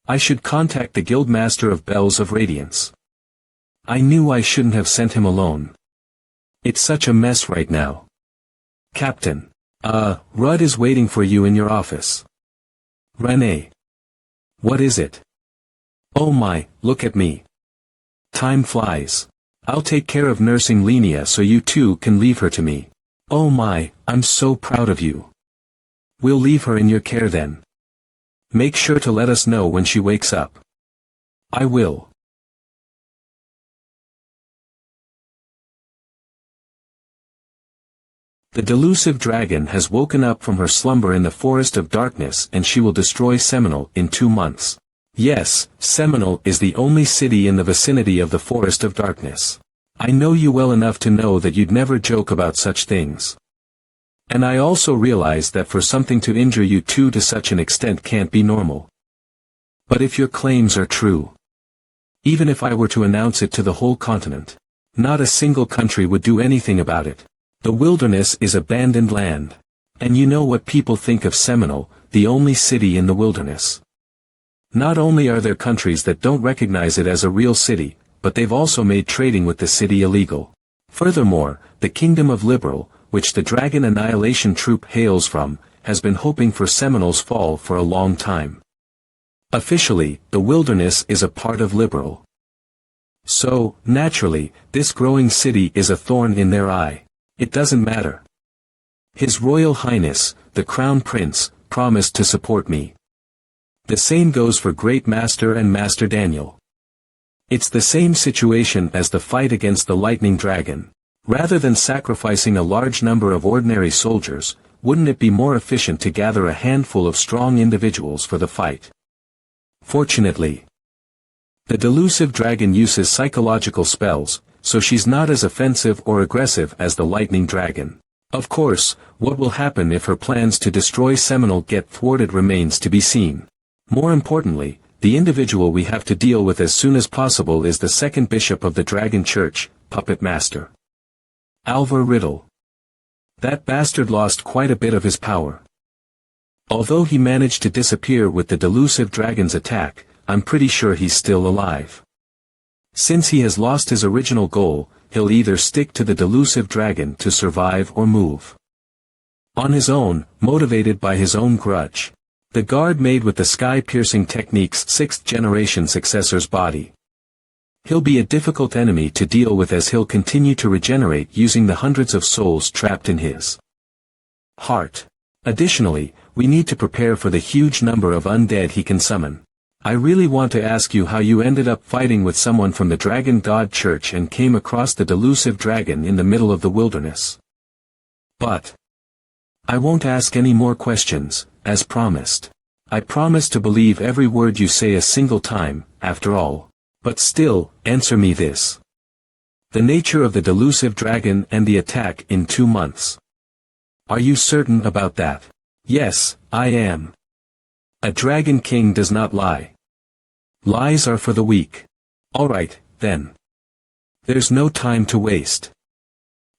I should contact the Guildmaster of Bells of Radiance. I knew I shouldn't have sent him alone. It's such a mess right now. Captain. Rudd is waiting for you in your office. Renee. What is it? Oh my, look at me. Time flies. I'll take care of nursing Linnea so you two can leave her to me. Oh my, I'm so proud of you. We'll leave her in your care then. Make sure to let us know when she wakes up. I will. The delusive dragon has woken up from her slumber in the Forest of Darkness and she will destroy Seminole in 2 months. Yes, Seminole is the only city in the vicinity of the Forest of Darkness. I know you well enough to know that you'd never joke about such things. And I also realize that for something to injure you too to such an extent can't be normal. But if your claims are true, even if I were to announce it to the whole continent, not a single country would do anything about it. The wilderness is abandoned land. And you know what people think of Seminole, the only city in the wilderness. Not only are there countries that don't recognize it as a real city, but they've also made trading with the city illegal. Furthermore, the Kingdom of Liberal, which the Dragon Annihilation Troop hails from, has been hoping for Seminole's fall for a long time. Officially, the wilderness is a part of Liberal. So, naturally, this growing city is a thorn in their eye. It doesn't matter. His Royal Highness, the Crown Prince, promised to support me. The same goes for Great Master and Master Daniel. It's the same situation as the fight against the Lightning Dragon. Rather than sacrificing a large number of ordinary soldiers, wouldn't it be more efficient to gather a handful of strong individuals for the fight? Fortunately, the delusive dragon uses psychological spells, so she's not as offensive or aggressive as the Lightning Dragon. Of course, what will happen if her plans to destroy Seminole get thwarted remains to be seen. More importantly, the individual we have to deal with as soon as possible is the second bishop of the Dragon Church, Puppet Master Alvar Riddle. That bastard lost quite a bit of his power. Although he managed to disappear with the delusive dragon's attack, I'm pretty sure he's still alive. Since he has lost his original goal, he'll either stick to the delusive dragon to survive or move on his own, motivated by his own grudge. The guard made with the sky-piercing technique's 6th-generation successor's body. He'll be a difficult enemy to deal with as he'll continue to regenerate using the hundreds of souls trapped in his heart. Additionally, we need to prepare for the huge number of undead he can summon. I really want to ask you how you ended up fighting with someone from the Dragon God Church and came across the delusive dragon in the middle of the wilderness. But I won't ask any more questions, as promised. I promise to believe every word you say a single time, after all. But still, answer me this. The nature of the delusive dragon and the attack in 2 months. Are you certain about that? Yes, I am. A dragon king does not lie. Lies are for the weak. Alright, then. There's no time to waste.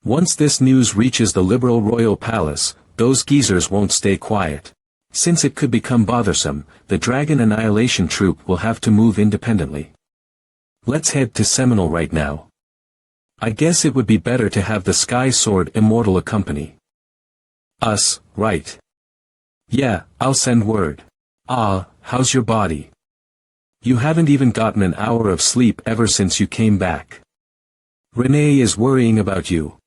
Once this news reaches the Liberal Royal Palace, those geezers won't stay quiet. Since it could become bothersome, the Dragon Annihilation Troop will have to move independently. Let's head to Seminole right now. I guess it would be better to have the Sky Sword Immortal accompany us, right? Yeah, I'll send word. Ah, how's your body? You haven't even gotten an hour of sleep ever since you came back. Renee is worrying about you.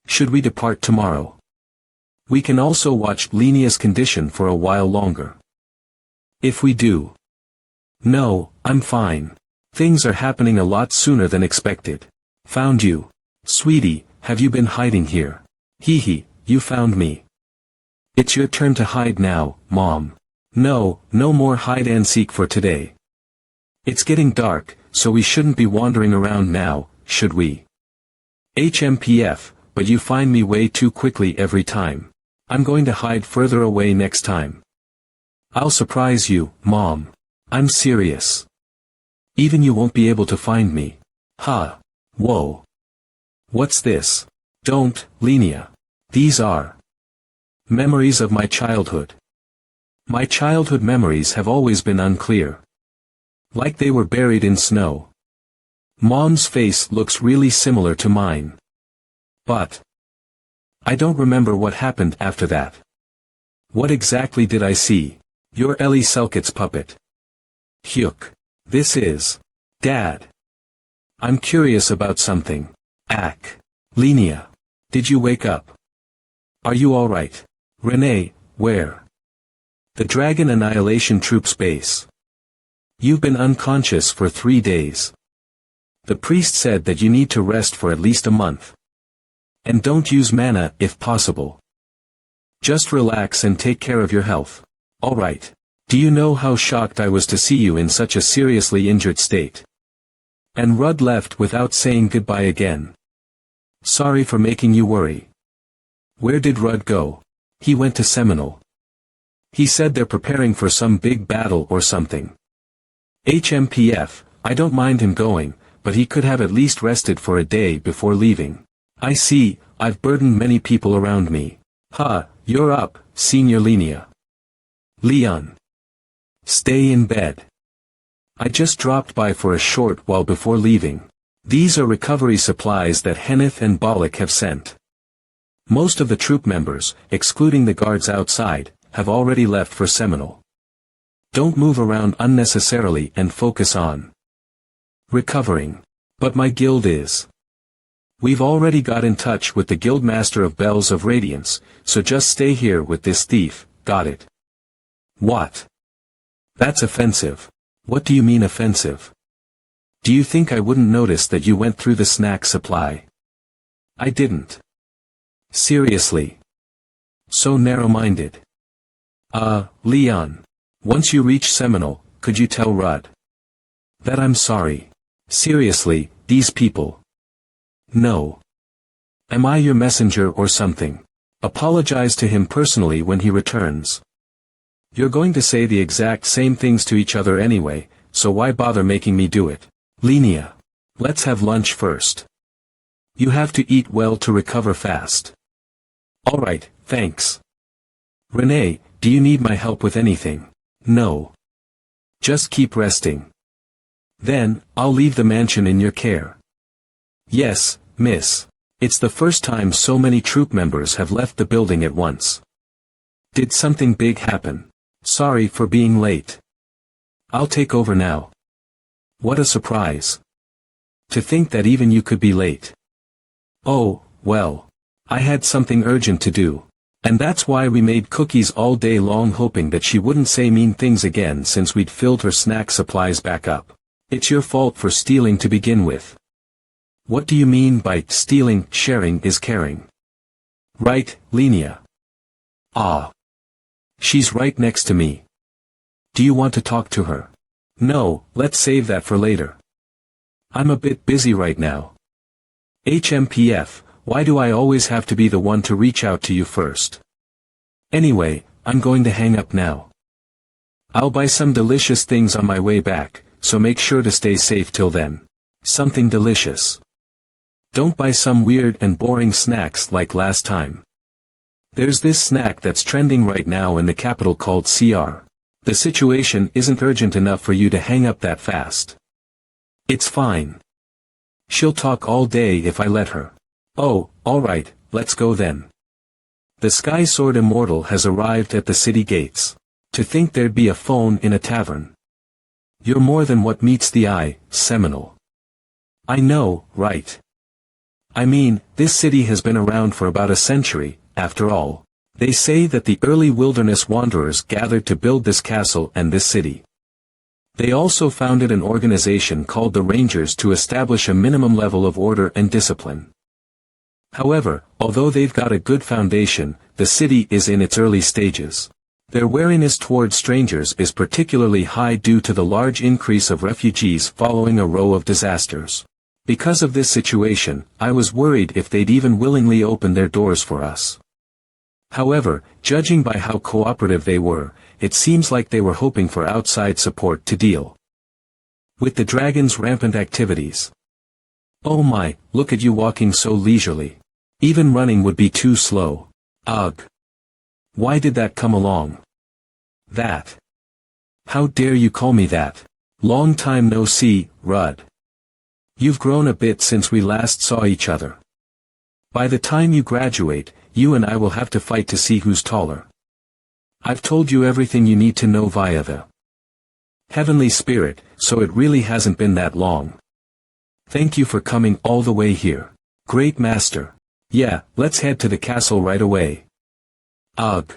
Should we depart tomorrow? We can also watch Lenia's condition for a while longer. If we do. No, I'm fine. Things are happening a lot sooner than expected. Found you. Sweetie, have you been hiding here? Hee, you found me. It's your turn to hide now, Mom. No, no more hide and seek for today. It's getting dark, so we shouldn't be wandering around now, should we? HMPF, but you find me way too quickly every time. I'm going to hide further away next time. I'll surprise you, Mom. I'm serious. Even you won't be able to find me. Ha. Whoa. What's this? Don't, Lenia. These are memories of my childhood. My childhood memories have always been unclear. Like they were buried in snow. Mom's face looks really similar to mine. But I don't remember what happened after that. What exactly did I see? You're Ellie Selkit's puppet. Hyuk. This is Dad. I'm curious about something. Ack. Lenia. Did you wake up? Are you alright? Renee, where? The Dragon Annihilation Troop's base. You've been unconscious for 3 days. The priest said that you need to rest for at least a month. And don't use mana if possible. Just relax and take care of your health. Alright. Do you know how shocked I was to see you in such a seriously injured state? And Rudd left without saying goodbye again. Sorry for making you worry. Where did Rudd go? He went to Seminole. He said they're preparing for some big battle or something. HMPF, I don't mind him going, but he could have at least rested for a day before leaving. I see, I've burdened many people around me. You're up, Senior Linnea. Leon. Stay in bed. I just dropped by for a short while before leaving. These are recovery supplies that Henneth and Bollock have sent. Most of the troop members, excluding the guards outside, have already left for Seminole. Don't move around unnecessarily and focus on recovering. But my guild is. We've already got in touch with the Guildmaster of Bells of Radiance, so just stay here with this thief, got it? What? That's offensive. What do you mean offensive? Do you think I wouldn't notice that you went through the snack supply? I didn't. Seriously. So narrow-minded. Leon. Once you reach Seminole, could you tell Rudd that I'm sorry? Seriously, these people. No. Am I your messenger or something? Apologize to him personally when he returns. You're going to say the exact same things to each other anyway, so why bother making me do it? Linnea. Let's have lunch first. You have to eat well to recover fast. Alright, thanks. Renee, do you need my help with anything? No. Just keep resting. Then, I'll leave the mansion in your care. Yes, miss. It's the first time so many troop members have left the building at once. Did something big happen? Sorry for being late. I'll take over now. What a surprise. To think that even you could be late. Oh, well. I had something urgent to do. And that's why we made cookies all day long, hoping that she wouldn't say mean things again since we'd filled her snack supplies back up. It's your fault for stealing to begin with. What do you mean by stealing? Sharing is caring. Right, Linnea? She's right next to me. Do you want to talk to her? No, let's save that for later. I'm a bit busy right now. HMPF, why do I always have to be the one to reach out to you first? Anyway, I'm going to hang up now. I'll buy some delicious things on my way back, so make sure to stay safe till then. Something delicious. Don't buy some weird and boring snacks like last time. There's this snack that's trending right now in the capital called CR. The situation isn't urgent enough for you to hang up that fast. It's fine. She'll talk all day if I let her. Oh, alright, let's go then. The Sky Sword Immortal has arrived at the city gates. To think there'd be a phone in a tavern. You're more than what meets the eye, Seminole. I know, right? I mean, this city has been around for about a century, after all. They say that the early wilderness wanderers gathered to build this castle and this city. They also founded an organization called the Rangers to establish a minimum level of order and discipline. However, although they've got a good foundation, the city is in its early stages. Their wariness toward strangers is particularly high due to the large increase of refugees following a row of disasters. Because of this situation, I was worried if they'd even willingly open their doors for us. However, judging by how cooperative they were, it seems like they were hoping for outside support to deal with the dragon's rampant activities. Oh my, look at you walking so leisurely. Even running would be too slow. Ugh. Why did that come along? That. How dare you call me that? Long time no see, Rudd. You've grown a bit since we last saw each other. By the time you graduate, you and I will have to fight to see who's taller. I've told you everything you need to know via the Heavenly Spirit, so it really hasn't been that long. Thank you for coming all the way here. Great Master. Yeah, let's head to the castle right away. Ugh.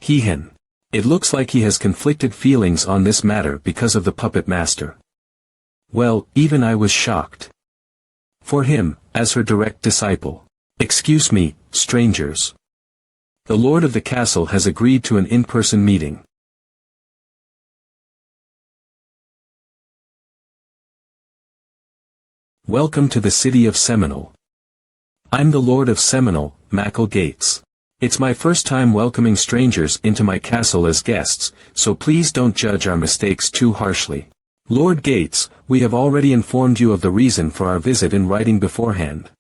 Hehan. It looks like he has conflicted feelings on this matter because of the puppet master. Well, even I was shocked. For him, as her direct disciple. Excuse me, strangers. The Lord of the Castle has agreed to an in-person meeting. Welcome to the city of Seminole. I'm the Lord of Seminole, Mackle Gates. It's my first time welcoming strangers into my castle as guests, so please don't judge our mistakes too harshly. Lord Gates, we have already informed you of the reason for our visit in writing beforehand.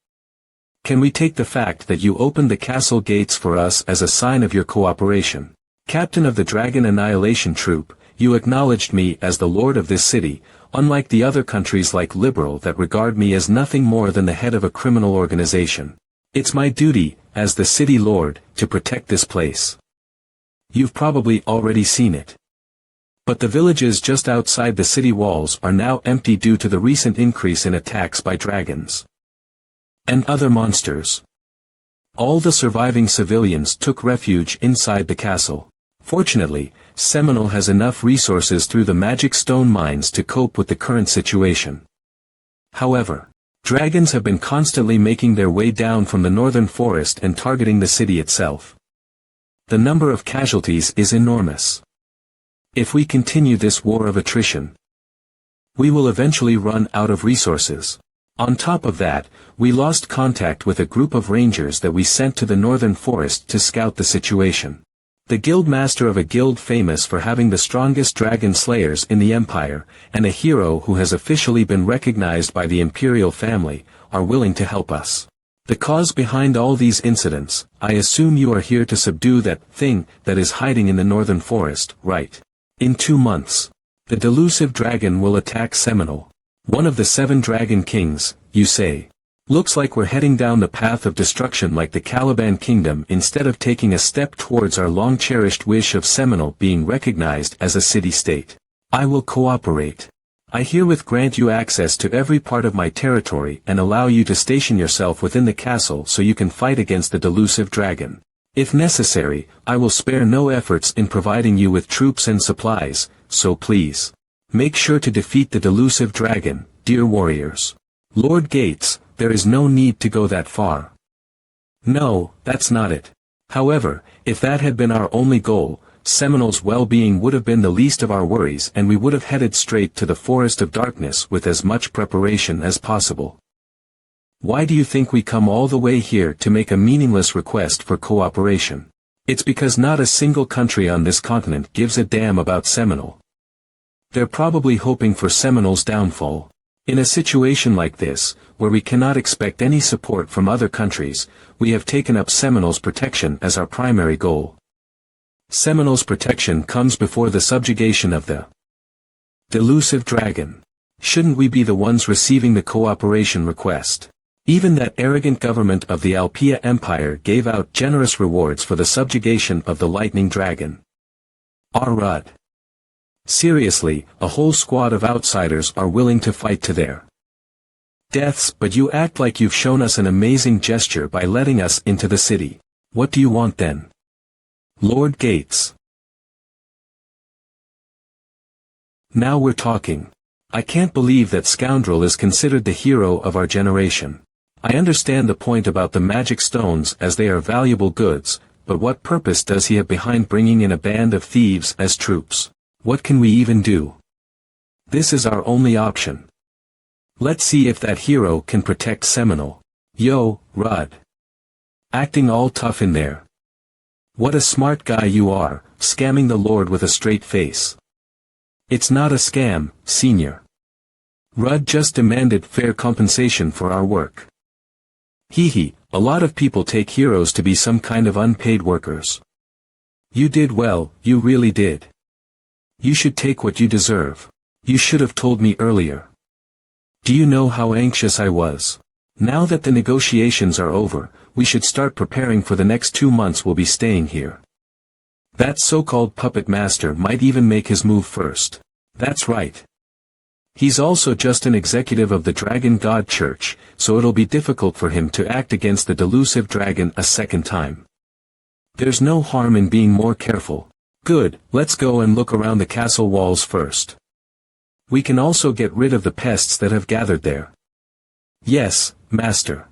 Can we take the fact that you opened the castle gates for us as a sign of your cooperation? Captain of the Dragon Annihilation Troop, you acknowledged me as the lord of this city, unlike the other countries like Liberal that regard me as nothing more than the head of a criminal organization. It's my duty, as the city lord, to protect this place. You've probably already seen it. But the villages just outside the city walls are now empty due to the recent increase in attacks by dragons and other monsters. All the surviving civilians took refuge inside the castle. Fortunately, Seminole has enough resources through the magic stone mines to cope with the current situation. However, dragons have been constantly making their way down from the northern forest and targeting the city itself. The number of casualties is enormous. If we continue this war of attrition, we will eventually run out of resources. On top of that, we lost contact with a group of rangers that we sent to the northern forest to scout the situation. The guild master of a guild famous for having the strongest dragon slayers in the empire, and a hero who has officially been recognized by the imperial family, are willing to help us. The cause behind all these incidents, I assume you are here to subdue that thing that is hiding in the northern forest, right? In 2 months, the delusive dragon will attack Seminole. One of the 7 dragon kings, you say. Looks like we're heading down the path of destruction like the Caliban kingdom instead of taking a step towards our long-cherished wish of Seminole being recognized as a city-state. I will cooperate. I herewith grant you access to every part of my territory and allow you to station yourself within the castle so you can fight against the delusive dragon. If necessary, I will spare no efforts in providing you with troops and supplies, so please, make sure to defeat the delusive dragon, dear warriors. Lord Gates, there is no need to go that far. No, that's not it. However, if that had been our only goal, Seminole's well-being would have been the least of our worries and we would have headed straight to the Forest of Darkness with as much preparation as possible. Why do you think we come all the way here to make a meaningless request for cooperation? It's because not a single country on this continent gives a damn about Seminole. They're probably hoping for Seminole's downfall. In a situation like this, where we cannot expect any support from other countries, we have taken up Seminole's protection as our primary goal. Seminole's protection comes before the subjugation of the delusive dragon. Shouldn't we be the ones receiving the cooperation request? Even that arrogant government of the Alpia Empire gave out generous rewards for the subjugation of the lightning dragon. Rud. Seriously, a whole squad of outsiders are willing to fight to their deaths, but you act like you've shown us an amazing gesture by letting us into the city. What do you want then? Lord Gates. Now we're talking. I can't believe that scoundrel is considered the hero of our generation. I understand the point about the magic stones as they are valuable goods, but what purpose does he have behind bringing in a band of thieves as troops? What can we even do? This is our only option. Let's see if that hero can protect Seminole. Yo, Rud. Acting all tough in there. What a smart guy you are, scamming the Lord with a straight face. It's not a scam, Senior. Rud just demanded fair compensation for our work. Hee, a lot of people take heroes to be some kind of unpaid workers. You did well, you really did. You should take what you deserve. You should have told me earlier. Do you know how anxious I was? Now that the negotiations are over, we should start preparing for the next 2 months we'll be staying here. That so-called puppet master might even make his move first. That's right. He's also just an executive of the Dragon God Church, so it'll be difficult for him to act against the delusive dragon a second time. There's no harm in being more careful. Good, let's go and look around the castle walls first. We can also get rid of the pests that have gathered there. Yes, Master.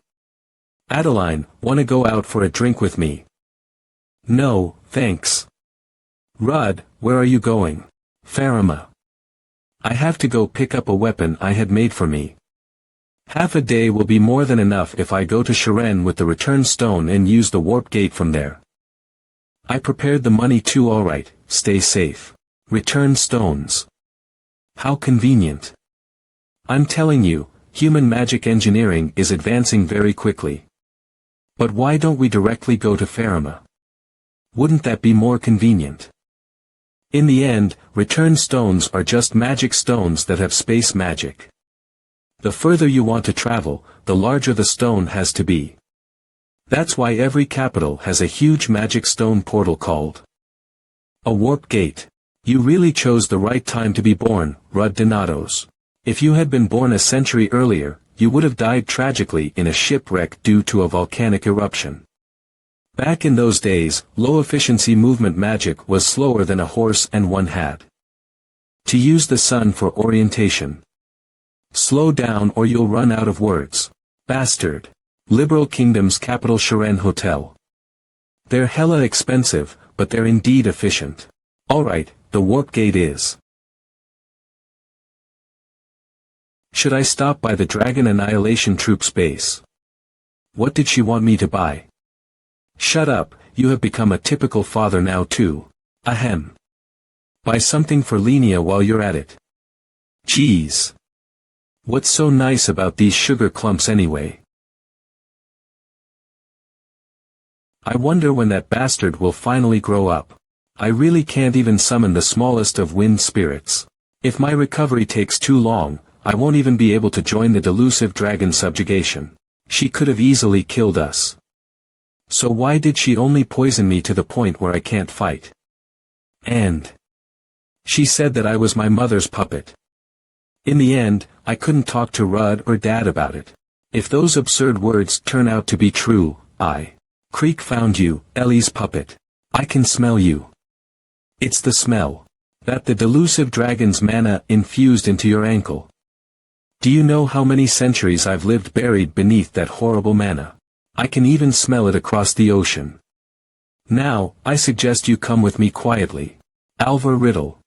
Adeline, wanna go out for a drink with me? No, thanks. Rud, where are you going? Farima. I have to go pick up a weapon I had made for me. Half a day will be more than enough if I go to Shiren with the return stone and use the warp gate from there. I prepared the money too. Alright, stay safe. Return stones. How convenient. I'm telling you, human magic engineering is advancing very quickly. But why don't we directly go to Fatima? Wouldn't that be more convenient? In the end, return stones are just magic stones that have space magic. The further you want to travel, the larger the stone has to be. That's why every capital has a huge magic stone portal called a warp gate. You really chose the right time to be born, Rud Donatos. If you had been born a century earlier, you would have died tragically in a shipwreck due to a volcanic eruption. Back in those days, low-efficiency movement magic was slower than a horse and one had to use the sun for orientation. Slow down or you'll run out of words. Bastard. Liberal Kingdom's capital Shiren Hotel. They're hella expensive, but they're indeed efficient. Alright, the warp gate is. Should I stop by the Dragon Annihilation Troops base? What did she want me to buy? Shut up, you have become a typical father now too. Ahem. Buy something for Lenia while you're at it. Jeez. What's so nice about these sugar clumps anyway? I wonder when that bastard will finally grow up. I really can't even summon the smallest of wind spirits. If my recovery takes too long, I won't even be able to join the delusive dragon subjugation. She could have easily killed us. So why did she only poison me to the point where I can't fight? And she said that I was my mother's puppet. In the end, I couldn't talk to Rud or Dad about it. If those absurd words turn out to be true, Creek found you, Ellie's puppet. I can smell you. It's the smell. That the delusive dragon's mana infused into your ankle. Do you know how many centuries I've lived buried beneath that horrible mana? I can even smell it across the ocean. Now, I suggest you come with me quietly. Alva Riddle.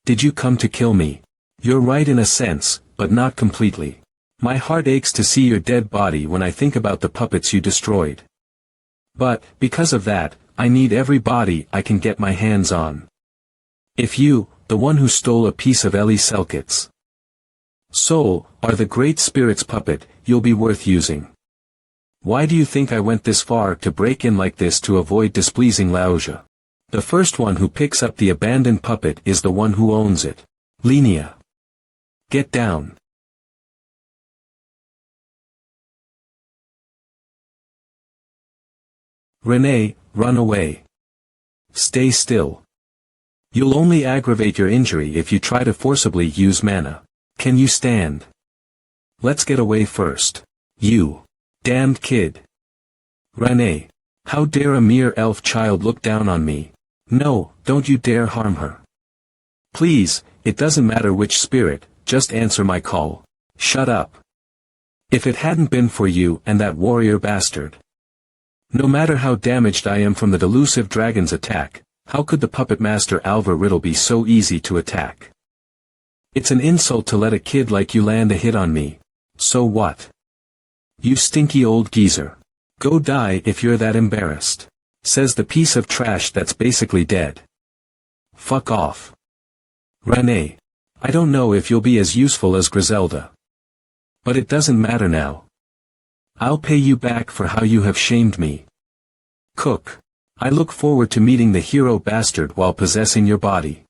Did you come to kill me? You're right in a sense, but not completely. My heart aches to see your dead body when I think about the puppets you destroyed. But, because of that, I need every body I can get my hands on. If you, the one who stole a piece of Ellie Selkit's soul, are the Great Spirit's puppet, you'll be worth using. Why do you think I went this far to break in like this to avoid displeasing Laoja? The first one who picks up the abandoned puppet is the one who owns it. Lenia. Get down. Renee, run away. Stay still. You'll only aggravate your injury if you try to forcibly use mana. Can you stand? Let's get away first. You. Damned kid. Renee. How dare a mere elf child look down on me? No, don't you dare harm her. Please, it doesn't matter which spirit, just answer my call. Shut up. If it hadn't been for you and that warrior bastard. No matter how damaged I am from the delusive dragon's attack, how could the puppet master Alva Riddle be so easy to attack? It's an insult to let a kid like you land a hit on me. So what? You stinky old geezer. Go die if you're that embarrassed. Says the piece of trash that's basically dead. Fuck off. Renee. I don't know if you'll be as useful as Griselda. But it doesn't matter now. I'll pay you back for how you have shamed me. Cook. I look forward to meeting the hero bastard while possessing your body.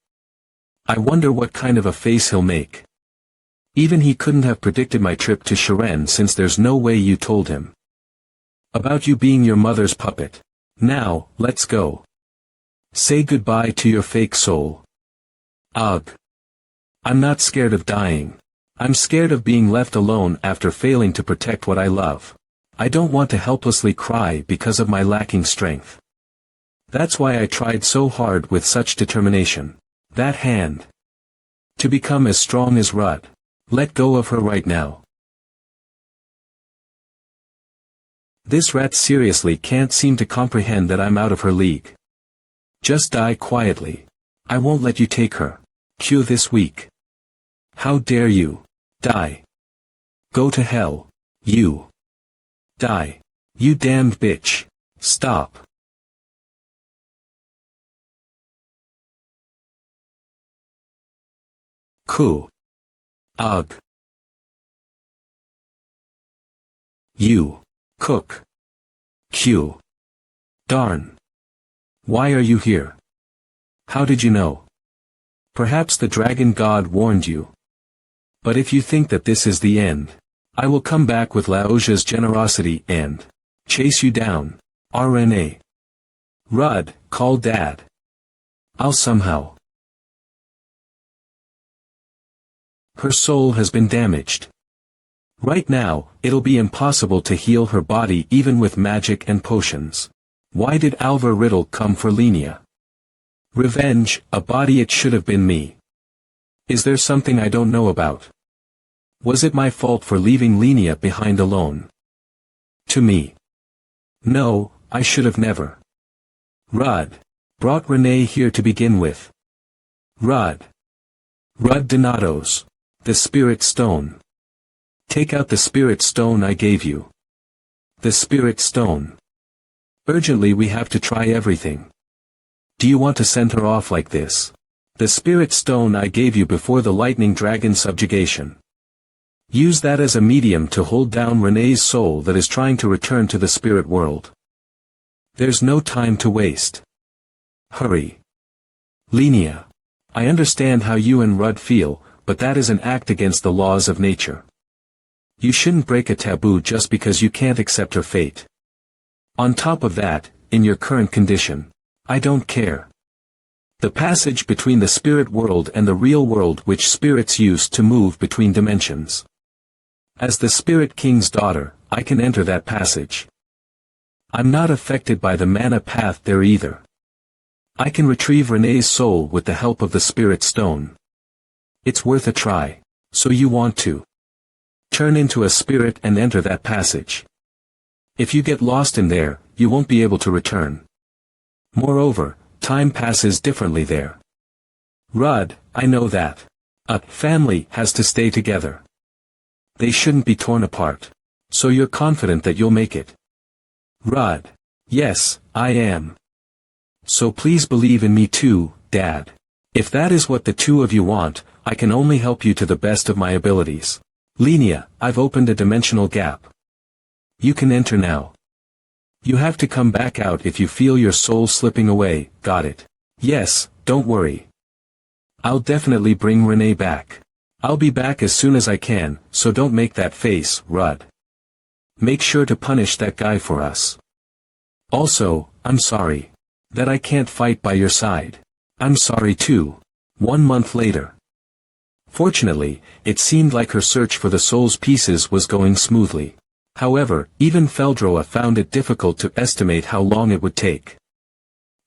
I wonder what kind of a face he'll make. Even he couldn't have predicted my trip to Shiren since there's no way you told him about you being your mother's puppet. Now, let's go. Say goodbye to your fake soul. Ugh. I'm not scared of dying. I'm scared of being left alone after failing to protect what I love. I don't want to helplessly cry because of my lacking strength. That's why I tried so hard with such determination. That hand. To become as strong as Rud. Let go of her right now. This rat seriously can't seem to comprehend that I'm out of her league. Just die quietly. I won't let you take her. Cue this week. How dare you? Die. Go to hell. You. Die. You damned bitch. Stop. Ku. Ugh. You. Cook. Q. Darn. Why are you here? How did you know? Perhaps the dragon god warned you. But if you think that this is the end, I will come back with Laojia's generosity and chase you down. RNA. Rud, call Dad. I'll somehow. Her soul has been damaged. Right now, it'll be impossible to heal her body even with magic and potions. Why did Alvar Riddle come for Lenia? Revenge, a body. It should have been me. Is there something I don't know about? Was it my fault for leaving Lenia behind alone? To me. No, I should have never. Rud. Brought Renee here to begin with. Rud. Rud Donatos. The Spirit Stone. Take out the Spirit Stone I gave you. The Spirit Stone. Urgently, we have to try everything. Do you want to send her off like this? The Spirit Stone I gave you before the Lightning Dragon subjugation. Use that as a medium to hold down Renee's soul that is trying to return to the spirit world. There's no time to waste. Hurry. Lenia. I understand how you and Rud feel, but that is an act against the laws of nature. You shouldn't break a taboo just because you can't accept her fate. On top of that, in your current condition, I don't care. The passage between the spirit world and the real world which spirits use to move between dimensions. As the Spirit King's daughter, I can enter that passage. I'm not affected by the mana path there either. I can retrieve Renee's soul with the help of the Spirit Stone. It's worth a try. So you want to turn into a spirit and enter that passage. If you get lost in there, you won't be able to return. Moreover, time passes differently there. Rud, I know that. A family has to stay together. They shouldn't be torn apart. So you're confident that you'll make it? Rud. Yes, I am. So please believe in me too, Dad. If that is what the two of you want, I can only help you to the best of my abilities. Lenia, I've opened a dimensional gap. You can enter now. You have to come back out if you feel your soul slipping away, got it? Yes, don't worry. I'll definitely bring Renee back. I'll be back as soon as I can, so don't make that face, Rud. Make sure to punish that guy for us. Also, I'm sorry that I can't fight by your side. I'm sorry too. 1 month later. Fortunately, it seemed like her search for the soul's pieces was going smoothly. However, even Feldroa found it difficult to estimate how long it would take.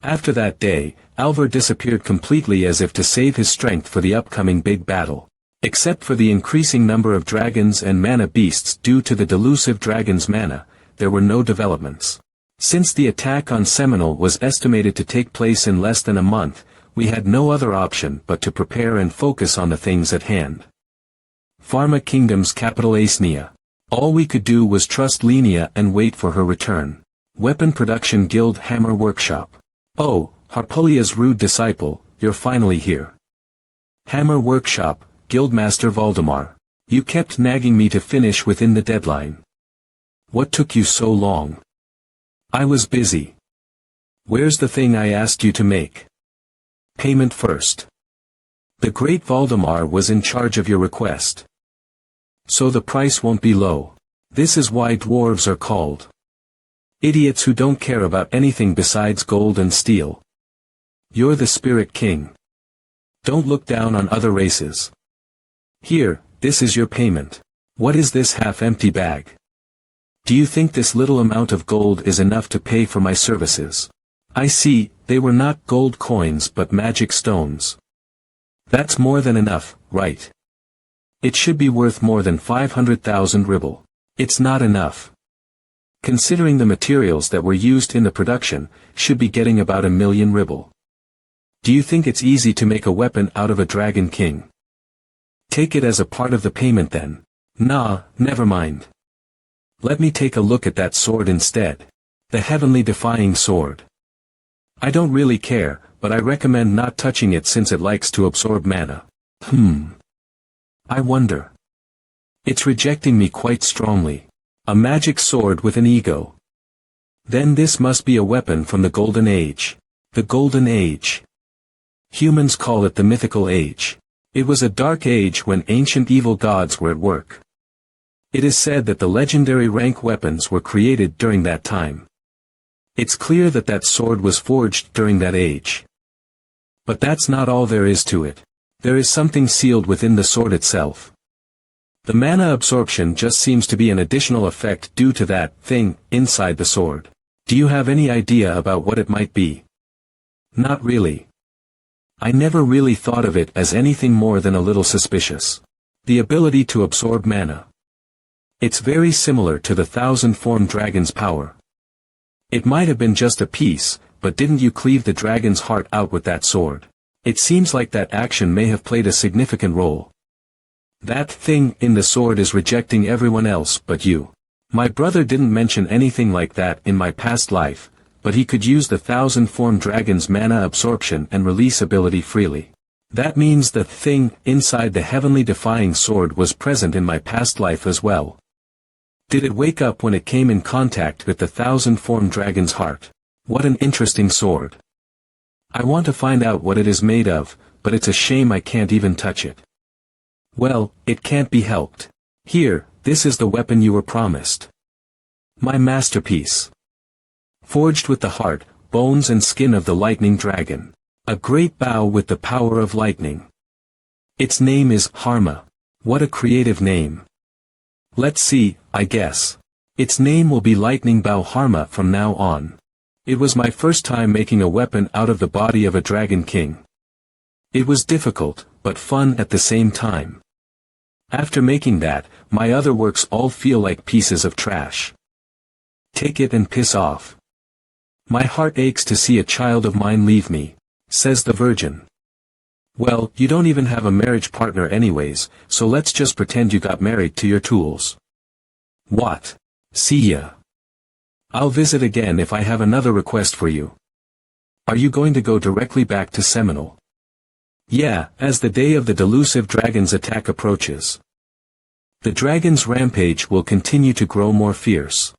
After that day, Alvar disappeared completely as if to save his strength for the upcoming big battle. Except for the increasing number of dragons and mana beasts due to the delusive dragon's mana, there were no developments. Since the attack on Seminole was estimated to take place in less than a month, we had no other option but to prepare and focus on the things at hand. Pharma Kingdom's capital Aesnia. All we could do was trust Lenia and wait for her return. Weapon Production Guild Hammer Workshop. Oh, Harpulia's rude disciple, you're finally here. Hammer Workshop, Guildmaster Valdemar. You kept nagging me to finish within the deadline. What took you so long? I was busy. Where's the thing I asked you to make? Payment first. The great Valdemar was in charge of your request. So the price won't be low. This is why dwarves are called idiots who don't care about anything besides gold and steel. You're the Spirit King. Don't look down on other races. Here, this is your payment. What is this half-empty bag? Do you think this little amount of gold is enough to pay for my services? I see, they were not gold coins but magic stones. That's more than enough, right? It should be worth more than 500,000 ruble. It's not enough. Considering the materials that were used in the production, should be getting about 1 million ruble. Do you think it's easy to make a weapon out of a dragon king? Take it as a part of the payment then. Nah, never mind. Let me take a look at that sword instead. The heavenly defying sword. I don't really care, but I recommend not touching it since it likes to absorb mana. I wonder. It's rejecting me quite strongly. A magic sword with an ego. Then this must be a weapon from the Golden Age. The Golden Age. Humans call it the Mythical Age. It was a dark age when ancient evil gods were at work. It is said that the legendary rank weapons were created during that time. It's clear that that sword was forged during that age. But that's not all there is to it. There is something sealed within the sword itself. The mana absorption just seems to be an additional effect due to that thing inside the sword. Do you have any idea about what it might be? Not really. I never really thought of it as anything more than a little suspicious. The ability to absorb mana. It's very similar to the thousand-form dragon's power. It might have been just a piece, but didn't you cleave the dragon's heart out with that sword? It seems like that action may have played a significant role. That thing in the sword is rejecting everyone else but you. My brother didn't mention anything like that in my past life, but he could use the thousand-form dragon's mana absorption and release ability freely. That means the thing inside the heavenly defying sword was present in my past life as well. Did it wake up when it came in contact with the thousand-form dragon's heart? What an interesting sword. I want to find out what it is made of, but it's a shame I can't even touch it. Well, it can't be helped. Here, this is the weapon you were promised. My masterpiece. Forged with the heart, bones and skin of the lightning dragon. A great bow with the power of lightning. Its name is Harma. What a creative name. Let's see, I guess. Its name will be Lightning Bow Harma from now on. It was my first time making a weapon out of the body of a dragon king. It was difficult, but fun at the same time. After making that, my other works all feel like pieces of trash. Take it and piss off. My heart aches to see a child of mine leave me, says the Virgin. Well, you don't even have a marriage partner anyways, so let's just pretend you got married to your tools. What? See ya. I'll visit again if I have another request for you. Are you going to go directly back to Seminole? Yeah, as the day of the delusive dragon's attack approaches. The dragon's rampage will continue to grow more fierce.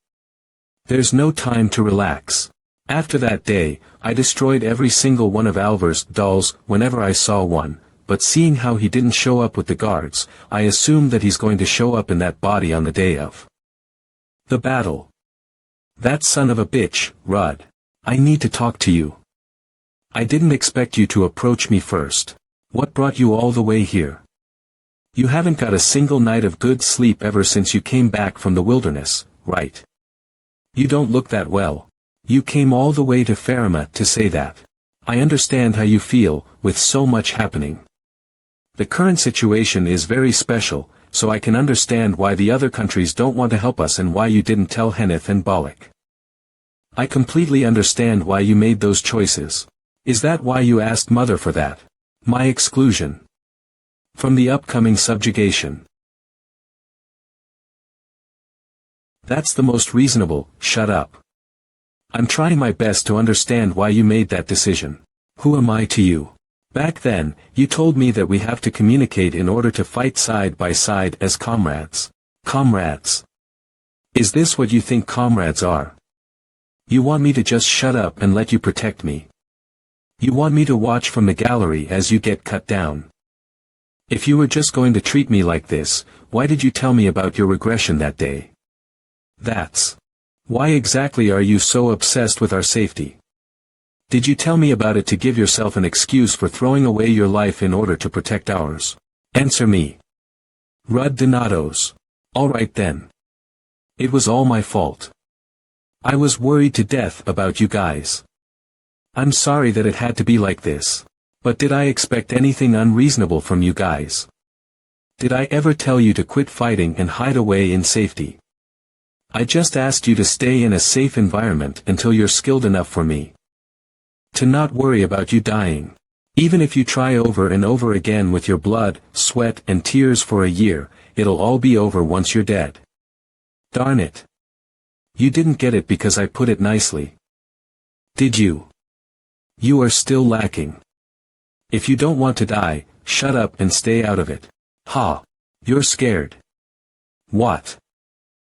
There's no time to relax. After that day, I destroyed every single one of Alvar's dolls whenever I saw one, but seeing how he didn't show up with the guards, I assumed that he's going to show up in that body on the day of the battle. That son of a bitch, Rudd. I need to talk to you. I didn't expect you to approach me first. What brought you all the way here? You haven't got a single night of good sleep ever since you came back from the wilderness, right? You don't look that well. You came all the way to Farima to say that. I understand how you feel, with so much happening. The current situation is very special, so I can understand why the other countries don't want to help us and why you didn't tell Henneth and Bollock. I completely understand why you made those choices. Is that why you asked Mother for that? My exclusion from the upcoming subjugation. That's the most reasonable. Shut up. I'm trying my best to understand why you made that decision. Who am I to you? Back then, you told me that we have to communicate in order to fight side by side as comrades. Comrades. Is this what you think comrades are? You want me to just shut up and let you protect me? You want me to watch from the gallery as you get cut down? If you were just going to treat me like this, why did you tell me about your regression that day? That's why exactly are you so obsessed with our safety? Did you tell me about it to give yourself an excuse for throwing away your life in order to protect ours? Answer me. Rudd Donatos. All right then. It was all my fault. I was worried to death about you guys. I'm sorry that it had to be like this. But did I expect anything unreasonable from you guys? Did I ever tell you to quit fighting and hide away in safety? I just asked you to stay in a safe environment until you're skilled enough for me. To not worry about you dying. Even if you try over and over again with your blood, sweat and tears for a year, it'll all be over once you're dead. Darn it. You didn't get it because I put it nicely. Did you? You are still lacking. If you don't want to die, shut up and stay out of it. Ha! You're scared. What?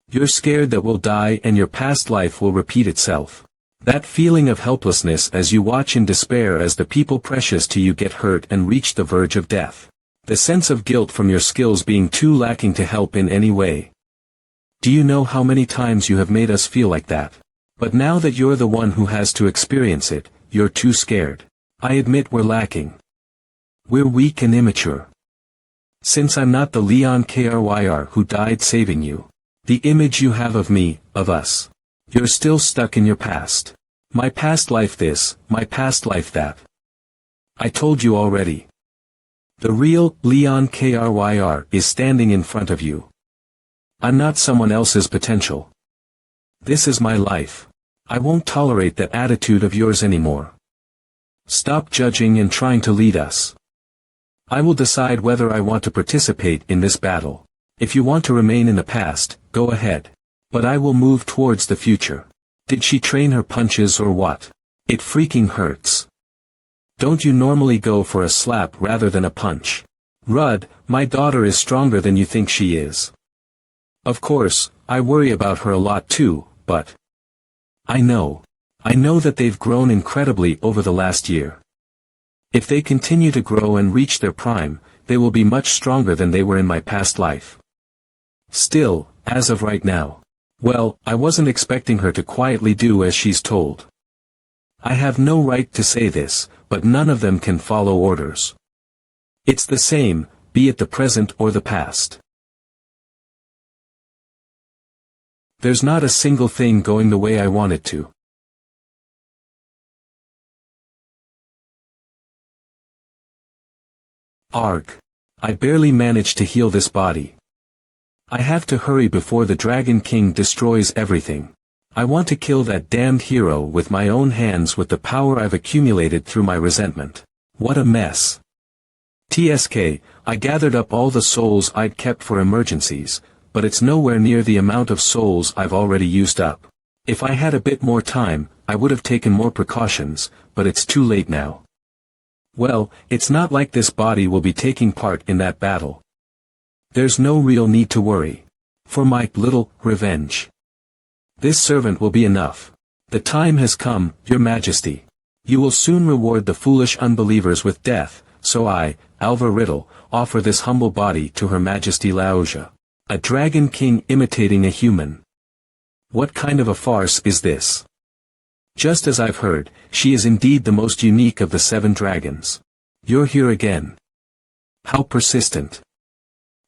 You're scared that we'll die and your past life will repeat itself. That feeling of helplessness as you watch in despair as the people precious to you get hurt and reach the verge of death. The sense of guilt from your skills being too lacking to help in any way. Do you know how many times you have made us feel like that? But now that you're the one who has to experience it, you're too scared. I admit we're lacking. We're weak and immature. Since I'm not the Leon Kryr who died saving you. The image you have of me, of us. You're still stuck in your past. My past life this, my past life that. I told you already. The real Leon Kryr is standing in front of you. I'm not someone else's potential. This is my life. I won't tolerate that attitude of yours anymore. Stop judging and trying to lead us. I will decide whether I want to participate in this battle. If you want to remain in the past, go ahead. But I will move towards the future. Did she train her punches or what? It freaking hurts. Don't you normally go for a slap rather than a punch? Rudd, my daughter is stronger than you think she is. Of course, I worry about her a lot too, but... I know that they've grown incredibly over the last year. If they continue to grow and reach their prime, they will be much stronger than they were in my past life. Still, as of right now. Well, I wasn't expecting her to quietly do as she's told. I have no right to say this, but none of them can follow orders. It's the same, be it the present or the past. There's not a single thing going the way I want it to. Arg. I barely managed to heal this body. I have to hurry before the Dragon King destroys everything. I want to kill that damned hero with my own hands with the power I've accumulated through my resentment. What a mess. TSK, I gathered up all the souls I'd kept for emergencies, but it's nowhere near the amount of souls I've already used up. If I had a bit more time, I would have taken more precautions, but it's too late now. Well, it's not like this body will be taking part in that battle. There's no real need to worry. For my little revenge. This servant will be enough. The time has come, Your Majesty. You will soon reward the foolish unbelievers with death, so I, Alva Riddle, offer this humble body to Her Majesty Laoja. A dragon king imitating a human. What kind of a farce is this? Just as I've heard, she is indeed the most unique of the 7 dragons. You're here again. How persistent.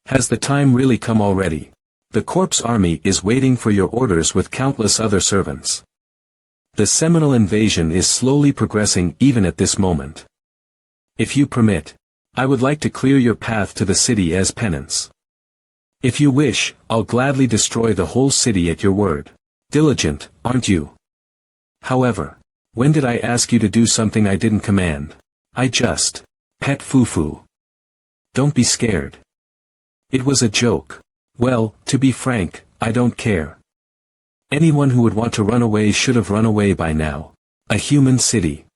Has the time really come already? The corpse army is waiting for your orders with countless other servants. The Seminole invasion is slowly progressing even at this moment. If you permit, I would like to clear your path to the city as penance. If you wish, I'll gladly destroy the whole city at your word. Diligent, aren't you? However, when did I ask you to do something I didn't command? I just... Pet foo-foo. Don't be scared. It was a joke. Well, to be frank, I don't care. Anyone who would want to run away should have run away by now. A human city.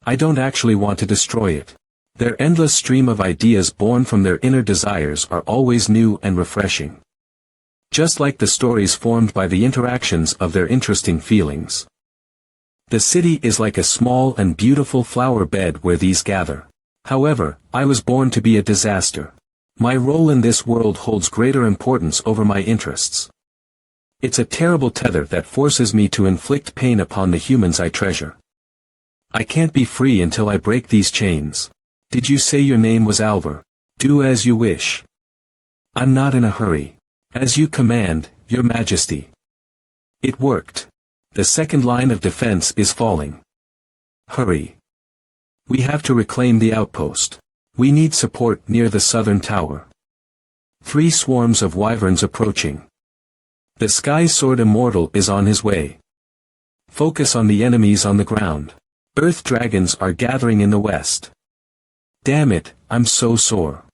I don't actually want to destroy it. Their endless stream of ideas born from their inner desires are always new and refreshing. Just like the stories formed by the interactions of their interesting feelings. The city is like a small and beautiful flower bed where these gather. However, I was born to be a disaster. My role in this world holds greater importance over my interests. It's a terrible tether that forces me to inflict pain upon the humans I treasure. I can't be free until I break these chains. Did you say your name was Alvar? Do as you wish. I'm not in a hurry. As you command, Your Majesty. It worked. The second line of defense is falling. Hurry. We have to reclaim the outpost. We need support near the southern tower. 3 swarms of wyverns approaching. The Sky Sword Immortal is on his way. Focus on the enemies on the ground. Earth dragons are gathering in the west. Damn it, I'm so sore.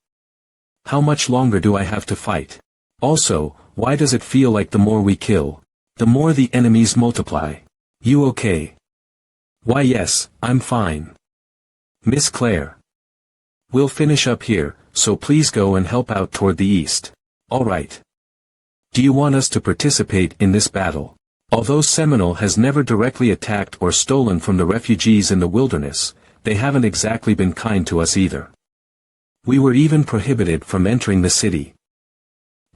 How much longer do I have to fight? Also, why does it feel like the more we kill, the more the enemies multiply? You okay? Why yes, I'm fine. Miss Claire. We'll finish up here, so please go and help out toward the east. Alright. Do you want us to participate in this battle? Although Seminole has never directly attacked or stolen from the refugees in the wilderness, they haven't exactly been kind to us either. We were even prohibited from entering the city.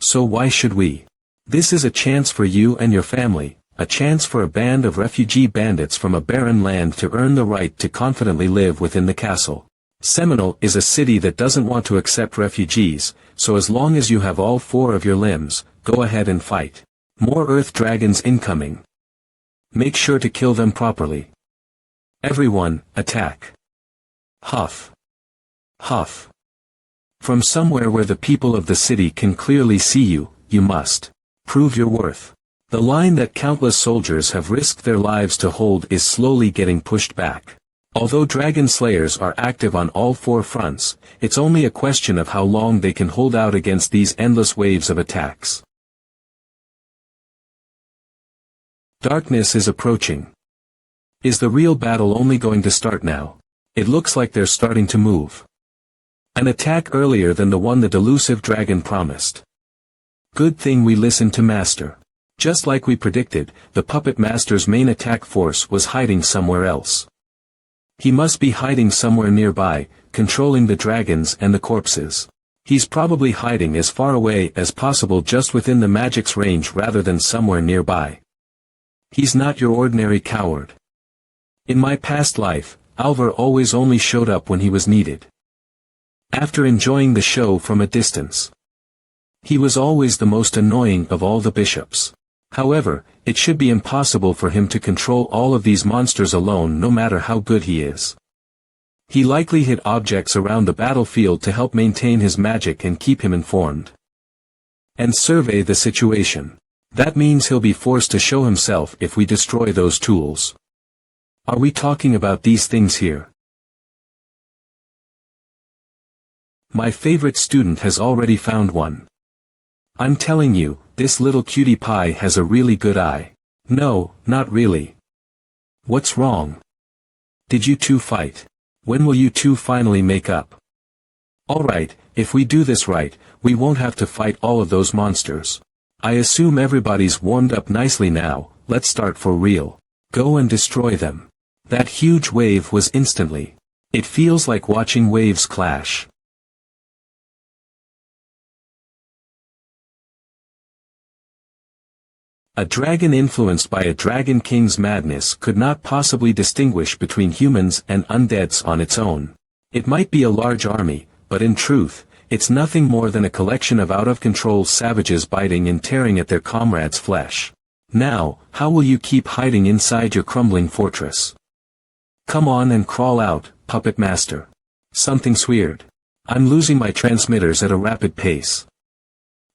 So why should we? This is a chance for you and your family, a chance for a band of refugee bandits from a barren land to earn the right to confidently live within the castle. Seminole is a city that doesn't want to accept refugees, so as long as you have all 4 of your limbs, go ahead and fight. More earth dragons incoming. Make sure to kill them properly. Everyone, attack. Huff. Huff. From somewhere where the people of the city can clearly see you, you must prove your worth. The line that countless soldiers have risked their lives to hold is slowly getting pushed back. Although dragon slayers are active on all 4 fronts, it's only a question of how long they can hold out against these endless waves of attacks. Darkness is approaching. Is the real battle only going to start now? It looks like they're starting to move. An attack earlier than the one the delusive dragon promised. Good thing we listened to Master. Just like we predicted, the Puppet Master's main attack force was hiding somewhere else. He must be hiding somewhere nearby, controlling the dragons and the corpses. He's probably hiding as far away as possible just within the magic's range rather than somewhere nearby. He's not your ordinary coward. In my past life, Alvar always only showed up when he was needed. After enjoying the show from a distance, he was always the most annoying of all the bishops. However, it should be impossible for him to control all of these monsters alone no matter how good he is. He likely hid objects around the battlefield to help maintain his magic and keep him informed. And survey the situation. That means he'll be forced to show himself if we destroy those tools. Are we talking about these things here? My favorite student has already found one. I'm telling you, this little cutie pie has a really good eye. No, not really. What's wrong? Did you two fight? When will you two finally make up? Alright, if we do this right, we won't have to fight all of those monsters. I assume everybody's warmed up nicely now, let's start for real. Go and destroy them. That huge wave was instantly. It feels like watching waves clash. A dragon influenced by a dragon king's madness could not possibly distinguish between humans and undeads on its own. It might be a large army, but in truth, it's nothing more than a collection of out-of-control savages biting and tearing at their comrades' flesh. Now, how will you keep hiding inside your crumbling fortress? Come on and crawl out, Puppet Master. Something's weird. I'm losing my transmitters at a rapid pace.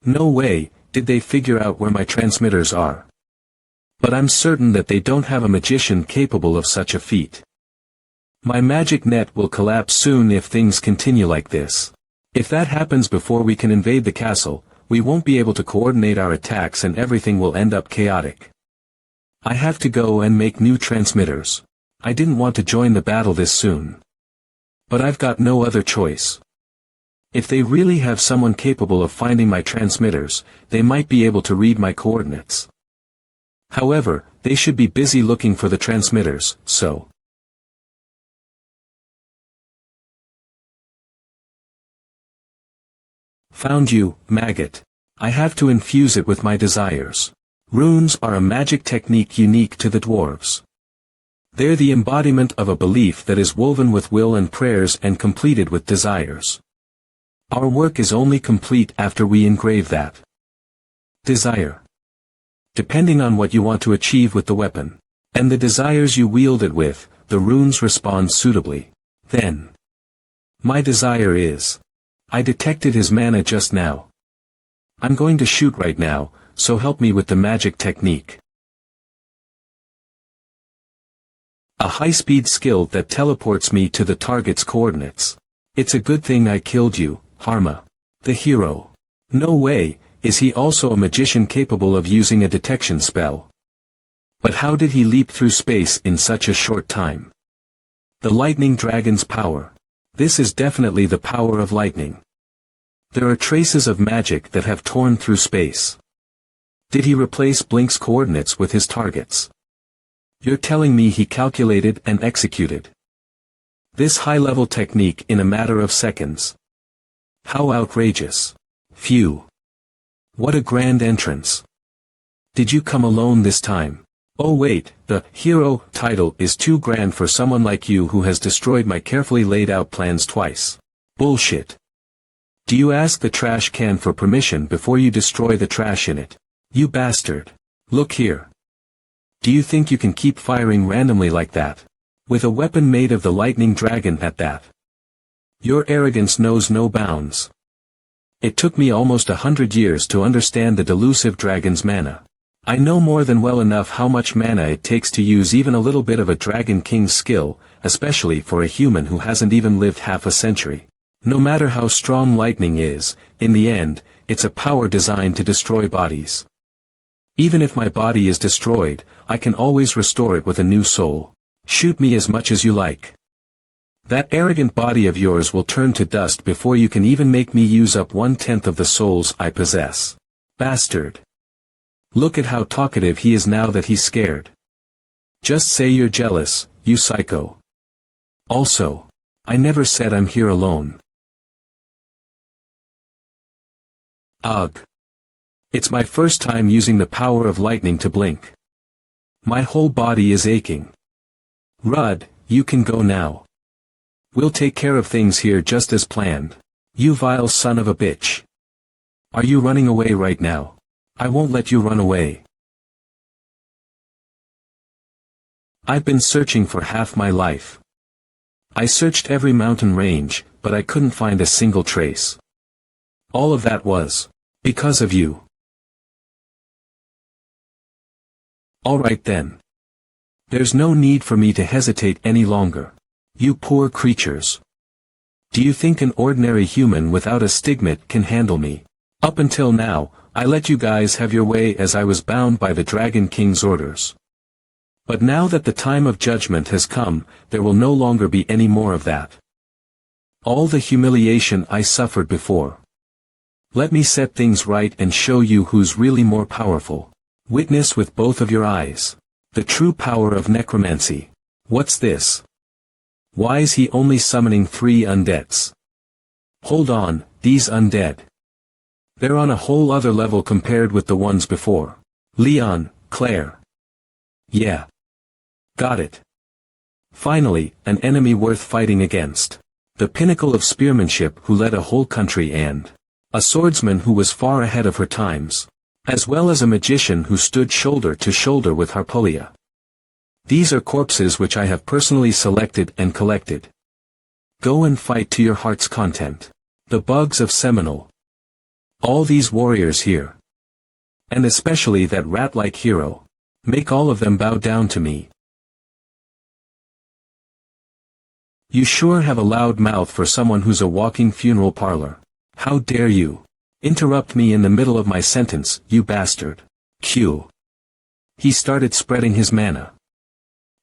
No way, did they figure out where my transmitters are? But I'm certain that they don't have a magician capable of such a feat. My magic net will collapse soon if things continue like this. If that happens before we can invade the castle, we won't be able to coordinate our attacks and everything will end up chaotic. I have to go and make new transmitters. I didn't want to join the battle this soon. But I've got no other choice. If they really have someone capable of finding my transmitters, they might be able to read my coordinates. However, they should be busy looking for the transmitters, so. Found you, maggot. I have to infuse it with my desires. Runes are a magic technique unique to the dwarves. They're the embodiment of a belief that is woven with will and prayers and completed with desires. Our work is only complete after we engrave that desire. Depending on what you want to achieve with the weapon, and the desires you wield it with, the runes respond suitably. Then, my desire is. I detected his mana just now. I'm going to shoot right now, so help me with the magic technique. A high-speed skill that teleports me to the target's coordinates. It's a good thing I killed you, Harma. The hero. No way, is he also a magician capable of using a detection spell? But how did he leap through space in such a short time? The lightning dragon's power. This is definitely the power of lightning. There are traces of magic that have torn through space. Did he replace Blink's coordinates with his targets? You're telling me he calculated and executed this high-level technique in a matter of seconds? How outrageous. Phew. What a grand entrance. Did you come alone this time? Oh wait, the hero title is too grand for someone like you who has destroyed my carefully laid out plans twice. Bullshit. Do you ask the trash can for permission before you destroy the trash in it? You bastard. Look here. Do you think you can keep firing randomly like that? With a weapon made of the lightning dragon at that? Your arrogance knows no bounds. It took me almost 100 years to understand the delusive dragon's mana. I know more than well enough how much mana it takes to use even a little bit of a Dragon King's skill, especially for a human who hasn't even lived half a century. No matter how strong lightning is, in the end, it's a power designed to destroy bodies. Even if my body is destroyed, I can always restore it with a new soul. Shoot me as much as you like. That arrogant body of yours will turn to dust before you can even make me use up 1/10 of the souls I possess. Bastard. Look at how talkative he is now that he's scared. Just say you're jealous, you psycho. Also, I never said I'm here alone. Ugh. It's my first time using the power of lightning to blink. My whole body is aching. Rud, you can go now. We'll take care of things here just as planned. You vile son of a bitch. Are you running away right now? I won't let you run away. I've been searching for half my life. I searched every mountain range, but I couldn't find a single trace. All of that was because of you. All right then. There's no need for me to hesitate any longer. You poor creatures. Do you think an ordinary human without a stigmat can handle me? Up until now, I let you guys have your way as I was bound by the Dragon King's orders. But now that the time of judgment has come, there will no longer be any more of that. All the humiliation I suffered before. Let me set things right and show you who's really more powerful. Witness with both of your eyes. The true power of necromancy. What's this? Why is he only summoning 3 undeads? Hold on, these undead. They're on a whole other level compared with the ones before. Leon, Claire. Yeah. Got it. Finally, an enemy worth fighting against. The pinnacle of spearmanship who led a whole country and a swordsman who was far ahead of her times. As well as a magician who stood shoulder to shoulder with Harpolia. These are corpses which I have personally selected and collected. Go and fight to your heart's content. The bugs of Seminole. All these warriors here. And especially that rat-like hero. Make all of them bow down to me. You sure have a loud mouth for someone who's a walking funeral parlor. How dare you? Interrupt me in the middle of my sentence, you bastard. Q. He started spreading his mana.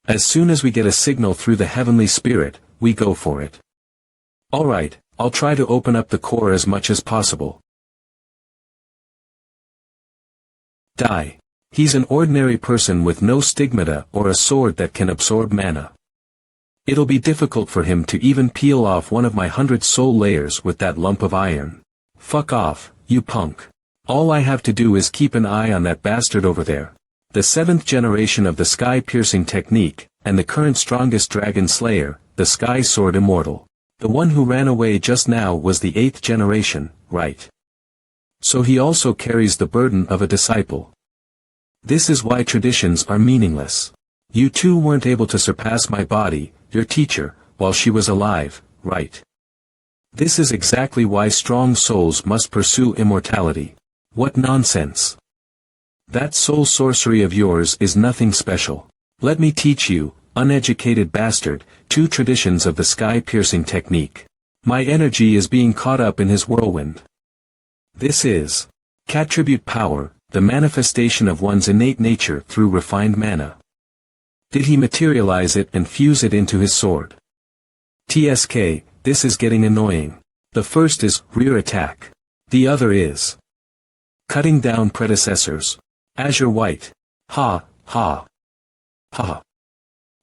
As soon as we get a signal through the heavenly spirit, we go for it. Alright, I'll try to open up the core as much as possible. Die. He's an ordinary person with no stigmata or a sword that can absorb mana. It'll be difficult for him to even peel off one of my 100 soul layers with that lump of iron. Fuck off, you punk. All I have to do is keep an eye on that bastard over there. The 7th generation of the sky-piercing technique, and the current strongest dragon slayer, the Sky Sword Immortal. The one who ran away just now was the 8th generation, right? So he also carries the burden of a disciple. This is why traditions are meaningless. You two weren't able to surpass my body, your teacher, while she was alive, right? This is exactly why strong souls must pursue immortality. What nonsense. That soul sorcery of yours is nothing special. Let me teach you, uneducated bastard, 2 traditions of the sky-piercing technique. My energy is being caught up in his whirlwind. This is attribute power, the manifestation of one's innate nature through refined mana. Did he materialize it and fuse it into his sword? TSK, this is getting annoying. The first is rear attack. The other is cutting down predecessors. Azure White. Ha, ha. Ha.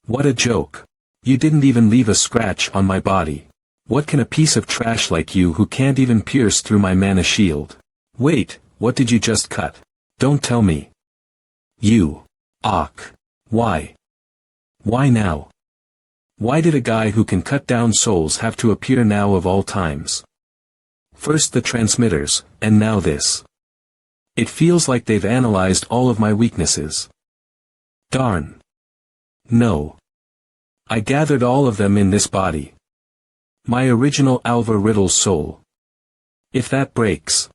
What a joke. You didn't even leave a scratch on my body. What can a piece of trash like you who can't even pierce through my mana shield? Wait, what did you just cut? Don't tell me. You. Ach. Why? Why now? Why did a guy who can cut down souls have to appear now of all times? First the transmitters, and now this. It feels like they've analyzed all of my weaknesses. Darn. No. I gathered all of them in this body. My original Alva Riddle's soul. If that breaks,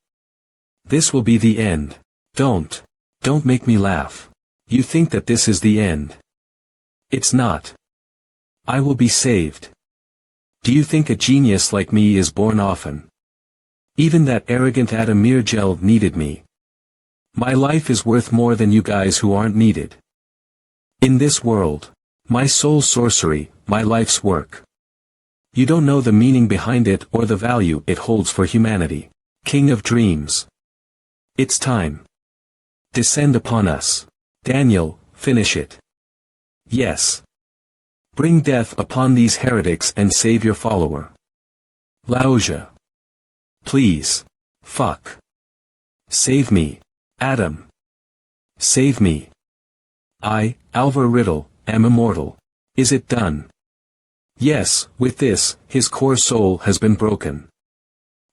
this will be the end. Don't make me laugh. You think that this is the end. It's not. I will be saved. Do you think a genius like me is born often? Even that arrogant Adamir Gel needed me. My life is worth more than you guys who aren't needed. In this world, my soul's sorcery, my life's work. You don't know the meaning behind it or the value it holds for humanity. King of Dreams. It's time. Descend upon us. Daniel, finish it. Yes. Bring death upon these heretics and save your follower. Laoja. Please. Fuck. Save me. Adam. Save me. I, Alva Riddle, am immortal. Is it done? Yes, with this, his core soul has been broken.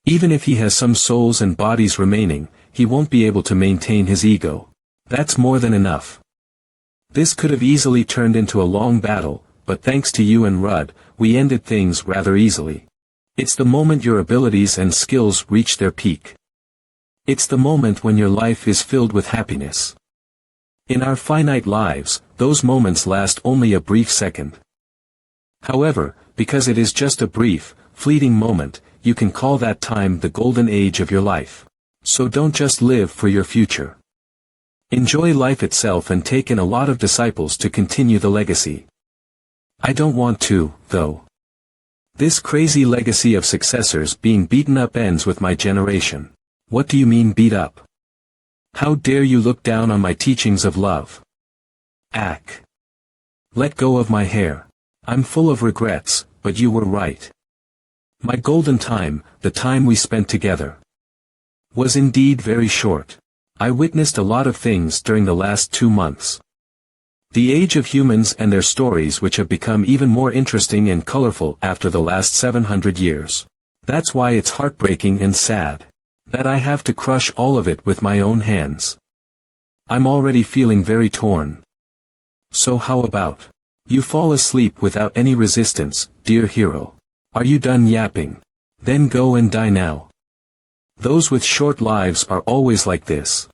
Even if he has some souls and bodies remaining, he won't be able to maintain his ego. That's more than enough. This could have easily turned into a long battle, but thanks to you and Rudd, we ended things rather easily. It's the moment your abilities and skills reach their peak. It's the moment when your life is filled with happiness. In our finite lives, those moments last only a brief second. However, because it is just a brief, fleeting moment, you can call that time the golden age of your life. So don't just live for your future. Enjoy life itself and take in a lot of disciples to continue the legacy. I don't want to, though. This crazy legacy of successors being beaten up ends with my generation. What do you mean beat up? How dare you look down on my teachings of love? Ack. Let go of my hair. I'm full of regrets, but you were right. My golden time, the time we spent together, was indeed very short. I witnessed a lot of things during the last 2 months. The age of humans and their stories which have become even more interesting and colorful after the last 700 years. That's why it's heartbreaking and sad that I have to crush all of it with my own hands. I'm already feeling very torn. So how about you fall asleep without any resistance, dear hero? Are you done yapping? Then go and die now. Those with short lives are always like this.